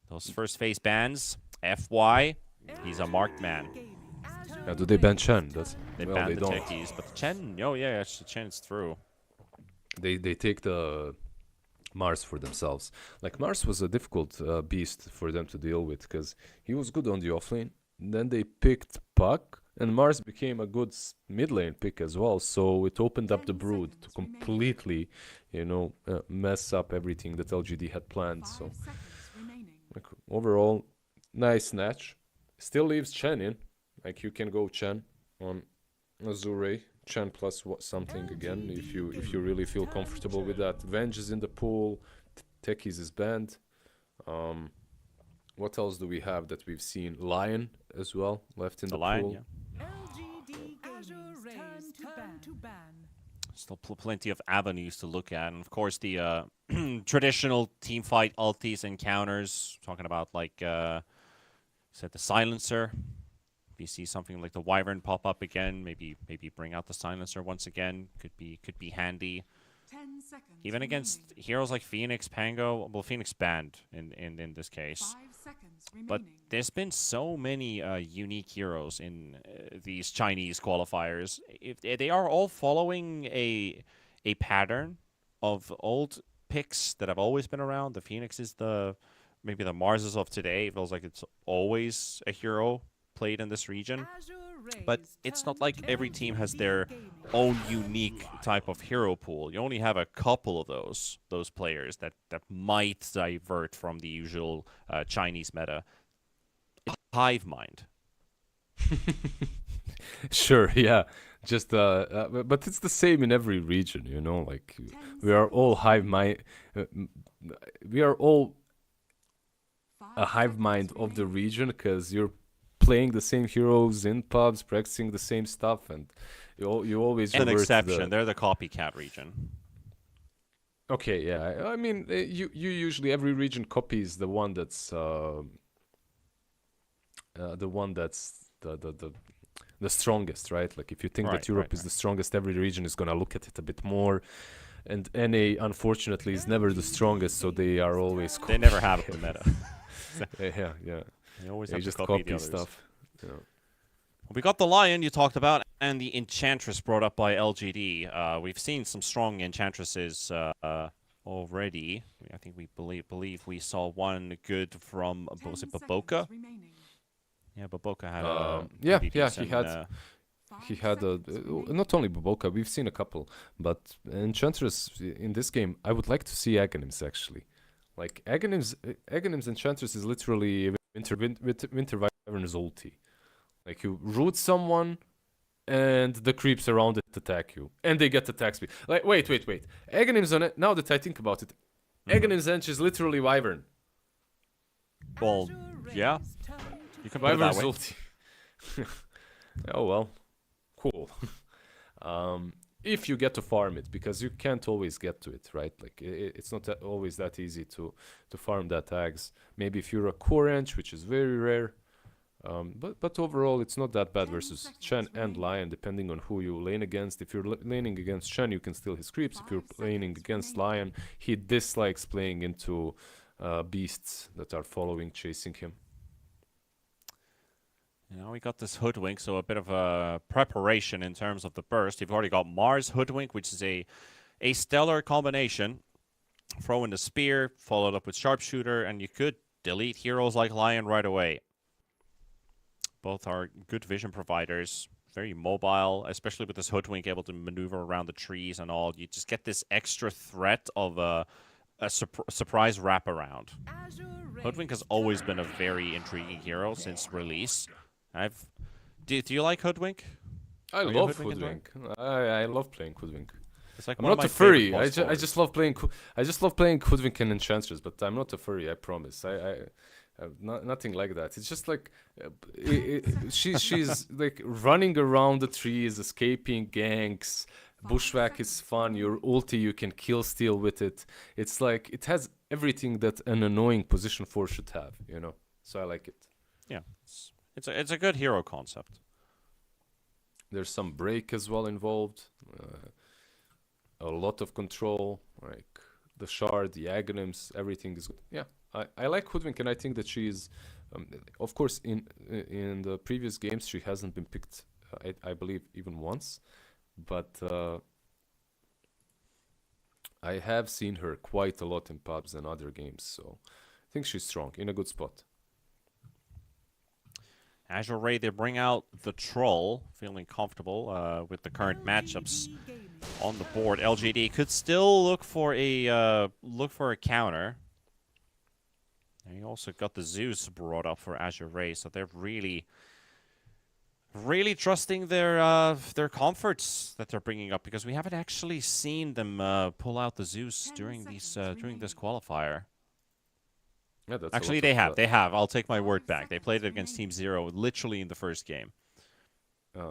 those first phase bans, FY, he's a marked man. Do they ban Chen? That's They well, banned they the don't. techies, but Chen, oh yeah, Chen's through. They take the Mars for themselves. Like Mars was a difficult beast for them to deal with because he was good on the offlane. Then they picked Puck, and Mars became a good mid lane pick as well. So it opened up the 10 Brood to seconds remaining. completely, mess up everything that LGD had planned. 5 So seconds remaining. like, overall, nice snatch. Still leaves Chen in. Like you can go Chen on Azure, Chen plus something again if you really feel comfortable with that. Venge is in the pool. Techies is banned. What else do we have that we've seen? Lion as well left in the Lion, pool. yeah. LGD Gaming's turn to ban. Still plenty of avenues to look at, and of course the traditional team fight ultis and counters. Talking about like said the silencer. If you see something like the Wyvern pop up again, maybe bring out the silencer once again. Could be handy. 10 seconds Even against remaining. heroes like Phoenix, Pango. Well, Phoenix banned in this case. 5 seconds remaining. But there's been so many unique heroes in these Chinese qualifiers. If they are all following a pattern of old picks that have always been around. The Phoenix is maybe the Marses of today. It feels like it's always a hero played in this region. But it's not like every team has their own unique type of hero pool. You only have a couple of those players that might divert from the usual Chinese meta. Hive mind. Sure, yeah. Just but it's the same in every region, like we are all hive mind. We are all a hive mind of the region because you're playing the same heroes in pubs, practicing the same stuff, and you always An revert to exception. They're the copycat region. Okay, yeah. I mean, you usually every region copies the one that's the strongest, right? Like if you think that Europe is the strongest, every region is gonna look at it a bit more. And NA unfortunately is never the strongest, so they are always They never have the meta. yeah. They always They have just to copy the copy others. stuff. Yeah. We got the Lion you talked about, and the Enchantress brought up by LGD. We've seen some strong Enchantresses already. I think we believe we saw one good from, was it 10 Baboka? seconds remaining. Yeah, Baboka had yeah, pretty he decent, had- 5 He had seconds remaining. not only Baboka, we've seen a couple, but Enchantress in this game, I would like to see Aghanims actually. Like Aghanims Enchantress is literally Winter Wyvern's ulti. Like you root someone, and the creeps around it attack you, and they get attack speed. Like wait, Aghanims on it. Now that I think about it, Aghanims Ench is literally Wyvern. Well, yeah. You can put it that Wyvern's way. ulti. Oh well, cool. If you get to farm it, because you can't always get to it, right? Like it's not always that easy to farm that tags. Maybe if you're a core ench, which is very rare. But overall, it's not that bad 10 versus seconds Chen and remaining. Lion, depending on who you lane against. If you're laning against Chen, you can steal his creeps. If you're 5 laning seconds against remaining. Lion, he dislikes playing into beasts that are following, chasing him. Now we got this Hoodwink, so a bit of a preparation in terms of the burst. You've already got Mars Hoodwink, which is a stellar combination. Throw in the spear, followed up with Sharpshooter, and you could delete heroes like Lion right away. Both are good vision providers, very mobile, especially with this Hoodwink able to maneuver around the trees and all. You just get this extra threat of a surprise wraparound. Hoodwink has always been a very intriguing hero since release. Do you like Hoodwink? I Are you a love Hoodwink Hoodwink. I love playing Hoodwink. It's like I'm one of not my a furry. favorite boss I just love playing. I just love playing Hoodwink and Enchantress, but I'm not a furry. I promise. I nothing like that. It's just like she's like running around the trees, escaping ganks. Bushwhack is fun. Your ulti, you can kill steal with it. It's like it has everything that an annoying position 4 should have. So I like it. Yeah, it's a good hero concept. There's some break as well involved. A lot of control, like the shard, the agonyms, everything is good. Yeah, I like Hoodwink, and I think that she's, of course, in the previous games she hasn't been picked, I believe, even once, but I have seen her quite a lot in pubs and other games, so I think she's strong, in a good spot. Azure Ray, they bring out the Troll, feeling comfortable with the current matchups on the board. LGD could still look for a counter. And you also got the Zeus brought up for Azure Ray, so they're really trusting their comforts that they're bringing up, because we haven't actually seen them pull out the Zeus during this qualifier. Yeah, that's Actually, they have. I'll take my word back. They played it against Team Zero literally in the first game.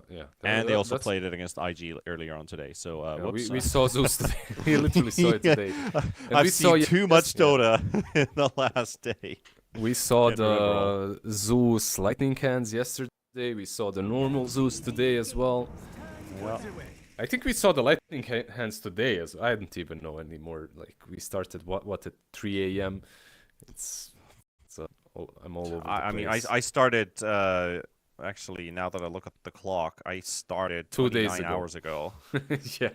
Yeah. And they also played it against IG earlier on today. So whoops. We saw Zeus today. We literally saw it today. And I've seen too much Dota in the last day. We saw the Zeus Lightning Hands yesterday. We saw the normal Zeus today as well. Well, I think we saw the Lightning Hands today as I didn't even know anymore. Like we started what at 3 a.m. I'm all over the place. I mean, I started actually, now that I look at the clock, I started 2 days 29 hours ago. Yeah.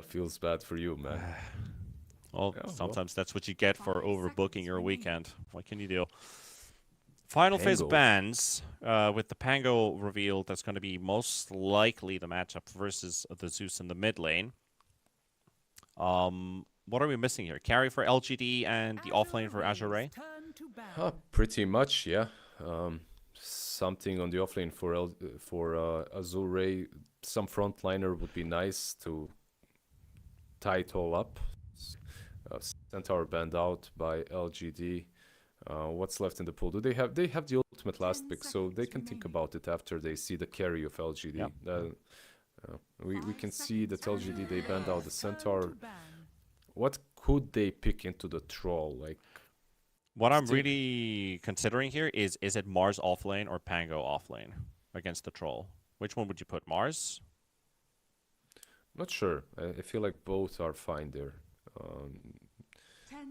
Feels bad for you, man. Well, Yeah, sometimes that's what you get for overbooking your weekend. What can you do? Final phase Pango. bans with the Pango revealed. That's going to be most likely the matchup versus the Zeus in the mid lane. What are we missing here? Carry for LGD and the offlane for Azure Ray? Pretty much, yeah. Something on the offlane for Azure Ray. Some frontliner would be nice to tie it all up. Centaur banned out by LGD. What's left in the pool? They have the ultimate last pick, so they can think about it after they see the carry of LGD. Yep. We can see that LGD, they banned out the Centaur. What could they pick into the Troll? Like, What I'm really considering here is it Mars offlane or Pango offlane against the Troll? Which one would you put? Mars? not sure. I feel like both are fine there.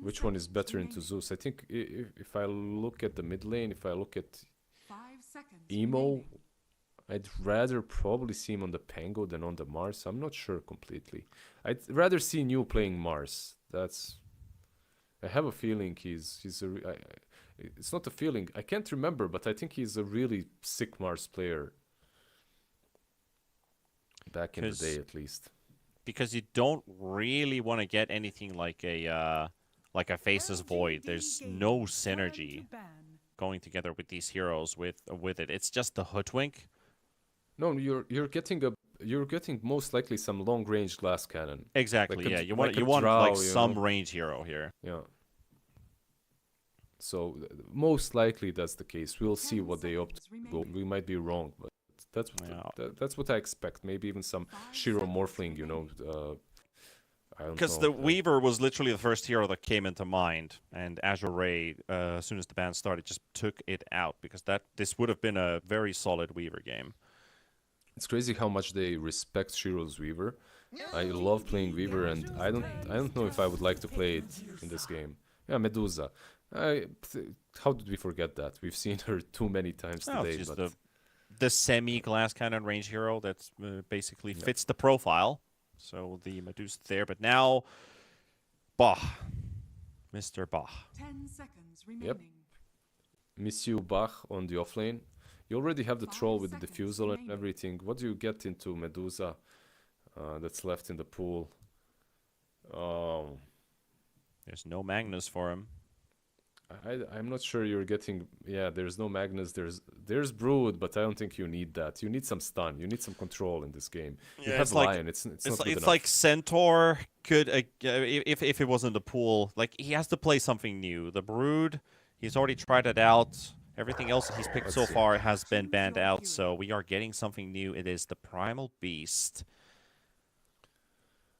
Which one is better into Zeus? I think if I look at the mid lane, if I look at Emo, I'd rather probably see him on the Pango than on the Mars. I'm not sure completely. I'd rather see New playing Mars. I have a feeling it's not a feeling. I can't remember, but I think he's a really sick Mars player. Back in the day, at least. Because you don't really want to get anything like a Faceless Void. There's no synergy going together with these heroes with it. It's just the Hoodwink. No, you're getting most likely some long range glass cannon. Exactly. Like yeah, you want Drow, like some range hero here. Yeah. So most likely that's the case. We'll see what they opt to go. We might be wrong, but that's what I expect. Maybe even some Shiro Morphling, I don't know. Because the Weaver was literally the first hero that came into mind, and Azure Ray, as soon as the ban started, just took it out, because this would have been a very solid Weaver game. It's crazy how much they respect Shiro's Weaver. I love playing Weaver, and I don't know if I would like to play it in this game. Yeah, Medusa. How did we forget that? We've seen her too many times today. It's just the semi-glass cannon range hero that basically fits the profile. So the Medusa there, but now Bah. Mr. Bah. 10 seconds remaining. Yep. Monsieur Bach on the offlane. You already have the troll with the diffusal and everything. What do you get into Medusa that's left in the pool? There's no Magnus for him. I'm not sure you're getting... Yeah, there's no Magnus. There's Brood, but I don't think you need that. You need some stun. You need some control in this game. You have Lion. It's not good enough. Like Centaur could... if it wasn't the pool, like, he has to play something new. The Brood, he's already tried it out. Everything else he's picked so far has been banned out, so we are getting something new. It is the Primal Beast.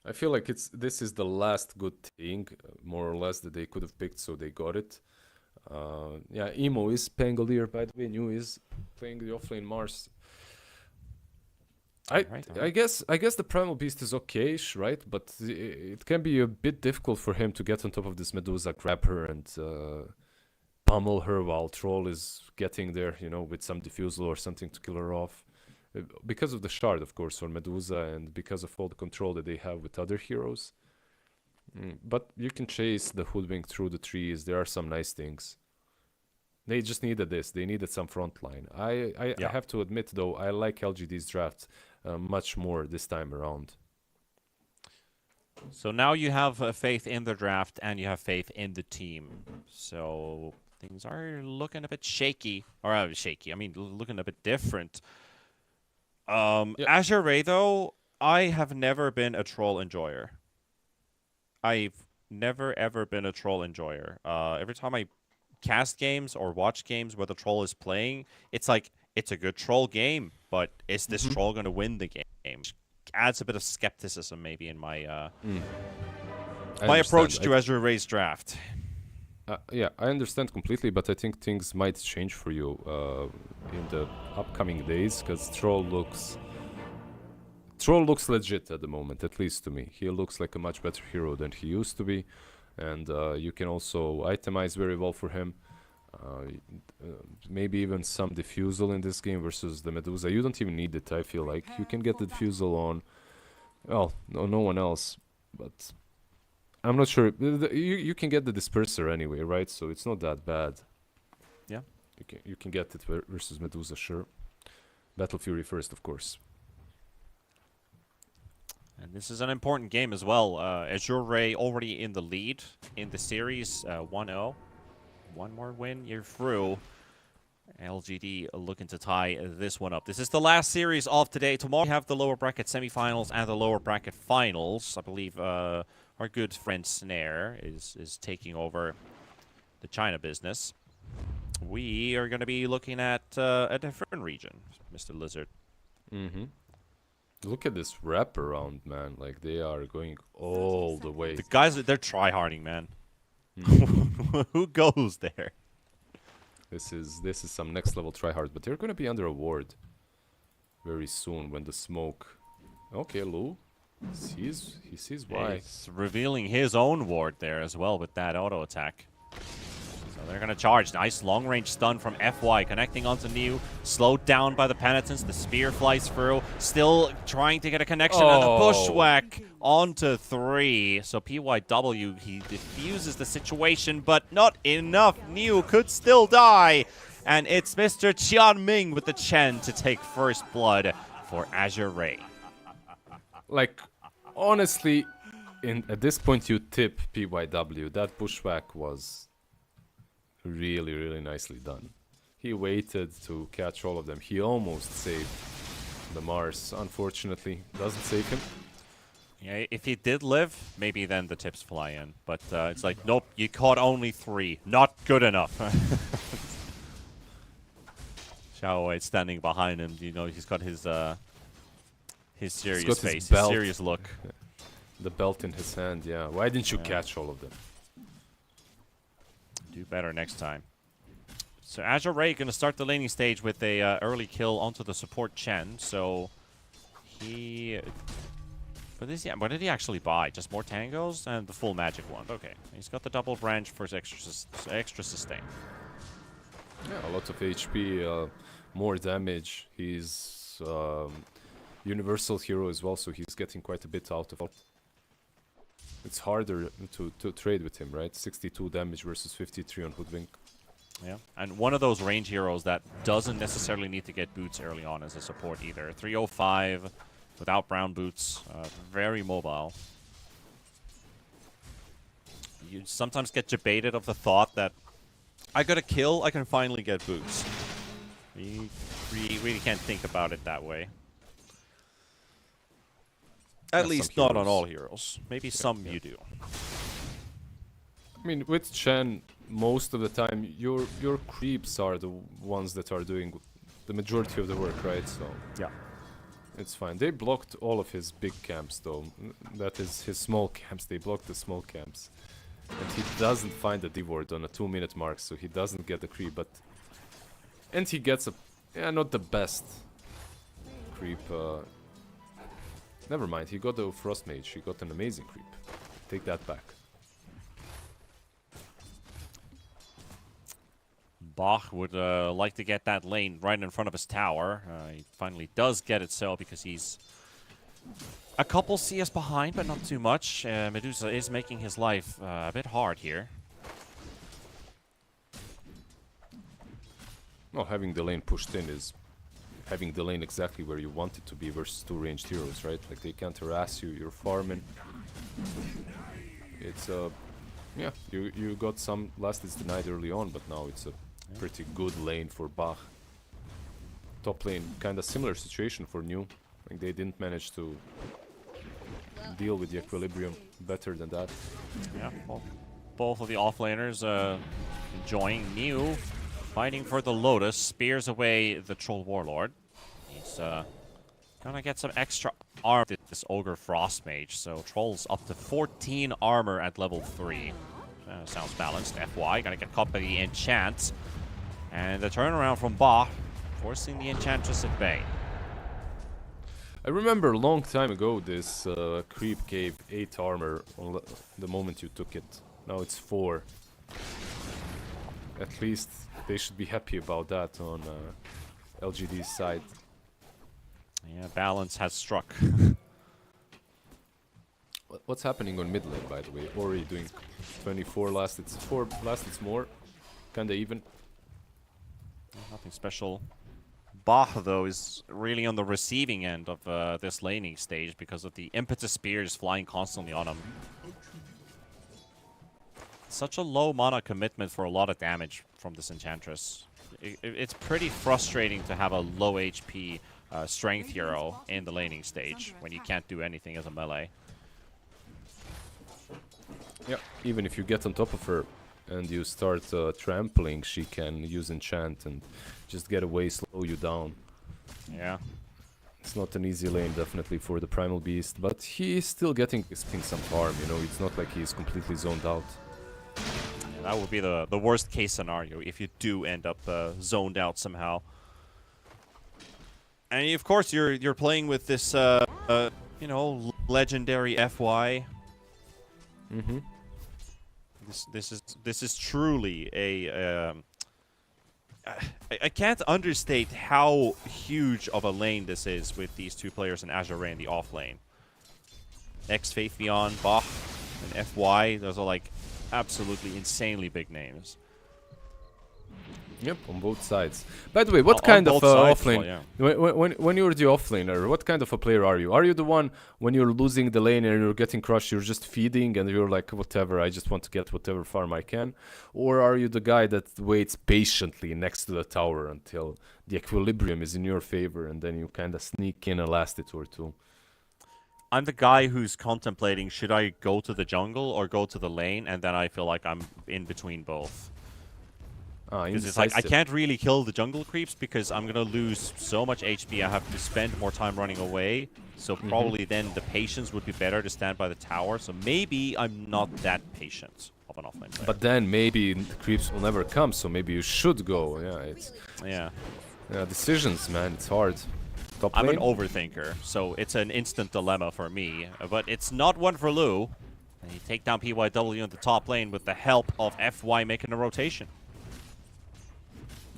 I feel like this is the last good thing, more or less, that they could have picked, so they got it. Yeah, Emo is Pangolier, by the way. New is playing the offlane Mars. Alright. I guess the Primal Beast is okayish, right? But it can be a bit difficult for him to get on top of this Medusa, grab her, and pummel her while Troll is getting there, you know, with some defusal or something to kill her off. Because of the shard, of course, on Medusa, and because of all the control that they have with other heroes. But you can chase the Hoodwink through the trees. There are some nice things. They just needed this. They needed some frontline. I have to admit, though, I like LGD's draft much more this time around. So now you have faith in the draft and you have faith in the team. So things are looking a bit shaky. Or shaky, I mean, looking a bit different. Azure Ray, though, I have never been a troll enjoyer. I've never, ever been a troll enjoyer. Every time I cast games or watch games where the troll is playing, it's like, it's a good troll game, but is this troll going to win the game? Which adds a bit of skepticism maybe in my my approach to Azure Ray's draft. Yeah, I understand completely, but I think things might change for you in the upcoming days, because Troll looks legit at the moment, at least to me. He looks like a much better hero than he used to be, and you can also itemize very well for him. Maybe even some diffusal in this game versus the Medusa. You don't even need it, I feel like. You can get the diffusal on, well, no one else, but I'm not sure. You can get the disperser anyway, right? So it's not that bad. Yeah. You can get it versus Medusa, sure. Battle Fury first, of course. And this is an important game as well. Azure Ray already in the lead in the series, 1-0. One more win, you're through. LGD looking to tie this one up. This is the last series of today. Tomorrow we have the lower bracket semifinals and the lower bracket finals. I believe our good friend Snare is taking over the China business. We are going to be looking at a different region, Mr. Lizard. Look at this wraparound, man. Like, they are going all the way. The guys, they're try-harding, man. Who goes there? This is some next level tryhard, but they're gonna be under a ward very soon when the smoke. Okay, Lou, he sees why. He's revealing his own ward there as well with that auto attack. So they're gonna charge. Nice long range stun from FY, connecting onto New. Slowed down by the penitence. The spear flies through. Still trying to get a connection and a bushwhack onto 3. So PYW, he diffuses the situation, but not enough. New could still die. And it's Mr. Qianming with the Chen to take first blood for Azure Ray. Like, honestly, at this point you tip PYW. That bushwhack was really, really nicely done. He waited to catch all of them. He almost saved the Mars. Unfortunately, doesn't save him. Yeah, if he did live, maybe then the tips fly in. But it's like, nope, you caught only 3. Not good enough. Xiao Wei standing behind him. You know, he's got his serious face, his serious look. The belt in his hand, yeah. Why didn't you catch all of them? Do better next time. So Azure Ray going to start the laning stage with a early kill onto the support Chen. So he... But this, yeah, what did he actually buy? Just more tangos and the full magic wand. Okay, he's got the double branch for his extra sustain. Yeah, a lot of HP, more damage. He's universal hero as well, so he's getting quite a bit out of it. It's harder to trade with him, right? 62 damage versus 53 on Hoodwink. Yeah, and one of those range heroes that doesn't necessarily need to get boots early on as a support either. 305 without brown boots, very mobile. You sometimes get debated of the thought that I got a kill, I can finally get boots. You really can't think about it that way. At least not on all heroes. Maybe some you do. I mean, with Chen, most of the time, your creeps are the ones that are doing the majority of the work, right? So yeah, it's fine. They blocked all of his big camps, though. That is his small camps. They blocked the small camps. And he doesn't find the D-ward on a 2-minute mark, so he doesn't get the creep, but... And he gets a... Yeah, not the best creep Never mind, he got the Frost Mage. He got an amazing creep. Take that back. Bach would like to get that lane right in front of his tower. He finally does get it so because he's a couple CS behind, but not too much. Medusa is making his life a bit hard here. Well, having the lane pushed in is having the lane exactly where you want it to be versus two ranged heroes, right? Like they can't harass you, you're farming. It's yeah, you got some last is denied early on, but now it's a pretty good lane for Bach. Top lane, kind of similar situation for New. Like they didn't manage to deal with the equilibrium better than that. Yeah, well, both of the offlaners enjoying. New fighting for the Lotus, spears away the Troll Warlord. He's gonna get some extra armor with this Ogre Frost Mage, so Troll's up to 14 armor at level 3. Sounds balanced. FY gonna get caught by the Enchant. And the turnaround from Bach, forcing the Enchantress at bay. I remember a long time ago this creep gave 8 armor on the moment you took it. Now it's 4. At least they should be happy about that on LGD's side. Yeah, balance has struck. What's happening on mid lane, by the way? Ori doing 24 last, it's 4 last, it's more. Kinda even. Nothing special. Bach, though, is really on the receiving end of this laning stage because of the impetus spears flying constantly on him. Such a low mana commitment for a lot of damage from this Enchantress. It's pretty frustrating to have a low HP strength hero in the laning stage when you can't do anything as a melee. Yeah, even if you get on top of her and you start trampling, she can use enchant and just get away, slow you down. Yeah. It's not an easy lane, definitely, for the Primal Beast, but he is still getting some farm, you know, it's not like he's completely zoned out. Yeah, that would be the worst case scenario if you do end up zoned out somehow. And of course, you're playing with this, you know, legendary FY. Mm-hmm. This is truly a. I can't understate how huge of a lane this is with these two players in Azure in the off lane. Faith Beyond, Bach, and FY. Those are like absolutely insanely big names. Yep, on both sides. By the way, what kind of offlane? Well, yeah. When you're the offlaner, what kind of a player are you? Are you the one when you're losing the lane and you're getting crushed, you're just feeding and you're like, whatever, I just want to get whatever farm I can? Or are you the guy that waits patiently next to the tower until the equilibrium is in your favor and then you kind of sneak in a last hit or two? I'm the guy who's contemplating, should I go to the jungle or go to the lane? And then I feel like I'm in between both. Because it's like, I can't really kill the jungle creeps because I'm going to lose so much HP. I have to spend more time running away. So probably then the patience would be better to stand by the tower. So maybe I'm not that patient of an offlane player. But then maybe the creeps will never come, so maybe you should go. Yeah, it's... Yeah. Yeah, decisions, man. It's hard. Top I'm lane? an overthinker, so it's an instant dilemma for me. But it's not one for Lou. And you take down PYW in the top lane with the help of FY making a rotation.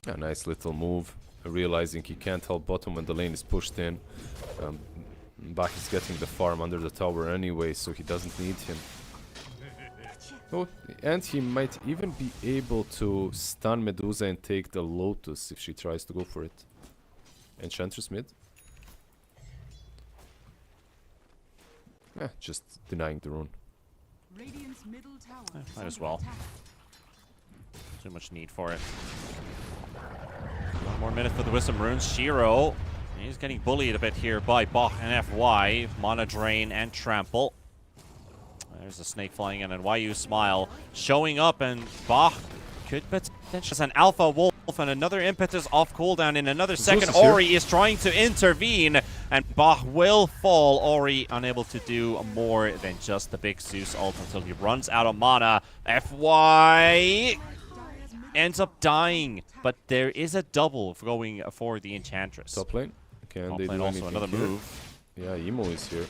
A nice little move, realizing he can't help bottom when the lane is pushed in. Bach is getting the farm under the tower anyway, so he doesn't need him. Oh, and he might even be able to stun Medusa and take the Lotus if she tries to go for it. Enchantress mid. Just denying the rune. Radiant's middle tower is Might as under well. attack. Too much need for it. 1 more minute for the Wisdom Runes. Shiro, he's getting bullied a bit here by Bach and FY. Mana Drain and Trample. There's a snake flying in, and YU Smile showing up, and Bach could potentially an Alpha Wolf and another impetus off cooldown in another second. Ori is trying to intervene, and Bach will fall. Ori unable to do more than just the big Zeus ult until he runs out of mana. FY ends up dying, but there is a double going for the Enchantress. Top lane. Can Top they lane do also anything another here? move. Yeah, Emo is here.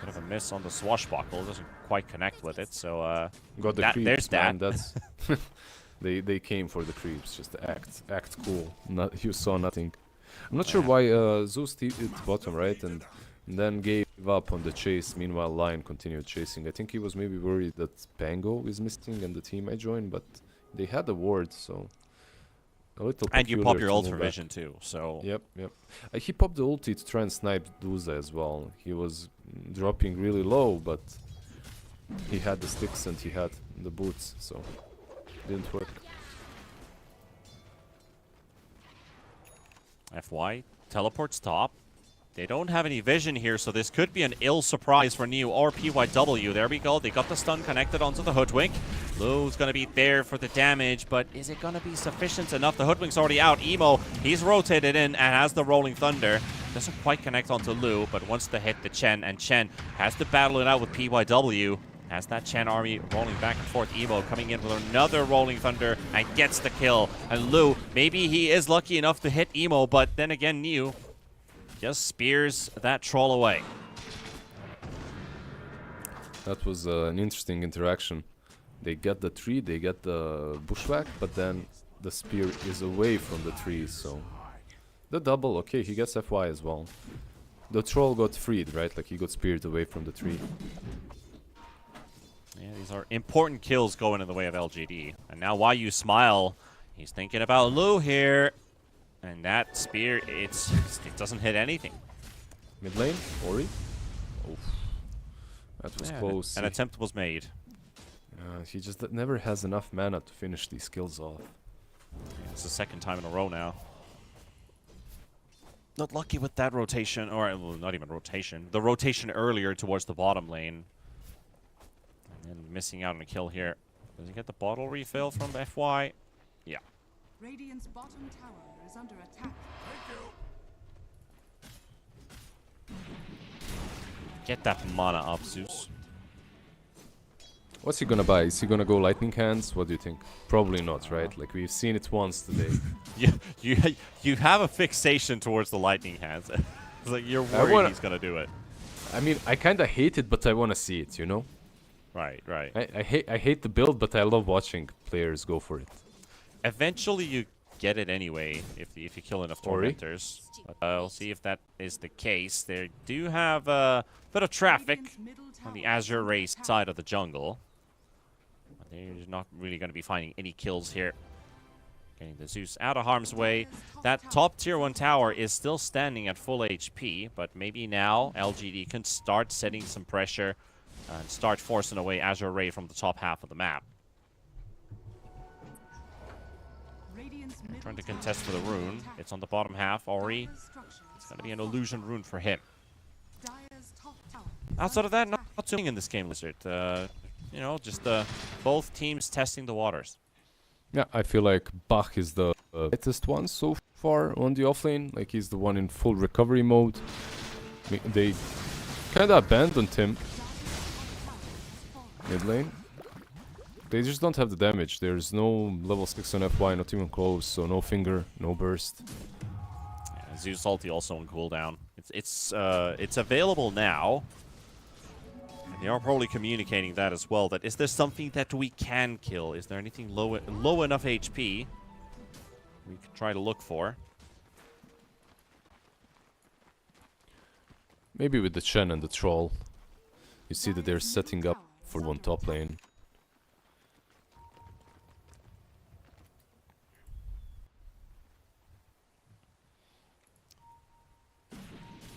Bit of a miss on the swashbuckle. Doesn't quite connect with it. So Got the creeps, there's man. that. That's they came for the creeps. Just act cool. Not, you saw nothing. I'm not sure why Zeus hit bottom, right, and then gave up on the chase. Meanwhile, Lion continued chasing. I think he was maybe worried that Pango is missing and the team I joined, but they had the ward, so a little. And you peculiar pop your to ult move for back. vision too. So Yep. He popped the ulti to try and snipe Duza as well. He was dropping really low, but he had the sticks and he had the boots, so didn't work. FY teleports top. They don't have any vision here, so this could be an ill surprise for Neo or PYW. There we go. They got the stun connected onto the Hoodwink. Lu's going to be there for the damage, but is it going to be sufficient enough? The Hoodwink's already out. Emo, he's rotated in and has the Rolling Thunder. Doesn't quite connect onto Lu, but wants to hit the Chen, and Chen has to battle it out with PYW. Has that Chen army rolling back and forth. Emo coming in with another Rolling Thunder and gets the kill. And Lu, maybe he is lucky enough to hit Emo, but then again, Neo just spears that troll away. That was an interesting interaction. They get the tree, they get the bushwhack, but then the spear is away from the tree, so... The double, okay, he gets FY as well. The troll got freed, right? Like, he got speared away from the tree. Yeah, these are important kills going in the way of LGD. And now while you smile, he's thinking about Lu here. And that spear, it doesn't hit anything. Mid lane, Ori. Oof. That was close. An attempt was made. He just never has enough mana to finish these kills off. Yeah, it's the second time in a row now. Not lucky with that rotation, or well, not even rotation. The rotation earlier towards the bottom lane. And missing out on a kill here. Does he get the bottle refill from FY? Yeah. Radiant's bottom tower is under attack. Get that mana up, Zeus. What's he gonna buy? Is he gonna go lightning hands? What do you think? Probably not, right? Like, we've seen it once today. You have a fixation towards the lightning hands. It's like you're worried he's gonna do it. I mean, I kinda hate it, but I wanna see it, you know? Right. I hate the build, but I love watching players go for it. Eventually you get it anyway if you kill enough Ori? tormentors. We'll see if that is the case. They do have a bit of traffic Radiant's middle on the tower is Azure under Race attack. side of the jungle. But they're not really going to be finding any kills here. Getting the Zeus out of harm's way. That top tier 1 tower is still standing at full HP, but maybe now LGD can start setting some pressure and start forcing away Azure Ray from the top half of the map. Radiant's middle Trying to tower contest for the is under rune. attack. It's on the bottom half. Ori, Dire's structures it's going to be an illusion rune for him. Dire's top tower is Outside of that, under not too many in this game, Lizard. You know, just both teams testing the waters. Yeah, I feel like Bach is the latest one so far on the offlane. Like, he's the one in full recovery mode. They kinda abandoned him mid lane. They just don't have the damage. There's no level 6 on FY, not even close, so no finger, no burst. Yeah, Zeus ulti also on cooldown. It's available now. And they are probably communicating that as well. That is there something that we can kill? Is there anything low enough HP we could try to look for? Maybe with the Chen and the Troll. You see that they're setting up for one top lane.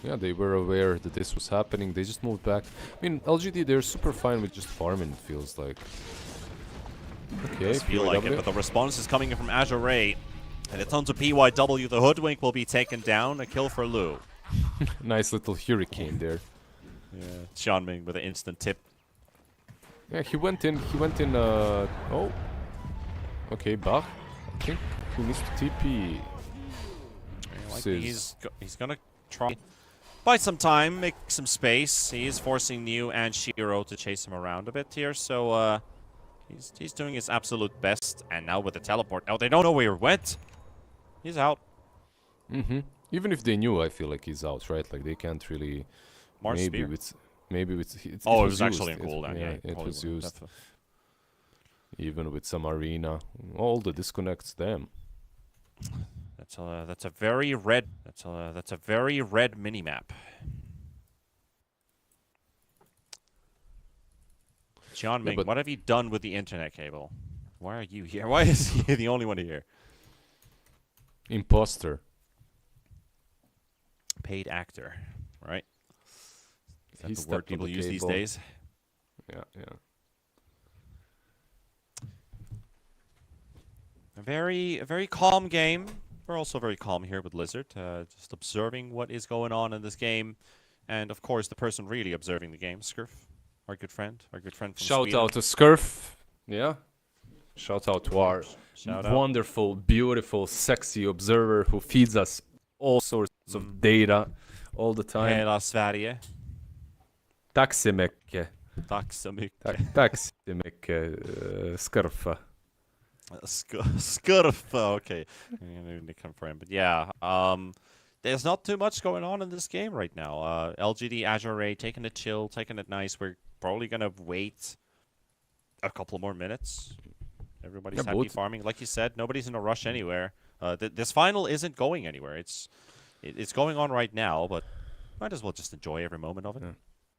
Yeah, they were aware that this was happening. They just moved back. I mean, LGD, they're super fine with just farming, it feels like. Okay, Does feel like it, but the response is coming in from Azure Ray. And it's onto PYW. The Hoodwink will be taken down. A kill for Lu. Nice little hurricane there. Yeah, Sean Ming with an instant tip. Yeah, he went in, oh. Okay, Bach. I think he needs to TP. Likely he's gonna try buy some time, make some space. He is forcing Neo and Shiro to chase him around a bit here, so he's doing his absolute best. And now with the teleport, oh, they don't know where he went. He's out. Even if they knew, I feel like he's out, right? Like they can't really. Mars maybe Spear. with it Oh, it was was actually used. in cooldown. Yeah, it was totally used. definitely. Even with some arena, all the disconnects. Damn. That's a very red. That's a very red minimap. John Ming, but- what have you done with the internet cable? Why are you here? Why is he the only one here? Imposter. Paid actor, right? Is that He the stepped word on people the use these table. days? Yeah, yeah. A very calm game. We're also very calm here with Lizard, just observing what is going on in this game, and of course the person really observing the game, Scurf, our good friend from Shout Sweden. out to Scurf. Yeah. Shout out to our Shout out. wonderful, beautiful, sexy observer who feeds us all sorts of data all the time. Hela Sverige. Tack så mycket. Tack så mycket. Tack så mycket, Scurf. Scurf. Okay, I'm gonna confirm, but yeah, there's not too much going on in this game right now. LGD Azure Ray taking it chill, taking it nice. We're probably gonna wait a couple more minutes. Everybody's Yeah, happy both- farming, like you said. Nobody's in a rush anywhere. This final isn't going anywhere. It's going on right now, but might as well just enjoy every moment of it. Yeah.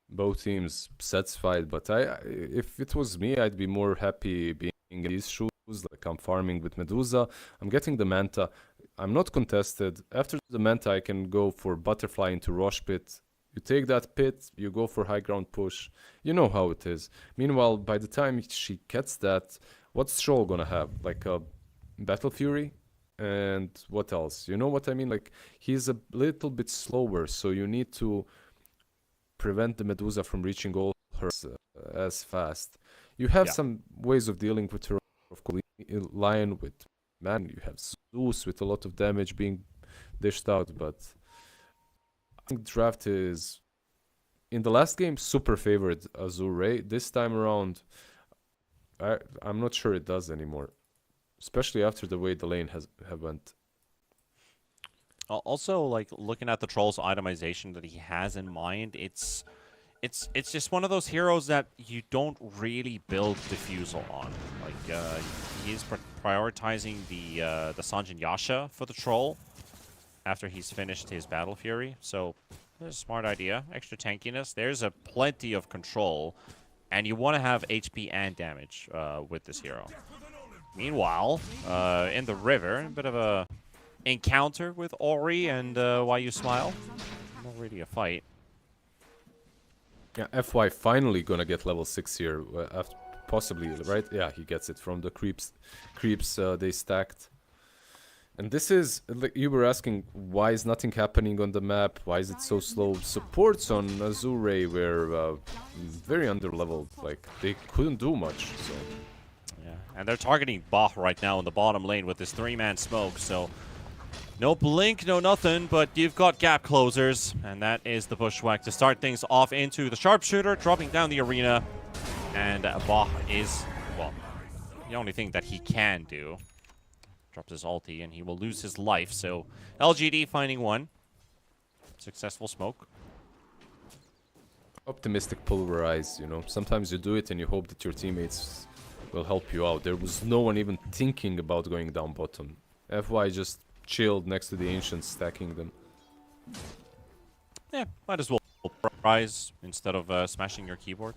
Both teams satisfied, but if it was me, I'd be more happy being in these shoes. Like I'm farming with Medusa, I'm getting the Manta. I'm not contested. After the Manta, I can go for Butterfly into Rosh Pit. You take that pit, you go for high ground push. You know how it is. Meanwhile, by the time she gets that, what's Stroll gonna have? Like a Battle Fury? And what else? You know what I mean? Like he's a little bit slower, so you need to prevent the Medusa from reaching all her as fast. You have Yeah. some ways of dealing with her. Of course, Lion with man, you have Zeus with a lot of damage being dished out, but I think draft is in the last game super favored Azure Ray. This time around, I'm not sure it does anymore, especially after the way the lane have went. Also, like looking at the Troll's itemization that he has in mind, it's just one of those heroes that you don't really build Diffusal on. Like he is prioritizing the Sanjin Yasha for the Troll after he's finished his Battle Fury. So that's a smart idea. Extra tankiness. There's a plenty of control, and you want to have HP and damage with this hero. Meanwhile, in the river, a bit of a encounter with Ori and Why You Smile. Not really a fight. Yeah, FY finally gonna get level 6 here, after possibly, right? Yeah, he gets it from the creeps they stacked. And this is, like, you were asking, why is nothing happening on the map? Why is it so slow? Supports on Azure were very underleveled, like, they couldn't do much, so... Yeah, and they're targeting Bah right now in the bottom lane with this 3-man smoke, so... No blink, no nothing, but you've got gap closers, and that is the Bushwhack to start things off into the Sharpshooter, dropping down the arena, and Bah is, well, the only thing that he can do. Drops his ulti, and he will lose his life, so LGD finding one. Successful smoke. Optimistic pulverize, you know. Sometimes you do it and you hope that your teammates will help you out. There was no one even thinking about going down bottom. FY just chilled next to the Ancients, stacking them. Yeah, might as well rise instead of smashing your keyboard.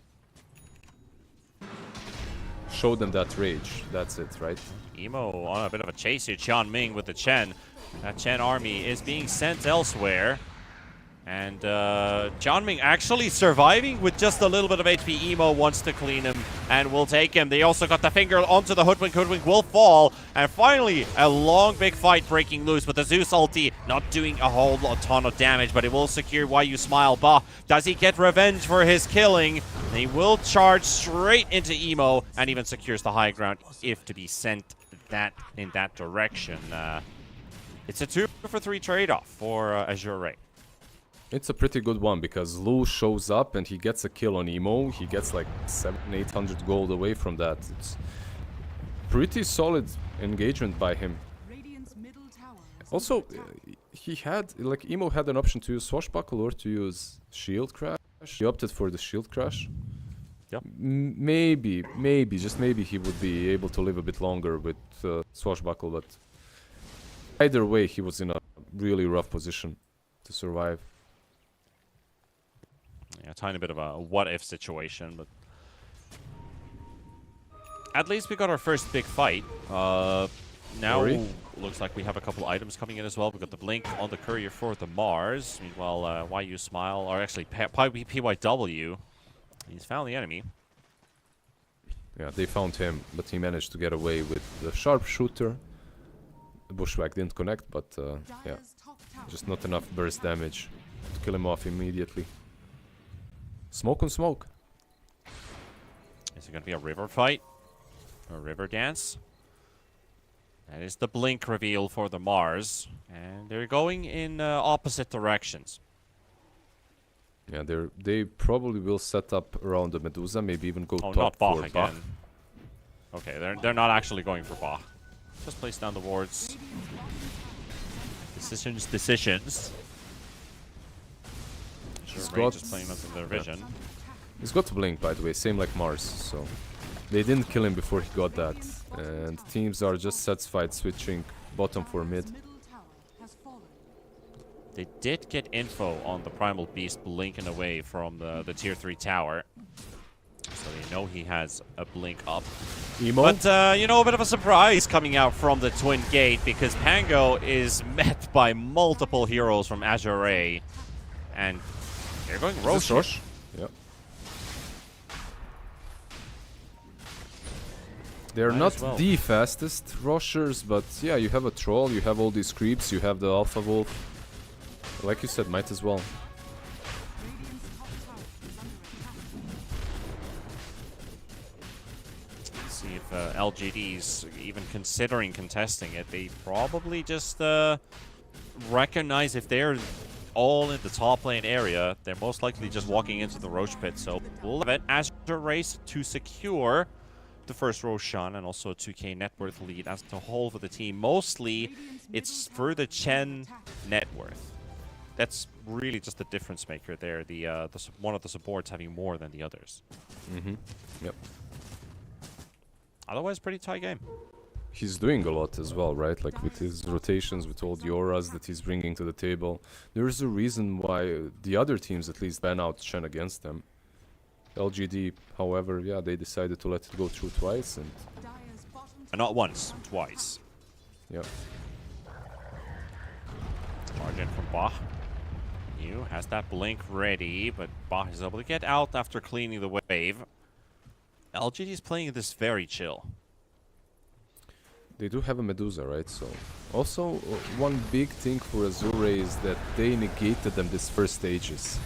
Show them that rage, that's it, right? Emo on a bit of a chase here. Qian Ming with the Chen. That Chen army is being sent elsewhere. And Qian Ming actually surviving with just a little bit of HP. Emo wants to clean him and will take him. They also got the finger onto the Hoodwink. Hoodwink will fall. And finally, a long, big fight breaking loose with the Zeus ulti. Not doing a whole ton of damage, but it will secure Why You Smile. Bah, does he get revenge for his killing? He will charge straight into Emo and even secures the high ground if to be sent in that direction. It's a 2-for-3 trade-off for Azure Ray. It's a pretty good one because Lu shows up and he gets a kill on Emo. He gets like 700-800 gold away from that. It's pretty solid engagement by him. Radiant's middle tower is Also, he had, like, Emo had an option to use Swashbuckle or to use Shield Crash. He opted for the Shield Crash. Yep. Maybe, just maybe he would be able to live a bit longer with Swashbuckle, but either way, he was in a really rough position to survive. Yeah, a tiny bit of a what-if situation, but at least we got our first big fight. Now Ori? looks like we have a couple items coming in as well. We got the Blink on the Courier for the Mars. Meanwhile, YU Smile, or actually PYW, he's found the enemy. Yeah, they found him, but he managed to get away with the Sharpshooter. The Bushwhack didn't connect, but yeah, Dire's top tower just not enough burst damage to kill him off immediately. Smoke on smoke. Is it going to be a river fight? A river dance? That is the Blink reveal for the Mars. And they're going in opposite directions. Yeah, they probably will set up around the Medusa, maybe even go Oh, top not Bach for again. Okay, they're not actually going for Bach. Just place down the wards. Decisions. Sure, He's Ray got- just playing under their vision. He's got Blink, by the way, same like Mars, so they didn't kill him before he got that. And teams are just satisfied switching bottom for mid. middle tower has fallen. They did get info on the Primal Beast blinking away from the tier 3 tower. So they know he has a blink up. Emo? But, you know, a bit of a surprise coming out from the Twin Gate because Pango is met by multiple heroes from Azure. And they're going Is Roche. this Roche? Yeah. They're Might not as well. the fastest Roshers, but yeah, you have a Troll, you have all these creeps, you have the Alpha Wolf. Like you said, might as well. Radiant's top tower is under attack. See if LGD's even considering contesting it. They probably just recognize if they're all in the top lane area, they're most likely just walking into the Roche pit. So we'll have it as a race to secure the first Roshan and also a 2k net worth lead as a whole for the team. Mostly it's for the Chen net worth. That's really just the difference maker there. One of the supports having more than the others. Mm-hmm. Yep. Otherwise, pretty tight game. He's doing a lot as well, right? Like with his rotations, with all the auras that he's bringing to the table. There's a reason why the other teams at least ban out Chen against them. LGD, however, yeah, they decided to let it go through twice, and Dire's bottom And not once, twice. yeah. Charge in from Bach. Yu has that blink ready, but Bach is able to get out after cleaning the wave. LGD is playing this very chill. They do have a Medusa, right? So, also, one big thing for Azure is that they negated them this first stages.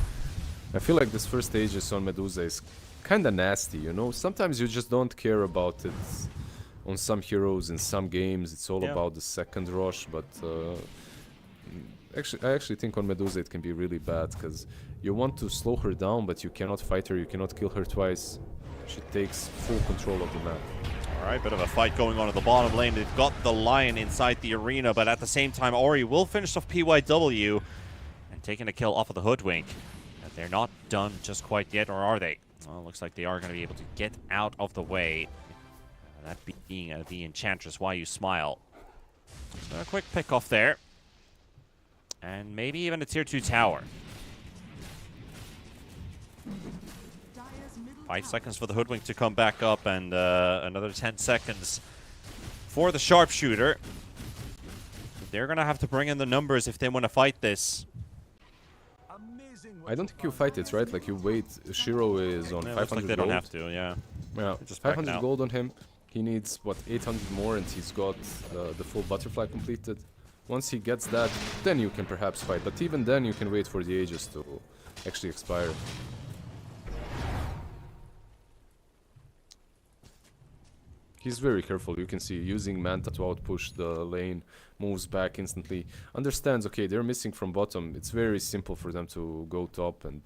I feel like this first stages on Medusa is kinda nasty, you know? Sometimes you just don't care about it on some heroes in some games. It's all Yeah. about the second rush, but I actually think on Medusa it can be really bad, because you want to slow her down, but you cannot fight her, you cannot kill her twice. She takes full control of the map. Alright, bit of a fight going on at the bottom lane. They've got the Lion inside the arena, but at the same time, Ori will finish off PYW and taking a kill off of the Hoodwink. But they're not done just quite yet, or are they? Well, looks like they are going to be able to get out of the way. That being the Enchantress, YU Smile. So a quick pick off there. And maybe even a tier 2 tower. Dire's middle 5 tower seconds for the Hoodwink to come back up, and another 10 seconds for the Sharpshooter. They're going to have to bring in the numbers if they want to fight this. I don't think you fight it, right? Like you wait, Shiro is on Yeah, 500 looks like they gold. don't have to, yeah. Yeah, Just back 500 now. gold on him. He needs, what, 800 more, and he's got the full butterfly completed. Once he gets that, then you can perhaps fight. But even then, you can wait for the Aegis to actually expire. He's very careful. You can see using Manta to outpush the lane, moves back instantly. Understands, okay, they're missing from bottom. It's very simple for them to go top and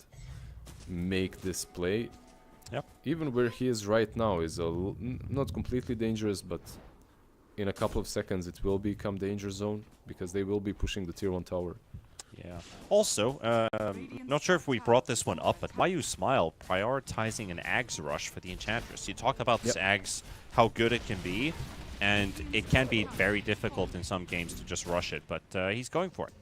make this play. Yep. Even where he is right now is not completely dangerous, but in a couple of seconds it will become danger zone because they will be pushing the tier 1 tower. Yeah. Also, not sure if we brought this one up, but why you smile prioritizing an Ags rush for the Enchantress? You talked about this Ags, how good it can be, and it can be very difficult in some games to just rush it, but he's going for it.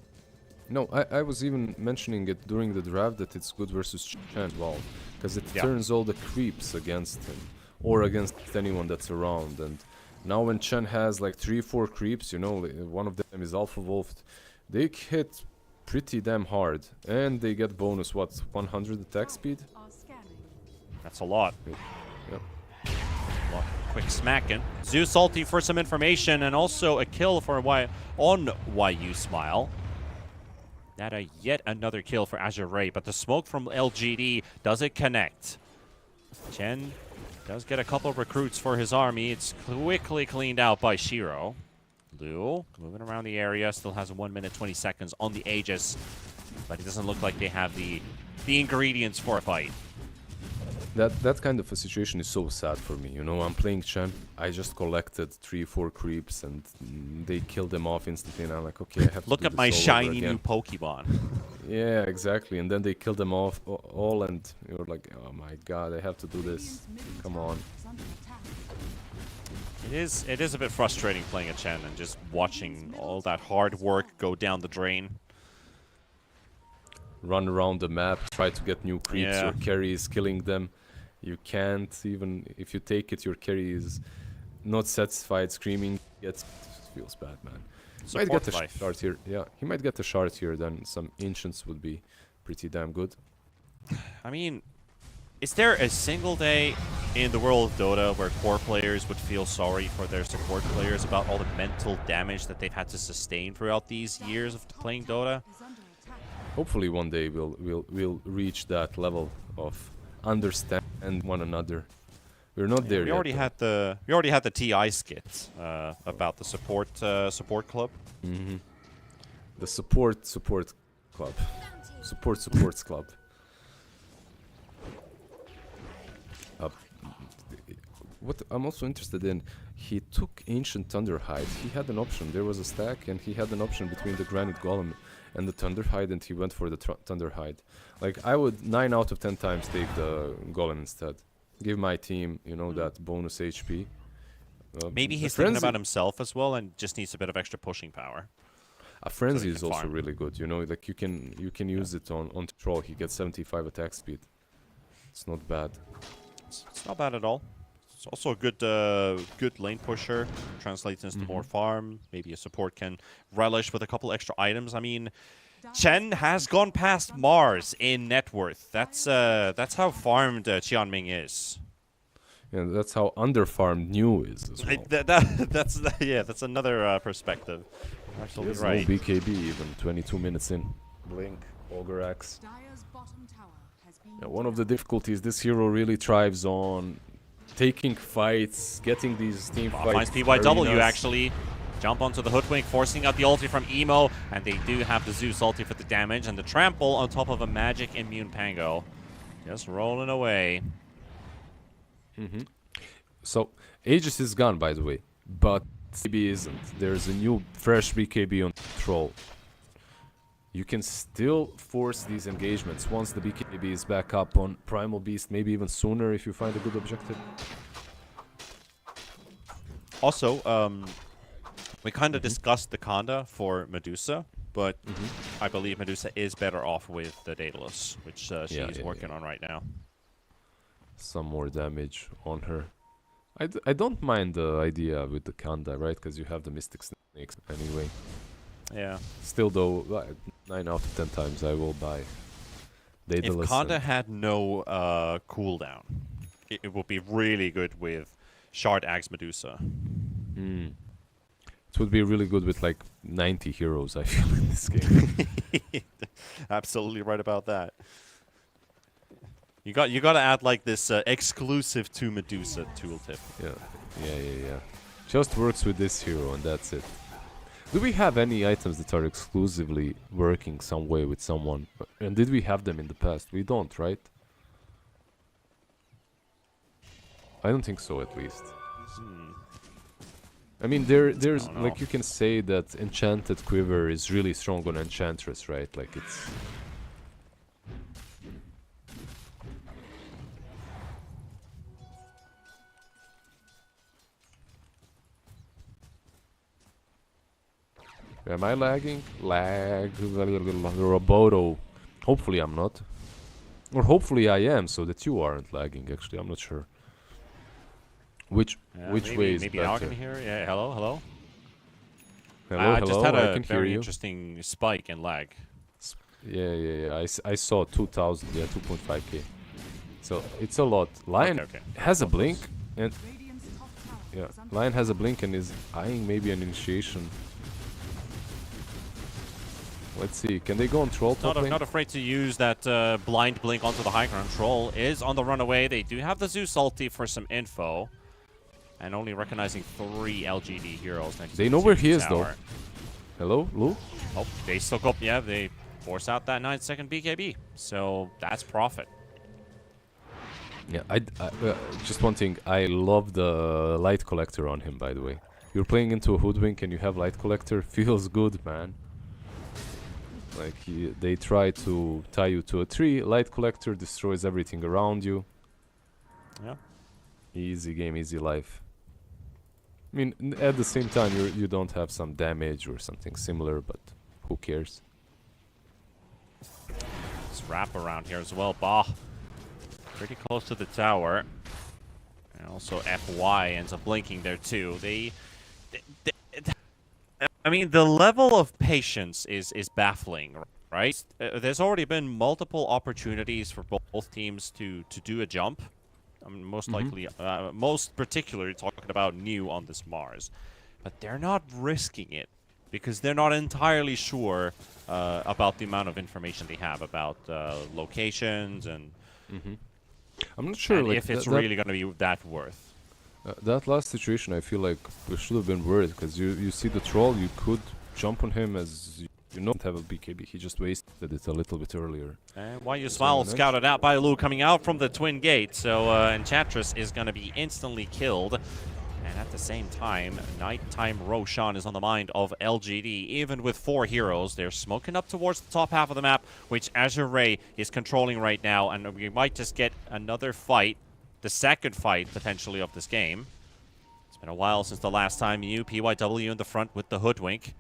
No, I was even mentioning it during the draft that it's good versus Chen as well, because it turns all the creeps against him, or against anyone that's around. And now when Chen has like 3-4 creeps, you know, one of them is Alpha Wolfed, they hit pretty damn hard, and they get bonus, what, 100 attack speed? That's a lot. Yep. Quick smacking. Zeus ulti for some information, and also a kill for on YU Smile. That yet another kill for Azure Ray, but the smoke from LGD, does it connect? Chen does get a couple of recruits for his army. It's quickly cleaned out by Shiro. Lu moving around the area, still has 1 minute 20 seconds on the Aegis, but it doesn't look like they have the ingredients for a fight. That kind of a situation is so sad for me. You know, I'm playing Chen. I just collected 3-4 creeps and they killed them off instantly. And I'm like, okay, I have to look do at my this all over shiny again. new Pokemon. Yeah, exactly. And then they killed them off all, and you're like, oh my god, I have to do this. Come on. It is a bit frustrating playing a Chen and just watching all that hard work go down the drain. Run around the map, try to get new creeps. Yeah. Your carry is killing them. You can't, even if you take it, your carry is not satisfied, screaming. Feels bad, man. He might get a shard here. Yeah, he might get a shard here. Then some ancients would be pretty damn good. I mean, is there a single day in the world of Dota where core players would feel sorry for their support players about all the mental damage that they've had to sustain throughout these years of playing Dota? Hopefully one day we'll reach that level of understand one another. We're not there yet. We already had the TI skit about the support club. Mm-hmm. The supports club. Supports club. What I'm also interested in, he took Ancient Thunderhide. He had an option. There was a stack, and he had an option between the Granite Golem and the Thunderhide, and he went for the Thunderhide. Like, I would 9 out of 10 times take the Golem instead. Give my team, you know, that bonus HP. Maybe he's thinking about himself as well and just needs a bit of extra pushing power. A Frenzy is also really good, you know, like you can use it on Troll. He gets 75 attack speed. It's not bad. It's not bad at all. It's also a good lane pusher. Translates into more farm. Maybe a support can relish with a couple extra items. I mean, Chen has gone past Mars in net worth. That's how farmed Qianming is. Yeah, that's how underfarmed New is as well. That's another perspective. Absolutely right. No BKB even 22 minutes in. Blink, Ogre Axe. Yeah, one of the difficulties, this hero really thrives on taking fights, getting these team fights. Finds PYW actually. Jump onto the Hoodwink, forcing out the ulti from Emo, and they do have the Zeus ulti for the damage, and the trample on top of a magic immune Pango. Just rolling away. So, Aegis is gone, by the way, but BKB isn't. There's a new, fresh BKB on Troll. You can still force these engagements once the BKB is back up on Primal Beast, maybe even sooner if you find a good objective. Also, we kind of discussed the Kanda for Medusa, but I believe Medusa is better off with the Daedalus, which she's working on right now. Some more damage on her. I don't mind the idea with the Kanda, right? Because you have the Mystic Snakes anyway. Yeah. Still though, 9 out of 10 times I will buy Daedalus. If Kanda had no cooldown, it would be really good with Shard Axe Medusa. It would be really good with like 90 heroes, I feel, in this game. Absolutely right about that. You got to add like this exclusive to Medusa tooltip. Yeah. Just works with this hero and that's it. Do we have any items that are exclusively working some way with someone? And did we have them in the past? We don't, right? I don't think so, at least. I mean, there's don't know. like you can say that Enchanted Quiver is really strong on Enchantress, right? Like it's. Am I lagging? Lag. Roboto. Hopefully I'm not. Or hopefully I am, so that you aren't lagging. Actually, I'm not sure. Which maybe, way is maybe better? now I can hear. Yeah, hello, hello. Hello, I hello. just had I a can hear very you. interesting spike in lag. Yeah. I saw 2,000. Yeah, 2.5k. So it's a lot. Lion Okay. has a blink, and Radiant's top tower yeah, is under Lion has a blink and is eyeing maybe an initiation. Let's see. Can they go on troll top lane? Not afraid to use that blind blink onto the high ground. Troll is on the runaway. They do have the Zeus ulti for some info. And only recognizing 3 LGD heroes next to They the know where Zeus he is, tower. though. Hello, Lu? Oh, they still go. Yeah, they force out that 9-second BKB. So that's profit. Yeah, just one thing. I love the light collector on him, by the way. You're playing into a hoodwink and you have light collector. Feels good, man. Like, they try to tie you to a tree. Light collector destroys everything around you. Yeah. Easy game, easy life. I mean, at the same time, you don't have some damage or something similar, but who cares? Let's wrap around here as well. Bah. Pretty close to the tower. And also FY ends up blinking there too. I mean, the level of patience is baffling, right? There's already been multiple opportunities for both teams to do a jump. I mean, most likely, most particularly talking about New on this Mars. But they're not risking it because they're not entirely sure about the amount of information they have about locations and, I'm not sure and like, if it's really going to be that worth. that last situation, I feel like we should have been worried because you see the troll, you could jump on him as you don't have a BKB. He just wasted it a little bit earlier. And Why You Is Smile there an scouted out by Lu coming out from the Twin Gate. So Enchantress is going to be instantly killed. And at the same time, Nighttime Roshan is on the mind of LGD. Even with 4 heroes, they're smoking up towards the top half of the map, which Azure Ray is controlling right now. And we might just get another fight, the second fight potentially of this game. It's been a while since the last time you, PYW in the front with the Hoodwink.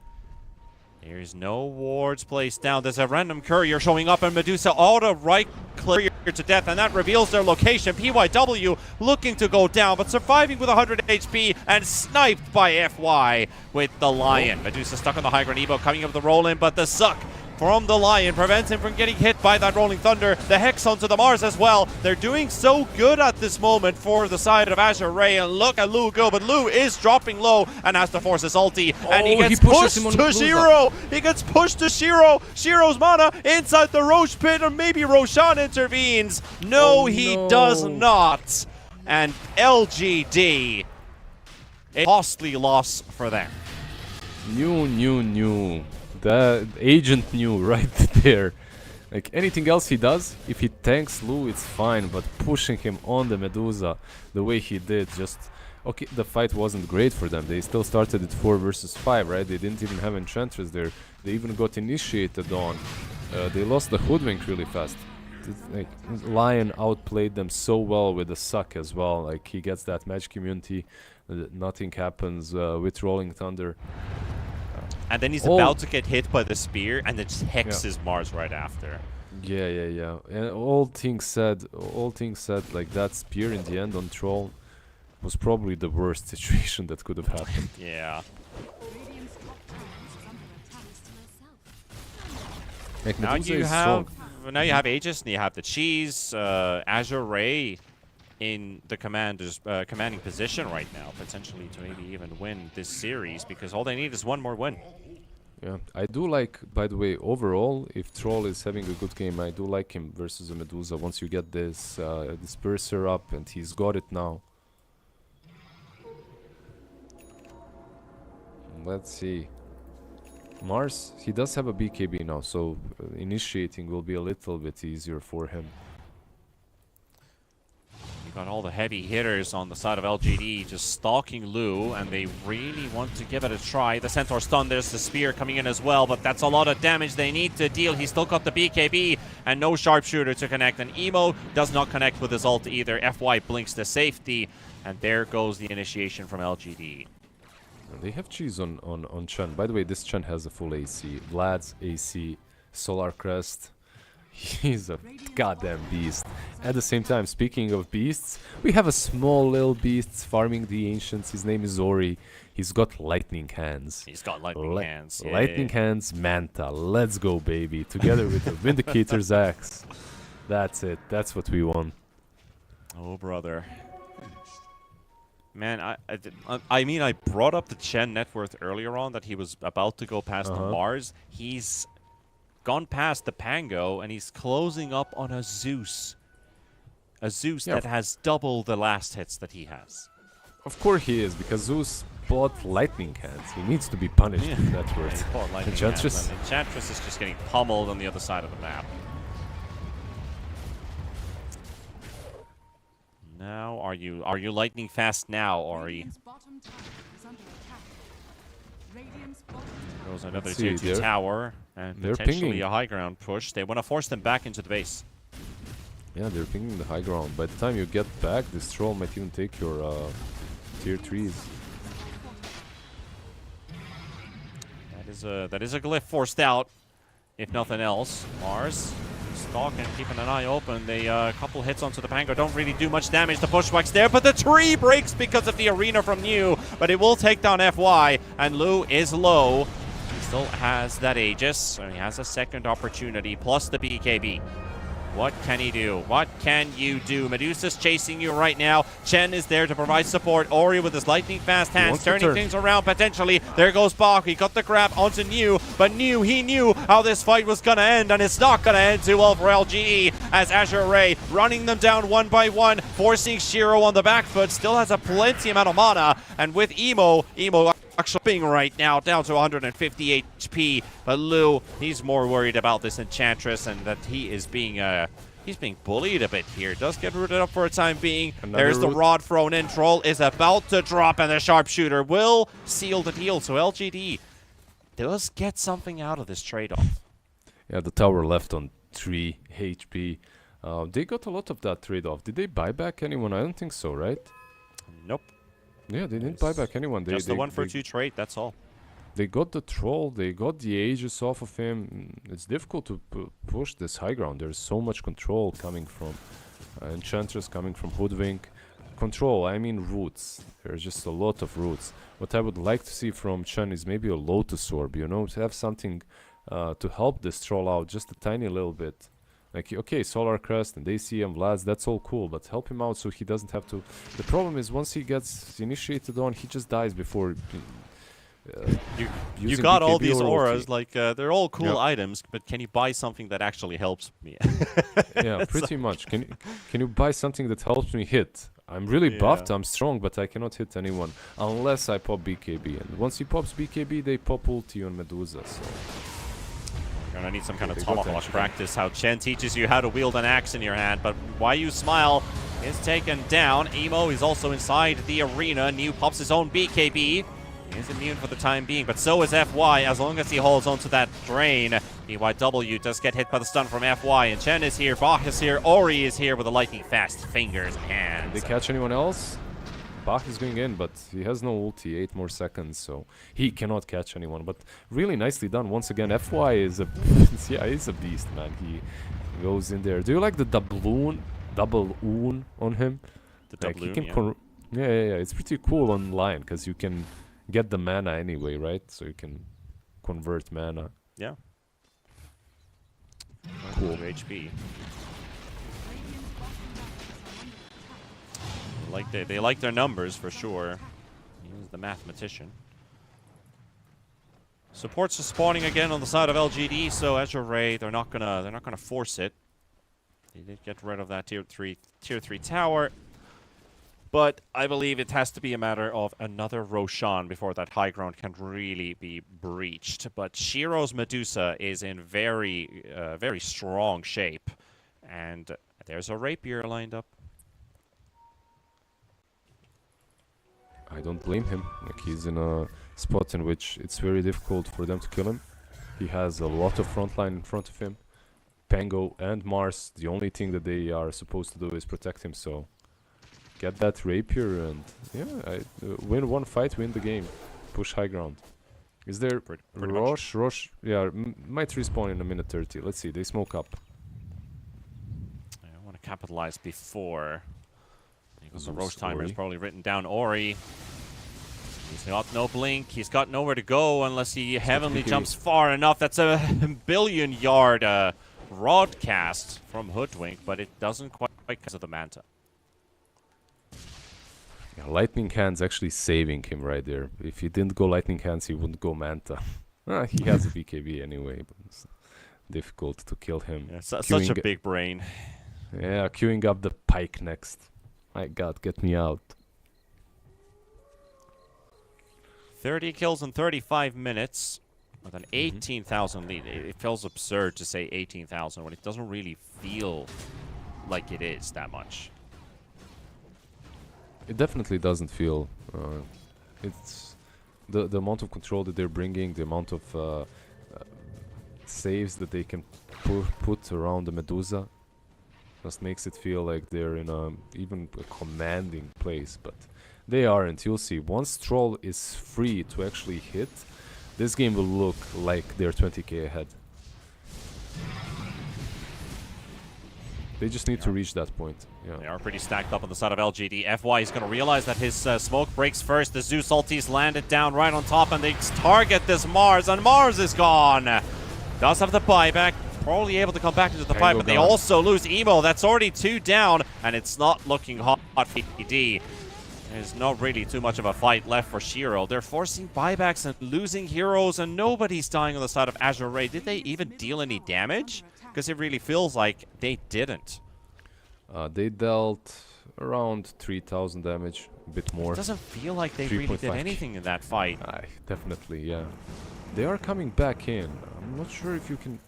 There's no wards placed down. There's a random courier showing up, and Medusa auto right clear to death, and that reveals their location. PYW looking to go down, but surviving with 100 HP and sniped by FY with the Lion. Medusa stuck on the high ground. Evo coming up with the roll in, but the suck from the Lion prevents him from getting hit by that Rolling Thunder. The Hex onto the Mars as well. They're doing so good at this moment for the side of Azure Ray, and look at Lu go, but Lu is dropping low and has to force his ulti, and he gets pushed to Shiro. He gets pushed to Shiro. Shiro's mana inside the Roche pit, or maybe Roshan intervenes. No, he does not. And LGD, a costly loss for them. New. The agent knew right there. Like anything else he does, if he tanks Lu, it's fine. But pushing him on the Medusa the way he did, just okay. The fight wasn't great for them. They still started at 4 versus 5, right? They didn't even have Enchantress there. They even got initiated on. They lost the Hoodwink really fast. Like, Lion outplayed them so well with the suck as well. Like he gets that magic immunity. Nothing happens with Rolling Thunder. And then he's about to get hit by the spear, and then just hexes Mars right after. Yeah. And all things said, like that spear in the end on Troll was probably the worst situation that could have happened. Yeah. Radiant's top tower is under attack. Like, Now Medusa you is have strong. Aegis, and you have the Cheese, Azure Ray in the commanding position right now, potentially to maybe even win this series, because all they need is one more win. Yeah, I do like, by the way, overall, if Troll is having a good game, I do like him versus a Medusa. Once you get this Disperser up, and he's got it now. Let's see. Mars, he does have a BKB now, so initiating will be a little bit easier for him. You got all the heavy hitters on the side of LGD just stalking Lu, and they really want to give it a try. The Centaur stun, there's the spear coming in as well, but that's a lot of damage they need to deal. He's still got the BKB and no sharpshooter to connect, and Emo does not connect with his ult either. FY blinks the safety, and there goes the initiation from LGD. They have cheese on Chen. By the way, this Chen has a full AC. Vlad's AC, Solar Crest. He's a goddamn beast. At the same time, speaking of beasts, we have a small little beast farming the ancients. His name is Ori. He's got lightning hands. He's got lightning hands. Yeah. Lightning hands, Manta. Let's go, baby. Together with the Vindicator's axe. That's it. That's what we want. Oh, brother. Man, I mean, I brought up the Chen net worth earlier on, that he was about to go past the Mars. He's gone past the Pango, and he's closing up on a Zeus. A Zeus that has double the last hits that he has. Of course he is, because Zeus bought lightning hands. He needs to be punished with that word. Enchantress. Enchantress is just getting pummeled on the other side of the map. Now, are you lightning fast now, Ori? Radiant's bottom tower is under attack. Radiant's bottom tower. Goes another See, tier 2 tower, and they're potentially pinging. a high ground push. They want to force them back into the base. Yeah, they're pinging the high ground. By the time you get back, this troll might even take your tier 3s. That is a glyph forced out, if nothing else. Mars stalking, keeping an eye open. They couple hits onto the Pango, don't really do much damage. The pushback's there, but the tree breaks because of the arena from New. But it will take down FY, and Lu is low. He still has that Aegis, so he has a second opportunity, plus the BKB. What can he do? What can you do? Medusa's chasing you right now. Chen is there to provide support. Ori with his lightning fast hands, turning things around potentially. There goes Bach. He got the grab onto New, but he knew how this fight was going to end, and it's not going to end too well for LGE, as Azure Ray running them down one by one, forcing Shiro on the back foot. Still has a plenty amount of mana, and with Emo actually being right now down to 150 HP, but Lu, he's more worried about this Enchantress, and that he is being he's being bullied a bit here. Does get rooted up for a time being. There's the rod thrown in. Troll is about to drop, and the sharpshooter will seal the deal. So LGD does get something out of this trade-off. Yeah, the tower left on 3 HP. They got a lot of that trade-off. Did they buy back anyone? I don't think so, right? Nope. Yeah, they didn't buy back anyone. Just the 1-for-2 trade, that's all. They got the troll, they got the Aegis off of him. It's difficult to push this high ground. There's so much control coming from Enchantress, coming from Hoodwink. Control, I mean roots. There's just a lot of roots. What I would like to see from Chen is maybe a Lotus Orb, you know, to have something to help this troll out just a tiny little bit. Like, okay, Solar Crest and ACM Vlads, that's all cool, but help him out so he doesn't have to... The problem is, once he gets initiated on, he just dies before... you got BKB all these or auras, ulti. like, they're all cool items, but can you buy something that actually helps me? Yeah, pretty much. Can you buy something that helps me hit? I'm really buffed, I'm strong, but I cannot hit anyone unless I pop BKB. And once he pops BKB, they pop ulti on Medusa, so... You're gonna need some kind of tomahawk practice, how Chen teaches you how to wield an axe in your hand, but why you smile is taken down. Emo is also inside the arena. New pops his own BKB. He is immune for the time being, but so is FY, as long as he holds onto that drain. BYW does get hit by the stun from FY, and Chen is here, Bach is here, Ori is here with the lightning fast fingers and hands. Did they catch anyone else? Bach is going in, but he has no ulti, 8 more seconds, so he cannot catch anyone. But really nicely done once again. FY is a yeah, he's a beast, man. He goes in there. Do you like the double oon on him? The Like, he doubloon, can yeah. It's pretty cool online because you can get the mana anyway, right? So you can convert mana. Yeah. Cool. HP. They like their numbers for sure. He's the mathematician. Supports are spawning again on the side of LGD, so Azure Ray, they're not gonna force it. They did get rid of that tier 3 tower. But I believe it has to be a matter of another Roshan before that high ground can really be breached. But Shiro's Medusa is in very, very strong shape. And there's a Rapier lined up. I don't blame him. Like, he's in a spot in which it's very difficult for them to kill him. He has a lot of frontline in front of him. Pango and Mars, the only thing that they are supposed to do is protect him, so get that rapier and win one fight, win the game, push high ground. Is there Pretty Roche? Roche, yeah, might respawn in a minute 30. Let's see, they smoke up. I want to capitalize before. Because the Zeus, Roche timer is Ori. probably written down. Ori. He's got no blink. He's got nowhere to go unless he heavenly PK. jumps far enough. That's a billion-yard broadcast from Hoodwink, but it doesn't quite because of the Manta. Yeah, lightning hands actually saving him right there. If he didn't go lightning hands, he wouldn't go Manta. He has a BKB anyway, but it's difficult to kill him. Yeah, such Queuing a big brain. Yeah, queuing up the pike next. My god, get me out. 30 kills in 35 minutes with an 18,000 lead. It feels absurd to say 18,000 when it doesn't really feel like it is that much. It definitely doesn't feel. It's the amount of control that they're bringing, the amount of saves that they can put around the Medusa, just makes it feel like they're in even a commanding place. But they aren't. You'll see. Once Troll is free to actually hit, this game will look like they're 20k ahead. They just need to reach that point. Yeah. They are pretty stacked up on the side of LGD. FY is going to realize that his smoke breaks first. The Zeus ultis landed down right on top, and they target this Mars, and Mars is gone. Does have the buyback. Probably able to come back into the fight, but they also lose Emo. That's already 2 down, and it's not looking hot for PD. There's not really too much of a fight left for Shiro. They're forcing buybacks and losing heroes, and nobody's dying on the side of Azure Ray. Did they even deal any damage? Because it really feels like they didn't. They dealt around 3,000 damage, a bit more. It doesn't feel like they really did 3.5K. anything in that fight. Definitely, yeah. They are coming back in. I'm not sure if you can...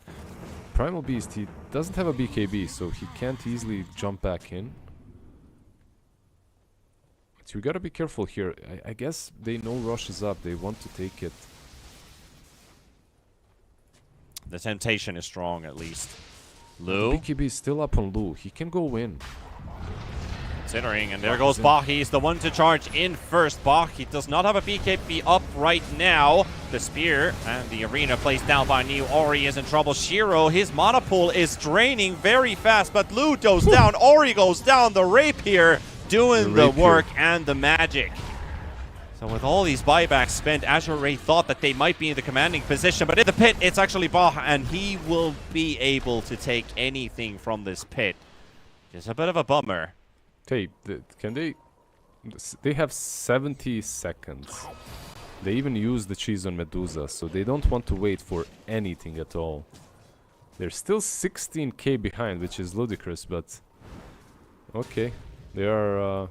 Primal Beast, he doesn't have a BKB, so he can't easily jump back in. But you gotta be careful here. I guess they know Rush is up. They want to take it. The temptation is strong, at least. The Lu, BKB is still up on Lu. He can go in. considering, and there goes Bach. He's the one to charge in first. Bach, he does not have a BKB up right now. The spear and the arena placed down by Neo. Ori is in trouble. Shiro, his mana pool is draining very fast, but Lu goes down. Ori goes down. The rapier doing the work and the magic. So with all these buybacks spent, Azure Ray thought that they might be in the commanding position, but in the pit, it's actually Baha, and he will be able to take anything from this pit. Just a bit of a bummer. Hey, can they... They have 70 seconds. They even use the cheese on Medusa, so they don't want to wait for anything at all. They're still 16k behind, which is ludicrous, but... Okay, they are...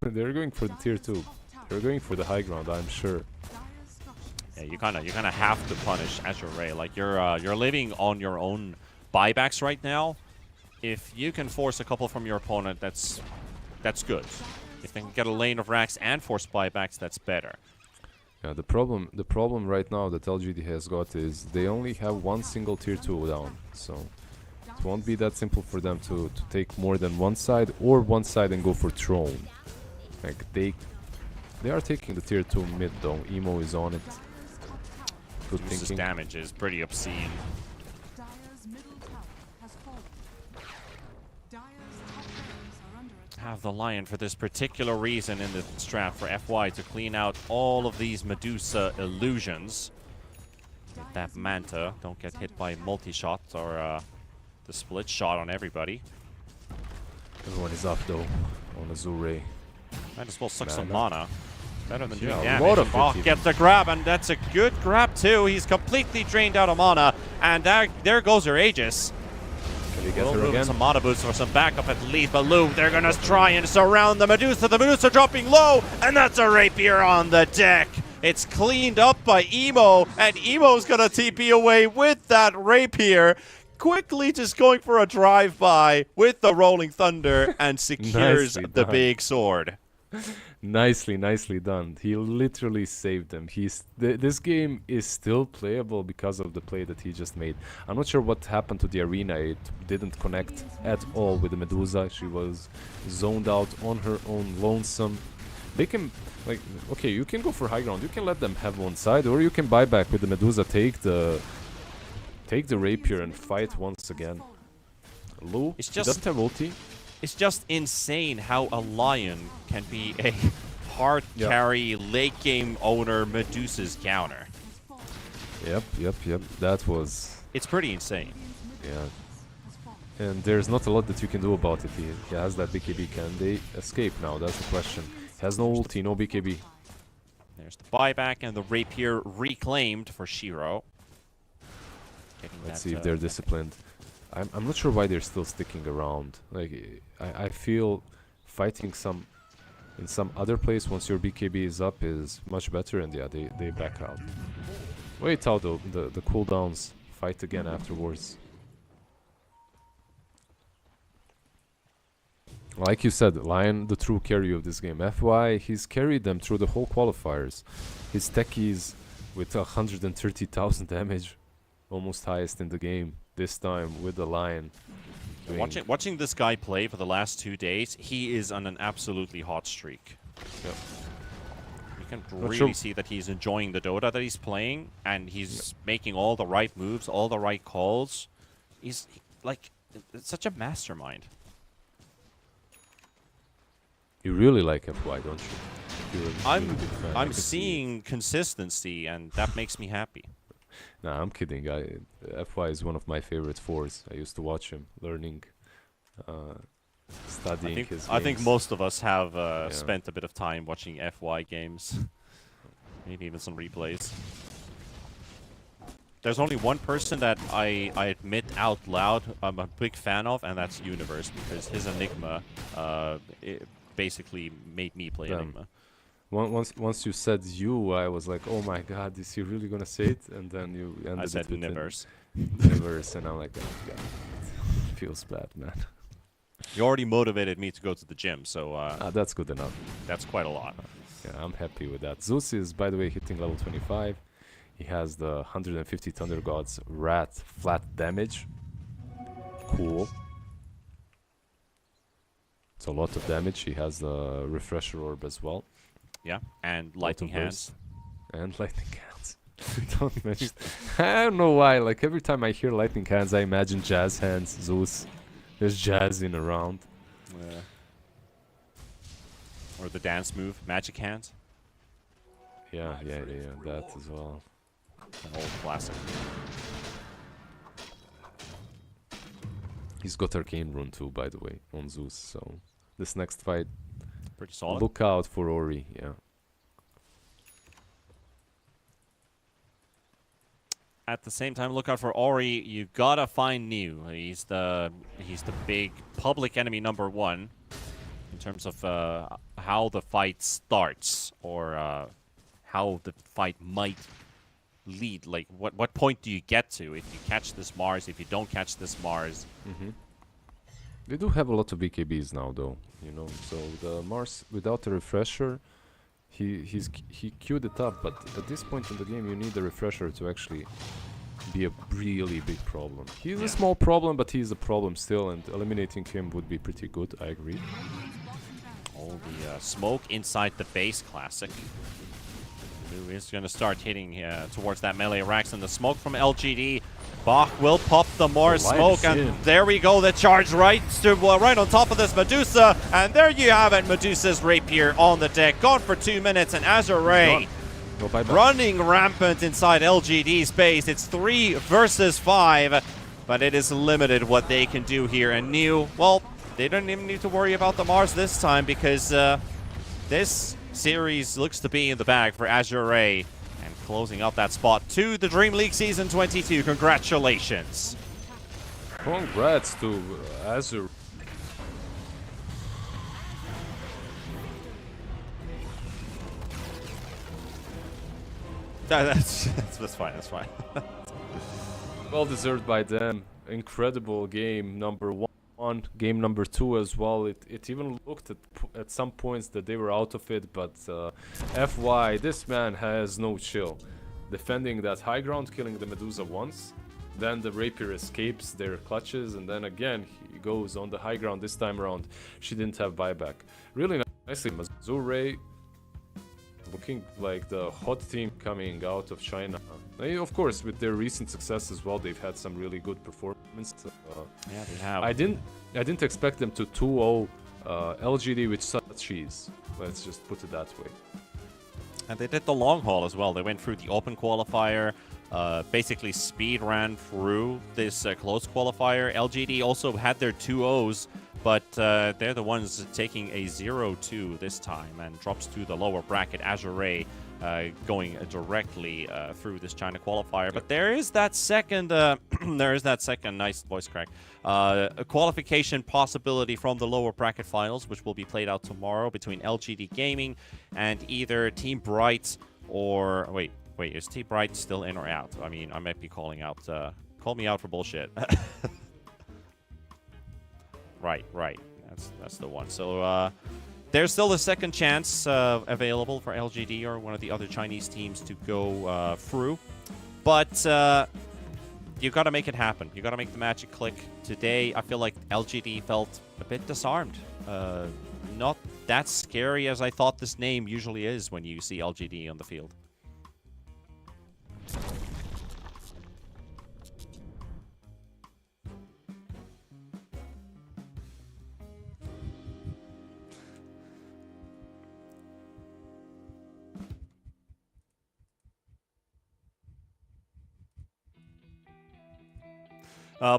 They're going for the tier 2. They're going for the high ground, I'm sure. Yeah, you kind of have to punish Azure Ray. Like you're living on your own buybacks right now. If you can force a couple from your opponent, that's good. If they can get a lane of racks and force buybacks, that's better. Yeah, the problem right now that LGD has got is they only have one single tier 2 down, so it won't be that simple for them to take more than one side or one side and go for throne. Like they are taking the tier 2 mid though. Emo is on it. Good Zeus's thinking. damage is pretty obscene. Dire's middle tower has fallen. Dire's top barracks are under attack. Have the Lion for this particular reason in the strat for FY to clean out all of these Medusa illusions. Get that Manta, don't get hit by multi-shot or the split shot on everybody. Everyone is up though on Azure. Might as well suck some mana. Better than doing Yeah, a damage. lot of Bach it gets the grab, and that's a good grab too. He's completely drained out of mana, and there goes her Aegis. Can they get We'll her move again? some mana boosts or some backup at least, but Lu, they're gonna try and surround the Medusa. The Medusa dropping low, and that's a rapier on the deck. It's cleaned up by Emo, and Emo's gonna TP away with that rapier. Quickly just going for a drive-by with the Rolling Thunder and secures Nicely the done. big sword. Nicely done. He literally saved them. This game is still playable because of the play that he just made. I'm not sure what happened to the arena. It didn't connect at all with the Medusa. She was zoned out on her own, lonesome. They can, like, okay, you can go for high ground. You can let them have one side, or you can buy back with the Medusa. Take the rapier and fight once again. Lu, It's he just- doesn't have ulti. It's just insane how a Lion can be a hard Yeah. carry, late game owner Medusa's counter. Yep. That was, It's pretty insane. yeah. And there's not a lot that you can do about it. He has that BKB. Can they escape now? That's the question. He has no ulti, no BKB. There's the buyback and the rapier reclaimed for Shiro. Getting Let's that, see if they're disciplined. I'm not sure why they're still sticking around. Like, I feel fighting in some other place once your BKB is up is much better, and yeah, they back out. Wait out though, the cooldowns. Fight again afterwards. Like you said, Lion, the true carry of this game. FY, he's carried them through the whole qualifiers. His techies with 130,000 damage, almost highest in the game. This time with the Lion. Watching this guy play for the last 2 days, he is on an absolutely hot streak. Yep. You can Not really sure- see that he's enjoying the Dota that he's playing, and he's making all the right moves, all the right calls. Like, it's such a mastermind. You really like FY, don't you? You're a really big fan. I I'm can see it. seeing consistency, and that makes me happy. Nah, I'm kidding. FY is one of my favorite fours. I used to watch him, learning, studying his I think games. most of us have spent a bit of time watching FY games. Maybe even some replays. There's only one person that I admit out loud I'm a big fan of, and that's Universe, because his Enigma it basically made me play Damn. Enigma. Once you said you, I was like, oh my god, is he really gonna say it? And then you ended I said it with Universe. Universe, and I'm like, oh god, feels bad, man. You already motivated me to go to the gym, so That's good enough. that's quite a lot. Yeah, I'm happy with that. Zeus is, by the way, hitting level 25. He has the 150 Thunder Gods Rat flat damage. Cool. It's a lot of damage. He has the Refresher Orb as well. Yeah, and Lightning of those. Hands. And Lightning Hands. Don't mention. I don't know why. Like, every time I hear Lightning Hands, I imagine Jazz Hands, Zeus. There's jazzing around. Or the dance move, Magic Hands. Yeah, that as well. An old classic. He's got Arcane Rune too, by the way, on Zeus. So this next fight, Pretty solid. look out for Ori. Yeah. At the same time, look out for Ori. You gotta find New. He's the big public enemy number one in terms of how the fight starts, or how the fight might lead. Like, what point do you get to if you catch this Mars? If you don't catch this Mars, They do have a lot of BKBs now, though. You know, so the Mars without a refresher, he queued it up. But at this point in the game, you need a refresher to actually be a really big problem. He's a small problem, but he's a problem still, and eliminating him would be pretty good. I agree. all the smoke inside the base classic. Who is going to start hitting towards that melee racks, and the smoke from LGD. Bach will pop the more smoke, and there we go, the charge right on top of this Medusa, and there you have it, Medusa's rapier on the deck, gone for 2 minutes, and Azure Ray running rampant inside LGD's base. It's 3 versus 5, but it is limited what they can do here, and New, well, they don't even need to worry about the Mars this time, because this series looks to be in the bag for Azure Ray. And closing out that spot to the DreamLeague Season 22. Congratulations. Congrats to Azure. That's fine, that's fine. Well deserved by them. Incredible game, number 1. 1, game number 2 as well. It even looked at some points that they were out of it, but FY, this man has no chill. Defending that high ground, killing the Medusa once, then the Rapier escapes their clutches, and then again he goes on the high ground this time around. She didn't have buyback. Really nicely, Mazure looking like the hot team coming out of China. Of course, with their recent success as well, they've had some really good performance. Yeah, they have. I didn't expect them to 2-0 LGD with such ease. Let's just put it that way. And they did the long haul as well. They went through the open qualifier, basically speed ran through this close qualifier. LGD also had their 2-0s, but they're the ones taking a 0-2 this time and drops to the lower bracket. Azure going directly through this China qualifier. But there is that second, nice voice crack, a qualification possibility from the lower bracket finals, which will be played out tomorrow between LGD Gaming and either Team Bright or wait, is Team Bright still in or out? I mean, I might be calling out. Call me out for bullshit. Right. That's the one. So there's still a second chance available for LGD or one of the other Chinese teams to go through. But you got to make it happen. You got to make the magic click. Today, I feel like LGD felt a bit disarmed. Not that scary as I thought this name usually is when you see LGD on the field.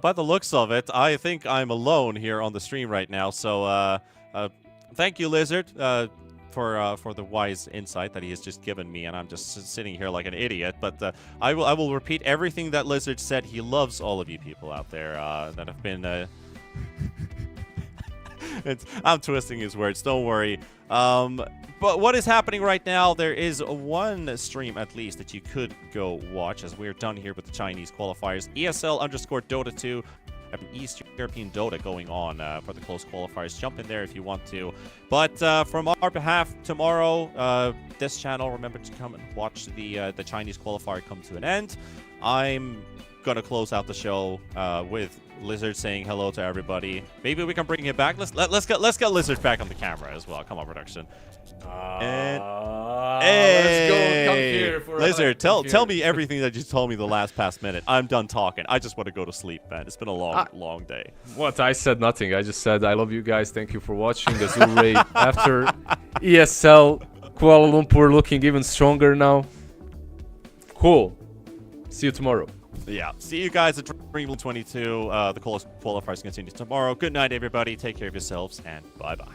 By the looks of it, I think I'm alone here on the stream right now. So thank you, Lizard, for the wise insight that he has just given me, and I'm just sitting here like an idiot. But I will repeat everything that Lizard said. He loves all of you people out there that have been. I'm twisting his words. Don't worry. But what is happening right now, there is one stream at least that you could go watch as we're done here with the Chinese qualifiers. ESL_Dota 2. Have an East European Dota going on for the close qualifiers. Jump in there if you want to. But from our behalf, tomorrow, this channel, remember to come and watch the Chinese qualifier come to an end. I'm going to close out the show with Lizard saying hello to everybody. Maybe we can bring him back. Let's get Lizard back on the camera as well. Come on, production. And let's go. Come here for Lizard, tell me everything that you told me the past minute. I'm done talking. I just want to go to sleep, man. It's been a long day. What? I said nothing. I just said I love you guys. Thank you for watching. Azure after ESL Kuala Lumpur looking even stronger now. Cool. See you tomorrow. Yeah. See you guys at DreamLeague 22. The qualifiers continue tomorrow. Good night, everybody. Take care of yourselves, and bye-bye.